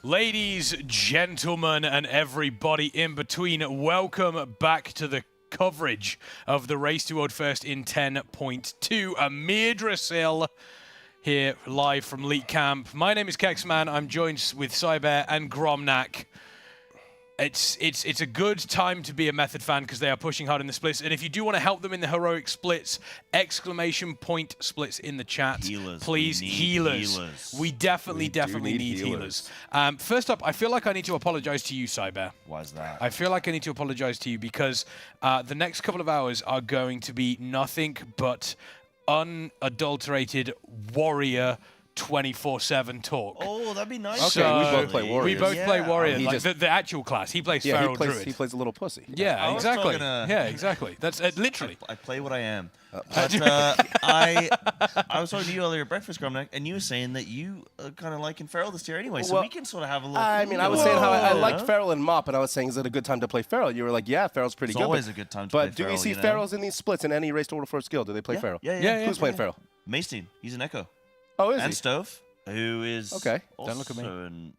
Speaker 18: Ladies, gentlemen, and everybody in between, welcome back to the coverage of the Race to World First in 10.2. Amirdrassil here live from Leak Camp. My name is Kexman. I'm joined with Cyber and Gromnak. It's a good time to be a Method fan because they are pushing hard in the splits. And if you do want to help them in the heroic splits, exclamation point splits in the chat.
Speaker 16: Healers.
Speaker 18: Please, healers. We definitely need healers. First up, I feel like I need to apologize to you, Cyber.
Speaker 16: Why is that?
Speaker 18: I feel like I need to apologize to you because the next couple of hours are going to be nothing but unadulterated warrior 24/7 talk.
Speaker 16: Oh, that'd be nice.
Speaker 9: Okay,
Speaker 18: So
Speaker 9: we both play warriors.
Speaker 18: We both play warrior,
Speaker 9: He
Speaker 18: like
Speaker 9: just-
Speaker 18: the actual class. He plays feral druid.
Speaker 9: He plays a little pussy.
Speaker 18: Yeah,
Speaker 16: I was
Speaker 18: exactly.
Speaker 16: talking,
Speaker 18: Yeah, exactly. That's literally.
Speaker 16: I play what I am. But I was talking to you earlier at breakfast, Gromnak, and you were saying that you kind of liking feral this year anyway, so
Speaker 20: Well,
Speaker 16: we can sort of have a little.
Speaker 20: I mean, I was saying how I liked feral and mop, and I was saying, is it a good time to play feral? You were like, yeah, feral's pretty
Speaker 16: It's
Speaker 20: good.
Speaker 16: always a good time to
Speaker 20: but
Speaker 16: play
Speaker 20: do
Speaker 16: feral,
Speaker 20: we see
Speaker 16: you know?
Speaker 20: ferals in these splits in any Race to World First guild? Do they play feral?
Speaker 16: Yeah.
Speaker 20: Who's playing feral?
Speaker 16: Mastein. He's an Echo.
Speaker 20: Oh, is
Speaker 16: and
Speaker 20: he?
Speaker 16: Stove, who is
Speaker 20: Okay.
Speaker 18: Don't look at me.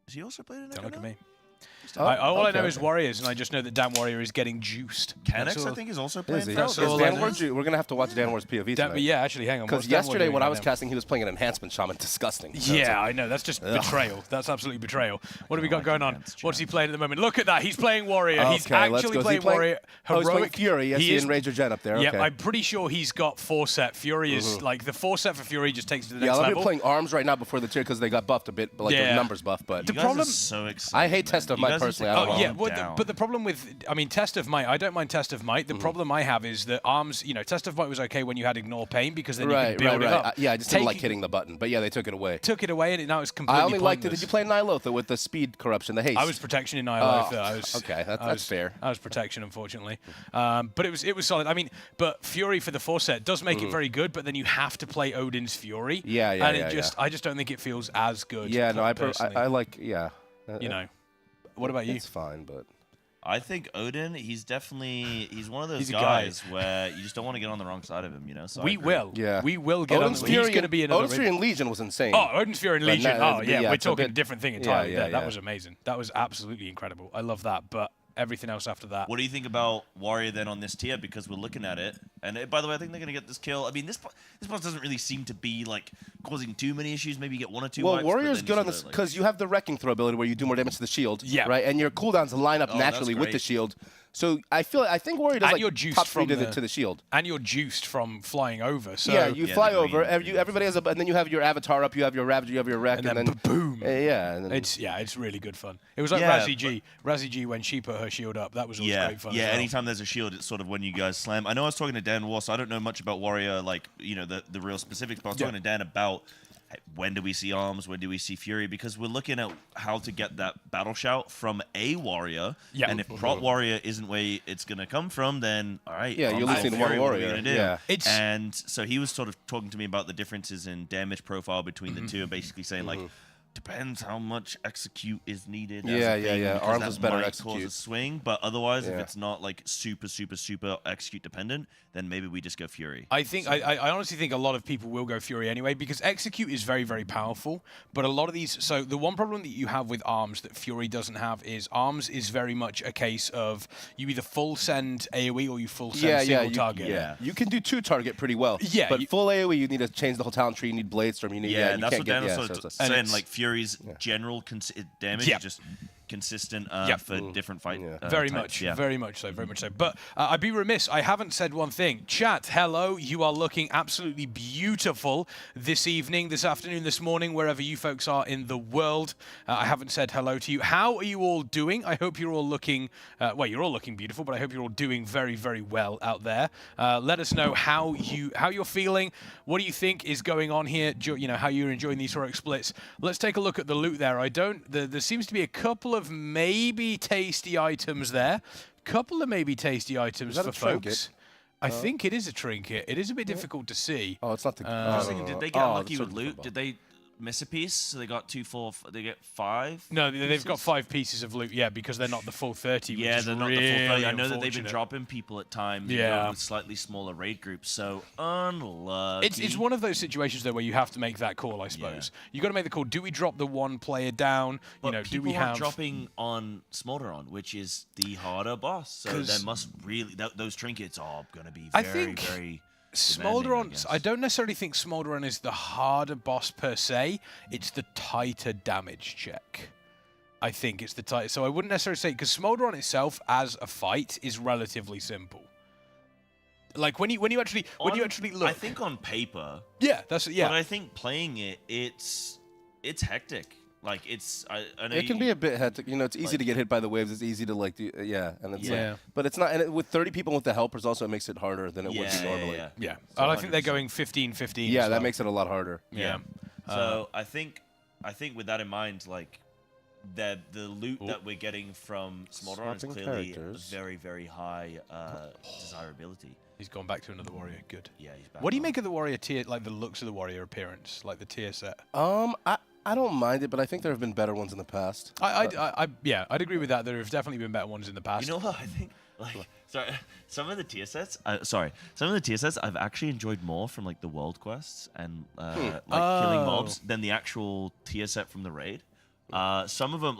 Speaker 16: Is he also playing an Echo?
Speaker 18: Don't look at
Speaker 16: now?
Speaker 18: me.
Speaker 16: Oh,
Speaker 18: All I know
Speaker 16: okay.
Speaker 18: is warriors, and I just know that Dan Warrior is getting juiced.
Speaker 16: Canex, I think, is also playing
Speaker 20: Is he?
Speaker 16: feral.
Speaker 20: Is Dan Ward, we're going to have to watch Dan Ward's POV tonight.
Speaker 18: Yeah, actually, hang on.
Speaker 20: Because
Speaker 18: what's Dan Ward
Speaker 20: yesterday
Speaker 18: doing
Speaker 20: when I
Speaker 18: right
Speaker 20: was
Speaker 18: now?
Speaker 20: casting, he was playing an enhancement shaman. Disgusting. So it's
Speaker 18: Yeah,
Speaker 20: like-
Speaker 18: I know. That's just
Speaker 20: Ugh.
Speaker 18: betrayal. That's absolutely betrayal. What have we got going on? What's he playing at the moment? Look at that. He's playing warrior. He's
Speaker 20: Okay, let's
Speaker 18: actually
Speaker 20: go. Is he
Speaker 18: playing
Speaker 20: playing-
Speaker 18: warrior.
Speaker 20: Oh, he's playing
Speaker 18: Heroic.
Speaker 20: Fury. Yes,
Speaker 18: He
Speaker 20: he
Speaker 18: is-
Speaker 20: enraged your gen up there.
Speaker 18: Yeah,
Speaker 20: Okay.
Speaker 18: I'm pretty sure he's got 4-set. Fury is like the 4-set for Fury just takes it to the
Speaker 20: Yeah,
Speaker 18: next
Speaker 20: a lot of
Speaker 18: level.
Speaker 20: people playing arms right now before the tier because they got buffed a bit, but like
Speaker 18: Yeah.
Speaker 20: the numbers buff. But
Speaker 18: The You guys problem- are
Speaker 16: so excited.
Speaker 20: I hate Test of Might personally. I don't know.
Speaker 18: Yeah, but the problem with, I mean, Test of Might, I don't mind Test of Might. The problem I have is that arms, Test of Might was okay when you had Ignore Pain because then you could build it up.
Speaker 20: Yeah, I just didn't like hitting the button, but yeah, they took it away.
Speaker 18: Took it away, and now it's completely
Speaker 20: I only liked it.
Speaker 18: pointless.
Speaker 20: Did you play Nihilotha with the speed corruption, the haste?
Speaker 18: I was protection in Nyfter.
Speaker 20: Oh, okay, that's fair.
Speaker 18: I was protection, unfortunately. But it was solid. I mean, but Fury for the 4-set does make it very good, but then you have to play Odin's Fury.
Speaker 20: Yeah,
Speaker 18: and I just don't think it feels as good.
Speaker 20: Yeah, no, I
Speaker 18: personally.
Speaker 20: like, yeah.
Speaker 18: What about you?
Speaker 20: It's fine, but
Speaker 16: I think Odin, he's one of those
Speaker 18: He's a guy.
Speaker 16: guys where you just don't want to get on the wrong side of him, So
Speaker 18: We will.
Speaker 20: Yeah.
Speaker 18: We will get
Speaker 20: Odin's
Speaker 18: on.
Speaker 20: Fury
Speaker 18: He's going to be another.
Speaker 20: Odin's Fury and Legion was insane.
Speaker 18: Oh, Odin's Fury and
Speaker 20: But
Speaker 18: Legion.
Speaker 20: no,
Speaker 18: Oh, yeah,
Speaker 20: yeah,
Speaker 18: we're
Speaker 20: it's a
Speaker 18: talking a
Speaker 20: bit-
Speaker 18: different thing
Speaker 20: yeah,
Speaker 18: entirely.
Speaker 20: yeah,
Speaker 18: That
Speaker 20: yeah.
Speaker 18: was amazing. That was absolutely incredible. I love that. But everything else after that.
Speaker 16: What do you think about Warrior then on this tier? Because we're looking at it, and by the way, I think they're going to get this kill. I mean, this boss doesn't really seem to be like causing too many issues. Maybe you get 1 or 2
Speaker 20: Well,
Speaker 16: wipes, but
Speaker 20: Warrior's
Speaker 16: then
Speaker 20: good
Speaker 16: you
Speaker 20: on this
Speaker 16: sorta,
Speaker 20: because you have the Wrecking Throw ability where you do more damage to the shield.
Speaker 18: Yeah.
Speaker 20: Right, and your cooldowns line up
Speaker 16: Oh, that's
Speaker 20: naturally with the
Speaker 16: great.
Speaker 20: shield. So I think Warrior does
Speaker 18: And
Speaker 20: like
Speaker 18: you're juiced
Speaker 20: top 3
Speaker 18: from
Speaker 20: to the shield.
Speaker 18: And you're juiced from flying over. So
Speaker 20: yeah, you fly
Speaker 16: the
Speaker 20: over.
Speaker 16: green,
Speaker 20: Everybody has and then you have your avatar up. You have your Ravager. You have your Wreck,
Speaker 18: and then boom.
Speaker 20: Yeah, and then,
Speaker 18: It's really good fun. It was like
Speaker 16: Yeah,
Speaker 18: Razzie G. Razzie G when she put her shield up. That was always
Speaker 16: Yeah,
Speaker 18: great fun.
Speaker 16: yeah.
Speaker 18: as well.
Speaker 16: Anytime there's a shield, it's sort of when you guys slam. I know I was talking to Dan War, so I don't know much about Warrior, like the real specifics. But I was talking to Dan about when do we see arms, when do we see Fury, because we're looking at how to get that battle shout from a warrior.
Speaker 18: Yeah.
Speaker 16: And if prop warrior isn't where it's gonna come from, then all right.
Speaker 20: Yeah, you're
Speaker 16: arms
Speaker 20: listening to
Speaker 16: Fury,
Speaker 20: one
Speaker 16: what are we
Speaker 20: warrior.
Speaker 16: gonna do?
Speaker 20: Yeah.
Speaker 16: And so he was sort of talking to me about the differences in damage profile between the two, and basically saying like. Depends how much execute is needed.
Speaker 20: Yeah,
Speaker 16: as a thing,
Speaker 20: yeah.
Speaker 16: because
Speaker 20: Arms
Speaker 16: that
Speaker 20: is better
Speaker 16: might
Speaker 20: execute.
Speaker 16: cause a swing, but otherwise, if
Speaker 20: Yeah.
Speaker 16: it's not like super execute dependent, then maybe we just go Fury.
Speaker 18: I think I honestly think a lot of people will go Fury anyway because execute is very, very powerful. But a lot of these, so the one problem that you have with arms that Fury doesn't have is arms is very much a case of you either full send AOE or you full send single target.
Speaker 20: Yeah, you can do 2 target pretty well.
Speaker 18: Yeah,
Speaker 20: but full AOE, you need to change the whole talent tree. You need Bladestorm. You need
Speaker 16: Yeah,
Speaker 20: you
Speaker 16: and that's
Speaker 20: can't
Speaker 16: what
Speaker 20: get,
Speaker 16: Dan was
Speaker 20: yeah,
Speaker 16: sort
Speaker 20: so
Speaker 16: of
Speaker 20: it's a-
Speaker 16: saying. Like Fury's general damage is just consistent for different fight.
Speaker 18: Very
Speaker 16: types.
Speaker 18: much,
Speaker 16: Yeah.
Speaker 18: very much so, very much so. But I'd be remiss, I haven't said one thing. Chat, hello, you are looking absolutely beautiful this evening, this afternoon, this morning, wherever you folks are in the world. I haven't said hello to you. How are you all doing? I hope you're all looking, well, you're all looking beautiful, but I hope you're all doing very, very well out there. Let us know how you're feeling. What do you think is going on here? How you're enjoying these heroic splits. Let's take a look at the loot there. There seems to be a couple of maybe tasty items there. Couple of maybe tasty items
Speaker 20: Is that
Speaker 18: for
Speaker 20: a
Speaker 18: folks.
Speaker 20: trinket?
Speaker 18: I think it is a trinket. It is a bit difficult to see.
Speaker 20: Oh, it's not the.
Speaker 16: I was thinking, did they get unlucky with loot? Did they miss a piece, so they got 2, 4, they get 5.
Speaker 18: No, they've got 5 pieces of loot, yeah, because they're not the full 30.
Speaker 16: Yeah,
Speaker 18: which
Speaker 16: they're
Speaker 18: is
Speaker 16: not
Speaker 18: really
Speaker 16: the full 30. I know that they've been
Speaker 18: unfortunate.
Speaker 16: dropping people at times.
Speaker 18: Yeah.
Speaker 16: With slightly smaller raid groups, so unlucky.
Speaker 18: It's one of those situations though where you have to make that call, I suppose. You got to make the call. Do we drop the one player down?
Speaker 16: But
Speaker 18: You know, do we
Speaker 16: people aren't
Speaker 18: have
Speaker 16: dropping on Smolderon, which is the harder boss. So
Speaker 18: 'Cause
Speaker 16: there must really those trinkets are going to be
Speaker 18: I
Speaker 16: very,
Speaker 18: think
Speaker 16: very.
Speaker 18: Smolderon, I don't necessarily think Smolderon is the harder boss per se. It's the tighter damage check. I think it's the tighter. So I wouldn't necessarily say, because Smolderon itself as a fight is relatively simple. Like when you actually look.
Speaker 16: I think on paper.
Speaker 18: Yeah, that's yeah.
Speaker 16: But I think playing it, it's hectic. Like it's. I know
Speaker 20: It can be a bit hectic. You know, it's easy to get hit by the waves. It's easy to like do. Yeah, and it's like, but it's not. And with 30 people with the helpers, also it makes it harder than it would be normally.
Speaker 18: Yeah.
Speaker 16: So
Speaker 18: And I think they're going 15-15.
Speaker 20: Yeah,
Speaker 18: as
Speaker 20: that
Speaker 18: well.
Speaker 20: makes it a lot harder.
Speaker 18: Yeah.
Speaker 16: So I think with that in mind, like the loot that we're getting from Smolderon is
Speaker 20: Swapping
Speaker 16: clearly
Speaker 20: characters.
Speaker 16: very, very high desirability.
Speaker 18: He's gone back to another warrior. Good.
Speaker 16: Yeah, he's back.
Speaker 18: What do you make of the warrior tier, like the looks of the warrior appearance, like the tier set?
Speaker 20: I don't mind it, but I think there have been better ones in the past.
Speaker 18: Yeah, I'd agree with that. There have definitely been better ones in the past.
Speaker 16: You know what I think? Like, sorry, some of the tier sets. I've actually enjoyed more from like the world quests and killing mobs than the actual tier set from the raid. Some of them,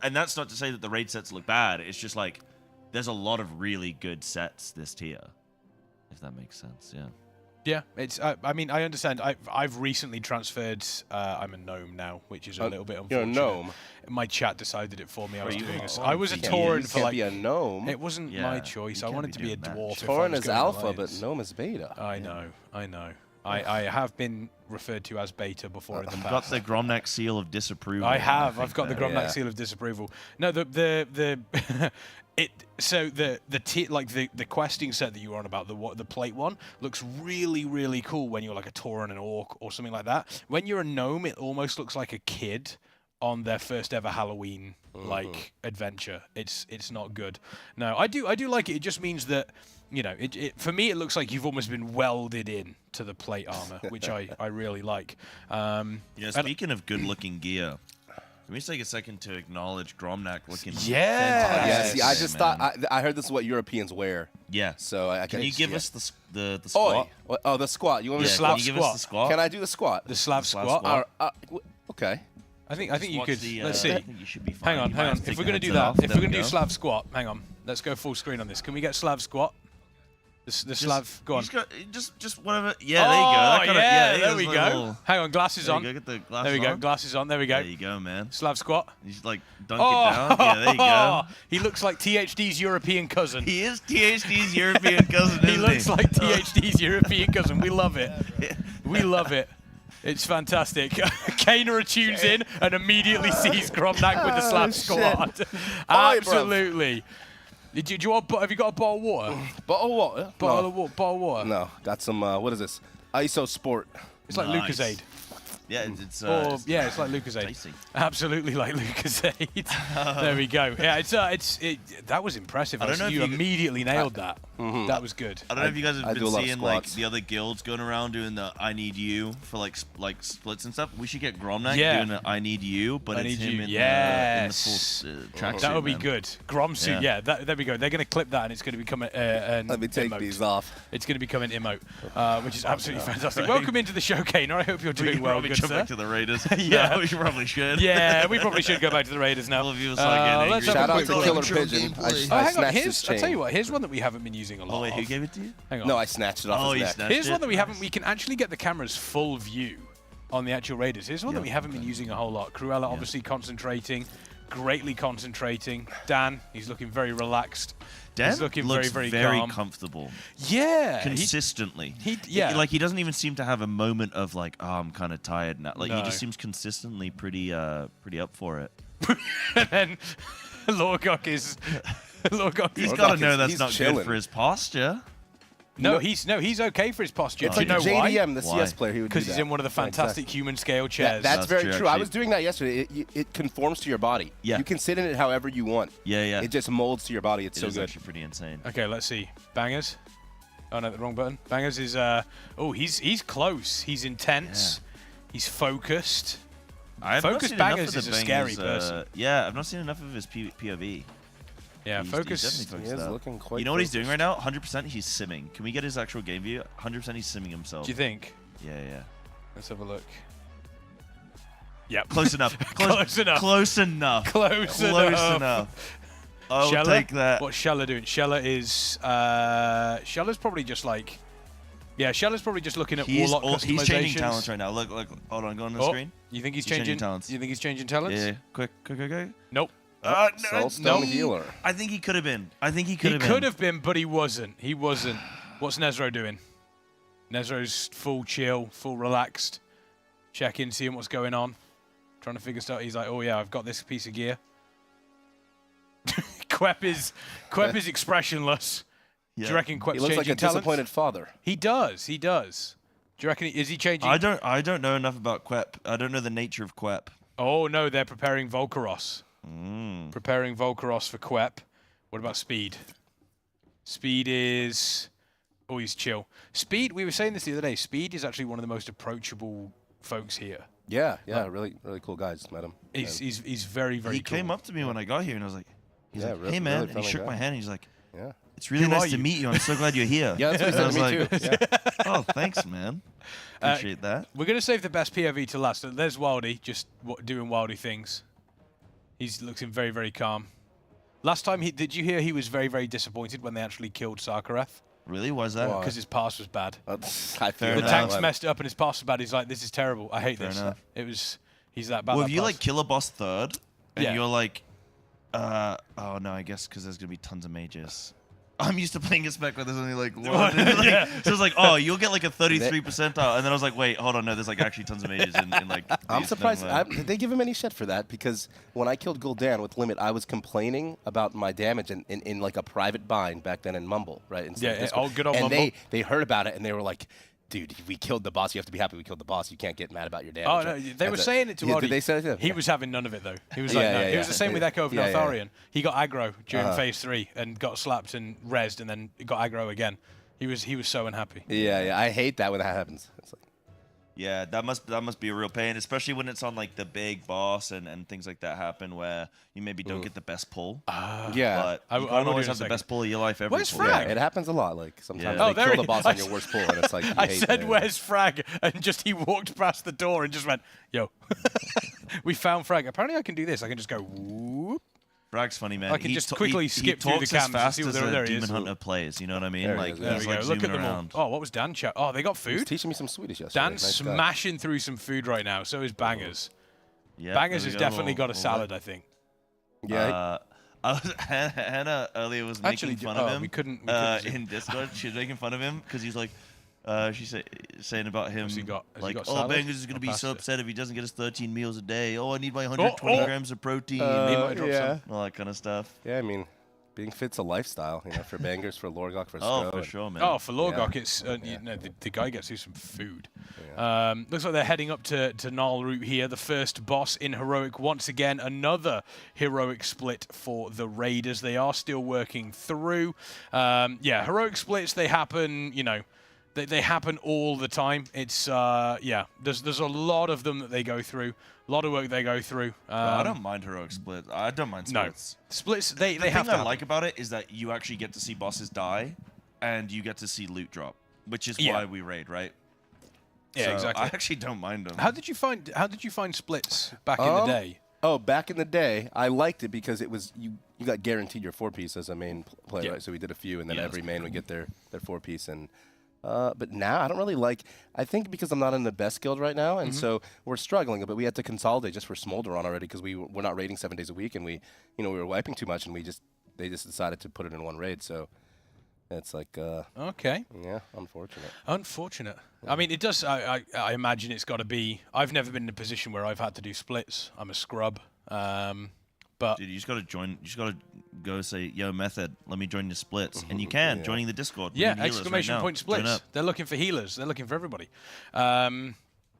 Speaker 16: and that's not to say that the raid sets look bad. It's just like there's a lot of really good sets this tier, if that makes sense. Yeah.
Speaker 18: Yeah, it's. I mean, I understand. I've recently transferred. I'm a gnome now, which is a little bit unfortunate.
Speaker 20: You're a gnome.
Speaker 18: My chat decided it for me. I was doing this.
Speaker 20: Oh,
Speaker 18: I was a
Speaker 20: you
Speaker 18: Tauren
Speaker 20: can't
Speaker 18: for like.
Speaker 20: be a gnome.
Speaker 18: It wasn't my choice. I wanted to be a dwarf.
Speaker 20: Tauren is alpha, but gnome is beta.
Speaker 18: I know. I have been referred to as beta before in the past.
Speaker 16: Got the Gromnak seal of disapproval.
Speaker 18: I have. I've got the Gromnak seal of disapproval. No, the the questing set that you were on about, the plate one, looks really, really cool when you're like a Tauren, an orc, or something like that. When you're a gnome, it almost looks like a kid on their first ever Halloween like adventure. It's not good. No, I do like it. It just means that, you know, for me it looks like you've almost been welded in to the plate armor, which I really like.
Speaker 16: Speaking of good-looking gear, can we just take a second to acknowledge Gromnak looking?
Speaker 20: Yeah. See, I just thought I heard this is what Europeans wear.
Speaker 16: Yeah.
Speaker 20: So
Speaker 16: can you give us the squat?
Speaker 20: Oh, the squat. You want me to
Speaker 16: Slav squat? Give us the squat?
Speaker 20: Can I do the squat?
Speaker 18: The Slav squat.
Speaker 20: Okay.
Speaker 18: I think you could. Let's see.
Speaker 16: I think you should be fine.
Speaker 18: Hang on. If we're going to do that, if we're going to do Slav squat, hang on. Let's go full screen on this. Can we get Slav squat? The Slav, go on.
Speaker 16: Just whatever. Yeah, there you go.
Speaker 18: There we go. Hang on, glasses on.
Speaker 16: Get the glasses
Speaker 18: there we go.
Speaker 16: on.
Speaker 18: Glasses on. There we go.
Speaker 16: There you go, man.
Speaker 18: Slav squat.
Speaker 16: He's like dunk it down. Yeah, there you go.
Speaker 18: He looks like THD's European cousin.
Speaker 16: He is THD's European cousin.
Speaker 18: He looks like THD's European cousin. We love it. We love it. It's fantastic. Kana tunes in and immediately sees Gromnak with the Slav squat. Absolutely. Have you got a bottle of water?
Speaker 20: Bottle of water?
Speaker 18: Bottle of water?
Speaker 20: No, got some, what is this? ISO Sport.
Speaker 18: It's like Lucozade.
Speaker 16: Yeah, it's
Speaker 18: it's like Lucozade.
Speaker 16: Tasty.
Speaker 18: Absolutely like Lucozade. There we go. Yeah, that was impressive.
Speaker 16: I don't know if
Speaker 18: you immediately nailed that. That was good.
Speaker 16: I don't know if you guys have been seeing like the other guilds going around doing the "I need you" for like splits and stuff. We should get Gromnak doing the "I need you," but it's him in the full tracksuit.
Speaker 18: That would be good. Grom suit. Yeah, there we go. They're going to clip that, and it's going to become an
Speaker 20: Let me take
Speaker 18: emote.
Speaker 20: these off.
Speaker 18: It's going to become an emote, which is absolutely fantastic. Welcome into the show, Kana. I hope you're doing well.
Speaker 16: Jump back to the Raiders.
Speaker 18: Yeah,
Speaker 16: no, we probably should.
Speaker 18: Yeah, we probably should go back to the Raiders now.
Speaker 20: Shout out to Killer Pigeon. I snatched his chain.
Speaker 18: I'll tell you what. Here's one that we haven't been using a lot.
Speaker 16: Oh wait, who gave it to you?
Speaker 18: Hang on.
Speaker 20: No, I snatched it off his neck.
Speaker 18: Here's one that we haven't. We can actually get the camera's full view on the actual Raiders. Here's one that we haven't been using a whole lot. Cruella obviously concentrating, greatly concentrating. Dan, he's looking very relaxed.
Speaker 16: Dan
Speaker 18: he's looking
Speaker 16: looks
Speaker 18: very
Speaker 16: very comfortable.
Speaker 18: Yeah,
Speaker 16: consistently.
Speaker 18: He
Speaker 16: he doesn't even seem to have a moment of like, oh, I'm kind of tired now. Like he just seems consistently pretty up for it.
Speaker 18: And then Lorgok is.
Speaker 16: He's got to know that's not good for his posture.
Speaker 18: No, he's okay for his posture.
Speaker 20: It's
Speaker 18: Do you know
Speaker 20: JDM,
Speaker 18: why?
Speaker 20: the CS player, he would do
Speaker 18: Because he's in one of the fantastic Humanscale chairs.
Speaker 20: That's very true. I was doing that yesterday. It conforms to your body.
Speaker 16: Yeah.
Speaker 20: You can sit in it however you want.
Speaker 16: Yeah.
Speaker 20: It just molds to your body. It's so good.
Speaker 16: It's actually pretty insane.
Speaker 18: Okay, let's see. Bangers. Oh no, the wrong button. Bangers is he's close. He's intense. He's focused.
Speaker 16: I've not
Speaker 18: Focus
Speaker 16: seen enough
Speaker 18: Bangers
Speaker 16: of
Speaker 18: is
Speaker 16: the
Speaker 18: a scary
Speaker 16: Bangers,
Speaker 18: person.
Speaker 16: Yeah, I've not seen enough of his POV.
Speaker 18: Yeah,
Speaker 16: He's
Speaker 18: Focus.
Speaker 16: definitely focused up.
Speaker 20: looking quite
Speaker 16: You know what he's doing right now? 100% he's simming. Can we get his actual game view? 100% he's simming himself.
Speaker 18: Do you think?
Speaker 16: Yeah.
Speaker 18: Let's have a look. Yep.
Speaker 16: Close enough.
Speaker 18: Close enough.
Speaker 16: Close enough.
Speaker 18: Close
Speaker 16: enough. I'll
Speaker 18: Shella?
Speaker 16: take that.
Speaker 18: What's Shella doing? Shella is Shella's probably just like, yeah, Shella's probably just looking at Warlock customizations.
Speaker 16: He's changing talents right now. Look, hold on, go on the screen.
Speaker 18: You think he's
Speaker 16: changing
Speaker 18: changing
Speaker 16: talents?
Speaker 18: You think he's changing talents?
Speaker 16: Yeah. Quick.
Speaker 18: Nope.
Speaker 20: Soulstone Healer.
Speaker 16: I think he could have been.
Speaker 18: He could have been, but he wasn't. He wasn't. What's Nezro doing? Nezro's full chill, full relaxed. Check in, seeing what's going on. Trying to figure stuff. He's like, oh yeah, I've got this piece of gear. Quep is expressionless.
Speaker 20: Yeah.
Speaker 18: Do you reckon Quep's
Speaker 20: He looks like
Speaker 18: changing
Speaker 20: a
Speaker 18: talents?
Speaker 20: disappointed father.
Speaker 18: He does. Do you reckon is he changing?
Speaker 16: I don't know enough about Quep. I don't know the nature of Quep.
Speaker 18: Oh no, they're preparing Volcaros.
Speaker 16: Mm.
Speaker 18: Preparing Volcaros for Quep. What about Speed? Speed is... Oh, he's chill. Speed, we were saying this the other day, Speed is actually one of the most approachable folks here.
Speaker 20: Yeah, really cool guy. Just met him.
Speaker 18: He's very, very
Speaker 16: He
Speaker 18: cool.
Speaker 16: came up to me when I got here and I was like,
Speaker 20: Yeah,
Speaker 16: hey man,
Speaker 20: really
Speaker 16: and he
Speaker 20: friendly
Speaker 16: shook
Speaker 20: guy.
Speaker 16: my hand and he's like,
Speaker 20: yeah,
Speaker 16: it's really
Speaker 18: Who are
Speaker 16: nice to
Speaker 18: you?
Speaker 16: meet you. I'm so glad you're here.
Speaker 20: Yeah, that's what he
Speaker 16: And
Speaker 20: said
Speaker 16: I
Speaker 20: to me
Speaker 16: was
Speaker 20: too.
Speaker 16: like,
Speaker 20: Yeah.
Speaker 16: oh, thanks, man. Appreciate that.
Speaker 18: We're going to save the best POV to last. There's Wildy, just doing Wildy things. He's looking very, very calm. Last time, did you hear he was very, very disappointed when they actually killed Sarkareth?
Speaker 16: Really? Why is that?
Speaker 18: Because his pass was bad.
Speaker 20: I feel
Speaker 18: The
Speaker 20: that.
Speaker 18: tanks messed up and his pass was bad. He's like, this is terrible. I hate
Speaker 16: Fair
Speaker 18: this.
Speaker 16: enough.
Speaker 18: He's that bad.
Speaker 16: Well,
Speaker 18: at
Speaker 16: if you
Speaker 18: pass.
Speaker 16: like kill a boss third, and
Speaker 18: Yeah.
Speaker 16: you're like, oh no, I guess because there's gonna be tons of mages. I'm used to playing a spec where there's only like one.
Speaker 18: Yeah.
Speaker 16: So it's like, oh, you'll get like a 33 percentile, and then I was like, wait, hold on, no, there's like actually tons of mages in like.
Speaker 20: I'm
Speaker 16: these,
Speaker 20: surprised.
Speaker 16: never mind.
Speaker 20: Did they give him any shit for that? Because when I killed Gul'dan with Limit, I was complaining about my damage in like a private bind back then in Mumble, right? In
Speaker 18: Yeah,
Speaker 20: Discord.
Speaker 18: good old
Speaker 20: and
Speaker 18: Mumble.
Speaker 20: they heard about it and they were like, dude, we killed the boss. You have to be happy we killed the boss. You can't get mad about your damage.
Speaker 18: Oh, no, they were saying it to
Speaker 20: yeah,
Speaker 18: Wildy.
Speaker 20: Did they say it to him?
Speaker 18: He was having none of it, though. He was
Speaker 20: Yeah,
Speaker 18: like,
Speaker 20: yeah,
Speaker 18: no. It
Speaker 20: yeah.
Speaker 18: was the same with Echo of
Speaker 20: Yeah, yeah.
Speaker 18: Neltharion. He got aggro during
Speaker 20: Uh-huh.
Speaker 18: phase 3 and got slapped and rezzed and then got aggro again. He was so unhappy.
Speaker 20: Yeah. I hate that when that happens. It's like,
Speaker 16: Yeah, that must be a real pain, especially when it's on like the big boss and things like that happen where you maybe don't get the best pull.
Speaker 20: Yeah.
Speaker 16: but
Speaker 18: I
Speaker 16: you
Speaker 18: will
Speaker 16: can't
Speaker 18: do
Speaker 16: always
Speaker 18: in a
Speaker 16: have the
Speaker 18: second.
Speaker 16: best pull of your life every
Speaker 18: Where's
Speaker 16: pull.
Speaker 18: Frag?
Speaker 20: yeah, it happens a lot. Like sometimes
Speaker 16: Yeah.
Speaker 20: they kill the boss on your worst pull, and it's like you
Speaker 18: I
Speaker 20: hate
Speaker 18: said,
Speaker 20: that.
Speaker 18: where's Frag? And just he walked past the door and just went, yo. We found Frag. Apparently I can do this. I can just go, whoop.
Speaker 16: Frag's funny, man.
Speaker 18: I can
Speaker 16: He
Speaker 18: just
Speaker 16: ta-
Speaker 18: quickly
Speaker 16: he
Speaker 18: skip through the
Speaker 16: talks
Speaker 18: cams
Speaker 16: as
Speaker 18: and
Speaker 16: fast
Speaker 18: see what
Speaker 16: as
Speaker 18: there
Speaker 16: a
Speaker 18: he is.
Speaker 16: Demon Hunter plays. You know what I mean?
Speaker 20: There he
Speaker 16: Like
Speaker 20: is,
Speaker 18: There
Speaker 16: he's
Speaker 18: we
Speaker 16: like
Speaker 18: go. Look at
Speaker 16: zooming
Speaker 18: them all.
Speaker 16: around.
Speaker 18: Oh, what was Dan chat? Oh, they got
Speaker 20: He was
Speaker 18: food?
Speaker 20: teaching me some Swedish yesterday.
Speaker 18: Dan's
Speaker 20: Nice guy.
Speaker 18: smashing through some food right now. So is Bangers.
Speaker 16: Yeah,
Speaker 18: Bangers
Speaker 16: there
Speaker 18: has
Speaker 16: we go.
Speaker 18: definitely got a
Speaker 16: Little-
Speaker 18: salad, I think.
Speaker 20: Yeah.
Speaker 16: Hannah earlier was
Speaker 18: Actually,
Speaker 16: making fun of him.
Speaker 18: we couldn't
Speaker 16: in Discord. She was making fun of him because he's like, she's saying about him,
Speaker 18: Has he got
Speaker 16: like,
Speaker 18: got
Speaker 16: oh,
Speaker 18: salad
Speaker 16: Bangers is
Speaker 18: or
Speaker 16: gonna be so
Speaker 18: pasta?
Speaker 16: upset if he doesn't get his 13 meals a day. Oh, I need my 120 grams of protein.
Speaker 18: He might drop
Speaker 20: yeah.
Speaker 18: some.
Speaker 16: All that kind of stuff.
Speaker 20: Yeah, I mean, being fit's a lifestyle, you know, for Bangers, for Lorgok, for
Speaker 16: Oh,
Speaker 20: Sko,
Speaker 16: for
Speaker 20: and-
Speaker 16: sure, man.
Speaker 18: Oh, for Lorgok,
Speaker 20: Yeah.
Speaker 18: it's
Speaker 20: Yeah.
Speaker 18: the guy gets you some food. Looks like they're heading up to Null Route here, the first boss in Heroic. Once again, another Heroic split for the Raiders. They are still working through. Yeah, Heroic splits, they happen, you know, they happen all the time. It's, yeah, there's a lot of them that they go through, a lot of work they go through.
Speaker 16: I don't mind heroic split. I don't mind splits.
Speaker 18: No, splits, they
Speaker 16: The
Speaker 18: have
Speaker 16: thing
Speaker 18: to
Speaker 16: I like about it is that you actually get to see bosses die, and you get to see loot drop, which is
Speaker 18: Yeah.
Speaker 16: why we raid, right?
Speaker 18: Yeah,
Speaker 16: So
Speaker 18: exactly.
Speaker 16: I actually don't mind them.
Speaker 18: How did you find splits back in the day?
Speaker 20: Oh, back in the day, I liked it because it was you got guaranteed your 4-piece as a main player,
Speaker 18: Yeah.
Speaker 20: right? So we did a few, and then
Speaker 16: Yeah,
Speaker 20: every
Speaker 16: that's
Speaker 20: main would get their 4-piece. And but now I don't really like. I think because I'm not in the best guild right now, and so we're struggling. But we had to consolidate just for Smolderon already because we're not raiding 7 days a week, and we were wiping too much, and they just decided to put it in one raid. So it's like
Speaker 18: Okay.
Speaker 20: yeah, unfortunate.
Speaker 18: Unfortunate. I mean, it does. I imagine it's got to be. I've never been in a position where I've had to do splits. I'm a scrub. But
Speaker 16: Dude, you just gotta join. You just gotta go say, "Yo, Method, let me join your splits," and you can
Speaker 20: Yeah.
Speaker 16: joining the Discord. We
Speaker 18: yeah,
Speaker 16: need healers
Speaker 18: exclamation
Speaker 16: right now.
Speaker 18: point
Speaker 16: Join
Speaker 18: splits.
Speaker 16: up.
Speaker 18: They're looking for healers. They're looking for everybody.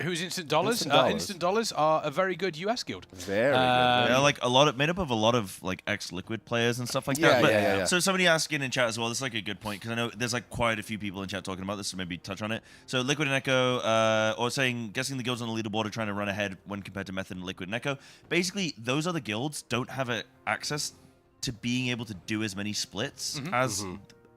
Speaker 18: Who's Instant Dollars? Instant Dollars are a very good US guild.
Speaker 20: Very good.
Speaker 16: Yeah, like made up of a lot of like ex-Liquid players and stuff like that. But, so somebody asking in chat as well. This is like a good point because I know there's like quite a few people in chat talking about this, so maybe touch on it. So Liquid and Echo, or guessing the guilds on the leaderboard are trying to run ahead when compared to Method and Liquid and Echo. Basically, those other guilds don't have access to being able to do as many splits as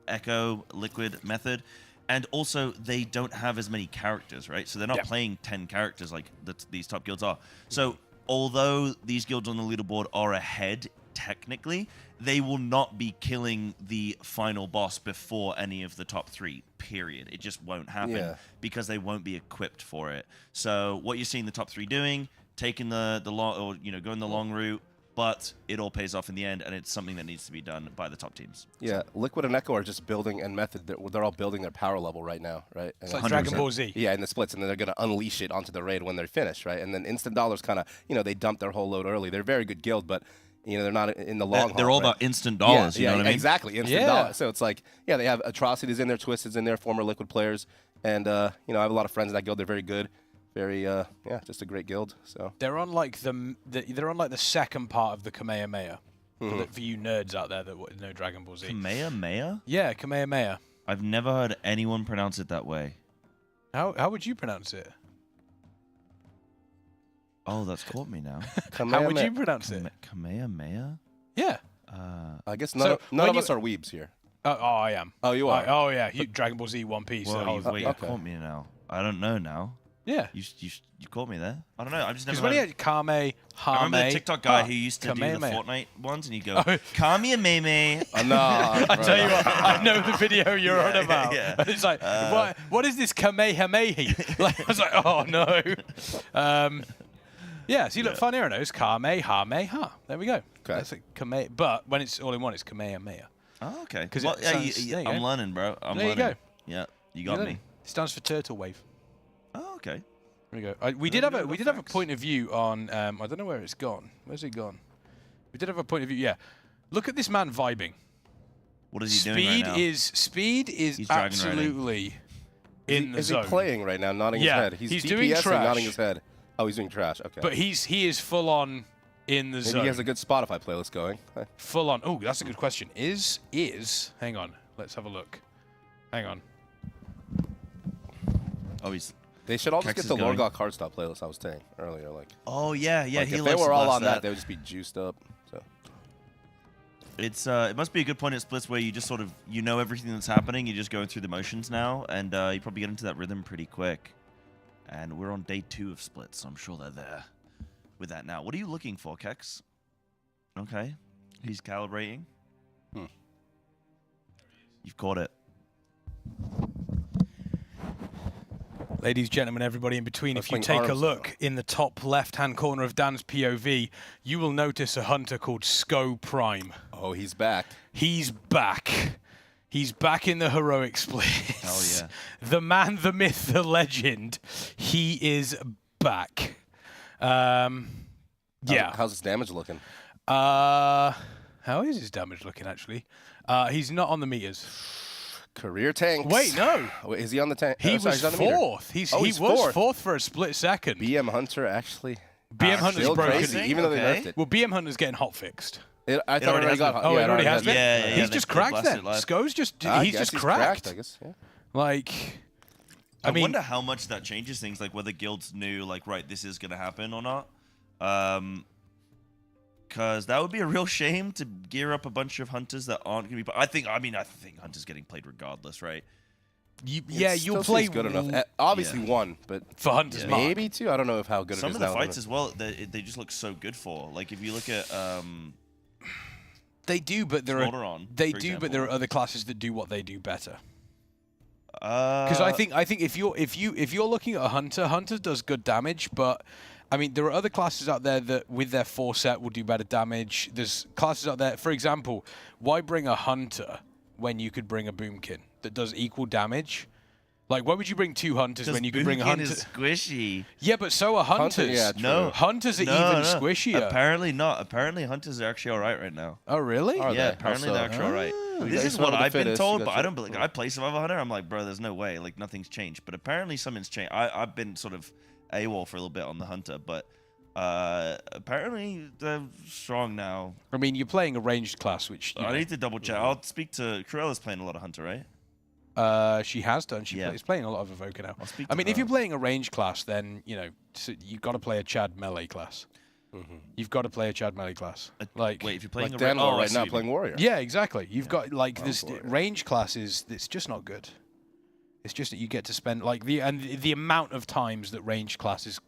Speaker 16: Echo, Liquid, Method. And also, they don't have as many characters, right? So they're not playing 10 characters like these top guilds are. So although these guilds on the leaderboard are ahead, technically, they will not be killing the final boss before any of the top 3, period. It just won't happen because they won't be equipped for it. So what you're seeing the top 3 doing, taking the long, or going the long route, but it all pays off in the end, and it's something that needs to be done by the top teams.
Speaker 20: Yeah, Liquid and Echo are just building, and Method, they're all building their power level right now, right? And
Speaker 18: it's like Dragon Ball Z.
Speaker 20: Yeah, in the splits, and then they're going to unleash it onto the raid when they're finished, right? And then Instant Dollars kind of, they dump their whole load early. They're a very good guild, but, they're not in the long haul.
Speaker 16: They're all about instant dollars, you know what I mean?
Speaker 20: Exactly, instant dollars. So it's like, they have Atrocities in there, Twisted's in there, former Liquid players, and, I have a lot of friends in that guild. They're very good. Very, just a great guild. So
Speaker 18: they're on like the second part of the Kamehameha. For you nerds out there that know Dragon Ball Z.
Speaker 16: Kamehameha?
Speaker 18: Yeah, Kamehameha.
Speaker 16: I've never heard anyone pronounce it that way.
Speaker 18: How would you pronounce it?
Speaker 16: Oh, that's caught me now.
Speaker 18: How would you pronounce it?
Speaker 16: Kamehameha?
Speaker 18: Yeah.
Speaker 20: I guess none of us are weebs here.
Speaker 18: Oh, I am.
Speaker 20: Oh, you are?
Speaker 18: Oh, yeah. Dragon Ball Z, One Piece.
Speaker 16: Whoa, you caught me now. I don't know now.
Speaker 18: Yeah.
Speaker 16: You caught me there. I don't know. I'm just never.
Speaker 18: Because when he had Kame,
Speaker 16: I remember the TikTok guy who used to do the Fortnite ones, and he'd go, Kame.
Speaker 20: No.
Speaker 18: I tell you what, I know the video you're on about.
Speaker 16: Yeah.
Speaker 18: And it's like, what is this Kamehameha? Like, I was like, oh no. Yeah, so you look fun here, it's Kamehameha. There we go. Okay. That's like Kame, but when it's all in one, it's Kamehameha.
Speaker 16: Oh, okay.
Speaker 18: Well,
Speaker 16: I'm learning, bro.
Speaker 18: There you go.
Speaker 16: Yeah, you got me.
Speaker 18: It stands for Turtle Wave.
Speaker 16: Oh, okay.
Speaker 18: There we go. We did have a point of view on. I don't know where it's gone. Where's it gone? We did have a point of view. Yeah. Look at this man vibing.
Speaker 16: What is he doing right now?
Speaker 18: Speed is absolutely in the zone.
Speaker 20: Is he playing right now, nodding his head?
Speaker 18: He's
Speaker 20: DPS
Speaker 18: doing trash.
Speaker 20: Nodding his head. Oh, he's doing trash. Okay.
Speaker 18: But he is full on in the zone.
Speaker 20: Maybe he has a good Spotify playlist going.
Speaker 18: Full on. Oh, that's a good question. Hang on. Let's have a look. Hang on.
Speaker 16: Oh,
Speaker 20: They should all just get the Lorgok Hardstop playlist I was saying earlier. Like.
Speaker 16: Oh yeah.
Speaker 20: Like if they were all on that, they would just be juiced up. So.
Speaker 16: It's it must be a good point at splits where you just sort of everything that's happening. You're just going through the motions now, and you probably get into that rhythm pretty quick. And we're on day 2 of splits, so I'm sure they're there with that now. What are you looking for, Kex? Okay, he's calibrating. You've caught it.
Speaker 18: Ladies, gentlemen, everybody in between, if you take a look in the top left-hand corner of Dan's POV, you will notice a hunter called Sko Prime.
Speaker 20: Oh, he's back.
Speaker 18: He's back. He's back in the heroic splits.
Speaker 16: Hell yeah.
Speaker 18: The man, the myth, the legend. He is back. Yeah.
Speaker 20: How's his damage looking?
Speaker 18: How is his damage looking, actually? He's not on the meters.
Speaker 20: Career tanks.
Speaker 18: Wait, no.
Speaker 20: Wait, is he on the tank?
Speaker 18: He was fourth. He was fourth for a split second.
Speaker 20: BM Hunter actually.
Speaker 18: BM Hunter's broken.
Speaker 20: Crazy, even though they nerfed it.
Speaker 18: Well, BM Hunter's getting hot fixed.
Speaker 20: I thought it already got hot.
Speaker 18: Oh, it already has been?
Speaker 16: Yeah,
Speaker 18: he's just cracked then. Sko's just, he's just cracked.
Speaker 20: I guess, yeah.
Speaker 18: Like,
Speaker 16: I wonder how much that changes things, like whether guilds knew, like, right, this is going to happen or not. Because that would be a real shame to gear up a bunch of hunters that aren't going to be... I think hunters getting played regardless, right?
Speaker 18: You'll play
Speaker 20: good enough. Obviously one, but
Speaker 18: for hunters,
Speaker 20: maybe two. I don't know how good it is.
Speaker 16: Some of the fights as well, they just look so good for. Like if you look at,
Speaker 18: they do, but there are other classes that do what they do better. Because I think if you're looking at a hunter does good damage, but I mean there are other classes out there that with their 4 set will do better damage. There's classes out there, for example, why bring a hunter when you could bring a boomkin that does equal damage? Like, why would you bring 2 hunters when you could bring a hunter?
Speaker 16: Is squishy.
Speaker 18: Yeah, but so are hunters. Hunters are even squishier.
Speaker 16: Apparently not. Apparently hunters are actually all right right now.
Speaker 18: Oh, really?
Speaker 16: Apparently they're actually all right. This is what I've been told, but I don't believe. I play Survival Hunter. I'm like, bro, there's no way. Like nothing's changed. But apparently something's changed. I've been sort of AWOL for a little bit on the Hunter, but apparently they're strong now.
Speaker 18: I mean, you're playing a ranged class, which
Speaker 16: I need to double check. I'll speak to Cruella's playing a lot of Hunter, right?
Speaker 18: She has done. She's playing a lot of Evoker now. I mean, if you're playing a range class, then you've got to play a Chad melee class. You've got to play a Chad melee class.
Speaker 16: Wait, if you're playing
Speaker 20: like Danwell right now playing Warrior.
Speaker 18: Yeah, exactly. You've got like this range classes. It's just not good. It's just that you get to spend like the amount of times that range classes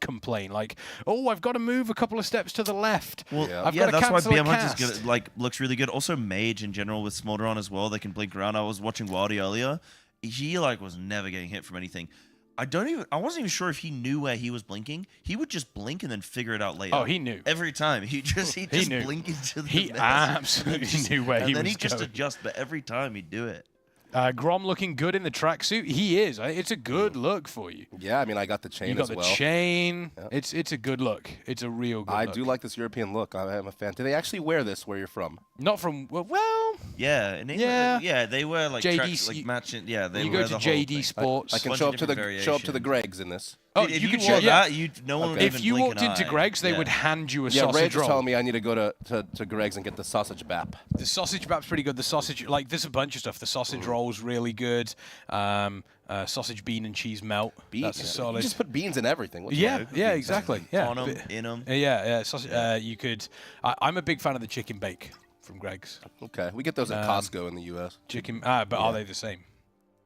Speaker 18: complain, like, oh, I've got to move a couple of steps to the left.
Speaker 16: Well,
Speaker 18: I've got to
Speaker 16: that's why
Speaker 18: cancel a
Speaker 16: BM Hunt
Speaker 18: cast.
Speaker 16: is good. Like, looks really good. Also, Mage in general with Smolderon as well. They can blink around. I was watching Wildy earlier. He like was never getting hit from anything. I wasn't even sure if he knew where he was blinking. He would just blink and then figure it out later.
Speaker 18: Oh, he knew
Speaker 16: every time. He just
Speaker 18: knew.
Speaker 16: blink into the.
Speaker 18: He absolutely knew where he was
Speaker 16: And then he just
Speaker 18: going.
Speaker 16: adjust, but every time he'd do it.
Speaker 18: Grom looking good in the tracksuit. He is. It's a good look for you.
Speaker 20: Yeah, I mean, I got the chain
Speaker 18: You got
Speaker 20: as
Speaker 18: the
Speaker 20: well.
Speaker 18: chain.
Speaker 20: Yep.
Speaker 18: It's a good look. It's a real good
Speaker 20: I
Speaker 18: look.
Speaker 20: do like this European look. I'm a fan. Do they actually wear this where you're from?
Speaker 18: Not from well.
Speaker 16: Yeah, in England, they wear like
Speaker 18: JD
Speaker 16: tracks, like matching. Yeah, they
Speaker 18: you
Speaker 16: wear
Speaker 18: go to
Speaker 16: the whole
Speaker 18: JD
Speaker 16: thing.
Speaker 18: Sports.
Speaker 20: I can show up to the Gregs in this.
Speaker 18: Oh,
Speaker 16: Dude, if
Speaker 18: you
Speaker 16: you
Speaker 18: could
Speaker 16: wore
Speaker 18: show
Speaker 16: that, no one would
Speaker 18: If
Speaker 16: even
Speaker 18: you
Speaker 16: blink
Speaker 18: walked
Speaker 16: an
Speaker 18: into
Speaker 16: eye.
Speaker 18: Greg's, they
Speaker 16: Yeah.
Speaker 18: would hand you a
Speaker 20: Yeah, Rage
Speaker 18: sausage
Speaker 20: was
Speaker 18: roll.
Speaker 20: telling me I need to go to Greg's and get the sausage bap.
Speaker 18: The sausage bap's pretty good. The sausage, like, there's a bunch of stuff. The sausage roll's really good. Sausage bean and cheese melt. That's a solid.
Speaker 20: You just put beans in everything. What's
Speaker 18: Yeah,
Speaker 20: wrong?
Speaker 18: yeah, exactly. Yeah,
Speaker 16: On 'em, in 'em.
Speaker 18: Yeah. Sausage. You could. I'm a big fan of the chicken bake from Greg's.
Speaker 20: Okay, we get those at Costco in the U.S.
Speaker 18: Chicken. But are they the same?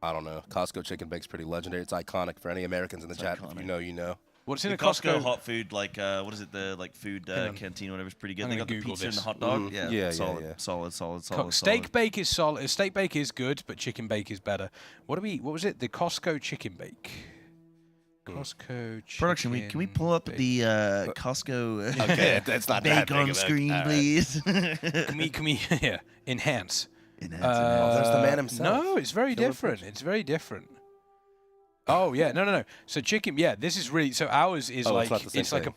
Speaker 20: I don't know. Costco chicken bake's pretty legendary. It's iconic for any Americans in the chat. If you know, you know.
Speaker 18: What's in
Speaker 16: the
Speaker 18: a Costco
Speaker 16: hot food? Like what is it? The like food canteen, or whatever, is pretty good.
Speaker 18: I'm
Speaker 16: They
Speaker 18: gonna
Speaker 16: got the
Speaker 18: Google
Speaker 16: pizza and
Speaker 18: this.
Speaker 16: the hot dog.
Speaker 20: Mhm.
Speaker 16: Yeah,
Speaker 20: Yeah,
Speaker 16: solid.
Speaker 18: Steak bake is solid. Steak bake is good, but chicken bake is better. What was it? The Costco chicken bake. Costco chicken.
Speaker 16: Production, can we pull up the Costco
Speaker 20: Okay, that's not that
Speaker 16: bake
Speaker 20: big
Speaker 16: on
Speaker 20: of a-
Speaker 16: screen,
Speaker 20: all right.
Speaker 16: please?
Speaker 18: Can we enhance?
Speaker 20: There's the man himself.
Speaker 18: No, it's very different. It's very different. Oh yeah, no. So chicken, this is really. So ours is
Speaker 20: Oh,
Speaker 18: like
Speaker 20: it's not the same thing.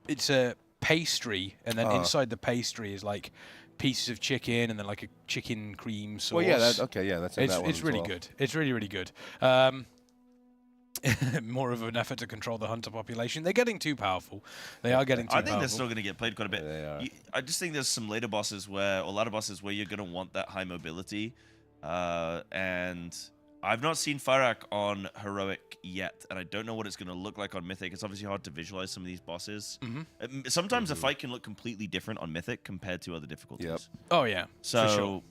Speaker 18: it's a pastry, and then inside the pastry is like pieces of chicken, and then like a chicken cream sauce.
Speaker 20: Well, yeah, that's in that one
Speaker 18: It's
Speaker 20: as
Speaker 18: really
Speaker 20: well.
Speaker 18: good. It's really good. More of an effort to control the hunter population. They're getting too powerful. They are getting too
Speaker 16: I
Speaker 18: powerful.
Speaker 16: think they're still going to get played quite a bit.
Speaker 20: They are.
Speaker 16: I just think there's some later bosses or ladder bosses where you're going to want that high mobility. And I've not seen Fyrak on Heroic yet, and I don't know what it's going to look like on Mythic. It's obviously hard to visualize some of these bosses. Sometimes a fight can look completely different on Mythic compared to other difficulties.
Speaker 20: Yep.
Speaker 18: Oh yeah.
Speaker 16: So,
Speaker 18: for sure.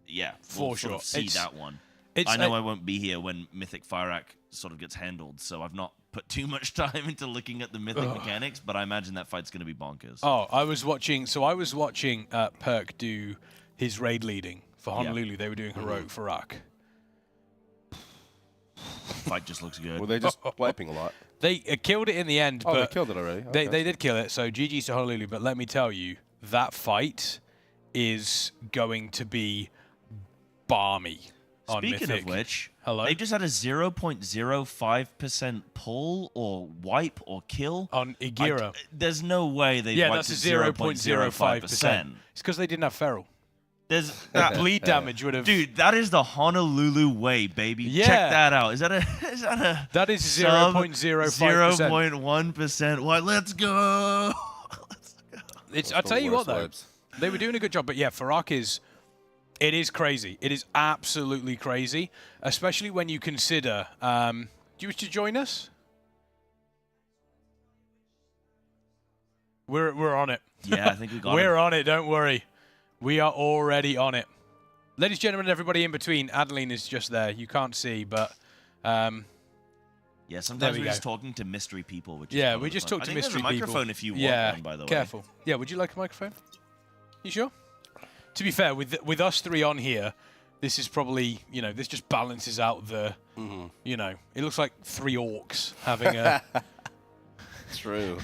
Speaker 16: yeah,
Speaker 18: For
Speaker 16: we'll sort of
Speaker 18: sure.
Speaker 16: see that one.
Speaker 18: It's
Speaker 16: I know I won't be here when Mythic Fyrak sort of gets handled, so I've not put too much time into looking at the Mythic mechanics, but I imagine that fight's going to be bonkers.
Speaker 18: Oh, I was watching Perk do his raid leading for Honolulu. They were doing Heroic Fyrak.
Speaker 16: Fight just looks good.
Speaker 20: Were they just wiping a lot?
Speaker 18: They killed it in the end.
Speaker 20: Oh,
Speaker 18: but
Speaker 20: they killed it already.
Speaker 18: They
Speaker 20: Okay.
Speaker 18: did kill it. So GG's to Honolulu. But let me tell you, that fight is going to be balmy. On
Speaker 16: Speaking
Speaker 18: Mythic.
Speaker 16: of which,
Speaker 18: hello.
Speaker 16: They just had a 0.05% pull or wipe or kill
Speaker 18: on Igira.
Speaker 16: There's no way they wiped
Speaker 18: that's
Speaker 16: it
Speaker 18: a
Speaker 16: 0.05%.
Speaker 18: It's because they didn't have Feral.
Speaker 16: There's
Speaker 18: Bleed damage would have.
Speaker 16: Dude, that is the Honolulu way, baby.
Speaker 18: Yeah.
Speaker 16: Check that out. Is that a
Speaker 18: That is
Speaker 16: sub
Speaker 18: 0.05%.
Speaker 16: 0.1%? Why? Let's go.
Speaker 18: I'll tell you what though, they were doing a good job. But yeah, Fyrak is. It is crazy. It is absolutely crazy, especially when you consider. Do you wish to join us? We're on it.
Speaker 16: Yeah, I think we got
Speaker 18: We're
Speaker 16: him.
Speaker 18: on it. Don't worry. We are already on it. Ladies and gentlemen, everybody in between, Adeline is just there. You can't see, but.
Speaker 16: Yeah, sometimes we're just talking to mystery people. Which is
Speaker 18: yeah,
Speaker 16: part
Speaker 18: we
Speaker 16: of the
Speaker 18: just
Speaker 16: fun.
Speaker 18: talk to
Speaker 16: I think
Speaker 18: mystery
Speaker 16: there's a
Speaker 18: people.
Speaker 16: microphone if you want
Speaker 18: yeah,
Speaker 16: one, by the way.
Speaker 18: Careful. Yeah, would you like a microphone? You sure? To be fair, with us three on here, this is probably, this just balances out the, it looks like three orcs having a...
Speaker 20: True.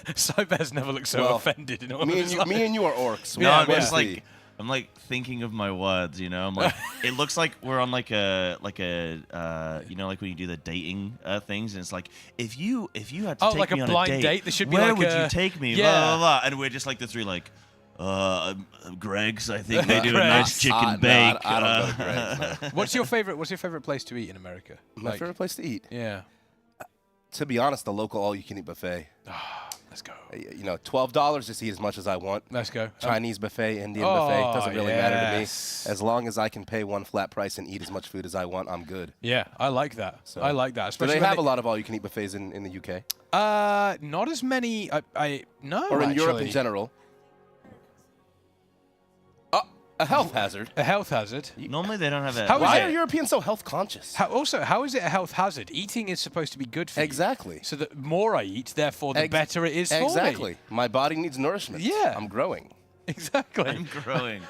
Speaker 18: Cyber's never looked so offended in all
Speaker 20: me
Speaker 18: of his
Speaker 20: and you,
Speaker 18: life.
Speaker 20: me and you are orcs.
Speaker 16: No, I'm just like, I'm like thinking of my words, I'm like, it looks like we're on like a, like when you do the dating things, and it's like, if you had to take
Speaker 18: like
Speaker 16: me
Speaker 18: a
Speaker 16: on
Speaker 18: blind
Speaker 16: a
Speaker 18: date, there should be
Speaker 16: where
Speaker 18: like
Speaker 16: would
Speaker 18: a-
Speaker 16: you take me?
Speaker 18: Yeah.
Speaker 16: Blah, blah, blah. And we're just like the three, like, Greg's. I think they do a nice chicken bake.
Speaker 20: I don't go to Greg's.
Speaker 18: What's your favorite place to eat in America?
Speaker 20: My favorite place to eat?
Speaker 18: Yeah.
Speaker 20: to be honest, the local all-you-can-eat buffet.
Speaker 18: Let's go.
Speaker 20: You know, $12 just eat as much as I want.
Speaker 18: Let's go.
Speaker 20: Chinese buffet, Indian buffet, doesn't really matter to me. As long as I can pay one flat price and eat as much food as I want, I'm good.
Speaker 18: Yeah, I like that.
Speaker 20: So,
Speaker 18: I like that.
Speaker 20: Do they have a lot of all-you-can-eat buffets in the UK?
Speaker 18: Not as many. No.
Speaker 20: Or in Europe in
Speaker 18: actually.
Speaker 20: general. A health hazard.
Speaker 18: A health hazard.
Speaker 16: Normally they don't have it.
Speaker 20: Why are Europeans so health conscious?
Speaker 18: How is it a health hazard? Eating is supposed to be good for
Speaker 20: Exactly.
Speaker 18: you. So the more I eat, therefore the better it is for me.
Speaker 20: Exactly. My body needs nourishment.
Speaker 18: Yeah.
Speaker 20: I'm growing.
Speaker 18: Exactly.
Speaker 16: I'm growing.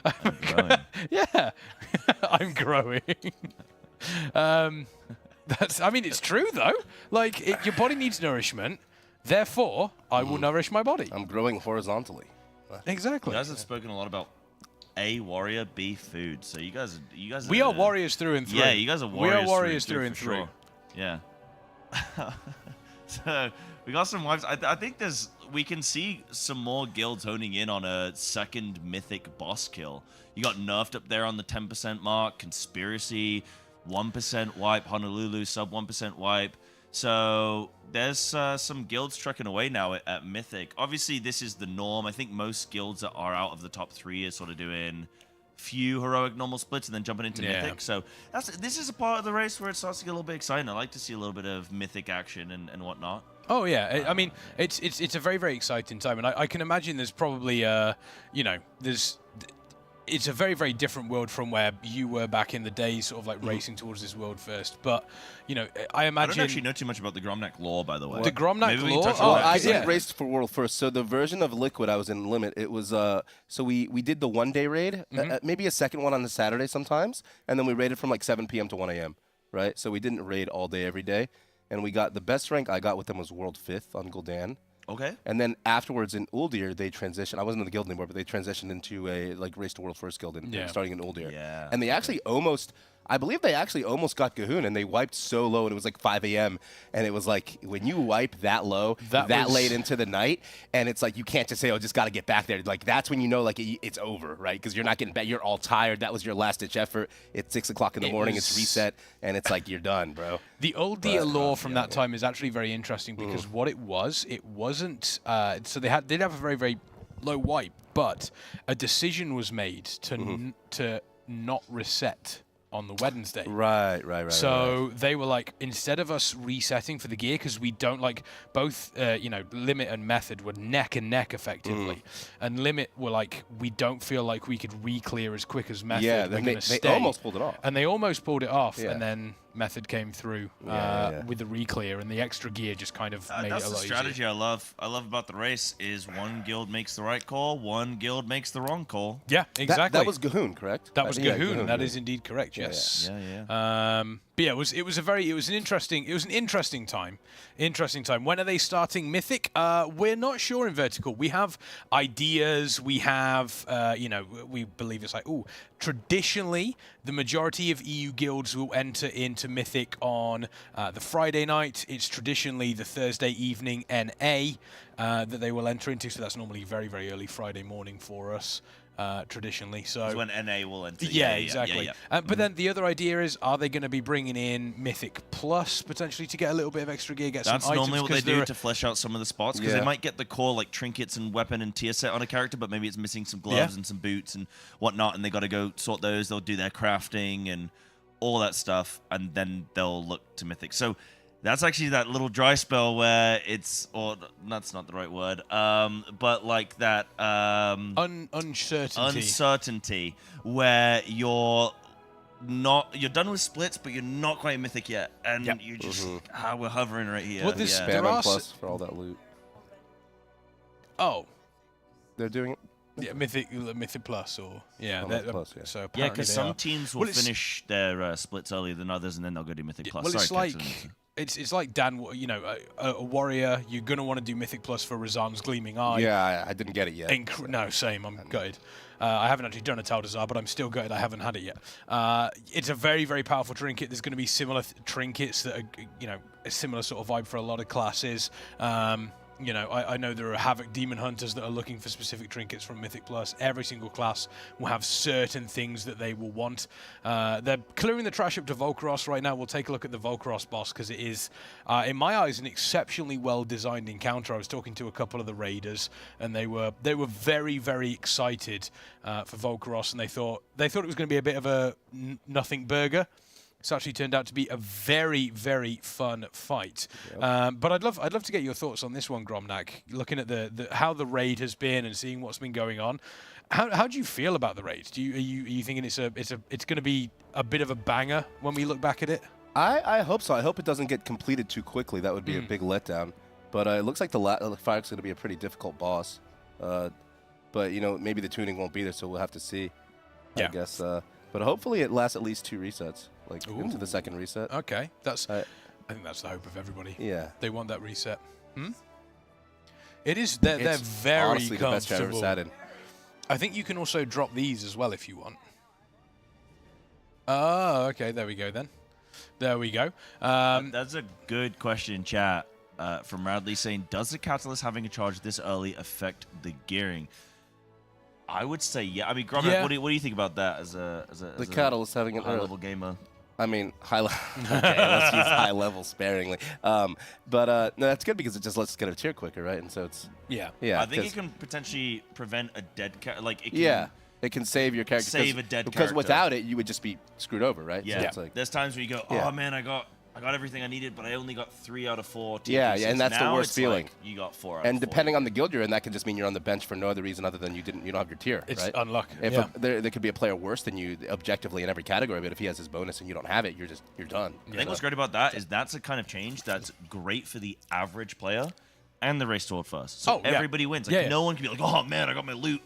Speaker 18: I'm growing. Yeah. I'm growing. I mean, it's true though. Like, your body needs nourishment. Therefore, I will nourish my body.
Speaker 20: I'm growing horizontally.
Speaker 18: Exactly.
Speaker 16: You guys have spoken a lot about A, warrior, B, food. So you guys
Speaker 18: We are warriors through and through.
Speaker 16: Yeah, you guys are warriors.
Speaker 18: We are warriors through
Speaker 16: for
Speaker 18: and through.
Speaker 16: sure. Yeah. So we got some vibes. I think we can see some more guilds honing in on a second mythic boss kill. You got Nerfed up there on the 10% mark, Conspiracy, 1% wipe, Honolulu sub 1% wipe. So there's some guilds trucking away now at Mythic. Obviously, this is the norm. I think most guilds that are out of the top 3 are sort of doing few heroic normal splits and then jumping into Mythic. So this is a part of the race where it starts to get a little bit exciting. I like to see a little bit of Mythic action and whatnot.
Speaker 18: Oh yeah, I mean it's a very, very exciting time, and I can imagine there's probably it's a very, very different world from where you were back in the day, sort of like racing towards this world first. But, you know, I imagine...
Speaker 16: I don't actually know too much about the Gromnak lore, by the way.
Speaker 18: The Gromnak lore?
Speaker 20: I did race for world first. So the version of Liquid I was in Limit, it was... so we did the one-day raid, maybe a second one on the Saturday sometimes, and then we raided from like 7 p.m. to 1 a.m., right? So we didn't raid all day, every day. And we got... The best rank I got with them was World 5th on Gul'dan.
Speaker 16: Okay.
Speaker 20: And then afterwards in Uldir, they transitioned. I wasn't in the guild anymore, but they transitioned into a like race to world first guild starting in Uldir.
Speaker 16: Yeah.
Speaker 20: And they actually I believe they actually almost got Gahoon, and they wiped so low, and it was like 5 a.m. And it was like, when you wipe that low, that late into the night, and it's like, you can't just say, oh, just got to get back there. Like, that's when you know, like, it's over, right? Because you're not getting back. You're all tired. That was your last-ditch effort. It's 6 o'clock in the morning. It's reset, and it's like, you're done, bro.
Speaker 18: The old dear lore from that time is actually very interesting because what it wasn't... so they did have a very, very low wipe, but a decision was made to not reset on the Wednesday.
Speaker 20: Right.
Speaker 18: So they were like, instead of us resetting for the gear, because we don't like both, Limit and Method were neck and neck effectively, and Limit were like, we don't feel like we could re-clear as quick as Method.
Speaker 20: Yeah, they almost pulled it off.
Speaker 18: And they almost pulled it off, and then Method came through with the re-clear, and the extra gear just kind of made it a lot easier.
Speaker 16: That's the strategy I love about the race is one guild makes the right call, one guild makes the wrong call.
Speaker 18: Yeah, exactly.
Speaker 20: That was Gahoon, correct?
Speaker 18: That was Gahoon. That is indeed correct. Yes.
Speaker 16: Yeah.
Speaker 18: But yeah, it was an interesting time. When are they starting Mythic? We're not sure in Vertical. We have ideas. We have we believe it's like, traditionally the majority of EU guilds will enter into Mythic on the Friday night. It's traditionally the Thursday evening NA that they will enter into. So that's normally very, very early Friday morning for us. Traditionally, so
Speaker 16: it's when NA will enter.
Speaker 18: Yeah, exactly. But then the other idea is, are they going to be bringing in Mythic Plus potentially to get a little bit of extra gear, get
Speaker 16: That's
Speaker 18: some items?
Speaker 16: That's normally what they do to flesh out some of the spots, because they might get the core like trinkets and weapon and tier set on a character, but maybe it's missing some gloves and some boots and whatnot, and they got to go sort those. They'll do their crafting and all that stuff, and then they'll look to Mythic. So that's actually that little dry spell where it's, or that's not the right word, but like that uncertainty where you're done with splits, but you're not quite Mythic yet, and you just we're hovering right here.
Speaker 20: Well, this Spam plus for all that loot.
Speaker 18: Oh,
Speaker 20: they're doing.
Speaker 18: Yeah, Mythic Plus, or
Speaker 20: Mythic Plus, yeah.
Speaker 18: So
Speaker 16: because some teams will finish their splits earlier than others, and then they'll go do Mythic Plus.
Speaker 18: Well, it's like it's like Dan, a warrior. You're gonna want to do Mythic Plus for Razan's Gleaming Eye.
Speaker 20: Yeah, I didn't get it yet.
Speaker 18: No, same. I'm gutted. I haven't actually done a Taldazar, but I'm still gutted I haven't had it yet. It's a very, very powerful trinket. There's going to be similar trinkets that are, a similar sort of vibe for a lot of classes. You know, I know there are Havoc Demon Hunters that are looking for specific trinkets from Mythic Plus. Every single class will have certain things that they will want. They're clearing the trash up to Volcaros right now. We'll take a look at the Volcaros boss because it is, in my eyes, an exceptionally well-designed encounter. I was talking to a couple of the raiders, and they were very, very excited for Volcaros, and they thought it was going to be a bit of a nothing burger. It's actually turned out to be a very, very fun fight. Yep. But I'd love to get your thoughts on this one, Gromnak. Looking at the how the raid has been and seeing what's been going on, how do you feel about the raid? Are you thinking it's going to be a bit of a banger when we look back at it?
Speaker 20: I hope so. I hope it doesn't get completed too quickly. That would be a big letdown. But it looks like the fight's going to be a pretty difficult boss. But you know, maybe the tuning won't be there, so we'll have to see. I guess. But hopefully it lasts at least 2 resets, like into the second reset.
Speaker 18: Okay, I think that's the hope of everybody.
Speaker 20: Yeah,
Speaker 18: they want that reset. It is. They're very
Speaker 20: honestly the best chat I've ever sat in.
Speaker 18: I think you can also drop these as well if you want. Oh, okay. There we go then. There we go.
Speaker 2: That's a good question, chat. From Radley saying, does the Catalyst having a charge this early affect the gearing? I would say yeah. I mean, Gromnak, what do you think about that as a
Speaker 20: Catalyst having a
Speaker 2: high-level gamer?
Speaker 20: I mean, high level. Okay, let's use high level sparingly. But no, that's good because it just lets us get a tier quicker, right? And so it's
Speaker 18: yeah.
Speaker 2: I think it can potentially prevent a dead character.
Speaker 20: It can save your character.
Speaker 2: Save a dead character.
Speaker 20: Because without it, you would just be screwed over, right?
Speaker 2: Yeah.
Speaker 20: So it's like,
Speaker 2: there's times where you go, oh man, I got everything I needed, but I only got 3 out of 4.
Speaker 20: Yeah, and that's the worst feeling.
Speaker 2: Like you got 4 out of 4.
Speaker 20: And depending on the guild you're in, that could just mean you're on the bench for no other reason other than you don't have your tier.
Speaker 18: It's
Speaker 20: right?
Speaker 18: unlucky.
Speaker 20: There could be a player worse than you objectively in every category, but if he has his bonus and you don't have it, you're done.
Speaker 2: I think what's great about that is that's a kind of change that's great for the average player and the race toward first. So everybody wins. Like no one can be like, oh man, I got my loot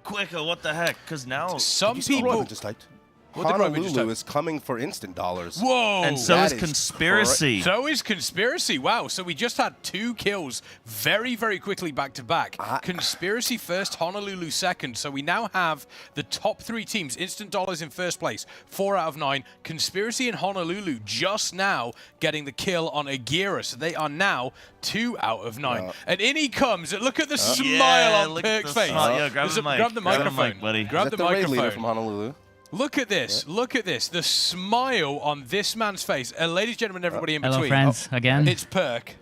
Speaker 2: quicker. What the heck? Because now
Speaker 20: some people just typed. Honolulu is coming for instant dollars.
Speaker 18: Whoa!
Speaker 2: And so is Conspiracy.
Speaker 18: So is Conspiracy. Wow. So we just had 2 kills very, very quickly back to back. Conspiracy first, Honolulu second. So we now have the top 3 teams. Instant dollars in first place, 4 out of 9. Conspiracy and Honolulu just now getting the kill on Agira. So they are now 2 out of 9. And in he comes. Look at the smile on Perk's face.
Speaker 2: Grab the mic.
Speaker 18: Grab the microphone,
Speaker 2: buddy.
Speaker 18: Grab the
Speaker 20: raid leader
Speaker 18: microphone.
Speaker 20: from Honolulu.
Speaker 18: Look at this. Look at this. The smile on this man's face. Ladies and gentlemen, everybody in between.
Speaker 21: Hello, friends, again.
Speaker 18: It's Perk.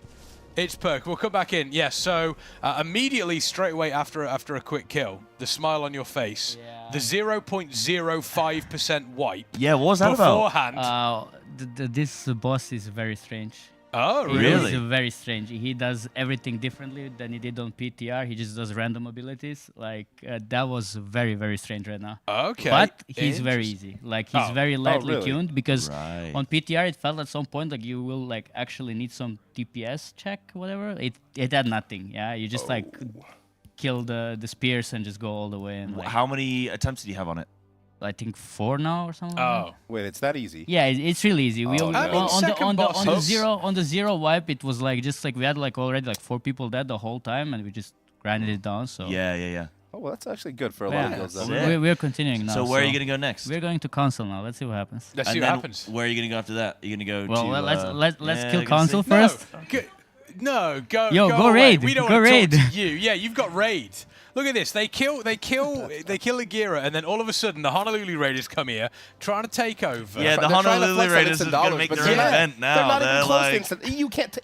Speaker 18: It's Perk. We'll come back in. Yes, so immediately, straight away after a quick kill, the smile on your face, the 0.05% wipe.
Speaker 2: Yeah, what was that
Speaker 18: beforehand.
Speaker 21: This boss is very strange.
Speaker 18: Oh, really?
Speaker 21: He's very strange. He does everything differently than he did on PTR. He just does random abilities. Like, that was very, very strange right now.
Speaker 18: Okay.
Speaker 21: But he's very easy. Like, he's very lightly
Speaker 20: really?
Speaker 21: tuned because on PTR, it felt at some point like you will, like, actually need some DPS check, whatever. It had nothing, yeah? You just, like, kill the spears and just go all the way. And, like,
Speaker 2: how many attempts did you have on it?
Speaker 21: I think 4 now or something.
Speaker 20: Oh, wait, it's that easy?
Speaker 21: Yeah, it's really easy. We
Speaker 20: no.
Speaker 21: on the zero wipe, it was like just like we had like already like 4 people dead the whole time, and we just grinded it down. So
Speaker 2: yeah.
Speaker 20: Oh, well, that's actually good for a lot of guilds.
Speaker 21: We're continuing now.
Speaker 2: So where are you gonna go next?
Speaker 21: We're going to console now. Let's see what happens.
Speaker 18: Let's see what happens.
Speaker 2: Where are you gonna go after that? You're gonna go.
Speaker 21: Well,
Speaker 2: to,
Speaker 21: let's kill console first.
Speaker 18: No, go.
Speaker 21: Yo, go
Speaker 18: away.
Speaker 21: raid.
Speaker 18: We don't
Speaker 21: go
Speaker 18: want to
Speaker 21: raid.
Speaker 18: talk to you. Yeah, you've got raid. Look at this. They kill Agira, and then all of a sudden the Honolulu Raiders come here trying to take over.
Speaker 2: Yeah, the Honolulu Raiders are going to make their own event now.
Speaker 20: They're not even close to instant.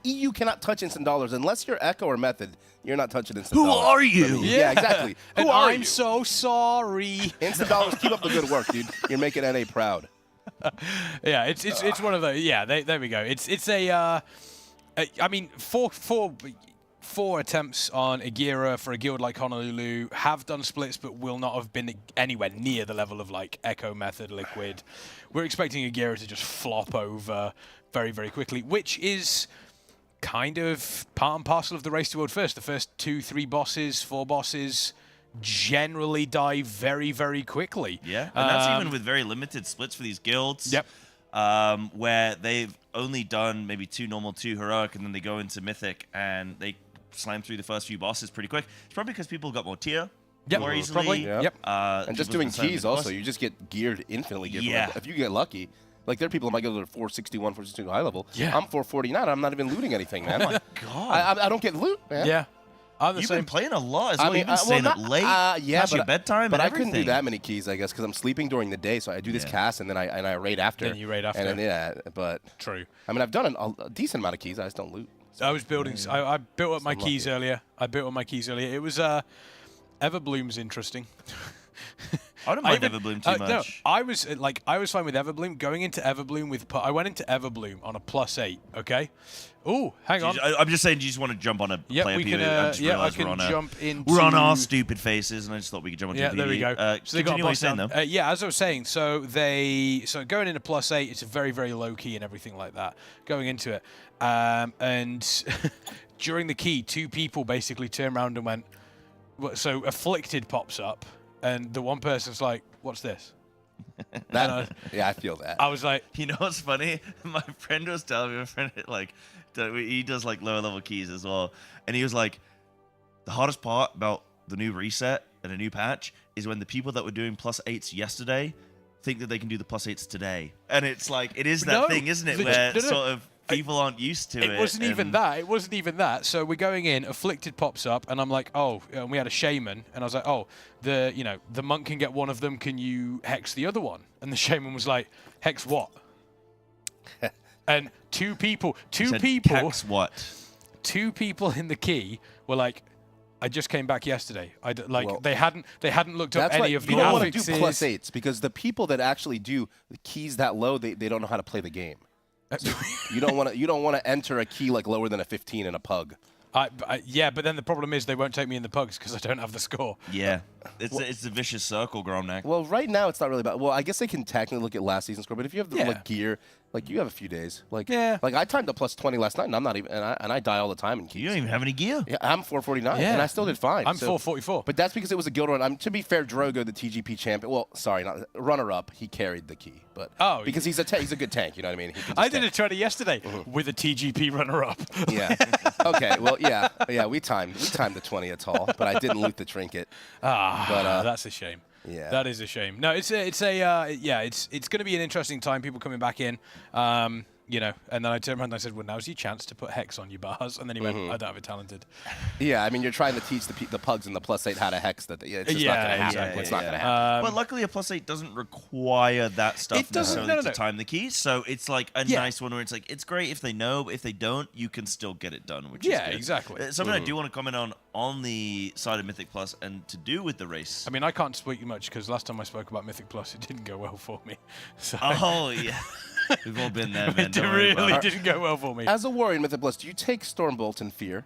Speaker 20: EU cannot touch instant dollars unless you're Echo or Method. You're not touching instant dollars.
Speaker 2: Who are you?
Speaker 20: I mean, yeah, exactly.
Speaker 18: And
Speaker 20: Who are
Speaker 18: I'm
Speaker 20: you?
Speaker 18: so sorry.
Speaker 20: Instant dollars, keep up the good work, dude. You're making NA proud.
Speaker 18: Yeah, it's one of the there we go. It's a I mean 4 attempts on Agira for a guild like Honolulu have done splits, but will not have been anywhere near the level of like Echo, Method, Liquid. We're expecting Agira to just flop over very, very quickly, which is kind of part and parcel of the race to world first. The first 2, 3 bosses, 4 bosses generally die very, very quickly.
Speaker 2: Yeah, and that's even with very limited splits for these guilds.
Speaker 18: Yep.
Speaker 2: Where they've only done maybe 2 normal, 2 heroic, and then they go into mythic and they slam through the first few bosses pretty quick. It's probably because people got more tier more easily.
Speaker 20: Probably. Yep. And just doing keys also, you just get geared infinitely. Geared if you get lucky. Like there are people in my guild that are 461, 462 high level.
Speaker 18: Yeah.
Speaker 20: I'm 449. I'm not even looting anything, man.
Speaker 16: Oh my god.
Speaker 20: I don't get loot, man.
Speaker 18: Yeah.
Speaker 16: You've been playing a lot as well. You've been staying up late, past your bedtime,
Speaker 20: but
Speaker 16: and
Speaker 20: I couldn't do
Speaker 16: everything.
Speaker 20: that many keys, I guess, because I'm sleeping during the day. So I do this cast, and then I raid after.
Speaker 18: Then you raid after.
Speaker 20: And then, but
Speaker 18: true.
Speaker 20: I mean, I've done a decent amount of keys. I just don't loot.
Speaker 18: I was building. I built up my keys earlier. It was Everbloom's interesting.
Speaker 16: I don't mind Everbloom too much.
Speaker 18: No, I was fine with Everbloom. Going into Everbloom I went into Everbloom on a +8. Okay. Oh, hang on.
Speaker 16: I'm just saying, do you just want to jump on a player
Speaker 18: we can. I can jump into.
Speaker 16: We're on our stupid faces, and I just thought we could jump on.
Speaker 18: Yeah, there we go.
Speaker 16: So they got what you're saying, though.
Speaker 18: Yeah, as I was saying, so going into +8, it's a very, very low key and everything like that. Going into it, and during the key, 2 people basically turned around and went. So Afflicted pops up, and the one person's like, "What's this?"
Speaker 20: Yeah, I feel that.
Speaker 18: I was like,
Speaker 16: you know what's funny? My friend was telling me, he does like lower level keys as well, and he was like, the hardest part about the new reset and a new patch is when the people that were doing +8s yesterday think that they can do the +8s today, and it's like it is that thing, isn't it? Where sort of people aren't used to it.
Speaker 18: It wasn't even that. It wasn't even that. So we're going in, Afflicted pops up, and I'm like, oh, and we had a shaman, and I was like, oh, the monk can get one of them. Can you hex the other one? And the shaman was like, hex what? And two people,
Speaker 16: hex what?
Speaker 18: 2 people in the key were like, I just came back yesterday. They hadn't looked up any of the affixes.
Speaker 20: You don't want to do +8s because the people that actually do the keys that low, they don't know how to play the game. So you don't want to enter a key like lower than a 15 in a pug.
Speaker 18: Yeah, but then the problem is they won't take me in the pugs because I don't have the score.
Speaker 16: Yeah, it's a vicious circle, Gromnak.
Speaker 20: Well, right now it's not really about. Well, I guess they can technically look at last season's score, but if you have the gear, like you have a few days. Like I timed up +20 last night, and I'm not even. And I die all the time in keys.
Speaker 16: You don't even have any gear.
Speaker 20: Yeah, I'm 449, and I still did fine.
Speaker 18: I'm 444.
Speaker 20: But that's because it was a guild run. To be fair, Drogo, the TGP champion. Well, sorry, not runner-up. He carried the key, but because he's a good tank. You know what I mean?
Speaker 18: I did a 20 yesterday with a TGP runner-up.
Speaker 20: Yeah. Okay. Well, yeah. We timed the 20 at all, but I didn't loot the trinket.
Speaker 18: But that's a shame.
Speaker 20: Yeah,
Speaker 18: that is a shame. No, it's going to be an interesting time. People coming back in, and then I turned around and I said, "Well, now's your chance to put hex on your bars." And then he went, "I don't have it talented."
Speaker 20: Yeah, I mean, you're trying to teach the pugs and the +8 how to hex that. It's just not going to happen. It's not going to happen.
Speaker 16: But luckily, a +8 doesn't require that stuff necessarily to time the keys. So it's like a nice one where it's like it's great if they know, but if they don't, you can still get it done. Which is good.
Speaker 18: Exactly.
Speaker 16: Something I do want to comment on the side of Mythic Plus and to do with the race.
Speaker 18: I mean, I can't speak much because last time I spoke about Mythic Plus, it didn't go well for me. So.
Speaker 16: Oh yeah. We've all been there, man.
Speaker 18: It really didn't go well for me.
Speaker 20: As a warrior in Mythic Plus, do you take Stormbolt and Fear?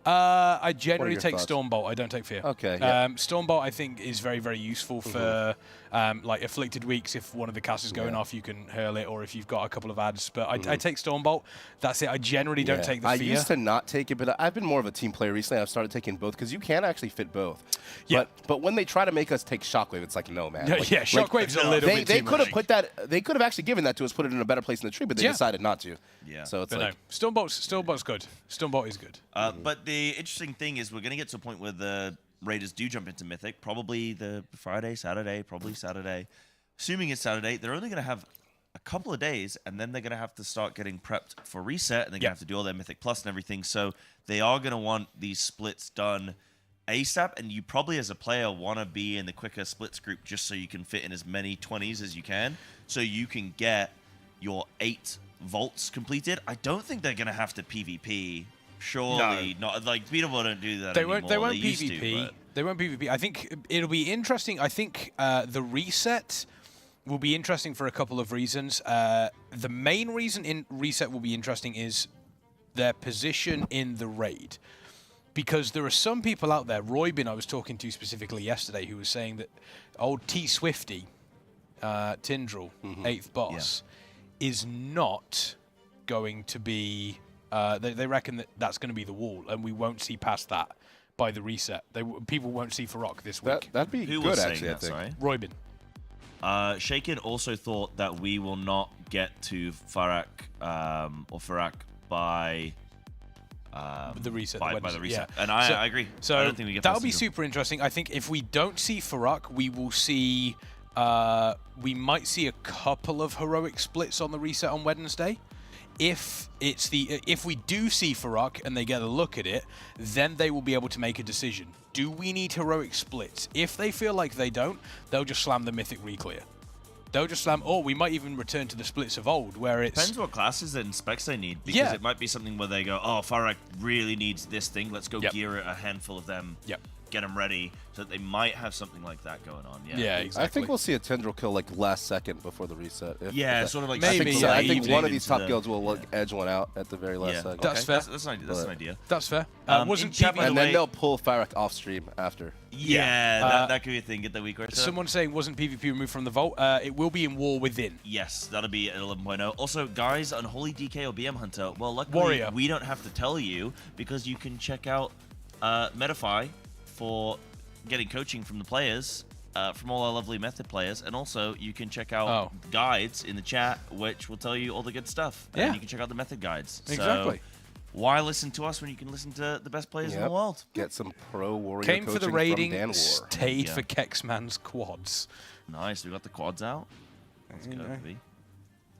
Speaker 18: I generally take Stormbolt. I don't take Fear.
Speaker 20: Okay.
Speaker 18: Stormbolt, I think, is very, very useful for like Afflicted weeks. If one of the casts is going off, you can hurl it, or if you've got a couple of ads. But I take Stormbolt. That's it. I generally don't take the Fear.
Speaker 20: I used to not take it, but I've been more of a team player recently. I've started taking both because you can actually fit both.
Speaker 18: Yeah.
Speaker 20: But when they try to make us take Shockwave, it's like, no, man.
Speaker 18: Yeah, Shockwave's a little bit
Speaker 20: They
Speaker 18: too
Speaker 20: could have
Speaker 18: much.
Speaker 20: put that. They could have actually given that to us, put it in a better place in the tree, but they decided not to.
Speaker 16: Yeah.
Speaker 20: So it's
Speaker 18: but
Speaker 20: like
Speaker 18: no, Stormbolt's good. Stormbolt is good.
Speaker 16: But the interesting thing is we're going to get to a point where the Raiders do jump into Mythic, probably the Friday, Saturday, probably Saturday. Assuming it's Saturday, they're only going to have a couple of days, and then they're going to have to start getting prepped for reset, and they're going to have to do all their Mythic Plus and everything. So they are going to want these splits done ASAP, and you probably as a player want to be in the quicker splits group just so you can fit in as many 20s as you can, so you can get your 8 vaults completed. I don't think they're going to have to PvP. Surely not. Like people don't do that anymore.
Speaker 18: They won't
Speaker 16: used
Speaker 18: PvP.
Speaker 16: To,
Speaker 18: they won't PvP. I think it'll be interesting. I think the reset will be interesting for a couple of reasons. The main reason in reset will be interesting is their position in the raid. Because there are some people out there, Roybin I was talking to specifically yesterday, who was saying that old T Swifty, Tindril, 8th boss, is not going to be... They reckon that that's going to be the wall, and we won't see past that by the reset. People won't see Farok this week.
Speaker 20: That'd be
Speaker 16: Who
Speaker 20: good,
Speaker 16: was
Speaker 20: actually,
Speaker 16: saying
Speaker 20: I think.
Speaker 16: that,
Speaker 18: Roybin.
Speaker 16: Shaken also thought that we will not get to Farak by
Speaker 18: the reset.
Speaker 16: By the reset.
Speaker 18: Yeah.
Speaker 16: And I agree.
Speaker 18: So
Speaker 16: I don't think we get
Speaker 18: that'll
Speaker 16: past
Speaker 18: be
Speaker 16: the
Speaker 18: super interesting. I think if we don't see Farok, we will see we might see a couple of heroic splits on the reset on Wednesday. If we do see Farok and they get a look at it, then they will be able to make a decision. Do we need heroic splits? If they feel like they don't, they'll just slam the Mythic Reclear. They'll just slam, or we might even return to the splits of old, where it's...
Speaker 16: Depends what classes and specs they need, because it might be something where they go, oh, Farok really needs this thing, let's go gear it, a handful of them, get them ready, so that they might have something like that going on. Yeah,
Speaker 20: exactly. I think we'll see a Tendril kill like last second before the reset.
Speaker 16: Sort of like...
Speaker 20: Maybe. I think one of these top guilds will edge one out at the very last second.
Speaker 18: That's fair.
Speaker 16: That's an idea.
Speaker 18: That's fair.
Speaker 20: And then they'll pull Farok off stream after.
Speaker 16: That could be a thing. Get the week or so.
Speaker 18: Someone saying wasn't PvP removed from the vault. It will be in War Within.
Speaker 16: Yes, that'll be at 11.0. Also, guys, Unholy DK or BM Hunter. Well, luckily we don't have to tell you, because you can check out Metafy for getting coaching from the players, from all our lovely Method players, and also you can check out guides in the chat, which will tell you all the good stuff.
Speaker 18: Yeah,
Speaker 16: and you can check out the Method guides.
Speaker 18: Exactly.
Speaker 16: So, why listen to us when you can listen to the best players in the world?
Speaker 20: Get some pro warrior
Speaker 18: Came
Speaker 20: coaching
Speaker 18: for the raiding,
Speaker 20: from Dan War.
Speaker 18: stayed for Kexman's quads.
Speaker 16: Nice, we got the quads out. Let's go, baby.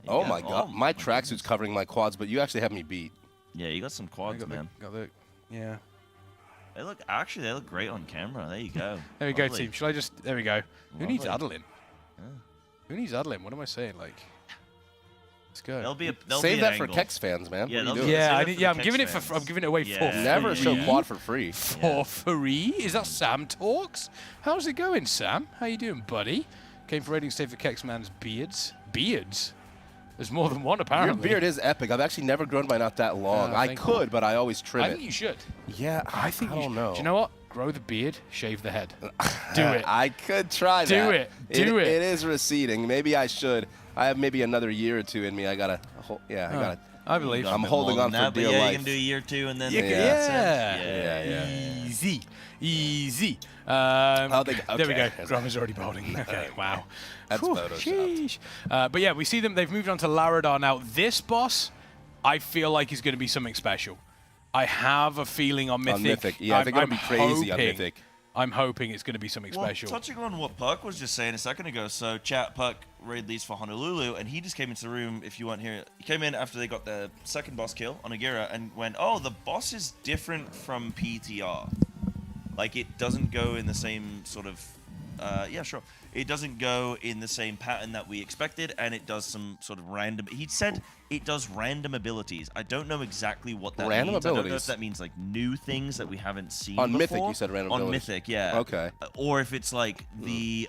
Speaker 20: Oh my god, my tracksuit's covering my quads, but you actually have me beat.
Speaker 16: Yeah, you got some quads, man.
Speaker 18: Yeah.
Speaker 16: They look great on camera. There you go.
Speaker 18: There we go, team. Shall I just... There we go. Who needs Adeline? Who needs Adeline? What am I saying? Like... Let's go.
Speaker 20: Save that for Kex fans, man.
Speaker 18: I'm giving it away for free.
Speaker 20: Never show quad for free.
Speaker 18: For free? Is that Sam Talks? How's it going, Sam? How you doing, buddy? Came for raiding stay for Kexman's beards. Beards? There's more than one, apparently.
Speaker 20: Your beard is epic. I've actually never grown mine out that long. I could, but I always trim it.
Speaker 18: I think you should.
Speaker 20: Yeah, I don't know.
Speaker 18: Do you know what? Grow the beard, shave the head. Do it.
Speaker 20: I could try that.
Speaker 18: Do it. Do it.
Speaker 20: It is receding. Maybe I should. I have maybe another year or two in me. I gotta.
Speaker 18: I believe.
Speaker 20: I'm holding on for dear life.
Speaker 16: You can do a year or two, and then
Speaker 18: easy. There we go. Grommer's already bowling. Okay, wow.
Speaker 20: That's photoshopped.
Speaker 18: But yeah, we see them. They've moved on to Laradar now. This boss, I feel like is going to be something special. I have a feeling on Mythic.
Speaker 20: On Mythic, yeah, they're going to be crazy on Mythic.
Speaker 18: I'm hoping it's going to be something special.
Speaker 16: Touching on what Puck was just saying a second ago, so chat, Puck raid leads for Honolulu, and he just came into the room, if you weren't here, he came in after they got the second boss kill on Agira and went, oh, the boss is different from PTR. Like, it doesn't go in the same sort of, it doesn't go in the same pattern that we expected, and it does some sort of random, he said it does random abilities. I don't know exactly what that means. I don't know if that means, like, new things that we haven't seen
Speaker 20: on
Speaker 16: before.
Speaker 20: Mythic, you said random abilities.
Speaker 16: On Mythic, yeah.
Speaker 20: Okay.
Speaker 16: Or if it's, like, the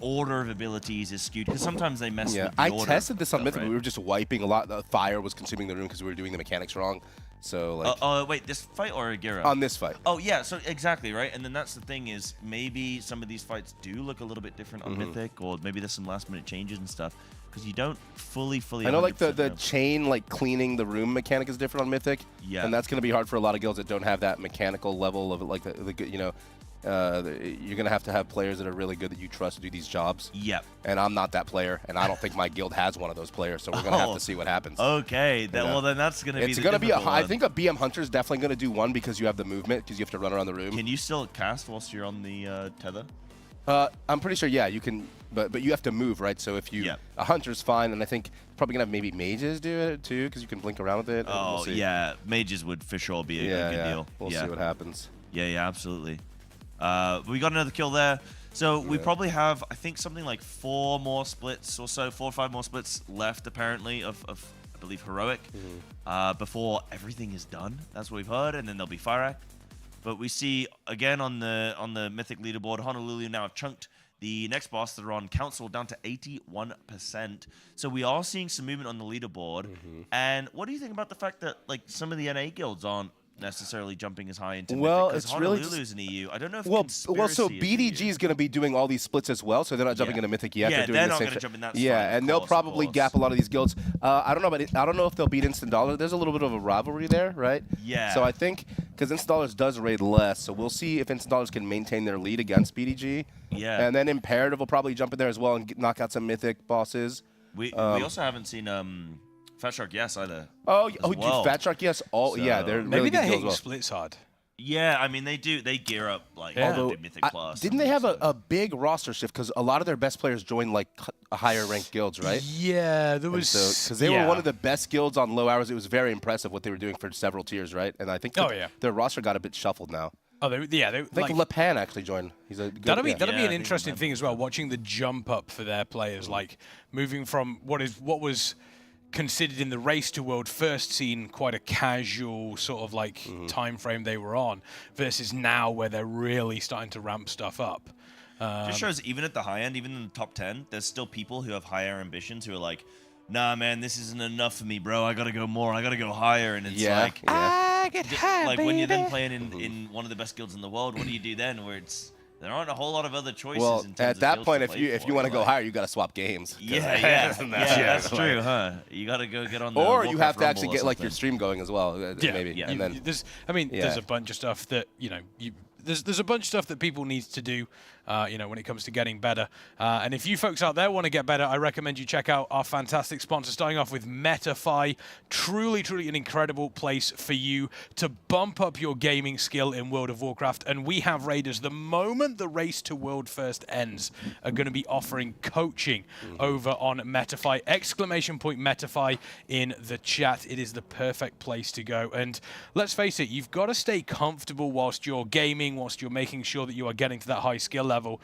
Speaker 16: order of abilities is skewed, because sometimes they mess with the order.
Speaker 20: I tested this on Mythic, but we were just wiping a lot. The fire was consuming the room because we were doing the mechanics wrong. So, like...
Speaker 16: wait, this fight or Agira?
Speaker 20: On this fight.
Speaker 16: Oh, yeah, so exactly, right? And then that's the thing is, maybe some of these fights do look a little bit different on Mythic, or maybe there's some last-minute changes and stuff, because you don't fully
Speaker 20: I know, like, the chain, like, cleaning the room mechanic is different on Mythic.
Speaker 16: Yeah.
Speaker 20: And that's going to be hard for a lot of guilds that don't have that mechanical level of, like, you know... you're going to have players that are really good that you trust to do these jobs.
Speaker 16: Yep.
Speaker 20: And I'm not that player, and I don't think my guild has one of those players, so we're going to have to see what happens.
Speaker 16: Okay, well then that's going to be
Speaker 20: It's going to be I think a BM Hunter is definitely going to do one because you have the movement, because you have to run around the room.
Speaker 16: Can you still cast whilst you're on the tether?
Speaker 20: I'm pretty sure, yeah, you can, but you have to move, right? So if you, a Hunter's fine, and I think probably going to have maybe mages do it too, because you can blink around with it.
Speaker 16: Oh,
Speaker 20: we'll
Speaker 16: yeah, mages would for sure be a good deal.
Speaker 20: We'll see what happens.
Speaker 16: Yeah, absolutely. We got another kill there. So we probably have, I think, something like 4 more splits or so, 4 or 5 more splits left, apparently, of I believe, Heroic, before everything is done. That's what we've heard, and then there'll be Firak. But we see, again, on the Mythic leaderboard, Honolulu now have chunked the next boss that are on Council down to 81%. So we are seeing some movement on the leaderboard. And what do you think about the fact that, like, some of the NA guilds aren't necessarily jumping as high into Mythic,
Speaker 20: it's
Speaker 16: Honolulu's
Speaker 20: really just,
Speaker 16: an EU. I don't know if
Speaker 20: so BDG is going to be doing all these splits as well, so they're not jumping into Mythic yet.
Speaker 16: Yeah,
Speaker 20: they're
Speaker 16: not going to jump in that.
Speaker 20: And they'll probably gap a lot of these guilds. I don't know, but I don't know if they'll beat Instant Dollar. There's a little bit of a rivalry there, right?
Speaker 16: Yeah.
Speaker 20: So I think because Instant Dollars does raid less, so we'll see if Instant Dollars can maintain their lead against BDG.
Speaker 16: Yeah.
Speaker 20: And then Imperative will probably jump in there as well and knock out some Mythic bosses.
Speaker 16: We also haven't seen Fat Shark Yes either.
Speaker 20: Dude, Fat Shark Yes. They're
Speaker 18: maybe
Speaker 20: really
Speaker 18: they're
Speaker 20: good
Speaker 18: hitting
Speaker 20: well.
Speaker 18: splits hard.
Speaker 16: Yeah, I mean they do. They gear up like
Speaker 20: Although,
Speaker 16: Mythic Plus.
Speaker 20: didn't they have a big roster shift because a lot of their best players joined like higher ranked guilds, right?
Speaker 10: Yeah, there was
Speaker 20: because they were one of the best guilds on low hours. It was very impressive what they were doing for several tiers, right? And I think their roster got a bit shuffled now.
Speaker 10: Oh, they
Speaker 20: I think Le Pen actually joined. He's a good,
Speaker 10: that'll be an interesting thing as well. Watching the jump up for their players, like moving from what was considered in the race to world first scene quite a casual sort of like time frame they were on, versus now where they're really starting to ramp stuff up.
Speaker 16: Just shows even at the high end, even in the top 10, there's still people who have higher ambitions who are like, nah, man, this isn't enough for me, bro. I gotta go more. I gotta go higher. And it's like,
Speaker 10: I get high,
Speaker 16: like when you're then playing in one of the best guilds in the world, what do you do then? Where there aren't a whole lot of other choices.
Speaker 20: Well,
Speaker 16: in terms
Speaker 20: at
Speaker 16: of
Speaker 20: that
Speaker 16: guilds
Speaker 20: point,
Speaker 16: to
Speaker 20: if
Speaker 16: play
Speaker 20: you
Speaker 16: for,
Speaker 20: want to go
Speaker 16: like-
Speaker 20: higher, you got to swap games.
Speaker 16: That's true, huh? You gotta go get on the
Speaker 20: Or you
Speaker 16: Warcraft
Speaker 20: have to
Speaker 16: Rumble
Speaker 20: actually
Speaker 16: or
Speaker 20: get like
Speaker 16: something.
Speaker 20: your stream going as well. Maybe. And then,
Speaker 10: There's a bunch of stuff that there's a bunch of stuff that people need to do, when it comes to getting better. And if you folks out there want to get better, I recommend you check out our fantastic sponsor, starting off with Metafy. Truly, truly an incredible place for you to bump up your gaming skill in World of Warcraft. And we have raiders, the moment the race to World First ends, are going to be offering coaching over on Metafy. Exclamation point Metafy in the chat. It is the perfect place to go. And let's face it, you've got to stay comfortable whilst you're gaming, whilst you're making sure that you are getting to that high skill level.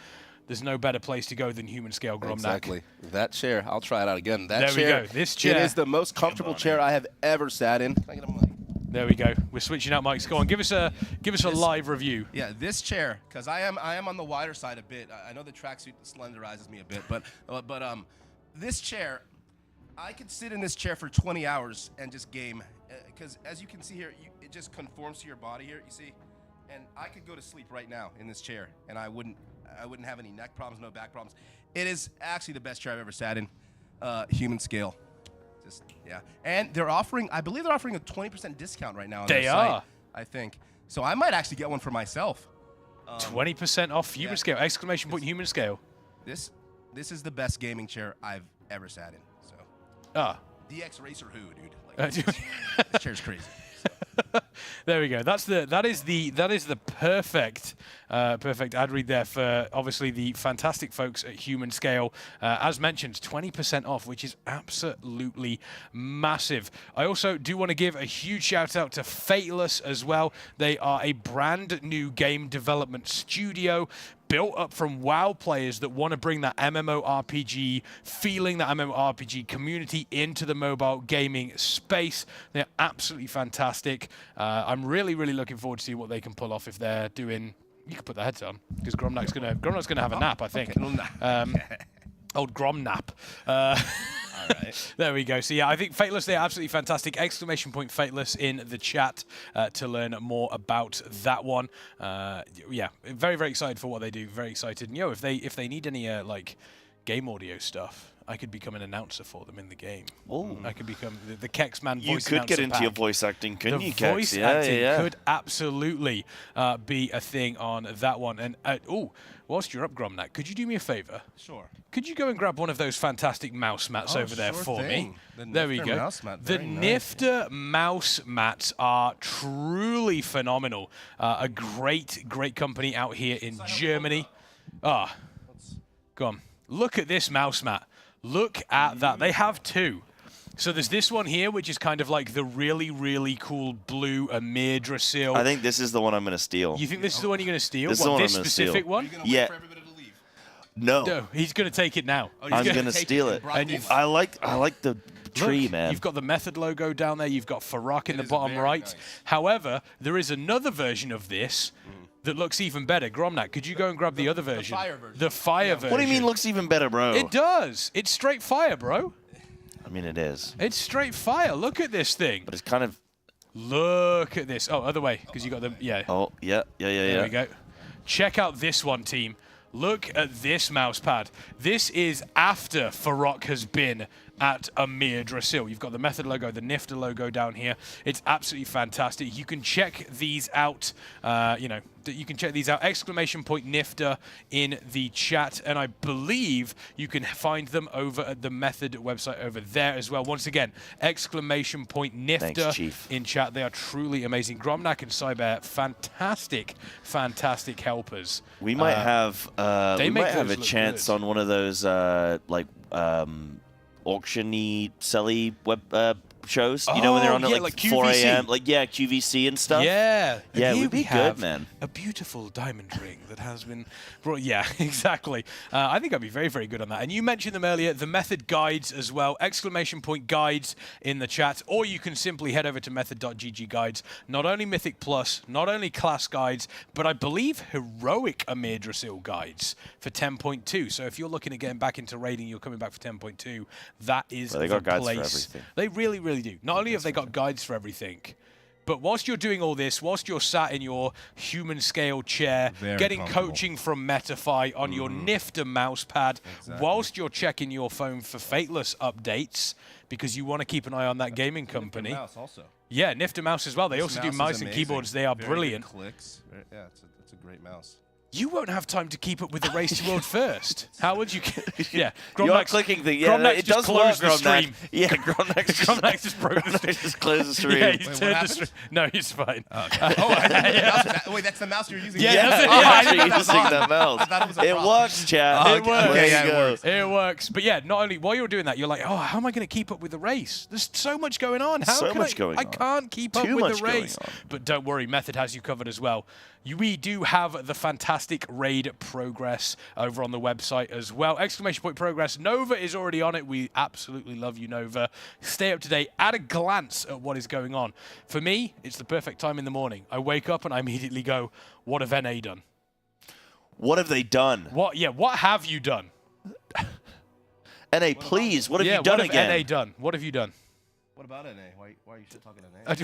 Speaker 10: There's no better place to go than Humanscale Gromnak.
Speaker 20: Exactly. That chair, I'll try it out again. That
Speaker 10: there
Speaker 20: chair,
Speaker 10: we go. This chair.
Speaker 20: It is the most comfortable chair I have ever sat in. Can I get a mic?
Speaker 10: There we go. We're switching out mics. Go on, give us a live review.
Speaker 20: Yeah, this chair, because I am on the wider side a bit. I know the tracksuit slenderizes me a bit, but this chair, I could sit in this chair for 20 hours and just game, because as you can see here, it just conforms to your body here. You see, and I could go to sleep right now in this chair, and I wouldn't have any neck problems, no back problems. It is actually the best chair I've ever sat in. Humanscale. Yeah, and I believe they're offering a 20% discount right now on their site, I think. So I might actually get one for myself.
Speaker 10: 20% off Humanscale! Exclamation point Humanscale!
Speaker 20: This is the best gaming chair I've ever sat in. So. DX Racer who, dude? Like, this chair's crazy.
Speaker 10: There we go. That is the perfect ad read there for obviously the fantastic folks at Humanscale. As mentioned, 20% off, which is absolutely massive. I also do want to give a huge shout out to Fateless as well. They are a brand new game development studio built up from WoW players that want to bring that MMORPG feeling, that MMORPG community into the mobile gaming space. They're absolutely fantastic. I'm really, really looking forward to see what they can pull off if they're doing. You can put the heads on because Gromnak's gonna have a nap, I think. Old Grom nap. All right. There we go. So yeah, I think Fateless, they're absolutely fantastic. Exclamation point Fateless in the chat to learn more about that one. Yeah, very, very excited for what they do. Very excited. And if they need any like game audio stuff, I could become an announcer for them in the game.
Speaker 16: Oh,
Speaker 10: I could become the Kex Man voice
Speaker 16: You could get into your
Speaker 10: pack.
Speaker 16: voice acting, couldn't you,
Speaker 10: The
Speaker 16: Kex?
Speaker 10: voice acting could absolutely be a thing on that one. And whilst you're up, Gromnak, could you do me a favor?
Speaker 20: Sure.
Speaker 10: Could you go and grab one of those fantastic mouse mats over there
Speaker 20: sure
Speaker 10: for
Speaker 20: thing.
Speaker 10: me?
Speaker 20: The
Speaker 10: There we
Speaker 20: Nyfter
Speaker 10: go.
Speaker 20: mouse mat,
Speaker 10: The
Speaker 20: very nice.
Speaker 10: Nyfter mouse mats are truly phenomenal. A great company out here in Germany. Go on. Look at this mouse mat. Look at that. They have two. So there's this one here, which is kind of like the really, really cool blue Amirdrassil.
Speaker 16: I think this is the one I'm going to steal.
Speaker 10: You think this is the one you're going to steal?
Speaker 16: This is the one
Speaker 10: This
Speaker 16: I'm gonna steal.
Speaker 10: specific one?
Speaker 16: Yeah. No.
Speaker 10: No, he's going to take it now.
Speaker 16: I'm going to steal it. I like the tree,
Speaker 10: Look,
Speaker 16: man.
Speaker 10: You've got the Method logo down there. You've got Farrak in the bottom right. However, there is another version of this that looks even better. Gromnak, could you go and grab the other version? The fire version.
Speaker 16: What do you mean looks even better, bro?
Speaker 10: It does. It's straight fire, bro.
Speaker 16: I mean, it is.
Speaker 10: It's straight fire. Look at this thing.
Speaker 16: But it's kind of...
Speaker 10: Look at this. Oh, other way, because you got the... Yeah.
Speaker 16: Oh, yeah.
Speaker 10: There we go. Check out this one, team. Look at this mouse pad. This is after Farrak has been at Amirdrassil. You've got the Method logo, the Nyfter logo down here. It's absolutely fantastic. You can check these out, you can check these out, !Nyfter in the chat, and I believe you can find them over at the Method website over there as well. Once again, !Nyfter in chat. They are truly amazing. Gromnak and Cyber, fantastic helpers.
Speaker 16: We might have a chance on one of those auction-y, selly web shows. You know, when they're on at like 4 a.m. Like, QVC and stuff.
Speaker 10: Yeah.
Speaker 16: Yeah, it would be good, man.
Speaker 10: A beautiful diamond ring that has been brought. Yeah, exactly. I think I'd be very, very good on that. And you mentioned them earlier, the Method guides as well. !Guides in the chat. Or you can simply head over to method.gg guides. Not only Mythic Plus, not only class guides, but I believe heroic Amirdrassil guides for 10.2. So if you're looking at getting back into raiding, you're coming back for 10.2, that is
Speaker 16: they
Speaker 10: the
Speaker 16: got guides
Speaker 10: place.
Speaker 16: for everything.
Speaker 10: They really, really do. Not only have they got guides for everything, but whilst you're doing all this, whilst you're sat in your Humanscale chair, getting coaching from Metafy on your Nyfter mouse pad, whilst you're checking your phone for Fateless updates, because you want to keep an eye on that gaming company.
Speaker 20: Mouse also.
Speaker 10: Yeah, Nyfter mouse as well. They also do mice and keyboards. They are brilliant.
Speaker 20: Clicks. Yeah, it's a great mouse.
Speaker 10: You won't have time to keep up with the race to world first. How would you? Yeah,
Speaker 16: You're clicking the it does work.
Speaker 10: Stream.
Speaker 16: Yeah, Gromnak
Speaker 10: just broke the stream.
Speaker 16: Just closed the stream.
Speaker 10: Yeah, he's turned the stream. No, he's fine.
Speaker 20: Wait, that's the mouse you're using.
Speaker 16: Yeah, I'm actually using that mouse.
Speaker 20: It
Speaker 16: works, chat.
Speaker 10: It works.
Speaker 16: It works.
Speaker 10: It works. But yeah, not only while you're doing that, you're like, oh, how am I going to keep up with the race? There's so much going on. I can't keep up with the race. But don't worry, Method has you covered as well. We do have the fantastic raid progress over on the website as well. !Progress. Nova is already on it. We absolutely love you, Nova. Stay up to date at a glance at what is going on. For me, it's the perfect time in the morning. I wake up and I immediately go, what have NA done?
Speaker 16: What have they done?
Speaker 10: What have you done?
Speaker 16: NA, please, what have you done again?
Speaker 10: What have NA done? What have you done?
Speaker 20: What about NA? Why are you still talking NA?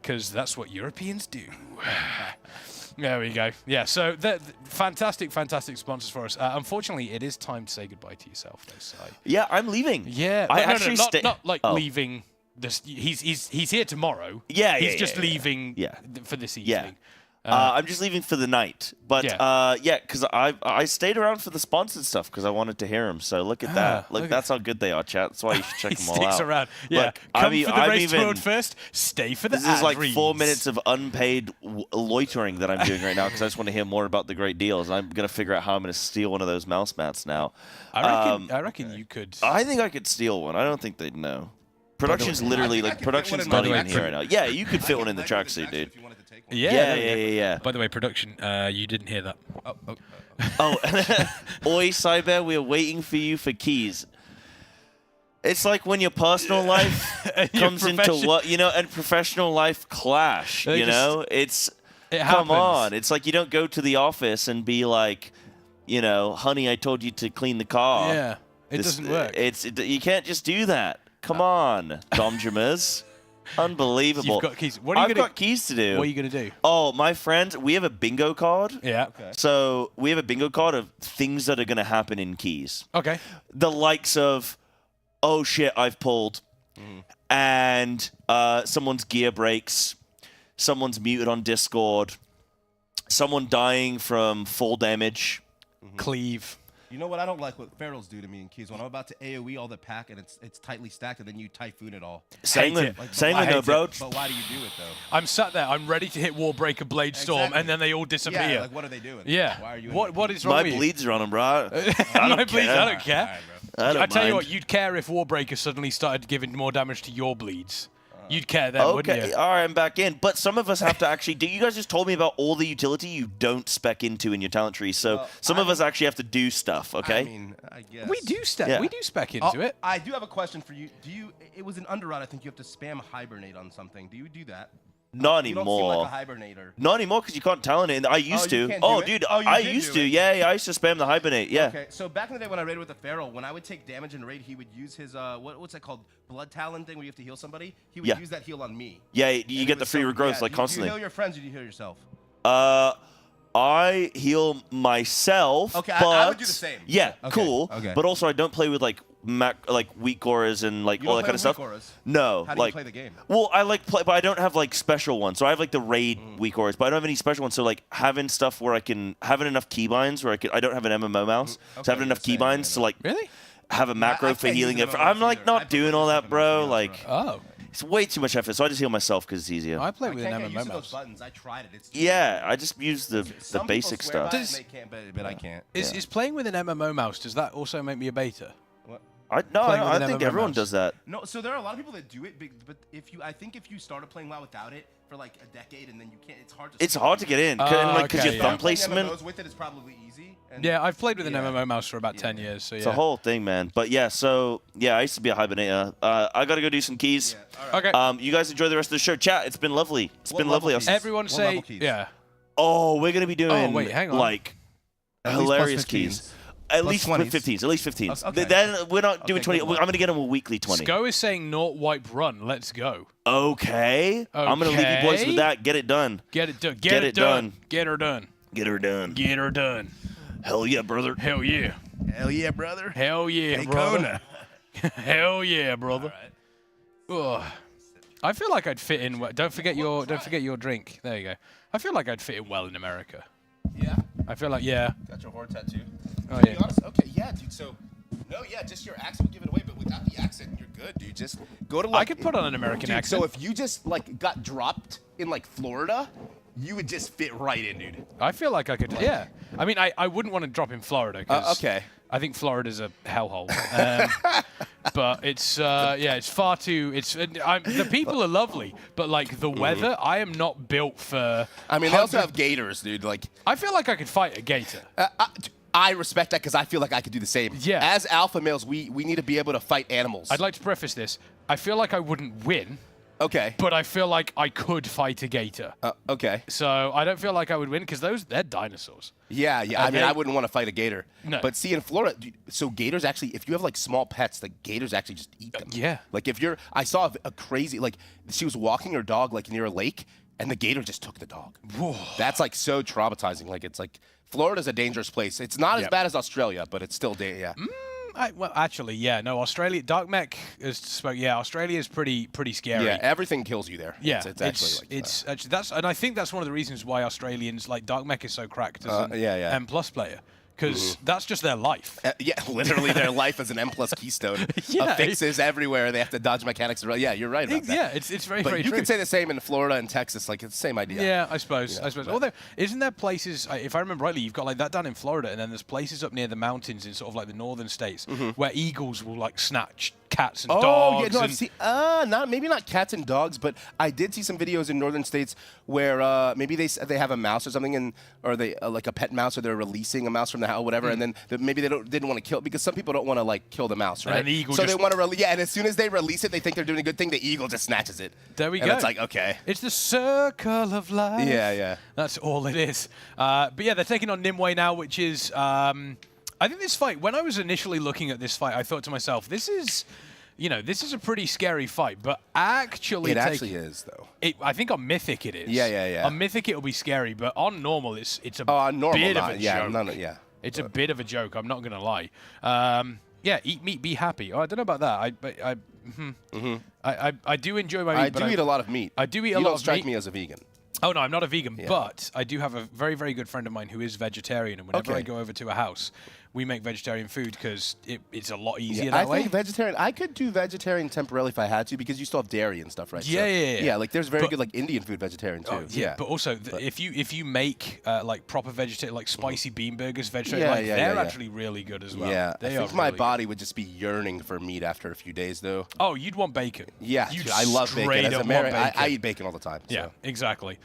Speaker 10: Because that's what Europeans do. There we go. Yeah, so fantastic sponsors for us. Unfortunately, it is time to say goodbye to yourself, though, Si.
Speaker 16: Yeah, I'm leaving.
Speaker 10: Yeah, not like leaving. He's here tomorrow.
Speaker 16: Yeah,
Speaker 10: he's just leaving. For this evening.
Speaker 16: Yeah. I'm just leaving for the night, but because I stayed around for the sponsored stuff because I wanted to hear them. So look at that. Look, that's how good they are, chat. That's why you should check them all out.
Speaker 10: Sticks around. Yeah,
Speaker 16: look,
Speaker 10: come for the race world first. Stay for the ad
Speaker 16: This is like
Speaker 10: reads.
Speaker 16: 4 minutes of unpaid loitering that I'm doing right now because I just want to hear more about the great deals. And I'm gonna figure out how I'm gonna steal one of those mouse mats now.
Speaker 10: I reckon you could.
Speaker 16: I think I could steal one. I don't think they'd know. Production's literally production's not even here right now. Yeah, you could fit one in the tracksuit, dude. Yeah.
Speaker 10: By the way, production, you didn't hear that.
Speaker 16: Oi, Cyber, we're waiting for you for keys. It's like when your personal life comes into what, and professional life clash, It come on. It's like you don't go to the office and be like, honey, I told you to clean the car.
Speaker 10: Yeah, it doesn't work.
Speaker 16: You can't just do that. Come on, Domjamers. Unbelievable.
Speaker 10: You've got keys.
Speaker 16: I've got keys to do.
Speaker 10: What are you going to do?
Speaker 16: Oh, my friend, we have a bingo card.
Speaker 10: Yeah.
Speaker 20: Okay.
Speaker 16: So we have a bingo card of things that are going to happen in keys.
Speaker 10: Okay.
Speaker 16: The likes of, oh shit, I've pulled, and someone's gear breaks, someone's muted on Discord, someone dying from fall damage.
Speaker 10: Cleave.
Speaker 20: You know what? I don't like what ferals do to me in keys. When I'm about to AoE all the pack and it's tightly stacked, and then you typhoon it all.
Speaker 16: Same with bro.
Speaker 20: But why do you do it though?
Speaker 10: I'm sat there. I'm ready to hit Warbreaker, Blade Storm, and then they all disappear.
Speaker 20: Yeah, like what are they doing?
Speaker 10: Yeah.
Speaker 20: Why are you?
Speaker 10: What is wrong
Speaker 16: My
Speaker 10: with you?
Speaker 16: bleeds are on them, bro.
Speaker 10: My bleeds. I don't care.
Speaker 16: I
Speaker 10: tell you what, you'd care if Warbreaker suddenly started giving more damage to your bleeds. You'd care then, wouldn't you?
Speaker 16: All right, I'm back in. But some of us have to actually do. You guys just told me about all the utility you don't spec into in your talent tree. So some of us actually have to do stuff. Okay.
Speaker 20: I mean, I guess
Speaker 10: we do We do spec into it.
Speaker 20: I do have a question for you. It was an underrun. I think you have to spam hibernate on something. Do you do that?
Speaker 16: Not anymore.
Speaker 20: You don't seem like a hibernator.
Speaker 16: Not anymore because you can't talent it. I used to. Dude, I used to. Yeah, I used to spam the hibernate. Yeah.
Speaker 20: Okay, so back in the day when I raided with the Feral, when I would take damage in raid, he would use his what's that called? Blood talent thing where you have to heal somebody. He would use that heal on me.
Speaker 16: Yeah, you get the free regrowth like constantly.
Speaker 20: Do you heal your friends or do you heal yourself?
Speaker 16: I heal myself.
Speaker 20: Okay,
Speaker 16: but
Speaker 20: I would do the same.
Speaker 16: Yeah,
Speaker 20: Okay,
Speaker 16: cool.
Speaker 20: okay.
Speaker 16: But also, I don't play with like weak auras and like
Speaker 20: You
Speaker 16: all
Speaker 20: don't
Speaker 16: that kind of
Speaker 20: play
Speaker 16: stuff.
Speaker 20: weak auras?
Speaker 16: No,
Speaker 20: How do you
Speaker 16: like
Speaker 20: play the game?
Speaker 16: Well, I like play, but I don't have like special ones. So I have like the raid weak auras, but I don't have any special ones. So like having stuff where I can having enough keybinds where I don't have an MMO mouse, so having enough keybinds to like have a macro for healing it. I'm like not doing all that, bro. Like it's way too much effort. So I just heal myself because it's easier.
Speaker 18: I play with an MMO
Speaker 20: Those
Speaker 18: mouse.
Speaker 20: buttons. I tried it. It's
Speaker 16: Yeah, I just use the basic stuff.
Speaker 20: They can't, but I can't.
Speaker 18: Is playing with an MMO mouse, does that also make me a beta?
Speaker 16: I think everyone does that.
Speaker 20: No, so there are a lot of people that do it, but I think if you started playing WoW without it for like a decade and then you can't, it's hard to.
Speaker 16: It's hard to get in because your thumb placement.
Speaker 20: MMOs with it is probably easy. And
Speaker 18: Yeah, I've played with an MMO mouse for about 10 years, so yeah.
Speaker 16: It's a whole thing, man. But yeah, so yeah, I used to be a hibernator. I gotta go do some keys.
Speaker 18: Okay.
Speaker 16: You guys enjoy the rest of the show. Chat, it's been lovely. It's been lovely.
Speaker 18: Everyone say, yeah.
Speaker 16: Oh, we're gonna be doing
Speaker 18: wait, hang on.
Speaker 16: like
Speaker 20: At least
Speaker 16: hilarious
Speaker 20: plus 15s.
Speaker 16: keys. At
Speaker 20: Plus
Speaker 16: least
Speaker 20: 20s.
Speaker 16: 15s. At least 15s.
Speaker 20: Okay.
Speaker 16: Then we're not doing 20.
Speaker 20: good
Speaker 16: I'm gonna get them a weekly 20.
Speaker 18: Sko is saying not wipe run. Let's go.
Speaker 16: Okay. I'm gonna leave you boys with that. Get it done.
Speaker 18: Get it done. Get it done. Get her done.
Speaker 16: Get her done.
Speaker 18: Get her done.
Speaker 16: Hell yeah, brother.
Speaker 18: Hell yeah.
Speaker 20: Hell yeah, brother.
Speaker 18: Hell yeah,
Speaker 20: Hey,
Speaker 18: brother. Hell yeah, brother. Ugh. I feel like I'd fit in. Don't forget your drink. There you go. I feel like I'd fit in well in America.
Speaker 20: Yeah.
Speaker 18: I feel like yeah.
Speaker 20: Got your horn tattoo.
Speaker 18: Oh
Speaker 20: To be
Speaker 18: yeah.
Speaker 20: honest, okay, yeah, dude. So, no, yeah, just your accent will give it away, but without the accent, you're good, dude. Just go to like.
Speaker 18: I could put on an American
Speaker 20: dude,
Speaker 18: accent.
Speaker 20: So if you just like got dropped in like Florida, you would just fit right in, dude.
Speaker 18: I feel like I could. Yeah. I mean, I wouldn't want to drop in Florida because
Speaker 20: okay.
Speaker 18: I think Florida's a hellhole. But it's it's far too. It's the people are lovely, but like the weather, I am not built for.
Speaker 20: I mean, they also have gators, dude. Like,
Speaker 18: I feel like I could fight a gator.
Speaker 20: I respect that because I feel like I could do the same.
Speaker 18: Yeah.
Speaker 20: As alpha males, we need to be able to fight animals.
Speaker 18: I'd like to preface this. I feel like I wouldn't win.
Speaker 20: Okay.
Speaker 18: But I feel like I could fight a gator.
Speaker 20: Okay.
Speaker 18: So I don't feel like I would win because they're dinosaurs.
Speaker 20: Yeah. I mean, I wouldn't want to fight a gator.
Speaker 18: No.
Speaker 20: But see, in Florida, dude, so gators actually, if you have like small pets, the gators actually just eat them.
Speaker 18: Yeah.
Speaker 20: Like I saw a crazy, like she was walking her dog like near a lake, and the gator just took the dog.
Speaker 18: Whoa.
Speaker 20: That's like so traumatizing. Like it's like Florida's a dangerous place. It's not as bad as Australia, but it's still yeah.
Speaker 18: Well, actually, yeah. No, Australia. Dark Mech is spoke. Yeah, Australia is pretty scary.
Speaker 20: Yeah, everything kills you there.
Speaker 18: Yeah,
Speaker 20: it's actually like
Speaker 18: it's actually that's, and I think that's one of the reasons why Australians like Dark Mech is so cracked as an M+ player. Because that's just their life.
Speaker 20: Yeah, literally their life as an M+ keystone. Fixes everywhere. They have to dodge mechanics. Yeah, you're right about that.
Speaker 18: Yeah, it's very,
Speaker 20: but
Speaker 18: very
Speaker 20: you
Speaker 18: true.
Speaker 20: could say the same in Florida and Texas. Like, it's the same idea.
Speaker 18: Yeah, I suppose.
Speaker 20: You know,
Speaker 18: Although, isn't there places, if I remember rightly, you've got like that down in Florida, and then there's places up near the mountains in sort of like the northern states where eagles will like snatch cats and dogs.
Speaker 20: Oh, yeah, no, I've seen, maybe not cats and dogs, but I did see some videos in northern states where maybe they have a mouse or something, or they like a pet mouse, or they're releasing a mouse from the house, or whatever, and then maybe they didn't want to kill it because some people don't want to like kill the mouse, right?
Speaker 18: And the eagle
Speaker 20: so they want to release. Yeah, and as soon as they release it, they think they're doing a good thing. The eagle just snatches it.
Speaker 18: There we
Speaker 20: and
Speaker 18: go.
Speaker 20: It's like, okay,
Speaker 18: it's the circle of life.
Speaker 20: Yeah.
Speaker 18: That's all it is. But yeah, they're taking on Nimue now, which is I think this fight. When I was initially looking at this fight, I thought to myself, this is a pretty scary fight, but actually...
Speaker 20: It actually is, though.
Speaker 18: I think on Mythic it is.
Speaker 20: Yeah.
Speaker 18: On Mythic it'll be scary, but on Normal it's a bit of a joke. It's a bit of a joke, I'm not going to lie. Yeah, eat meat, be happy. Oh, I don't know about that. I do enjoy my meat.
Speaker 20: I do eat a lot of meat.
Speaker 18: I do eat a lot of meat.
Speaker 20: You don't strike me as a vegan.
Speaker 18: Oh, no, I'm not a vegan, but I do have a very, very good friend of mine who is vegetarian, and whenever I go over to a house, we make vegetarian food because it's a lot easier that way.
Speaker 20: I think vegetarian, I could do vegetarian temporarily if I had to, because you still have dairy and stuff, right?
Speaker 18: Yeah.
Speaker 20: Like there's very good like Indian food vegetarian too.
Speaker 18: But also if you make like proper vegetarian, like spicy bean burgers, vegetarian, they're actually really good as well.
Speaker 20: Yeah,
Speaker 18: I
Speaker 20: think my body would just be yearning for meat after a few days, though.
Speaker 18: Oh, you'd want bacon.
Speaker 20: Yeah, dude, I love bacon. As American, I eat bacon all the time.
Speaker 18: Yeah,
Speaker 20: so.
Speaker 18: exactly.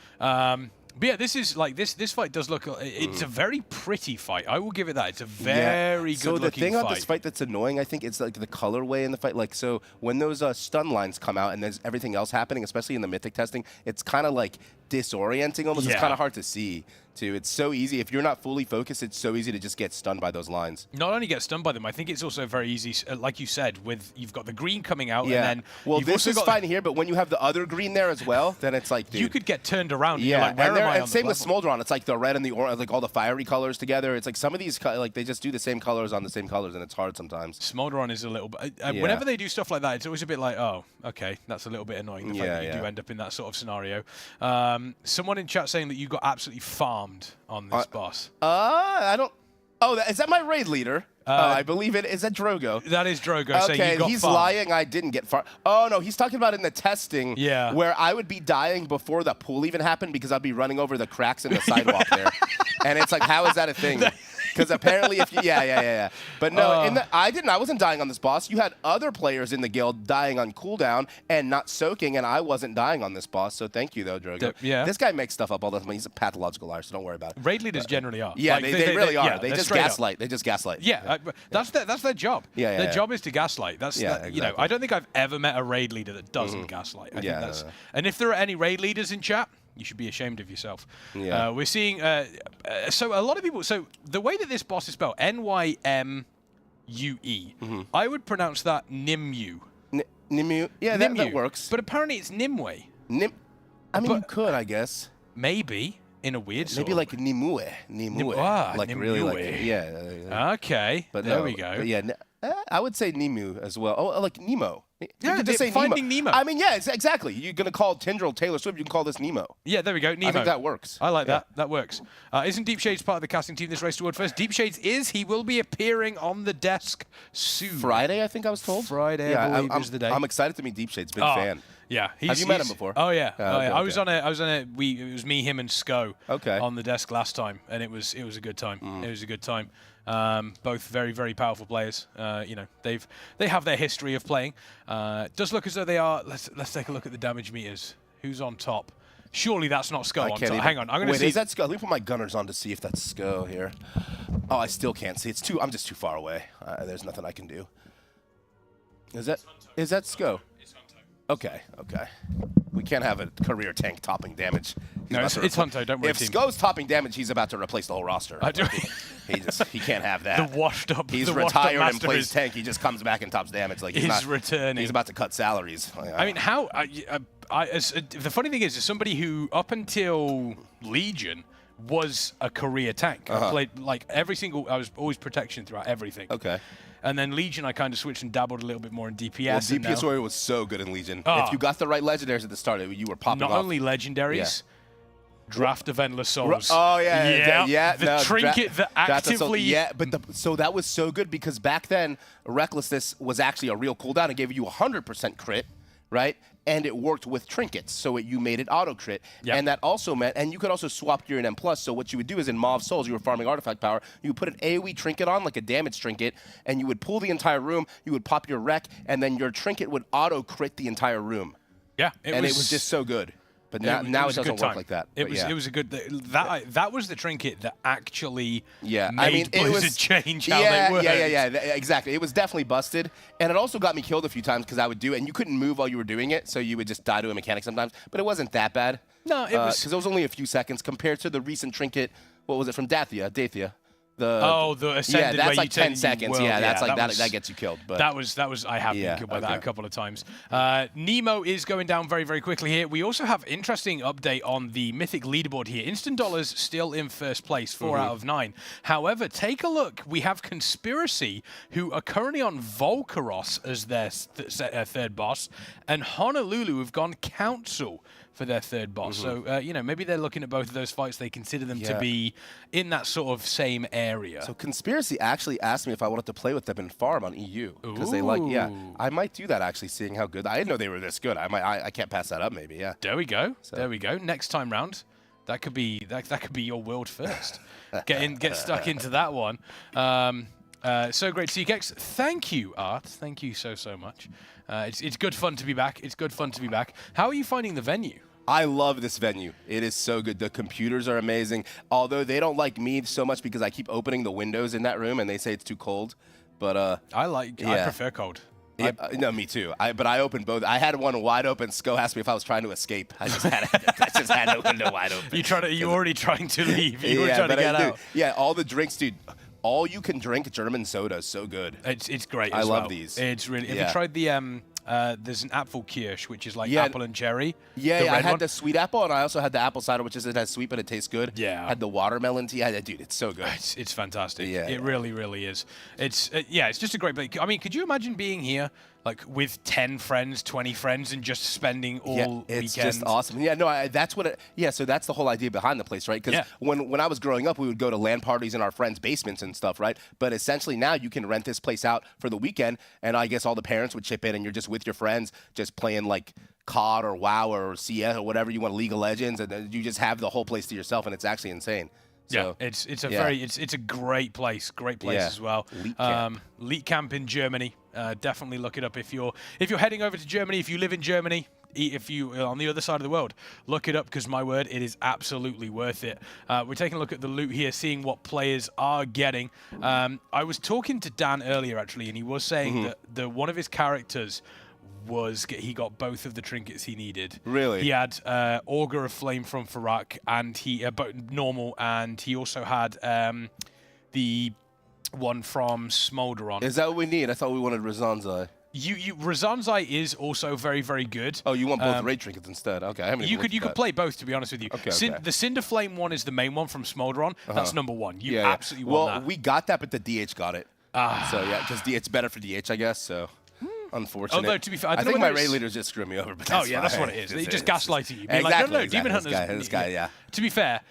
Speaker 18: But yeah, this is like this fight does look. It's a very pretty fight. I will give it that. It's a very good looking fight.
Speaker 20: So the thing about this fight that's annoying, I think, it's like the colorway in the fight. Like, so when those stun lines come out and there's everything else happening, especially in the mythic testing, it's kind of like disorienting almost. It's kind of hard to see. too. It's so easy. If you're not fully focused, it's so easy to just get stunned by those lines.
Speaker 10: Not only get stunned by them, I think it's also very easy, like you said, with you've got the green coming out,
Speaker 20: Yeah.
Speaker 10: and then
Speaker 20: well,
Speaker 10: you've
Speaker 20: this
Speaker 10: also
Speaker 20: is
Speaker 10: got
Speaker 20: fine here, but when you have the other green there as well, then it's like, dude.
Speaker 10: you could get turned around.
Speaker 20: Yeah,
Speaker 10: And you're like, where am I
Speaker 20: and
Speaker 10: on
Speaker 20: same
Speaker 10: the
Speaker 20: with
Speaker 10: level?
Speaker 20: Smolderon. It's like the red and the orange, like all the fiery colors together. It's like some of these, like they just do the same colors on the same colors, and it's hard sometimes.
Speaker 10: Smolderon is a little bit.
Speaker 20: Yeah.
Speaker 10: Whenever they do stuff like that, it's always a bit like, oh, okay, that's a little bit annoying. The fact
Speaker 20: Yeah,
Speaker 10: that you
Speaker 20: yeah.
Speaker 10: do end up in that sort of scenario. Someone in chat saying that you got absolutely farmed on this boss.
Speaker 20: I don't. Oh, is that my raid leader? I believe it. Is that Drogo?
Speaker 10: That is Drogo. So
Speaker 20: Okay,
Speaker 10: you got
Speaker 20: he's
Speaker 10: farmed.
Speaker 20: lying. I didn't get far. Oh, no, he's talking about in the testing
Speaker 10: Yeah.
Speaker 20: where I would be dying before the pool even happened because I'd be running over the cracks in the sidewalk there. And it's like, how is that a thing? Because apparently if you, yeah. But no, I wasn't dying on this boss. You had other players in the guild dying on cooldown and not soaking, and I wasn't dying on this boss. So thank you, though, Drogo.
Speaker 10: Yeah.
Speaker 20: This guy makes stuff up all the time. He's a pathological liar, so don't worry about it.
Speaker 10: Raid leaders generally are.
Speaker 20: Yeah,
Speaker 10: Like,
Speaker 20: they really are.
Speaker 10: yeah,
Speaker 20: They
Speaker 10: they're
Speaker 20: just
Speaker 10: straight up.
Speaker 20: gaslight. They just gaslight.
Speaker 10: Yeah, that's their job.
Speaker 20: Yeah,
Speaker 10: their job is to gaslight. That's
Speaker 20: Yeah,
Speaker 10: you know.
Speaker 20: exactly.
Speaker 10: I don't think I've ever met a raid leader that doesn't gaslight. I think
Speaker 20: Yeah,
Speaker 10: that's.
Speaker 20: no.
Speaker 10: And if there are any raid leaders in chat, you should be ashamed of yourself.
Speaker 20: Yeah.
Speaker 10: We're seeing. So a lot of people. So the way that this boss is spelled, Nyme. I would pronounce that Nimue.
Speaker 20: Nimue. Yeah, that works.
Speaker 10: But apparently it's Nimue.
Speaker 20: I mean, you could, I guess.
Speaker 10: Maybe in a weird sort
Speaker 20: Maybe
Speaker 10: of
Speaker 20: like Nimue. Like really like
Speaker 10: Nimue.
Speaker 20: yeah.
Speaker 10: Okay.
Speaker 20: But
Speaker 10: there
Speaker 20: no,
Speaker 10: we go.
Speaker 20: but yeah, I would say Nemu as well. Oh, like Nemo. You
Speaker 10: Yeah,
Speaker 20: could just say
Speaker 10: Finding Nemo.
Speaker 20: I mean, yeah, exactly. You're gonna call Tindrell Taylor Swift. You can call this Nemo.
Speaker 10: Yeah, there we go. Nemo.
Speaker 20: I think that works.
Speaker 10: I like that. That works. Isn't Deep Shades part of the casting team this race toward first? Deep Shades is. He will be appearing on the desk soon.
Speaker 20: Friday, I think I was told.
Speaker 10: Friday, I believe, is the day.
Speaker 20: I'm excited to meet Deep Shades. Big
Speaker 10: Oh,
Speaker 20: fan.
Speaker 10: Yeah,
Speaker 20: Have you met him before?
Speaker 10: Oh yeah,
Speaker 20: Oh, okay,
Speaker 10: I was on a. It was me, him, and Sko.
Speaker 20: Okay.
Speaker 10: On the desk last time, and it was a good time. It was a good time. Both very, very powerful players. You know, they have their history of playing. Does look as though they are. Let's take a look at the damage meters. Who's on top? Surely that's not Sko on top. Hang on, I'm gonna
Speaker 20: Wait,
Speaker 10: see.
Speaker 20: is that Sko? Let me put my gunners on to see if that's Sko here. Oh, I still can't see. I'm just too far away. There's nothing I can do. Is that Sko? Okay. We can't have a career tank topping damage.
Speaker 10: No, it's Hunto. Don't worry,
Speaker 20: If
Speaker 10: team.
Speaker 20: Sko's topping damage, he's about to replace the whole roster. He can't have that.
Speaker 10: The washed up.
Speaker 20: He's
Speaker 10: the washed up
Speaker 20: retired and
Speaker 10: master
Speaker 20: plays
Speaker 10: is-
Speaker 20: tank. He just comes back and tops damage. Like he's
Speaker 10: is
Speaker 20: not
Speaker 10: returning.
Speaker 20: He's about to cut salaries.
Speaker 10: I mean, how? The funny thing is, as somebody who up until Legion was a career tank, I played like every single. I was always protection throughout everything.
Speaker 20: Okay.
Speaker 10: And then Legion, I kind of switched and dabbled a little bit more in DPS.
Speaker 20: Well,
Speaker 10: and
Speaker 20: DPS
Speaker 10: now-
Speaker 20: Warrior was so good in Legion.
Speaker 10: Oh.
Speaker 20: If you got the right legendaries at the start, you were popping
Speaker 10: Not
Speaker 20: off.
Speaker 10: only legendaries, Draft of Endless Souls.
Speaker 20: Oh yeah.
Speaker 10: The
Speaker 20: no,
Speaker 10: trinket that
Speaker 20: Draft of Souls,
Speaker 10: actively.
Speaker 20: yeah, but so that was so good because back then Recklessness was actually a real cooldown. It gave you 100% crit, right? And it worked with trinkets, so you made it auto crit.
Speaker 10: Yep.
Speaker 20: And that also meant, and you could also swap gear in M+. So what you would do is in Mauve Souls, you were farming artifact power. You would put an AoE trinket on, like a damage trinket, and you would pull the entire room. You would pop your wreck, and then your trinket would auto crit the entire room.
Speaker 10: Yeah,
Speaker 20: it was just so good. But now it
Speaker 10: was a good
Speaker 20: doesn't
Speaker 10: time.
Speaker 20: work like that.
Speaker 10: It
Speaker 20: But
Speaker 10: was
Speaker 20: yeah.
Speaker 10: it was a good that was the trinket that actually
Speaker 20: Yeah,
Speaker 10: made
Speaker 20: I mean, it
Speaker 10: Blizzard
Speaker 20: was
Speaker 10: change how
Speaker 20: yeah,
Speaker 10: they worked.
Speaker 20: Yeah, exactly. It was definitely busted, and it also got me killed a few times because I would do it, and you couldn't move while you were doing it, so you would just die to a mechanic sometimes. But it wasn't that bad.
Speaker 10: No, it was
Speaker 20: because it was only a few seconds compared to the recent trinket. What was it from Dathia?
Speaker 10: The ascended
Speaker 20: yeah,
Speaker 10: where
Speaker 20: that's like
Speaker 10: you turn
Speaker 20: 10 seconds.
Speaker 10: world,
Speaker 20: Yeah, that's like that.
Speaker 10: was-
Speaker 20: That gets you killed. But
Speaker 10: that was I have been killed by that a couple of times. Nemo is going down very, very quickly here. We also have interesting update on the Mythic leaderboard here. Instant Dollars still in first place, 4 out of 9. However, take a look. We have Conspiracy, who are currently on Volcaros as their third boss, and Honolulu have gone Council for their third boss. So, you know, maybe they're looking at both of those fights. They consider them to be in that sort of same area.
Speaker 20: So Conspiracy actually asked me if I wanted to play with them in farm on EU because they like. Yeah, I might do that actually. Seeing how good I didn't know they were this good. I can't pass that up. Maybe. Yeah.
Speaker 10: There we go. There we go. Next time round, that could be your world first. Get stuck into that one. So great to see you, Gex. Thank you, Art. Thank you so much. It's good fun to be back. It's good fun to be back. How are you finding the venue?
Speaker 20: I love this venue. It is so good. The computers are amazing. Although they don't like me so much because I keep opening the windows in that room and they say it's too cold. But
Speaker 10: I prefer cold.
Speaker 20: Yeah, no, me too. But I opened both. I had one wide open. Sko asked me if I was trying to escape. I just had a window wide open.
Speaker 10: You're already trying to leave. You were trying to get out.
Speaker 20: Yeah, all the drinks, dude. All you can drink German soda is so good.
Speaker 10: It's great.
Speaker 20: I
Speaker 10: as
Speaker 20: love
Speaker 10: well.
Speaker 20: these.
Speaker 10: It's really. Have you tried the there's an Apfelkirsch, which is like apple and cherry.
Speaker 20: Yeah,
Speaker 10: the
Speaker 20: I had
Speaker 10: one.
Speaker 20: the sweet apple, and I also had the apple cider, which isn't as sweet, but it tastes good.
Speaker 10: Yeah.
Speaker 20: I had the watermelon tea. Dude, it's so good.
Speaker 10: It's fantastic.
Speaker 20: Yeah,
Speaker 10: it really, really is. It's it's just a great place. I mean, could you imagine being here like with 10 friends, 20 friends, and just spending all
Speaker 20: it's
Speaker 10: weekends?
Speaker 20: just awesome. Yeah, no, that's what. So that's the whole idea behind the place, right? Because when I was growing up, we would go to LAN parties in our friends' basements and stuff, right? But essentially now you can rent this place out for the weekend, and I guess all the parents would chip in, and you're just with your friends, just playing like COD or WoW or CS or whatever you want, League of Legends, and then you just have the whole place to yourself, and it's actually insane. So,
Speaker 10: it's a great place as well. Leet Camp in Germany. Definitely look it up if you're heading over to Germany. If you live in Germany, if you are on the other side of the world, look it up because my word, it is absolutely worth it. We're taking a look at the loot here, seeing what players are getting. I was talking to Dan earlier actually, and he was saying that one of his characters he got both of the trinkets he needed.
Speaker 20: Really?
Speaker 10: He had Augur of Flame from Farak, and normal, and he also had the one from Smolderon.
Speaker 20: Is that what we need? I thought we wanted Razanzai.
Speaker 10: Razanzai is also very, very good.
Speaker 20: Oh, you want both raid trinkets instead? Okay,
Speaker 10: you could play both, to be honest with you.
Speaker 20: Okay,
Speaker 10: The Cinder Flame one is the main one from Smolderon. That's number one. You absolutely want that.
Speaker 20: Well, we got that, but the DH got it. So yeah, because it's better for DH, I guess. So. Unfortunate.
Speaker 10: Although, to be fair,
Speaker 20: I think my raid leaders just screw me over. But that's
Speaker 10: that's what it is. They just gaslight you.
Speaker 20: Exactly,
Speaker 10: like, no, Demon Hunters.
Speaker 20: This guy, yeah.
Speaker 10: To be fair,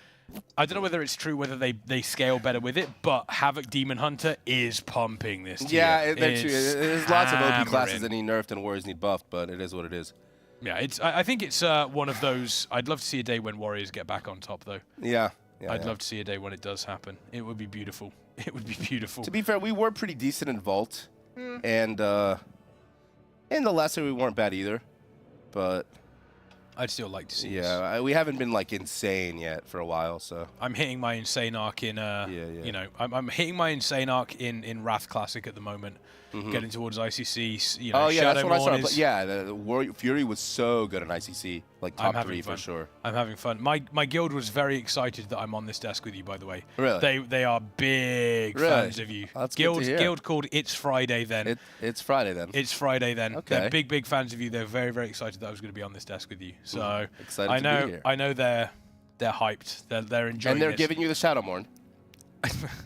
Speaker 10: I don't know whether it's true whether they scale better with it, but Havoc Demon Hunter is pumping this tier.
Speaker 20: Yeah, that's true. There's lots of OP classes that need nerfed and warriors need buffed, but it is what it is.
Speaker 10: Yeah, I think it's one of those. I'd love to see a day when warriors get back on top, though.
Speaker 20: Yeah.
Speaker 10: I'd love to see a day when it does happen. It would be beautiful. It would be beautiful.
Speaker 20: To be fair, we were pretty decent in Vault, and in the last year we weren't bad either, but
Speaker 10: I'd still like to see.
Speaker 20: Yeah, we haven't been like insane yet for a while, so
Speaker 10: I'm hitting my insane arc in you know, I'm hitting my insane arc in Wrath Classic at the moment. Getting towards ICC, you know,
Speaker 20: that's what I
Speaker 10: Shadowmourne
Speaker 20: started. Yeah, the Fury was so good in ICC, like top 3 for sure.
Speaker 10: I'm having fun. My guild was very excited that I'm on this desk with you, by the way.
Speaker 20: Really?
Speaker 10: They are big fans of you.
Speaker 20: That's good to hear.
Speaker 10: Guild called It's Friday Then.
Speaker 20: It's Friday Then.
Speaker 10: It's Friday Then.
Speaker 20: Okay.
Speaker 10: They're big fans of you. They're very, very excited that I was going to be on this desk with you. So
Speaker 20: excited to be here.
Speaker 10: I know they're hyped. They're enjoying.
Speaker 20: And they're
Speaker 10: this.
Speaker 20: giving you the Shadowmourn.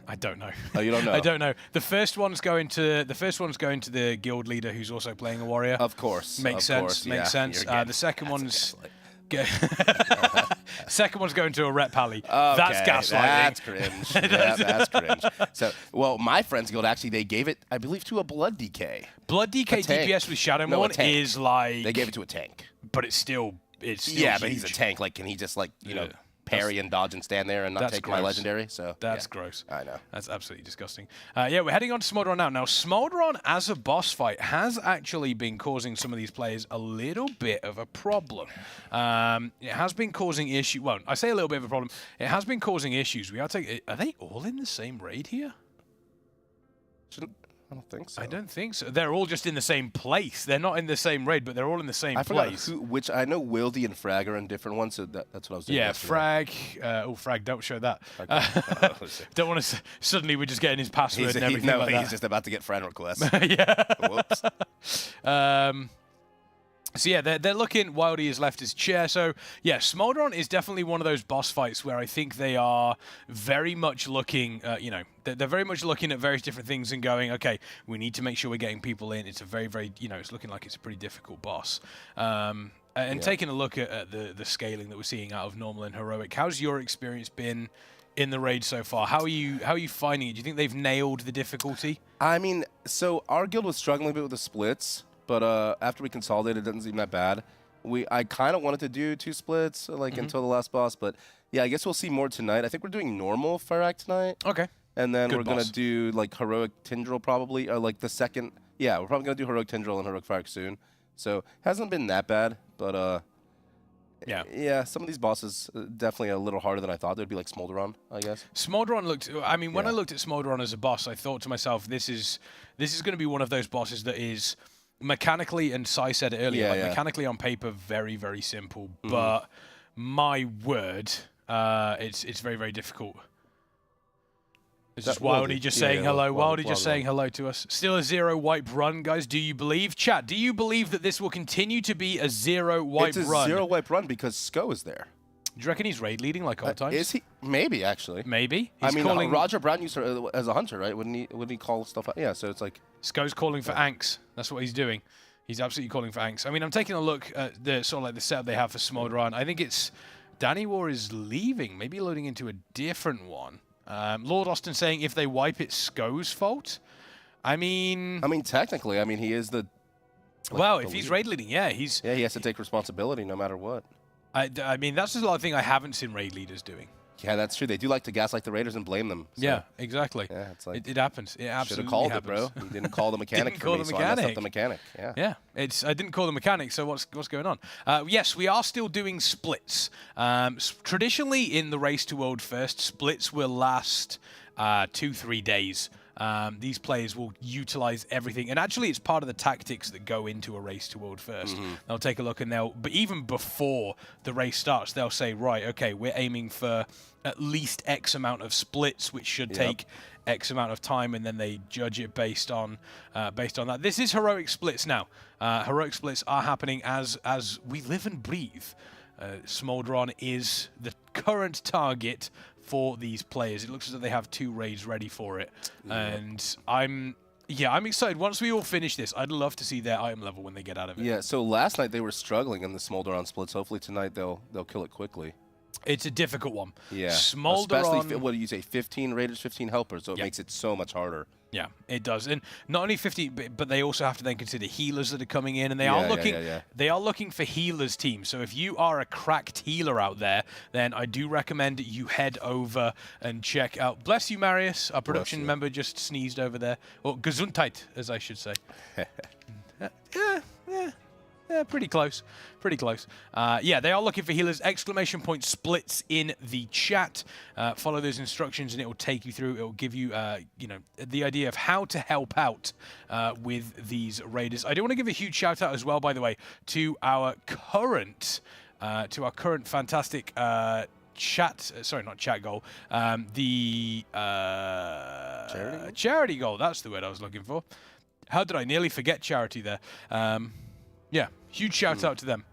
Speaker 10: I don't know.
Speaker 20: Oh, you don't know?
Speaker 10: I don't know. The first one's going to the guild leader who's also playing a warrior.
Speaker 20: Of course.
Speaker 10: Makes sense. Makes sense. The second one's second one's going to a rep pally.
Speaker 20: Okay,
Speaker 10: That's gaslighting.
Speaker 20: That's cringe. That's cringe. So, well, my friend's guild actually they gave it, I believe, to a Blood DK.
Speaker 10: Blood DK DPS with Shadowmourne is like
Speaker 20: they gave it to a tank.
Speaker 10: But it's still
Speaker 20: yeah,
Speaker 10: huge.
Speaker 20: but he's a tank. Like, can he just parry and dodge and stand there and not take my legendary? So
Speaker 10: that's gross.
Speaker 20: I know.
Speaker 10: That's absolutely disgusing. Yeah, we're heading on to Smolderon now. Now, Smolderon as a boss fight has actually been causing some of these players a little bit of a problem. It has been causing issues. Well, I say a little bit of a problem. It has been causing issues. Are they all in the same raid here?
Speaker 20: I don't think so.
Speaker 10: I don't think so. They're all just in the same place. They're not in the same raid, but they're all in the same place.
Speaker 20: Which I know Wildy and Frag are in different ones, so that's what I was doing.
Speaker 10: Yeah,
Speaker 20: yesterday.
Speaker 10: Frag. Frag, don't show that. Don't want to. Suddenly, we're just getting his password and everything like that.
Speaker 20: He's just about to get friend requests.
Speaker 10: Yeah.
Speaker 20: Whoops.
Speaker 10: So yeah, they're looking. Wildy is left his chair. So yeah, Smolderon is definitely one of those boss fights where I think they are very much looking. They're very much looking at various different things and going, okay, we need to make sure we're getting people in. It's a very, very, it's looking like it's a pretty difficult boss. Taking a look at the scaling that we're seeing out of normal and heroic, how's your experience been in the raid so far? How are you finding it? Do you think they've nailed the difficulty?
Speaker 20: I mean, so our guild was struggling a bit with the splits. But after we consolidated, it doesn't seem that bad. I kind of wanted to do 2 splits, until the last boss. But yeah, I guess we'll see more tonight. I think we're doing normal Fire Act tonight.
Speaker 10: Okay.
Speaker 20: And then we're going to do heroic Tindril probably, or the second. Yeah, we're probably going to do heroic Tindril and heroic Fire Act soon. So hasn't been that bad, but yeah, some of these bosses definitely a little harder than I thought. They'd be like Smolderon, I guess.
Speaker 10: Smolderon looked. I mean, when I looked at Smolderon as a boss, I thought to myself, this is going to be one of those bosses that is mechanically, and Sai said it earlier,
Speaker 20: Yeah,
Speaker 10: like
Speaker 20: yeah.
Speaker 10: mechanically on paper, very, very simple. But my word, it's very, very difficult. It's just Wildy just saying hello. Wildy just saying hello to us. Still a 0 wipe run, guys. Do you believe? Chat, do you believe that this will continue to be a 0 wipe run?
Speaker 20: It's a 0 wipe run because Sko is there.
Speaker 10: Do you reckon he's raid leading like old times?
Speaker 20: Is he? Maybe, actually.
Speaker 10: Maybe.
Speaker 20: I
Speaker 10: He's
Speaker 20: mean,
Speaker 10: calling...
Speaker 20: Roger Brown used to as a hunter, right? Wouldn't he call stuff out? Yeah, so it's like...
Speaker 10: Sko's calling for Anks. That's what he's doing. He's absolutely calling for Anks. I mean, I'm taking a look at the sort of like the setup they have for Smolderon. I think it's Danny War is leaving, maybe loading into a different one. Lord Austin saying if they wipe, it's Sko's fault. I mean,
Speaker 20: technically, he is the...
Speaker 10: Well, if he's raid leading, yeah, he's...
Speaker 20: Yeah, he has to take responsibility no matter what.
Speaker 10: I mean, that's just a lot of thing I haven't seen raid leaders doing.
Speaker 20: Yeah, that's true. They do like to gaslight the Raiders and blame them. So.
Speaker 10: Yeah, exactly.
Speaker 20: Yeah, it's like...
Speaker 10: It happens. It absolutely
Speaker 20: Should have called
Speaker 10: happens.
Speaker 20: it, bro. You didn't call the mechanic
Speaker 10: Didn't call the
Speaker 20: so I messed
Speaker 10: mechanic.
Speaker 20: up the mechanic. Yeah.
Speaker 10: Yeah, I didn't call the mechanic, so what's going on? Yes, we are still doing splits. Traditionally, in the Race to World First, splits will last 2-3 days. These players will utilize everything, and actually it's part of the tactics that go into a Race to World First. They'll take a look and but even before the race starts, they'll say, right, okay, we're aiming for at least X amount of splits, which should take X amount of time, and then they judge it based on that. This is heroic splits now. Heroic splits are happening as we live and breathe. Smolderon is the current target for these players. It looks as though they have 2 raids ready for it. And I'm excited. Once we all finish this, I'd love to see their item level when they get out of it.
Speaker 20: Yeah, so last night they were struggling in the Smolderon splits. Hopefully tonight they'll kill it quickly.
Speaker 10: It's a difficult one.
Speaker 20: Yeah.
Speaker 10: Smolderon...
Speaker 20: Especially, what do you say, 15 raiders, 15 helpers, so it makes it so much harder.
Speaker 10: Yeah, it does. And not only 50, but they also have to then consider healers that are coming in, and they are looking they are looking for healers teams. So if you are a cracked healer out there, then I do recommend that you head over and check out. Bless you, Marius. Our production member just sneezed over there. Or Gesundheit, as I should say. Yeah, pretty close. Pretty close. Yeah, they are looking for healers. Exclamation point splits in the chat. Follow those instructions and it will take you through. It will give you, the idea of how to help out with these raiders. I do want to give a huge shout out as well, by the way, to our current fantastic chat goal. The charity goal. That's the word I was looking for. How did I nearly forget charity there? Yeah, huge shout out to them.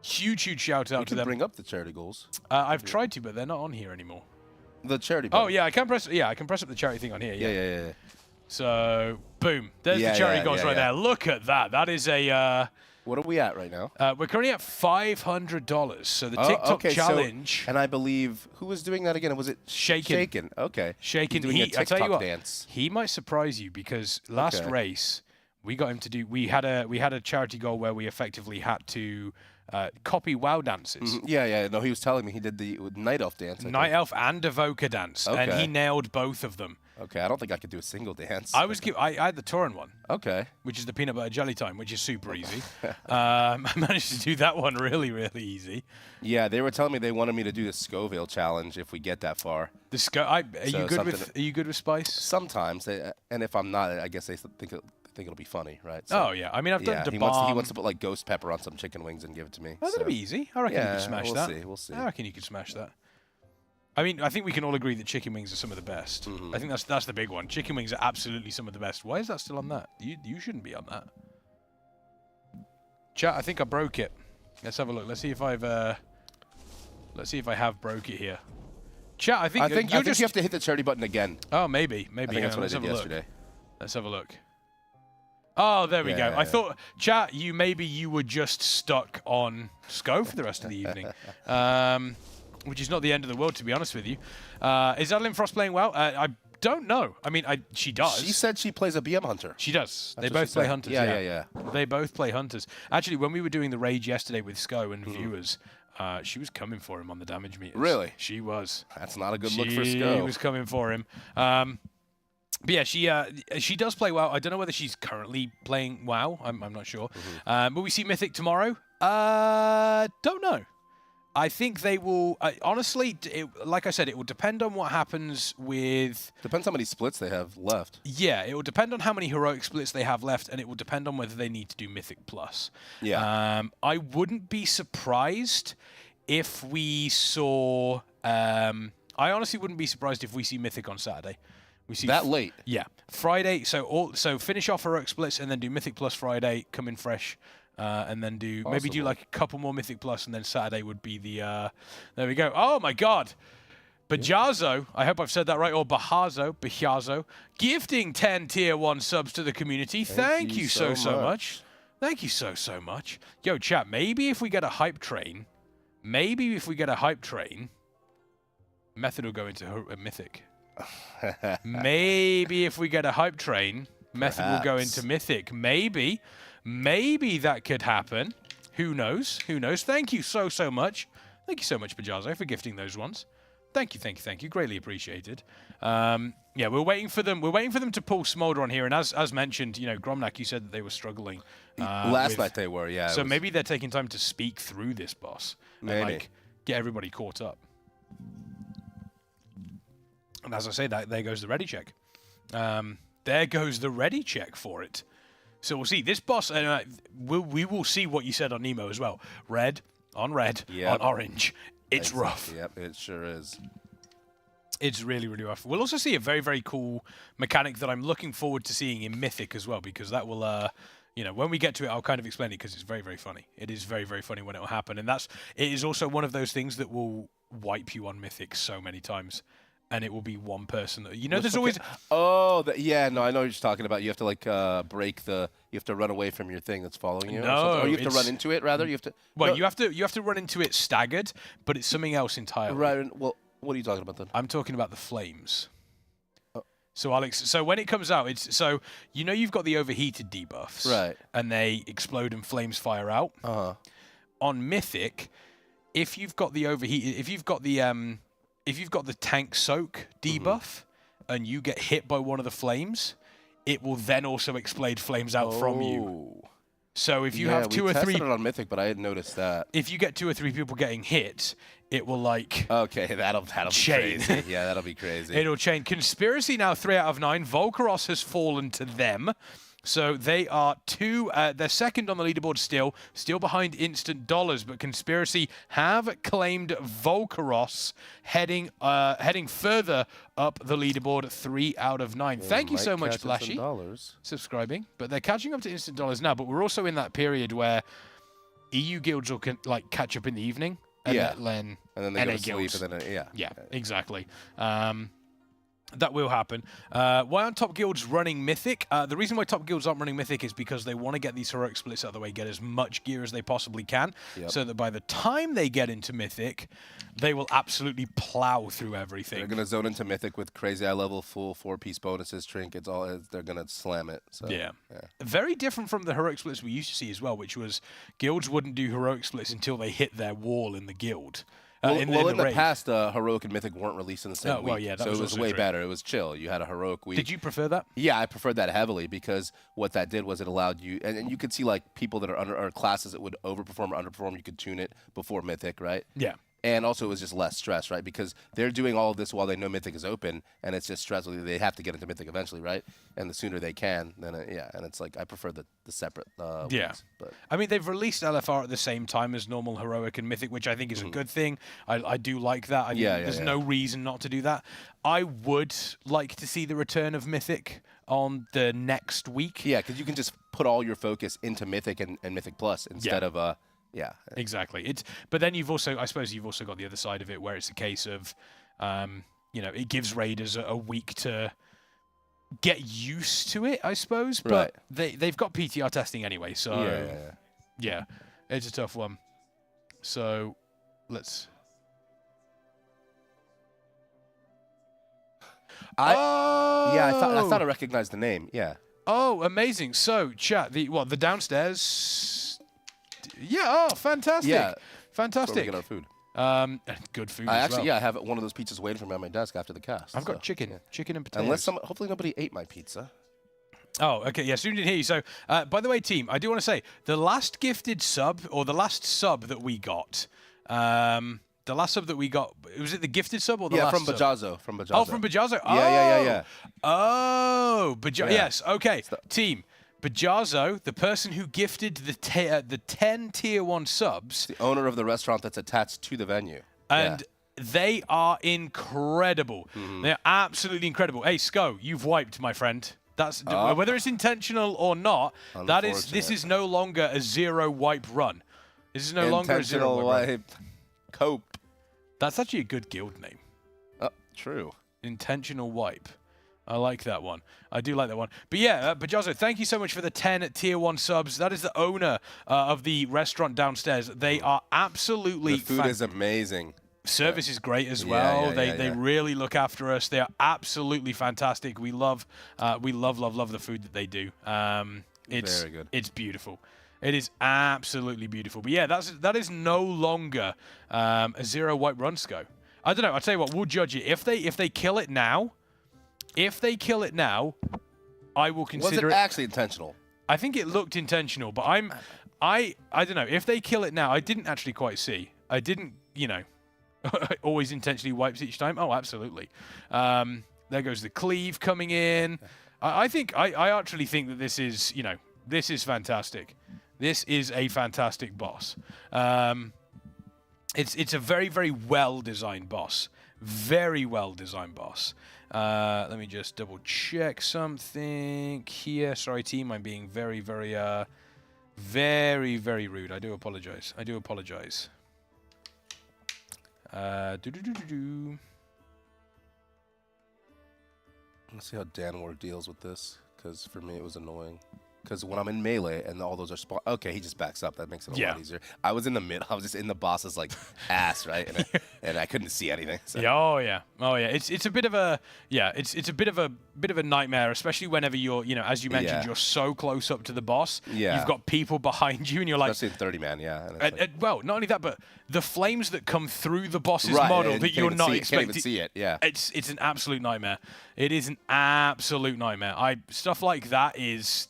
Speaker 10: Huge shout out to them.
Speaker 20: Bring up the charity goals.
Speaker 10: I've tried to, but they're not on here anymore.
Speaker 20: The charity button.
Speaker 10: Oh yeah, I can press up the charity thing on here.
Speaker 20: Yeah.
Speaker 10: So boom, there's the charity goals right there. Look at that. That is a.
Speaker 20: What are we at right now?
Speaker 10: We're currently at $500. So the TikTok challenge.
Speaker 20: So, and I believe who was doing that again? Was it
Speaker 10: Shaken?
Speaker 20: Shaken. Okay.
Speaker 10: Shaken.
Speaker 20: Doing a TikTok
Speaker 10: I tell you what,
Speaker 20: dance.
Speaker 10: He might surprise you because last race we got him to do. We had a charity goal where we effectively had to copy WoW dances.
Speaker 20: Yeah. No, he was telling me he did the Night Elf dance.
Speaker 10: Night Elf and Evoker dance, and he nailed both of them.
Speaker 20: Okay, I don't think I could do a single dance.
Speaker 10: I had the Tauren one.
Speaker 20: Okay.
Speaker 10: Which is the peanut butter jelly time, which is super easy. I managed to do that one really easy.
Speaker 20: Yeah, they were telling me they wanted me to do the Scoville challenge if we get that far.
Speaker 10: Are you good with spice?
Speaker 20: Sometimes, and if I'm not, I guess they think it'll be funny, right?
Speaker 10: So, I mean, I've done the bomb.
Speaker 20: He wants to put like ghost pepper on some chicken wings and give it to me.
Speaker 10: Oh, that'll be easy. I reckon you can smash that.
Speaker 20: We'll see.
Speaker 10: I reckon you could smash that. I mean, I think we can all agree that chicken wings are some of the best. I think that's the big one. Chicken wings are absolutely some of the best. Why is that still on that? You shouldn't be on that. Chat, I think I broke it. Let's have a look. Let's see if I have broke it here. Chat, I think you
Speaker 20: have to hit the charity button again.
Speaker 10: Oh, maybe.
Speaker 20: I think that's what I did yesterday.
Speaker 10: Let's have a look. Oh, there we go. I thought, chat, you were just stuck on Sko for the rest of the evening. Which is not the end of the world, to be honest with you. Is Adeline Frost playing well? I don't know. I mean, she does.
Speaker 20: She said she plays a BM hunter.
Speaker 10: She does. They both play hunters.
Speaker 20: Yeah.
Speaker 10: They both play hunters. Actually, when we were doing the rage yesterday with Sko and viewers, she was coming for him on the damage meters.
Speaker 20: Really?
Speaker 10: She was.
Speaker 20: That's not a good look for Sko.
Speaker 10: She was coming for him. But yeah, she does play WoW. I don't know whether she's currently playing WoW. I'm not sure. Will we see Mythic tomorrow? Don't know. I think they will. Honestly, like I said, it will depend on what happens with.
Speaker 20: Depends how many splits they have left.
Speaker 10: Yeah, it will depend on how many heroic splits they have left, and it will depend on whether they need to do Mythic Plus.
Speaker 20: Yeah.
Speaker 10: I wouldn't be surprised if we saw. I honestly wouldn't be surprised if we see Mythic on Saturday. We see
Speaker 20: that late.
Speaker 10: Yeah, Friday. So finish off heroic splits and then do Mythic Plus Friday. Come in fresh. And then maybe do like a couple more Mythic Plus, and then Saturday would be the. There we go. Oh my God, Bajazo. I hope I've said that right. Or Bajazo, gifting 10 tier 1 subs to the community. Thank you so much. Thank you so much. Yo, chat. Maybe if we get a hype train, Method will go into Mythic. Maybe if we get a hype train, Method will go into Mythic. Maybe that could happen. Who knows? Thank you so much. Thank you so much, Bajazo, for gifting those ones. Thank you. Greatly appreciated. Yeah, we're waiting for them. We're waiting for them to pull Smolder on here. And as mentioned, Gromnak, you said that they were struggling.
Speaker 20: Last night they were, yeah.
Speaker 10: So maybe they're taking time to speak through this boss.
Speaker 20: Maybe.
Speaker 10: And, get everybody caught up. And as I say that, there goes the ready check. There goes the ready check for it. So we'll see. This boss, we will see what you said on Nemo as well. Red on red on orange. It's rough.
Speaker 20: Yep, it sure is.
Speaker 10: It's really, really rough. We'll also see a very, very cool mechanic that I'm looking forward to seeing in Mythic as well, because that will, when we get to it, I'll kind of explain it because it's very, very funny. It is very, very funny when it will happen. And it is also one of those things that will wipe you on Mythic so many times. And it will be one person. There's always.
Speaker 20: Oh, yeah. No, I know what you're talking about. You have to break the. You have to run away from your thing that's following you.
Speaker 10: No,
Speaker 20: or you have to run into it. Rather, you have to.
Speaker 10: Well,
Speaker 20: no.
Speaker 10: you have to run into it staggered, but it's something else entirely.
Speaker 20: Right. Well, what are you talking about then?
Speaker 10: I'm talking about the flames. So Alex, so when it comes out, you've got the overheated debuffs,
Speaker 20: right?
Speaker 10: And they explode and flames fire out. On Mythic, if you've got the overheated, if you've got the tank soak debuff and you get hit by one of the flames, it will then also explode flames out from you. So if you have 2 or 3...
Speaker 20: we tested it on Mythic, but I hadn't noticed that.
Speaker 10: If you get 2 or 3 people getting hit, it will
Speaker 20: Okay, that'll
Speaker 10: chain.
Speaker 20: Be crazy. Yeah, that'll be crazy.
Speaker 10: It'll chain. Conspiracy now 3 out of 9. Volcaros has fallen to them. So they are they're second on the leaderboard still behind Instant Dollars, but Conspiracy have claimed Volcaros heading further up the leaderboard 3 out of 9. Thank you so much, Flashy, subscribing. But they're catching up to Instant Dollars now, but we're also in that period where EU guilds will catch up in the evening. And then
Speaker 20: they go to sleep, and then
Speaker 10: yeah, exactly. That will happen. Why aren't top guilds running Mythic? The reason why top guilds aren't running Mythic is because they want to get these heroic splits out of the way, get as much gear as they possibly can, so that by the time they get into Mythic, they will absolutely plow through everything.
Speaker 20: They're going to zone into Mythic with crazy eye level, full 4-piece bonuses, trinkets, they're going to slam it. So,
Speaker 10: yeah. Very different from the heroic splits we used to see as well, which was guilds wouldn't do heroic splits until they hit their wall in the guild.
Speaker 20: In the past, heroic and mythic weren't released in the same week,
Speaker 10: well, yeah,
Speaker 20: so it was way better. It was chill. You had a heroic week.
Speaker 10: Did you prefer that?
Speaker 20: Yeah, I preferred that heavily because what that did was it allowed you, and you could see people that are or classes that would overperform or underperform. You could tune it before mythic, right?
Speaker 10: Yeah.
Speaker 20: And also, it was just less stress, right? Because they're doing all of this while they know Mythic is open, and it's just stressful. They have to get into Mythic eventually, right? And the sooner they can, then and it's I prefer the separate weeks, but.
Speaker 10: I mean, they've released LFR at the same time as normal Heroic and Mythic, which I think is a good thing. I do like that. There's no reason not to do that. I would like to see the return of Mythic on the next week.
Speaker 20: Yeah, because you can just put all your focus into Mythic and Mythic Plus instead of... Yeah,
Speaker 10: exactly. But then I suppose you've also got the other side of it where it's a case of, it gives raiders a week to get used to it, I suppose. But they've got PTR testing anyway, so yeah, it's a tough one. So let's.
Speaker 20: I thought I recognized the name. Yeah.
Speaker 10: Oh, amazing! So chat the downstairs. Yeah, fantastic.
Speaker 20: Yeah.
Speaker 10: Fantastic.
Speaker 20: Where we get our food.
Speaker 10: Good food
Speaker 20: I have one of those pizzas waiting for me on my desk after the cast.
Speaker 10: I've got chicken and potatoes.
Speaker 20: Unless hopefully nobody ate my pizza.
Speaker 10: Oh, okay. Yeah, so didn't hear you. So, by the way, team, I do want to say, the last gifted sub, or the last sub that we got, The last sub that we got, was it the gifted sub or the last
Speaker 20: from
Speaker 10: sub?
Speaker 20: Bajazzo. From Bajazzo.
Speaker 10: Oh, from Bajazzo.
Speaker 20: Yeah.
Speaker 10: Oh,
Speaker 20: Yeah.
Speaker 10: Yes. Okay. Team Bajazzo, the person who gifted the 10 tier 1 subs,
Speaker 20: The owner of the restaurant that's attached to the venue.
Speaker 10: and they are incredible. They're absolutely incredible. Hey, Sko, you've wiped, my friend. That's whether it's intentional or not. This is no longer a 0 wipe run. This is no longer a 0 wipe run.
Speaker 20: Cope.
Speaker 10: That's actually a good guild name.
Speaker 20: True.
Speaker 10: Intentional wipe. I like that one. I do like that one. But yeah, Bajazzo, thank you so much for the 10 tier 1 subs. That is the owner of the restaurant downstairs. They are absolutely
Speaker 20: The food is amazing.
Speaker 10: Service is great as well.
Speaker 20: Yeah,
Speaker 10: They really look after us. They are absolutely fantastic. We love the food that they do. It's
Speaker 20: Very good.
Speaker 10: It's beautiful. It is absolutely beautiful. But yeah, that is no longer a 0 wipe run, Sko. I don't know. I'll tell you what. We'll judge it if they kill it now. If they kill it now, I will consider
Speaker 20: Was it actually intentional?
Speaker 10: I think it looked intentional, but I don't know. If they kill it now, I didn't actually quite see. I didn't, always intentionally wipes each time. Oh, absolutely. There goes the cleave coming in. I actually think that this is, this is fantastic. This is a fantastic boss. It's a very, very well-designed boss. Very well-designed boss. Let me just double-check something here. Sorry, team. I'm being very, very, very, very rude. I do apologize.
Speaker 20: Let's see how Danwar deals with this, because for me it was annoying. Because when I'm in melee and all those are okay, he just backs up. That makes it a lot easier. I was in the mid. I was just in the boss's ass, right, and I couldn't see anything. So.
Speaker 10: Yeah, oh yeah. It's a bit of a it's a bit of a nightmare, especially whenever you're as you mentioned you're so close up to the boss.
Speaker 20: Yeah.
Speaker 10: You've got people behind you, and you're
Speaker 20: especially in 30-man,
Speaker 10: And well, not only that, but the flames that come through the boss's model that you're not expecting.
Speaker 20: Can't even see it. Yeah.
Speaker 10: It's an absolute nightmare. It is an absolute nightmare. Stuff like that is.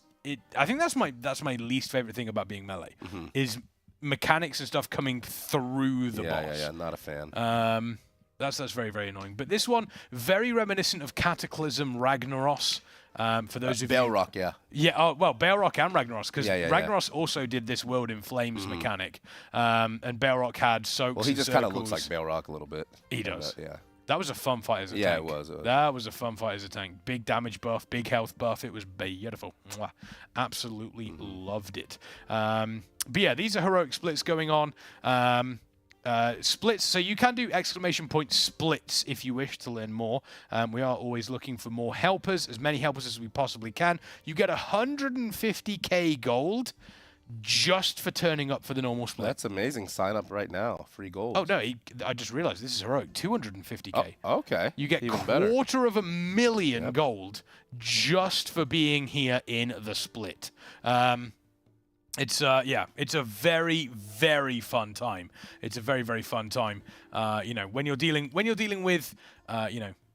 Speaker 10: I think that's my least favorite thing about being melee is mechanics and stuff coming through the boss.
Speaker 20: Yeah, not a fan.
Speaker 10: That's very, very annoying. But this one, very reminiscent of Cataclysm Ragnaros. For those of
Speaker 20: Balrog,
Speaker 10: you, Balrog and Ragnaros, because Ragnaros also did this World in Flames mechanic, and Balrog had soaks.
Speaker 20: Well, he just kind of looks like Balrog a little bit.
Speaker 10: He does.
Speaker 20: Yeah.
Speaker 10: That was a fun fight as a tank.
Speaker 20: Yeah, it was.
Speaker 10: That was a fun fight as a tank. Big damage buff, big health buff. It was beautiful. Mwah. Absolutely loved it. But yeah, these are heroic splits going on. Splits, so you can do exclamation point splits if you wish to learn more. We are always looking for more helpers, as many helpers as we possibly can. You get 150k gold just for turning up for the normal split.
Speaker 20: That's amazing. Sign up right now. Free gold.
Speaker 10: Oh, no. I just realized this is heroic. 250k.
Speaker 20: Oh, okay.
Speaker 10: You get
Speaker 20: Even better.
Speaker 10: $250,000 gold just for being here in the split. It's a very, very fun time. It's a very, very fun time. When you're dealing with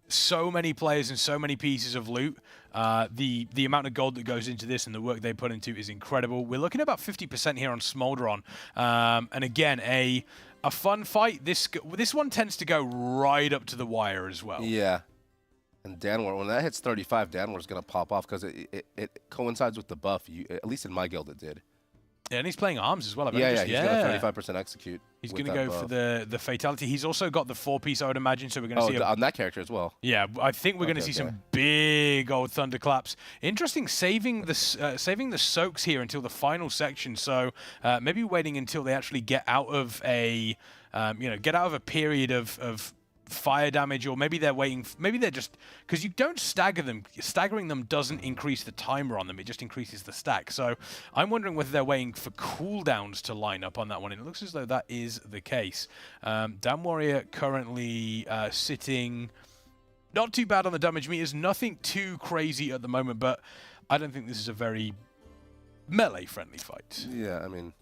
Speaker 10: so many players and so many pieces of loot, the amount of gold that goes into this and the work they put into is incredible. We're looking at about 50% here on Smolderon, and again a fun fight. This one tends to go right up to the wire as well.
Speaker 20: Yeah. And Danwar, when that hits 35, Danwar's gonna pop off because it coincides with the buff. At least in my guild, it did.
Speaker 10: Yeah, and he's playing arms as well.
Speaker 20: He's got a 35% execute.
Speaker 10: He's going to go for the fatality. He's also got the 4-piece, I would imagine, so we're going to see...
Speaker 20: on that character as well.
Speaker 10: Yeah, I think we're going to see some big old thunderclaps. Interesting, saving the soaks here until the final section, so maybe waiting until they actually get out of a, period of fire damage, or maybe they're waiting. Maybe they're just because you don't stagger them. Staggering them doesn't increase the timer on them; it just increases the stack. So I'm wondering whether they're waiting for cooldowns to line up on that one. And it looks as though that is the case. Damn Warrior currently sitting not too bad on the damage meters. Nothing too crazy at the moment, but I don't think this is a very melee-friendly fight.
Speaker 20: Yeah, I mean,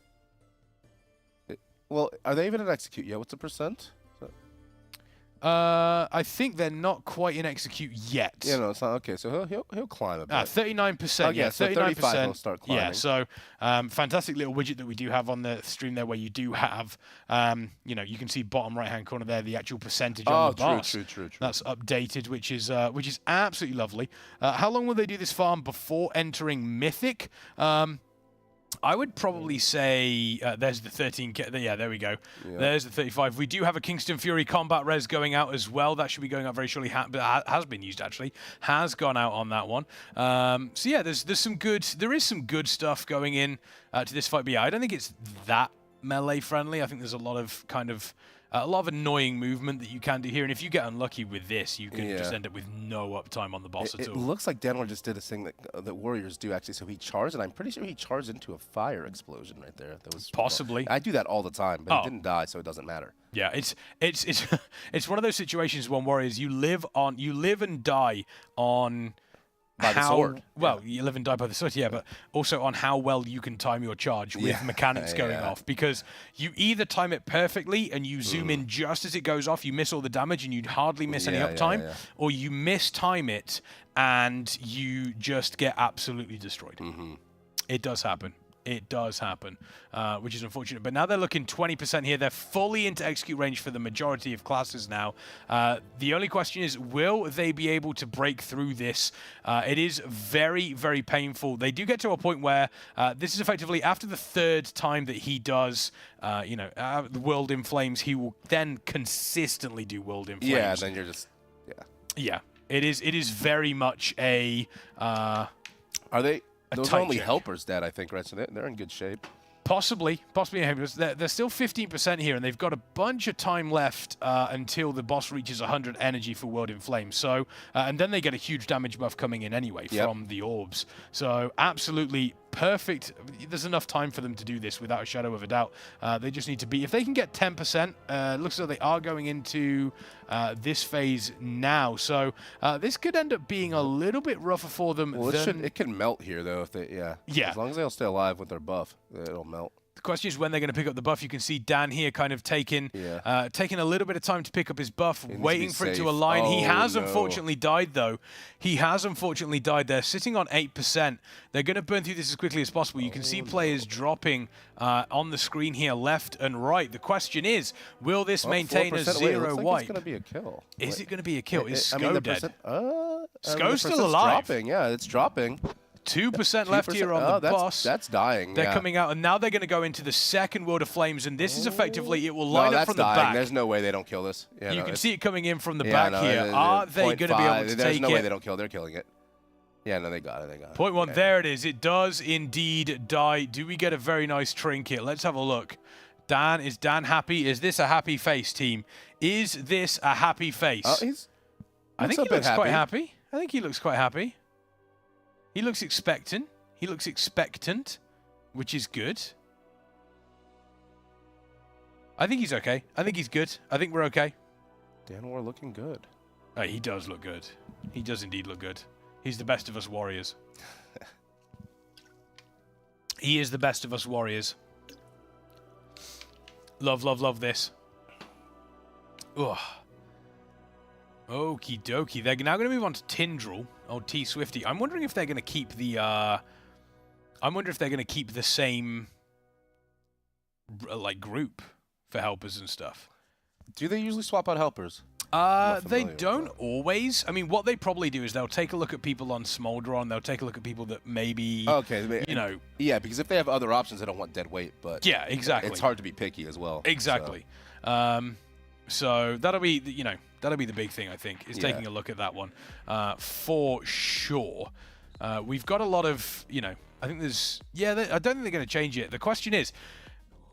Speaker 20: well, are they even at execute yet? What's the percent?
Speaker 10: I think they're not quite in execute yet.
Speaker 20: Yeah, no, it's not. Okay, so he'll climb a bit.
Speaker 10: 39%.
Speaker 20: Oh,
Speaker 10: yeah,
Speaker 20: so 35 will start climbing.
Speaker 10: Yeah, so fantastic little widget that we do have on the stream there, where you do have, you know, you can see bottom right-hand corner there the actual percentage on the boss.
Speaker 20: True.
Speaker 10: That's updated, which is absolutely lovely. How long will they do this farm before entering Mythic? I would probably say there's the 13. Yeah, there we go. Yeah. There's the 35. We do have a Kingston FURY combat res going out as well. That should be going out very shortly. Has been used actually. Has gone out on that one. So yeah, there's some good. There is some good stuff going in to this fight. But yeah, I don't think it's that melee friendly. I think there's a lot of annoying movement that you can do here, and if you get unlucky with this, you can just end up with no uptime on the boss at all.
Speaker 20: It looks like Danwar just did this thing that warriors do actually. So he charged, and I'm pretty sure he charged into a fire explosion right there. That was
Speaker 10: possibly.
Speaker 20: I do that all the time, but he didn't die, so it doesn't matter.
Speaker 10: Yeah, it's it's one of those situations when warriors you live and die on.
Speaker 20: By the sword.
Speaker 10: Well, you live and die by the sword, yeah, but also on how well you can time your charge with mechanics going off. Because you either time it perfectly and you zoom in just as it goes off, you miss all the damage and you hardly miss any uptime, or you mistime it and you just get absolutely destroyed. It does happen. It does happen, which is unfortunate. But now they're looking 20% here. They're fully into execute range for the majority of classes now. The only question is, will they be able to break through this? It is very, very painful. They do get to a point where this is effectively after the third time that he does, the World in Flames, he will then consistently do World in Flames.
Speaker 20: Yeah, then you're just,
Speaker 10: Yeah, it is very much a...
Speaker 20: Are they... Those are only helpers dead, I think, right? So they're in good shape.
Speaker 10: Possibly. They're still 15% here, and they've got a bunch of time left until the boss reaches 100 energy for World in Flames. So, and then they get a huge damage buff coming in anyway from the orbs. So, absolutely perfect. There's enough time for them to do this without a shadow of a doubt. They just need to be... If they can get 10%, looks like they are going into this phase now. So, this could end up being a little bit rougher for them.
Speaker 20: Well, it can melt here, though. If they,
Speaker 10: yeah.
Speaker 20: As long as they'll stay alive with their buff, it'll melt.
Speaker 10: The question is when they're going to pick up the buff. You can see Dan here kind of taking a little bit of time to pick up his buff, waiting for it to align. He has unfortunately died, though. He has unfortunately died. They're sitting on 8%. They're going to burn through this as quickly as possible. You can see players dropping on the screen here, left and right. The question is, will this maintain a 0 wipe?
Speaker 20: It's going to be a kill.
Speaker 10: Is it going to be a kill? Is Sko dead?
Speaker 20: Sko's
Speaker 10: still alive.
Speaker 20: Dropping. Yeah, it's dropping.
Speaker 10: 2% left here on the boss.
Speaker 20: That's dying.
Speaker 10: They're coming out, and now they're going to go into the second World of Flames, and this is effectively, it will line up from the back.
Speaker 20: There's no way they don't kill this. Yeah,
Speaker 10: you can see it coming in from the back here. Are they going to be able to take it?
Speaker 20: There's no way they don't kill. They're killing it. Yeah, no, they got it.
Speaker 10: Point one, there it is. It does indeed die. Do we get a very nice trinket? Let's have a look. Is Dan happy? Is this a happy face, team? Is this a happy face? I think he looks quite happy. I think he looks quite happy. He looks expectant. He looks expectant, which is good. I think he's okay. I think he's good. I think we're okay.
Speaker 20: Danwar looking good.
Speaker 10: He does look good. He does indeed look good. He's the best of us warriors. He is the best of us warriors. Love, love, love this. Ugh. Okie dokie. They're now going to move on to Tindril. Oh, T Swifty. I'm wondering if they're going to keep the... I wonder if they're going to keep the same... like, group for helpers and stuff.
Speaker 20: Do they usually swap out helpers?
Speaker 10: They don't always. I mean, what they probably do is they'll take a look at people on Smolderon. They'll take a look at people that maybe...
Speaker 20: Okay. Yeah, because if they have other options, they don't want dead weight, but...
Speaker 10: Yeah, exactly.
Speaker 20: It's hard to be picky as well.
Speaker 10: Exactly. So that'll be, that'll be the big thing, I think, is taking a look at that one for sure. We've got a lot of, I think there's, I don't think they're going to change it. The question is,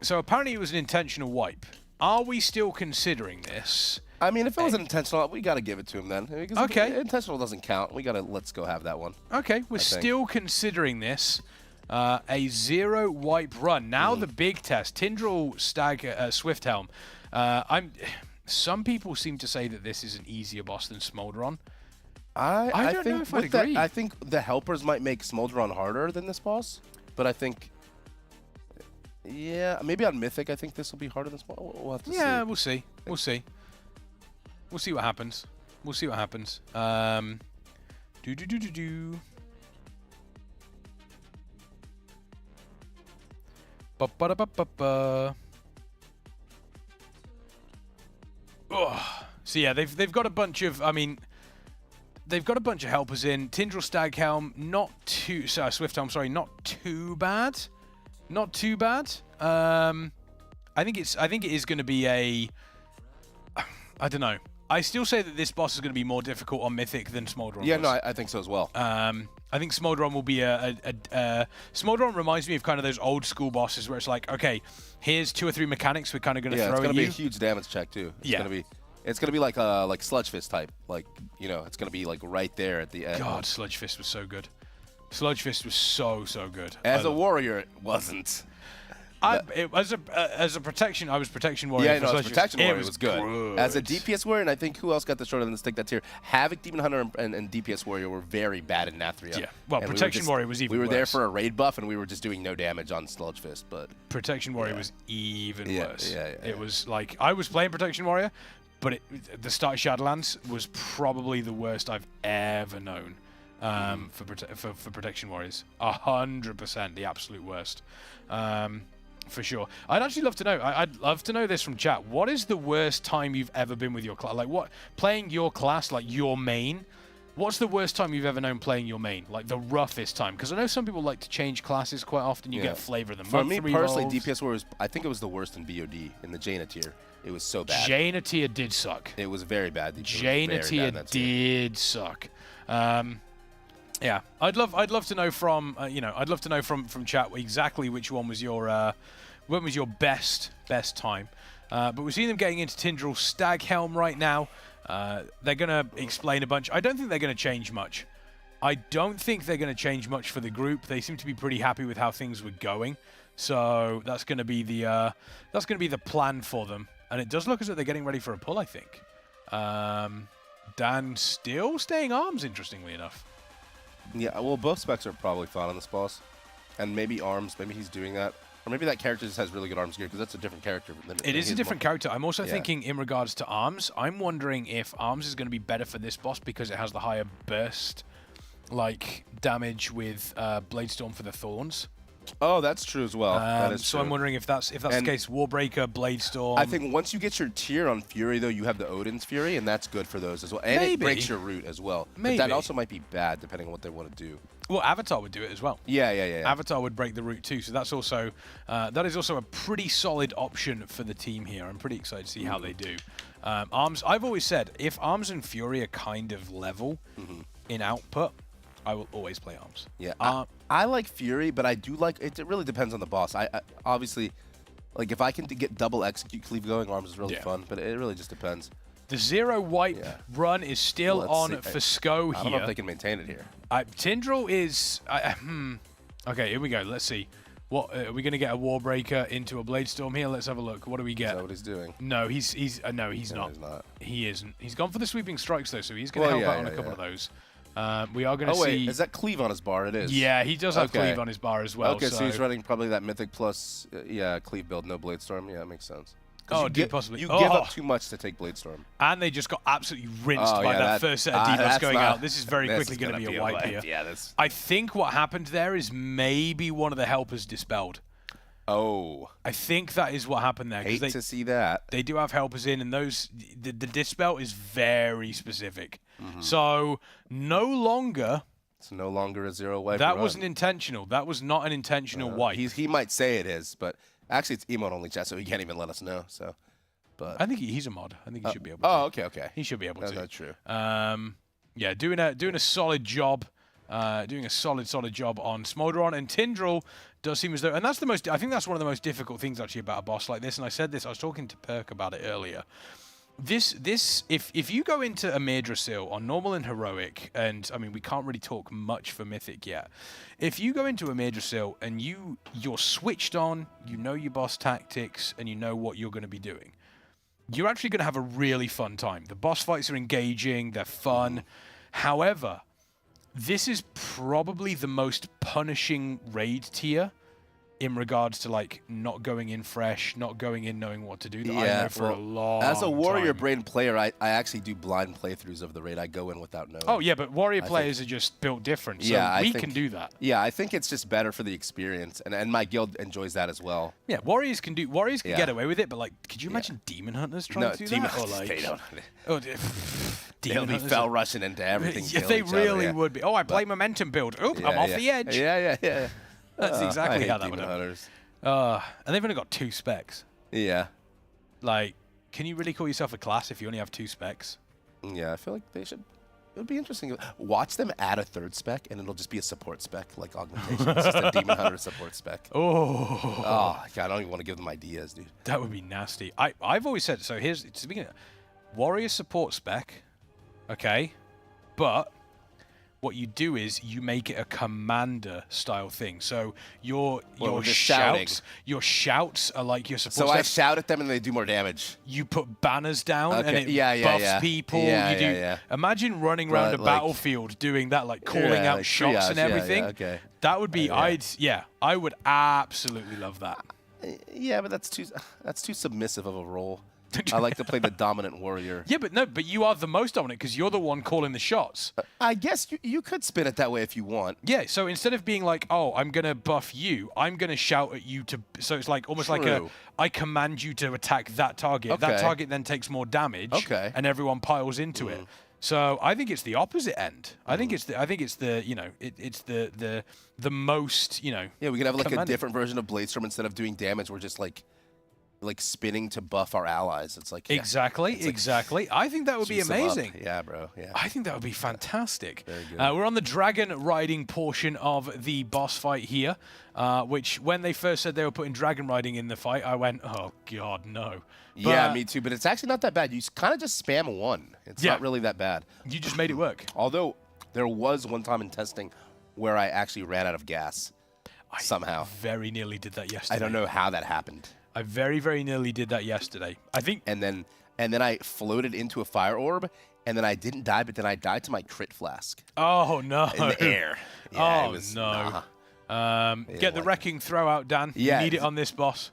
Speaker 10: so apparently it was an intentional wipe. Are we still considering this?
Speaker 20: I mean, if it was intentional, we got to give it to him then. Because
Speaker 10: okay.
Speaker 20: Intentional doesn't count. We got to let's go have that one.
Speaker 10: Okay, we're still considering this. A 0 wipe run. Now the big test. Tindril Stag Swifthelm. Some people seem to say that this is an easier boss than Smolderon.
Speaker 20: I
Speaker 10: don't
Speaker 20: think
Speaker 10: know if I'd agree.
Speaker 20: I think the helpers might make Smolderon harder than this boss, but I think, maybe on Mythic I think this will be harder than Smolderon. We'll have to see.
Speaker 10: Yeah, we'll see. We'll see. We'll see what happens. We'll see what happens. Ba-ba-da-ba-ba-ba. So yeah, they've got a bunch of, I mean, they've got a bunch of helpers in. Tindral, Staghelm, not too, Swifthelm, sorry, not too bad. Not too bad. I think it is going to be a, I don't know. I still say that this boss is going to be more difficult on Mythic than Smolderon.
Speaker 20: Yeah,
Speaker 10: was.
Speaker 20: no, I think so as well.
Speaker 10: I think Smolderon will be Smolderon reminds me of kind of those old school bosses where it's like, okay, here's 2 or 3 mechanics we're kind of going to throw at you.
Speaker 20: It's going to be a huge damage check too. It's going to be like Sludge Fist type. Like, you know, it's going to be like right there at the end.
Speaker 10: God, Sludge Fist was so good. Sludge Fist was so good.
Speaker 20: As a warrior, it wasn't.
Speaker 10: As a protection, I was protection warrior.
Speaker 20: Yeah, no, as a protection warrior, it was good. As a DPS warrior, and I think who else got the short end of the stick that's here? Havoc, Demon Hunter, and DPS warrior were very bad in Nathria.
Speaker 10: Yeah, well,
Speaker 20: and
Speaker 10: protection warrior was even worse.
Speaker 20: We were there for a raid buff, and we were just doing no damage on Sludge Fist, but...
Speaker 10: Protection warrior was even worse.
Speaker 20: Yeah.
Speaker 10: It was like, I was playing protection warrior, but the start of Shadowlands was probably the worst I've ever known for protection warriors. 100% the absolute worst. For sure. I'd actually love to know. I'd love to know this from chat. What is the worst time you've ever been with your class? Like, what playing your class, like your main? What's the worst time you've ever known playing your main? Like the roughest time? Because I know some people like to change classes quite often. You get flavor of the month.
Speaker 20: For me personally, DPS Warriors, I think it was the worst in BOD in the Jaina tier. It was so bad.
Speaker 10: Jaina tier did suck.
Speaker 20: It was very bad.
Speaker 10: Jaina tier did suck. Yeah, I'd love to know from I'd love to know from chat exactly which one was your best time. But we're seeing them getting into Tindral Staghelm right now. They're gonna explain a bunch. I don't think they're gonna change much. I don't think they're gonna change much for the group. They seem to be pretty happy with how things were going. So that's gonna be the plan for them. And it does look as though they're getting ready for a pull, I think. Dan still staying arms, interestingly enough.
Speaker 20: Yeah, well, both specs are probably fine on this boss. And maybe arms, maybe he's doing that. Or maybe that character just has really good arms gear, because that's a different character.
Speaker 10: It is a different character. I'm also thinking in regards to arms, I'm wondering if arms is going to be better for this boss because it has the higher burst, like, damage with Bladestorm for the Thorns.
Speaker 20: Oh, that's true as well. That is
Speaker 10: so
Speaker 20: true.
Speaker 10: I'm wondering if that's the case. Warbreaker, Bladestorm.
Speaker 20: I think once you get your tier on Fury, though, you have the Odin's Fury, and that's good for those as well. And it breaks your root as well.
Speaker 10: Maybe.
Speaker 20: But that also might be bad, depending on what they want to do.
Speaker 10: Well, Avatar would do it as well.
Speaker 20: Yeah.
Speaker 10: Avatar would break the root too, so that's also that is also a pretty solid option for the team here. I'm pretty excited to see how they do. Arms, I've always said, if Arms and Fury are kind of level in output, I will always play Arms.
Speaker 20: Yeah, I like Fury, but I do like it. It really depends on the boss. I obviously, like, if I can get double execute cleave going, Arms is really fun, but it really just depends.
Speaker 10: The zero wipe run is still on for SCO here.
Speaker 20: I don't know if they can maintain it here.
Speaker 10: Tindral is... Okay, here we go. Let's see. What are we going to get a Warbreaker into a Bladestorm here? Let's have a look. What do we get?
Speaker 20: Is that what he's doing?
Speaker 10: No, he's not.
Speaker 20: He's not.
Speaker 10: He isn't. He's gone for the sweeping strikes though, so he's going to help out on a couple of those. We are going to see...
Speaker 20: Oh wait, is that cleave on his bar? It is.
Speaker 10: Yeah, he does have cleave on his bar as well.
Speaker 20: Okay, so he's running probably that Mythic plus, cleave build, no Bladestorm. Yeah, that makes sense.
Speaker 10: Oh, dude, possibly.
Speaker 20: You give up too much to take Bladestorm.
Speaker 10: And they just got absolutely rinsed by that first set of debuffs going out. This is very quickly going to be a wipe here.
Speaker 20: Yeah,
Speaker 10: I think what happened there is maybe one of the helpers dispelled.
Speaker 20: Oh.
Speaker 10: I think that is what happened there.
Speaker 20: Hate to see that.
Speaker 10: They do have helpers in, and those the dispel is very specific. So no longer...
Speaker 20: It's no longer a zero wipe.
Speaker 10: That wasn't intentional. That was not an intentional wipe.
Speaker 20: He might say it is, but... Actually, it's emote only chat, so he can't even let us know. So, but
Speaker 10: I think he's a mod. I think he should be able to.
Speaker 20: Oh, okay.
Speaker 10: He should be able to.
Speaker 20: That's true.
Speaker 10: Yeah, doing a solid job. Doing a solid job on Smolderon, and Tindral does seem as though, and that's the most. I think that's one of the most difficult things actually about a boss like this. And I said this. I was talking to Perk about it earlier. If you go into Amirdrassil on normal and heroic, and I mean we can't really talk much for mythic yet. If you go into Amirdrassil and you're switched on, you know your boss tactics, and you know what you're going to be doing, you're actually going to have a really fun time. The boss fights are engaging, they're fun. However, this is probably the most punishing raid tier in regards to like not going in fresh, not going in knowing what to do. That I
Speaker 20: Yeah,
Speaker 10: know for a long
Speaker 20: as a warrior
Speaker 10: time.
Speaker 20: brain player, I actually do blind playthroughs of the raid. I go in without knowing.
Speaker 10: Oh yeah, but warrior
Speaker 20: I
Speaker 10: players
Speaker 20: think-
Speaker 10: are just built different, so
Speaker 20: yeah,
Speaker 10: we
Speaker 20: I think,
Speaker 10: can do that.
Speaker 20: Yeah, I think it's just better for the experience, and my guild enjoys that as well.
Speaker 10: Yeah, warriors can
Speaker 20: Yeah.
Speaker 10: get away with it, but like, could you imagine demon hunters trying to do
Speaker 20: demon
Speaker 10: that? Or
Speaker 20: hunters,
Speaker 10: like,
Speaker 20: they don't.
Speaker 10: Oh,
Speaker 20: They'll be fell rushing into everything.
Speaker 10: Yeah,
Speaker 20: killing
Speaker 10: they
Speaker 20: each other,
Speaker 10: really
Speaker 20: yeah.
Speaker 10: would be. Oh, I play momentum build. Oop, I'm off the edge.
Speaker 20: Yeah.
Speaker 10: That's
Speaker 20: I
Speaker 10: exactly
Speaker 20: hate
Speaker 10: how that would
Speaker 20: demon
Speaker 10: happen.
Speaker 20: hunters.
Speaker 10: And they've only got 2 specs.
Speaker 20: Yeah.
Speaker 10: Like, can you really call yourself a class if you only have 2 specs?
Speaker 20: Yeah, I feel like they should. It would be interesting. Watch them add a 3rd spec, and it'll just be a support spec, like augmentation. It's just a demon hunter support spec.
Speaker 10: Oh,
Speaker 20: God, I don't even want to give them ideas, dude.
Speaker 10: That would be nasty. I've always said, so here's, speaking of warrior support spec, okay, but what you do is you make it a commander style thing. So your shouts are like your support.
Speaker 20: So I shout at them and they do more damage.
Speaker 10: You put banners down and it
Speaker 20: yeah,
Speaker 10: buffs people.
Speaker 20: Yeah.
Speaker 10: Imagine running around a battlefield doing that, like calling out
Speaker 20: like
Speaker 10: shots
Speaker 20: triage,
Speaker 10: and everything.
Speaker 20: okay.
Speaker 10: That would be I would absolutely love that.
Speaker 20: Yeah, but that's too submissive of a role. I like to play the dominant warrior.
Speaker 10: Yeah, but you are the most dominant because you're the one calling the shots.
Speaker 20: I guess you could spin it that way if you want.
Speaker 10: Yeah, so instead of being like, oh, I'm going to buff you, I'm going to shout at you to... So it's like almost like I command you to attack that target.
Speaker 20: Okay.
Speaker 10: That target then takes more damage.
Speaker 20: Okay.
Speaker 10: And everyone piles into it. So I think it's the opposite end. I think it's the you know, it's the most, you know...
Speaker 20: Yeah, we could have like
Speaker 10: commanding.
Speaker 20: a different version of Bladestorm. Instead of doing damage, we're just like spinning to buff our allies. It's like
Speaker 10: exactly. I think that would be
Speaker 20: juice 'em up.
Speaker 10: amazing.
Speaker 20: Yeah, bro. Yeah.
Speaker 10: I think that would be fantastic.
Speaker 20: Very good.
Speaker 10: We're on the dragon riding portion of the boss fight here, which when they first said they were putting dragon riding in the fight, I went, oh god, no.
Speaker 20: Yeah,
Speaker 10: But
Speaker 20: me too. But it's actually not that bad. You kind of just spam 1. It's not really that bad.
Speaker 10: You just made it work.
Speaker 20: Although there was one time in testing where I actually ran out of gas somehow.
Speaker 10: Very nearly did that yesterday.
Speaker 20: I don't know how that happened.
Speaker 10: I very, very nearly did that yesterday. I think.
Speaker 20: And then I floated into a fire orb, and then I didn't die, but then I died to my crit flask.
Speaker 10: Oh no!
Speaker 20: In the air. Yeah,
Speaker 10: oh
Speaker 20: it was,
Speaker 10: no!
Speaker 20: Didn't
Speaker 10: Get the
Speaker 20: like
Speaker 10: wrecking throw out, Dan.
Speaker 20: Yeah,
Speaker 10: You need it on this boss.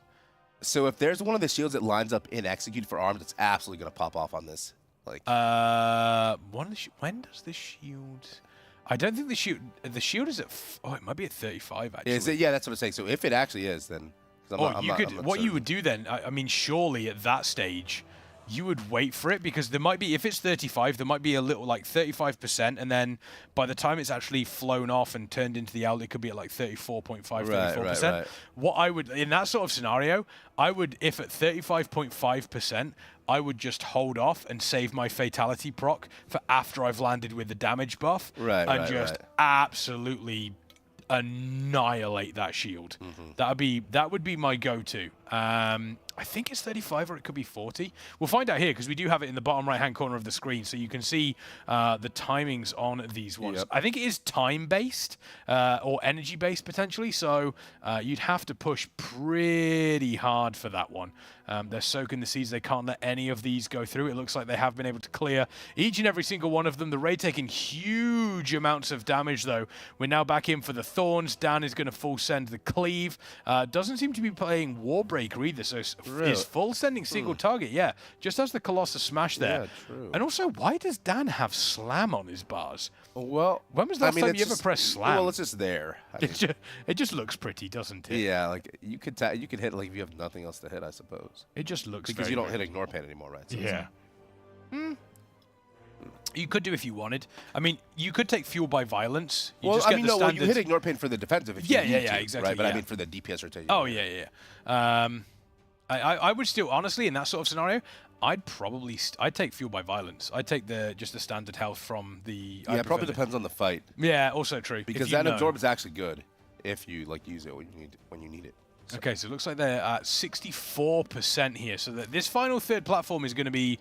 Speaker 20: So if there's one of the shields that lines up in execute for arms, it's absolutely gonna pop off on this. Like.
Speaker 10: When does the shield? I don't think the shield is at. It might be at 35 actually.
Speaker 20: Is it? Yeah, that's what I'm saying. So if it actually is, then.
Speaker 10: What you would do then, I mean, surely at that stage, you would wait for it because there might be, if it's 35, there might be a little like 35%, and then by the time it's actually flown off and turned into the owl, it could be at like 34.5, 34%.
Speaker 20: Right.
Speaker 10: What I would, in that sort of scenario, I would, if at 35.5%, I would just hold off and save my fatality proc for after I've landed with the damage buff, and just absolutely annihilate that shield. That would be my go-to. I think it's 35 or it could be 40. We'll find out here because we do have it in the bottom right-hand corner of the screen, so you can see the timings on these ones.
Speaker 20: Yep.
Speaker 10: I think it is time-based or energy-based potentially, so you'd have to push pretty hard for that one. They're soaking the seeds. They can't let any of these go through. It looks like they have been able to clear each and every single one of them. The raid taking huge amounts of damage, though. We're now back in for the Thorns. Dan is going to full send the Cleave. Doesn't seem to be playing Warbreaker either, so is full sending single target. Yeah, just as the Colossus smash there.
Speaker 20: Yeah, true.
Speaker 10: And also, why does Dan have Slam on his bars?
Speaker 20: Well,
Speaker 10: when was the last time you ever pressed Slam?
Speaker 20: Well, it's just there.
Speaker 10: It just looks pretty, doesn't it?
Speaker 20: Yeah, like you could hit like if you have nothing else to hit, I suppose.
Speaker 10: It just looks
Speaker 20: because
Speaker 10: very,
Speaker 20: you don't
Speaker 10: very
Speaker 20: hit Ignore Pain anymore, right? So
Speaker 10: yeah. You could do if you wanted. I mean, you could take Fuel by Violence. You just get the standard...
Speaker 20: you hit Ignore Pain for the defensive if you need to,
Speaker 10: exactly.
Speaker 20: Right? But
Speaker 10: yeah.
Speaker 20: I mean for the DPS rotation.
Speaker 10: Oh, yeah. I would still, honestly, in that sort of scenario, I'd take Fuel by Violence. I'd take just the standard health from the...
Speaker 20: Yeah, it probably depends on the fight.
Speaker 10: Yeah, also true.
Speaker 20: Because that absorb is actually good if you use it when you need it.
Speaker 10: So. Okay, so it looks like they're at 64% here. So that this final third platform is going to be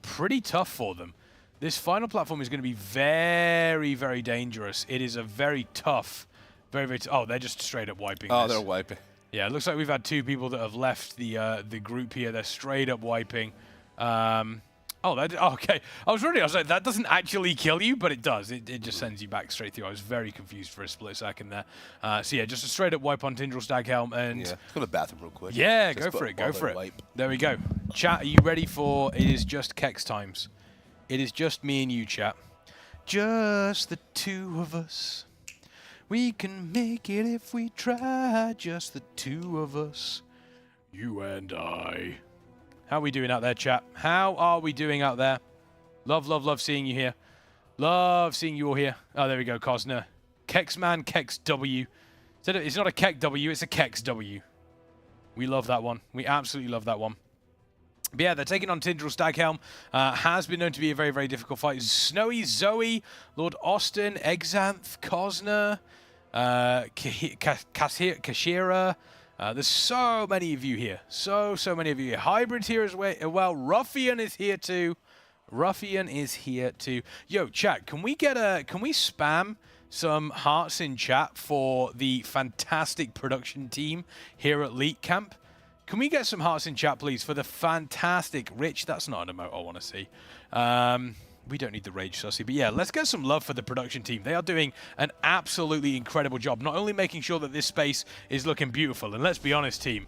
Speaker 10: pretty tough for them. This final platform is going to be very, very dangerous. It is a very tough, very, very... Oh, they're just straight up wiping this.
Speaker 20: They're wiping.
Speaker 10: Yeah, it looks like we've had 2 people that have left the group here. They're straight up wiping. Oh, okay. I was like, that doesn't actually kill you, but it does. It just sends you back straight through. I was very confused for a split second there. So yeah, just a straight up wipe on Tindral Staghelm. And
Speaker 20: yeah, go to the bathroom real quick.
Speaker 10: Yeah,
Speaker 20: Just
Speaker 10: go for it.
Speaker 20: bother
Speaker 10: Go for it.
Speaker 20: wipe.
Speaker 10: There we go. Chat, are you ready for It Is Just Kex Times? It is just me and you, chat. Just the two of us. We can make it if we try. Just the two of us. You and I. How are we doing out there, chat? How are we doing out there? Love, love, love seeing you here. Love seeing you all here. Oh, there we go, Cosner. Kexman, Kex W. It's not a Kek W, it's a Kex W. We love that one. We absolutely love that one. But yeah, they're taking on Tindral Staghelm. Has been known to be a very, very difficult fight. Snowy Zoe, Lord Austin, Exanth, Cosner, Kashira. There's so many of you here. So many of you here. Hybrid here as well. Ruffian is here too. Ruffian is here too. Yo, chat, can we spam some hearts in chat for the fantastic production team here at Leak Camp? Can we get some hearts in chat, please, for the fantastic Rich? That's not an emote I want to see. We don't need the rage sussy, but yeah, let's get some love for the production team. They are doing an absolutely incredible job, not only making sure that this space is looking beautiful, and let's be honest, team,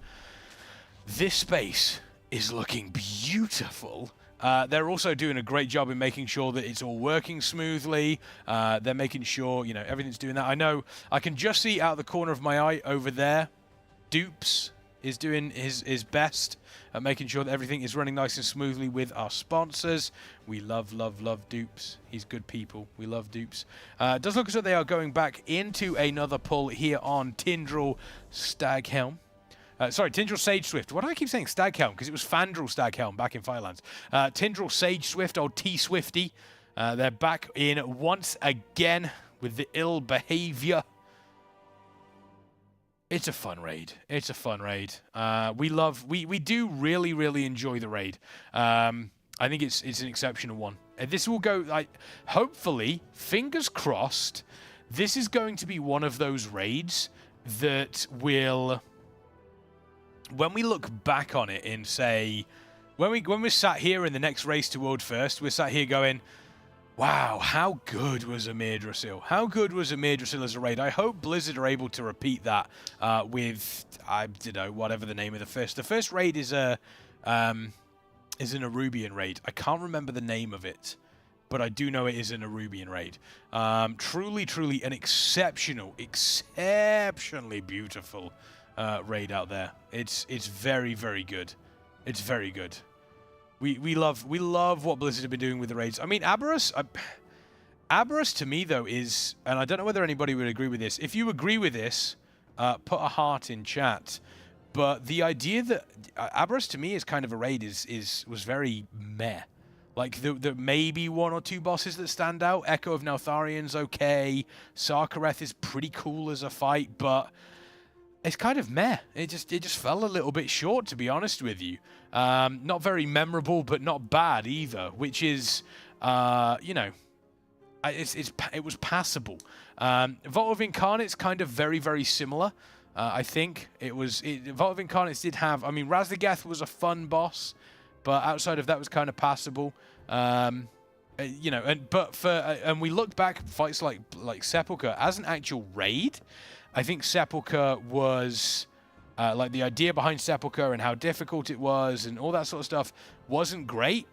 Speaker 10: this space is looking beautiful. They're also doing a great job in making sure that it's all working smoothly. They're making sure, you know, everything's doing that. I know I can just see out the corner of my eye over there, Dupes is doing his best at making sure that everything is running nice and smoothly with our sponsors. We love, love, love Dupes. He's good people. We love Dupes. It does look as though they are going back into another pull here on Tindral Staghelm. Sorry, Tindral Sage Swift. Why do I keep saying Staghelm? Because it was Fandral Staghelm back in Firelands. Tindral Sage Swift, old T-Swifty. They're back in once again with the ill behavior. It's a fun raid. It's a fun raid. We do really, really enjoy the raid. I think it's an exceptional one. This will go, hopefully, fingers crossed, this is going to be one of those raids that will, when we look back on it and say, when we're sat here in the next race to World First, we're sat here going, wow, how good was Amirdrassil? How good was Amirdrassil as a raid? I hope Blizzard are able to repeat that with, I don't know, whatever the name of the first. The first raid is an Arubian raid. I can't remember the name of it, but I do know it is an Arubian raid. Truly, truly an exceptionally beautiful raid out there. It's very, very good. It's very good. We love what Blizzard have been doing with the raids. I mean, Aberrus to me though is, and I don't know whether anybody would agree with this. If you agree with this, put a heart in chat. But the idea that Aberrus to me is kind of a raid was very meh. Like the maybe one or two bosses that stand out. Echo of Neltharian's okay. Sarkareth is pretty cool as a fight, but it's kind of meh. It just fell a little bit short, to be honest with you. Not very memorable, but not bad either. Which is, you know, it was passable. Vault of Incarnates kind of very, very similar. I think Vault of Incarnates did have. I mean, Razageth was a fun boss, but outside of that was kind of passable. You know, and we looked back at fights like Sepulchre as an actual raid. I think Sepulchre was, like the idea behind Sepulchre and how difficult it was and all that sort of stuff wasn't great.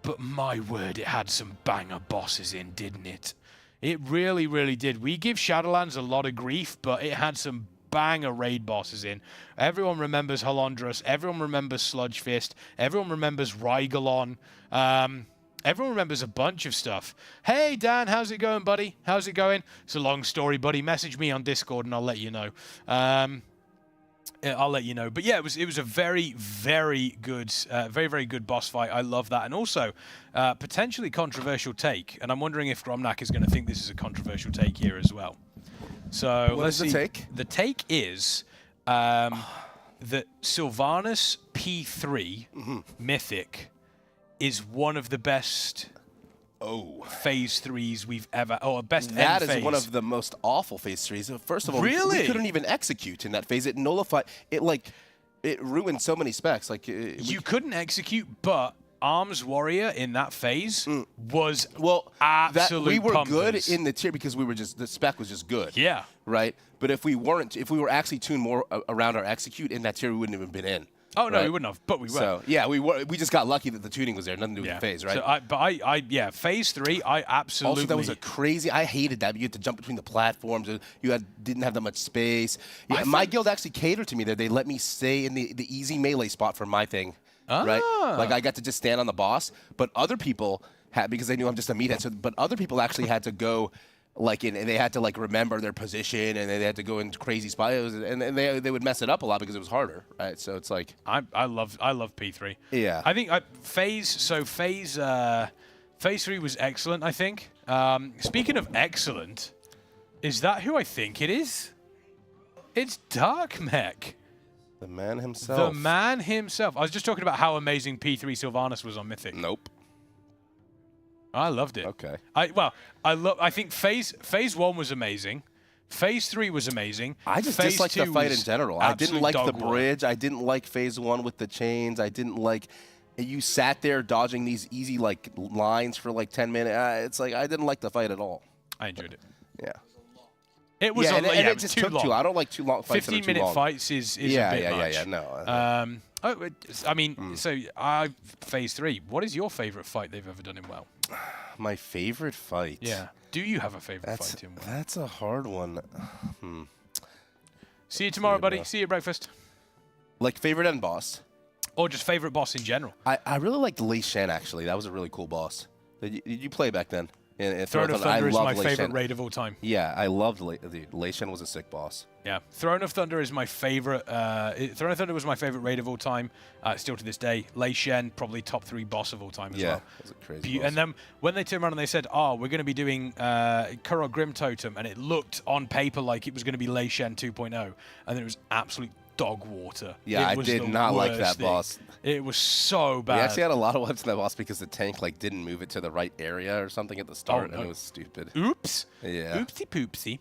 Speaker 10: But my word, it had some banger bosses in, didn't it? It really, really did. We give Shadowlands a lot of grief, but it had some banger raid bosses in. Everyone remembers Halondrus. Everyone remembers Sludgefist. Everyone remembers Rygalon. Everyone remembers a bunch of stuff. Hey, Dan, how's it going, buddy? How's it going? It's a long story, buddy. Message me on Discord and I'll let you know. I'll let you know. But yeah, it was a very, very good, very, very good boss fight. I love that. And also, potentially controversial take. And I'm wondering if Gromnak is going to think this is a controversial take here as well. So
Speaker 20: let's see. The take?
Speaker 10: The take is that Sylvanas P3 Mythic is one of the best phase 3s we've ever, best
Speaker 20: That
Speaker 10: end
Speaker 20: is
Speaker 10: phase.
Speaker 20: one of the most awful phase 3s. First of all,
Speaker 10: Really?
Speaker 20: we couldn't even execute in that phase. It nullified, it ruined so many specs. Like
Speaker 10: you couldn't execute, but Arms Warrior in that phase was
Speaker 20: that we were
Speaker 10: pumpers.
Speaker 20: good in the tier because we were just the spec was just good.
Speaker 10: Yeah.
Speaker 20: Right. But if we were actually tuned more around our execute in that tier, we wouldn't have been in.
Speaker 10: Oh no,
Speaker 20: right?
Speaker 10: we wouldn't have, but we were.
Speaker 20: So yeah, we just got lucky that the tuning was there. Nothing to do with the phase, right?
Speaker 10: So phase 3, I absolutely.
Speaker 20: Also, that was a crazy. I hated that. You had to jump between the platforms. You didn't have that much space. Yeah, my guild actually catered to me there. They let me stay in the easy melee spot for my thing. Right? Like I got to just stand on the boss, but other people had, because they knew I'm just a meathead. So, but other people actually had to go. And they had to remember their position, and they had to go into crazy spots, and they would mess it up a lot because it was harder, right? So it's like
Speaker 10: I love P3.
Speaker 20: Yeah,
Speaker 10: I think phase 3 was excellent. I think. Speaking of excellent, is that who I think it is? It's Dark Mech.
Speaker 20: The man himself.
Speaker 10: The man himself. I was just talking about how amazing P3 Sylvanas was on Mythic.
Speaker 20: Nope.
Speaker 10: I loved it.
Speaker 20: Okay.
Speaker 10: I think phase 1 was amazing. Phase 3 was amazing.
Speaker 20: I just
Speaker 10: phase
Speaker 20: disliked the fight in general. I didn't like the bridge. I didn't like phase 1 with the chains. I didn't like you sat there dodging these easy lines for 10 minutes. It's I didn't like the fight at all.
Speaker 10: I enjoyed it.
Speaker 20: Yeah.
Speaker 10: It was
Speaker 20: it just took too long. I don't like too long fights.
Speaker 10: 15-minute fights is a bit much.
Speaker 20: Yeah. No.
Speaker 10: Phase 3. What is your favorite fight they've ever done in WoW?
Speaker 20: My favorite fight.
Speaker 10: Yeah. Do you have a favorite fight in WoW?
Speaker 20: That's a hard one.
Speaker 10: See you tomorrow, buddy. See you at breakfast.
Speaker 20: Favorite end boss.
Speaker 10: Or just favorite boss in general.
Speaker 20: I really liked Lei Shen, actually. That was a really cool boss. Did you play back then?
Speaker 10: Throne of Thunder is my favorite raid of all time.
Speaker 20: Yeah, I loved Lei Shen was a sick boss.
Speaker 10: Yeah, Throne of Thunder is my favorite. Throne of Thunder was my favorite raid of all time, still to this day. Lei Shen, probably top 3 boss of all time as well.
Speaker 20: Yeah, that was a crazy boss.
Speaker 10: And then when they turned around and they said, "Oh, we're going to be doing Kuro Grim Totem," and it looked on paper like it was going to be Lei Shen 2.0, and then it was absolute dog water.
Speaker 20: Yeah, I did not like that boss.
Speaker 10: It was so bad.
Speaker 20: We actually had a lot of webs in that boss because the tank didn't move it to the right area or something at the start, and it was stupid.
Speaker 10: Oops.
Speaker 20: Yeah.
Speaker 10: Oopsie poopsie.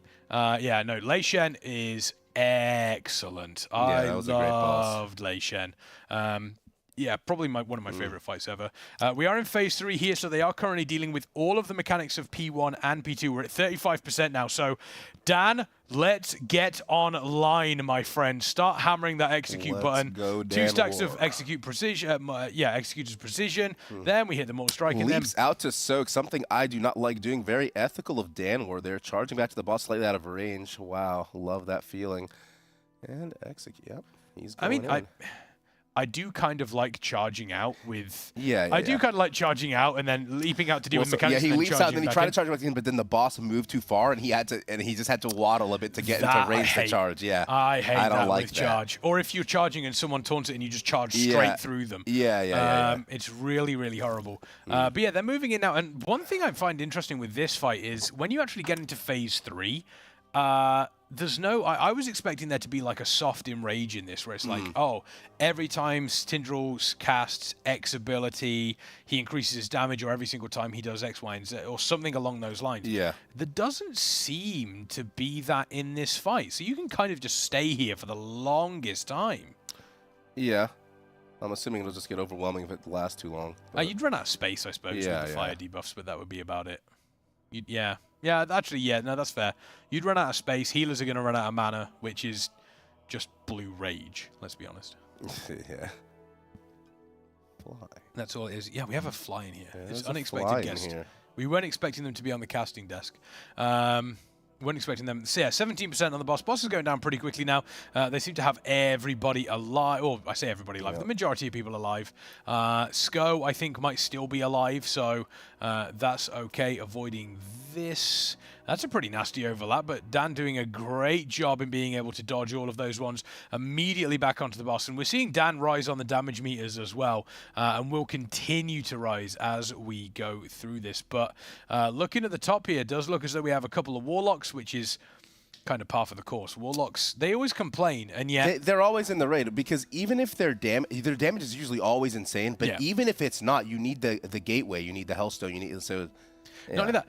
Speaker 10: No, Lei Shen is excellent.
Speaker 20: Yeah, that was a great boss.
Speaker 10: Loved Lei Shen. Probably one of my favorite fights ever. We are in phase 3 here, so they are currently dealing with all of the mechanics of P1 and P2. We're at 35% now. So, Dan, let's get online, my friend. Start hammering that execute button.
Speaker 20: Go,
Speaker 10: 2 stacks of execute precision. Executor's precision. Then we hit the mortal strike.
Speaker 20: Leaps out to soak, something I do not like doing. Very ethical of Dan War there. Charging back to the boss slightly out of range. Wow, love that feeling. And execute. Yep, he's going in.
Speaker 10: I do kind of like charging out with.
Speaker 20: I
Speaker 10: do kind of like charging out and then leaping out to deal with mechanics.
Speaker 20: Yeah, he leaps out and then he tried to
Speaker 10: charge
Speaker 20: back in, but then the boss moved too far and he just had to waddle a bit to get into range to charge. Yeah,
Speaker 10: I hate
Speaker 20: I don't
Speaker 10: that
Speaker 20: like
Speaker 10: with charge. Or if you're charging and someone taunts it and you just charge straight through them.
Speaker 20: Yeah.
Speaker 10: It's really, really horrible. But yeah, they're moving in now. And one thing I find interesting with this fight is when you actually get into phase 3. There's no. I was expecting there to be a soft enrage in this, where it's every time Tindral casts X ability, he increases his damage, or every single time he does X, Y, and Z, or something along those lines.
Speaker 20: Yeah.
Speaker 10: There doesn't seem to be that in this fight, so you can kind of just stay here for the longest time.
Speaker 20: Yeah. I'm assuming it'll just get overwhelming if it lasts too long.
Speaker 10: You'd run out of space, I suppose, with the fire debuffs, but that would be about it. Yeah, that's fair. You'd run out of space. Healers are going to run out of mana, which is just blue rage, let's be honest.
Speaker 20: Yeah. Fly.
Speaker 10: That's all it is. Yeah, we have a fly in here.
Speaker 20: Yeah,
Speaker 10: it's unexpected guest. We weren't expecting them to be on the casting desk. Weren't expecting them. So yeah, 17% on the boss. Boss is going down pretty quickly now. They seem to have everybody alive. Or I say everybody alive. The majority of people alive. Sko, I think, might still be alive. So that's okay. Avoiding this. That's a pretty nasty overlap, but Dan doing a great job in being able to dodge all of those ones immediately back onto the boss. And we're seeing Dan rise on the damage meters as well, and will continue to rise as we go through this. But looking at the top here, it does look as though we have a couple of Warlocks, which is kind of par for the course. Warlocks, they always complain, and yet
Speaker 20: they're always in the raid, because even if their damage is usually always insane, but even if it's not, you need the gateway, you need the Hellstone, you need
Speaker 10: not only that,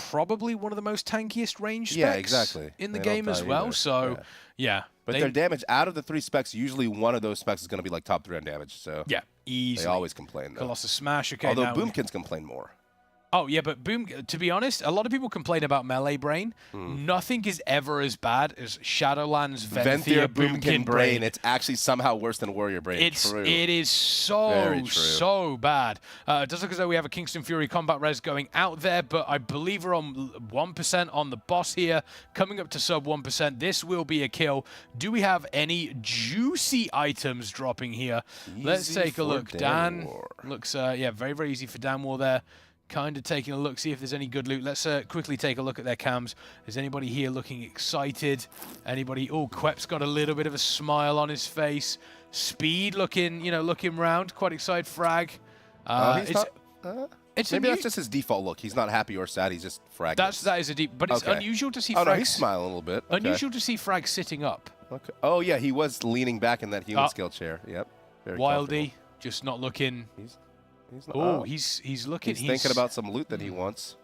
Speaker 10: probably one of the most tankiest range specs in the game as well. So yeah,
Speaker 20: But their damage, out of the 3 specs, usually one of those specs is going to be like top 3 on damage. So
Speaker 10: yeah, easily.
Speaker 20: They always complain, though.
Speaker 10: Colossus Smash, okay.
Speaker 20: Although
Speaker 10: now
Speaker 20: Boomkins complain more.
Speaker 10: Oh, yeah, but to be honest, a lot of people complain about Melee Brain. Nothing is ever as bad as Shadowlands Venthir Boomkin Brain.
Speaker 20: It's actually somehow worse than Warrior Brain.
Speaker 10: It is so bad. It does look as though we have a Kingston Fury combat res going out there, but I believe we're on 1% on the boss here, coming up to sub 1%. This will be a kill. Do we have any juicy items dropping here? Let's take a look. Dan looks, yeah, very, very easy for Dan War there. Kind of taking a look, see if there's any good loot. Let's quickly take a look at their cams. Is anybody here looking excited? Anybody? Oh, Quep's got a little bit of a smile on his face. Speed looking, you know, looking round. Quite excited. Frag.
Speaker 20: Maybe that's just his default look. He's not happy or sad. He's just Frag.
Speaker 10: That is a deep, but it's unusual to see.
Speaker 20: Oh,
Speaker 10: Frag
Speaker 20: no, he's smiling a little bit.
Speaker 10: Unusual to see Frag sitting up.
Speaker 20: Okay. Oh yeah, he was leaning back in that Humanscale chair. Yep. Very
Speaker 10: Wildy, just not looking.
Speaker 20: He's looking.
Speaker 10: He's
Speaker 20: thinking about some loot that he wants.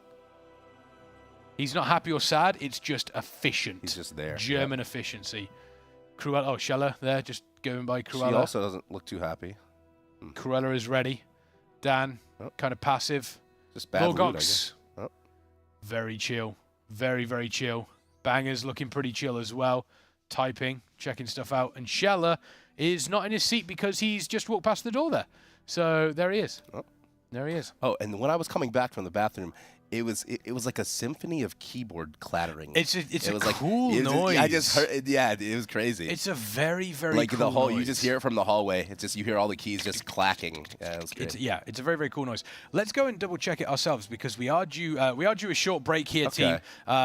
Speaker 10: He's not happy or sad. It's just efficient.
Speaker 20: He's just there.
Speaker 10: German efficiency. Cruella. Oh, Scheller there, just going by Cruella.
Speaker 20: She also doesn't look too happy.
Speaker 10: Cruella is ready. Dan, kind of passive.
Speaker 20: Just bad loot, I guess.
Speaker 10: Very chill. Very, very chill. Banger's looking pretty chill as well. Typing, checking stuff out. And Scheller is not in his seat because he's just walked past the door there. So there he is. There he is.
Speaker 20: Oh, and when I was coming back from the bathroom, it was like a symphony of keyboard clattering.
Speaker 10: It's a cool noise.
Speaker 20: I just heard it, yeah, it was crazy.
Speaker 10: It's a very, very
Speaker 20: like
Speaker 10: cool
Speaker 20: the whole.
Speaker 10: noise.
Speaker 20: You just hear it from the hallway. It's just you hear all the keys just clacking. Yeah, it was great.
Speaker 10: It's a very, very cool noise. Let's go and double check it ourselves because we are due a short break here, team.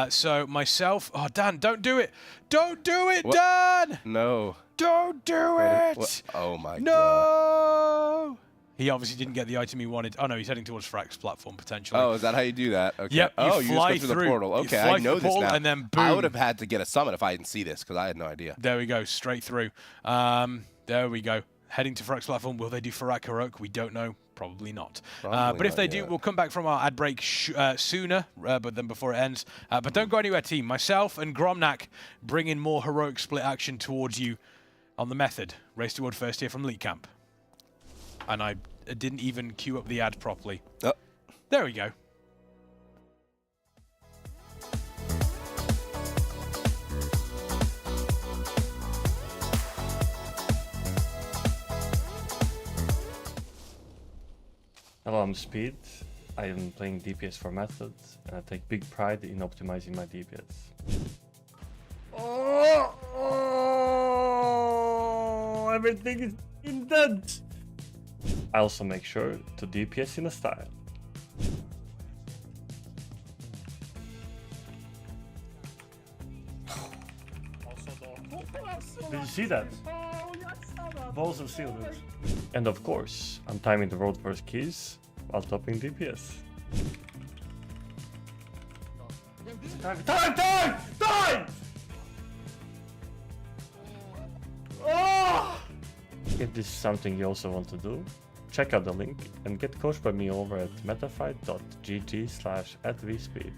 Speaker 10: So myself, Dan, don't do it, Dan.
Speaker 20: No.
Speaker 10: Don't do it.
Speaker 20: Oh my God.
Speaker 10: No. He obviously didn't get the item he wanted. Oh no, he's heading towards Frack's platform potentially.
Speaker 20: Oh, is that how you do that? Okay.
Speaker 10: Yep.
Speaker 20: Oh,
Speaker 10: you
Speaker 20: just
Speaker 10: fly
Speaker 20: go through the portal. Okay, I know this now.
Speaker 10: And then boom.
Speaker 20: I would have had to get a summon if I didn't see this because I had no idea.
Speaker 10: There we go, straight through. There we go. Heading to Frack's platform. Will they do Farak Heroic? We don't know. Probably not. But if they do, we'll come back from our ad break sooner, but then before it ends. But don't go anywhere, team. Myself and Gromnak bringing more heroic split action towards you on the method. Race toward first here from Elite Camp. And I didn't even queue up the ad properly. There we go.
Speaker 3: Hello, I'm Speed. I am playing DPS for Method, and I take big pride in optimizing my DPS. Oh, everything is indent! I also make sure to DPS in a style. Did you see that? Balls of steel, dude. And of course, I'm timing the road first keys while topping DPS. Time! Oh! If this is something you also want to do, check out the link and get coached by me over at metafy.gg/@vspeed.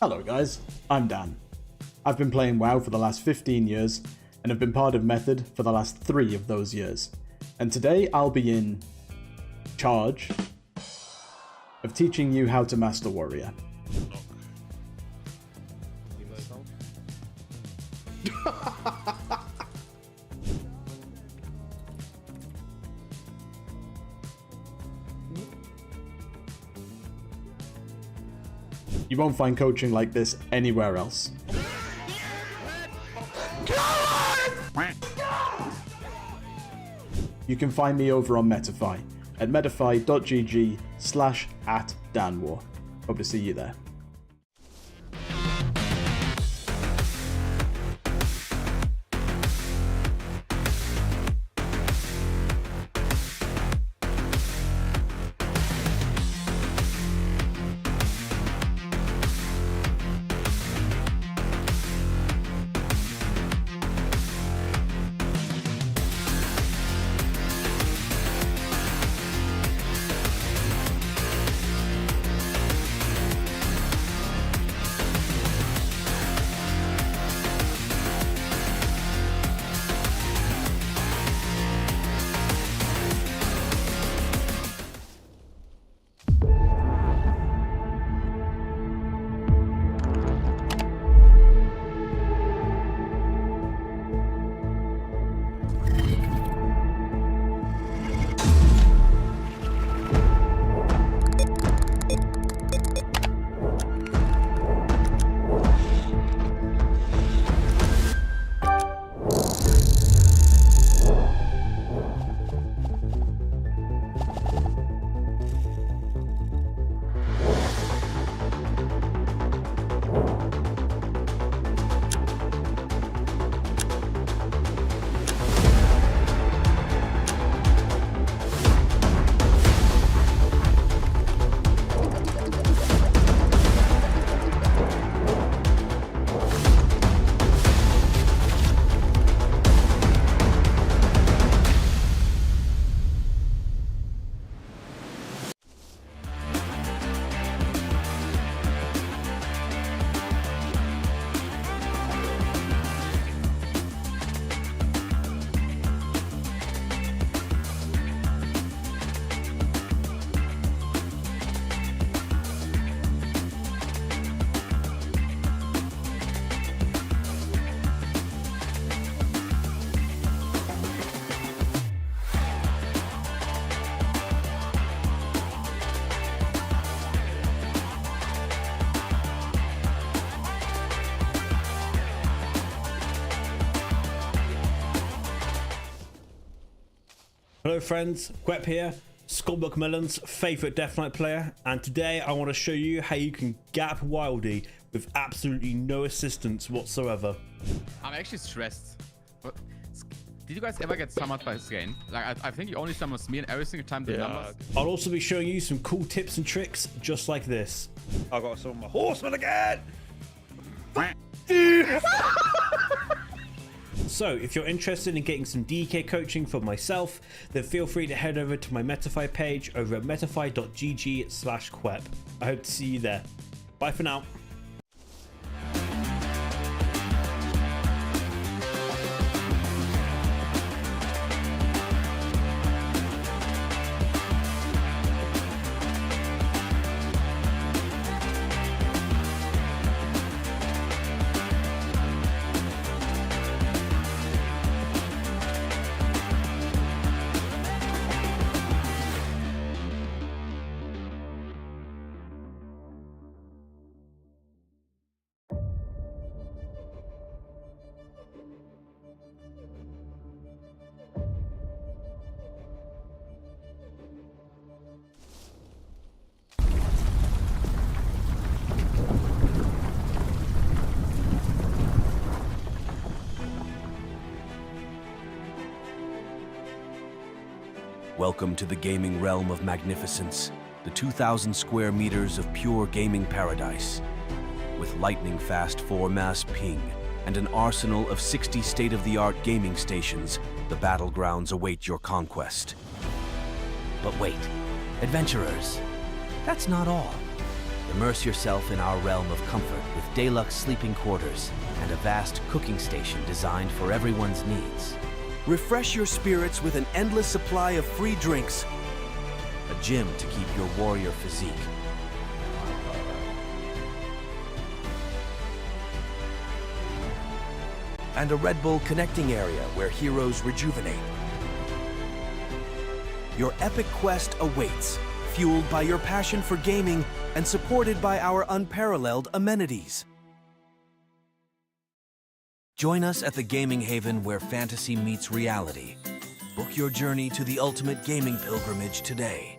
Speaker 4: Hello guys, I'm Dan. I've been playing WoW for the last 15 years and have been part of Method for the last 3 of those years. And today I'll be in charge of teaching you how to master Warrior. You won't find coaching like this anywhere else. You can find me over on Metafy at metafy.gg/@danwar. Hope to see you there.
Speaker 5: Hello friends, Quep here, Skullbook Melon's favourite Death Knight player, and today I want to show you how you can gap Wildy with absolutely no assistance whatsoever.
Speaker 6: I'm actually stressed. But did you guys ever get summoned by Skain? Like, I think you only summon me and every single time the numbers.
Speaker 5: I'll also be showing you some cool tips and tricks just like this.
Speaker 19: I got to summon my horseman again!
Speaker 5: So, if you're interested in getting some DK coaching for myself, then feel free to head over to my Metafy page over at metafy.gg/quep. I hope to see you there. Bye for now.
Speaker 8: Welcome to the gaming realm of magnificence, the 2,000 square meters of pure gaming paradise. With lightning-fast 4-mass ping and an arsenal of 60 state-of-the-art gaming stations, the battlegrounds await your conquest. But wait, adventurers, that's not all. The Immerse yourself in our realm of comfort with deluxe sleeping quarters and a vast cooking station designed for everyone's needs. Refresh your spirits with an endless supply of free drinks, a gym to keep your warrior physique, and a Red Bull connecting area where heroes rejuvenate. Your epic quest awaits, fueled by your passion for gaming and supported by our unparalleled amenities. Join us at the gaming haven where fantasy meets reality. Book your journey to the ultimate gaming pilgrimage today.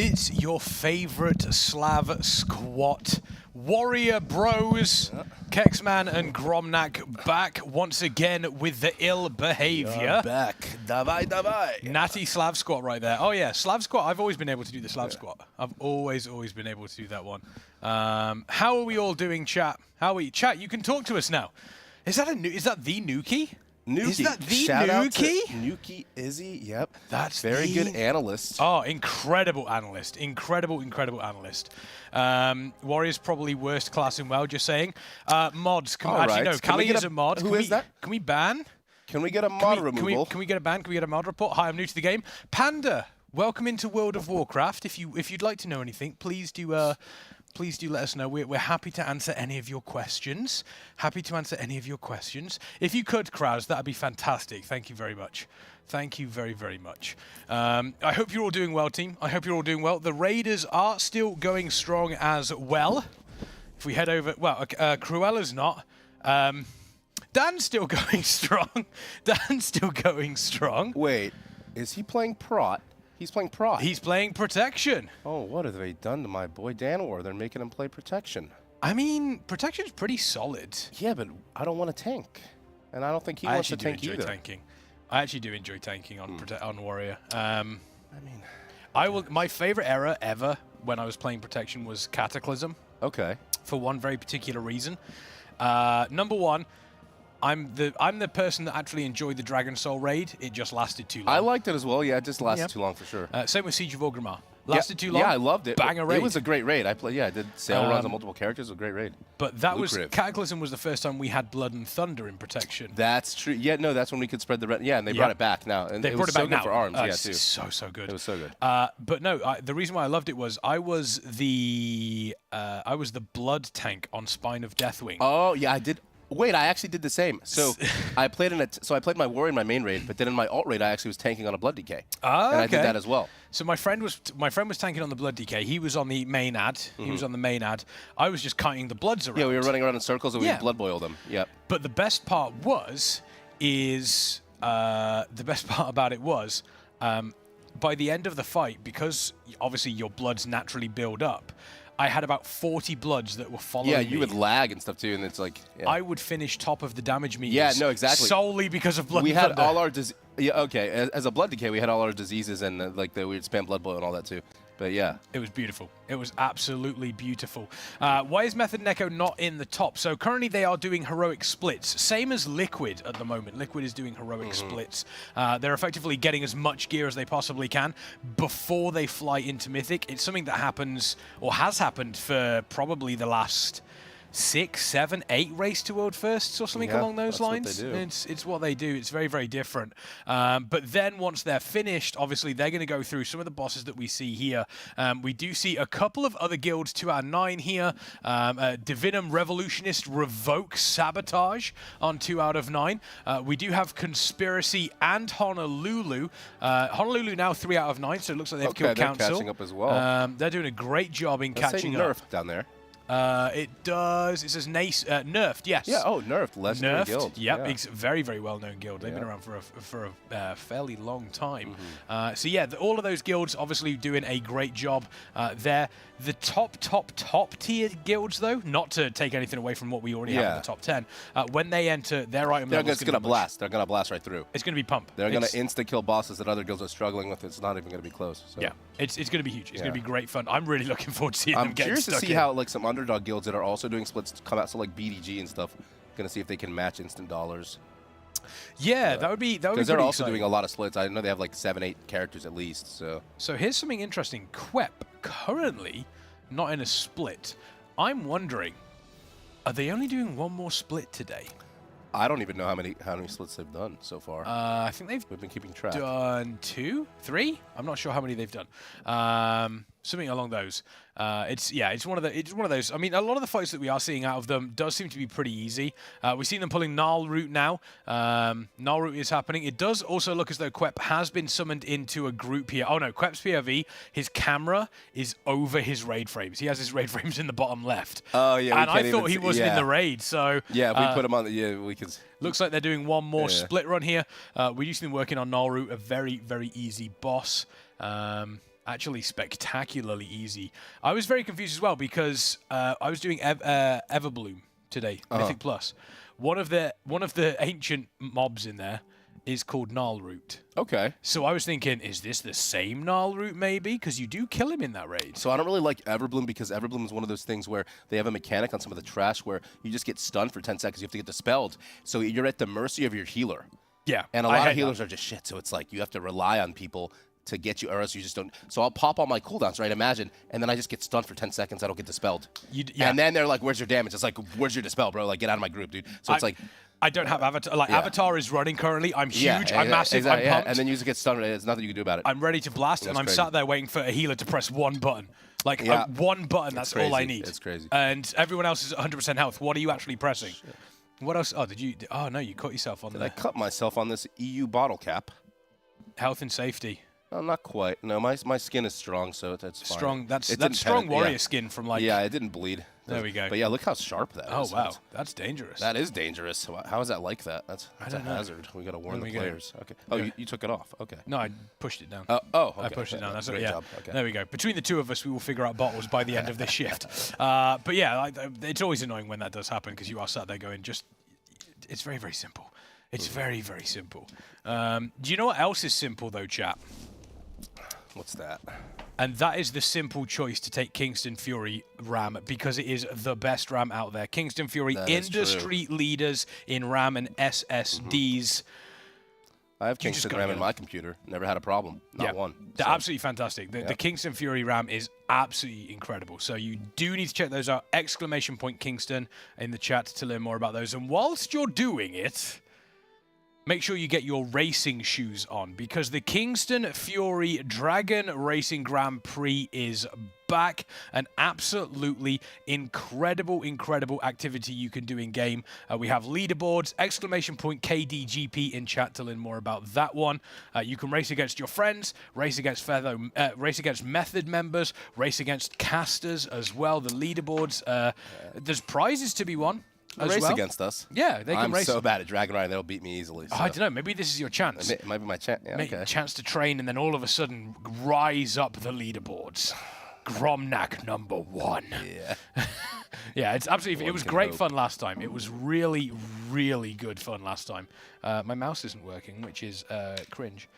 Speaker 10: It's your favorite Slav squat. Warrior Bros, Kexman and Gromnak back once again with the ill behavior.
Speaker 20: Back. Davai.
Speaker 10: Natty Slav squat right there. Oh yeah, Slav squat. I've always been able to do the Slav squat. I've always been able to do that one. How are we all doing, chat? How are we? Chat, you can talk to us now. Is that the Nuki?
Speaker 20: Nuki.
Speaker 10: Is that the
Speaker 20: Shout out to
Speaker 10: Nuki?
Speaker 20: Nuki Izzy, yep.
Speaker 10: That's
Speaker 20: very good analyst.
Speaker 10: Oh, incredible analyst. Incredible analyst. Warrior's probably worst class in WoW, just saying. Mods, actually no, Kali is a mod.
Speaker 20: Who is that?
Speaker 10: Can we ban?
Speaker 20: Can we get a mod removal?
Speaker 10: Can we get a ban? Can we get a mod report? Hi, I'm new to the game. Panda, welcome into World of Warcraft. If you'd like to know anything, please do let us know. We're happy to answer any of your questions. If you could, Kraz, that'd be fantastic. Thank you very much. Thank you very, very much. I hope you're all doing well, team. I hope you're all doing well. The Raiders are still going strong as well. If we head over... Well, Cruella's not. Dan's still going strong.
Speaker 20: Wait, is he playing Prot? He's playing Prot.
Speaker 10: He's playing Protection.
Speaker 20: Oh, what have they done to my boy Danwar? They're making him play Protection.
Speaker 10: I mean, Protection's pretty solid.
Speaker 20: Yeah, but I don't want to tank. And I don't think he wants to tank either.
Speaker 10: I actually do enjoy tanking on Warrior. My favorite era ever when I was playing Protection was Cataclysm.
Speaker 20: Okay.
Speaker 10: For one very particular reason. Number one, I'm the person that actually enjoyed the Dragon Soul raid. It just lasted too long.
Speaker 20: I liked it as well. Yeah, it just lasted too long for sure.
Speaker 10: Same with Siege of Orgrimmar. Lasted too long.
Speaker 20: Yeah, I loved it.
Speaker 10: Banger raid.
Speaker 20: It was a great raid. I did sail runs on multiple characters. It was a great raid.
Speaker 10: But that was Cataclysm was the first time we had Blood and Thunder in Protection.
Speaker 20: That's true. Yeah, no, that's when we could spread the red. Yeah, and they brought it back now. And
Speaker 10: they brought it back now
Speaker 20: for arms. Yeah,
Speaker 10: it's
Speaker 20: too.
Speaker 10: So good.
Speaker 20: It was so good.
Speaker 10: But no, the reason why I loved it was I was the blood tank on Spine of Deathwing.
Speaker 20: Oh yeah, I did. Wait, I actually did the same. So I played I played my warrior in my main raid, but then in my alt raid I actually was tanking on a blood decay.
Speaker 10: Ah,
Speaker 20: and I did that as well.
Speaker 10: So my friend was tanking on the blood decay. He was on the main ad. He was on the main ad. I was just kiting the bloods around.
Speaker 20: Yeah, we were running around in circles and we blood boiled them. Yep.
Speaker 10: But the best part about it was by the end of the fight, because obviously your bloods naturally build up, I had about 40 bloods that were following me.
Speaker 20: Yeah, you would lag and stuff too, and it's like... Yeah.
Speaker 10: I would finish top of the damage meters.
Speaker 20: Yeah, no, exactly.
Speaker 10: Solely because of blood.
Speaker 20: We had all our... Yeah, okay, as a blood decay, we had all our diseases and we would spam blood boil and all that too. But yeah.
Speaker 10: It was beautiful. It was absolutely beautiful. Why is Method and Echo not in the top? So currently they are doing heroic splits. Same as Liquid at the moment. Liquid is doing heroic splits. They're effectively getting as much gear as they possibly can before they fly into Mythic. It's something that happens, or has happened, for probably the last 6, 7, 8 race to world firsts or something along those lines. It's what they do. It's very, very different. But then once they're finished, obviously they're going to go through some of the bosses that we see here. We do see a couple of other guilds, 2 out of 9 here. Divinum Revolutionist Revoke Sabotage on 2 out of 9. We do have Conspiracy and Honolulu. Honolulu now 3 out of 9, so it looks like they've killed Council.
Speaker 20: They're catching up as well.
Speaker 10: They're doing a great job in catching up.
Speaker 20: Nerfed down there.
Speaker 10: It does. It says Nerfed, yes.
Speaker 20: Yeah, Nerfed. Legendary guild.
Speaker 10: Yep, it's a very, very well-known guild. They've been around for a fairly long time. So yeah, all of those guilds obviously doing a great job there. The top tier guilds, though, not to take anything away from what we already have in the top 10, when they enter their item level,
Speaker 20: it's going to blast. They're going to blast right through.
Speaker 10: It's going to be pump.
Speaker 20: They're going to insta-kill bosses that other guilds are struggling with. It's not even going to be close. So.
Speaker 10: Yeah, it's going to be huge. It's going to be great fun. I'm really looking forward to seeing them get stuck in.
Speaker 20: I'm curious to see how some underdog guilds that are also doing splits come out, so like BDG and stuff. Going to see if they can match instant dollars.
Speaker 10: Yeah, that would be
Speaker 20: because they're also doing a lot of splits. I know they have like 7, 8 characters at least.
Speaker 10: So here's something interesting. Quep currently not in a split. I'm wondering, are they only doing one more split today?
Speaker 20: I don't even know how many splits they've done so far.
Speaker 10: I think we've
Speaker 20: been keeping track.
Speaker 10: Done 2, 3. I'm not sure how many they've done. Something along those. It's one of those. I mean, a lot of the fights that we are seeing out of them does seem to be pretty easy. We've seen them pulling Gnarl Root now. Gnarl Root is happening. It does also look as though Quep has been summoned into a group here. Oh no, Quep's POV, his camera is over his raid frames. He has his raid frames in the bottom left.
Speaker 20: Oh yeah,
Speaker 10: and I thought he wasn't in the raid. So
Speaker 20: yeah, if we put him on, we could.
Speaker 10: Looks like they're doing one more split run here. We used to be working on Gnarl Root, a very, very easy boss. actually spectacularly easy. I was very confused as well because I was doing Everbloom today, Mythic Plus. One of the ancient mobs in there is called Gnarlroot.
Speaker 20: Okay.
Speaker 10: So I was thinking, is this the same Gnarlroot maybe? Because you do kill him in that raid.
Speaker 20: So I don't really like Everbloom because Everbloom is one of those things where they have a mechanic on some of the trash where you just get stunned for 10 seconds. You have to get dispelled. So you're at the mercy of your healer.
Speaker 10: Yeah.
Speaker 20: And a lot of healers are just shit. So it's like you have to rely on people to get you, or else you just don't. So I'll pop all my cooldowns, right? Imagine, and then I just get stunned for 10 seconds. I don't get dispelled. And then they're like, "Where's your damage?" It's like, "Where's your dispel, bro? Like, get out of my group, dude." So it's like,
Speaker 10: I don't have Avatar. Like Avatar is running currently. I'm huge. I'm massive.
Speaker 20: Exactly,
Speaker 10: I'm pumped.
Speaker 20: And then you just get stunned. There's nothing you can do about it.
Speaker 10: I'm ready to blast, and I'm sat there waiting for a healer to press one button. Like one button. That's all I need.
Speaker 20: It's crazy.
Speaker 10: And everyone else is 100% health. What are you actually pressing? What else? Oh, did you? Oh no, you cut yourself on
Speaker 20: Did
Speaker 10: there.
Speaker 20: I cut myself on this EU bottle cap?
Speaker 10: Health and safety.
Speaker 20: Oh, not quite. No, my skin is strong, so that's fine.
Speaker 10: Strong. That's strong warrior skin from like.
Speaker 20: Yeah, it didn't bleed.
Speaker 10: There we go.
Speaker 20: But yeah, look how sharp that is.
Speaker 10: Oh wow, that's dangerous.
Speaker 20: That is dangerous. How is that like that? That's a hazard. We got to warn the players. Okay. Oh, you took it off. Okay.
Speaker 10: No, I pushed it down.
Speaker 20: Okay.
Speaker 10: I pushed it down. That's
Speaker 20: Great job. Okay.
Speaker 10: There we go. Between the two of us, we will figure out bottles by the end of this shift. But yeah, it's always annoying when that does happen because you are sat there going, it's very, very simple. It's very, very simple. Do you know what else is simple though, chat?
Speaker 20: What's that?
Speaker 10: And that is the simple choice to take Kingston FURY RAM because it is the best RAM out there. Kingston FURY, industry leaders in RAM and SSDs.
Speaker 20: I have Kingston RAM in my computer. Never had a problem. Not one.
Speaker 10: They're absolutely fantastic. The Kingston FURY RAM is absolutely incredible. So you do need to check those out. !Kingston in the chat to learn more about those. And whilst you're doing it, make sure you get your racing shoes on because the Kingston FURY Dragon Racing Grand Prix is back. An absolutely incredible activity you can do in game. We have leaderboards, !KDGP in chat to learn more about that one. You can race against your friends, race against Method members, race against casters as well. The leaderboards, there's prizes to be won.
Speaker 20: Race against us.
Speaker 10: Yeah, they can race.
Speaker 20: I'm so bad at Dragon Riding, they'll beat me easily. So.
Speaker 10: I don't know. Maybe this is your chance.
Speaker 20: It might be my chance. Yeah, okay.
Speaker 10: Chance to train and then all of a sudden rise up the leaderboards. Gromnak #1.
Speaker 20: Yeah.
Speaker 10: Yeah, it's absolutely. It was great fun last time. It was really, really good fun last time. My mouse isn't working, which is cringe.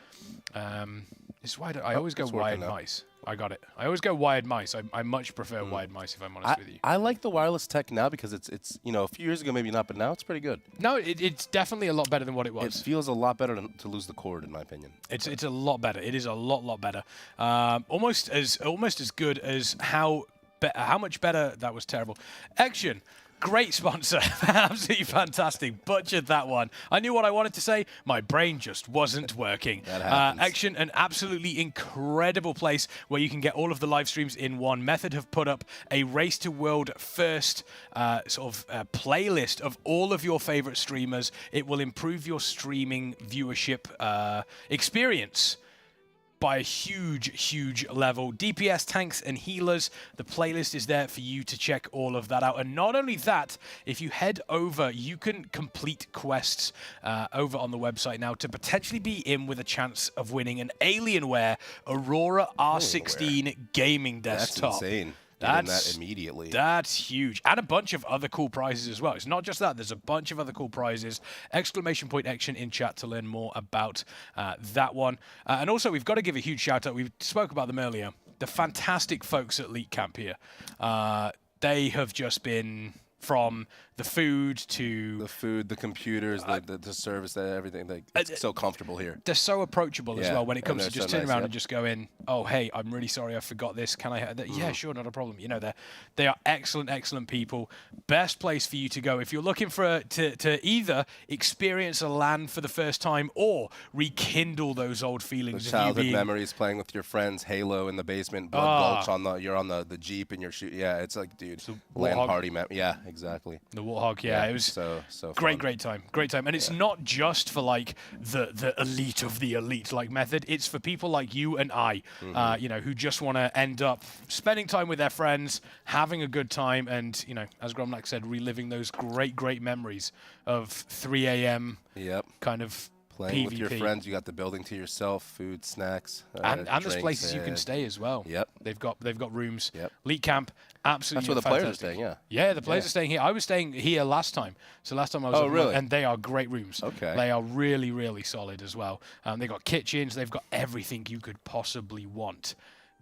Speaker 10: It's why I always go wired mice. I got it. I always go wired mice. I much prefer wired mice if I'm honest with you.
Speaker 20: I like the wireless tech now because it's a few years ago maybe not, but now it's pretty good.
Speaker 10: No, it's definitely a lot better than what it was.
Speaker 20: It feels a lot better to lose the cord in my opinion.
Speaker 10: It's a lot better. It is a lot better. Almost as good as how much better. That was terrible. Ection. Great sponsor. Absolutely fantastic. Butchered that one. I knew what I wanted to say. My brain just wasn't working.
Speaker 20: That happens.
Speaker 10: Ection, an absolutely incredible place where you can get all of the live streams in one. Method have put up a Race to World first playlist of all of your favorite streamers. It will improve your streaming viewership experience by a huge level. DPS, tanks, and healers. The playlist is there for you to check all of that out. And not only that, if you head over, you can complete quests over on the website now to potentially be in with a chance of winning an Alienware Aurora R16 gaming desktop.
Speaker 20: That's insane. That immediately.
Speaker 10: That's huge. And a bunch of other cool prizes as well. It's not just that. There's a bunch of other cool prizes. !Action in chat to learn more about that one. And also, we've got to give a huge shout out. We spoke about them earlier. The fantastic folks at Elite Camp here. They have just been from the food to...
Speaker 20: the computers, the service, everything. It's so comfortable here.
Speaker 10: They're so approachable as well when it comes to just turning around and just going, oh, hey, I'm really sorry I forgot this. Can I... Yeah, sure, not a problem. You know, they are excellent people. Best place for you to go if you're looking for to either experience a LAN for the first time or rekindle those old feelings.
Speaker 20: Those childhood memories, playing with your friends, Halo in the basement, Blood Gulch you're on the Jeep and you're shooting. Yeah, it's like, dude, LAN party. Yeah, exactly.
Speaker 10: The Warthog, yeah, it was
Speaker 20: so
Speaker 10: great time, and it's not just for like the elite of the elite like Method. It's for people like you and I, who just want to end up spending time with their friends, having a good time, and as Gromnak said, reliving those great memories of 3 a.m.
Speaker 20: Yep.
Speaker 10: kind of
Speaker 20: Playing with your
Speaker 10: PvP.
Speaker 20: friends, you got the building to yourself, food, snacks,
Speaker 10: And there's
Speaker 20: drinks,
Speaker 10: places you can stay as well.
Speaker 20: Yep.
Speaker 10: They've got rooms.
Speaker 20: Yep.
Speaker 10: Leak camp, absolutely.
Speaker 20: That's where the players are
Speaker 10: fantastic.
Speaker 20: staying, yeah.
Speaker 10: Yeah, the players
Speaker 20: Yeah.
Speaker 10: are staying here. I was staying here last time. So last time I was.
Speaker 20: Oh,
Speaker 10: at
Speaker 20: really?
Speaker 10: And they are great rooms.
Speaker 20: Okay.
Speaker 10: They are really, really solid as well. They've got kitchens. They've got everything you could possibly want.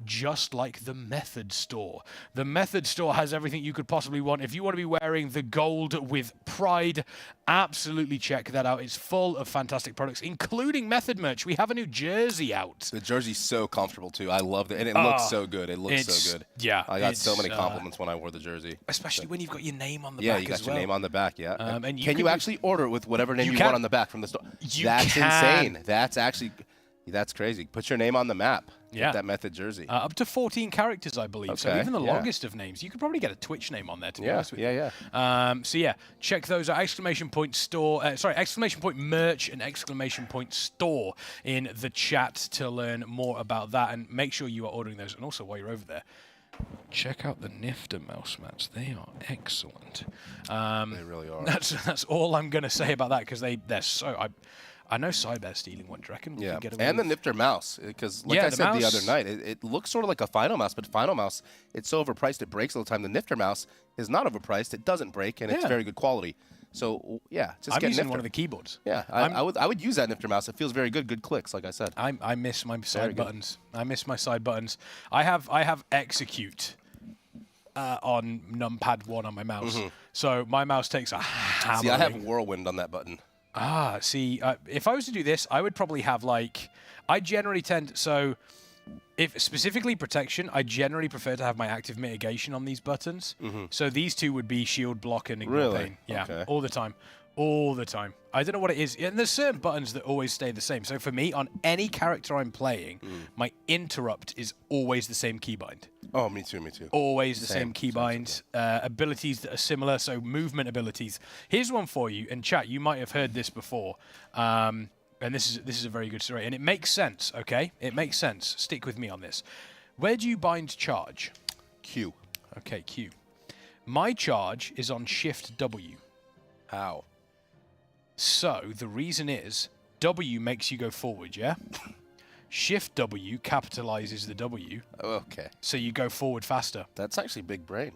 Speaker 10: Just like the Method Store. The Method Store has everything you could possibly want. If you want to be wearing the gold with pride, absolutely check that out. It's full of fantastic products, including Method merch. We have a new jersey out.
Speaker 20: The jersey's so comfortable too. I love it, and it looks so good. It looks so good.
Speaker 10: Yeah,
Speaker 20: I got so many
Speaker 10: it's,
Speaker 20: compliments when I wore the jersey.
Speaker 10: Especially when you've got your name on the
Speaker 20: Yeah,
Speaker 10: back
Speaker 20: you got
Speaker 10: as
Speaker 20: your
Speaker 10: well.
Speaker 20: name on the back. Yeah.
Speaker 10: And you
Speaker 20: can
Speaker 10: can
Speaker 20: you
Speaker 10: do-
Speaker 20: actually order it with whatever name
Speaker 10: You
Speaker 20: you
Speaker 10: can.
Speaker 20: want on the back from the store?
Speaker 10: You
Speaker 20: That's
Speaker 10: can.
Speaker 20: insane. That's crazy. Put your name on the map.
Speaker 10: Yeah.
Speaker 20: With that Method jersey.
Speaker 10: Up to 14 characters, I believe. So
Speaker 20: Okay,
Speaker 10: even the
Speaker 20: yeah.
Speaker 10: longest of names, you could probably get a Twitch name on there. To be
Speaker 20: Yeah,
Speaker 10: honest with you.
Speaker 20: yeah.
Speaker 10: So yeah, check those out. Exclamation point store. Sorry, exclamation point merch and exclamation point store in the chat to learn more about that, and make sure you are ordering those. And also, while you're over there, check out the Nyfter mouse mats. They are excellent.
Speaker 20: They really are.
Speaker 10: That's all I'm going to say about that, because they're so. I know Cyber's stealing one. Do you reckon we
Speaker 20: Yeah,
Speaker 10: can get away
Speaker 20: and the
Speaker 10: with-
Speaker 20: Nyfter mouse, because like
Speaker 10: Yeah,
Speaker 20: I
Speaker 10: the
Speaker 20: said the
Speaker 10: mouse-
Speaker 20: other night, it looks sort of like a Final mouse, but Final mouse, it's so overpriced it breaks all the time. The Nyfter mouse is not overpriced; it doesn't break, and it's
Speaker 10: Yeah.
Speaker 20: very good quality. So yeah, just
Speaker 10: I'm
Speaker 20: get
Speaker 10: using
Speaker 20: Nyfter.
Speaker 10: one of the keyboards.
Speaker 20: Yeah, I would use that Nyfter mouse. It feels very good. Good clicks, like I said.
Speaker 10: I miss my
Speaker 20: Very
Speaker 10: side
Speaker 20: good.
Speaker 10: buttons. I miss my side buttons. I have execute on numpad 1 on my mouse.
Speaker 20: Mhm.
Speaker 10: So my mouse takes a hammering.
Speaker 20: See, I have whirlwind on that button.
Speaker 10: See, if I was to do this, I would probably have like, I generally tend, so if specifically protection, I generally prefer to have my active mitigation on these buttons. So these two would be shield, block, and ignore
Speaker 20: Really?
Speaker 10: pain. Yeah,
Speaker 20: Okay.
Speaker 10: all the time. All the time. I don't know what it is. And there's certain buttons that always stay the same. So for me, on any character I'm playing, my interrupt is always the same keybind.
Speaker 20: Oh, me too, me too.
Speaker 10: Always the same keybind. Abilities that are similar, so movement abilities. Here's one for you, and chat, you might have heard this before. And this is a very good story, and it makes sense, okay? It makes sense. Stick with me on this. Where do you bind charge?
Speaker 20: Q.
Speaker 10: Okay, Q. My charge is on Shift W.
Speaker 20: How?
Speaker 10: So the reason is W makes you go forward, yeah? Shift W capitalizes the W.
Speaker 20: Okay.
Speaker 10: So you go forward faster.
Speaker 20: That's actually big brain.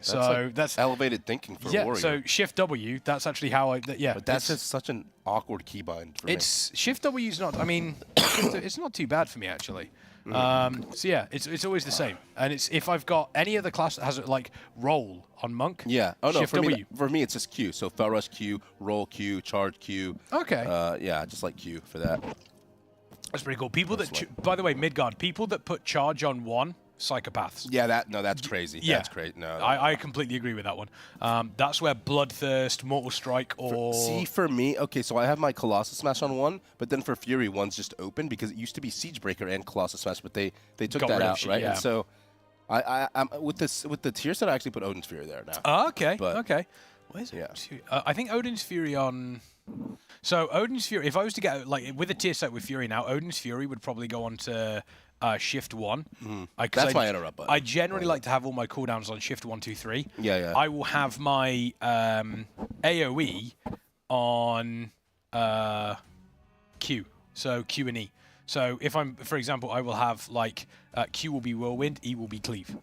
Speaker 10: So
Speaker 20: like
Speaker 10: that's
Speaker 20: elevated thinking for a warrior.
Speaker 10: So Shift W, that's actually how I. Yeah.
Speaker 20: But that's
Speaker 10: it's-
Speaker 20: just such an awkward keybind for
Speaker 10: It's Shift W is not. I mean, it's not too bad for me actually. So yeah, it's always the same. And it's if I've got any other class that has like roll on monk.
Speaker 20: Yeah. Oh no,
Speaker 10: Shift
Speaker 20: for
Speaker 10: W.
Speaker 20: me it's just Q. So fell rush Q, roll Q, charge Q.
Speaker 10: Okay.
Speaker 20: Yeah, just like Q for that.
Speaker 10: That's pretty cool. People that, by the way, Midgard, people that put charge on 1, psychopaths.
Speaker 20: Yeah, that's crazy.
Speaker 10: Yeah.
Speaker 20: That's crazy. No.
Speaker 10: I completely agree with that one. That's where Bloodthirst, Mortal Strike, or
Speaker 20: See, for me, okay, so I have my Colossus Smash on 1, but then for Fury, 1's just open because it used to be Siegebreaker and Colossus Smash, but they took
Speaker 10: Got
Speaker 20: that
Speaker 10: rid of
Speaker 20: out,
Speaker 10: shit,
Speaker 20: right?
Speaker 10: yeah.
Speaker 20: And so I'm with the tier set, I actually put Odin's Fury there now.
Speaker 10: Oh, okay.
Speaker 20: But,
Speaker 10: okay. Where's Odin's Fury? I think Odin's Fury on. So Odin's Fury, if I was to get like with a tier set with Fury now, Odin's Fury would probably go on to Shift 1.
Speaker 20: That's my interrupt button.
Speaker 10: I generally like to have all my cooldowns on Shift 1, 2, 3.
Speaker 20: Yeah, yeah.
Speaker 10: I will have my AOE on Q. So Q and E. So if I'm, for example, I will have like Q will be Whirlwind, E will be Cleave.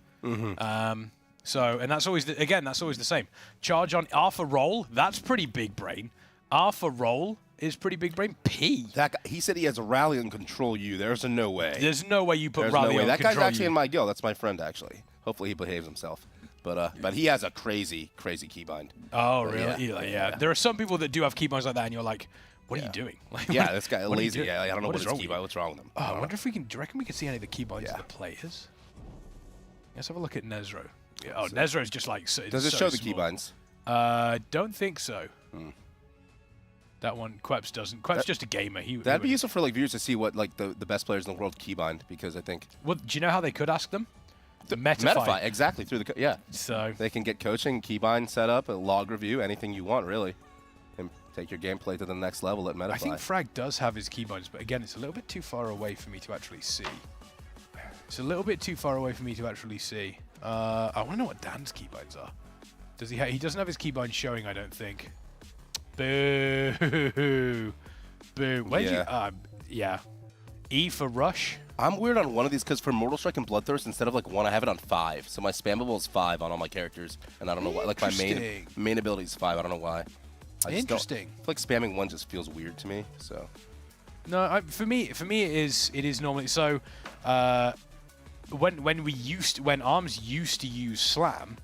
Speaker 10: So, and that's always, that's always the same. Charge on R for roll, that's pretty big brain. R for roll is pretty big brain. P.
Speaker 20: That guy, he said he has a rally and control you. There's no way.
Speaker 10: There's no way you put
Speaker 20: There's
Speaker 10: rally
Speaker 20: no way.
Speaker 10: on
Speaker 20: That
Speaker 10: control
Speaker 20: guy's actually
Speaker 10: you.
Speaker 20: in my guild. That's my friend, actually. Hopefully he behaves himself. But he has a crazy keybind.
Speaker 10: Oh,
Speaker 20: But
Speaker 10: really? Yeah. There are some people that do have keybinds like that, and you're like, what are you doing? Like,
Speaker 20: Yeah, this guy
Speaker 10: what are you
Speaker 20: lazy.
Speaker 10: doing?
Speaker 20: Yeah, I don't know what
Speaker 10: is
Speaker 20: his
Speaker 10: wrong with
Speaker 20: keybind.
Speaker 10: you?
Speaker 20: What's wrong with him?
Speaker 10: Oh, I wonder if we can. Do you reckon we can see any of the keybinds of the players? Let's have a look at Nezro. Yeah, oh, Nezro's just like. So,
Speaker 20: Does it
Speaker 10: so
Speaker 20: show the
Speaker 10: small.
Speaker 20: keybinds?
Speaker 10: Don't think so. That one, Queps doesn't. Queps just a gamer.
Speaker 20: That'd be useful for like viewers to see what like the best players in the world keybind, because I think.
Speaker 10: Well, do you know how they could ask them? The
Speaker 20: Metafy, exactly, through the yeah.
Speaker 10: So
Speaker 20: they can get coaching, keybind setup, a log review, anything you want really, and take your gameplay to the next level at Metafy.
Speaker 10: I think Frag does have his keybinds, but again, it's a little bit too far away for me to actually see. It's a little bit too far away for me to actually see. I want to know what Dan's keybinds are. Does he? He doesn't have his keybind showing, I don't think. Boo! Boom. Where'd
Speaker 20: Yeah.
Speaker 10: yeah. E for rush.
Speaker 20: I'm weird on one of these because for Mortal Strike and Bloodthirst, instead of like 1, I have it on 5. So my spammable is 5 on all my characters, and I don't know why. Like my main ability is 5. I don't know why.
Speaker 10: Interesting.
Speaker 20: I feel like spamming 1 just feels weird to me. So.
Speaker 10: No, for me it is normally so. When Arms used to use Slam,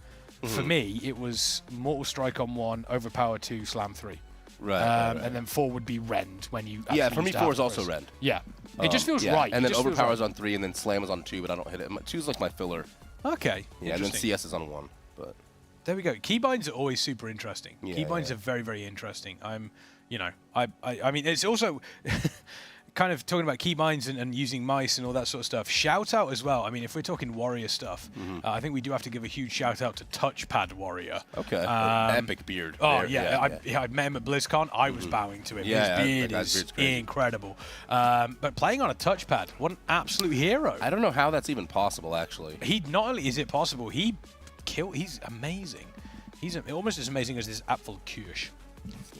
Speaker 10: for me it was Mortal Strike on 1, Overpower 2, Slam 3.
Speaker 20: Right,
Speaker 10: And then 4 would be Rend when you.
Speaker 20: Yeah, for me 4 is also Rend.
Speaker 10: Yeah, it just feels
Speaker 20: yeah.
Speaker 10: right.
Speaker 20: And then
Speaker 10: Overpower
Speaker 20: Overpower's on 3, and then Slam is on 2, but I don't hit it. 2 is like my filler.
Speaker 10: Okay.
Speaker 20: Yeah, and then CS is on 1, but.
Speaker 10: There we go. Keybinds are always super interesting.
Speaker 20: Yeah,
Speaker 10: Keybinds are very, very interesting. I mean, it's also kind of talking about keybinds and using mice and all that sort of stuff. Shout out as well. I mean, if we're talking warrior stuff, I think we do have to give a huge shout out to Touchpad Warrior.
Speaker 20: Okay. Epic beard.
Speaker 10: Oh,
Speaker 20: there.
Speaker 10: yeah. I met him at BlizzCon. I was bowing to him.
Speaker 20: Yeah,
Speaker 10: his beard is incredible. But playing on a touchpad, what an absolute hero.
Speaker 20: I don't know how that's even possible, actually.
Speaker 10: He not only is it possible, he's amazing. He's almost as amazing as this Apfelkirsch.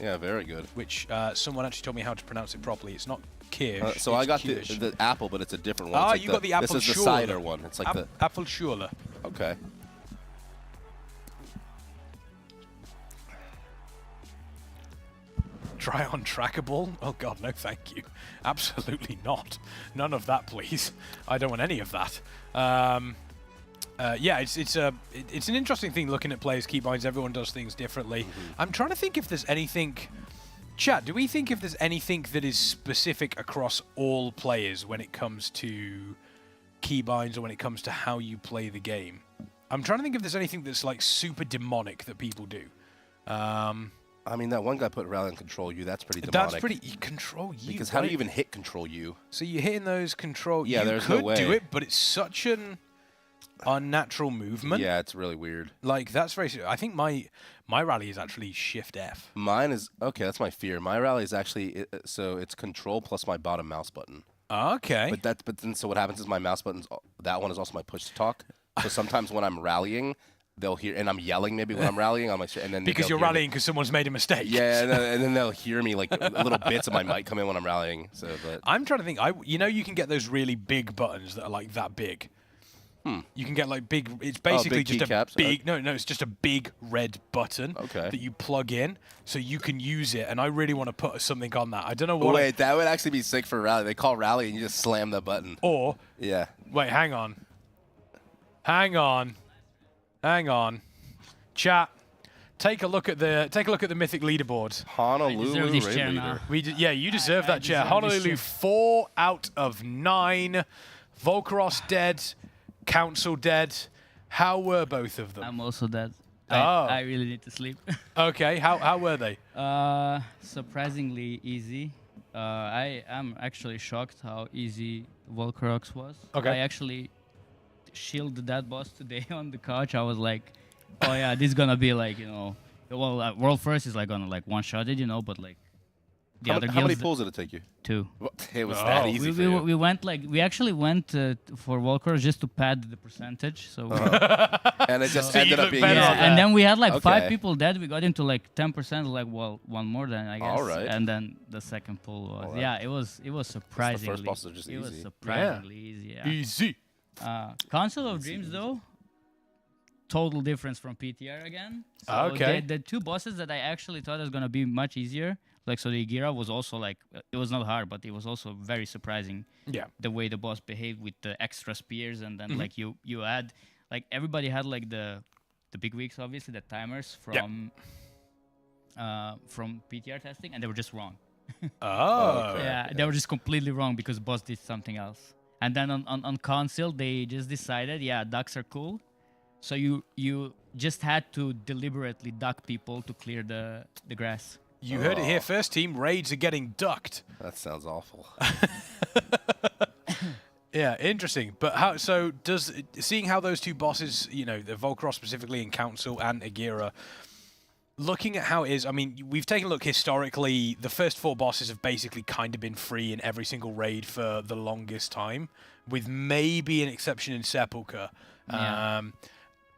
Speaker 20: Yeah, very good.
Speaker 10: Which someone actually told me how to pronounce it properly. It's not Kirsch.
Speaker 20: So I got
Speaker 10: Kirsch.
Speaker 20: the apple, but it's a different one.
Speaker 10: Ah,
Speaker 20: Like
Speaker 10: you got the Apfelschorle.
Speaker 20: This is the cider one. It's like the
Speaker 10: Apfelschorle.
Speaker 20: Okay.
Speaker 10: Try on trackable? Oh god, no thank you. Absolutely not. None of that, please. I don't want any of that. Yeah, it's an interesting thing looking at players' keybinds. Everyone does things differently. I'm trying to think if there's anything. Chat, do we think if there's anything that is specific across all players when it comes to keybinds or when it comes to how you play the game? I'm trying to think if there's anything that's like super demonic that people do.
Speaker 20: I mean, that one guy put rally and control you. That's pretty demonic.
Speaker 10: That's pretty. Control you.
Speaker 20: Because how do you even hit control you?
Speaker 10: So you're hitting those control.
Speaker 20: Yeah,
Speaker 10: you
Speaker 20: there's
Speaker 10: could
Speaker 20: no way.
Speaker 10: do it, but it's such an unnatural movement.
Speaker 20: Yeah, it's really weird.
Speaker 10: Like that's very. I think my rally is actually Shift F.
Speaker 20: Mine is okay. That's my fear. My rally is actually so it's control plus my bottom mouse button.
Speaker 10: Okay.
Speaker 20: But then so what happens is my mouse buttons. That one is also my push to talk. So sometimes when I'm rallying, they'll hear, and I'm yelling maybe when I'm rallying on my and then
Speaker 10: because you're rallying because someone's made a mistake.
Speaker 20: Yeah, and then they'll hear me like little bits of my mic come in when I'm rallying. So, but
Speaker 10: I'm trying to think. You can get those really big buttons that are like that big. You can get like big. It's basically
Speaker 20: big
Speaker 10: just a
Speaker 20: keycaps?
Speaker 10: big. No, it's just a big red button that you plug in, so you can use it. And I really want to put something on that. I don't know what.
Speaker 20: Wait, that would actually be sick for rally. They call rally, and you just slam the button.
Speaker 10: Or
Speaker 20: yeah.
Speaker 10: Wait, hang on. Chat. Take a look at the mythic leaderboard.
Speaker 20: Honolulu
Speaker 21: this chair now.
Speaker 10: Yeah, you deserve that chair. Honolulu 4 out of 9. Volcaros dead. Council dead. How were both of them?
Speaker 21: I'm also dead.
Speaker 10: Oh.
Speaker 21: I really need to sleep.
Speaker 10: Okay, how were they?
Speaker 21: Surprisingly easy. I am actually shocked how easy Volcarox was.
Speaker 10: Okay.
Speaker 21: I actually shielded that boss today on the couch. I was like, oh yeah, this is gonna be like, well, World First is like gonna like one-shot it, but like the other
Speaker 20: how many pulls did it take you?
Speaker 21: 2.
Speaker 20: It was that easy for you.
Speaker 21: We actually went for Volcarox just to pad the percentage. So
Speaker 20: and it just ended up being easy.
Speaker 21: And then we had like 5 people dead. We got into like 10%, like one more than I guess.
Speaker 20: All right.
Speaker 21: And then the second pull was it was surprisingly.
Speaker 20: The first boss was just
Speaker 21: easy. It was
Speaker 20: easy.
Speaker 21: surprisingly easy. Yeah.
Speaker 10: Easy.
Speaker 21: Council of Dreams though. Total difference from PTR again. So
Speaker 10: okay.
Speaker 21: The 2 bosses that I actually thought was gonna be much easier. Like so, the Igira was also like it was not hard, but it was also very surprising.
Speaker 10: Yeah.
Speaker 21: The way the boss behaved with the extra spears, and then like you add like everybody had like the big weeks, obviously the timers from PTR testing, and they were just wrong.
Speaker 10: Oh.
Speaker 21: Yeah, they were just completely wrong because the boss did something else. And then on console, they just decided, ducks are cool. So you just had to deliberately duck people to clear the grass.
Speaker 10: You heard it here first, team. Raids are getting ducked.
Speaker 20: That sounds awful.
Speaker 10: Yeah, interesting. But seeing how those 2 bosses, the Volcaros specifically in Council and Agira, looking at how it is, I mean, we've taken a look historically. The first 4 bosses have basically kind of been free in every single raid for the longest time, with maybe an exception in Sepulchre.
Speaker 21: Yeah.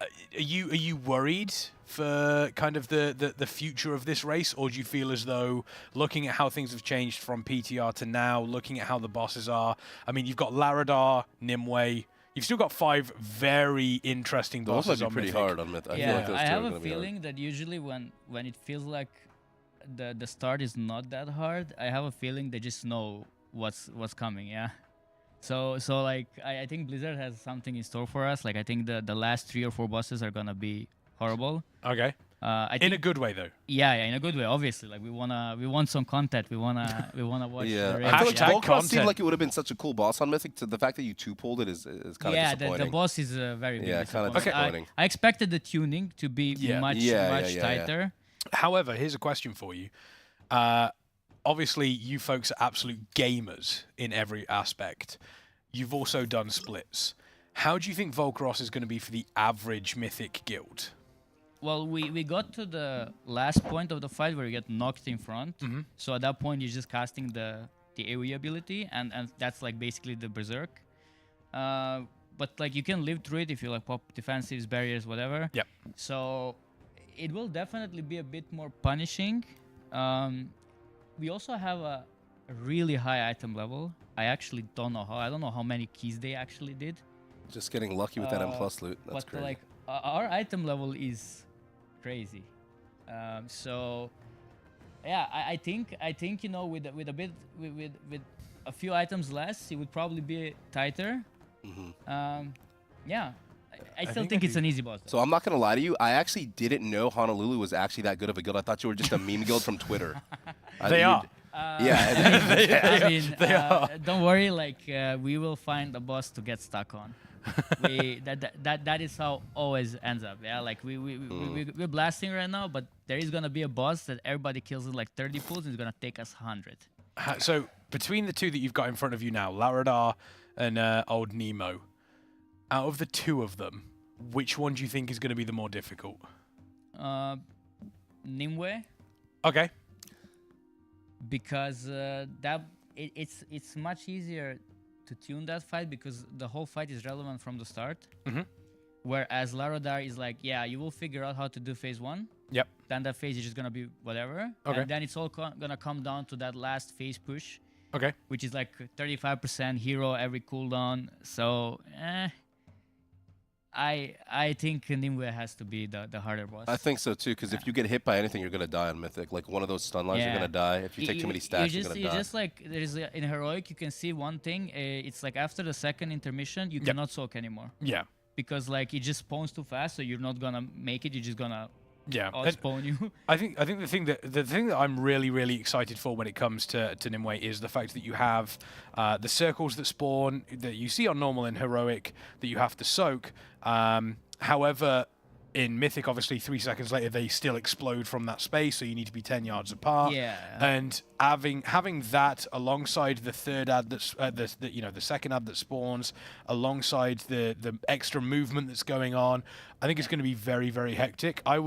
Speaker 10: Are you worried for kind of the future of this race, or do you feel as though, looking at how things have changed from PTR to now, looking at how the bosses are, I mean, you've got Laradar, Nimue, you've still got 5 very interesting
Speaker 20: Those
Speaker 10: bosses
Speaker 20: might be
Speaker 10: on
Speaker 20: pretty
Speaker 10: Mythic.
Speaker 20: hard on Mythic.
Speaker 21: Yeah,
Speaker 20: feel like those
Speaker 21: I
Speaker 20: two
Speaker 21: have
Speaker 20: are
Speaker 21: a
Speaker 20: gonna be hard.
Speaker 21: feeling that usually when it feels like the start is not that hard, I have a feeling they just know what's coming. Yeah. So like I think Blizzard has something in store for us. Like I think the last 3 or 4 bosses are gonna be horrible.
Speaker 10: Okay.
Speaker 21: I
Speaker 10: in
Speaker 21: think,
Speaker 10: a good way though.
Speaker 21: Yeah, in a good way. Obviously, like we want some content. We wanna watch.
Speaker 20: Yeah,
Speaker 21: the race.
Speaker 20: I feel like
Speaker 21: Yeah.
Speaker 20: Volcross seemed like it would have been such a cool boss on Mythic. To the fact that you 2-pulled it is kind of disappointing.
Speaker 21: The boss is very big.
Speaker 20: Yeah, kind of disappointing.
Speaker 21: I expected the tuning to be much tighter.
Speaker 10: However, here's a question for you. Obviously, you folks are absolute gamers in every aspect. You've also done splits. How do you think Volcross is going to be for the average Mythic guild?
Speaker 21: Well, we got to the last point of the fight where you get knocked in front. So at that point, you're just casting the AoE ability, and that's like basically the Berserk. But like you can live through it if you like pop defensives, barriers, whatever.
Speaker 10: Yep.
Speaker 21: So it will definitely be a bit more punishing. We also have a really high item level. I actually don't know how. I don't know how many keys they actually did.
Speaker 20: Just getting lucky with that M+ loot. That's
Speaker 21: but
Speaker 20: crazy.
Speaker 21: Like our item level is crazy. So yeah, I think you know with a bit with a few items less, it would probably be tighter. Yeah. I still think it's an easy boss.
Speaker 20: So I'm not gonna lie to you. I actually didn't know Honolulu was actually that good of a guild. I thought you were just a meme guild from Twitter.
Speaker 10: They are.
Speaker 21: I mean, don't worry. Like we will find a boss to get stuck on. That is how always ends up. Yeah, like we're blasting right now, but there is gonna be a boss that everybody kills in like 30 pulls, and it's gonna take us 100.
Speaker 10: So between the 2 that you've got in front of you now, Laradar and old Nemo, out of the 2 of them, which one do you think is going to be the more difficult?
Speaker 21: Nimue.
Speaker 10: Okay.
Speaker 21: Because it's much easier to tune that fight because the whole fight is relevant from the start. Whereas Laradar is like, yeah, you will figure out how to do phase 1.
Speaker 10: Yep.
Speaker 21: Then that phase is just gonna be whatever.
Speaker 10: Okay.
Speaker 21: And then it's all gonna come down to that last phase push.
Speaker 10: Okay.
Speaker 21: Which is like 35% hero every cooldown. So, I think Nimue has to be the harder boss.
Speaker 20: I think so too, because if you get hit by anything, you're gonna die on Mythic. Like one of those stun lines, you're gonna die. If you take too many stacks, you're gonna die.
Speaker 21: Just like there's in Heroic, you can see one thing. It's like after the second intermission, you cannot soak anymore.
Speaker 10: Yeah.
Speaker 21: Because like it just spawns too fast, so you're not gonna make it. You're just gonna spawn you.
Speaker 10: I think the thing that I'm really excited for when it comes to Nimue is the fact that you have the circles that spawn that you see on normal and heroic that you have to soak. However, in Mythic, obviously 3 seconds later they still explode from that space, so you need to be 10 yards apart.
Speaker 21: Yeah.
Speaker 10: And having that alongside the third ad that's the second ad that spawns, alongside the extra movement that's going on, I think it's going to be very hectic. I'd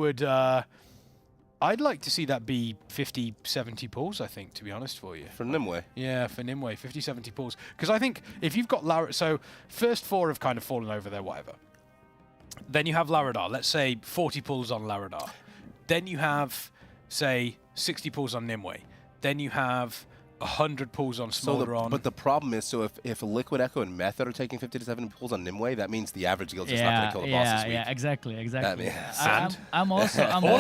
Speaker 10: like to see that be 50, 70 pulls, I think, to be honest for you.
Speaker 20: For Nimue?
Speaker 10: Yeah, for Nimue, 50, 70 pulls. Because I think if you've got Laradar, so first 4 have kind of fallen over there, whatever. Then you have Laradar, let's say 40 pulls on Laradar. Then you have, say, 60 pulls on Nimue. Then you have 100 pulls on Smolderon.
Speaker 20: But the problem is, so if Liquid Echo and Method are taking 50 to 70 pulls on Nimue, that means the average guild's just not going to kill the boss this week.
Speaker 21: Yeah, exactly.
Speaker 10: I'm
Speaker 21: all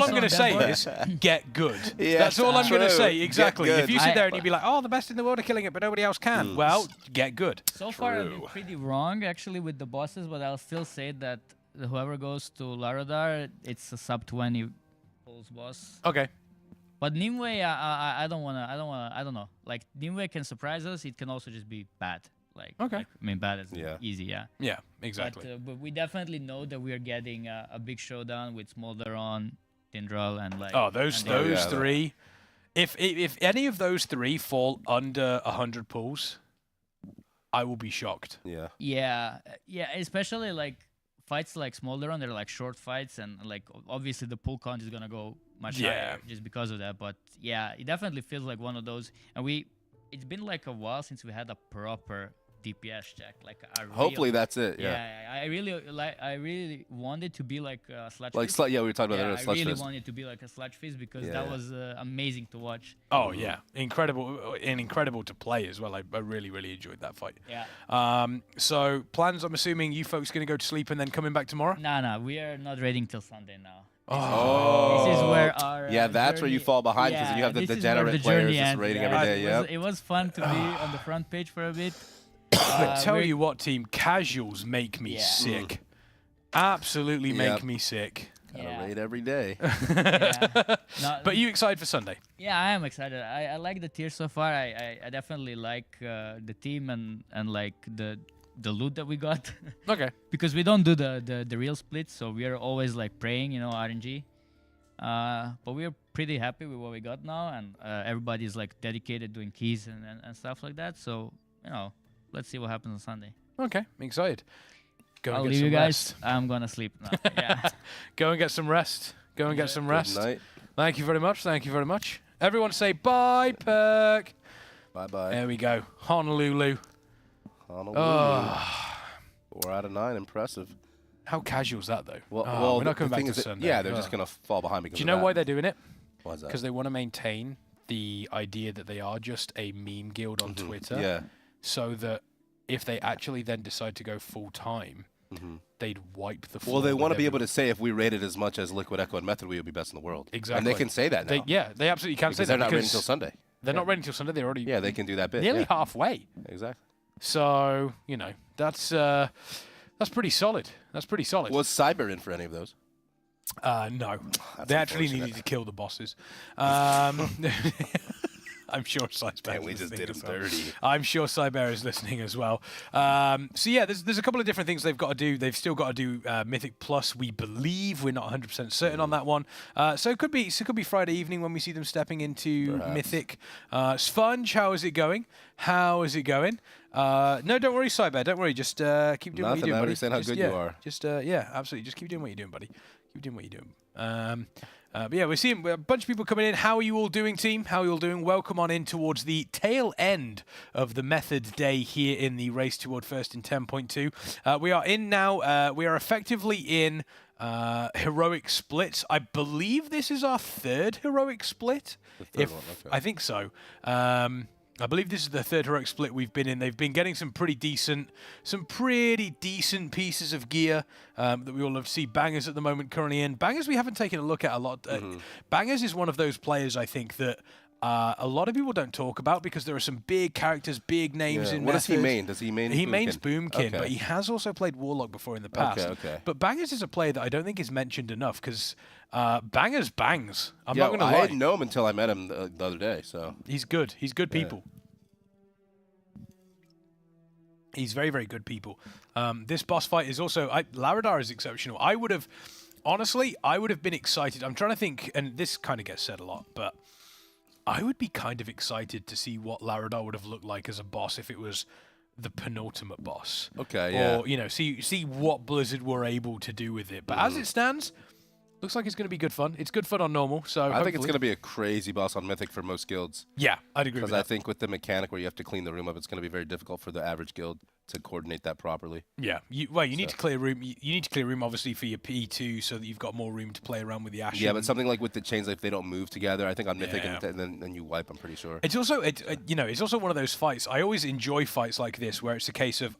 Speaker 10: I'm going to say is get good.
Speaker 20: Yeah,
Speaker 10: that's all I'm going to say. Exactly. If you sit there and you'd be like, oh, the best in the world are killing it, but nobody else can. Well, get good.
Speaker 21: So far, I've been pretty wrong actually with the bosses, but I'll still say that whoever goes to Laradar, it's a sub 20 pulls boss.
Speaker 10: Okay.
Speaker 21: But Nimue, I don't know. Like Nimue can surprise us. It can also just be bad. Like,
Speaker 10: okay.
Speaker 21: Like, I mean, bad is easy, yeah.
Speaker 10: Yeah, exactly.
Speaker 21: But we definitely know that we are getting a big showdown with Smolderon, Tindral, and like.
Speaker 10: Oh, those 3. If any of those 3 fall under 100 pulls, I will be shocked.
Speaker 20: Yeah.
Speaker 21: Yeah, especially like fights like Smolderon, they're like short fights, and like obviously the pull count is gonna go much higher just because of that. But yeah, it definitely feels like one of those. And it's been like a while since we had a proper DPS check. Like a
Speaker 20: Hopefully
Speaker 21: real,
Speaker 20: that's it. Yeah.
Speaker 21: I really wanted to be like a sludge
Speaker 20: Like
Speaker 21: fist.
Speaker 20: yeah, we were talking about that.
Speaker 21: I
Speaker 20: Sludge
Speaker 21: really
Speaker 20: fist.
Speaker 21: wanted to be like a sludge fist because
Speaker 20: Yeah.
Speaker 21: that was amazing to watch.
Speaker 10: Oh yeah, incredible and incredible to play as well. I really enjoyed that fight.
Speaker 21: Yeah.
Speaker 10: So plans? I'm assuming you folks gonna go to sleep and then coming back tomorrow.
Speaker 21: No, we are not raiding till Sunday now.
Speaker 20: Oh,
Speaker 21: This is where our
Speaker 20: yeah, that's where you fall behind because you have the
Speaker 21: this is where
Speaker 20: degenerate
Speaker 21: the
Speaker 20: players
Speaker 21: journey
Speaker 20: just
Speaker 21: ends.
Speaker 20: raiding
Speaker 21: Yeah,
Speaker 20: every day. Yeah,
Speaker 21: it was fun to be on the front page for a bit.
Speaker 10: I tell
Speaker 21: we're-
Speaker 10: you what, team, casuals make me sick. Absolutely make me sick.
Speaker 20: Gotta raid every day.
Speaker 21: No,
Speaker 10: But you excited for Sunday?
Speaker 21: Yeah, I am excited. I like the tier so far. I definitely like the team and like the loot that we got.
Speaker 10: Okay.
Speaker 21: Because we don't do the real splits, so we are always like praying, you know, RNG. But we are pretty happy with what we got now, and everybody's like dedicated doing keys and stuff like that. So, you know, let's see what happens on Sunday.
Speaker 10: Okay, excited. Go and
Speaker 21: I'll
Speaker 10: get
Speaker 21: leave
Speaker 10: some
Speaker 21: you guys.
Speaker 10: rest.
Speaker 21: I'm gonna sleep now. Yeah.
Speaker 10: Go and get some rest. Go and get some rest.
Speaker 20: night.
Speaker 10: Thank you very much. Thank you very much. Everyone say bye, Perk.
Speaker 20: Bye.
Speaker 10: There we go. Honolulu.
Speaker 20: Honolulu.
Speaker 10: Oh.
Speaker 20: 4 out of 9, impressive.
Speaker 10: How casual is that, though?
Speaker 20: Well,
Speaker 10: we're not coming
Speaker 20: the
Speaker 10: back
Speaker 20: thing
Speaker 10: to
Speaker 20: is that-
Speaker 10: Sunday.
Speaker 20: yeah, they're just gonna fall behind because
Speaker 10: Do you
Speaker 20: of
Speaker 10: know
Speaker 20: that.
Speaker 10: why they're doing it?
Speaker 20: Why is that?
Speaker 10: Because they want to maintain the idea that they are just a meme guild on Twitter.
Speaker 20: Yeah.
Speaker 10: So that if they actually then decide to go full time, they'd wipe the floor.
Speaker 20: Well, they
Speaker 10: with
Speaker 20: want to be
Speaker 10: everyone.
Speaker 20: able to say if we rated as much as Liquid Echo and Method, we would be best in the world.
Speaker 10: Exactly.
Speaker 20: And they can say that now.
Speaker 10: They absolutely can say
Speaker 20: Because
Speaker 10: that.
Speaker 20: they're not ready
Speaker 10: because
Speaker 20: until Sunday.
Speaker 10: They're not ready until Sunday. They're already
Speaker 20: Yeah, they can do that bit.
Speaker 10: nearly
Speaker 20: yeah.
Speaker 10: halfway.
Speaker 20: Exactly.
Speaker 10: So you know that's pretty solid. That's pretty solid.
Speaker 20: Was Cyber in for any of those?
Speaker 10: No, they actually needed to kill the bosses. I'm sure Cyber.
Speaker 20: We just did him dirty.
Speaker 10: I'm sure Cyber is listening as well. So yeah, there's a couple of different things they've got to do. They've still got to do Mythic Plus. We believe we're not 100% certain on that one. So it could be Friday evening when we see them stepping into Mythic. Sponge, how is it going? How is it going? No, don't worry, Cyber. Don't worry. Just keep doing what you're doing, buddy.
Speaker 20: Saying how
Speaker 10: Just,
Speaker 20: good
Speaker 10: yeah,
Speaker 20: you are.
Speaker 10: Just yeah, absolutely. Just keep doing what you're doing, buddy. Keep doing what you're doing. But yeah, we're seeing a bunch of people coming in. How are you all doing, team? How are you all doing? Welcome on in towards the tail end of the Method Day here in the race toward first in 10.2. We are in now. We are effectively in heroic splits. I believe this is our third heroic split.
Speaker 20: The third one, okay.
Speaker 10: I think so. I believe this is the third heroic split we've been in. They've been getting some pretty decent pieces of gear that we all love to see. Bangers at the moment currently in. Bangers we haven't taken a look at a lot. Bangers is one of those players I think that a lot of people don't talk about because there are some big characters, big names in
Speaker 20: What does he
Speaker 10: Method.
Speaker 20: main? Does he main
Speaker 10: He
Speaker 20: Boomkin?
Speaker 10: mains Boomkin,
Speaker 20: Okay.
Speaker 10: but he has also played Warlock before in the past.
Speaker 20: Okay.
Speaker 10: But Bangers is a player that I don't think is mentioned enough because Bangers bangs. I'm
Speaker 20: Yeah,
Speaker 10: not going to
Speaker 20: I
Speaker 10: lie.
Speaker 20: didn't know him until I met him the other day. So
Speaker 10: He's good. He's good
Speaker 20: Yeah.
Speaker 10: people. He's very, very good people. This boss fight is also... Laradar is exceptional. I would have been excited. I'm trying to think, and this kind of gets said a lot, but I would be kind of excited to see what Laradar would have looked like as a boss if it was the penultimate boss.
Speaker 20: Okay, yeah.
Speaker 10: Or, you know, see what Blizzard were able to do with it. But as it stands... Looks like it's going to be good fun. It's good fun on normal, so
Speaker 20: I think it's
Speaker 10: hopefully-
Speaker 20: going to be a crazy boss on Mythic for most guilds.
Speaker 10: Yeah, I'd agree with
Speaker 20: Because I
Speaker 10: that.
Speaker 20: think with the mechanic where you have to clean the room up, it's going to be very difficult for the average guild to coordinate that properly.
Speaker 10: Yeah, you need to clear room. You need to clear room, obviously, for your P2, so that you've got more room to play around with the Ashen.
Speaker 20: Yeah, but something like with the chains, if they don't move together, I think on Mythic,
Speaker 10: Yeah.
Speaker 20: and then you wipe, I'm pretty sure.
Speaker 10: It's also, it's also one of those fights. I always enjoy fights like this, where it's a case of,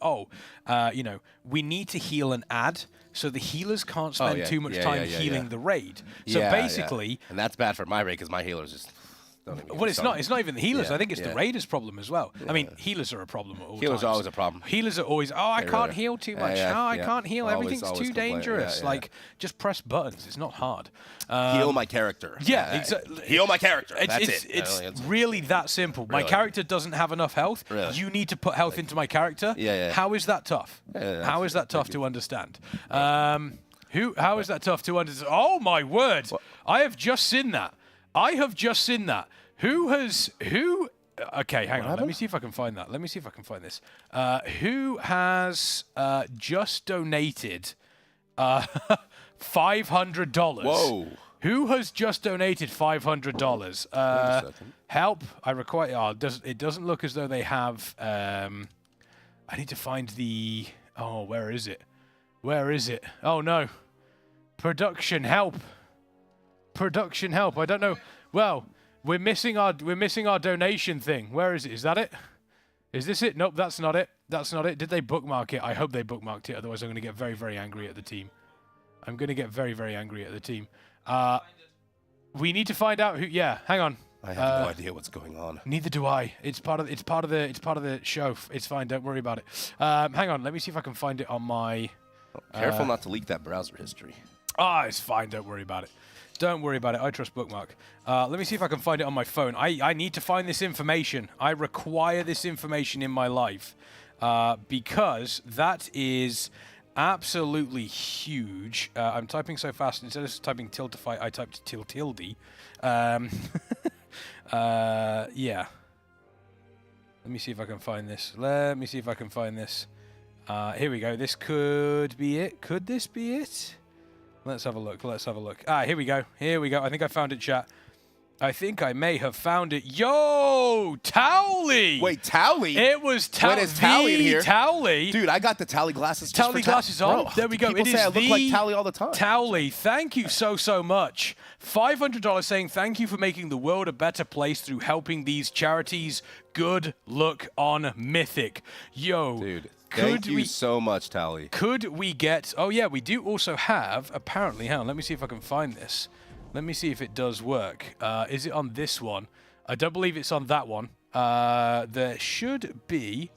Speaker 10: we need to heal and add, so the healers can't spend too much time healing the raid. So basically,
Speaker 20: and that's bad for my raid because my healers just don't even.
Speaker 10: well, it's not even the healers.
Speaker 20: Yeah,
Speaker 10: I think it's the raiders' problem as well. I mean, healers are a problem at all
Speaker 20: Healers
Speaker 10: times.
Speaker 20: are always a problem.
Speaker 10: Healers are always, I
Speaker 20: They
Speaker 10: can't
Speaker 20: really-
Speaker 10: heal too
Speaker 20: Yeah,
Speaker 10: much.
Speaker 20: yeah,
Speaker 10: I
Speaker 20: yeah.
Speaker 10: can't heal.
Speaker 20: Always-
Speaker 10: Everything's
Speaker 20: always
Speaker 10: too
Speaker 20: complain.
Speaker 10: dangerous.
Speaker 20: Yeah, yeah.
Speaker 10: Like, just press buttons. It's not hard.
Speaker 20: Heal my character.
Speaker 10: Yeah, exactly.
Speaker 20: Heal my character. That's it.
Speaker 10: It's really that simple. My
Speaker 20: Really.
Speaker 10: character doesn't have enough health.
Speaker 20: Really.
Speaker 10: You need to put health into my character.
Speaker 20: Yeah.
Speaker 10: How is that tough?
Speaker 20: Yeah,
Speaker 10: How is that tough to understand? How is that tough to understand? Oh my word! I have just seen that. Who? Okay, hang on. Let me see if I can find that. Let me see if I can find this. Who has just donated $500?
Speaker 20: Whoa.
Speaker 10: Who has just donated $500? Help! I require. Oh, it doesn't look as though they have. I need to find the... Oh, where is it? Where is it? Oh, no. Production help. Production help. I don't know. Well, we're missing our donation thing. Where is it? Is that it? Is this it? Nope, that's not it. That's not it. Did they bookmark it? I hope they bookmarked it. Otherwise, I'm going to get very, very angry at the team. I'm going to get very, very angry at the team. We need to find out who... Yeah, hang on.
Speaker 20: I have no idea what's going on.
Speaker 10: Neither do I. It's part of the show. It's fine. Don't worry about it. Hang on. Let me see if I can find it on my...
Speaker 20: Careful not to leak that browser history.
Speaker 10: It's fine. Don't worry about it. Don't worry about it. I trust Bookmark. Let me see if I can find it on my phone. I need to find this information. I require this information in my life because that is absolutely huge. I'm typing so fast. Instead of typing tiltify, I typed tiltildy. Yeah. Let me see if I can find this. Let me see if I can find this. Here we go. This could be it. Could this be it? Let's have a look. Let's have a look. Here we go. Here we go. I think I found it, chat. I think I may have found it. Yo, Towley!
Speaker 20: Wait, Towley?
Speaker 10: It was Towley.
Speaker 20: When is Towley in here?
Speaker 10: Towley.
Speaker 20: Dude, I got the Towley glasses.
Speaker 10: Towley glasses on.
Speaker 20: Bro,
Speaker 10: there we go.
Speaker 20: People say I look like Towley all the time.
Speaker 10: Towley, thank you so much. $500 saying thank you for making the world a better place through helping these charities. Good luck on Mythic. Yo.
Speaker 20: Dude. Thank you so much, Towley.
Speaker 10: Could we get... Oh, yeah, we do also have... Apparently, hang on, let me see if I can find this. Let me see if it does work. Is it on this one? I don't believe it's on that one. There should be...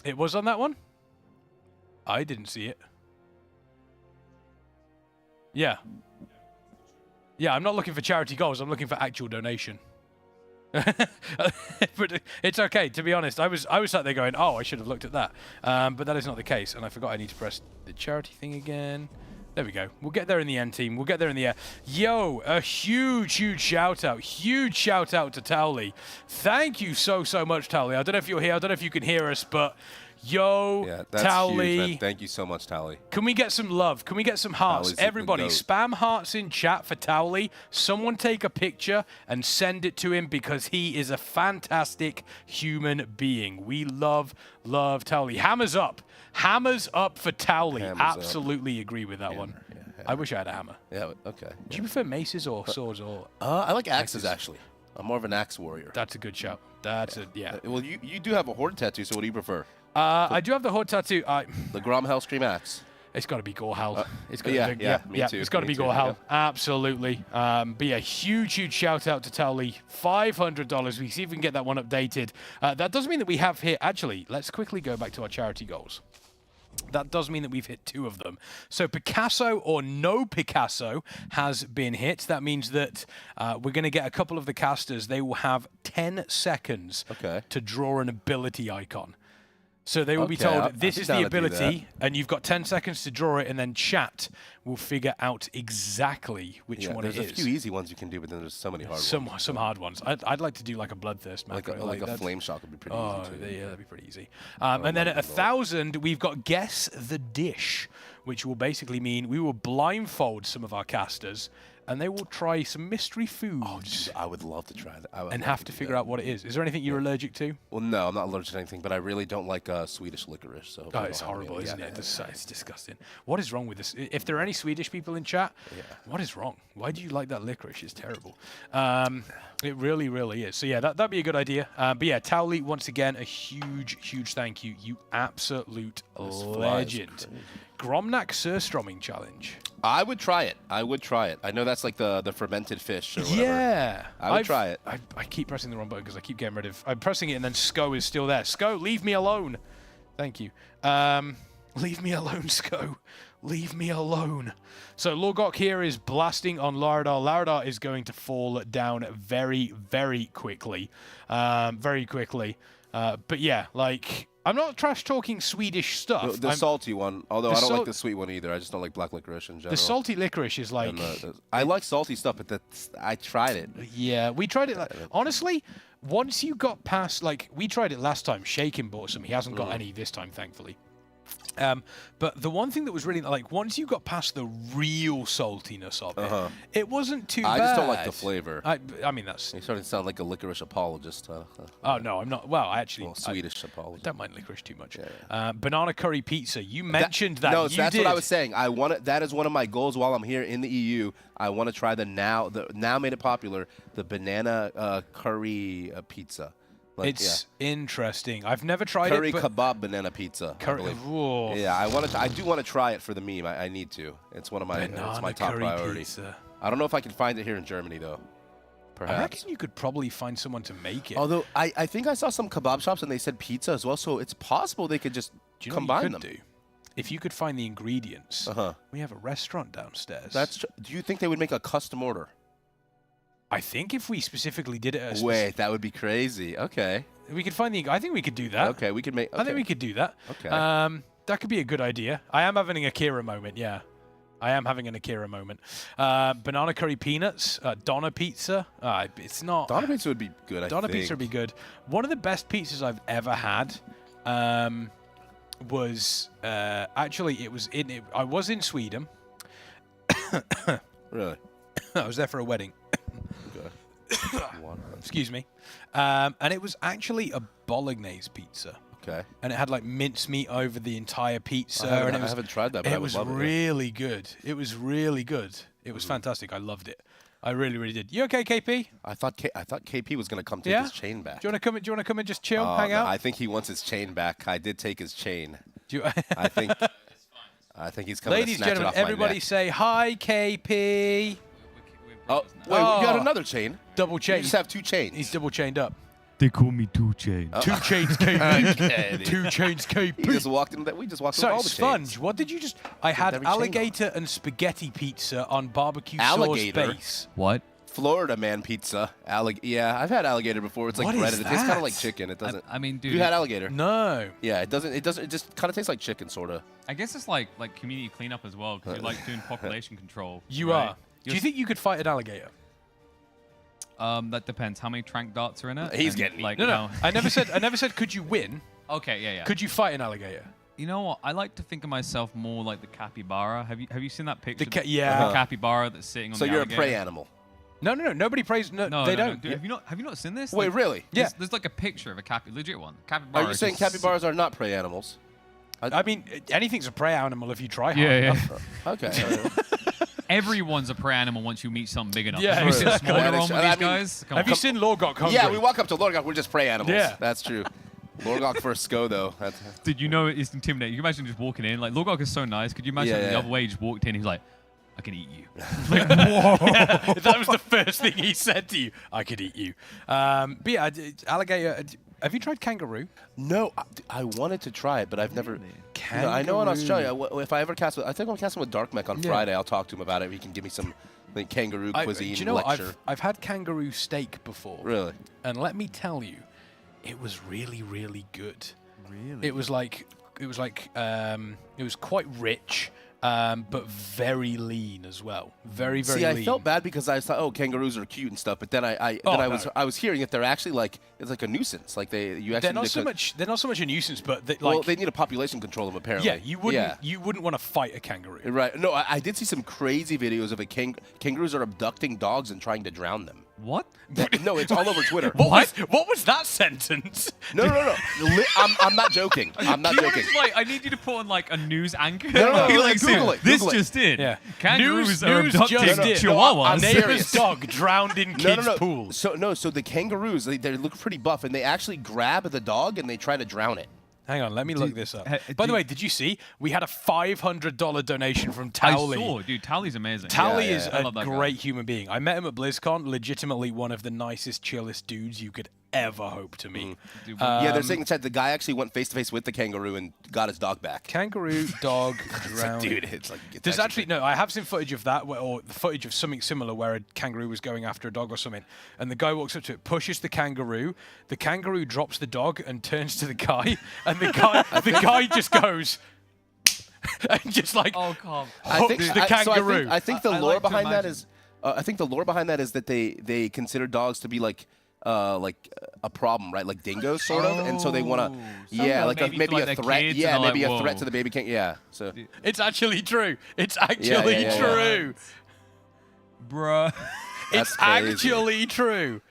Speaker 10: It was on that one? I didn't see it. Yeah. Yeah, I'm not looking for charity goals. I'm looking for actual donation. But it's okay, to be honest. I was sat there going, oh, I should have looked at that. But that is not the case, and I forgot I need to press the charity thing again. There we go. We'll get there in the end, team. We'll get there in the air. Yo, a huge shout out. Huge shout out to Towley. Thank you so much, Towley. I don't know if you're here. I don't know if you can hear us, but yo,
Speaker 20: that's
Speaker 10: Towley.
Speaker 20: Huge, man. Thank you so much, Towley.
Speaker 10: Can we get some love? Can we get some hearts?
Speaker 20: Towley's
Speaker 10: Everybody,
Speaker 20: the goat.
Speaker 10: spam hearts in chat for Towley. Someone take a picture and send it to him because he is a fantastic human being. We love Towley. Hammers up. Hammers up for Towley.
Speaker 20: Hammers
Speaker 10: Absolutely agree with that one.
Speaker 20: Yeah.
Speaker 10: I wish I had a hammer.
Speaker 20: Yeah, okay.
Speaker 10: Do you prefer maces or swords or...
Speaker 20: I like axes, actually. I'm more of an axe warrior.
Speaker 10: That's a good shout. That's yeah.
Speaker 20: Well, you do have a horde tattoo, so what do you prefer?
Speaker 10: I do have the horde tattoo.
Speaker 20: The Grom Hellstream axe.
Speaker 10: It's got to be Gorhal. It's got
Speaker 20: me too.
Speaker 10: It's got to be Gorhal. Absolutely. But yeah, huge shout out to Towley. $500. We see if we can get that one updated. That does mean that we have here. Actually, let's quickly go back to our charity goals. That does mean that we've hit 2 of them. So Picasso or no Picasso has been hit. That means that we're going to get a couple of the casters. They will have 10 seconds to draw an ability icon. So they will be told, this is the ability, and you've got 10 seconds to draw it, and then chat will figure out exactly which one it is.
Speaker 20: There's a few easy ones you can do, but then there's so many hard ones.
Speaker 10: Some hard ones. I'd like to do like a Bloodthirst macro.
Speaker 20: Like a Flame Shock would be pretty easy, too.
Speaker 10: Yeah, that'd be pretty easy. And then at 1,000, we've got Guess the Dish, which will basically mean we will blindfold some of our casters, and they will try some mystery foods.
Speaker 20: Oh, dude, I would love to try that.
Speaker 10: And have to figure out what it is. Is there anything you're allergic to?
Speaker 20: Well, no, I'm not allergic to anything, but I really don't like Swedish licorice. So
Speaker 10: it's horrible, isn't it? It's disgusting. What is wrong with this? If there are any Swedish people in chat, what is wrong? Why do you like that licorice? It's terrible. It really is. So yeah, that'd be a good idea. But yeah, Towley, once again, a huge thank you. You absolute legend. Gromnak Surströmming challenge.
Speaker 20: I would try it. I know that's like the fermented fish or whatever.
Speaker 10: Yeah.
Speaker 20: I would try it.
Speaker 10: I keep pressing the wrong button because I keep getting rid of... I'm pressing it and then Sko is still there. Sko, leave me alone. Thank you. Leave me alone, Sko. Leave me alone. So Lorgok here is blasting on Lardar. Lardar is going to fall down very quickly. Very quickly. But yeah, like... I'm not trash-talking Swedish stuff.
Speaker 20: The salty one, although I don't like the sweet one either. I just don't like black licorice in general.
Speaker 10: The salty licorice is like...
Speaker 20: I like salty stuff, but I tried it.
Speaker 10: Yeah, we tried it. Honestly, once you got past... Like, we tried it last time. Shaken bought some. He hasn't got any this time, thankfully. But the one thing that was really like once you got past the real saltiness of it, it wasn't too bad.
Speaker 20: I just don't like the flavor.
Speaker 10: I mean, that's...
Speaker 20: You're starting to sound like a licorice apologist.
Speaker 10: Oh, no, I'm not. Well, I actually...
Speaker 20: Swedish apologist.
Speaker 10: I don't mind licorice too much. Banana curry pizza. You mentioned that.
Speaker 20: No,
Speaker 10: you
Speaker 20: that's
Speaker 10: did.
Speaker 20: what I was saying. I want it. That is one of my goals while I'm here in the EU. I want to try the now made it popular, the banana curry pizza. Like,
Speaker 10: It's interesting. I've never tried
Speaker 20: curry
Speaker 10: it. Curry
Speaker 20: kebab banana pizza. Yeah, I do want to try it for the meme. I need to. It's one of my it's my top priority.
Speaker 10: Pizza.
Speaker 20: I don't know if I can find it here in Germany though. Perhaps.
Speaker 10: I reckon you could probably find someone to make it.
Speaker 20: Although I think I saw some kebab shops and they said pizza as well, so it's possible they could just combine them.
Speaker 10: If you could find the ingredients, we have a restaurant downstairs.
Speaker 20: Do you think they would make a custom order?
Speaker 10: I think if we specifically did it,
Speaker 20: wait, that would be crazy. Okay,
Speaker 10: we could find the. I think we could do that.
Speaker 20: Okay, we could make.
Speaker 10: I think we could do that.
Speaker 20: Okay,
Speaker 10: that could be a good idea. I am having an Akira moment. Yeah, I am having an Akira moment. Banana curry peanuts, Donna pizza. It's not.
Speaker 20: Donna pizza would be good.
Speaker 10: Donna pizza would be good. One of the best pizzas I've ever had. Was actually it was in. I was in Sweden.
Speaker 20: Really?
Speaker 10: I was there for a wedding. Excuse me. And it was actually a bolognese pizza.
Speaker 20: Okay.
Speaker 10: And it had like mincemeat over the entire pizza.
Speaker 20: I
Speaker 10: and it was,
Speaker 20: haven't tried that, but I would love it.
Speaker 10: It was really good. It was really good. It was fantastic. I loved it. I really, really did. You okay, KP?
Speaker 20: I thought KP was gonna come take his chain back.
Speaker 10: Do you want to come? and just chill, hang out?
Speaker 20: I think he wants his chain back. I did take his chain.
Speaker 10: Do you
Speaker 20: I think he's coming.
Speaker 10: Ladies
Speaker 20: to snatch
Speaker 10: and gentlemen,
Speaker 20: it off my
Speaker 10: everybody
Speaker 20: neck.
Speaker 10: say hi, KP.
Speaker 20: Oh, wait, we got another chain.
Speaker 10: Double chain.
Speaker 20: You just have two chains.
Speaker 10: He's double chained up.
Speaker 17: They call me 2 Chains.
Speaker 10: 2 Chains KP.
Speaker 20: Okay.
Speaker 10: 2 Chains KP.
Speaker 20: We just walked in. We just walked in all the
Speaker 10: Sponge,
Speaker 20: chains.
Speaker 10: what did you just? I had
Speaker 20: every chain
Speaker 10: alligator and spaghetti pizza on barbecue
Speaker 20: Alligator?
Speaker 10: sauce base.
Speaker 17: What?
Speaker 20: Florida man pizza. Yeah, I've had alligator before. It's like
Speaker 10: What
Speaker 20: breaded.
Speaker 10: is
Speaker 20: It tastes kind
Speaker 10: that?
Speaker 20: of like chicken. It doesn't.
Speaker 7: I mean, dude.
Speaker 20: You had alligator?
Speaker 10: No.
Speaker 20: Yeah, it doesn't. It doesn't. It just kind of tastes like chicken, sort of.
Speaker 7: I guess it's like community cleanup as well, because you're like doing population control.
Speaker 10: You
Speaker 7: right?
Speaker 10: are. Do you think you could fight an alligator?
Speaker 7: That depends. How many trank darts are in it?
Speaker 20: He's
Speaker 7: and,
Speaker 20: getting
Speaker 7: like
Speaker 10: No. I never said could you win.
Speaker 7: Okay, yeah.
Speaker 10: Could you fight an alligator?
Speaker 7: You know what? I like to think of myself more like the capybara. Have you seen that picture?
Speaker 10: The
Speaker 7: of
Speaker 10: yeah.
Speaker 7: the capybara that's sitting on
Speaker 20: So
Speaker 7: the
Speaker 20: you're
Speaker 7: alligator?
Speaker 20: a prey animal.
Speaker 10: No. Nobody prays. No,
Speaker 7: No,
Speaker 10: they
Speaker 7: no,
Speaker 10: don't.
Speaker 7: Dude, have you not seen this?
Speaker 20: Wait,
Speaker 7: Like,
Speaker 20: really?
Speaker 7: There's like a picture of a legit one. Capybara.
Speaker 20: Are you
Speaker 7: is
Speaker 20: saying
Speaker 7: just
Speaker 20: capybaras are not prey animals?
Speaker 10: I mean, anything's a prey animal if you try hard
Speaker 7: Yeah.
Speaker 10: enough.
Speaker 20: Okay.
Speaker 7: Everyone's a prey animal once you meet something big enough.
Speaker 10: Yeah,
Speaker 7: Have you seen
Speaker 10: exactly.
Speaker 7: Smolder
Speaker 20: That
Speaker 7: on
Speaker 20: is-
Speaker 7: with
Speaker 20: I
Speaker 7: these
Speaker 20: mean,
Speaker 7: guys? Come
Speaker 10: Have
Speaker 7: on.
Speaker 10: you seen Lorgok hungry?
Speaker 20: Yeah, we walk up to Lorgok. We're just prey animals.
Speaker 10: Yeah.
Speaker 20: That's true. Lorgok for a SCO, though.
Speaker 7: Did you know it's intimidating? You can imagine just walking in. Like, Lorgok is so nice. Could you imagine
Speaker 20: Yeah,
Speaker 7: the
Speaker 20: yeah.
Speaker 7: other way he just walked in, he's like, I can eat you.
Speaker 10: Like, whoa. If that was the first thing he said to you, I could eat you. But yeah, alligator. Have you tried kangaroo?
Speaker 20: No, I wanted to try it, but I've never.
Speaker 10: Kangaroo.
Speaker 20: I know in Australia, if I ever cast with, I think I'm casting with Dark Mech on
Speaker 10: Yeah.
Speaker 20: Friday. I'll talk to him about it. He can give me some like, kangaroo cuisine
Speaker 10: do you know
Speaker 20: lecture.
Speaker 10: what? I've had kangaroo steak before.
Speaker 20: Really?
Speaker 10: And let me tell you, it was really, really good.
Speaker 17: Really?
Speaker 10: It was quite rich, but very lean as well. Very, very
Speaker 20: See,
Speaker 10: lean.
Speaker 20: I felt bad because I thought, oh, kangaroos are cute and stuff, but then I was hearing that they're actually like it's like a nuisance. Like you actually
Speaker 10: They're not so much a nuisance, but
Speaker 20: they need a population control them apparently.
Speaker 10: Yeah, you wouldn't want to fight a kangaroo.
Speaker 20: Right. No, I did see some crazy videos of kangaroos are abducting dogs and trying to drown them.
Speaker 7: What?
Speaker 20: No, it's all over Twitter.
Speaker 10: What was that sentence?
Speaker 20: No. I'm not joking. I'm not joking.
Speaker 7: Like, I need you to put on like a news anchor.
Speaker 20: No,
Speaker 7: Be
Speaker 20: like, Google it.
Speaker 7: This
Speaker 20: Google it.
Speaker 7: just in.
Speaker 10: Yeah.
Speaker 7: Kangaroos
Speaker 10: News
Speaker 7: are abducting
Speaker 10: just did.
Speaker 7: chihuahuas.
Speaker 20: I'm
Speaker 10: Neighbor's
Speaker 20: serious.
Speaker 10: dog drowned in kids'
Speaker 20: No.
Speaker 10: pool.
Speaker 20: So the kangaroos they look pretty buff and they actually grab the dog and they try to drown it.
Speaker 10: Hang on, let me look this up. By the way, did you see? We had a $500 donation from Towley.
Speaker 7: I saw, dude. Towley's amazing.
Speaker 10: Towley is
Speaker 7: I
Speaker 10: a
Speaker 7: love that
Speaker 10: great
Speaker 7: guy.
Speaker 10: human being. I met him at BlizzCon. Legitimately one of the nicest, chillest dudes you could ever hope to meet.
Speaker 20: Yeah, they're saying in chat the guy actually went face to face with the kangaroo and got his dog back.
Speaker 10: Kangaroo dog drowned.
Speaker 20: Dude, it's like
Speaker 10: There's actually no. I have seen footage of that, or the footage of something similar where a kangaroo was going after a dog or something, and the guy walks up to it, pushes the kangaroo drops the dog and turns to the guy, and the guy just goes. And just like hooks the kangaroo.
Speaker 20: So I think the lore behind that is I think the lore behind that is that they consider dogs to be like a problem, right? Like dingoes, sort of, and so they want to, yeah, like maybe a threat, yeah, maybe a threat to the baby king, yeah. So
Speaker 10: it's actually true. It's actually true,
Speaker 7: bruh.
Speaker 10: It's actually true.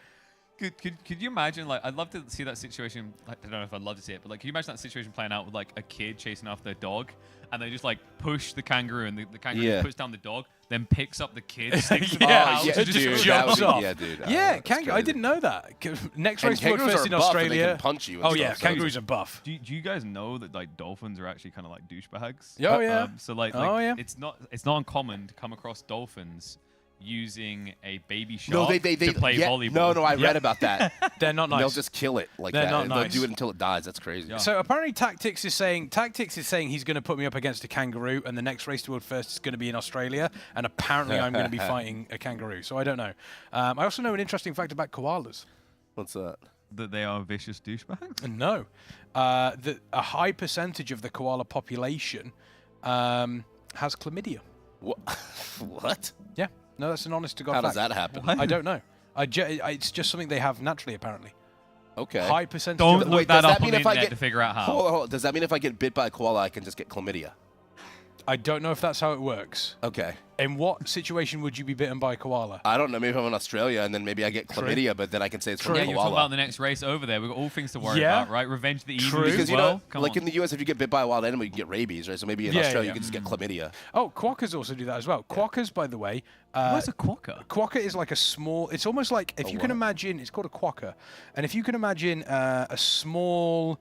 Speaker 7: Could you imagine, like, I'd love to see that situation, I don't know if I'd love to see it, but like, could you imagine that situation playing out with like a kid chasing after their dog, and they just like push the kangaroo, and the kangaroo just puts down the dog, then picks up the kid, sticks it in the house, and just
Speaker 10: jumps off.
Speaker 20: Yeah, dude.
Speaker 10: Yeah, kangaroo. I didn't know that. Next race to world first in Australia.
Speaker 20: They can punch you.
Speaker 10: Oh yeah, kangaroos are buff.
Speaker 7: Do you guys know that like dolphins are actually kind of like douchebags?
Speaker 10: Oh yeah.
Speaker 7: So like it's not uncommon to come across dolphins using a baby shark to play volleyball.
Speaker 20: No, I read about that.
Speaker 10: They're not nice.
Speaker 20: They'll just kill it like
Speaker 10: They're
Speaker 20: that.
Speaker 10: not nice.
Speaker 20: They'll do it until it dies. That's crazy.
Speaker 10: Yeah. So apparently Tactics is saying he's going to put me up against a kangaroo, and the next race to world first is going to be in Australia, and apparently I'm going to be fighting a kangaroo. So I don't know. I also know an interesting fact about koalas.
Speaker 20: What's that?
Speaker 7: That they are vicious douchebags?
Speaker 10: No. That a high percentage of the koala population has chlamydia.
Speaker 20: What?
Speaker 10: Yeah. No, that's an honest-to-God fact.
Speaker 20: How does that happen?
Speaker 10: I don't know. It's just something they have naturally, apparently.
Speaker 20: Okay.
Speaker 10: High percentage.
Speaker 7: Don't look that up on the internet to figure out how.
Speaker 20: Hold on. Does that mean if I get bit by a koala, I can just get chlamydia?
Speaker 10: I don't know if that's how it works.
Speaker 20: Okay.
Speaker 10: In what situation would you be bitten by a koala?
Speaker 20: I don't know. Maybe if I'm in Australia and then maybe I get chlamydia, but then I can say it's from a koala.
Speaker 7: You're talking about the next race over there. We've got all things to worry about, right? Revenge of the Emus
Speaker 20: Because
Speaker 7: as well.
Speaker 20: like in the US, if you get bit by a wild animal, you can get rabies, right? So maybe in Australia, you can just get chlamydia.
Speaker 10: Oh, quokkas also do that as well. Quokkas, by the way.
Speaker 7: What's a quokka?
Speaker 10: Quokka is like a small. It's almost like if you can imagine. It's called a quokka, and if you can imagine a small.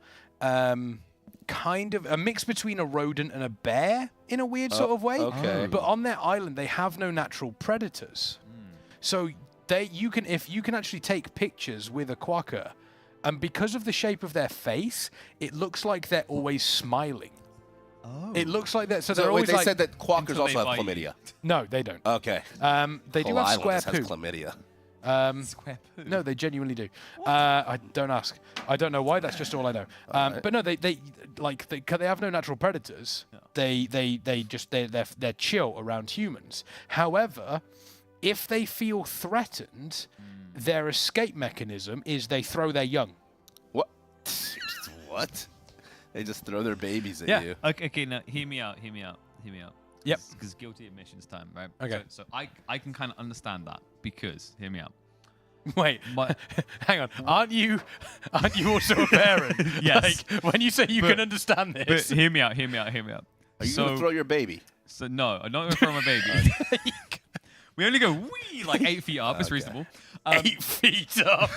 Speaker 10: Kind of a mix between a rodent and a bear in a weird sort of way.
Speaker 20: Okay.
Speaker 10: But on their island, they have no natural predators. So you can actually take pictures with a quokka, and because of the shape of their face, it looks like they're always smiling. Oh. It looks like that. So they're always
Speaker 20: they
Speaker 10: like.
Speaker 20: said that quokkas also have chlamydia.
Speaker 10: No, they don't.
Speaker 20: Okay.
Speaker 10: They do have square poo.
Speaker 20: Has chlamydia.
Speaker 10: Square poo. No, they genuinely do. I don't ask. I don't know why. That's just all I know. But no, they have no natural predators. Yeah. They're chill around humans. However, if they feel threatened, their escape mechanism is they throw their young.
Speaker 20: What? What? They just throw their babies at you.
Speaker 7: Okay, now hear me out.
Speaker 10: Yep.
Speaker 7: Because guilty admissions time, right?
Speaker 10: Okay.
Speaker 7: So I can kind of understand that because, hear me out.
Speaker 10: Wait, hang on. Aren't you also a parent?
Speaker 7: Yes.
Speaker 10: Like, when you say you can understand this.
Speaker 7: But hear me out.
Speaker 20: Are you going to throw your baby?
Speaker 7: So no, I'm not going to throw my baby. We only go like 8 feet up. It's reasonable.
Speaker 10: 8 feet up.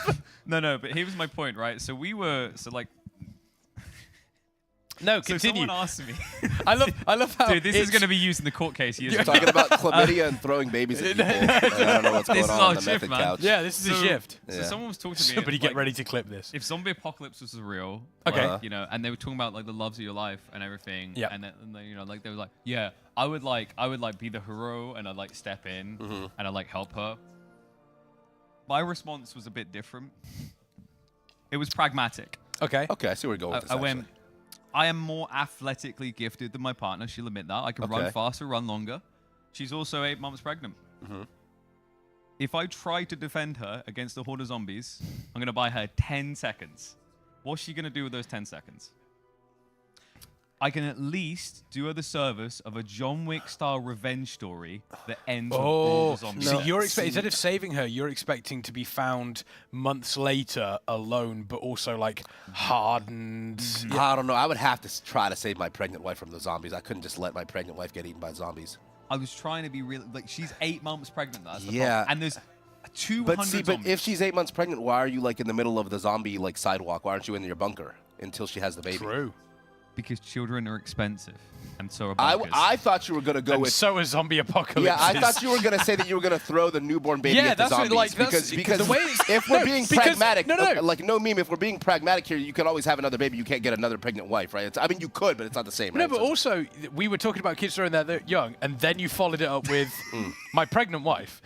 Speaker 7: No. But here was my point, right? So
Speaker 10: No, continue.
Speaker 7: Someone asked me.
Speaker 10: I love how.
Speaker 7: Dude, this is going to be used in the court case.
Speaker 20: You're talking about chlamydia and throwing babies at people. I don't know what's going on the method couch.
Speaker 10: Yeah, this is a shift.
Speaker 7: So someone was talking to me.
Speaker 10: Somebody get ready to clip this.
Speaker 7: If zombie apocalypse was real,
Speaker 10: okay,
Speaker 7: and they were talking about like the loves of your life and everything,
Speaker 10: yeah,
Speaker 7: and then, like they were like, yeah, I would like be the hero and I'd like step in and I'd like help her. My response was a bit different. It was pragmatic.
Speaker 10: Okay.
Speaker 20: Okay, I see where you're going with this.
Speaker 7: I went, I am more athletically gifted than my partner. She'll admit that. I can run faster, run longer. She's also 8 months pregnant. If I try to defend her against a horde of zombies, I'm going to buy her 10 seconds. What's she going to do with those 10 seconds? I can at least do her the service of a John Wick-style revenge story that ends with all the zombies.
Speaker 10: So you're instead of saving her, you're expecting to be found months later alone, but also like hardened.
Speaker 20: I don't know. I would have to try to save my pregnant wife from the zombies. I couldn't just let my pregnant wife get eaten by zombies.
Speaker 7: I was trying to be real. Like, she's 8 months pregnant. That's the
Speaker 20: yeah.
Speaker 7: problem. And there's 200
Speaker 20: zombies. But if she's 8 months pregnant, why are you like in the middle of the zombie like sidewalk? Why aren't you in your bunker until she has the baby?
Speaker 10: True.
Speaker 7: Because children are expensive, and so are bunkers.
Speaker 20: I thought you were going to go
Speaker 10: and
Speaker 20: with...
Speaker 10: so is zombie apocalypse.
Speaker 20: Yeah, I thought you were going to say that you were going to throw the newborn baby at the zombies. Because
Speaker 10: the way
Speaker 20: if we're being pragmatic, like no meme, if we're being pragmatic here, you can always have another baby. You can't get another pregnant wife, right? I mean, you could, but it's not the same, right?
Speaker 10: No, but also, we were talking about kids throwing their young, and then you followed it up with my pregnant wife.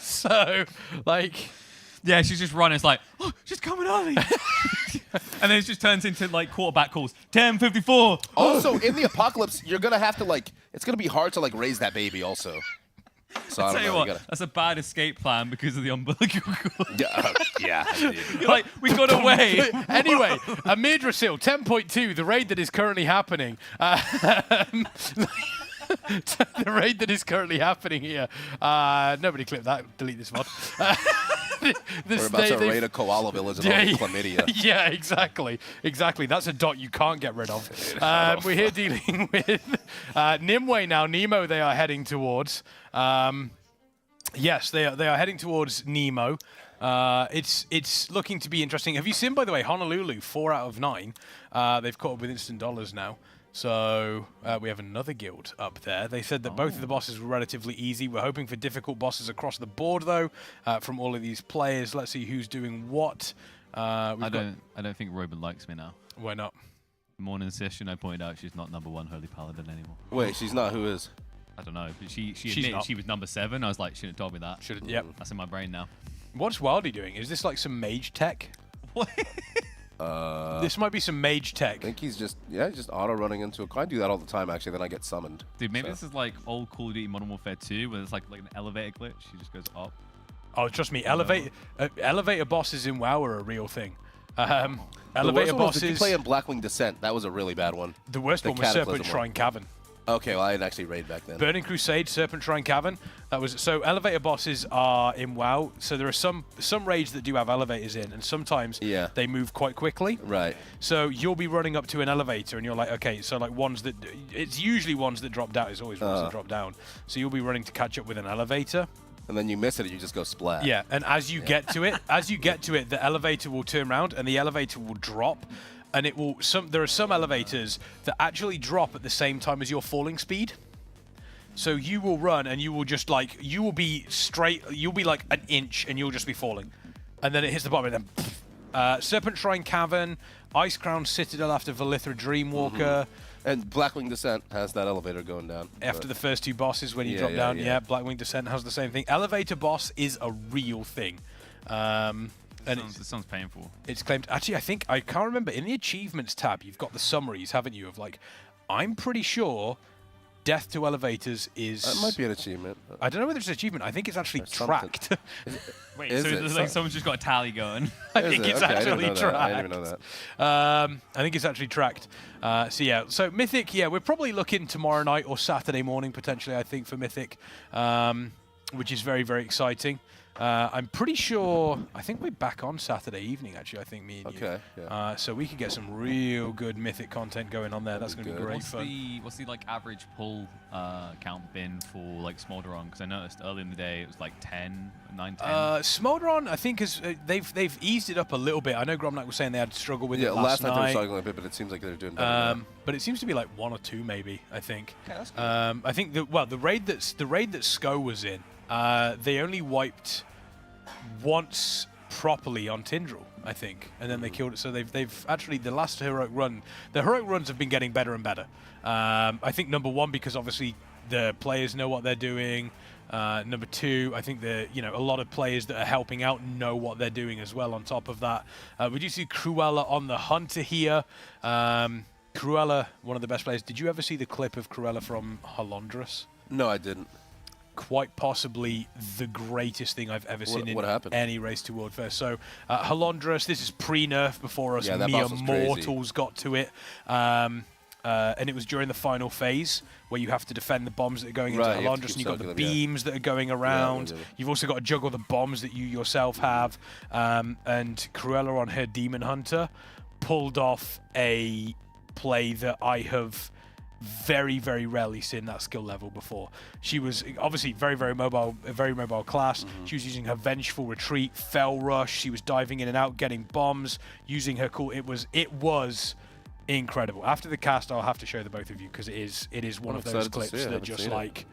Speaker 10: So, like...
Speaker 7: Yeah, she's just running. It's like, oh, she's coming at me. And then it just turns into like quarterback calls. 10:54.
Speaker 20: Also, in the apocalypse, you're gonna have to like. It's gonna be hard to like raise that baby. Also, So
Speaker 7: I'll
Speaker 20: I
Speaker 7: tell
Speaker 20: don't
Speaker 7: you
Speaker 20: know.
Speaker 7: what, that's a bad escape plan because of the umbilical cord.
Speaker 20: Yeah.
Speaker 7: You're like, we got away.
Speaker 10: Anyway, Amirdrassil, 10.2, the raid that is currently happening. The raid that is currently happening here. Nobody clip that. Delete this mod.
Speaker 20: We're about to raid a koala village and all the chlamydia.
Speaker 10: Yeah, exactly. That's a dot you can't get rid of. We're here dealing with Nimue now. Nemo they are heading towards. Yes, they are heading towards Nemo. It's looking to be interesting. Have you seen, by the way, Honolulu, 4 out of 9. They've caught up with instant dollars now. So we have another guild up there. They said that both of the bosses were relatively easy. We're hoping for difficult bosses across the board, though, from all of these players. Let's see who's doing what.
Speaker 7: I don't think Robin likes me now.
Speaker 10: Why not?
Speaker 7: Morning session, I pointed out she's not #1 Holy Paladin anymore.
Speaker 20: Wait, she's not. Who is?
Speaker 7: I don't know. But she admitted she was #7. I was like, shouldn't have told me that.
Speaker 10: Yep.
Speaker 7: That's in my brain now.
Speaker 10: What's Wildy doing? Is this like some mage tech? This might be some mage tech.
Speaker 20: I think he's just auto running into it. I do that all the time actually. Then I get summoned.
Speaker 7: Dude, maybe this is like old Call of Duty Modern Warfare 2, where it's like an elevator glitch. She just goes up.
Speaker 10: Oh, trust me, elevator bosses in WoW are a real thing.
Speaker 20: The
Speaker 10: Elevator
Speaker 20: worst one was,
Speaker 10: bosses.
Speaker 20: did you play in Blackwing Descent? That was a really bad one.
Speaker 10: The worst one was Serpent Shrine Cavern.
Speaker 20: Okay, well I didn't actually raid back then.
Speaker 10: Burning Crusade, Serpent Shrine Cavern. That was so. Elevator bosses are in WoW. So there are some raids that do have elevators in, and sometimes they move quite quickly.
Speaker 20: Right.
Speaker 10: So you'll be running up to an elevator, and you're like, okay, so like ones that it's usually ones that drop down. It's always ones that drop down. So you'll be running to catch up with an elevator.
Speaker 20: And then you miss it, and you just go splat.
Speaker 10: Yeah, and as you get to it, the elevator will turn around, and the elevator will drop. And it will. There are some elevators that actually drop at the same time as your falling speed. So you will run, and you will just like be straight. You'll be like an inch, and you'll just be falling, and then it hits the bottom, and then Serpent Shrine Cavern, Ice Crown Citadel after Valithra Dreamwalker.
Speaker 20: And Blackwing Descent has that elevator going down.
Speaker 10: After the first 2 bosses, when you drop down, Blackwing Descent has the same thing. Elevator boss is a real thing.
Speaker 7: And it sounds painful.
Speaker 10: It's claimed. Actually, I can't remember. In the achievements tab, you've got the summaries, haven't you? Of like, I'm pretty sure death to elevators is.
Speaker 20: That might be an achievement.
Speaker 10: I don't know whether it's an achievement. I think it's actually tracked.
Speaker 7: Wait, so it's like someone's just got a tally going.
Speaker 10: I think it's actually tracked.
Speaker 20: I didn't even know that.
Speaker 10: I think it's actually tracked. So Mythic. Yeah, we're probably looking tomorrow night or Saturday morning potentially. I think for Mythic, which is very, very exciting. I'm pretty sure. I think we're back on Saturday evening. Actually, I think me and you.
Speaker 20: Okay. Yeah.
Speaker 10: So we could get some real good Mythic content going on there. That's going to be great fun.
Speaker 7: What's the like average pull count been for like Smolderon? Because I noticed early in the day it was like 10, 9, 10.
Speaker 10: Smolderon, I think they've eased it up a little bit. I know Gromnak was saying they had to struggle with it last
Speaker 20: night.
Speaker 10: Last
Speaker 20: time they were struggling a bit, but it seems like they're doing better.
Speaker 10: But it seems to be like 1 or 2 maybe. I think.
Speaker 20: Okay, that's good.
Speaker 10: I think the raid that SCO was in, they only wiped once properly on Tindral, I think, and then they killed it. So they've actually the last heroic run. The heroic runs have been getting better and better. I think #1 because obviously the players know what they're doing. #2, I think a lot of players that are helping out know what they're doing as well. On top of that, we do see Cruella on the Hunter here. Cruella, one of the best players. Did you ever see the clip of Cruella from Halondrus?
Speaker 20: No, I didn't.
Speaker 10: Quite possibly the greatest thing I've ever seen in any Race to World First. So Halondrus, this is pre-nerf before us mere mortals got to it. And it was during the final phase where you have to defend the bombs that are going into Halondrus, and you've got the beams that are going around. You've also got to juggle the bombs that you yourself have. And Cruella on her Demon Hunter pulled off a play that I have very, very rarely seen that skill level before. She was obviously very, very mobile, a very mobile class. She was using her Vengeful Retreat, Fell Rush. She was diving in and out, getting bombs, using her cool. It was incredible. After the cast, I'll have to show the both of you because it is one of those clips that just like.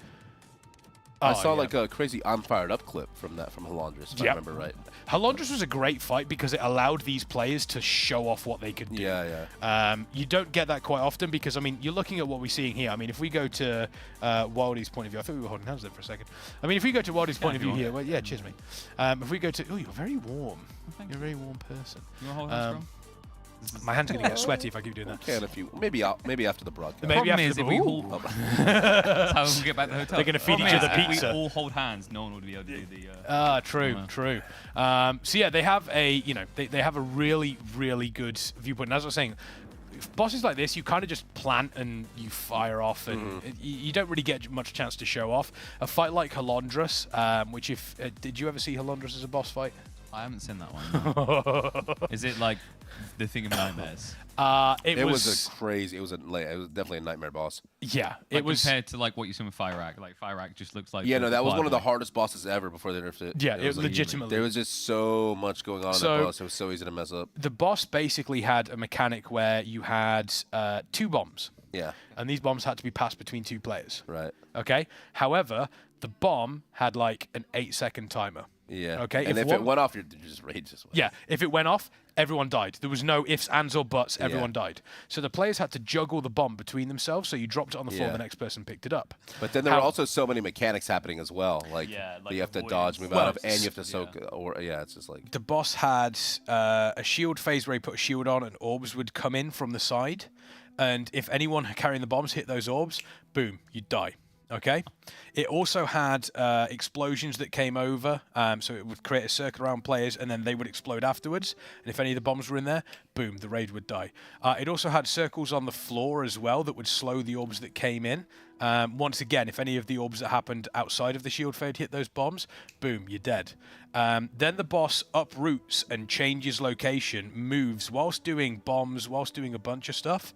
Speaker 20: I saw like a crazy I'm Fired Up clip from Halondrus, if I remember right.
Speaker 10: Halondrus was a great fight because it allowed these players to show off what they could do. You don't get that quite often because, I mean, you're looking at what we're seeing here. I mean, if we go to Wildy's point of view, I thought we were holding hands there for a second. I mean, if we go to Wildy's point of view here, well, cheers, mate. If we go to, you're very warm. You're a very warm person.
Speaker 7: You want to hold hands,
Speaker 10: My hand's gonna get sweaty if I keep doing that.
Speaker 20: Okay, maybe after the broadcast.
Speaker 10: Maybe after
Speaker 7: is
Speaker 10: the
Speaker 7: if we all, that's how we'll get back to the hotel.
Speaker 10: They're gonna feed each
Speaker 7: Problem
Speaker 10: other
Speaker 7: is,
Speaker 10: pizza.
Speaker 7: If we all hold hands, no one would be able to do the.
Speaker 10: True. So yeah, they have a they have a really good viewpoint. And as I was saying, bosses like this, you kind of just plant and you fire off, and you don't really get much chance to show off. A fight like Humanscale, which did you ever see Humanscale as a boss fight?
Speaker 7: I haven't seen that one. No. Is it like the thing of nightmares?
Speaker 20: It was definitely a nightmare boss.
Speaker 10: Yeah,
Speaker 7: it was compared to like what you see with Fire-Rack. Like Fire-Rack just looks like.
Speaker 20: Yeah, no, that was one of the hardest bosses ever before they nerfed it.
Speaker 10: Yeah, it legitimately.
Speaker 20: There was just so much going on in that boss. It was so easy to mess up.
Speaker 10: The boss basically had a mechanic where you had 2 bombs.
Speaker 20: Yeah.
Speaker 10: And these bombs had to be passed between 2 players.
Speaker 20: Right.
Speaker 10: Okay. However, the bomb had like an 8-second timer.
Speaker 20: Yeah.
Speaker 10: Okay.
Speaker 20: And if it went off, you just rage this way.
Speaker 10: Yeah. If it went off, everyone died. There was no ifs, ands, or buts. Everyone died. So the players had to juggle the bomb between themselves. So you dropped it on the floor, the next person picked it up.
Speaker 20: But then there were also so many mechanics happening as well. Like you have to dodge, move out of, and you have to soak. It's just like
Speaker 10: the boss had a shield phase where he put a shield on, and orbs would come in from the side. And if anyone carrying the bombs hit those orbs, boom, you'd die. Okay. It also had explosions that came over, so it would create a circle around players, and then they would explode afterwards. And if any of the bombs were in there, boom, the raid would die. It also had circles on the floor as well that would slow the orbs that came in. Once again, if any of the orbs that happened outside of the shield fade hit those bombs, boom, you're dead. Then the boss uproots and changes location, moves whilst doing bombs, whilst doing a bunch of stuff.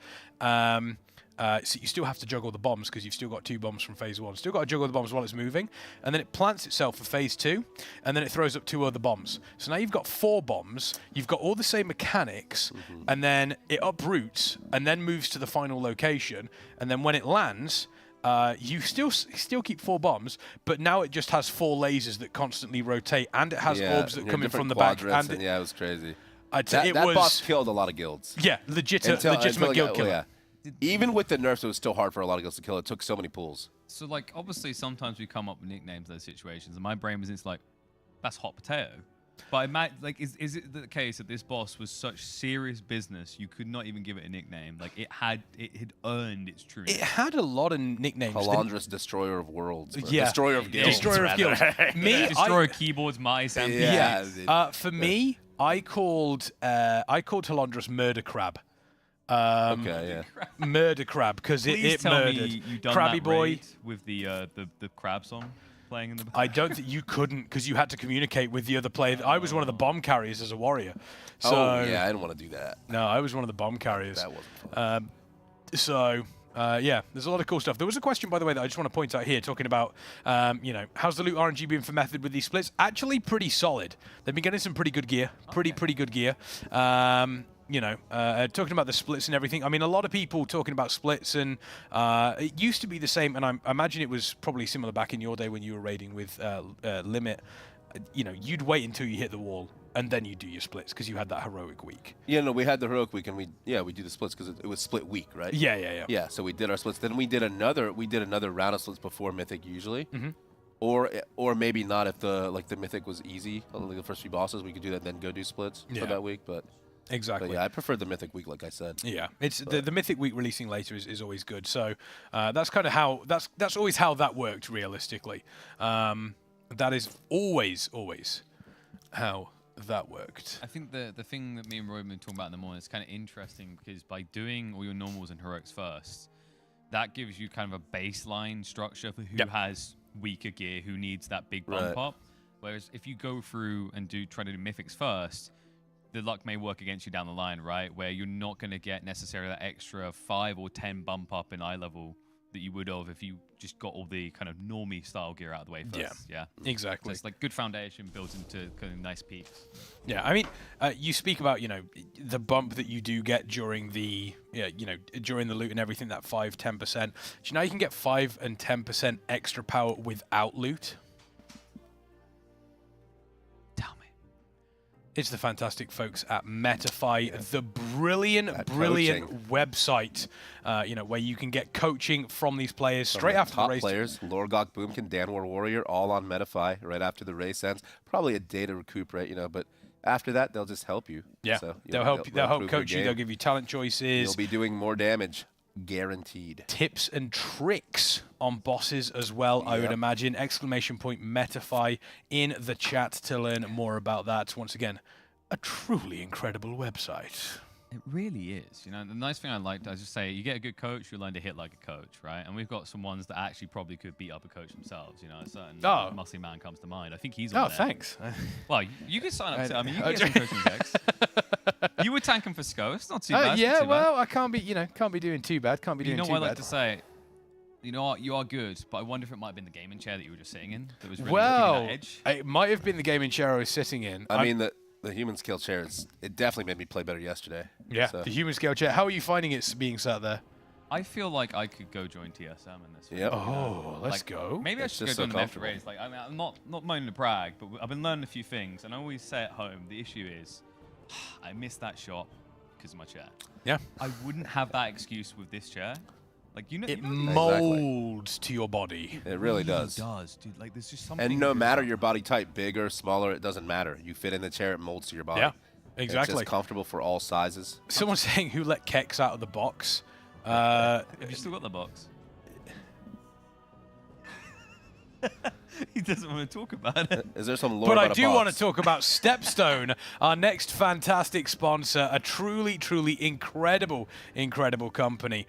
Speaker 10: So you still have to juggle the bombs because you've still got 2 bombs from phase 1. Still got to juggle the bombs while it's moving. And then it plants itself for phase 2. And then it throws up 2 other bombs. So now you've got 4 bombs. You've got all the same mechanics. And then it uproots and then moves to the final location. And then when it lands, you still keep 4 bombs. But now it just has 4 lasers that constantly rotate. And it has orbs that come in from the back. And
Speaker 20: it was crazy.
Speaker 10: That
Speaker 20: boss killed a lot of guilds.
Speaker 10: Yeah, legitimate guild killer.
Speaker 20: Yeah. Even with the nerfs, it was still hard for a lot of guilds to kill. It took so many pulls.
Speaker 7: So, like, obviously, sometimes we come up with nicknames in those situations, and my brain was it's like, that's hot potato. But is it the case that this boss was such serious business you could not even give it a nickname? Like, it had earned its true name.
Speaker 10: It had a lot of nicknames.
Speaker 20: Humanscale, Destroyer of Worlds.
Speaker 10: Yeah.
Speaker 20: Destroyer of Guilds.
Speaker 10: Destroyer of Guilds.
Speaker 7: Destroyer of keyboards, mice, and
Speaker 10: for me, I called Humanscale Murder Crab. Murder Crab because it murdered.
Speaker 7: Me you done
Speaker 10: Crabby
Speaker 7: that
Speaker 10: Boy
Speaker 7: raid with the crab song playing in the.
Speaker 10: I don't think you couldn't because you had to communicate with the other player. I was one of the bomb carriers as a warrior. So,
Speaker 20: I didn't want to do that.
Speaker 10: No, I was one of the bomb carriers.
Speaker 20: That wasn't
Speaker 10: fun. Yeah, there's a lot of cool stuff. There was a question, by the way, that I just want to point out here, talking about, how's the loot RNG been for Method with these splits? Actually, pretty solid. They've been getting some pretty good gear. Pretty good gear. Talking about the splits and everything. I mean, a lot of people talking about splits, and it used to be the same, and I imagine it was probably similar back in your day when you were raiding with Limit. You'd wait until you hit the wall, and then you do your splits because you had that heroic week.
Speaker 20: Yeah, no, we had the heroic week, and we do the splits because it was split week, right?
Speaker 10: Yeah.
Speaker 20: Yeah, so we did our splits. Then we did another round of splits before Mythic usually, or maybe not if the Mythic was easy. Like the first few bosses, we could do that, then go do splits for that week. But
Speaker 10: exactly.
Speaker 20: But yeah, I prefer the Mythic week, like I said.
Speaker 10: Yeah, it's the Mythic week releasing later is always good. So that's kind of how that's always how that worked realistically. That is always how that worked.
Speaker 7: I think the thing that me and Roy have been talking about in the morning is kind of interesting because by doing all your normals and heroics first, that gives you kind of a baseline structure for who has weaker gear, who needs that big bump up. Whereas if you go through and try to do mythics first, the luck may work against you down the line, right? Where you're not going to get necessarily that extra 5 or 10 bump up in eye level that you would have if you just got all the kind of normie style gear out of the way first. Yeah,
Speaker 10: exactly.
Speaker 7: So it's like good foundation built into kind of nice peaks.
Speaker 10: Yeah, I mean, you speak about the bump that you do get during the during the loot and everything, that 5-10%. Do you know you can get 5 and 10% extra power without loot? It's the fantastic folks at Metafy, the brilliant website, where you can get coaching from these players straight after the race.
Speaker 20: Top players, Lorgok, Boomkin, Dan War Warrior, all on Metafy right after the race ends. Probably a day to recuperate, but after that, they'll just help you.
Speaker 10: Yeah,
Speaker 20: So
Speaker 10: they'll help coach you. They'll give you talent choices.
Speaker 20: You'll be doing more damage, guaranteed.
Speaker 10: Tips and tricks on bosses as well, I would imagine. ! Metafy in the chat to learn more about that. Once again, a truly incredible website.
Speaker 7: It really is. You know, the nice thing I like, I just say, you get a good coach, you learn to hit like a coach, right? And we've got some ones that actually probably could beat up a coach themselves. You know, a certain muscly man comes to mind. I think he's on there.
Speaker 10: Thanks.
Speaker 7: Well, you could sign up to, I mean, you can get some coaching decks. You were tanking for SCO. It's not too bad.
Speaker 10: Yeah, well, I can't be doing too bad. Can't be doing too bad.
Speaker 7: You know what I like to say? You know what? You are good, but I wonder if it might have been the gaming chair that you were just sitting in that was really giving that edge.
Speaker 10: It might have been the gaming chair I was sitting in.
Speaker 20: I mean, the Humanscale chair, it definitely made me play better yesterday.
Speaker 10: Yeah,
Speaker 20: so.
Speaker 10: The Humanscale chair. How are you finding it being sat there?
Speaker 7: I feel like I could go join TSM in this.
Speaker 20: Yep.
Speaker 10: Oh, let's go.
Speaker 7: Maybe I should go join the Nyfter race. Like, I mean, I'm not moaning to brag, but I've been learning a few things, and I always say at home, the issue is, I missed that shot because of my chair.
Speaker 10: Yeah.
Speaker 7: I wouldn't have that excuse with this chair. Like,
Speaker 10: it molds to your body.
Speaker 20: It really does.
Speaker 7: It does, dude. Like, there's just something.
Speaker 20: And no matter your body type, bigger, smaller, it doesn't matter. You fit in the chair, it molds to your body.
Speaker 10: Yeah, exactly.
Speaker 20: It's just comfortable for all sizes.
Speaker 10: Someone's saying, who let Kex out of the box?
Speaker 7: Have you still got the box? He doesn't want to talk about it.
Speaker 20: Is there some lore
Speaker 10: But
Speaker 20: about
Speaker 10: I do want to talk about Stepstone, our next fantastic sponsor, a truly, truly incredible company.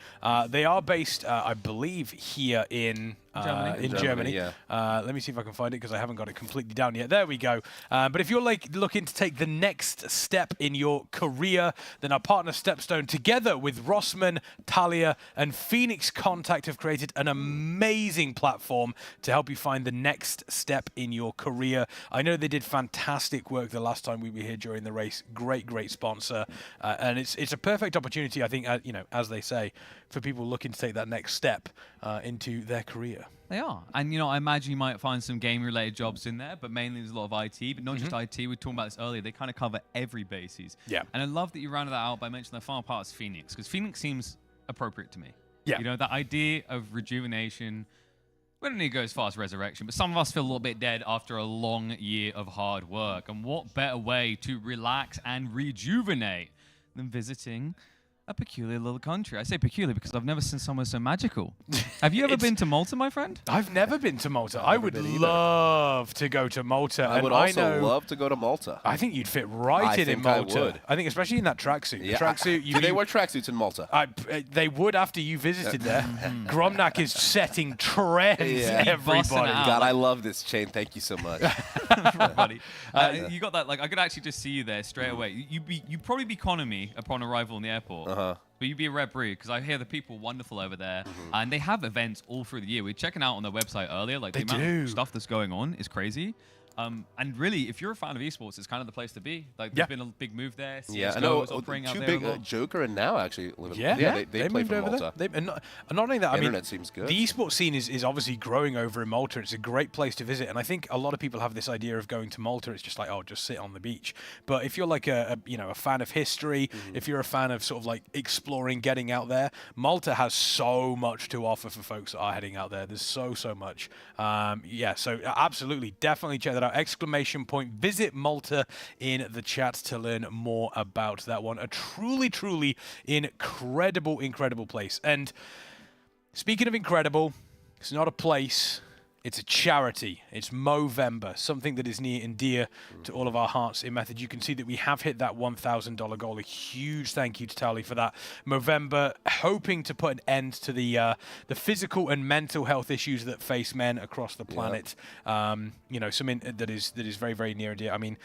Speaker 10: They are based, I believe, here in Germany.
Speaker 20: Yeah.
Speaker 10: Let me see if I can find it because I haven't got it completely down yet. There we go. But if you're looking to take the next step in your career, then our partner Stepstone, together with Rossmann, Talia, and Phoenix Contact, have created an amazing platform to help you find the next step in your career. I know they did fantastic work the last time we were here during the race. Great sponsor, and it's a perfect opportunity, I think, as they say, for people looking to take that next step into their career.
Speaker 7: They are. And, I imagine you might find some game-related jobs in there, but mainly there's a lot of IT, but not just IT. We were talking about this earlier. They kind of cover every basis.
Speaker 10: Yeah.
Speaker 7: And I love that you rounded that out by mentioning the final part is Phoenix, because Phoenix seems appropriate to me.
Speaker 10: Yeah.
Speaker 7: That idea of rejuvenation. We don't need to go as far as resurrection, but some of us feel a little bit dead after a long year of hard work. And what better way to relax and rejuvenate than visiting a peculiar little country? I say peculiar because I've never seen somewhere so magical. Have you ever been to Malta, my friend?
Speaker 10: I've never been to Malta. I would love to go to Malta.
Speaker 20: I would also love to go to Malta.
Speaker 10: I think you'd fit right in Malta.
Speaker 20: I would.
Speaker 10: I think especially in that tracksuit.
Speaker 20: Yeah.
Speaker 10: The tracksuit.
Speaker 20: Do they wear tracksuits in Malta?
Speaker 10: They would after you visited there. Gromnak is setting trends, everybody.
Speaker 20: God, I love this chain. Thank you so much.
Speaker 7: Buddy. You got that. Like, I could actually just see you there straight away. You'd probably be economy upon arrival in the airport. But you'd be a rare breed because I hear the people are wonderful over there, and they have events all through the year. We're checking out on their website earlier, like the amount of stuff that's going on is crazy. And really, if you're a fan of esports, it's kind of the place to be. Like, there's been a big move there.
Speaker 20: I know. Two big Joker and now actually live in they play
Speaker 10: moved
Speaker 20: from
Speaker 10: over
Speaker 20: Malta.
Speaker 10: there. And not only that,
Speaker 20: Internet seems good.
Speaker 10: The esports scene is obviously growing over in Malta. It's a great place to visit, and I think a lot of people have this idea of going to Malta. It's just like, oh, just sit on the beach. But if you're like a fan of history, if you're a fan of sort of like exploring, getting out there, Malta has so much to offer for folks that are heading out there. There's so much. So absolutely, definitely check that out. ! Visit Malta in the chat to learn more about that one. A truly incredible place. And speaking of incredible, it's not a place, it's a charity. It's Movember, something that is near and dear to all of our hearts in Method. You can see that we have hit that $1,000 goal. A huge thank you to Tally for that. Movember, hoping to put an end to the physical and mental health issues that face men across the planet. Something that is very, very near and dear. I mean,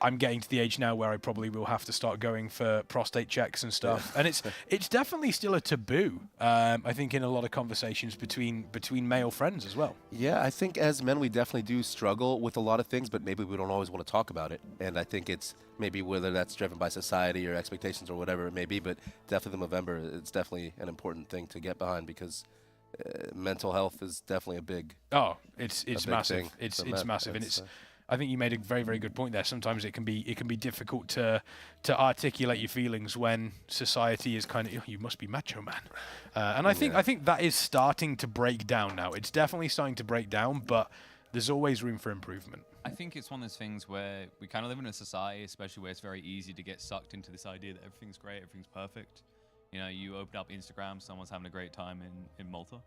Speaker 10: I'm getting to the age now where I probably will have to start going for prostate checks and stuff, and it's definitely still a taboo. I think in a lot of conversations between male friends as well.
Speaker 20: Yeah, I think as men we definitely do struggle with a lot of things, but maybe we don't always want to talk about it. And I think it's maybe whether that's driven by society or expectations or whatever it may be, but definitely the Movember, it's definitely an important thing to get behind because mental health is definitely a big.
Speaker 10: Oh, it's massive. It's massive, and it's. I think you made a very, very good point there. Sometimes it can be difficult to articulate your feelings when society is kind of, you must be macho man, and I think that is starting to break down now. It's definitely starting to break down, but there's always room for improvement.
Speaker 7: I think it's one of those things where we kind of live in a society, especially where it's very easy to get sucked into this idea that everything's great, everything's perfect. You know, you open up Instagram, someone's having a great time in Malta,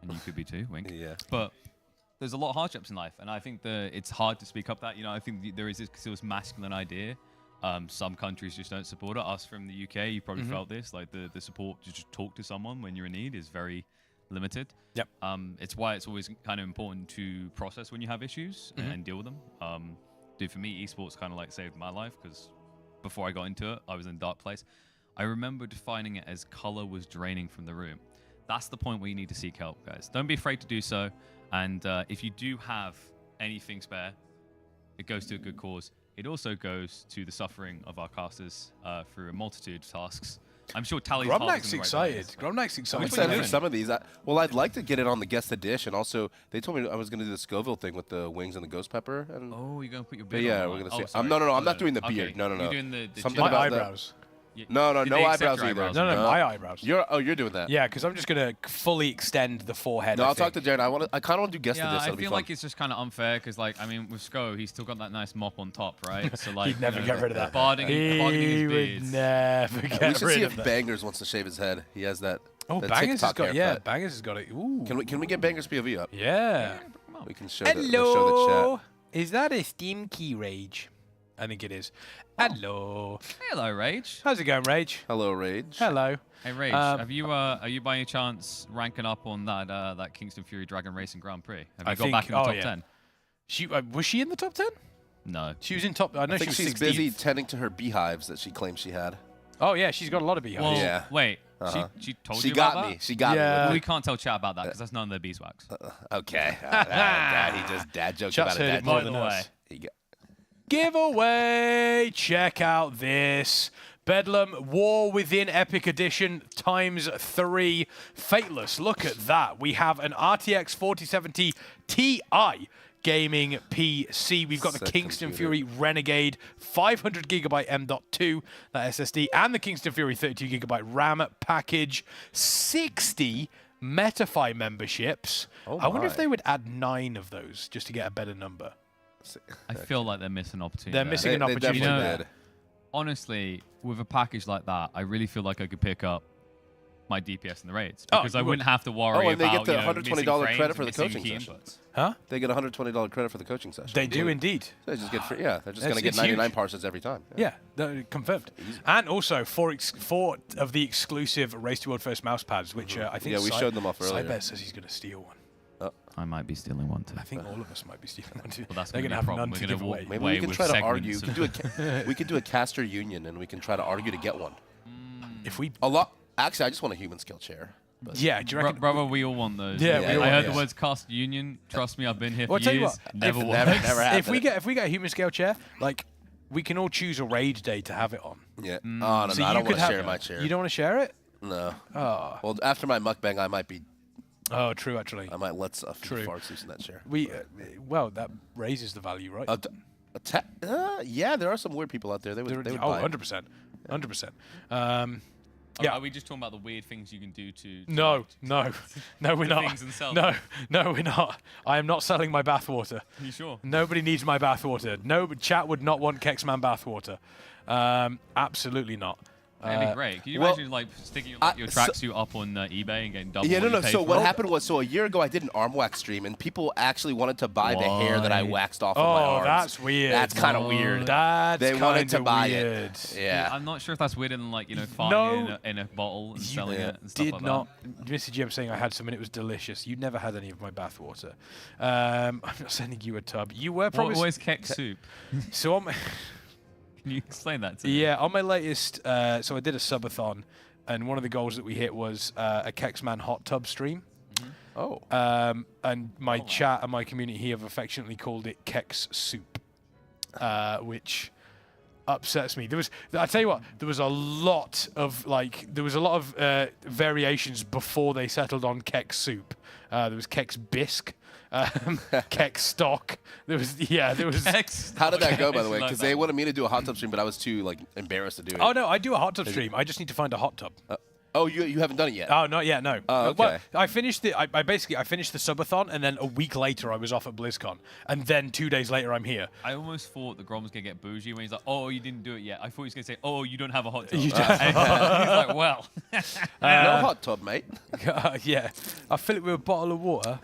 Speaker 7: and you could be too, wink.
Speaker 20: Yeah.
Speaker 7: But there's a lot of hardships in life, and I think that it's hard to speak up that. You know, I think there is this masculine idea. Some countries just don't support it. Us from the UK, you probably felt this, like the support to just talk to someone when you're in need is very limited.
Speaker 10: Yep.
Speaker 7: It's why it's always kind of important to process when you have issues and deal with them. Dude, for me, esports kind of like saved my life because before I got into it, I was in a dark place. I remember defining it as color was draining from the room. That's the point where you need to seek help, guys. Don't be afraid to do so. And if you do have anything spare, it goes to a good cause. It also goes to the suffering of our casters through a multitude of tasks. I'm sure Tally's
Speaker 10: Gromnak's excited. Gromnak's excited.
Speaker 20: I'm excited for some of these. Well, I'd like to get it on the guest edition. Also, they told me I was going to do the Scoville thing with the wings and the ghost pepper. And
Speaker 7: oh, you're going to put your beard
Speaker 20: yeah,
Speaker 7: on?
Speaker 20: we're going to see.
Speaker 7: Oh, sorry.
Speaker 20: No, I'm not doing the beard.
Speaker 7: Okay.
Speaker 20: No.
Speaker 7: You're doing the
Speaker 20: something
Speaker 10: my
Speaker 20: about
Speaker 10: eyebrows.
Speaker 20: No
Speaker 7: Did they accept
Speaker 20: eyebrows
Speaker 7: your
Speaker 20: either.
Speaker 7: eyebrows?
Speaker 10: No, my eyebrows.
Speaker 20: You're doing that.
Speaker 10: Yeah, because I'm just going to fully extend the forehead.
Speaker 20: No, I'll talk to Darren. I kind of want to do guest
Speaker 7: Yeah,
Speaker 20: edition.
Speaker 7: I feel like it's just kind of unfair because, like, I mean, with Sko, he's still got that nice mop on top, right? So, like,
Speaker 10: He'd never get rid of that.
Speaker 7: Barding
Speaker 10: He
Speaker 7: his
Speaker 10: would
Speaker 7: beard.
Speaker 10: never get
Speaker 20: we should
Speaker 10: rid
Speaker 20: see
Speaker 10: of
Speaker 20: if
Speaker 10: that.
Speaker 20: Bangers wants to shave his head. He has that.
Speaker 10: Oh,
Speaker 20: that
Speaker 10: Bangers has
Speaker 20: TikTok
Speaker 10: got
Speaker 20: haircut.
Speaker 10: Bangers has got it. Ooh.
Speaker 20: Can we get Bangers POV up?
Speaker 10: Yeah.
Speaker 20: We can show the chat.
Speaker 10: Is that a Steam key Rage? I think it is. Hello.
Speaker 7: Hello, Rage.
Speaker 10: How's it going, Rage?
Speaker 20: Hello, Rage.
Speaker 10: Hello.
Speaker 7: Hey, Rage, are you by any chance ranking up on that Kingston Fury Dragon Racing Grand Prix? Have you got back in the top 10?
Speaker 10: She was she in the top 10?
Speaker 7: No.
Speaker 10: She was in top. I know
Speaker 20: I think
Speaker 10: she was
Speaker 20: she's
Speaker 10: 16th.
Speaker 20: busy tending to her beehives that she claims she had.
Speaker 10: Oh yeah, she's got a lot of beehives.
Speaker 7: Well,
Speaker 20: Yeah.
Speaker 7: wait.
Speaker 20: She
Speaker 7: told
Speaker 20: she
Speaker 7: you
Speaker 20: got
Speaker 7: about
Speaker 20: me.
Speaker 7: that?
Speaker 20: She got me.
Speaker 10: Yeah.
Speaker 7: We can't tell chat about that because that's none of their beeswax.
Speaker 20: Okay. Dad, he just dad jokes
Speaker 10: Chat's
Speaker 20: about it.
Speaker 10: heard
Speaker 20: Dad
Speaker 10: it more
Speaker 20: jokes.
Speaker 10: than us.
Speaker 20: He got-
Speaker 10: Giveaway! Check out this. Bedlam War Within Epic Edition ×3 Fateless. Look at that. We have an RTX 4070 Ti gaming PC. We've got the
Speaker 20: Sick
Speaker 10: Kingston
Speaker 20: computer.
Speaker 10: Fury Renegade 500GB M.2, that SSD, and the Kingston Fury 32GB RAM package. 60 Metafy memberships.
Speaker 20: Oh
Speaker 10: I wonder if
Speaker 20: my.
Speaker 10: they would add 9 of those just to get a better number.
Speaker 7: I feel like they're missing an opportunity.
Speaker 10: They're
Speaker 7: there.
Speaker 10: missing an
Speaker 20: They
Speaker 10: opportunity.
Speaker 20: definitely
Speaker 10: there.
Speaker 20: did.
Speaker 7: Honestly, with a package like that, I really feel like I could pick up my DPS in the raids
Speaker 10: Oh,
Speaker 7: because I
Speaker 10: you
Speaker 7: wouldn't
Speaker 10: would.
Speaker 7: have to worry
Speaker 20: and they
Speaker 7: about
Speaker 20: get the $120
Speaker 7: missing frames
Speaker 20: credit for
Speaker 7: and
Speaker 20: the
Speaker 7: missing
Speaker 20: coaching
Speaker 7: key
Speaker 20: session.
Speaker 7: inputs.
Speaker 10: Huh?
Speaker 20: They get $120 credit for the coaching session.
Speaker 10: They do indeed.
Speaker 20: They just get free. Yeah, they're just
Speaker 10: It's-
Speaker 20: going to get
Speaker 10: it's huge.
Speaker 20: 99 parses every time.
Speaker 10: Yeah, confirmed. And also four of the exclusive Race to World First mouse pads, which I think
Speaker 20: Yeah, we showed them off earlier.
Speaker 10: Cybet says he's going to steal one.
Speaker 7: I might be stealing one too.
Speaker 10: I think all of us might be stealing one too.
Speaker 7: Well, that's
Speaker 10: They're
Speaker 7: gonna
Speaker 10: going
Speaker 7: be
Speaker 10: to
Speaker 7: a
Speaker 10: have
Speaker 7: problem.
Speaker 10: none
Speaker 7: We're
Speaker 10: to
Speaker 7: gonna
Speaker 10: give away.
Speaker 20: Maybe
Speaker 7: Way
Speaker 20: we can
Speaker 7: with
Speaker 20: try to
Speaker 7: segments
Speaker 20: argue. We could do a caster union, and we can try to argue to get one.
Speaker 10: If we
Speaker 20: a lot. Actually, I just want a Humanscale chair. But
Speaker 10: Yeah, do you reckon?
Speaker 7: Brother, we all want those.
Speaker 10: Yeah, we all
Speaker 7: I
Speaker 10: want
Speaker 7: heard the
Speaker 10: those.
Speaker 7: words cast union. Trust me, I've been here
Speaker 10: Well,
Speaker 7: for
Speaker 10: tell you
Speaker 7: years.
Speaker 10: what,
Speaker 7: Never
Speaker 10: if-
Speaker 7: worked.
Speaker 20: never happened.
Speaker 10: If we get a human scale chair, like we can all choose a raid day to have it on.
Speaker 20: Yeah.
Speaker 7: Mm.
Speaker 20: Oh, no,
Speaker 10: So
Speaker 20: I
Speaker 10: you
Speaker 20: don't want
Speaker 10: could
Speaker 20: to
Speaker 10: have-
Speaker 20: share my chair.
Speaker 10: You don't want to share it?
Speaker 20: No.
Speaker 10: Oh.
Speaker 20: Well, after my mukbang, I might be.
Speaker 10: Oh, true. Actually,
Speaker 20: I might let a few
Speaker 10: True.
Speaker 20: farts loose in that chair.
Speaker 10: we well that raises the value, right?
Speaker 20: Yeah, there are some weird people out there. They would. They would buy it.
Speaker 10: 100%, 100%.
Speaker 7: Yeah. Are we just talking about the weird things you can do to
Speaker 10: No, we're
Speaker 7: the
Speaker 10: not.
Speaker 7: things themselves?
Speaker 10: No, we're not. I am not selling my bathwater.
Speaker 7: Are you sure?
Speaker 10: Nobody needs my bathwater. No, chat would not want Kexman bathwater. Absolutely not.
Speaker 7: That'd be great. Can you
Speaker 20: well,
Speaker 7: imagine like sticking your tracksuit up on eBay and getting double?
Speaker 20: Yeah,
Speaker 7: what
Speaker 20: no.
Speaker 7: you paid
Speaker 20: So
Speaker 7: for
Speaker 20: what
Speaker 7: it?
Speaker 20: happened was, a year ago I did an arm wax stream, and people actually wanted to buy the hair that I
Speaker 7: Why?
Speaker 20: waxed off of my
Speaker 10: Oh,
Speaker 20: arms.
Speaker 10: that's weird.
Speaker 20: That's kind of weird.
Speaker 10: That's
Speaker 20: They wanted to
Speaker 10: kinda
Speaker 20: buy
Speaker 10: weird.
Speaker 20: it. Yeah.
Speaker 7: I'm not sure if that's weirder than like farting
Speaker 10: No.
Speaker 7: in a bottle and selling it and stuff
Speaker 10: Did
Speaker 7: like
Speaker 10: not. Mr. Jim saying I had some and it was delicious. You never had any of my bathwater. I'm not sending you a tub. You were
Speaker 7: that.
Speaker 10: promised.
Speaker 7: What is Keck soup?
Speaker 10: So on my
Speaker 7: Can you explain that to me?
Speaker 10: yeah, on my latest. So I did a subathon, and one of the goals that we hit was a Kexman hot tub stream.
Speaker 20: Oh.
Speaker 10: And my chat and my community here have affectionately called it Kex Soup, which upsets me. I tell you what, there was a lot of variations before they settled on Kex Soup. There was Kex Bisque, Kex Stock. There was.
Speaker 20: How did that go, by the way?
Speaker 7: Like
Speaker 20: Because
Speaker 7: that
Speaker 20: they
Speaker 7: one.
Speaker 20: wanted me to do a hot tub stream, but I was too embarrassed to do it.
Speaker 10: Oh no, I do a hot tub stream. I just need to find a hot tub.
Speaker 20: Oh, you haven't done it yet?
Speaker 10: Oh, not yet, no.
Speaker 20: Oh, okay.
Speaker 10: Well, I finished it. I basically finished the subathon, and then a week later I was off at BlizzCon, and then 2 days later I'm here.
Speaker 7: I almost thought that Grom was gonna get bougie when he's like, "Oh, you didn't do it yet." I thought he was gonna say, "Oh, you don't have a hot tub."
Speaker 10: You
Speaker 7: And he's like, "Well,
Speaker 20: no hot tub, mate."
Speaker 10: Yeah, I fill it with a bottle of water.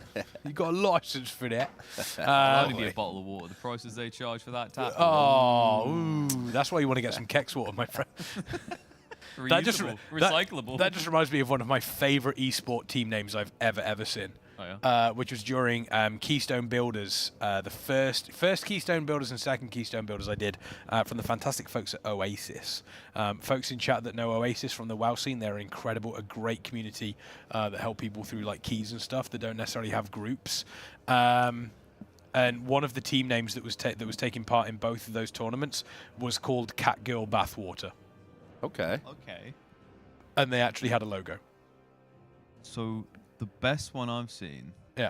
Speaker 10: You got a license for that?
Speaker 7: I'll only be a bottle of water. The prices they charge for that tap.
Speaker 10: Oh, ooh, that's why you want to get some Kex water, my friend.
Speaker 7: Recyclable.
Speaker 10: That just reminds me of one of my favorite esport team names I've ever seen.
Speaker 7: Oh, yeah?
Speaker 10: Which was during Keystone Builders, the first Keystone Builders and second Keystone Builders I did from the fantastic folks at Oasis. Folks in chat that know Oasis from the WoW scene, they're incredible, a great community that help people through like keys and stuff that don't necessarily have groups. And one of the team names that was taking part in both of those tournaments was called Catgirl Bathwater.
Speaker 20: Okay.
Speaker 7: Okay.
Speaker 10: And they actually had a logo.
Speaker 7: So the best one I've seen.
Speaker 10: Yeah.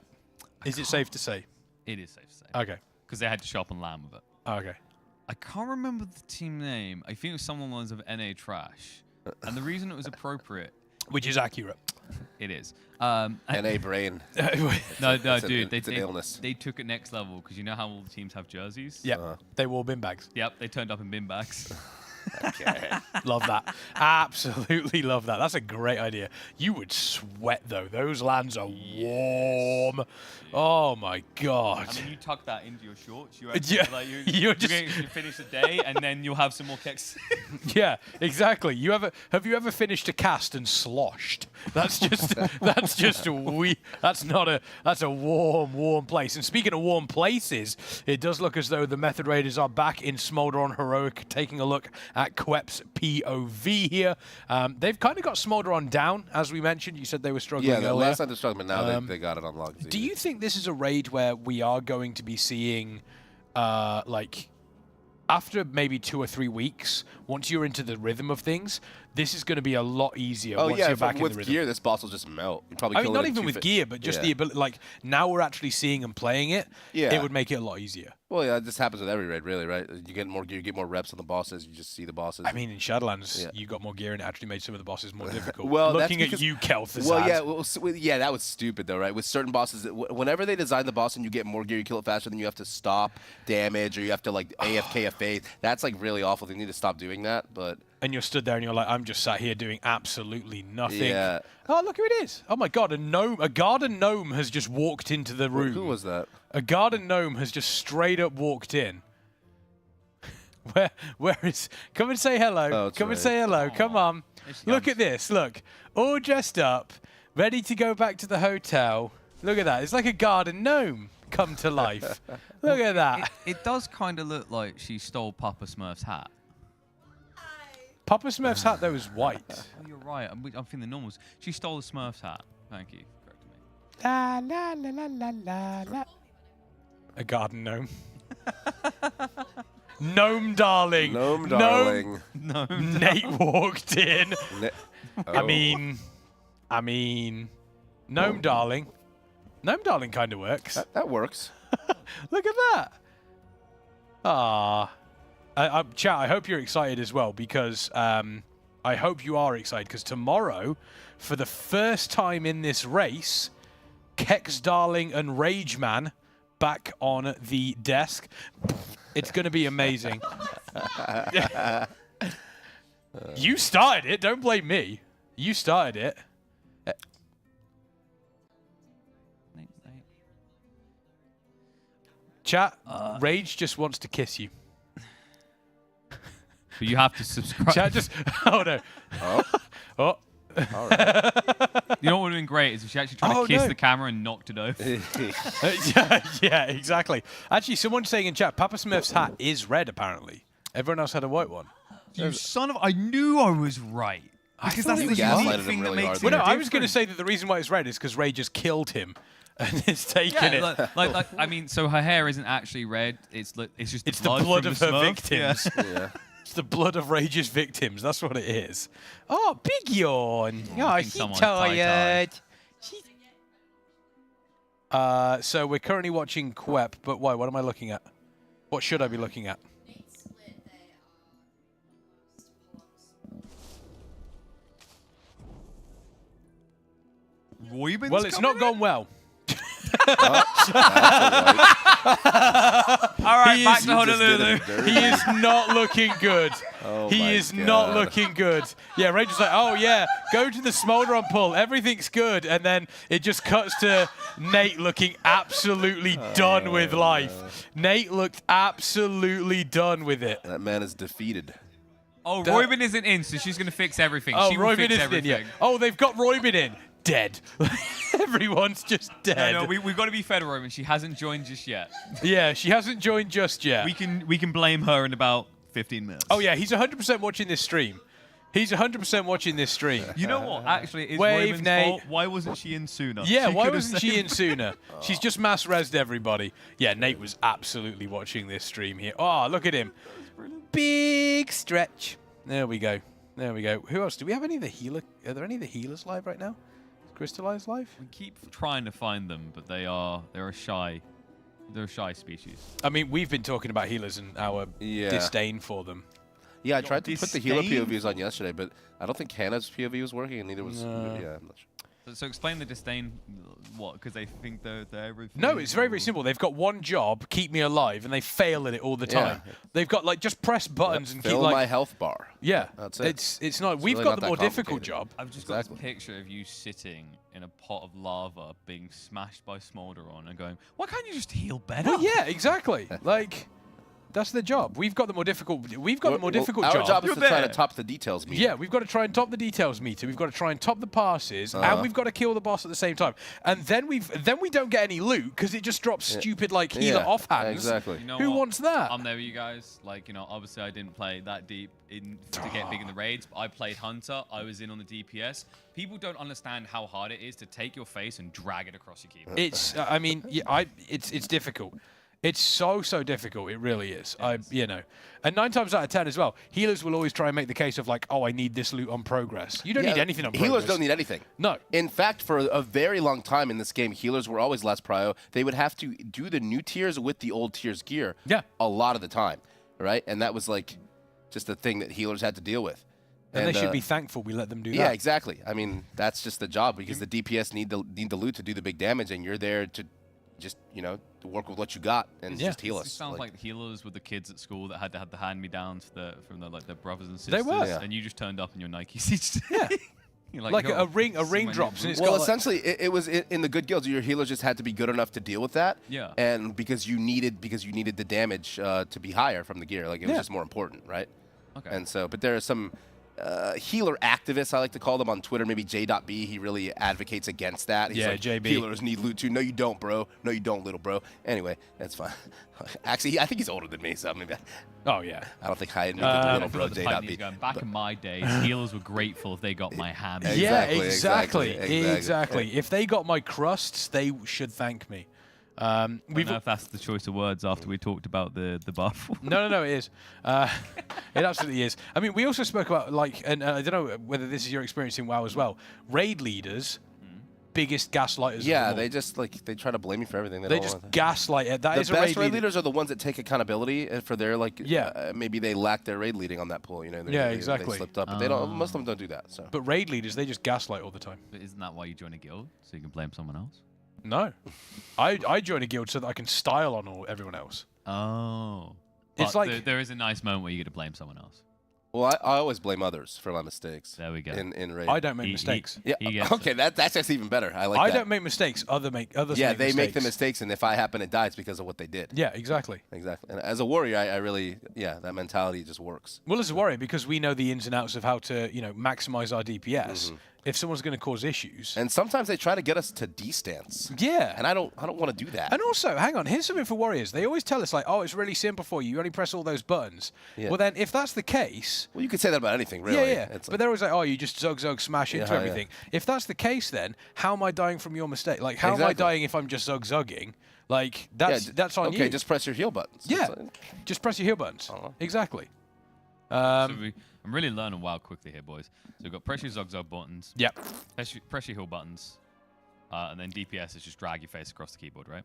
Speaker 10: Is it safe to say?
Speaker 7: It is safe to say.
Speaker 10: Okay.
Speaker 7: Because they had to shop on LAN with it.
Speaker 10: Okay.
Speaker 7: I can't remember the team name. I think it was someone along the lines of NA Trash. And the reason it was appropriate.
Speaker 10: Which is accurate.
Speaker 7: It is.
Speaker 20: NA Brain.
Speaker 7: No,
Speaker 20: It's
Speaker 7: dude.
Speaker 20: an illness.
Speaker 7: They took it next level because you know how all the teams have jerseys?
Speaker 10: Yeah. They wore bin bags.
Speaker 7: Yep. They turned up in bin bags.
Speaker 20: Okay.
Speaker 10: Love that. Absolutely love that. That's a great idea. You would sweat, though. Those lands are warm. Oh, my God.
Speaker 7: I mean, you tuck that into your shorts. You
Speaker 10: Yeah,
Speaker 7: like
Speaker 10: you're
Speaker 7: going to finish the day, and then you'll have some more kicks.
Speaker 10: Yeah, exactly. Have you ever finished a cast and sloshed? That's just that's a warm place. And speaking of warm places, it does look as though the Method Raiders are back in Smolderon Heroic, taking a look at Quep's POV here. They've kind of got Smolderon down, as we mentioned. You said they were struggling
Speaker 20: Yeah,
Speaker 10: earlier.
Speaker 20: last time they're struggling, but now they got it unlocked.
Speaker 10: Do you think this is a raid where we are going to be seeing, like, after maybe 2 or 3 weeks, once you're into the rhythm of things, this is going to be a lot easier once you're back in the rhythm?
Speaker 20: With gear, this boss will just melt. You probably
Speaker 10: I mean,
Speaker 20: kill
Speaker 10: not
Speaker 20: it in
Speaker 10: even
Speaker 20: 2
Speaker 10: with gear, but just
Speaker 20: yeah.
Speaker 10: the ability. Like, now we're actually seeing and playing it.
Speaker 20: Yeah.
Speaker 10: It would make it a lot easier.
Speaker 20: Well, yeah, this happens with every raid, really, right? You get more gear, you get more reps on the bosses, you just see the bosses.
Speaker 10: I mean, in Shadowlands, you got more gear and it actually made some of the bosses more difficult.
Speaker 20: Well,
Speaker 10: looking at you, Kel'Thuzad.
Speaker 20: Well, yeah, that was stupid, though, right? With certain bosses, whenever they design the boss and you get more gear, you kill it faster, then you have to stop damage or you have to, like, AFK a phase. That's, like, really awful. They need to stop doing that, but...
Speaker 10: And you're stood there and you're like, I'm just sat here doing absolutely nothing.
Speaker 20: Yeah.
Speaker 10: Oh, look who it is. Oh, my God. A garden gnome has just walked into the room.
Speaker 20: Who was that?
Speaker 10: A garden gnome has just straight up walked in. Where is... Come and say hello.
Speaker 20: Oh,
Speaker 10: Come
Speaker 20: right.
Speaker 10: and say hello. Come on. Look at this. Look. All dressed up, ready to go back to the hotel. Look at that. It's like a garden gnome come to life. Look at that.
Speaker 7: It does kind of look like she stole Papa Smurf's hat.
Speaker 10: Papa Smurf's hat, though, is white.
Speaker 7: Oh, you're right. I'm thinking the normals. She stole the Smurf's hat. Thank you.
Speaker 10: La, la, la, la, la, la, la. A garden gnome. Gnome darling.
Speaker 20: Gnome darling.
Speaker 7: Gnome
Speaker 10: Nate walked in.
Speaker 20: Oh.
Speaker 10: I mean, gnome darling. Gnome darling kind of works.
Speaker 20: That works.
Speaker 10: Look at that. Ah. Chat, I hope you're excited as well because I hope you are excited because tomorrow, for the first time in this race, Kex Darling and Rage Man back on the desk. It's going to be amazing. You started it. Don't blame me. You started it. Chat, Rage just wants to kiss you.
Speaker 7: But you have to subscribe.
Speaker 10: Chat just... Oh, no.
Speaker 20: Oh.
Speaker 10: Oh.
Speaker 20: All right.
Speaker 7: You know what would have been great is if she actually tried to kiss the camera and knocked it over.
Speaker 10: Yeah, exactly. Actually, someone's saying in chat, Papa Smurf's hat is red, apparently. Everyone else had a white one.
Speaker 7: You son of... I knew I was right. Because that's the unique thing that makes it
Speaker 10: Well, no, I was going to
Speaker 7: different.
Speaker 10: say that the reason why it's red is because Ray just killed him and is taking it.
Speaker 7: Like, I mean, so her hair isn't actually red. It's just
Speaker 10: It's
Speaker 7: the blood,
Speaker 10: the blood
Speaker 7: from
Speaker 10: of
Speaker 7: the
Speaker 10: her
Speaker 7: Smurf.
Speaker 10: victims.
Speaker 20: Yeah.
Speaker 10: It's the blood of Rage's victims. That's what it is. Oh, big yawn. Oh,
Speaker 7: think
Speaker 10: she's
Speaker 7: someone's
Speaker 10: tired. So we're currently watching Quep, but why? What am I looking at? What should I be looking at?
Speaker 7: Roybin's
Speaker 10: Well, it's not gone well.
Speaker 7: All right,
Speaker 10: He
Speaker 7: back
Speaker 10: is-
Speaker 7: to Honolulu.
Speaker 10: He is not looking good.
Speaker 20: Oh
Speaker 10: He
Speaker 20: my
Speaker 10: is not
Speaker 20: God.
Speaker 10: looking good. Yeah, Rachel's like, oh yeah, go to the Smolderon pull. Everything's good. And then it just cuts to Nate looking absolutely done with life. Nate looked absolutely done with it.
Speaker 20: That man is defeated.
Speaker 7: Oh, Roybin isn't in, so she's going to fix everything.
Speaker 10: Oh,
Speaker 7: she will
Speaker 10: Roybin
Speaker 7: fix
Speaker 10: isn't
Speaker 7: everything.
Speaker 10: in yet. Oh, they've got Roybin in. Dead. Everyone's just dead.
Speaker 7: No, we've got to be fair to Roybin. She hasn't joined just yet.
Speaker 10: Yeah, she hasn't joined just yet.
Speaker 7: We can blame her in about 15 minutes.
Speaker 10: Oh yeah, he's 100% watching this stream. He's 100% watching this stream.
Speaker 7: You know what? Actually, it's
Speaker 10: Wave,
Speaker 7: Roybin's
Speaker 10: Nate.
Speaker 7: fault. Why wasn't she in sooner?
Speaker 10: Yeah,
Speaker 7: She
Speaker 10: why
Speaker 7: could've
Speaker 10: wasn't she
Speaker 7: saved
Speaker 10: in sooner? She's just mass rezzed everybody. Yeah, Nate was absolutely watching this stream here. Oh, look at him. Big stretch. There we go. There we go. Who else? Do we have any of the healer? Are there any of the healers live right now? Crystallized live?
Speaker 7: We keep trying to find them, but they're a shy species.
Speaker 10: I mean, we've been talking about healers and our disdain for them.
Speaker 20: Yeah, I tried to put the healer
Speaker 10: disdain
Speaker 20: POVs on yesterday, but I don't think Hannah's POV was working, and neither was. Yeah, I'm not sure.
Speaker 7: So explain the disdain. What? Because they think they're everything.
Speaker 10: No, it's very, very simple. They've got one job, keep me alive, and they fail at it all the time.
Speaker 20: Yeah.
Speaker 10: They've got like just press buttons and keep
Speaker 20: Fill
Speaker 10: like
Speaker 20: my health bar.
Speaker 10: Yeah,
Speaker 20: That's it.
Speaker 10: It's not.
Speaker 20: It's
Speaker 10: We've
Speaker 20: really
Speaker 10: got
Speaker 20: not
Speaker 10: the
Speaker 20: that
Speaker 10: more difficult
Speaker 20: complicated.
Speaker 10: job.
Speaker 7: I've just got this picture of you sitting in a pot of lava, being smashed by Smolderon, and going, "Why can't you just heal better?"
Speaker 10: Well, yeah, exactly. Like, that's the job. We've got the more difficult. We've got the more difficult
Speaker 20: Our
Speaker 10: job.
Speaker 20: job is to try to top the details meter.
Speaker 10: Yeah, we've got to try and top the details meter. We've got to try and top the passes,
Speaker 20: Uh-huh.
Speaker 10: and we've got to kill the boss at the same time. And then we don't get any loot because it just drops stupid like healer offhands.
Speaker 20: Exactly.
Speaker 7: You know
Speaker 10: Who
Speaker 7: what?
Speaker 10: wants that?
Speaker 7: I'm there with you guys. Like, you know, obviously I didn't play that deep to get big in the raids, but I played Hunter. I was in on the DPS. People don't understand how hard it is to take your face and drag it across your keyboard.
Speaker 10: It's. I mean, yeah, it's difficult. It's so difficult. It really is. You know, and 9 times out of 10 as well, healers will always try and make the case of like, oh, I need this loot on progress. You don't need anything on progress.
Speaker 20: Healers don't need anything.
Speaker 10: No.
Speaker 20: In fact, for a very long time in this game, healers were always last prio. They would have to do the new tiers with the old tiers gear.
Speaker 10: Yeah.
Speaker 20: A lot of the time, right? And that was like just a thing that healers had to deal with.
Speaker 10: And they should be thankful we let them do that.
Speaker 20: Yeah, exactly. I mean, that's just the job because the DPS need the loot to do the big damage, and you're there to just, you know, to work with what you got and just heal us.
Speaker 7: It sounds like the healers were the kids at school that had to have the hand-me-downs from their brothers and sisters.
Speaker 10: They were.
Speaker 20: Yeah.
Speaker 7: And you just turned up in your Nikes.
Speaker 10: Yeah.
Speaker 7: You're
Speaker 10: like
Speaker 7: "Yo,
Speaker 10: a ring
Speaker 7: see my
Speaker 10: drops.
Speaker 7: new
Speaker 10: And it's
Speaker 7: boot."
Speaker 20: Well,
Speaker 10: got
Speaker 20: essentially, it was in the good guilds. Your healers just had to be good enough to deal with that.
Speaker 7: Yeah.
Speaker 20: And because you needed the damage to be higher from the gear, like it was
Speaker 10: Yeah.
Speaker 20: just more important, right?
Speaker 7: Okay.
Speaker 20: And so, but there are some healer activists, I like to call them on Twitter. Maybe J.B. He really advocates against that. He's
Speaker 10: Yeah,
Speaker 20: like,
Speaker 10: JB.
Speaker 20: Healers need loot too. No, you don't, bro. No, you don't, little bro. Anyway, that's fine. Actually, I think he's older than me, so maybe.
Speaker 10: Oh yeah.
Speaker 20: I don't think I admit the little bro
Speaker 7: The pipe needs
Speaker 20: J.B.
Speaker 7: going. Back in my days, healers were grateful if they got my ham.
Speaker 10: Yeah,
Speaker 20: Exactly.
Speaker 10: exactly. If they got my crusts, they should thank me.
Speaker 7: I don't know if that's the choice of words after we talked about the buff.
Speaker 10: No, it is. It absolutely is. I mean, we also spoke about, like, and I don't know whether this is your experience in WoW as well, raid leaders, biggest gaslighters
Speaker 20: Yeah,
Speaker 10: of them all.
Speaker 20: they just they try to blame you for everything.
Speaker 10: They
Speaker 20: don't
Speaker 10: just
Speaker 20: want
Speaker 10: gaslight it. That
Speaker 20: the
Speaker 10: is a
Speaker 20: best
Speaker 10: raid
Speaker 20: raid
Speaker 10: leader.
Speaker 20: leaders are the ones that take accountability for their maybe they lack their raid leading on that pool. You know,
Speaker 10: Yeah,
Speaker 20: they
Speaker 10: exactly.
Speaker 20: slipped up, but they don't. Most of them don't do that. So.
Speaker 10: But raid leaders, they just gaslight all the time.
Speaker 7: But isn't that why you join a guild? So you can blame someone else?
Speaker 10: No. I joined a guild so that I can style on everyone else.
Speaker 7: Oh.
Speaker 10: It's
Speaker 7: But
Speaker 10: like-
Speaker 7: there is a nice moment where you get to blame someone else.
Speaker 20: Well, I always blame others for my mistakes.
Speaker 7: There we go.
Speaker 20: In raid.
Speaker 10: I don't make mistakes.
Speaker 20: Yeah.
Speaker 7: he gets
Speaker 20: Okay, that's just even better. I like
Speaker 10: I
Speaker 20: that.
Speaker 10: don't make mistakes. Others
Speaker 20: Yeah,
Speaker 10: make
Speaker 20: they
Speaker 10: mistakes.
Speaker 20: make the mistakes, and if I happen to die, it's because of what they did.
Speaker 10: Yeah, exactly.
Speaker 20: Exactly. And as a warrior, I really, that mentality just works.
Speaker 10: Well, as a warrior, because we know the ins and outs of how to, maximize our DPS. If someone's going to cause issues,
Speaker 20: And sometimes they try to get us to D-stance.
Speaker 10: yeah.
Speaker 20: And I don't want to do that.
Speaker 10: And also, hang on, here's something for warriors. They always tell us like, oh, it's really simple for you. You only press all those buttons.
Speaker 20: Yeah.
Speaker 10: Well, then, if that's the case,
Speaker 20: Well, you could say that about anything, really.
Speaker 10: yeah.
Speaker 20: It's
Speaker 10: But they're always like, oh, you just zug smash into
Speaker 20: Yeah,
Speaker 10: everything. If that's the case, then how am I dying from your mistake? Like, how am I
Speaker 20: Exactly.
Speaker 10: dying if I'm just zugging? Like, that's on you.
Speaker 20: Okay, just press your heal buttons.
Speaker 10: Yeah,
Speaker 20: It's like-
Speaker 10: just press your heal buttons. Exactly.
Speaker 7: I'm really learning WoW quickly here, boys. So we've got press your Zog buttons.
Speaker 10: Yep.
Speaker 7: Press your heal buttons. And then DPS is just drag your face across the keyboard, right?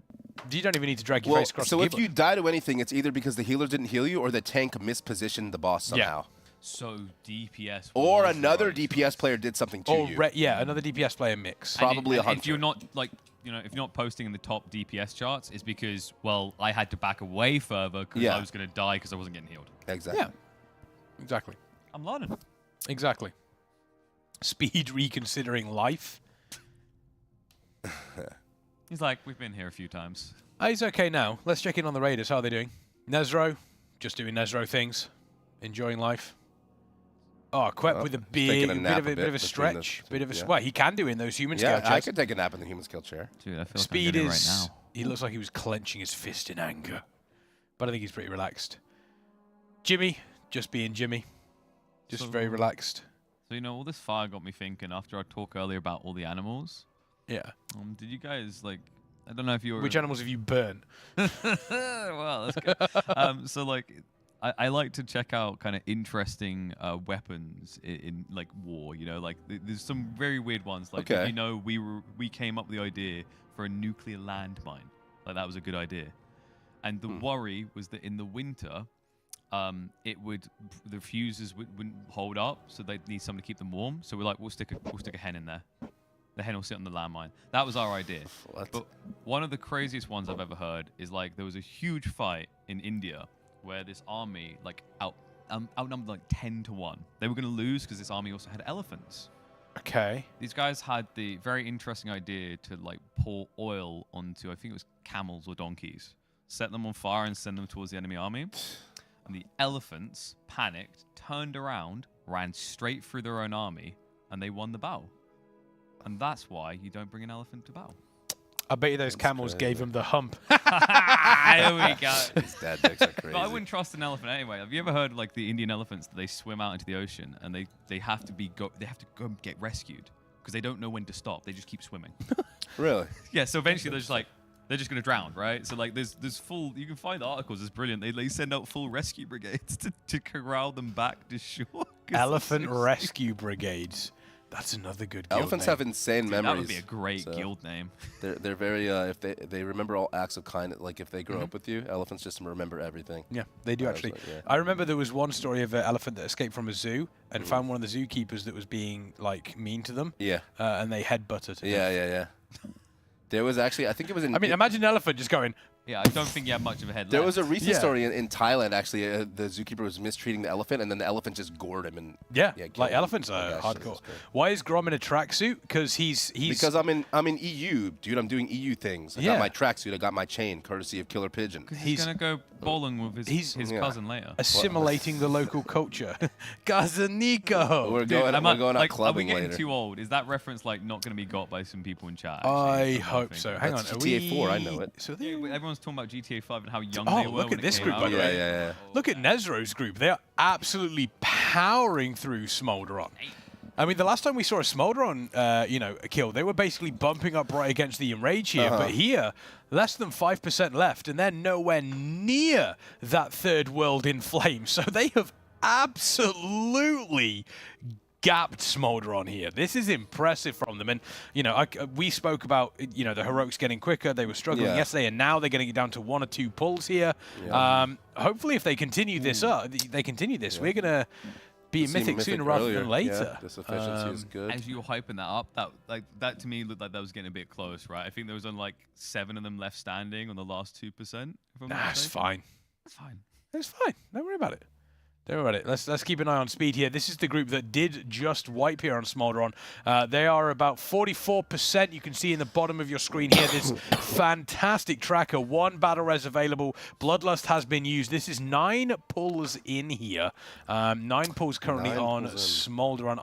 Speaker 10: You don't even need to drag your
Speaker 20: Well,
Speaker 10: face across
Speaker 20: so
Speaker 10: the
Speaker 20: if
Speaker 10: keyboard.
Speaker 20: you die to anything, it's either because the healer didn't heal you or the tank mispositioned the boss somehow.
Speaker 7: So DPS.
Speaker 20: Or
Speaker 7: was
Speaker 20: another
Speaker 7: right.
Speaker 20: DPS player did something to you.
Speaker 10: Yeah, another DPS player mix.
Speaker 20: Probably a hunter.
Speaker 7: If you're not like, you know, if you're not posting in the top DPS charts, it's because, well, I had to back away further because I was going to die because I wasn't getting healed.
Speaker 20: Exactly.
Speaker 10: Yeah, exactly.
Speaker 7: I'm learning.
Speaker 10: Exactly. Speed reconsidering life.
Speaker 7: He's like, we've been here a few times.
Speaker 10: He's okay now. Let's check in on the Raiders. How are they doing? Nezro, just doing Nezro things, enjoying life. Oh, Quep with a bit of a stretch, well, he can do in those human scale chairs.
Speaker 20: I could take a nap in the human scale chair.
Speaker 7: Dude, I feel
Speaker 10: Speed
Speaker 7: like I'm
Speaker 10: is.
Speaker 7: right now.
Speaker 10: He looks like he was clenching his fist in anger, but I think he's pretty relaxed. Jimmy, just being Jimmy, just very relaxed.
Speaker 7: So you know, all this fire got me thinking. After our talk earlier about all the animals.
Speaker 10: Yeah.
Speaker 7: Did you guys like? I don't know if you were.
Speaker 10: Which animals have you burned?
Speaker 7: Well, that's good. So like, I like to check out kind of interesting weapons in like war. You know, like there's some very weird ones. Like, you know, we came up with the idea for a nuclear landmine. Like that was a good idea. And the worry was that in the winter, the fuses wouldn't hold up, so they'd need someone to keep them warm. So we're like, we'll stick a hen in there. The hen will sit on the landmine. That was our idea. But one of the craziest ones I've ever heard is like there was a huge fight in India where this army like outnumbered like 10 to 1. They were going to lose because this army also had elephants.
Speaker 10: Okay.
Speaker 7: These guys had the very interesting idea to like pour oil onto, I think it was camels or donkeys, set them on fire and send them towards the enemy army. And the elephants panicked, turned around, ran straight through their own army, and they won the battle. And that's why you don't bring an elephant to battle.
Speaker 10: I bet you those camels gave him the hump.
Speaker 7: There we go.
Speaker 20: His dad dicks are crazy.
Speaker 7: But I wouldn't trust an elephant anyway. Have you ever heard like the Indian elephants that they swim out into the ocean and they have to go and get rescued because they don't know when to stop. They just keep swimming.
Speaker 20: Really?
Speaker 7: Yeah. So eventually they're just gonna drown, right? So like there's full. You can find articles. It's brilliant. They send out full rescue brigades to corral them back to shore.
Speaker 10: Elephant rescue brigades. That's another good guild
Speaker 20: Elephants
Speaker 10: name.
Speaker 20: have insane memories.
Speaker 7: That would be a great guild name.
Speaker 20: They're very if they remember all acts of kindness. Like if they grow up with you, elephants just remember everything.
Speaker 10: Yeah, they do actually. I remember there was one story of an elephant that escaped from a zoo and found one of the zookeepers that was being like mean to them.
Speaker 20: Yeah.
Speaker 10: And they headbutted him.
Speaker 20: Yeah. There was actually, I think it was in.
Speaker 10: I mean, imagine an elephant just going.
Speaker 7: Yeah, I don't think you have much of a head
Speaker 20: There
Speaker 7: left.
Speaker 20: was a recent story in Thailand, actually. The zookeeper was mistreating the elephant, and then the elephant just gored him. And
Speaker 10: like elephants are hardcore. Why is Grom in a tracksuit? Because he's.
Speaker 20: Because I'm in EU, dude. I'm doing EU things. I got my tracksuit. I got my chain, courtesy of Killer Pigeon.
Speaker 7: He's gonna go bowling with his cousin later.
Speaker 10: Assimilating the local culture. Gazanico.
Speaker 20: We're going out clubbing
Speaker 7: later. Are we getting
Speaker 20: later.
Speaker 7: too old? Is that reference like not gonna be got by some people in chat?
Speaker 10: I hope so. Hang on.
Speaker 20: GTA 4, I know it.
Speaker 10: So
Speaker 7: everyone's talking about GTA 5 and how young
Speaker 10: Oh,
Speaker 7: they were.
Speaker 10: look
Speaker 7: when
Speaker 10: at this
Speaker 7: it
Speaker 10: group,
Speaker 7: came
Speaker 10: by
Speaker 7: out.
Speaker 10: the way. Look at Nezro's group. They are absolutely powering through Smolderon. I mean, the last time we saw a Smolderon, a kill, they were basically bumping up right against the Enrage here. But here, less than 5% left, and they're nowhere near that third world in flames. So they have absolutely gapped Smolderon here. This is impressive from them. And, we spoke about, the heroics getting quicker. They were struggling yesterday, and now they're getting it down to 1 or 2 pulls here.
Speaker 20: Yeah.
Speaker 10: Hopefully, if they continue this we're going to be in Mythic sooner rather than later.
Speaker 20: Yeah, this efficiency is good.
Speaker 7: As you were hyping that up, that to me looked like that was getting a bit close, right? I think there was only like 7 of them left standing on the last 2%.
Speaker 10: That's fine.
Speaker 7: That's fine.
Speaker 10: It's fine. Don't worry about it. Don't worry about it. Let's keep an eye on speed here. This is the group that did just wipe here on Smolderon. They are about 44%. You can see in the bottom of your screen here this fantastic tracker. 1 battle res available. Bloodlust has been used. This is 9 pulls in here. 9 pulls currently on Smolderon.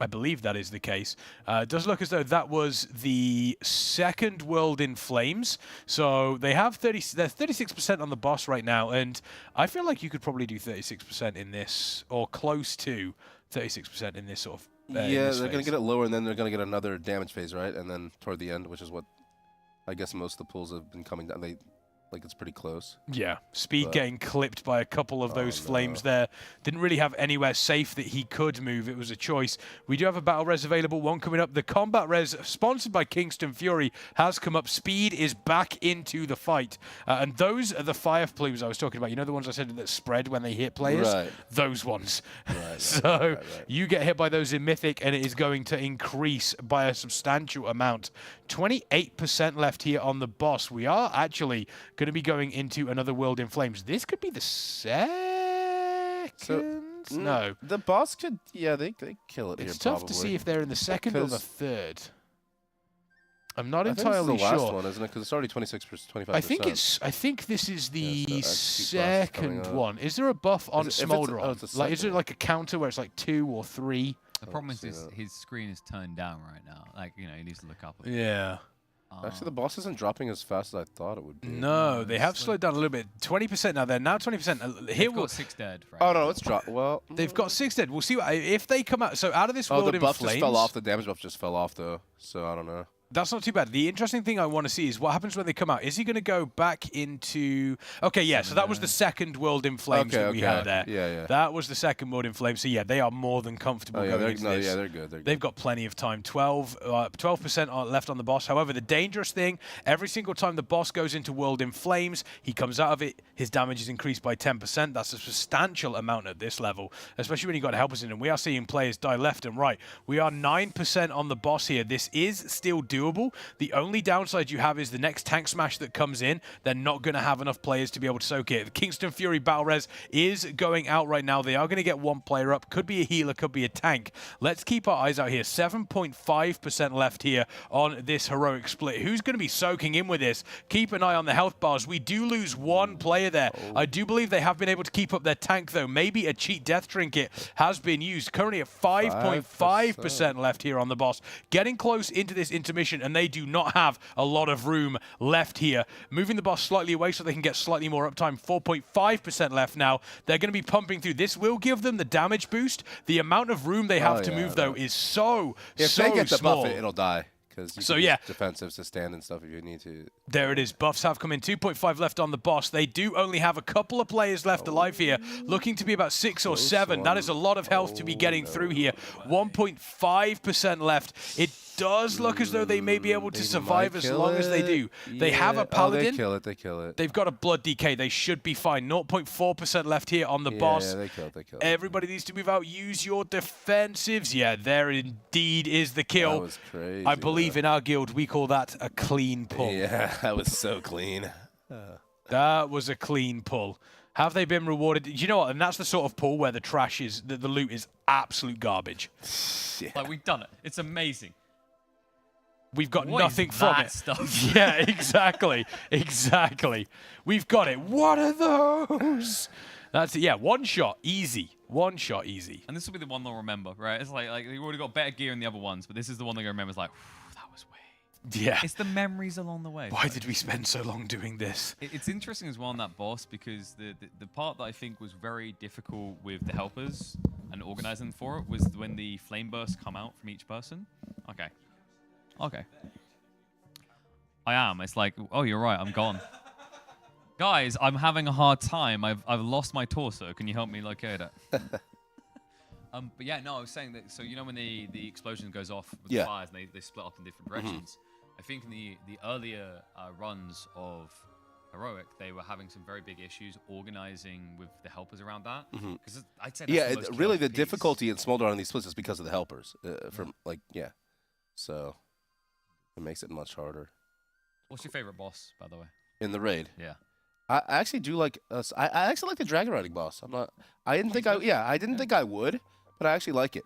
Speaker 10: I believe that is the case. It does look as though that was the second world in flames. So they have they're 36% on the boss right now, and I feel like you could probably do 36% in this, or close to 36% in this sort of.
Speaker 20: They're going to get it lower, and then they're going to get another damage phase, right? And then toward the end, which is what I guess most of the pulls have been coming down. like it's pretty close.
Speaker 10: Yeah, Speed
Speaker 20: But-
Speaker 10: getting clipped by a couple of those flames there. Didn't really have anywhere safe that he could move. It was a choice. We do have a battle res available, one coming up. The combat res, sponsored by Kingston FURY, has come up. Speed is back into the fight. And those are the fire plumes I was talking about. You know the ones I said that spread when they hit players?
Speaker 20: Right.
Speaker 10: Those ones.
Speaker 20: Right,
Speaker 10: So you get hit by those in Mythic, and it is going to increase by a substantial amount. 28% left here on the boss. We are actually going to be going into another World in Flames. This could be the second. No.
Speaker 20: The boss could, yeah, they kill it
Speaker 10: It's
Speaker 20: here,
Speaker 10: tough
Speaker 20: probably.
Speaker 10: to see if they're in the second or the
Speaker 20: Because-
Speaker 10: third. I'm not
Speaker 20: I think
Speaker 10: entirely
Speaker 20: this is the last
Speaker 10: sure.
Speaker 20: one, isn't it? Because it's already 26%, 25%.
Speaker 10: I think this is the
Speaker 20: Yeah, so that's two buffs coming
Speaker 10: second
Speaker 20: up.
Speaker 10: one. Is there a buff on
Speaker 20: Is it- if it's-
Speaker 10: Smolder?
Speaker 20: oh, it's a
Speaker 10: Like, is there
Speaker 20: second
Speaker 10: like a counter where it's like 2 or 3?
Speaker 7: The problem is his screen is turned down right now. Like, you know, he needs to look up.
Speaker 10: Yeah.
Speaker 20: Actually, the boss isn't dropping as fast as I thought it would be.
Speaker 10: No, they have slowed down a little bit. 20% now. They're now 20%. Here
Speaker 7: They've got 6 dead. Right?
Speaker 20: Oh, no, it's dropped. Well,
Speaker 10: they've got 6 dead. We'll see if they come out. So out of this
Speaker 20: oh,
Speaker 10: World
Speaker 20: the
Speaker 10: in
Speaker 20: buff
Speaker 10: Flames,
Speaker 20: just fell off. The damage buff just fell off, though. So I don't know.
Speaker 10: That's not too bad. The interesting thing I want to see is what happens when they come out. Is he going to go back into... Okay, yeah, so that was the second World in Flames that we had there.
Speaker 20: Yeah, yeah.
Speaker 10: That was the second World in Flames. So, yeah, they are more than comfortable going into this.
Speaker 20: Yeah, they're good. They're good.
Speaker 10: They've got plenty of time. 12% left on the boss. However, the dangerous thing, every single time the boss goes into World in Flames, he comes out of it, his damage is increased by 10%. That's a substantial amount at this level, especially when you've got helpers in. And we are seeing players die left and right. We are 9% on the boss here. This is still doable. The only downside you have is the next tank smash that comes in. They're not going to have enough players to be able to soak it. The Kingston FURY battle res is going out right now. They are going to get one player up. Could be a healer, could be a tank. Let's keep our eyes out here. 7.5% left here on this heroic split. Who's going to be soaking in with this? Keep an eye on the health bars. We do lose one player there. I do believe they have been able to keep up their tank, though. Maybe a cheat death trinket has been used. Currently at 5.5% left here on the boss. Getting close into this intermission, and they do not have a lot of room left here. Moving the boss slightly away so they can get slightly more uptime. 4.5% left now. They're going to be pumping through. This will give them the damage boost. The amount of room they have to move, though, is so
Speaker 20: If
Speaker 10: so
Speaker 20: they get the
Speaker 10: small.
Speaker 20: buff, it'll die. Because you
Speaker 10: So,
Speaker 20: can
Speaker 10: yeah.
Speaker 20: use defensives to stand and stuff if you need to.
Speaker 10: There it is. Buffs have come in. 2.5 left on the boss. They do only have a couple of players left alive here, looking to be about 6 or 7. That is a lot of health to be getting through here. 1.5% left. It does look as though they may be able to survive as long as they do. They have a paladin.
Speaker 20: Oh, they kill it. They kill it.
Speaker 10: They've got a blood DK. They should be fine. 0.4% left here on the boss.
Speaker 20: Yeah, they kill it. They kill it.
Speaker 10: Everybody needs to move out. Use your defensives. Yeah, there indeed is the kill.
Speaker 20: That was crazy.
Speaker 10: I believe in our guild we call that a clean pull.
Speaker 20: Yeah, that was so clean.
Speaker 10: That was a clean pull. Have they been rewarded? You know what? And that's the sort of pull where the trash is, the loot is absolute garbage.
Speaker 7: Like, we've done it. It's amazing.
Speaker 10: We've got
Speaker 7: What
Speaker 10: nothing
Speaker 7: is
Speaker 10: from
Speaker 7: that
Speaker 10: it.
Speaker 7: stuff?
Speaker 10: Yeah, exactly. Exactly. We've got it. What are those? That's it. Yeah, one shot, easy. One shot, easy.
Speaker 7: And this will be the one they'll remember, right? It's like you've already got better gear in the other ones, but this is the one they're going to remember. It's like, that was way.
Speaker 10: Yeah.
Speaker 7: It's the memories along the way.
Speaker 10: Why did we spend so long doing this?
Speaker 7: It's interesting as well on that boss because the part that I think was very difficult with the helpers and organizing for it was when the flame bursts come out from each person. Okay. Okay. I am. It's like, oh, you're right. I'm gone. Guys, I'm having a hard time. I've lost my torso. Can you help me locate it? But yeah, no, I was saying that. So you know when the explosion goes off with the fires and they split up in different directions. I think in the earlier runs of Heroic, they were having some very big issues organizing with the helpers around that. Because I'd say that's the most
Speaker 20: really the
Speaker 7: chaotic piece.
Speaker 20: difficulty in Smolder on these splits is because of the helpers. So it makes it much harder.
Speaker 7: What's your favorite boss, by the way?
Speaker 20: In the raid?
Speaker 7: Yeah.
Speaker 20: I actually do like I actually like the dragon riding boss. I didn't think I would, but I actually like it.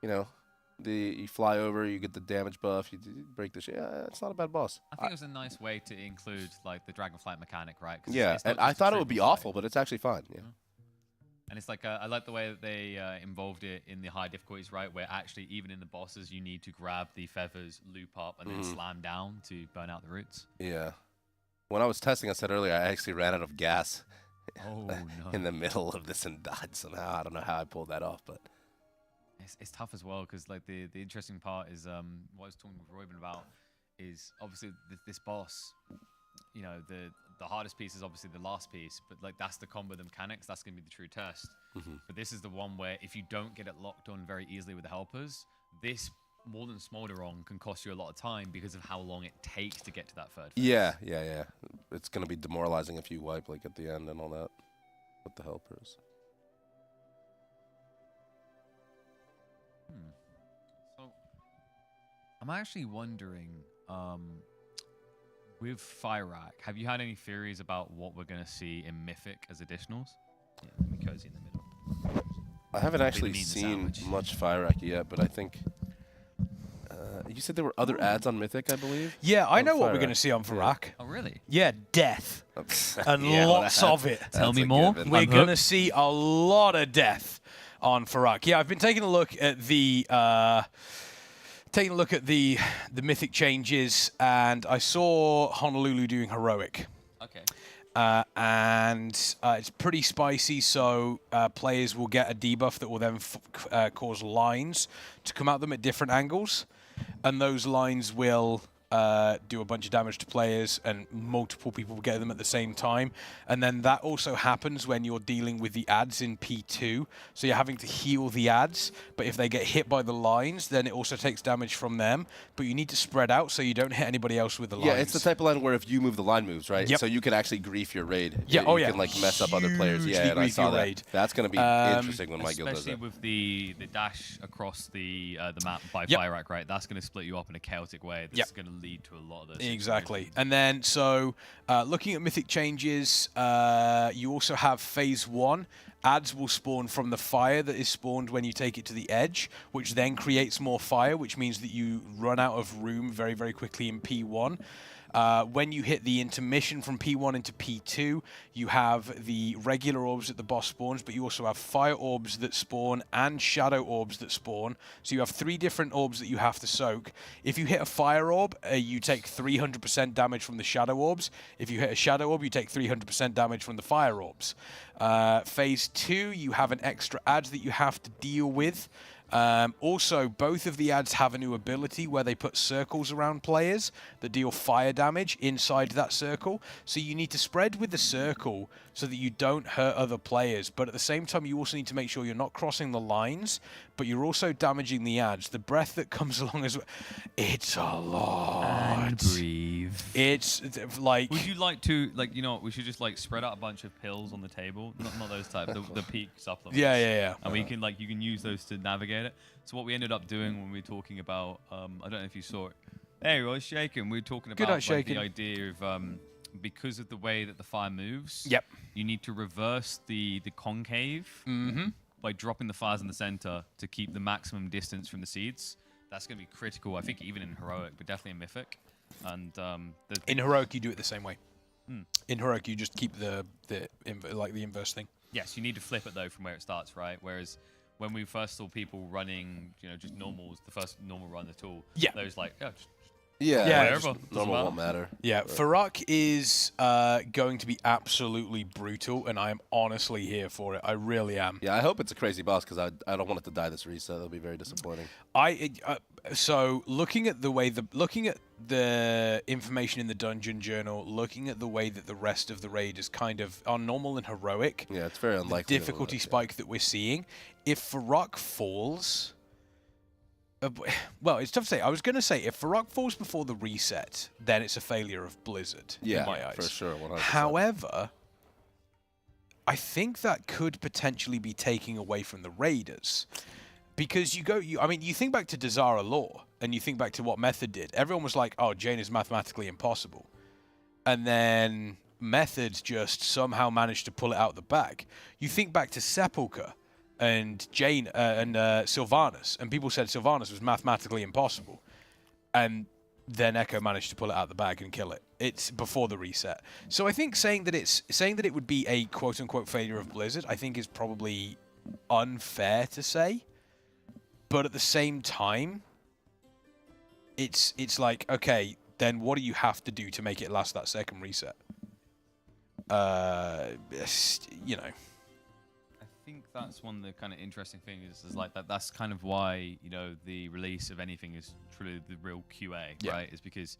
Speaker 20: You know, you fly over, you get the damage buff, you break the shit. Yeah, it's not a bad boss.
Speaker 7: I think it was a nice way to include like the dragonflight mechanic, right?
Speaker 20: Yeah,
Speaker 7: it's not
Speaker 20: and I
Speaker 7: just a
Speaker 20: thought it would be
Speaker 7: triple
Speaker 20: awful, but it's actually fine. Yeah.
Speaker 7: And it's like I like the way that they involved it in the high difficulties, right? Where actually even in the bosses you need to grab the feathers, loop up, and then slam down to burn out the roots.
Speaker 20: Yeah. When I was testing, I said earlier, I actually ran out of gas in the
Speaker 7: no.
Speaker 20: middle of this and died somehow. I don't know how I pulled that off, but
Speaker 7: It's tough as well because like the interesting part is what I was talking with Royben about is obviously this boss
Speaker 12: you know, the hardest piece is obviously the last piece, but like that's the combo, the mechanics. That's gonna be the true test. But this is the one where if you don't get it locked on very easily with the helpers, this more than Smolder on can cost you a lot of time because of how long it takes to get to that third phase.
Speaker 20: Yeah. It's gonna be demoralizing if you wipe like at the end and all that with the helpers.
Speaker 12: So I'm actually wondering, with Fyrak, have you had any theories about what we're gonna see in Mythic as additionals? Yeah, let me cozy in the middle.
Speaker 20: I haven't actually seen much Fyrak yet, but I think you said there were other ads on Mythic, I believe?
Speaker 10: Yeah, I know what we're going to see on Fyrak.
Speaker 12: Oh, really?
Speaker 10: Yeah, death. And
Speaker 20: Yeah,
Speaker 10: lots of it.
Speaker 12: Tell me more.
Speaker 10: We're going to see a lot of death on Fyrak. Yeah, I've been taking a look at the Mythic changes, and I saw Honolulu doing heroic.
Speaker 12: Okay.
Speaker 10: And it's pretty spicy, so players will get a debuff that will then cause lines to come at them at different angles, and those lines will do a bunch of damage to players, and multiple people will get them at the same time. And then that also happens when you're dealing with the ads in P2, so you're having to heal the ads, but if they get hit by the lines, then it also takes damage from them, but you need to spread out so you don't hit anybody else with the lines.
Speaker 20: Yeah, it's the type of line where if you move, the line moves, right?
Speaker 10: Yep.
Speaker 20: So you can actually grief your raid.
Speaker 10: Yeah,
Speaker 20: you
Speaker 10: yeah.
Speaker 20: can like mess up other players. Yeah,
Speaker 10: Hugely
Speaker 20: and I
Speaker 10: grief
Speaker 20: saw
Speaker 10: your
Speaker 20: that.
Speaker 10: raid.
Speaker 20: That's going to be interesting when my guild does
Speaker 12: Especially
Speaker 20: it.
Speaker 12: with the dash across the map by
Speaker 10: Yep.
Speaker 12: Fyrak, right? That's going to split you up in a chaotic way. That's going to lead to a lot of those.
Speaker 10: Exactly. And then, so looking at Mythic changes, you also have Phase 1. Ads will spawn from the fire that is spawned when you take it to the edge, which then creates more fire, which means that you run out of room very, very quickly in P1. When you hit the intermission from P1 into P2, you have the regular orbs that the boss spawns, but you also have fire orbs that spawn and shadow orbs that spawn. So you have 3 different orbs that you have to soak. If you hit a fire orb, you take 300% damage from the shadow orbs. If you hit a shadow orb, you take 300% damage from the fire orbs. Phase 2, you have an extra ad that you have to deal with. Also, both of the ads have a new ability where they put circles around players that deal fire damage inside that circle. So you need to spread with the circle so that you don't hurt other players. But at the same time, you also need to make sure you're not crossing the lines, but you're also damaging the ads. The breath that comes along as well, it's a lot.
Speaker 12: And breathe.
Speaker 10: It's like...
Speaker 12: Would you like to, like, you know what, we should just, like, spread out a bunch of pills on the table. Not those types, the peak supplements.
Speaker 10: Yeah.
Speaker 12: And we can, like, you can use those to navigate it. So what we ended up doing when we were talking about, I don't know if you saw it. Hey, I was shaking. We were talking
Speaker 10: Good
Speaker 12: about
Speaker 10: night,
Speaker 12: like, the
Speaker 10: Shaken.
Speaker 12: idea of, because of the way that the fire moves,
Speaker 10: Yep.
Speaker 12: you need to reverse the concave by dropping the fires in the center to keep the maximum distance from the seeds. That's going to be critical, I think, even in Heroic, but definitely in Mythic. And
Speaker 10: in Heroic, you do it the same way.
Speaker 12: Mm.
Speaker 10: In Heroic, you just keep the inverse thing.
Speaker 12: Yes, you need to flip it, though, from where it starts, right? Whereas when we first saw people running, you know, just normals, the first normal run at all, those like, just whatever.
Speaker 20: Normal won't matter.
Speaker 10: Yeah, Fyrak is going to be absolutely brutal, and I am honestly here for it. I really am.
Speaker 20: Yeah, I hope it's a crazy boss because I don't want it to die this reset. That'll be very disappointing.
Speaker 10: So looking at the information in the dungeon journal, looking at the way that the rest of the raid is kind of on normal and heroic.
Speaker 20: Yeah, it's very unlikely.
Speaker 10: The difficulty spike that we're seeing. If Fyrak falls. Well, it's tough to say. I was going to say, if Fyrak falls before the reset, then it's a failure of Blizzard, in my eyes.
Speaker 20: For sure, 100%.
Speaker 10: However, I think that could potentially be taking away from the Raiders. Because you think back to Dazara Law, and you think back to what Method did. Everyone was like, oh, Jane is mathematically impossible. And then Method just somehow managed to pull it out of the bag. You think back to Sepulchre, and Jane and Sylvanas, and people said Sylvanas was mathematically impossible, and then Echo managed to pull it out of the bag and kill it. It's before the reset, so I think saying that it would be a quote unquote failure of Blizzard, I think is probably unfair to say, but at the same time, it's like, okay, then what do you have to do to make it last that second reset? You know.
Speaker 12: I think that's one of the kind of interesting things is like that's kind of why, you know, the release of anything is truly the real QA, right? Is because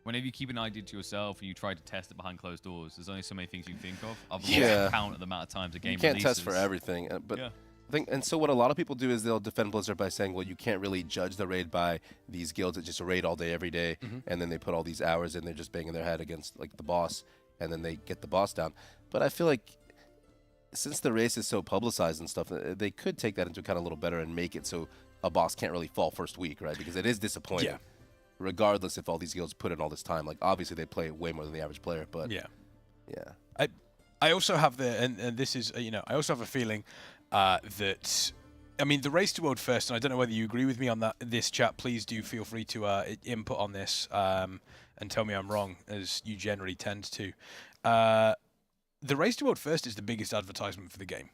Speaker 7: Whenever you keep an idea to yourself and you try to test it behind closed doors, there's only so many things you can think of. I've lost count of the amount of times a game
Speaker 20: You can't
Speaker 7: releases.
Speaker 20: test for everything, but
Speaker 7: Yeah.
Speaker 20: I think, and so what a lot of people do is they'll defend Blizzard by saying, well, you can't really judge the raid by these guilds that just raid all day, every day, and then they put all these hours in, they're just banging their head against like the boss, and then they get the boss down. But I feel like since the race is so publicized and stuff, they could take that into account a little better and make it so a boss can't really fall first week, right? Because it is disappointing.
Speaker 10: Yeah.
Speaker 20: Regardless if all these guilds put in all this time. Like, obviously, they play way more than the average player, but...
Speaker 10: Yeah.
Speaker 20: Yeah.
Speaker 10: I also have and this is, I also have a feeling that... I mean, the race to world first, and I don't know whether you agree with me on this chat, please do feel free to input on this and tell me I'm wrong, as you generally tend to. The race to world first is the biggest advertisement for the game.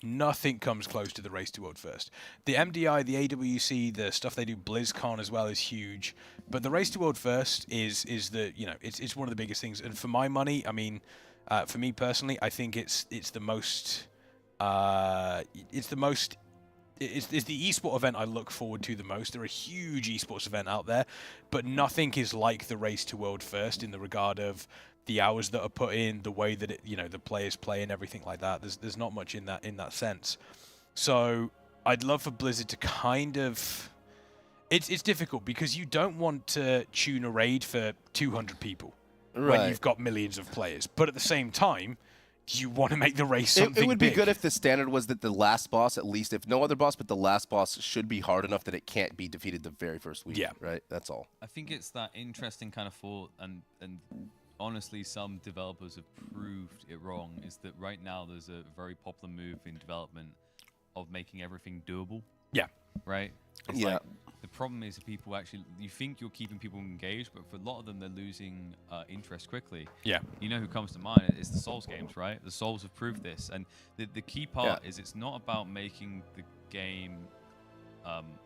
Speaker 10: Nothing comes close to the race to world first. The MDI, the AWC, the stuff they do, BlizzCon as well, is huge. But the race to world first is the, it's one of the biggest things. And for my money, I mean, for me personally, I think it's the most, it's the esport event I look forward to the most. There are a huge esports event out there, but nothing is like the race to world first in the regard of the hours that are put in, the way that the players play and everything like that. There's not much in that sense. So I'd love for Blizzard to kind of, it's difficult because you don't want to tune a raid for 200 people when you've got millions of players, but at the same time, you want to make the race something
Speaker 20: It would
Speaker 10: big.
Speaker 20: be good if the standard was that the last boss, at least, if no other boss, but the last boss should be hard enough that it can't be defeated the very first week.
Speaker 10: Yeah.
Speaker 20: Right? That's all.
Speaker 7: I think it's that interesting kind of thought, and honestly, some developers have proved it wrong, is that right now there's a very popular move in development of making everything doable.
Speaker 10: Yeah.
Speaker 7: Right? It's
Speaker 20: Yeah.
Speaker 7: like, the problem is that people actually, you think you're keeping people engaged, but for a lot of them, they're losing interest quickly.
Speaker 10: Yeah.
Speaker 7: You know who comes to mind? It's the Souls games, right? The Souls have proved this. And the key part is it's not about making the game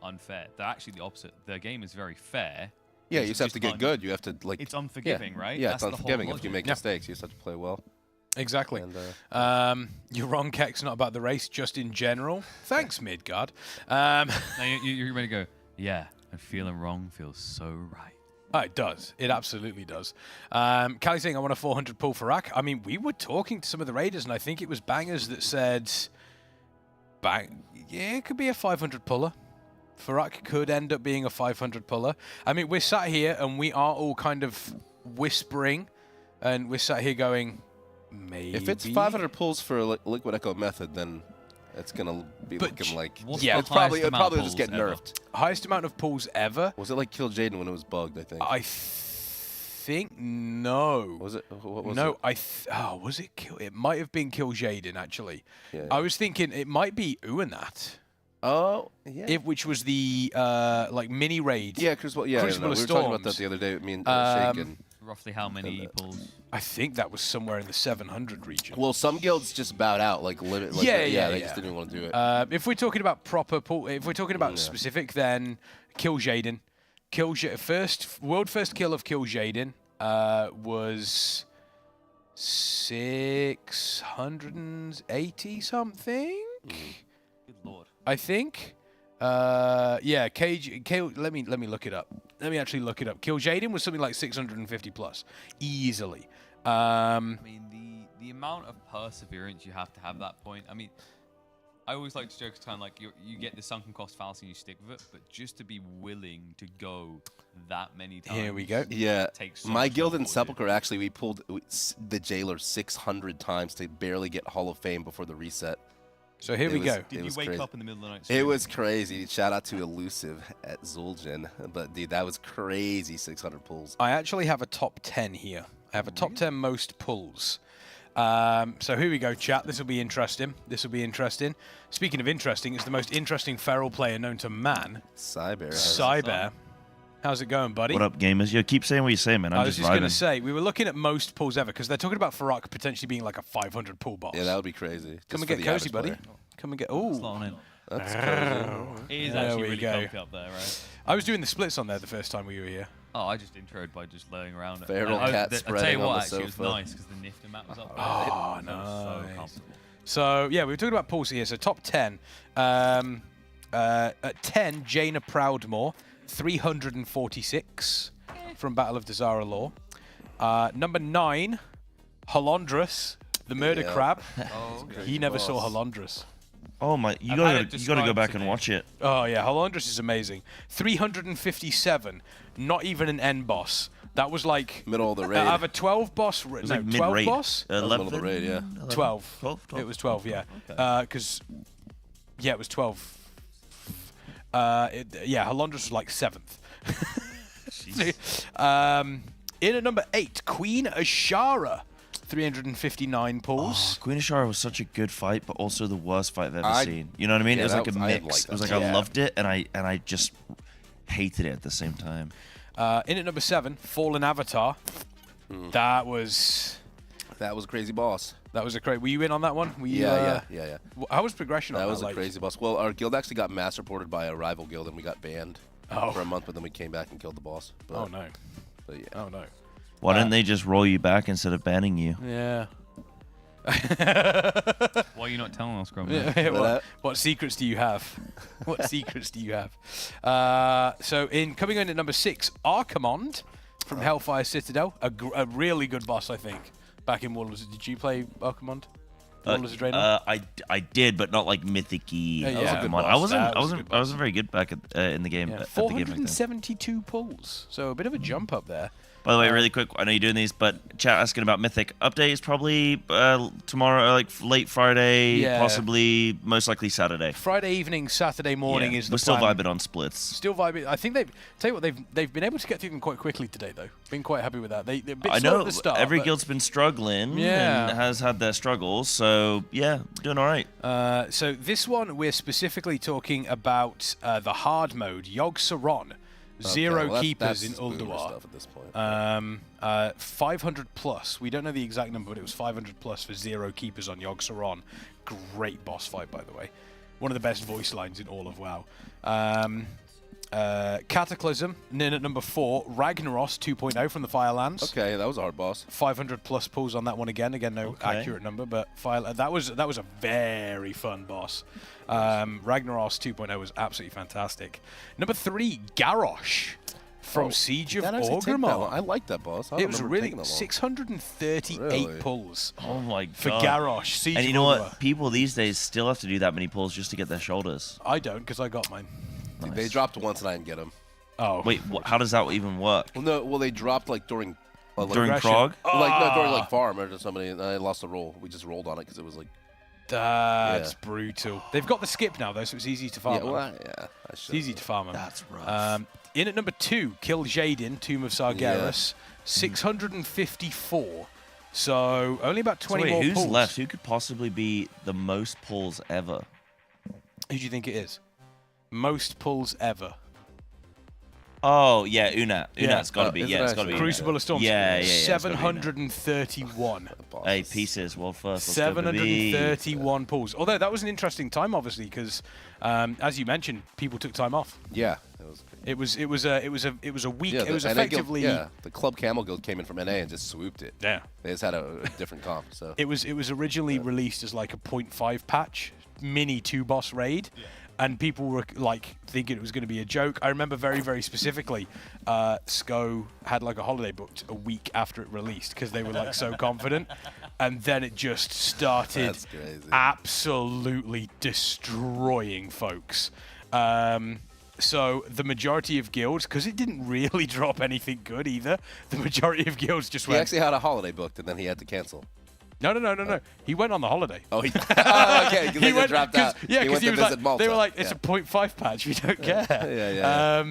Speaker 7: unfair. They're actually the opposite. The game is very fair.
Speaker 20: Yeah, you just have to get good. You have to, like...
Speaker 7: It's unforgiving, right?
Speaker 20: Yeah,
Speaker 7: That's
Speaker 20: it's
Speaker 7: the whole
Speaker 20: unforgiving. If you
Speaker 7: logic.
Speaker 20: make mistakes, you just have to play well.
Speaker 10: Exactly.
Speaker 20: And,
Speaker 10: you're wrong, Kex, not about the race, just in general. Thanks, Midgard.
Speaker 7: Now you're ready to go, yeah, and feeling wrong feels so right.
Speaker 10: Oh, it does. It absolutely does. Callie saying, I want a 400 pull for Rack. I mean, we were talking to some of the raiders, and I think it was Bangers that said, yeah, it could be a 500 puller. Farak could end up being a 500 puller. I mean, we're sat here, and we are all kind of whispering, and we're sat here going, maybe.
Speaker 20: If it's 500 pulls for Liquid Echo Method, then it's going to be looking like...
Speaker 10: Yeah,
Speaker 20: it's probably just get nerfed.
Speaker 10: Highest amount of pulls ever.
Speaker 20: Was it like Kill Jaden when it was bugged, I think?
Speaker 10: I think no.
Speaker 20: Was it? What was
Speaker 10: no,
Speaker 20: it?
Speaker 10: was it Kill? It might have been Kill Jaden, actually.
Speaker 20: Yeah.
Speaker 10: I was thinking it might be Uanat.
Speaker 20: Oh, yeah.
Speaker 10: Which was the like mini raid.
Speaker 20: Yeah, Crucible. Yeah,
Speaker 10: Crucible
Speaker 20: we
Speaker 10: of
Speaker 20: were talking about
Speaker 10: Storms.
Speaker 20: that the other day. Me and Shake and
Speaker 7: Roughly how many pulls?
Speaker 10: I think that was somewhere in the 700 region.
Speaker 20: Well, some guilds just bowed out, like limit. Like, they just didn't want to do it.
Speaker 10: If we're talking about proper pull, if we're talking about specific, then Kill Jaden. World first kill of Kill Jaden was 680 something.
Speaker 7: Good lord.
Speaker 10: I think. Yeah, let me look it up. Let me actually look it up. Kill Jaden was something like 650 plus, easily.
Speaker 7: I mean, the amount of perseverance you have to have that point. I mean, I always like to joke, it's kind of like you get the sunken cost fallacy and you stick with it, but just to be willing to go that many times.
Speaker 10: Here we go.
Speaker 20: Yeah,
Speaker 7: takes so
Speaker 20: my
Speaker 7: much
Speaker 20: guild in
Speaker 7: effort.
Speaker 20: Sepulchre, actually, we pulled the Jailer 600 times to barely get Hall of Fame before the reset.
Speaker 10: So here we go.
Speaker 7: Did you wake up in the middle of the night?
Speaker 20: It was crazy. Shout out to Elusive at Zul'jin. But, dude, that was crazy, 600 pulls.
Speaker 10: I actually have a top 10 here. I have a top 10 most pulls. So here we go, chat. This will be interesting. Speaking of interesting, it's the most interesting feral player known to man. Cyber. How's it going, buddy?
Speaker 14: What up, gamers? Yo, keep saying what you're saying, man.
Speaker 10: I was just going to say, we were looking at most pulls ever, because they're talking about Farak potentially being like a 500 pull boss.
Speaker 20: Yeah, that would be crazy.
Speaker 10: Come and
Speaker 20: Just for
Speaker 10: get
Speaker 20: the
Speaker 10: cozy,
Speaker 20: average
Speaker 10: buddy.
Speaker 20: player.
Speaker 10: Come and get... Oh.
Speaker 20: That's crazy.
Speaker 7: It is
Speaker 10: There
Speaker 7: actually
Speaker 10: we
Speaker 7: really
Speaker 10: go.
Speaker 7: comfy up there, right?
Speaker 10: I was doing the splits on there the first time we were here.
Speaker 7: Oh, I just introed by just laying around.
Speaker 20: Feral cat
Speaker 7: I tell
Speaker 20: spreading
Speaker 7: you
Speaker 20: on
Speaker 7: what,
Speaker 20: the
Speaker 7: actually, it was
Speaker 20: sofa.
Speaker 7: nice because the Nyfter map was up there.
Speaker 10: Oh,
Speaker 7: It was so
Speaker 10: nice.
Speaker 7: comfortable.
Speaker 10: So, yeah, we were talking about pulls here. So, top 10. At 10, Jaina Proudmore, 346. from Battle of Dazara Lore. Number 9, Halondrus, the murder crab.
Speaker 12: Oh, okay.
Speaker 10: He never saw Halondrus.
Speaker 16: Oh my! You gotta go back and watch it.
Speaker 10: Oh yeah, Halondrus is amazing. 357, not even an end boss. That was like
Speaker 20: middle of the raid.
Speaker 10: Out of a 12 boss,
Speaker 16: It was
Speaker 10: no,
Speaker 16: like
Speaker 10: 12
Speaker 16: mid-raid.
Speaker 10: boss.
Speaker 16: 11?
Speaker 20: Middle of the raid, yeah.
Speaker 10: 12.
Speaker 16: 12?
Speaker 10: It was 12, yeah. Because it was 12. Halondrus was like 7th. In at number 8, Queen Ashara. 359 pulls.
Speaker 16: Queen Ashara was such a good fight, but also the worst fight I've ever seen. You know what I mean?
Speaker 20: Yeah,
Speaker 16: it was like a
Speaker 20: I didn't
Speaker 16: mix.
Speaker 20: like
Speaker 16: It was
Speaker 20: that.
Speaker 16: like I
Speaker 10: Yeah.
Speaker 16: loved it, and I just hated it at the same time.
Speaker 10: In at number 7, Fallen Avatar. That was
Speaker 20: a crazy boss.
Speaker 10: That was a crazy. Were you in on that one? Were you,
Speaker 20: Yeah.
Speaker 10: How was progression on that?
Speaker 20: That was a
Speaker 10: like?
Speaker 20: crazy boss. Well, our guild actually got mass reported by a rival guild, and we got banned for a month, but then we came back and killed the boss. But,
Speaker 10: Oh no.
Speaker 20: But yeah.
Speaker 10: Oh no.
Speaker 16: Why didn't they just roll you back instead of banning you?
Speaker 10: Yeah.
Speaker 7: Why are you not telling us, Grumman?
Speaker 10: Yeah, what secrets do you have? What secrets do you have? So coming in at number 6, Archimond from Hellfire Citadel. A really good boss, I think. Back in Warlords. Did you play Archimond? Warlords of Draenor?
Speaker 16: I did, but not like mythic-y.
Speaker 10: Yeah, yeah.
Speaker 16: Come on. I wasn't very good back in the game.
Speaker 10: Yeah,
Speaker 16: at the game back then.
Speaker 10: 472 pulls. So a bit of a jump up there.
Speaker 16: By the way, really quick, I know you're doing these, but chat asking about Mythic. Update is probably tomorrow, like late Friday,
Speaker 10: Yeah.
Speaker 16: possibly, most likely Saturday.
Speaker 10: Friday evening, Saturday morning is the
Speaker 16: We're still
Speaker 10: plan.
Speaker 16: vibing on splits.
Speaker 10: Still vibing. I think they've been able to get through them quite quickly today, though. Been quite happy with that. They're a bit
Speaker 16: I
Speaker 10: slow
Speaker 16: know
Speaker 10: at the start.
Speaker 16: every
Speaker 10: but-
Speaker 16: guild's been struggling
Speaker 10: Yeah.
Speaker 16: and has had their struggles, so yeah, doing all right.
Speaker 10: So this one, we're specifically talking about the hard mode, Yogg Saron. Zero
Speaker 20: well,
Speaker 10: keepers
Speaker 20: that's
Speaker 10: in
Speaker 20: boomer
Speaker 10: Ulduar.
Speaker 20: stuff at this point.
Speaker 10: 500 plus. We don't know the exact number, but it was 500 plus for 0 keepers on Yogg Saron. Great boss fight, by the way. One of the best voice lines in all of WoW. Cataclysm, in at number 4, Ragnaros 2.0 from the Firelands.
Speaker 20: Okay, that was a hard boss.
Speaker 10: 500 plus pulls on that one again. Again, no accurate number, but that was a very fun boss. Ragnaros 2.0 was absolutely fantastic. Number 3, Garrosh from Siege of
Speaker 20: That actually take that long.
Speaker 10: Orgrimmar.
Speaker 20: I like that boss. I don't
Speaker 10: It was
Speaker 20: remember
Speaker 10: really
Speaker 20: taking that long.
Speaker 10: 638
Speaker 20: Really?
Speaker 10: pulls.
Speaker 16: Oh my
Speaker 10: For
Speaker 16: god.
Speaker 10: Garrosh, Siege
Speaker 16: And you
Speaker 10: of
Speaker 16: know
Speaker 10: Orgrimmar.
Speaker 16: what? People these days still have to do that many pulls just to get their shoulders.
Speaker 10: I don't, because I got mine.
Speaker 20: Dude, they dropped once and I didn't get them.
Speaker 10: Oh.
Speaker 16: Wait, how does that even work?
Speaker 20: Well, no. Well, they dropped like during.
Speaker 16: During Krog?
Speaker 20: During like farm or somebody, and I lost a roll. We just rolled on it because it was like.
Speaker 10: That's brutal. They've got the skip now, though, so it's easy to farm
Speaker 20: Yeah,
Speaker 10: them.
Speaker 20: well, yeah,
Speaker 10: It's easy to farm them.
Speaker 16: That's rough.
Speaker 10: In at number 2, Kill Jaden, Tomb of Sargeras. 654. So only about 20
Speaker 16: So wait,
Speaker 10: more
Speaker 16: who's
Speaker 10: pulls.
Speaker 16: left? Who could possibly be the most pulls ever?
Speaker 10: Who do you think it is? Most pulls ever.
Speaker 16: Oh yeah, Unat. Unat's got to be. Yeah, it's got to be.
Speaker 10: Crucible of Storms.
Speaker 16: Yeah. It's gotta be Unat.
Speaker 10: 731.
Speaker 16: Hey, pieces, world first. Let's go, baby.
Speaker 10: 731 pulls. Although that was an interesting time, obviously, because as you mentioned, people took time off.
Speaker 20: Yeah,
Speaker 10: it was a week.
Speaker 20: Yeah,
Speaker 10: it was
Speaker 20: NA
Speaker 10: effectively.
Speaker 20: Guild, the Club Camel Guild came in from NA and just swooped it.
Speaker 10: Yeah.
Speaker 20: They just had a different comp. So
Speaker 10: It was originally released as like a 0.5 patch, mini 2-boss raid. And people were like thinking it was going to be a joke. I remember very, very specifically, SCO had like a holiday booked a week after it released because they were like so confident. And then it just started
Speaker 20: That's crazy.
Speaker 10: absolutely destroying folks. So the majority of guilds, because it didn't really drop anything good either, the majority of guilds just
Speaker 20: he
Speaker 10: went.
Speaker 20: actually had a holiday booked and then he had to cancel.
Speaker 10: No. He went on the holiday.
Speaker 20: Oh, okay. Because they dropped out.
Speaker 10: Yeah, because he was like,
Speaker 20: Malta.
Speaker 10: they were like, it's a 0.5 patch. We don't care.
Speaker 20: Yeah.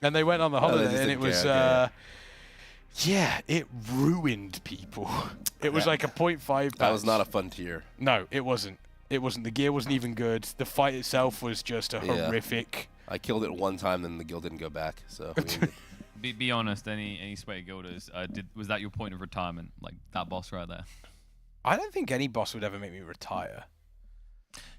Speaker 10: And they went on the
Speaker 20: Oh, they
Speaker 10: holiday,
Speaker 20: just
Speaker 10: and it
Speaker 20: didn't
Speaker 10: was,
Speaker 20: care,
Speaker 10: it ruined people. It was like a 0.5 patch.
Speaker 20: That was not a fun tier.
Speaker 10: No, it wasn't. It wasn't. The gear wasn't even good. The fight itself was just a
Speaker 20: Yeah.
Speaker 10: horrific.
Speaker 20: I killed it one time, then the guild didn't go back. So
Speaker 7: Be honest. Any sweaty guilders, was that your point of retirement? Like that boss right there?
Speaker 10: I don't think any boss would ever make me retire.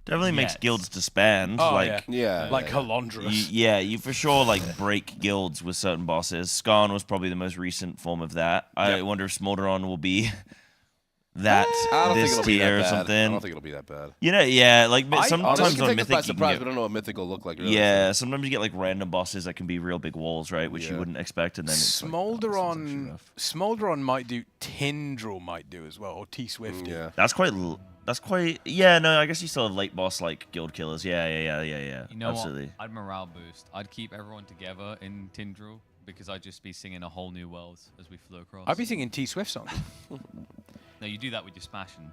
Speaker 16: Definitely makes
Speaker 7: Yes.
Speaker 16: guilds disband.
Speaker 10: Oh,
Speaker 16: like,
Speaker 10: like Halondrus.
Speaker 16: You for sure like break guilds with certain bosses. Skarn was probably the most recent form of that. I wonder if Smolderon will be that
Speaker 20: I don't think
Speaker 16: this
Speaker 20: it'll be
Speaker 16: tier
Speaker 20: that
Speaker 16: or
Speaker 20: bad.
Speaker 16: something.
Speaker 20: I don't think it'll be that bad.
Speaker 16: You know, yeah, like sometimes
Speaker 20: Honestly,
Speaker 16: on
Speaker 20: take us by
Speaker 16: Mythic, you
Speaker 20: surprise.
Speaker 16: can
Speaker 20: We
Speaker 16: get,
Speaker 20: don't know what Mythic will look like. Really,
Speaker 16: yeah, sometimes you get like random bosses that can be real big walls, right? Which you wouldn't expect, and then it's like,
Speaker 10: Smolderon might do. Tindril might do as well, or T Swift.
Speaker 20: Yeah,
Speaker 16: that's quite. Yeah, no, I guess you still have late boss like guild killers. Yeah.
Speaker 12: You know
Speaker 16: Absolutely.
Speaker 12: what? I'd morale boost. I'd keep everyone together in Tindril because I'd just be singing a whole new world as we flew across.
Speaker 10: I'd be singing T Swift songs.
Speaker 12: No, you do that with your Smash and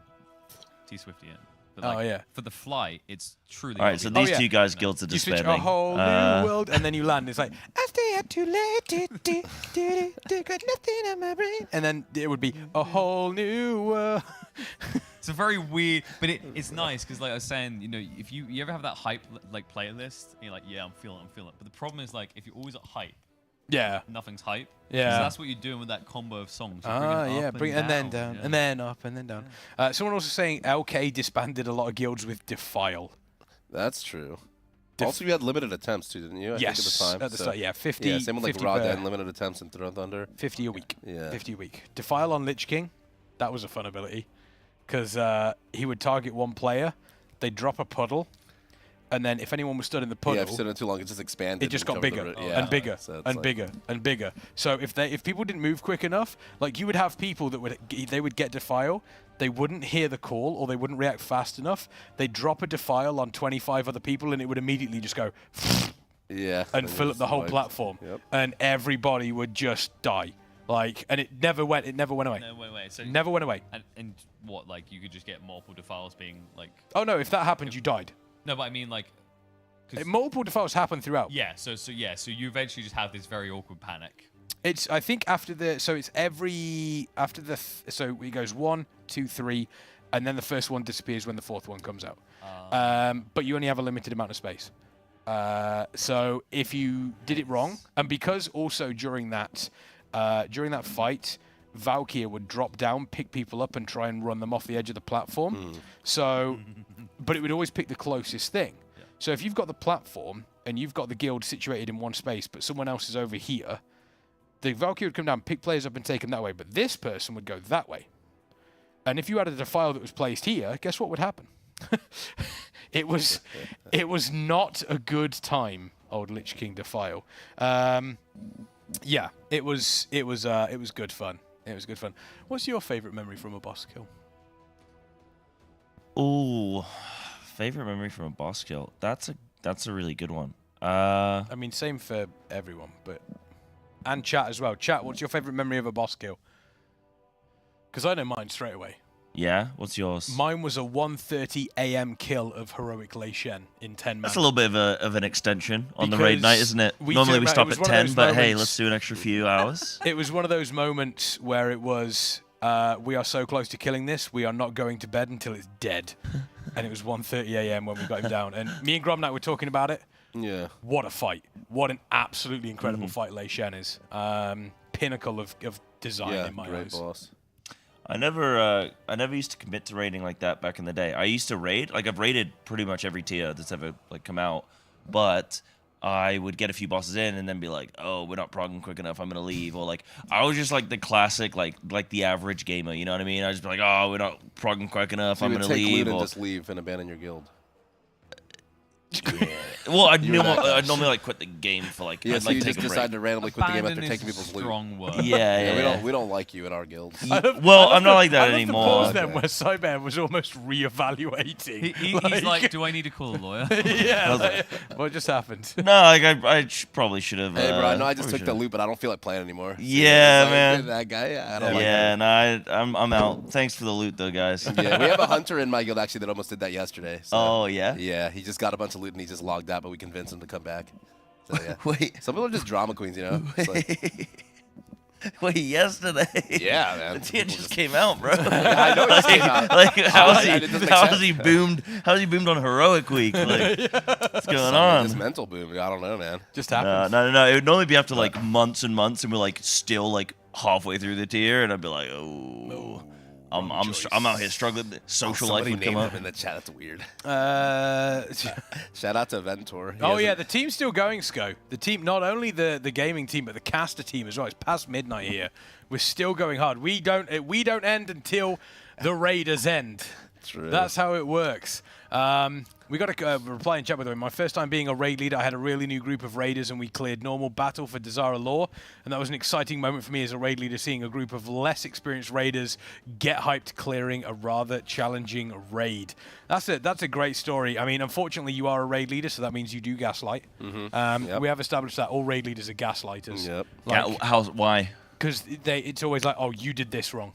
Speaker 12: T Swifty in. But
Speaker 10: Oh,
Speaker 12: like,
Speaker 10: yeah.
Speaker 12: For the flight, it's truly.
Speaker 16: All right, so these two guys guilds are
Speaker 10: You switch
Speaker 16: disbanding.
Speaker 10: a whole new world, and then you land. It's like I stay up too late, got nothing on my brain, and then it would be a whole new world.
Speaker 12: It's a very weird, but it's nice because, like I was saying, you know, if you ever have that hype like playlist, and you're like, yeah, I'm feeling it. But the problem is like if you're always at hype,
Speaker 10: yeah,
Speaker 12: nothing's hype.
Speaker 10: Yeah,
Speaker 12: so that's what you're doing with that combo of songs. You're
Speaker 10: bring and then down, and then up, and then down. Someone also saying LK disbanded a lot of guilds with Defile.
Speaker 20: that's true. Also, you had limited attempts too, didn't you? I
Speaker 10: Yes,
Speaker 20: think at the time.
Speaker 10: at the start, yeah, 50.
Speaker 20: Yeah, same with like
Speaker 10: 50
Speaker 20: Raw
Speaker 10: per-
Speaker 20: Dead, limited attempts and Throw Thunder.
Speaker 10: 50 a week.
Speaker 20: Yeah.
Speaker 10: 50 a week. Defile on Lich King, that was a fun ability. Because he would target one player, they'd drop a puddle, and then if anyone was stood in the puddle...
Speaker 20: Yeah, if you stood in it too long, it just expanded.
Speaker 10: It just
Speaker 20: and
Speaker 10: got
Speaker 20: covered
Speaker 10: bigger
Speaker 20: the yeah.
Speaker 10: and bigger
Speaker 20: So it's
Speaker 10: and
Speaker 20: like-
Speaker 10: bigger and bigger. So if people didn't move quick enough, like you would have people that they would get Defile, they wouldn't hear the call or they wouldn't react fast enough. They'd drop a Defile on 25 other people and it would immediately just go...
Speaker 20: Yeah.
Speaker 10: And fill up the whole platform.
Speaker 20: Yep.
Speaker 10: And everybody would just die. Like, and it never went away.
Speaker 12: No, wait. So
Speaker 10: never went away.
Speaker 12: And what, like, you could just get multiple defiles being, like...
Speaker 10: Oh, no, if that happened, you died.
Speaker 12: No, but I mean, like...
Speaker 10: Multiple defiles happen throughout.
Speaker 12: Yeah, so you eventually just have this very awkward panic.
Speaker 10: It's, I think, after the... So it's every... After the... So it goes 1, 2, 3, and then the first one disappears when the fourth one comes out. But you only have a limited amount of space. So if you did it wrong, and because also during that fight, Valkyr would drop down, pick people up, and try and run them off the edge of the platform. So, but it would always pick the closest thing. Yeah. So if you've got the platform and you've got the guild situated in one space, but someone else is over here, the Valkyr would come down, pick players up, and take them that way. But this person would go that way. And if you had a defile that was placed here, guess what would happen? It was not a good time, old Lich King defile. Yeah, it was good fun. It was good fun. What's your favorite memory from a boss kill?
Speaker 16: Ooh, favorite memory from a boss kill. That's a really good one. I
Speaker 10: mean, same for everyone, but and chat as well. Chat, what's your favorite memory of a boss kill? Because I know mine straight away.
Speaker 16: Yeah, what's yours?
Speaker 10: Mine was a 1:30 a.m. kill of Heroic Lei Shen in 10 man.
Speaker 16: That's a little bit of an extension on the raid night, isn't it? Normally we stop at 10, but hey, let's do an extra few hours.
Speaker 10: It was one of those moments where it was, we are so close to killing this, we are not going to bed until it's dead. And it was 1:30 a.m. when we got him down. And me and Gromnak were talking about it.
Speaker 20: Yeah.
Speaker 10: What a fight. What an absolutely incredible fight Lei Shen is. Pinnacle of design in my eyes.
Speaker 20: Boss.
Speaker 16: I never used to commit to raiding like that back in the day. I used to raid, like I've raided pretty much every tier that's ever like come out, but I would get a few bosses in and then be like, oh, we're not progging quick enough, I'm gonna leave. Or like I was just like the classic like the average gamer, you know what I mean? I just be like, oh, we're not progging quick enough,
Speaker 20: So
Speaker 16: I'm
Speaker 20: you
Speaker 16: gonna
Speaker 20: would take
Speaker 16: leave.
Speaker 20: loot and
Speaker 16: Or
Speaker 20: just leave and abandon your guild.
Speaker 16: Yeah. Well, I'd normally like quit the game for like.
Speaker 20: Yeah,
Speaker 16: I'd,
Speaker 20: so
Speaker 16: like,
Speaker 20: you
Speaker 16: take
Speaker 20: just
Speaker 16: a break.
Speaker 20: decide to randomly quit the game after
Speaker 12: Abandon
Speaker 20: taking
Speaker 12: is a
Speaker 20: people's loot.
Speaker 12: strong word.
Speaker 16: Yeah.
Speaker 20: We don't like you in our guild.
Speaker 16: Well, I'm not like that
Speaker 10: I
Speaker 16: anymore.
Speaker 10: love the pause then where Cyber was almost re-evaluating.
Speaker 12: He's like, do I need to call a lawyer?
Speaker 10: Yeah. Like, what just happened?
Speaker 16: No, like I probably should have.
Speaker 20: Hey, bro, I know I just
Speaker 16: probably
Speaker 20: took the
Speaker 16: should've.
Speaker 20: loot, but I don't feel like playing anymore.
Speaker 16: Yeah,
Speaker 20: Like,
Speaker 16: man.
Speaker 20: That guy, I don't like
Speaker 16: Yeah,
Speaker 20: that.
Speaker 16: no, I'm out. Thanks for the loot, though, guys.
Speaker 20: Yeah, we have a hunter in my guild actually that almost did that yesterday. So.
Speaker 16: Oh, yeah?
Speaker 20: Yeah, he just got a bunch of loot and he just logged out, but we convinced him to come back. So, yeah.
Speaker 16: Wait.
Speaker 20: Some people are just drama queens, you know? It's like,
Speaker 16: Wait, yesterday?
Speaker 20: Yeah, man.
Speaker 16: The tier just came out, bro.
Speaker 20: I know it just came out.
Speaker 16: Like, how
Speaker 20: It doesn't make
Speaker 16: has
Speaker 20: sense.
Speaker 16: he boomed? How has he boomed on Heroic Week? Like, what's going
Speaker 20: Something
Speaker 16: on?
Speaker 20: Just mental boom. I don't know, man.
Speaker 10: Just
Speaker 16: No. It would normally be after like months and months, and we're like still like halfway through the tier, and I'd be like, oh, I'm out here struggling. Social life
Speaker 20: Somebody
Speaker 16: would come
Speaker 20: named
Speaker 16: up.
Speaker 20: him in the chat. That's weird.
Speaker 10: Shout
Speaker 20: out to Ventor.
Speaker 10: Yeah, the team's still going, Sco. The team, not only the gaming team, but the caster team as well. It's past midnight here. We're still going hard. We don't end until the raiders end.
Speaker 20: True.
Speaker 10: That's how it works. We got a reply in chat, by the way. My first time being a raid leader, I had a really new group of raiders, and we cleared normal battle for Desara Law, and that was an exciting moment for me as a raid leader, seeing a group of less experienced raiders get hyped clearing a rather challenging raid. That's a great story. I mean, unfortunately, you are a raid leader, so that means you do gaslight.
Speaker 20: Yep.
Speaker 10: We have established that all raid leaders are gaslighters.
Speaker 20: Yep.
Speaker 10: Why? Because it's always like, oh, you did this wrong.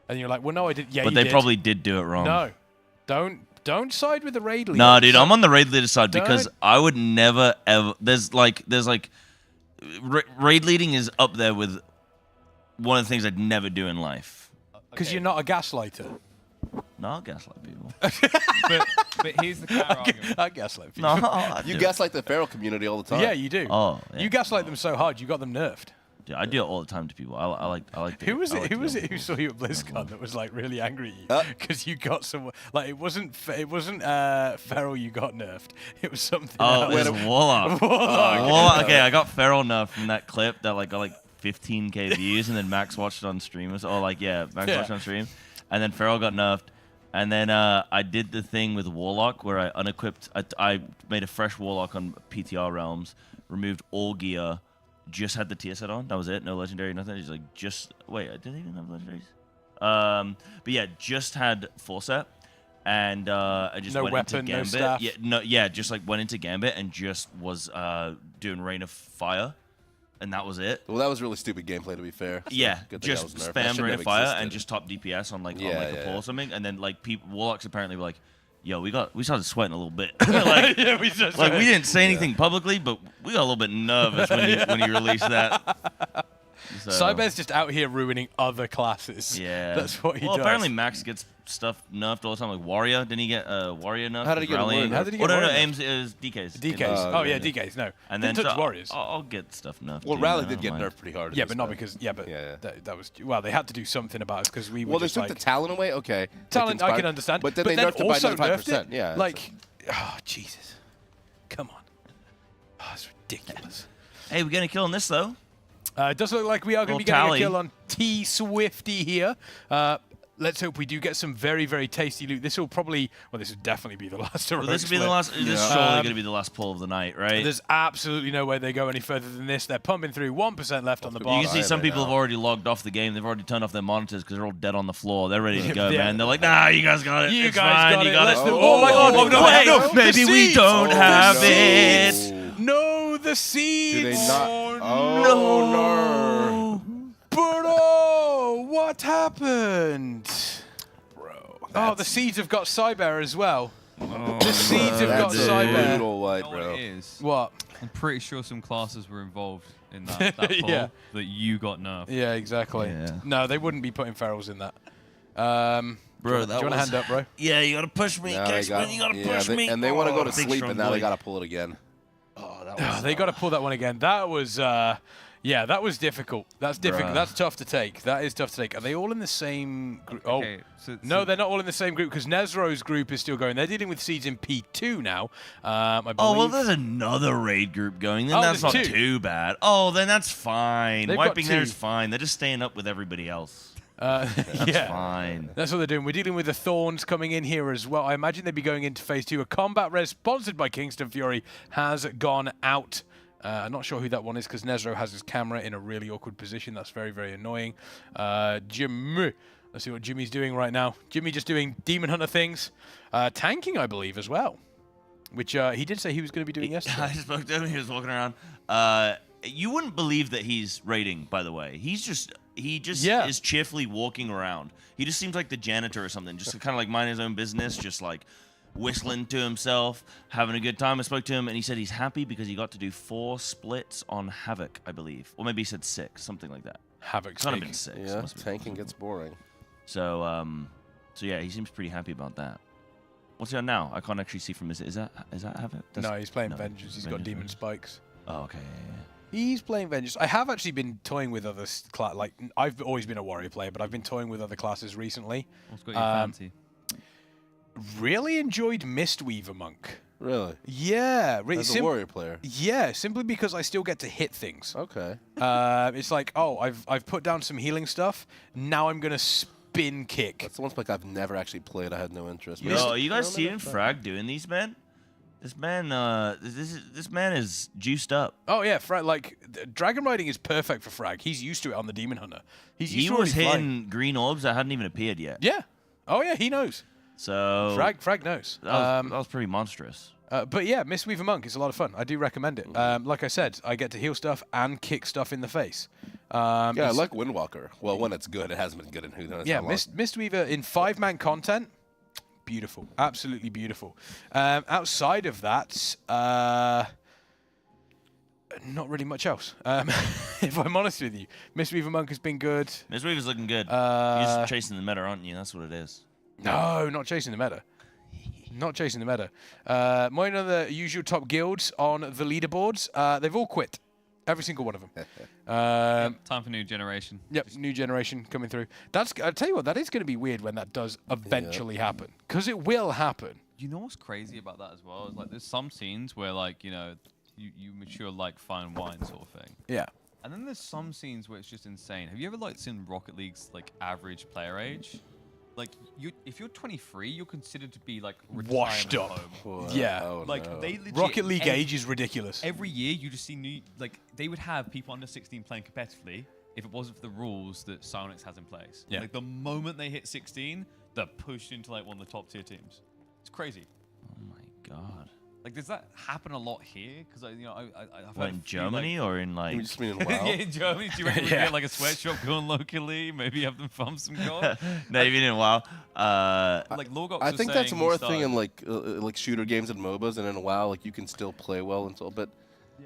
Speaker 10: And you're like, well, no, I did. Yeah,
Speaker 16: but
Speaker 10: you
Speaker 16: they
Speaker 10: did.
Speaker 16: probably did do it wrong.
Speaker 10: No, don't side with the raid leader.
Speaker 16: No, dude, I'm on the raid leader side because
Speaker 10: Don't.
Speaker 16: I would never ever. There's like raid leading is up there with one of the things I'd never do in life.
Speaker 10: Because you're not a gaslighter.
Speaker 16: No, I'll gaslight people.
Speaker 12: but here's the counter argument.
Speaker 10: I gaslight people.
Speaker 16: No,
Speaker 20: you gaslight the feral community all the time.
Speaker 10: Yeah, you do.
Speaker 16: Oh, yeah.
Speaker 10: You gaslight them so hard, you got them nerfed.
Speaker 16: Dude, I do it all the time to people. I like.
Speaker 10: Who was
Speaker 16: I
Speaker 10: it?
Speaker 16: like
Speaker 10: Who
Speaker 16: to
Speaker 10: was
Speaker 16: get
Speaker 10: it? Who saw you at BlizzCon that was like really angry at you because you got some like it wasn't feral you got nerfed. It was something.
Speaker 16: Oh,
Speaker 10: else.
Speaker 16: it was Warlock.
Speaker 10: Warlock.
Speaker 16: Okay, I got feral nerfed from that clip that got 15k views, and then Max watched it on stream. Max watched it on stream, and then feral got nerfed. And then I did the thing with Warlock where I unequipped. I made a fresh Warlock on PTR Realms, removed all gear, just had the tier set on. That was it. No legendary, nothing. Wait, I didn't even have legendaries. But yeah, just had full set, and I just went into Gambit.
Speaker 10: No staff.
Speaker 16: Just went into Gambit and just was doing Rain of Fire. And that was it.
Speaker 20: Well, that was really stupid gameplay, to be fair. So
Speaker 16: Yeah,
Speaker 20: good thing
Speaker 16: just
Speaker 20: that was nerfed. That
Speaker 16: spam Rain of
Speaker 20: shouldn't
Speaker 16: Fire
Speaker 20: have
Speaker 16: and
Speaker 20: existed.
Speaker 16: just top DPS on a
Speaker 20: Yeah.
Speaker 16: pull or something. And then Warlocks apparently were like, yo, we started sweating a little bit.
Speaker 10: Yeah, we started
Speaker 16: we didn't say anything publicly, but we got a little bit nervous when you released that. So,
Speaker 10: Cyber's just out here ruining other classes.
Speaker 16: Yeah.
Speaker 10: That's what he does.
Speaker 16: Well, apparently Max gets stuff nerfed all the time. Like Warrior, didn't he get Warrior nerfed?
Speaker 20: How did he get
Speaker 16: Rallying?
Speaker 20: Warrior nerfed?
Speaker 10: How did he get
Speaker 16: no,
Speaker 10: Warrior nerfed?
Speaker 16: Ames is DKs.
Speaker 10: DKs. Oh yeah, DKs. No.
Speaker 16: And
Speaker 10: Didn't
Speaker 16: then
Speaker 10: touch Warriors.
Speaker 16: I'll get stuff nerfed.
Speaker 20: Well,
Speaker 16: too,
Speaker 20: Rally
Speaker 16: I
Speaker 20: did
Speaker 16: don't
Speaker 20: get
Speaker 16: mind.
Speaker 20: nerfed pretty hard.
Speaker 10: Yeah, but not because that was they had to do something about it because we were
Speaker 20: Well, they
Speaker 10: just
Speaker 20: took
Speaker 10: like
Speaker 20: the talent away. Okay,
Speaker 10: talent I can understand,
Speaker 20: but then they nerfed it by
Speaker 10: also
Speaker 20: another
Speaker 10: nerfed
Speaker 20: 5%.
Speaker 10: it.
Speaker 20: Yeah,
Speaker 10: like oh Jesus, come on, oh, it's ridiculous.
Speaker 16: Hey, we're gonna kill on this though.
Speaker 10: It does look like we are going to be getting a kill on T Swifty here. Let's hope we do get some very, very tasty loot. This will probably, this will definitely be the last.
Speaker 16: Well, this will be the last. This is surely going to be the last pull of the night, right?
Speaker 10: There's absolutely no way they go any further than this. They're pumping through 1% left on the bar.
Speaker 16: You can see some people have already logged off the game. They've already turned off their monitors because they're all dead on the floor. They're ready to go, man. They're like, nah, you guys got it.
Speaker 10: You
Speaker 16: it's
Speaker 10: guys
Speaker 16: fine.
Speaker 10: got
Speaker 16: You
Speaker 10: it.
Speaker 16: got it.
Speaker 10: Oh my God!
Speaker 16: No, hey, maybe we don't have it.
Speaker 10: No, the seeds.
Speaker 20: Do they not?
Speaker 10: Oh no! But what happened? Oh, the seeds have got Cyber as well. The seeds have got Cyber.
Speaker 20: Bro.
Speaker 12: It is.
Speaker 10: What?
Speaker 12: I'm pretty sure some classes were involved in that poll
Speaker 10: Yeah.
Speaker 12: that you got nerfed.
Speaker 10: Yeah, exactly.
Speaker 16: Yeah.
Speaker 10: No, they wouldn't be putting ferals in that.
Speaker 16: Bro,
Speaker 10: do you want a hand up, bro?
Speaker 16: Yeah, you gotta push me, Cashman. You gotta push me.
Speaker 20: And they want to go to
Speaker 16: Big
Speaker 20: sleep,
Speaker 16: strong
Speaker 20: and now they
Speaker 16: boy.
Speaker 20: got to pull it again.
Speaker 16: Oh, that was.
Speaker 10: They got to pull that one again. That was, yeah, that was difficult. That's difficult.
Speaker 16: Bruh.
Speaker 10: That's tough to take. That is tough to take. Are they all in the same group? Oh,
Speaker 12: Okay,
Speaker 10: no, they're not all in the same group because Nezro's group is still going. They're dealing with seeds in P2 now. I believe.
Speaker 16: Oh, well, there's another raid group going. Then
Speaker 10: Oh,
Speaker 16: that's not
Speaker 10: there's two.
Speaker 16: too bad. Oh, then that's fine.
Speaker 10: They've got
Speaker 16: Wiping there is
Speaker 10: two.
Speaker 16: fine. They're just staying up with everybody else.
Speaker 10: That's
Speaker 16: fine.
Speaker 10: That's what they're doing. We're dealing with the Thorns coming in here as well. I imagine they'd be going into phase 2. A combat res sponsored by Kingston Fury has gone out. I'm not sure who that one is because Nezro has his camera in a really awkward position. That's very, very annoying. Jimmy. Let's see what Jimmy's doing right now. Jimmy just doing Demon Hunter things. Tanking, I believe, as well. Which he did say he was going to be doing yesterday.
Speaker 16: I spoke to him. He was walking around. You wouldn't believe that he's raiding, by the way. He just is cheerfully walking around. He just seems like the janitor or something, just kind of like mind his own business, just like whistling to himself, having a good time. I spoke to him, and he said he's happy because he got to do 4 splits on Havoc, I believe. Or maybe he said 6, something like that.
Speaker 10: Havoc's
Speaker 16: It's
Speaker 10: big.
Speaker 16: been 6.
Speaker 20: Yeah,
Speaker 16: Must be
Speaker 20: tanking gets boring.
Speaker 16: So, so yeah, he seems pretty happy about that. What's he on now? I can't actually see from his. Is that Havoc?
Speaker 10: No, he's playing Vengeance. He's got Demon Spikes.
Speaker 16: Oh, okay. Yeah.
Speaker 10: He's playing Vengeance. I have actually been toying with other like I've always been a warrior player, but I've been toying with other classes recently.
Speaker 12: What's got you fancy?
Speaker 10: Really enjoyed Mistweaver Monk.
Speaker 20: Really?
Speaker 10: Yeah.
Speaker 20: As a warrior player?
Speaker 10: Yeah, simply because I still get to hit things.
Speaker 20: Okay.
Speaker 10: It's like, oh, I've put down some healing stuff. Now I'm gonna spam spin kick.
Speaker 20: That's the one spec I've never actually played. I had no interest.
Speaker 16: Yo, are you guys seeing Frag doing these, man? This man, this man is juiced up.
Speaker 10: Oh yeah, Frag. Like dragon riding is perfect for Frag. He's used to it on the Demon Hunter.
Speaker 16: He was hitting green orbs that hadn't even appeared yet.
Speaker 10: Yeah. Oh yeah, he knows.
Speaker 16: So
Speaker 10: Frag knows.
Speaker 16: That was pretty monstrous.
Speaker 10: But yeah, Mistweaver Monk is a lot of fun. I do recommend it. Like I said, I get to heal stuff and kick stuff in the face.
Speaker 20: Yeah, I like Windwalker. Well, when it's good, it hasn't been good in who knows
Speaker 10: yeah,
Speaker 20: how long.
Speaker 10: Mistweaver in 5-man content, beautiful, absolutely beautiful. Outside of that, not really much else. If I'm honest with you, Mistweaver Monk has been good.
Speaker 16: Mistweaver's looking good. You're just chasing the meta, aren't you? That's what it is.
Speaker 10: No, not chasing the meta. Not chasing the meta. My other usual top guilds on the leaderboards, they've all quit. Every single one of them.
Speaker 7: Time for new generation.
Speaker 10: Yep, new generation coming through. I'll tell you what, that is going to be weird when that does eventually happen. Because it will happen.
Speaker 7: You know what's crazy about that as well? Is like there's some scenes where like, you know, you mature like fine wine sort of thing.
Speaker 10: Yeah.
Speaker 7: And then there's some scenes where it's just insane. Have you ever like seen Rocket League's like average player age? Like if you're 23, you're considered to be like
Speaker 10: washed up.
Speaker 7: Home.
Speaker 10: Yeah.
Speaker 20: Oh,
Speaker 7: like
Speaker 20: no.
Speaker 7: they legit,
Speaker 10: Rocket League age is ridiculous.
Speaker 7: Every year you just see new, like they would have people under 16 playing competitively if it wasn't for the rules that Psyonix has in place.
Speaker 10: Yeah.
Speaker 7: Like the moment they hit 16, they're pushed into like one of the top tier teams. It's crazy.
Speaker 16: Oh my god.
Speaker 7: Like, does that happen a lot here? Because I've
Speaker 16: What,
Speaker 7: heard
Speaker 16: in Germany or in like?
Speaker 20: You just mean in WoW?
Speaker 7: Yeah, in Germany. Do you reckon we get like a sweatshop going locally? Maybe have them farm some gold.
Speaker 16: No, even in WoW.
Speaker 7: Like Lorgox
Speaker 20: I
Speaker 7: was
Speaker 20: think that's
Speaker 7: saying
Speaker 20: more
Speaker 7: he
Speaker 20: a thing in
Speaker 7: started-
Speaker 20: like shooter games and MOBAs, and in WoW, like you can still play well until.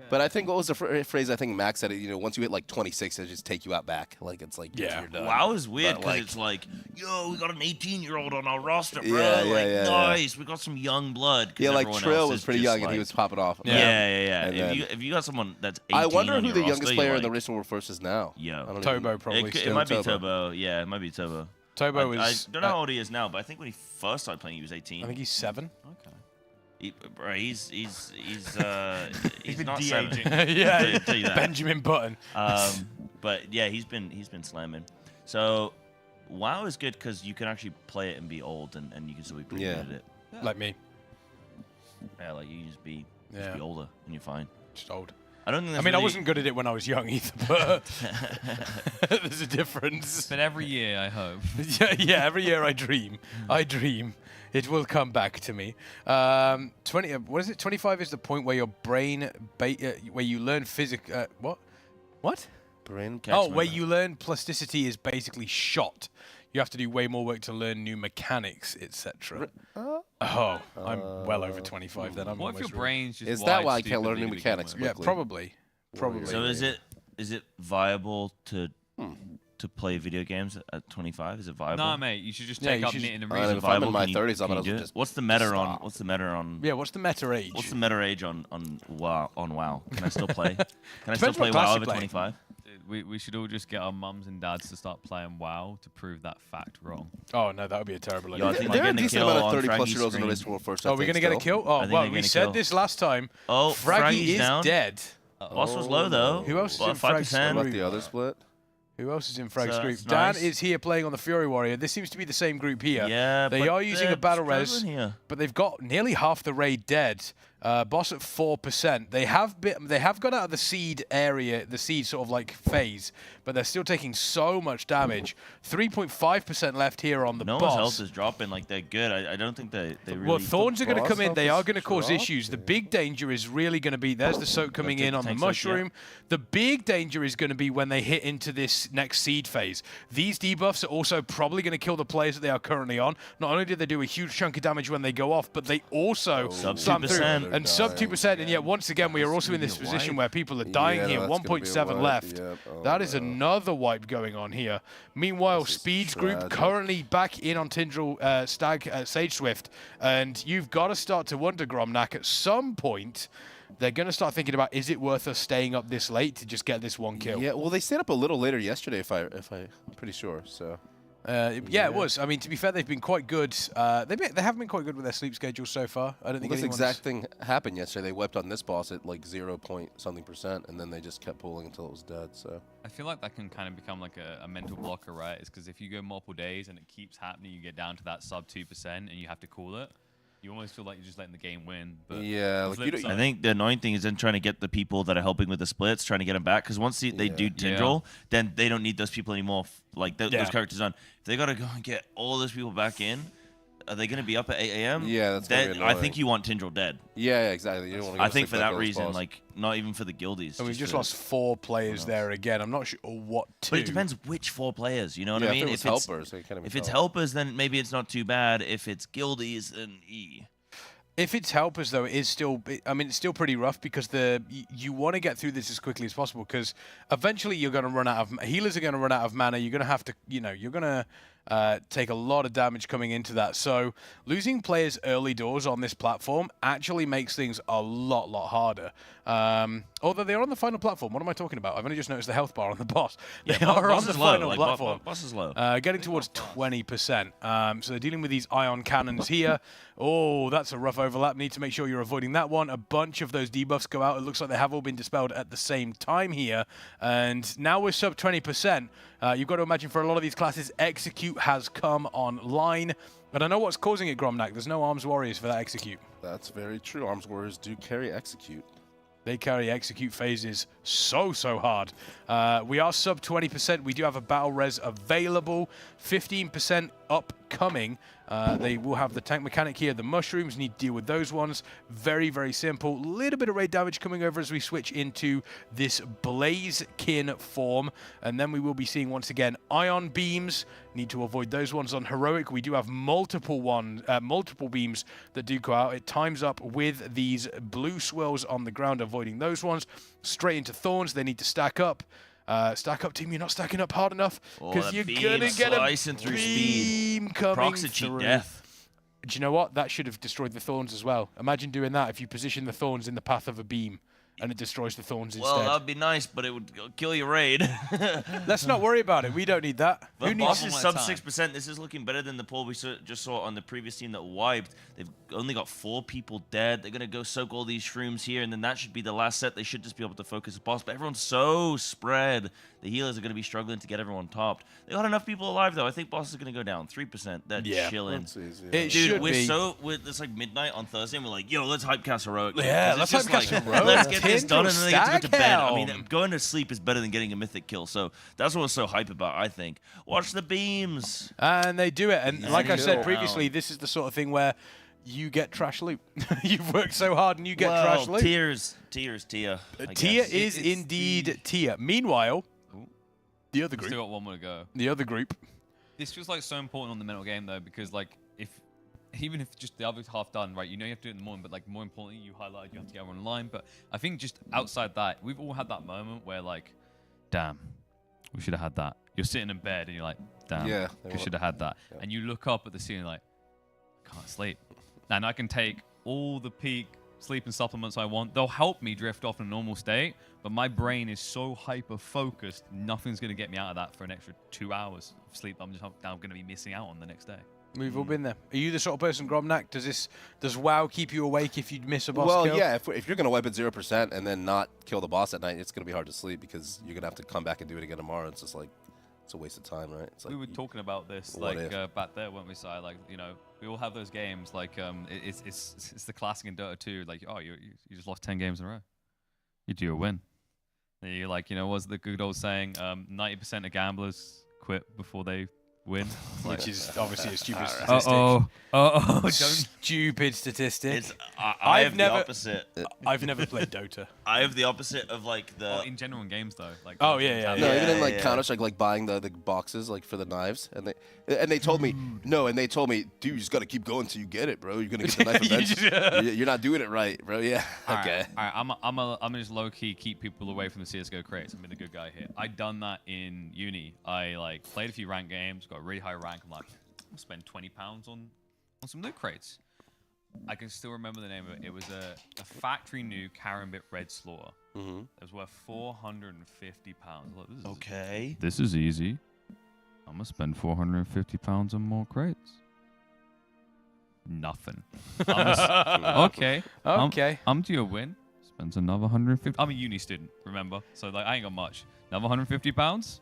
Speaker 20: But I think what was the phrase I think Max said? You know, once you hit like 26, it just take you out back. Like it's like you're done.
Speaker 16: WoW is weird
Speaker 20: But,
Speaker 16: because
Speaker 20: like,
Speaker 16: it's like, yo, we got an 18-year-old on our roster, bro.
Speaker 20: Yeah, yeah,
Speaker 16: like,
Speaker 20: yeah,
Speaker 16: nice. We got some young blood. 'cause
Speaker 20: Yeah, like
Speaker 16: everyone
Speaker 20: Trill
Speaker 16: else
Speaker 20: was
Speaker 16: is
Speaker 20: pretty
Speaker 16: just
Speaker 20: young and
Speaker 16: like-
Speaker 20: he was popping off.
Speaker 16: Yeah.
Speaker 20: And then-
Speaker 16: If you got someone that's 18
Speaker 20: I wonder
Speaker 16: on
Speaker 20: who
Speaker 16: your
Speaker 20: the
Speaker 16: roster,
Speaker 20: youngest
Speaker 16: you're
Speaker 20: player in the
Speaker 16: like,
Speaker 20: Race War First is now.
Speaker 16: Yo,
Speaker 20: I don't
Speaker 10: Tobo
Speaker 20: even-
Speaker 10: probably.
Speaker 16: It might be Tobo. Yeah, it might be Tobo.
Speaker 10: Tobo
Speaker 16: I
Speaker 10: is.
Speaker 16: don't know how old he is now, but I think when he first started playing, he was 18.
Speaker 10: I think he's 7.
Speaker 7: Okay.
Speaker 16: Bro, he's
Speaker 10: He's
Speaker 16: been
Speaker 10: not
Speaker 16: de-aging.
Speaker 10: 7. Yeah,
Speaker 16: tell you that.
Speaker 10: Benjamin Button.
Speaker 16: But yeah, he's been slamming. So WoW is good because you can actually play it and be old, and you can still be pretty good at it.
Speaker 10: Like me.
Speaker 16: Yeah, like you can just be older and you're fine.
Speaker 10: Just old.
Speaker 16: I don't think.
Speaker 10: I mean, I wasn't good at it when I was young either, but there's a difference.
Speaker 7: But every year, I hope.
Speaker 10: yeah, every year I dream. It will come back to me. 20. What is it? 25 is the point where your brain, where you learn physics. What?
Speaker 20: Brain.
Speaker 10: Where you learn plasticity is basically shot. You have to do way more work to learn new mechanics, etc. I'm well over 25 then. I'm
Speaker 7: What if your
Speaker 10: almost
Speaker 7: brain's just
Speaker 20: Is that why I
Speaker 7: wired
Speaker 20: can't learn new
Speaker 7: stupidly to begin
Speaker 20: mechanics?
Speaker 7: with?
Speaker 10: Yeah,
Speaker 20: quickly?
Speaker 10: probably.
Speaker 16: So is it viable to play video games at 25? Is it viable?
Speaker 7: Nah, mate, you should just
Speaker 10: Yeah,
Speaker 7: take
Speaker 10: you
Speaker 7: up
Speaker 10: should
Speaker 7: knitting and
Speaker 20: just-
Speaker 7: reading.
Speaker 20: if I'm in my
Speaker 16: Can you-
Speaker 20: 30s, I'm
Speaker 16: can
Speaker 20: gonna
Speaker 16: you do it?
Speaker 20: just
Speaker 16: What's the meta on?
Speaker 20: stop.
Speaker 16: What's the meta on?
Speaker 10: Yeah, what's the meta age?
Speaker 16: What's the meta age on WoW? On WoW, can I still play? Can I still
Speaker 10: Depends
Speaker 16: play
Speaker 10: what
Speaker 16: WoW
Speaker 10: class
Speaker 16: over
Speaker 10: you play.
Speaker 16: 25?
Speaker 7: We should all just get our mums and dads to start playing WoW to prove that fact wrong.
Speaker 10: Oh no, that would be a terrible
Speaker 16: Yo,
Speaker 10: idea.
Speaker 16: I think
Speaker 20: There are a
Speaker 16: getting a
Speaker 20: decent
Speaker 16: kill
Speaker 20: amount of
Speaker 16: on
Speaker 20: 30-plus
Speaker 16: Fraggy's
Speaker 20: year olds in the
Speaker 16: screen.
Speaker 20: Race War First.
Speaker 10: Oh, we're gonna get a kill? Oh,
Speaker 16: I think
Speaker 10: well,
Speaker 16: they're
Speaker 10: we
Speaker 16: gonna
Speaker 10: said
Speaker 16: kill.
Speaker 10: this last time.
Speaker 16: Oh,
Speaker 10: Fraggy
Speaker 16: Fraggy's
Speaker 10: is
Speaker 16: down.
Speaker 10: dead.
Speaker 16: Boss was low though.
Speaker 10: Who else is
Speaker 16: What,
Speaker 10: in Frag's
Speaker 16: 5%?
Speaker 20: What
Speaker 10: group?
Speaker 20: about the other split?
Speaker 10: Who else is in Frag's
Speaker 16: So
Speaker 10: group?
Speaker 16: that's
Speaker 10: Dan
Speaker 16: nice.
Speaker 10: is here playing on the Fury Warrior. This seems to be the same group here.
Speaker 16: Yeah,
Speaker 10: They
Speaker 16: but
Speaker 10: are using
Speaker 16: they're
Speaker 10: a battle res,
Speaker 16: struggling here.
Speaker 10: but they've got nearly half the raid dead. Boss at 4%. They have gone out of the seed area, the seed sort of like phase, but they're still taking so much damage. 3.5% left here on the
Speaker 16: No
Speaker 10: boss.
Speaker 16: one's health is dropping. Like they're good. I don't think they really.
Speaker 10: Well, Thorns are going to
Speaker 20: boss
Speaker 10: come in.
Speaker 20: health
Speaker 10: They
Speaker 20: is
Speaker 10: are going to cause
Speaker 20: dropping?
Speaker 10: issues. The big danger is really going to be, there's the soak coming in on the
Speaker 16: tank soak, yeah.
Speaker 10: mushroom. The big danger is going to be when they hit into this next seed phase. These debuffs are also probably going to kill the players that they are currently on. Not only do they do a huge chunk of damage when they go off, but they also
Speaker 16: Sub
Speaker 10: slam through.
Speaker 16: 2%.
Speaker 10: And sub 2%. And yet, once again, we are also in this position where people are dying
Speaker 20: Yeah,
Speaker 10: here.
Speaker 20: that's gonna be a
Speaker 10: 1.7
Speaker 20: wipe.
Speaker 10: left.
Speaker 20: Yep. Oh,
Speaker 10: That is
Speaker 20: no.
Speaker 10: another wipe going on here. Meanwhile,
Speaker 20: This is
Speaker 10: Speed's group
Speaker 20: tragic.
Speaker 10: currently back in on Tindril Sage Swift, and you've got to start to wonder, Gromnak, at some point they're going to start thinking about, is it worth us staying up this late to just get this one kill?
Speaker 20: Yeah, well, they stayed up a little later yesterday, if I'm pretty sure. So
Speaker 10: Yeah, it was. I mean, to be fair, they've been quite good. They have been quite good with their sleep schedule so far. I don't think
Speaker 20: this exact thing happened yesterday. They wiped on this boss at like 0 point something %, and then they just kept pulling until it was dead. So
Speaker 12: I feel like that can kind of become like a mental blocker, right? It's because if you go multiple days and it keeps happening, you get down to that sub 2% and you have to call it. You almost feel like you're just letting the game win. But
Speaker 20: yeah, like
Speaker 16: I think the annoying thing is then trying to get the people that are helping with the splits, trying to get them back. Because once they do Tindril, then they don't need those people anymore. Like those characters on. If they gotta go and get all those people back in, are they gonna be up at 8 a.m.?
Speaker 20: Yeah, that's gonna be
Speaker 16: then
Speaker 20: annoying.
Speaker 16: I think you want Tindril dead.
Speaker 20: Yeah, exactly. You don't want to.
Speaker 16: I think for that reason, like not even for the guildies.
Speaker 10: And we've just lost 4 players there again. I'm not sure what to.
Speaker 16: But it depends which 4 players. You know what I mean?
Speaker 20: If it's helpers, they can't even
Speaker 16: if it's
Speaker 20: tell.
Speaker 16: helpers, then maybe it's not too bad. If it's guildies, then
Speaker 10: If it's helpers, though, it is still. I mean, it's still pretty rough because you want to get through this as quickly as possible because eventually you're going to run out of healers are going to run out of mana. You're going to have to, you're going to take a lot of damage coming into that. So losing players early doors on this platform actually makes things a lot harder. Although they are on the final platform. What am I talking about? I've only just noticed the health bar on the boss. They are on the final platform.
Speaker 16: Boss is low.
Speaker 10: Getting towards 20%. So they're dealing with these ion cannons here. Oh, that's a rough overlap. Need to make sure you're avoiding that one. A bunch of those debuffs go out. It looks like they have all been dispelled at the same time here. And now we're sub 20%. You've got to imagine for a lot of these classes, Execute has come online. But I know what's causing it, Gromnak. There's no Arms Warriors for that Execute.
Speaker 20: That's very true. Arms Warriors do carry Execute.
Speaker 10: They carry Execute phases so hard. We are sub 20%. We do have a battle res available. 15% upcoming. They will have the tank mechanic here. The mushrooms, need to deal with those ones. Very simple. Little bit of raid damage coming over as we switch into this Blazekin form. And then we will be seeing once again ion beams. Need to avoid those ones on heroic. We do have multiple beams that do go out. It times up with these blue swirls on the ground, avoiding those ones. Straight into thorns. They need to stack up. Stack up, team. You're not stacking up hard enough because you're gonna get a beam coming through.
Speaker 16: Death.
Speaker 10: Do you know what? That should have destroyed the thorns as well. Imagine doing that if you position the thorns in the path of a beam and it destroys the thorns instead.
Speaker 16: Well, that'd be nice, but it would kill your raid.
Speaker 10: Let's not worry about it. We don't need that.
Speaker 16: But
Speaker 10: Who
Speaker 16: boss
Speaker 10: needs
Speaker 16: is sub 6%. This is looking better than the poll we just saw on the previous team that wiped. They've only got 4 people dead. They're going to go soak all these shrooms here, and then that should be the last set. They should just be able to focus the boss. But everyone's so spread. The healers are going to be struggling to get everyone topped. They got enough people alive, though. I think boss is going to go down 3%. They're chilling.
Speaker 10: It should be.
Speaker 16: It's like midnight on Thursday, and we're like, yo, let's hypecast heroic.
Speaker 10: Yeah, let's hypecast heroic.
Speaker 16: Let's get this done, and then they get to go to bed. I mean,
Speaker 10: Helm.
Speaker 16: going to sleep is better than getting a mythic kill. So that's what we're so hype about, I think. Watch the beams.
Speaker 10: And they do it. And like I said previously, this is the sort of thing where you get trash loot. You've worked so hard and you get trash loot.
Speaker 16: Tier.
Speaker 10: Tier is indeed tier. Meanwhile, the other group.
Speaker 12: Still got one more to go.
Speaker 10: The other group.
Speaker 12: This feels like so important on the mental game though, because like even if just the other half done, right, you know you have to do it in the morning, but like more importantly, you highlighted you have to get everyone in line. But I think just outside that, we've all had that moment where like, damn, we should have had that. You're sitting in bed and you're like, damn, we should have had that. Yeah. And you look up at the ceiling like, I can't sleep. And I can take all the peak sleep and supplements I want. They'll help me drift off in a normal state, but my brain is so hyper-focused, nothing's going to get me out of that for an extra 2 hours of sleep I'm going to be missing out on the next day.
Speaker 10: We've all been there. Are you the sort of person, Gromnak? Does WoW keep you awake if you miss a boss kill?
Speaker 20: Well, yeah. If you're going to wipe at 0% and then not kill the boss at night, it's going to be hard to sleep because you're going to have to come back and do it again tomorrow. It's just like, it's a waste of time, right? It's like
Speaker 12: we were talking about this back there, weren't we? Si? Like, you know, we all have those games. Like, it's the classic in Dota 2. Like, oh, you just lost 10 games in a row. You do a win. And you're like, you know, what's the good old saying? 90% of gamblers quit before they win.
Speaker 10: Which is obviously a stupid statistic. Stupid statistic.
Speaker 16: I have the opposite.
Speaker 10: I've never played Dota.
Speaker 16: I have the opposite of like the.
Speaker 12: In general in games though. Like.
Speaker 10: Oh yeah.
Speaker 20: No, even in like Counter-Strike, like buying the boxes like for the knives, and they told me no, and they told me, dude, you just gotta keep going until you get it, bro. You're gonna get the knife eventually. You're not doing it right, bro. Yeah. Okay.
Speaker 12: All right. I'm gonna just low key keep people away from the CS:GO crates. I'm being a good guy here. I done that in uni. I like played a few ranked games, got a really high rank. I'm like, I'll spend £20 on some loot crates. I can still remember the name of it. It was a factory new Karambit Red Slaughter. It was worth £450. Look,
Speaker 16: okay.
Speaker 12: This is easy.
Speaker 7: I'm gonna spend £450 on more crates. Nothing. Okay.
Speaker 10: Okay.
Speaker 7: I'm to your win. Spends another 150. I'm a uni student, remember? So like I ain't got much. Another £150.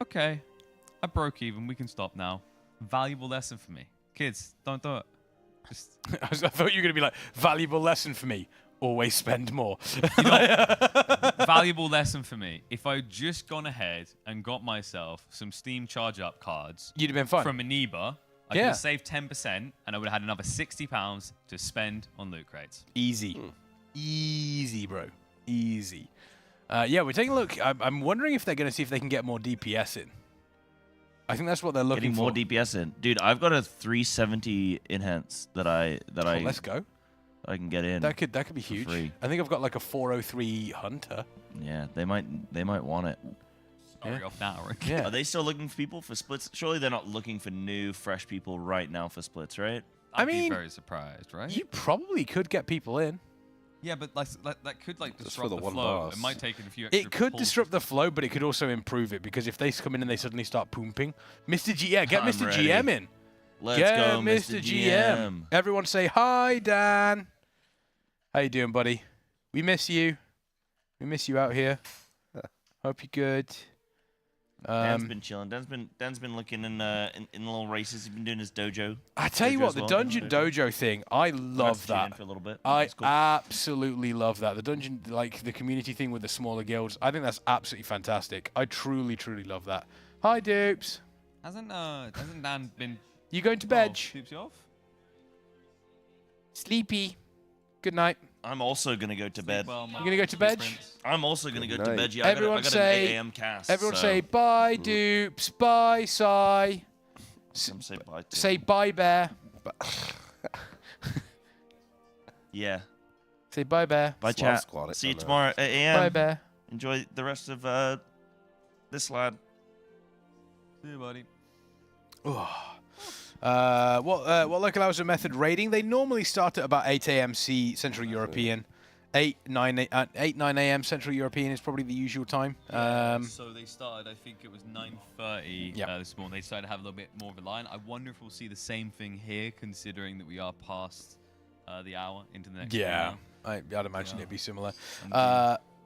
Speaker 7: Okay. I broke even. We can stop now. Valuable lesson for me. Kids, don't do it. Just
Speaker 10: I thought you were gonna be like, valuable lesson for me. Always spend more.
Speaker 7: You know, valuable lesson for me. If I just gone ahead and got myself some Steam charge up cards,
Speaker 10: you'd have been fine.
Speaker 7: From Aniba, I could have saved 10% and I would have had another £60 to spend on loot crates.
Speaker 10: Easy. Easy, bro. Easy. Yeah, we're taking a look. I'm wondering if they're going to see if they can get more DPS in. I think that's what they're looking
Speaker 14: Getting
Speaker 10: for.
Speaker 14: more DPS in. Dude, I've got a 370 enhance that I
Speaker 10: let's go.
Speaker 14: I can get in.
Speaker 10: That could be huge.
Speaker 14: Free.
Speaker 10: I think I've got like a 403 Hunter.
Speaker 14: Yeah, they might want it.
Speaker 7: Off now, Rick.
Speaker 10: Yeah.
Speaker 14: Are they still looking for people for splits? Surely they're not looking for new, fresh people right now for splits, right?
Speaker 7: I'd be very surprised, right?
Speaker 10: You probably could get people in.
Speaker 7: Yeah, but that could like
Speaker 20: Just
Speaker 7: disrupt
Speaker 20: for
Speaker 7: the
Speaker 20: the one
Speaker 7: flow.
Speaker 20: boss.
Speaker 7: It might take a few extra
Speaker 10: It could
Speaker 7: pulls.
Speaker 10: disrupt the flow, but it could also improve it, because if they come in and they suddenly start pooping, Mr. G, yeah, get
Speaker 14: I'm
Speaker 10: Mr.
Speaker 14: ready.
Speaker 10: GM in.
Speaker 14: Let's
Speaker 10: get
Speaker 14: go,
Speaker 10: Mr.
Speaker 14: Mr.
Speaker 10: GM.
Speaker 14: GM.
Speaker 10: Everyone say hi, Dan. How you doing, buddy? We miss you. We miss you out here. Hope you're good.
Speaker 14: Dan's been chilling. Dan's been looking in little races. He's been doing his dojo.
Speaker 10: I tell you
Speaker 14: Dojo
Speaker 10: what,
Speaker 14: as
Speaker 10: the
Speaker 14: well.
Speaker 10: Dungeon Dojo thing, I love
Speaker 14: tune in
Speaker 10: that.
Speaker 14: for a little bit.
Speaker 10: I
Speaker 14: That's cool.
Speaker 10: absolutely love that. The dungeon, like the community thing with the smaller guilds, I think that's absolutely fantastic. I truly, truly love that. Hi, dupes.
Speaker 7: Hasn't Dan been?
Speaker 10: You going to bed?
Speaker 7: Keeps you off?
Speaker 10: Sleepy. Good night.
Speaker 14: I'm also gonna go to bed.
Speaker 10: You gonna go to bed?
Speaker 14: I'm also gonna go to
Speaker 20: night.
Speaker 14: bed. Yeah, I got
Speaker 10: Everyone
Speaker 14: an
Speaker 10: say.
Speaker 14: 8 a.m. cast.
Speaker 10: Everyone
Speaker 14: so
Speaker 10: say bye, dupes. Bye, Sai.
Speaker 14: Say bye. To
Speaker 10: Say bye, bear.
Speaker 14: Yeah.
Speaker 10: Say bye, bear.
Speaker 14: Bye,
Speaker 20: Slot
Speaker 14: chat.
Speaker 20: squad it
Speaker 14: See you
Speaker 20: on there.
Speaker 14: tomorrow at 8 a.m.
Speaker 10: Bye, bear.
Speaker 14: Enjoy the rest of this lad.
Speaker 7: See you, buddy.
Speaker 10: What local hours of method raiding? They normally start at about 8 a.m. Central European. 9 a.m. Central European is probably the usual time.
Speaker 7: So they started, I think it was 9:30 this morning. They started to have a little bit more of a line. I wonder if we'll see the same thing here, considering that we are past the hour into the next
Speaker 10: Yeah,
Speaker 7: hour.
Speaker 10: I'd imagine it'd be similar.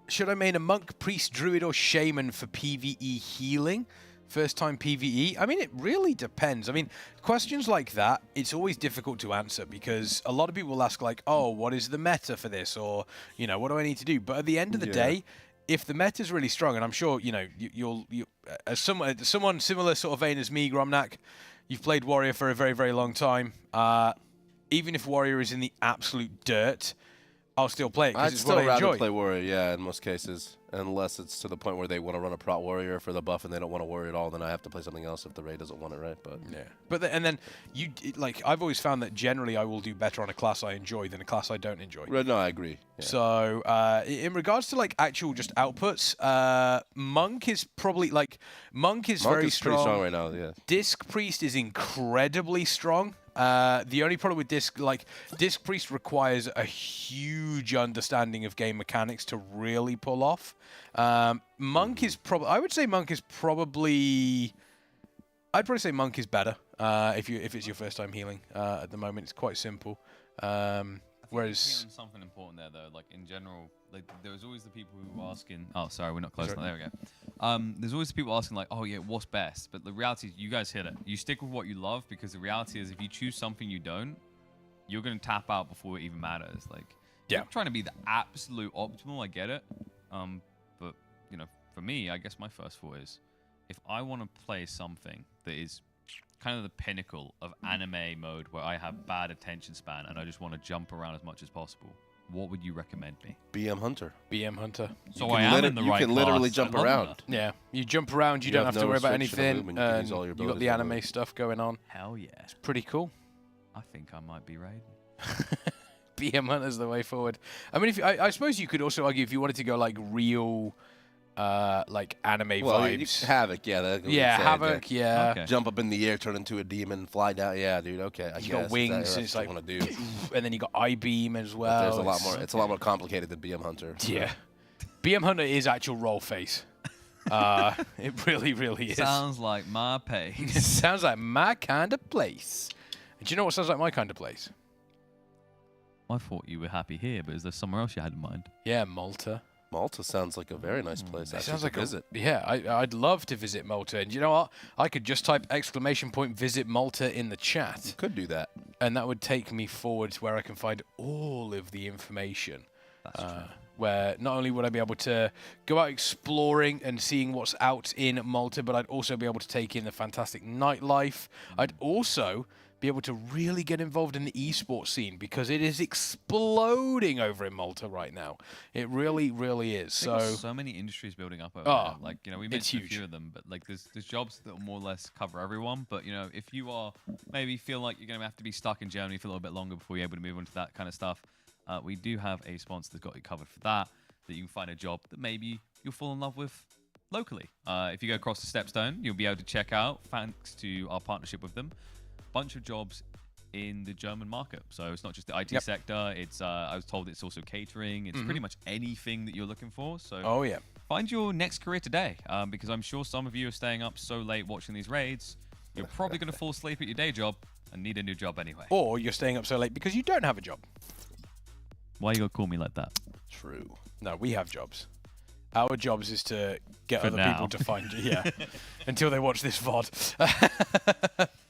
Speaker 10: Should I main a monk, priest, druid, or shaman for PvE healing? First time PvE? I mean, it really depends. I mean, questions like that, it's always difficult to answer, because a lot of people will ask like, oh, what is the meta for this? Or, you know, what do I need to do? But at the end of the day, if the meta is really strong, and I'm sure, you know, you'll as someone similar sort of vein as me, Gromnak, you've played Warrior for a very, very long time. Even if Warrior is in the absolute dirt, I'll still play it because
Speaker 20: I'd
Speaker 10: it's
Speaker 20: still
Speaker 10: what I
Speaker 20: rather
Speaker 10: enjoy.
Speaker 20: play Warrior, yeah, in most cases. Unless it's to the point where they want to run a Prot Warrior for the buff and they don't want to Warrior at all, then I have to play something else if the raid doesn't want it, right? But
Speaker 10: yeah. But and then you like I've always found that generally I will do better on a class I enjoy than a class I don't enjoy.
Speaker 20: Right, no, I agree. Yeah.
Speaker 10: So in regards to like actual just outputs, Monk is probably like Monk is very
Speaker 20: pretty strong right now, yeah.
Speaker 10: Disc Priest is incredibly strong. The only problem with Disc Priest requires a huge understanding of game mechanics to really pull off. Monk is probably, I'd probably say Monk is better if it's your first time healing. At the moment, it's quite simple. Whereas
Speaker 7: On something important there though, like in general, like there's always the people who are asking. Oh, sorry, we're not close enough. There we go. There's always the people asking like, oh yeah, what's best? But the reality is, you guys hit it. You stick with what you love, because the reality is, if you choose something you don't, you're gonna tap out before it even matters. Like,
Speaker 10: yeah,
Speaker 7: I'm trying to be the absolute optimal. I get it. But you know, for me, I guess my first thought is, if I want to play something that is kind of the pinnacle of anime mode, where I have bad attention span and I just want to jump around as much as possible, what would you recommend me?
Speaker 20: BM Hunter.
Speaker 10: BM Hunter.
Speaker 7: So I am in the right
Speaker 20: You can literally
Speaker 7: class.
Speaker 20: jump
Speaker 7: I love
Speaker 20: around.
Speaker 7: that.
Speaker 10: Yeah, you jump around. You don't
Speaker 20: have
Speaker 10: have to
Speaker 20: no
Speaker 10: worry about
Speaker 20: restriction of
Speaker 10: anything.
Speaker 20: movement, you can use all your
Speaker 10: You got
Speaker 20: abilities
Speaker 10: the
Speaker 20: on
Speaker 10: anime
Speaker 20: move.
Speaker 10: stuff going on.
Speaker 7: Hell yeah.
Speaker 10: It's pretty cool.
Speaker 7: I think I might be raiding.
Speaker 10: BM Hunter's the way forward. I mean, I suppose you could also argue if you wanted to go like real, like anime vibes.
Speaker 20: Havoc, yeah.
Speaker 10: Havoc, yeah.
Speaker 7: Okay.
Speaker 20: Jump up in the air, turn into a demon, fly down. Yeah, dude. Okay, I
Speaker 10: You
Speaker 20: guess
Speaker 10: got wings, and it's like,
Speaker 20: want to do.
Speaker 10: and then you got I beam as well.
Speaker 20: There's a lot more. It's a lot more complicated than BM Hunter.
Speaker 10: Yeah. BM Hunter is actual roll face. It really, really is.
Speaker 7: Sounds like my place.
Speaker 10: It sounds like my kind of place. Do you know what sounds like my kind of place?
Speaker 7: I thought you were happy here, but is there somewhere else you had in mind?
Speaker 10: Yeah, Malta.
Speaker 20: Malta sounds like a very nice place.
Speaker 10: It
Speaker 20: Actually,
Speaker 10: sounds like
Speaker 20: to visit.
Speaker 10: I'd love to visit Malta. And you know what? I could just type !visit Malta in the chat.
Speaker 20: You could do that.
Speaker 10: And that would take me forward to where I can find all of the information.
Speaker 7: That's true.
Speaker 10: Where not only would I be able to go out exploring and seeing what's out in Malta, but I'd also be able to take in the fantastic nightlife. I'd also be able to really get involved in the esports scene because it is exploding over in Malta right now. It really, really is.
Speaker 7: So many industries building up over there. Like, you know, we mentioned a few of them, but like there's jobs that will more or less cover everyone. But you know, if you are maybe feel like you're gonna have to be stuck in Germany for a little bit longer before you're able to move on to that kind of stuff, we do have a sponsor that's got you covered for that. That you can find a job that maybe you'll fall in love with locally. If you go across the Stepstone, you'll be able to check out, thanks to our partnership with them, bunch of jobs in the German market. So it's not just the IT sector. It's I was told it's also catering. It's pretty much anything that you're looking for. So find your next career today, because I'm sure some of you are staying up so late watching these raids. You're probably going to fall asleep at your day job and need a new job anyway.
Speaker 10: Or you're staying up so late because you don't have a job.
Speaker 7: Why you got to call me like that?
Speaker 20: True.
Speaker 10: No, we have jobs. Our jobs is to get
Speaker 7: For
Speaker 10: other
Speaker 7: now.
Speaker 10: people to find until they watch this VOD.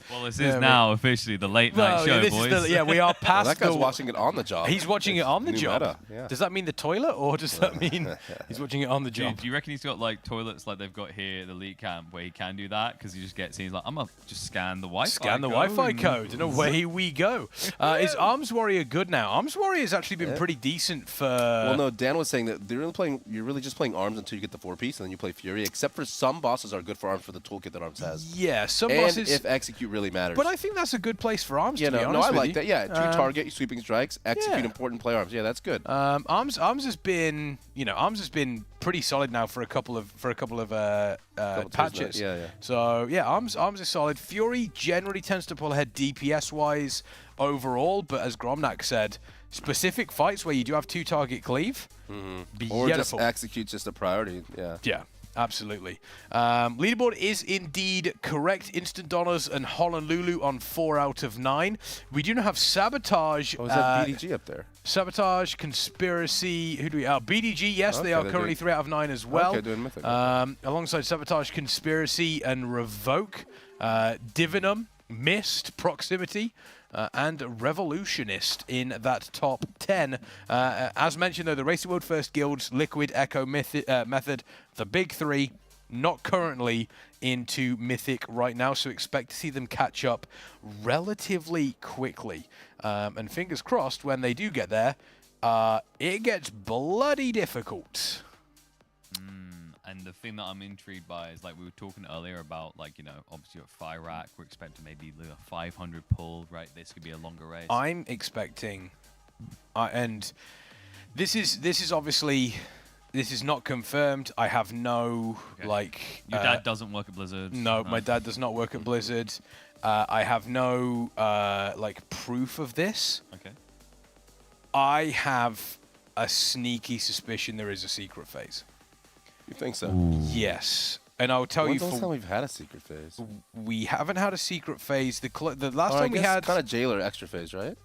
Speaker 7: Well, this is now officially the late night show, boys.
Speaker 10: We are past
Speaker 20: that guy's watching it on the job.
Speaker 10: He's watching it on the
Speaker 20: New
Speaker 10: job.
Speaker 20: meta, yeah.
Speaker 10: Does that mean the toilet, or does that mean he's watching it on the job?
Speaker 7: Do you reckon he's got like toilets like they've got here at the elite camp where he can do that? Because he just gets in, he's like, I'm going to just scan the Wi-Fi
Speaker 10: Scan the Wi-Fi code, and away we go. Is Arms Warrior good now? Arms Warrior has actually been pretty decent for...
Speaker 20: Well, no, Dan was saying that you're really just playing Arms until you get the 4-piece, and then you play Fury, except for some bosses are good for Arms for the toolkit that Arms has.
Speaker 10: Yeah, some
Speaker 20: and
Speaker 10: bosses...
Speaker 20: if execute really matters.
Speaker 10: But I think that's a good place for Arms, to be honest
Speaker 20: no, I
Speaker 10: with
Speaker 20: like
Speaker 10: you.
Speaker 20: that. Yeah, 2 target, sweeping strikes, execute important play Arms. Yeah, that's good.
Speaker 10: Arms has been, Arms has been pretty solid now for a couple of patches.
Speaker 20: Yeah.
Speaker 10: So yeah, Arms is solid. Fury generally tends to pull ahead DPS wise overall, but as Gromnak said, specific fights where you do have 2 target cleave,
Speaker 20: Or just execute's just a priority. Yeah.
Speaker 10: Yeah. Absolutely. Leaderboard is indeed correct. Instant Donners and Honolulu on 4 out of 9. We do not have Sabotage.
Speaker 20: Oh, is that BDG up there?
Speaker 10: Sabotage, Conspiracy. Who do we have? BDG, yes, they are currently 3 out of 9 as well.
Speaker 20: Okay, doing Mythic.
Speaker 10: Alongside Sabotage, Conspiracy, and Revoke. Divinum, Mist, Proximity, and Revolutionist in that top 10. As mentioned, though, the Racing World First Guilds, Liquid, Echo, Method, the big 3, not currently into Mythic right now, so expect to see them catch up relatively quickly. And fingers crossed, when they do get there, it gets bloody difficult.
Speaker 7: And the thing that I'm intrigued by is, like, we were talking earlier about, like, you know, obviously at Fire Rack, we're expecting maybe a 500 pull, right? This could be a longer race.
Speaker 10: I'm expecting, and this is obviously, this is not confirmed. I have no, like...
Speaker 7: Your dad doesn't work at Blizzard?
Speaker 10: No, my dad does not work at Blizzard. I have no, like, proof of this.
Speaker 7: Okay.
Speaker 10: I have a sneaky suspicion there is a secret phase.
Speaker 20: You think so?
Speaker 10: Yes. And I'll tell
Speaker 20: When's
Speaker 10: you...
Speaker 20: the last time we've had a secret phase?
Speaker 10: We haven't had a secret phase. The last time we had...
Speaker 20: kind of Jailer extra phase, right?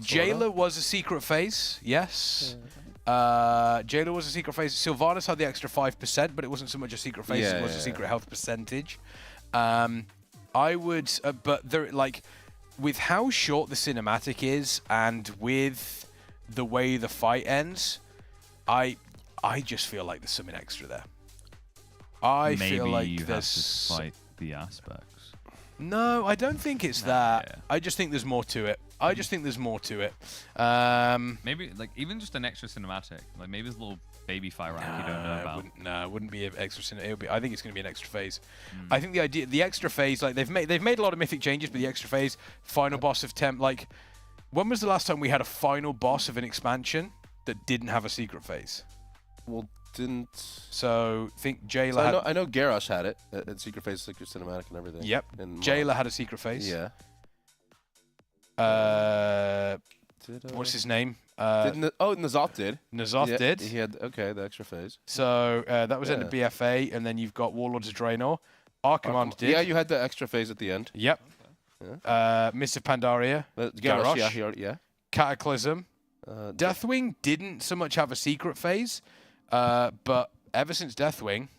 Speaker 10: Jailer was a secret phase, yes. Jailer was a secret phase. Sylvanas had the extra 5%, but it wasn't so much a secret phase, it was a secret health percentage. I would... but there, like, with how short the cinematic is and with the way the fight ends, I just feel like there's something extra there. I feel like
Speaker 7: you
Speaker 10: there's...
Speaker 7: have to fight the aspects.
Speaker 10: No, I don't think it's that. Yeah. I just think there's more to it.
Speaker 7: Maybe, like, even just an extra cinematic. Like, maybe there's a little baby Fire Rack you don't know about.
Speaker 10: It wouldn't be an extra cinematic. I think it's going to be an extra phase. I think the extra phase, like, they've made a lot of mythic changes, but the extra phase, final boss of Temp, like, when was the last time we had a final boss of an expansion that didn't have a secret phase?
Speaker 20: Well, didn't...
Speaker 10: So, think Jailer
Speaker 20: had... I know Garrosh had it, at Secret Phase, Secret Cinematic and everything.
Speaker 10: Yep. Jailer had a secret phase.
Speaker 20: Yeah.
Speaker 10: What's his name?
Speaker 20: N'Zoth did.
Speaker 10: N'Zoth did.
Speaker 20: He had the extra phase.
Speaker 10: So that was in the BFA, and then you've got Warlords of Draenor. Archimond did.
Speaker 20: Yeah, you had the extra phase at the end.
Speaker 10: Yep. Mists of Pandaria.
Speaker 20: Garrosh, yeah.
Speaker 10: Cataclysm. Deathwing didn't so much have a secret phase, but ever since Deathwing,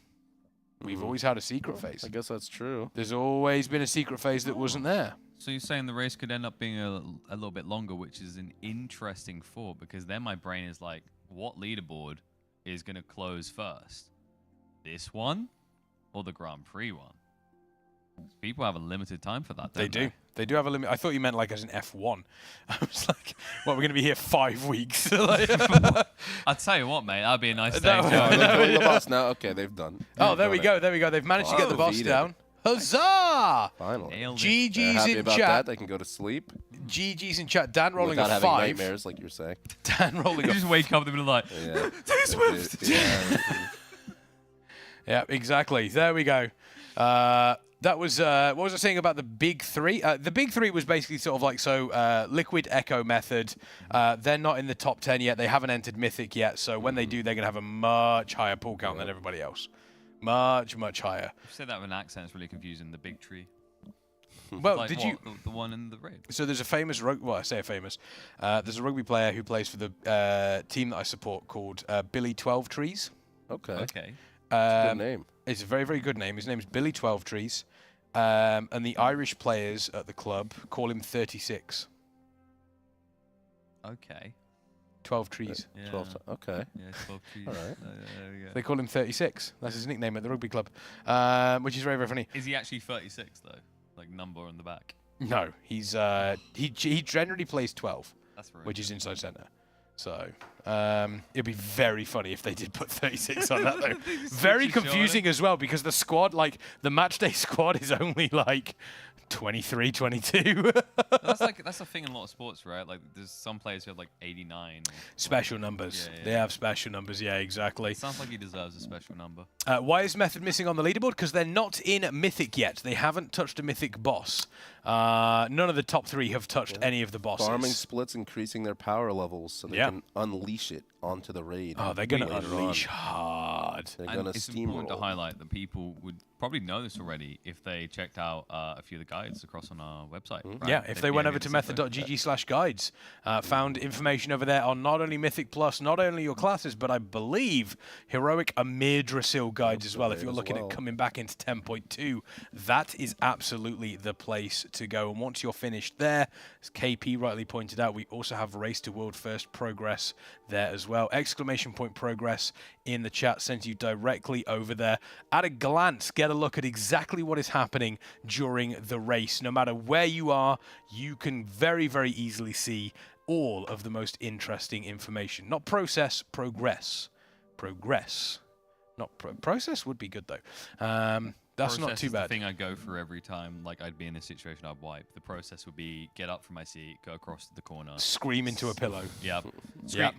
Speaker 10: we've always had a secret phase.
Speaker 20: I guess that's true.
Speaker 10: There's always been a secret phase that wasn't there.
Speaker 12: So you're saying the race could end up being a little bit longer, which is an interesting thought, because then my brain is like, what leaderboard is going to close first? This one or the Grand Prix one? People have a limited time for that, don't they?
Speaker 10: They do have a limit. I thought you meant like as an F1. I was like, well, we're going to be here 5 weeks. Like,
Speaker 12: I'll tell you what, mate, that'd be a nice day.
Speaker 20: The boss now. Okay, they've done.
Speaker 10: Oh, there we go. There we go. They've managed to get the boss down. Huzzah!
Speaker 20: Finally.
Speaker 10: GG's in
Speaker 20: about
Speaker 10: chat.
Speaker 20: That. They can go to sleep.
Speaker 10: GG's in chat. Dan rolling
Speaker 20: Without
Speaker 10: a
Speaker 20: having
Speaker 10: 5.
Speaker 20: nightmares, like you're saying.
Speaker 10: Dan rolling
Speaker 12: You just wake up in the middle of the night.
Speaker 10: Yeah, exactly. There we go. That was, what was I saying about the big three? The big three was basically sort of like, Liquid, Echo, Method. They're not in the top 10 yet. They haven't entered Mythic yet. So when they do, they're going to have a much higher pool count than everybody else. Much, much higher.
Speaker 12: You said that with an accent, it's really confusing. The big tree.
Speaker 10: Well,
Speaker 12: like
Speaker 10: did
Speaker 12: what?
Speaker 10: you...
Speaker 12: The one in the raid.
Speaker 10: So there's a famous... Well, I say a famous. There's a rugby player who plays for the team that I support called Billy 12 Trees.
Speaker 20: Okay.
Speaker 12: Okay.
Speaker 20: It's a good name.
Speaker 10: It's a very, very good name. His name's Billy 12 Trees. And the Irish players at the club call him 36.
Speaker 12: Okay.
Speaker 10: 12 Trees.
Speaker 12: Yeah.
Speaker 20: 12. Okay.
Speaker 12: Yeah, 12 trees.
Speaker 20: All right.
Speaker 12: There we go.
Speaker 10: They call him 36. That's his nickname at the rugby club, which is very, very funny.
Speaker 12: Is he actually 36 though? Like number on the back?
Speaker 10: No, he's he generally plays 12,
Speaker 12: That's right.
Speaker 10: which is inside centre. So it'd be very funny if they did put 36 on that though. Very confusing as well because the squad, like the matchday squad, is only like 23, 22.
Speaker 12: that's a thing in a lot of sports, right? Like there's some players who have like 89.
Speaker 10: Special numbers.
Speaker 12: Yeah,
Speaker 10: They have special numbers. Yeah, exactly.
Speaker 12: Sounds like he deserves a special number.
Speaker 10: Why is Method missing on the leaderboard? Because they're not in Mythic yet. They haven't touched a Mythic boss. None of the top 3 have touched any of the bosses.
Speaker 20: Farming splits increasing their power levels so they can unleash it onto the raid.
Speaker 10: Oh, they're going to unleash hard.
Speaker 20: They're going to
Speaker 12: It's
Speaker 20: steamroll.
Speaker 12: important to highlight that people would probably know this already if they checked out a few of the guides across on our website. Right?
Speaker 10: Yeah, if they went over to method.gg/guides, found information over there on not only Mythic Plus, not only your classes, but I believe heroic Amirdrassil guides as well. If you're looking at coming back into 10.2, that is absolutely the place to go. And once you're finished there, as KP rightly pointed out, we also have Race to World First progress there as well. Exclamation point progress in the chat sends you directly over there. At a glance, get a look at exactly what is happening during the race. No matter where you are, you can very, very easily see all of the most interesting information. Not process, progress. Progress. Not process would be good though. That's not too bad.
Speaker 12: The thing I go for every time, like I'd be in a situation I'd wipe. The process would be get up from my seat, go across to the corner,
Speaker 10: scream into a pillow.
Speaker 12: Yeah,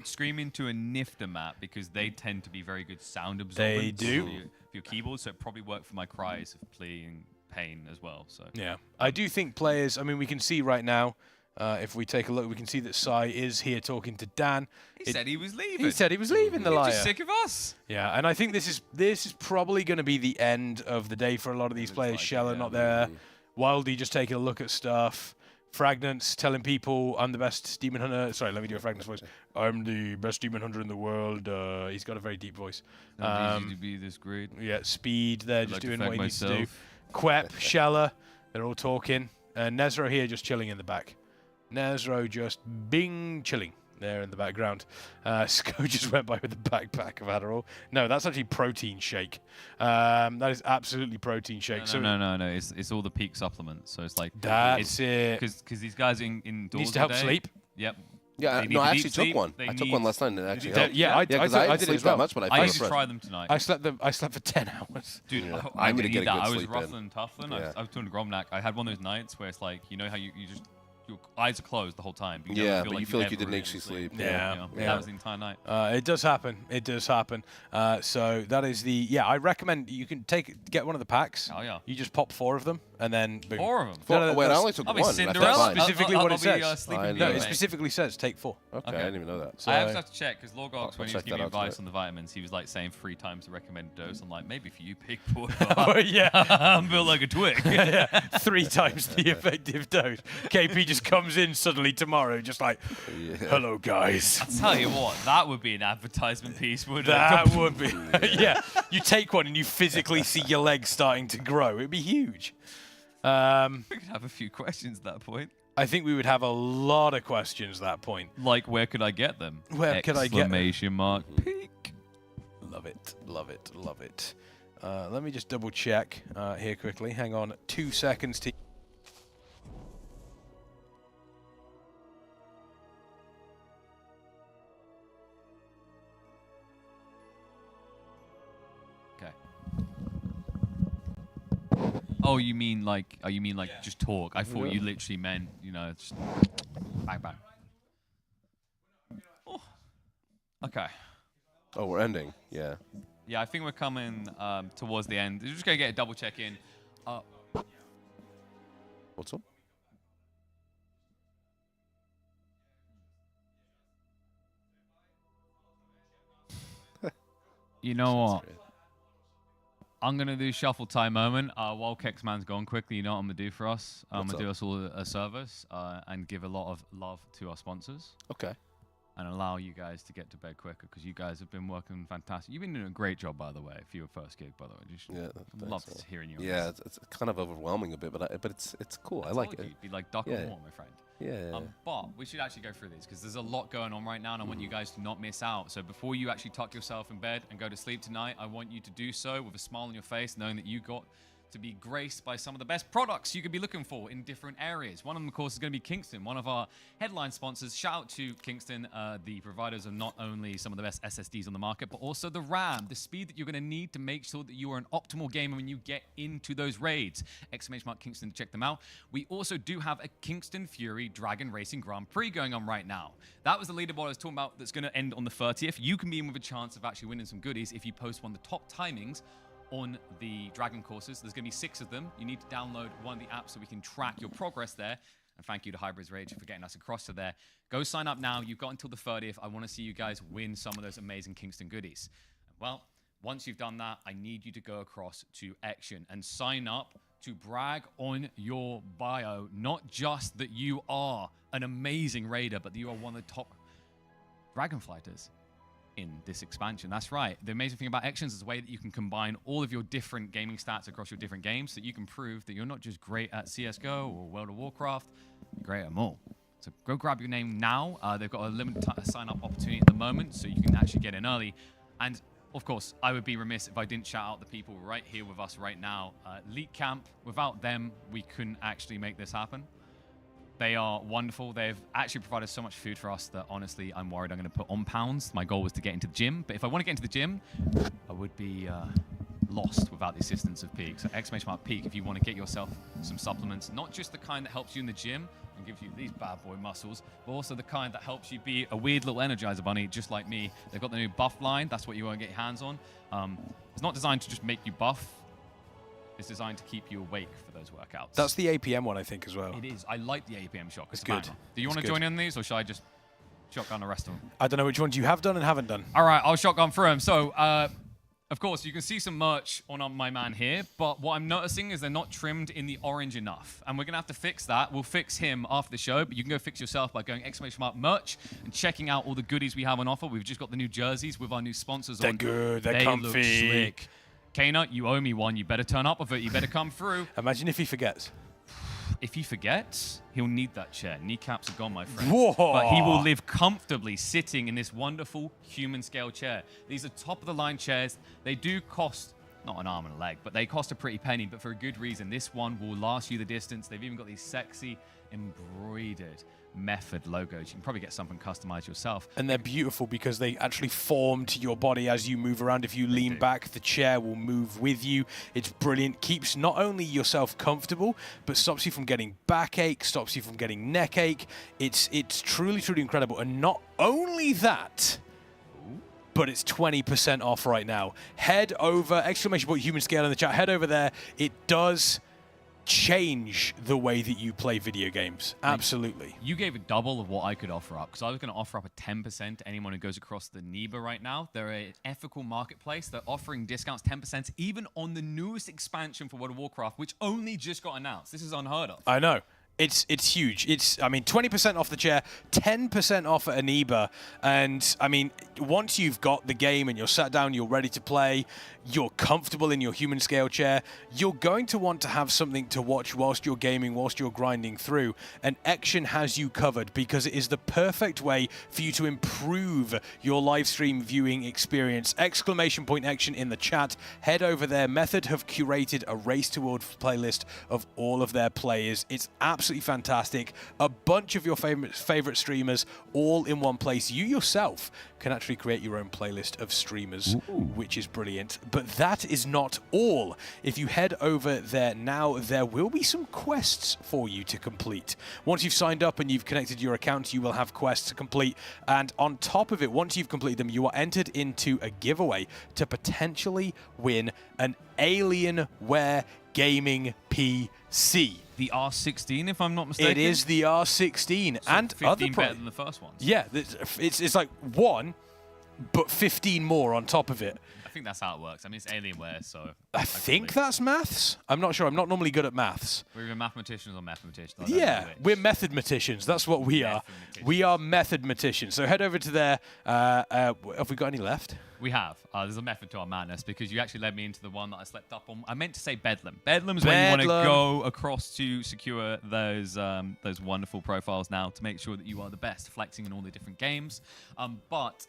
Speaker 12: scream into a Nyfter map because they tend to be very good sound absorbents.
Speaker 10: They do.
Speaker 12: For your keyboard, so it probably worked for my cries of pleading pain as well. So
Speaker 10: yeah, I do think players. I mean, we can see right now. If we take a look, we can see that Sai is here talking to Dan.
Speaker 12: He said he was leaving.
Speaker 10: He said he was leaving, the liar.
Speaker 12: He's just sick of us.
Speaker 10: Yeah, and I think this is probably going to be the end of the day for a lot of these players. Sheller not there. Wildy just taking a look at stuff. Fragnance telling people I'm the best demon hunter. Sorry, let me do a Fragnance voice. I'm the best demon hunter in the world. He's got a very deep voice.
Speaker 12: Not easy to be this great.
Speaker 10: Yeah, Speed. They're just doing what he needs to do.
Speaker 12: myself.
Speaker 10: Quep, Sheller, they're all talking. Nezro here just chilling in the back. Nezro just bing chilling there in the background. Sko just went by with the backpack of Adderall. No, that's actually protein shake. That is absolutely protein shake.
Speaker 12: No. It's all the peak supplements. So it's like
Speaker 10: that's it.
Speaker 12: Because these guys indoors
Speaker 10: needs to help sleep.
Speaker 12: Yep.
Speaker 20: Yeah, no, I actually took one. I took one last night and it actually helped.
Speaker 10: Yeah, I did it as well.
Speaker 20: That much, but
Speaker 12: I need to try them tonight.
Speaker 10: I slept for 10 hours.
Speaker 12: Dude,
Speaker 20: Yeah.
Speaker 12: I
Speaker 20: I'm gonna get a good
Speaker 12: I was
Speaker 20: sleep
Speaker 12: ruffling, tuffling.
Speaker 20: Yeah.
Speaker 12: I was doing Gromnak. I had one of those nights where it's like, you know how you just your eyes are closed the whole time. But you
Speaker 20: Yeah,
Speaker 12: never
Speaker 20: but
Speaker 12: feel
Speaker 20: you feel like
Speaker 12: ever
Speaker 20: you didn't
Speaker 12: really
Speaker 20: actually
Speaker 12: sleep.
Speaker 20: sleep.
Speaker 10: Yeah.
Speaker 12: That was the entire night.
Speaker 10: It does happen. It does happen. So that is the I recommend you can get one of the packs.
Speaker 12: Oh yeah.
Speaker 10: You just pop 4 of them, and then boom.
Speaker 7: 4 of them.
Speaker 20: Wait, I only took
Speaker 7: I'll be
Speaker 20: one.
Speaker 7: Cinderella.
Speaker 10: Specifically what it says.
Speaker 7: Sleeping
Speaker 10: No,
Speaker 7: Beauty.
Speaker 10: it specifically says take 4.
Speaker 20: Okay, I didn't even know that.
Speaker 10: So,
Speaker 7: I have to check because Lorgox, when he was
Speaker 20: check
Speaker 7: giving me
Speaker 20: that out
Speaker 7: advice
Speaker 20: tonight.
Speaker 7: on the vitamins, he was like saying 3 times the recommended dose. I'm like, maybe for you, pig boy.
Speaker 10: Oh, yeah.
Speaker 7: I'm built like a twig.
Speaker 10: yeah, 3 times the effective dose. KP just comes in suddenly tomorrow, just like, hello, guys.
Speaker 7: I'll tell you what, that would be an advertisement piece, wouldn't it?
Speaker 10: That would be. Yeah, you take one and you physically see your legs starting to grow. It'd be huge.
Speaker 7: We could have a few questions at that point.
Speaker 10: I think we would have a lot of questions at that point.
Speaker 7: Like, where could I get them?
Speaker 10: Where could I get them?
Speaker 7: Exclamation mark. Peak.
Speaker 10: Love it, love it, love it. Let me just double check here quickly. Hang on 2 seconds to...
Speaker 7: Okay. Oh, you mean like just talk? I thought you literally meant, you know, just bang bang. Oh. Okay.
Speaker 20: Oh, we're ending. Yeah.
Speaker 7: Yeah, I think we're coming towards the end. We're just gonna get a double check in.
Speaker 20: What's up?
Speaker 7: You know what? I'm gonna do shuffle time moment. While Kexman's gone quickly, you know what I'm gonna do for us? I'm gonna do us all a service and give a lot of love to our sponsors.
Speaker 20: Okay.
Speaker 7: And allow you guys to get to bed quicker because you guys have been working fantastic. You've been doing a great job, by the way, for your first gig, by the way.
Speaker 20: Yeah,
Speaker 7: love hearing you.
Speaker 20: Yeah, it's kind of overwhelming a bit, but it's cool. I like it.
Speaker 7: You'd be like duck and warm, my friend.
Speaker 20: Yeah.
Speaker 7: But we should actually go through these because there's a lot going on right now, and I want you guys to not miss out. So before you actually tuck yourself in bed and go to sleep tonight, I want you to do so with a smile on your face, knowing that you got to be graced by some of the best products you could be looking for in different areas. One of them, of course, is going to be Kingston, one of our headline sponsors. Shout out to Kingston, the providers of not only some of the best SSDs on the market, but also the RAM, the speed that you're going to need to make sure that you are an optimal gamer when you get into those raids. Exclamation mark Kingston, check them out. We also do have a Kingston Fury Dragon Racing Grand Prix going on right now. That was the leaderboard I was talking about that's going to end on the 30th. You can be in with a chance of actually winning some goodies if you post one of the top timings on the Dragon courses. There's going to be 6 of them. You need to download one of the apps so we can track your progress there. And thank you to Hybrids Rage for getting us across to there. Go sign up now. You've got until the 30th. I want to see you guys win some of those amazing Kingston goodies. Well, once you've done that, I need you to go across to Ection and sign up to brag on your bio. Not just that you are an amazing raider, but that you are one of the top Dragon fighters in this expansion. That's right. The amazing thing about Actions is the way that you can combine all of your different gaming stats across your different games so you can prove that you're not just great at CSGO or World of Warcraft, you're great at them all. So go grab your name now. They've got a limited sign-up opportunity at the moment, so you can actually get in early. And of course, I would be remiss if I didn't shout out the people right here with us right now. Leak Camp, without them, we couldn't actually make this happen. They are wonderful. They've actually provided so much food for us that honestly, I'm worried I'm going to put on pounds. My goal was to get into the gym, but if I want to get into the gym, I would be lost without the assistance of Peak. So exclamation mark Peak if you want to get yourself some supplements, not just the kind that helps you in the gym and gives you these bad boy muscles, but also the kind that helps you be a weird little Energizer bunny, just like me. They've got the new buff line. That's what you want to get your hands on. It's not designed to just make you buff. It's designed to keep you awake for those workouts.
Speaker 10: That's the APM one, I think, as well.
Speaker 7: It is. I like the APM shot.
Speaker 10: It's good.
Speaker 7: Do you want to join in these, or should I just shotgun the rest of them?
Speaker 10: I don't know which ones you have done and haven't done.
Speaker 7: All right, I'll shotgun through them. So, of course, you can see some merch on my man here, but what I'm noticing is they're not trimmed in the orange enough, and we're going to have to fix that. We'll fix him after the show, but you can go fix yourself by going exclamation mark merch and checking out all the goodies we have on offer. We've just got the new jerseys with our new sponsors
Speaker 10: They're
Speaker 7: on.
Speaker 10: good. They're
Speaker 7: they
Speaker 10: comfy.
Speaker 7: Look slick. Kana, you owe me one. You better turn up with it. You better come through.
Speaker 10: Imagine if he forgets.
Speaker 7: If he forgets, he'll need that chair. Kneecaps are gone, my friend.
Speaker 10: Whoa.
Speaker 7: But he will live comfortably sitting in this wonderful human scale chair. These are top of the line chairs. They do cost not an arm and a leg, but they cost a pretty penny, but for a good reason. This one will last you the distance. They've even got these sexy embroidered Method logos. You can probably get something customized yourself.
Speaker 10: And they're beautiful because they actually form to your body as you move around. If you lean back, the chair will move with you. It's brilliant. Keeps not only yourself comfortable, but stops you from getting backache, stops you from getting neck ache. It's truly, truly incredible. And not only that, but it's 20% off right now. Head over, exclamation point Humanscale in the chat. Head over there. It does change the way that you play video games. Absolutely.
Speaker 12: You gave a double of what I could offer up, because I was going to offer up a 10% to anyone who goes across the NEBA right now. They're an ethical marketplace. They're offering discounts, 10%, even on the newest expansion for World of Warcraft, which only just got announced. This is unheard of.
Speaker 10: I know. It's huge. I mean, 20% off the chair, 10% off at Aniba. And, I mean, once you've got the game and you're sat down, you're ready to play, you're comfortable in your Humanscale chair, you're going to want to have something to watch whilst you're gaming, whilst you're grinding through. And Ection has you covered because it is the perfect way for you to improve your live stream viewing experience. Exclamation point Ection in the chat. Head over there. Method have curated a Race to World playlist of all of their players. It's absolutely fantastic. A bunch of your favorite streamers all in one place. You yourself can actually create your own playlist of streamers, which is brilliant. But that is not all. If you head over there now, there will be some quests for you to complete. Once you've signed up and you've connected your account, you will have quests to complete. And on top of it, once you've completed them, you are entered into a giveaway to potentially win an Alienware gaming PC.
Speaker 7: The R16, if I'm not mistaken.
Speaker 10: It is the R16,
Speaker 7: So
Speaker 10: and
Speaker 7: 15
Speaker 10: other
Speaker 7: better than the first ones.
Speaker 10: Yeah, it's like one, but 15 more on top of it.
Speaker 12: I think that's how it works. I mean, it's Alienware, so...
Speaker 10: I think that's maths. I'm not sure. I'm not normally good at maths.
Speaker 12: We're either mathematicians or mathematicians. I don't know
Speaker 10: Yeah,
Speaker 12: which.
Speaker 10: we're methodmaticians. That's what we are. We are methodmaticians. So head over to there. Have we got any left?
Speaker 12: We have. There's a method to our madness, because you actually led me into the one that I slept up on. I meant to say Bedlam. Bedlam's where you want to go across to secure those wonderful profiles now to make sure that you are the best, flexing in all the different games. But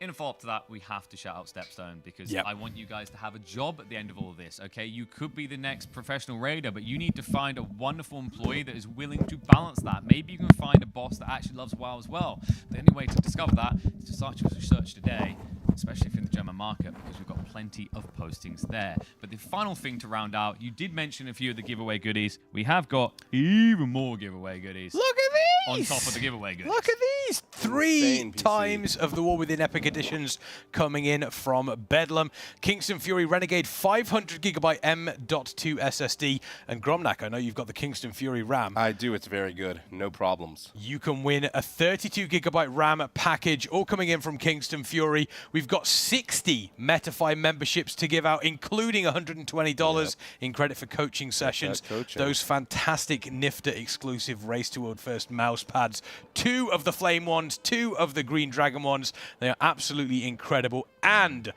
Speaker 12: in a follow-up to that, we have to shout out Stepstone, because I want you guys to have a job at the end of all of this, okay? You could be the next professional raider, but you need to find a wonderful employee that is willing to balance that. Maybe you can find a boss that actually loves WoW as well. The only way to discover that is to start your research today, especially if you're in the German market, because we've got plenty of postings there. But the final thing to round out, you did mention a few of the giveaway goodies. We have got even more giveaway goodies.
Speaker 10: Look at these!
Speaker 12: On top of the giveaway goodies.
Speaker 10: Look at these! 3 times of the War Within Epic Editions coming in from Bedlam. Kingston FURY Renegade 500GB M.2 SSD. And Gromnak, I know you've got the Kingston FURY RAM.
Speaker 20: I do. It's very good. No problems.
Speaker 10: You can win a 32GB RAM package, all coming in from Kingston FURY. We've got 60 Metafy memberships to give out, including $120 in credit for coaching sessions. Those fantastic Nyfter exclusive Race to World First mouse pads. 2 of the Flame ones, 2 of the Green Dragon ones. They are absolutely incredible. And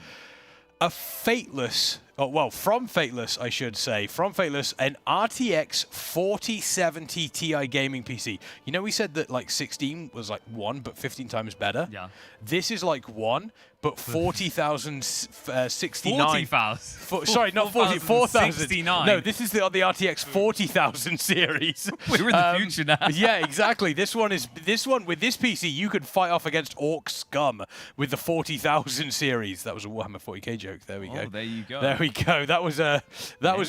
Speaker 10: a Fateless, from Fateless, I should say, from Fateless, an RTX 4070 Ti gaming PC. You know, we said that like 16 was like 1, but 15 times better.
Speaker 12: Yeah.
Speaker 10: This is like 1, but 40,069.
Speaker 12: 40,000.
Speaker 10: Sorry, not 40, 4,000. No, this is the RTX 40,000 series.
Speaker 12: We're in the future now.
Speaker 10: Yeah, exactly. This one with this PC, you could fight off against Orc Scum with the 40,000 series. That was a Warhammer 40k joke. There we go.
Speaker 12: Oh, there you go.
Speaker 10: There we go. That was a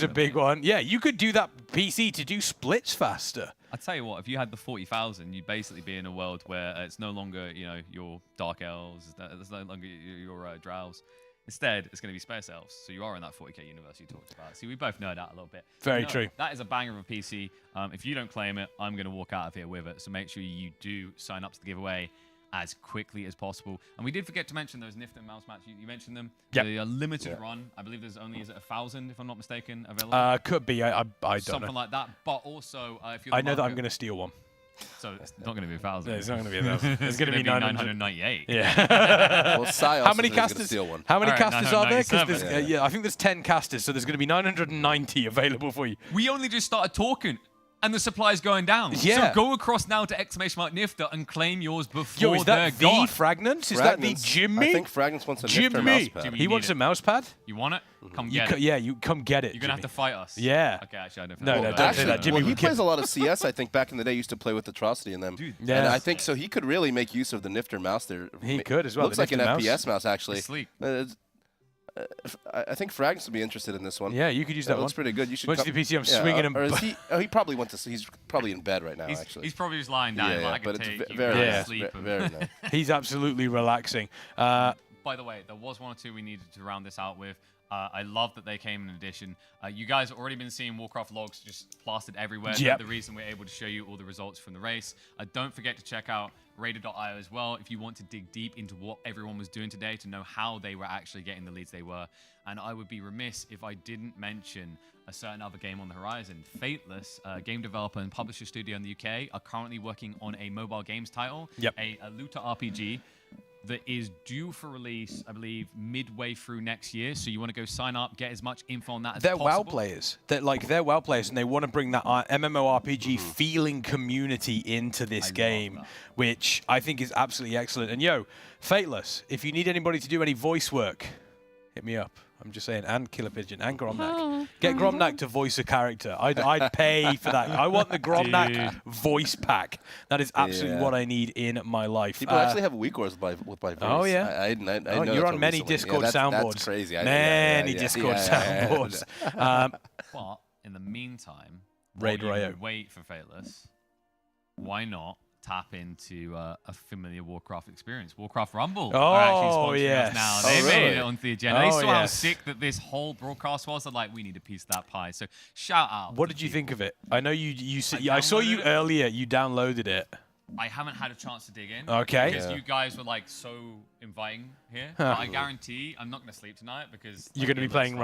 Speaker 10: big one. Yeah, you could do that PC to do splits faster.
Speaker 12: I tell you what, if you had the 40,000, you'd basically be in a world where it's no longer, your Dark Elves, it's no longer your Drows. Instead, it's going to be Space Elves. So you are in that 40k universe you talked about. See, we both know that a little bit.
Speaker 10: Very true.
Speaker 12: That is a banger of a PC. If you don't claim it, I'm going to walk out of here with it. So make sure you do sign up to the giveaway as quickly as possible. And we did forget to mention those Nyfter mouse mats. You mentioned them.
Speaker 10: Yep.
Speaker 12: They are limited run. I believe there's only, is it 1,000, if I'm not mistaken, available?
Speaker 10: Could be. I don't know.
Speaker 12: Something like that. But also, if you're
Speaker 10: I know that I'm going to steal one.
Speaker 12: So it's not going to be 1,000.
Speaker 10: Yeah, it's not going to be 1,000. It's going to be
Speaker 12: 998.
Speaker 10: Yeah.
Speaker 20: Well, Sai
Speaker 10: how many
Speaker 20: also
Speaker 10: casters?
Speaker 20: Steal one.
Speaker 10: How many casters are there? Because
Speaker 12: Yeah.
Speaker 10: I think there's 10 casters, so there's going to be 990 available for you.
Speaker 12: We only just started talking, and the supply is going down.
Speaker 10: Yeah.
Speaker 12: So go across now to Nyfter and claim yours before
Speaker 10: Yo, is that
Speaker 12: they're gone.
Speaker 10: Fragnance? Is that the Jimmy?
Speaker 20: I think Fragnance wants a Nyfter mouse pad.
Speaker 10: He wants a mouse pad?
Speaker 12: You want it? Come get it.
Speaker 10: Yeah, you come get it.
Speaker 12: You're going to have to fight us.
Speaker 10: Yeah.
Speaker 12: Okay, actually, I don't
Speaker 10: No,
Speaker 12: think
Speaker 10: don't say that. Jimmy,
Speaker 20: he plays a lot of CS, I think, back in the day. He used to play with Atrocity in them.
Speaker 12: Dude,
Speaker 20: and I think so he could really make use of the Nyfter mouse there.
Speaker 10: He could as well.
Speaker 20: Looks like an FPS mouse, actually.
Speaker 12: It's sleek.
Speaker 20: I think Fragnance would be interested in this one.
Speaker 10: Yeah, you could use that one.
Speaker 20: Looks pretty good. You should
Speaker 10: Once the PC, I'm swinging him.
Speaker 20: Or is he? Oh, he probably went to. He's probably in bed right now. Actually,
Speaker 12: he's probably just lying down.
Speaker 20: Yeah,
Speaker 12: like
Speaker 20: but
Speaker 12: I can
Speaker 20: it's
Speaker 12: take
Speaker 20: very
Speaker 12: you
Speaker 20: nice.
Speaker 12: sleep.
Speaker 20: Very nice.
Speaker 10: He's absolutely relaxing.
Speaker 12: By the way, there was one or two we needed to round this out with. I love that they came in addition. You guys have already been seeing Warcraft logs just plastered everywhere.
Speaker 10: Yep.
Speaker 12: The reason we're able to show you all the results from the race. Don't forget to check out Raider.io as well if you want to dig deep into what everyone was doing today to know how they were actually getting the leads they were. And I would be remiss if I didn't mention a certain other game on the horizon. Fateless, a game developer and publisher studio in the UK, are currently working on a mobile games title, a looter RPG that is due for release, I believe, midway through next year. So you want to go sign up, get as much info on that as
Speaker 10: They're
Speaker 12: possible.
Speaker 10: WoW players. They're WoW players, and they want to bring that MMORPG feeling community into this game, which I think is absolutely excellent. And yo, Fateless, if you need anybody to do any voice work, hit me up. I'm just saying, and Killer Pigeon and Gromnak. Get Gromnak to voice a character. I'd pay for that. I want the Gromnak voice pack. That is absolutely what I need in my life.
Speaker 20: People actually have weak words with my voice.
Speaker 10: Oh yeah.
Speaker 20: I know
Speaker 10: you're on many
Speaker 20: recently.
Speaker 10: Discord soundboards.
Speaker 20: That's crazy.
Speaker 10: Many Discord soundboards.
Speaker 12: But in the meantime,
Speaker 10: Raider
Speaker 12: while you
Speaker 10: IO.
Speaker 12: wait for Fateless, why not tap into a familiar Warcraft experience? Warcraft Rumble are actually sponsoring us now. They made it onto the agenda. They saw how sick that this whole broadcast was. They're like, we need a piece of that pie. So shout out.
Speaker 10: What did you think of it? I know I saw you earlier. You downloaded it.
Speaker 12: I haven't had a chance to dig in.
Speaker 10: Okay.
Speaker 12: Because you guys were like so inviting here. But I guarantee I'm not going to sleep tonight because
Speaker 10: you're going to be playing Rumble.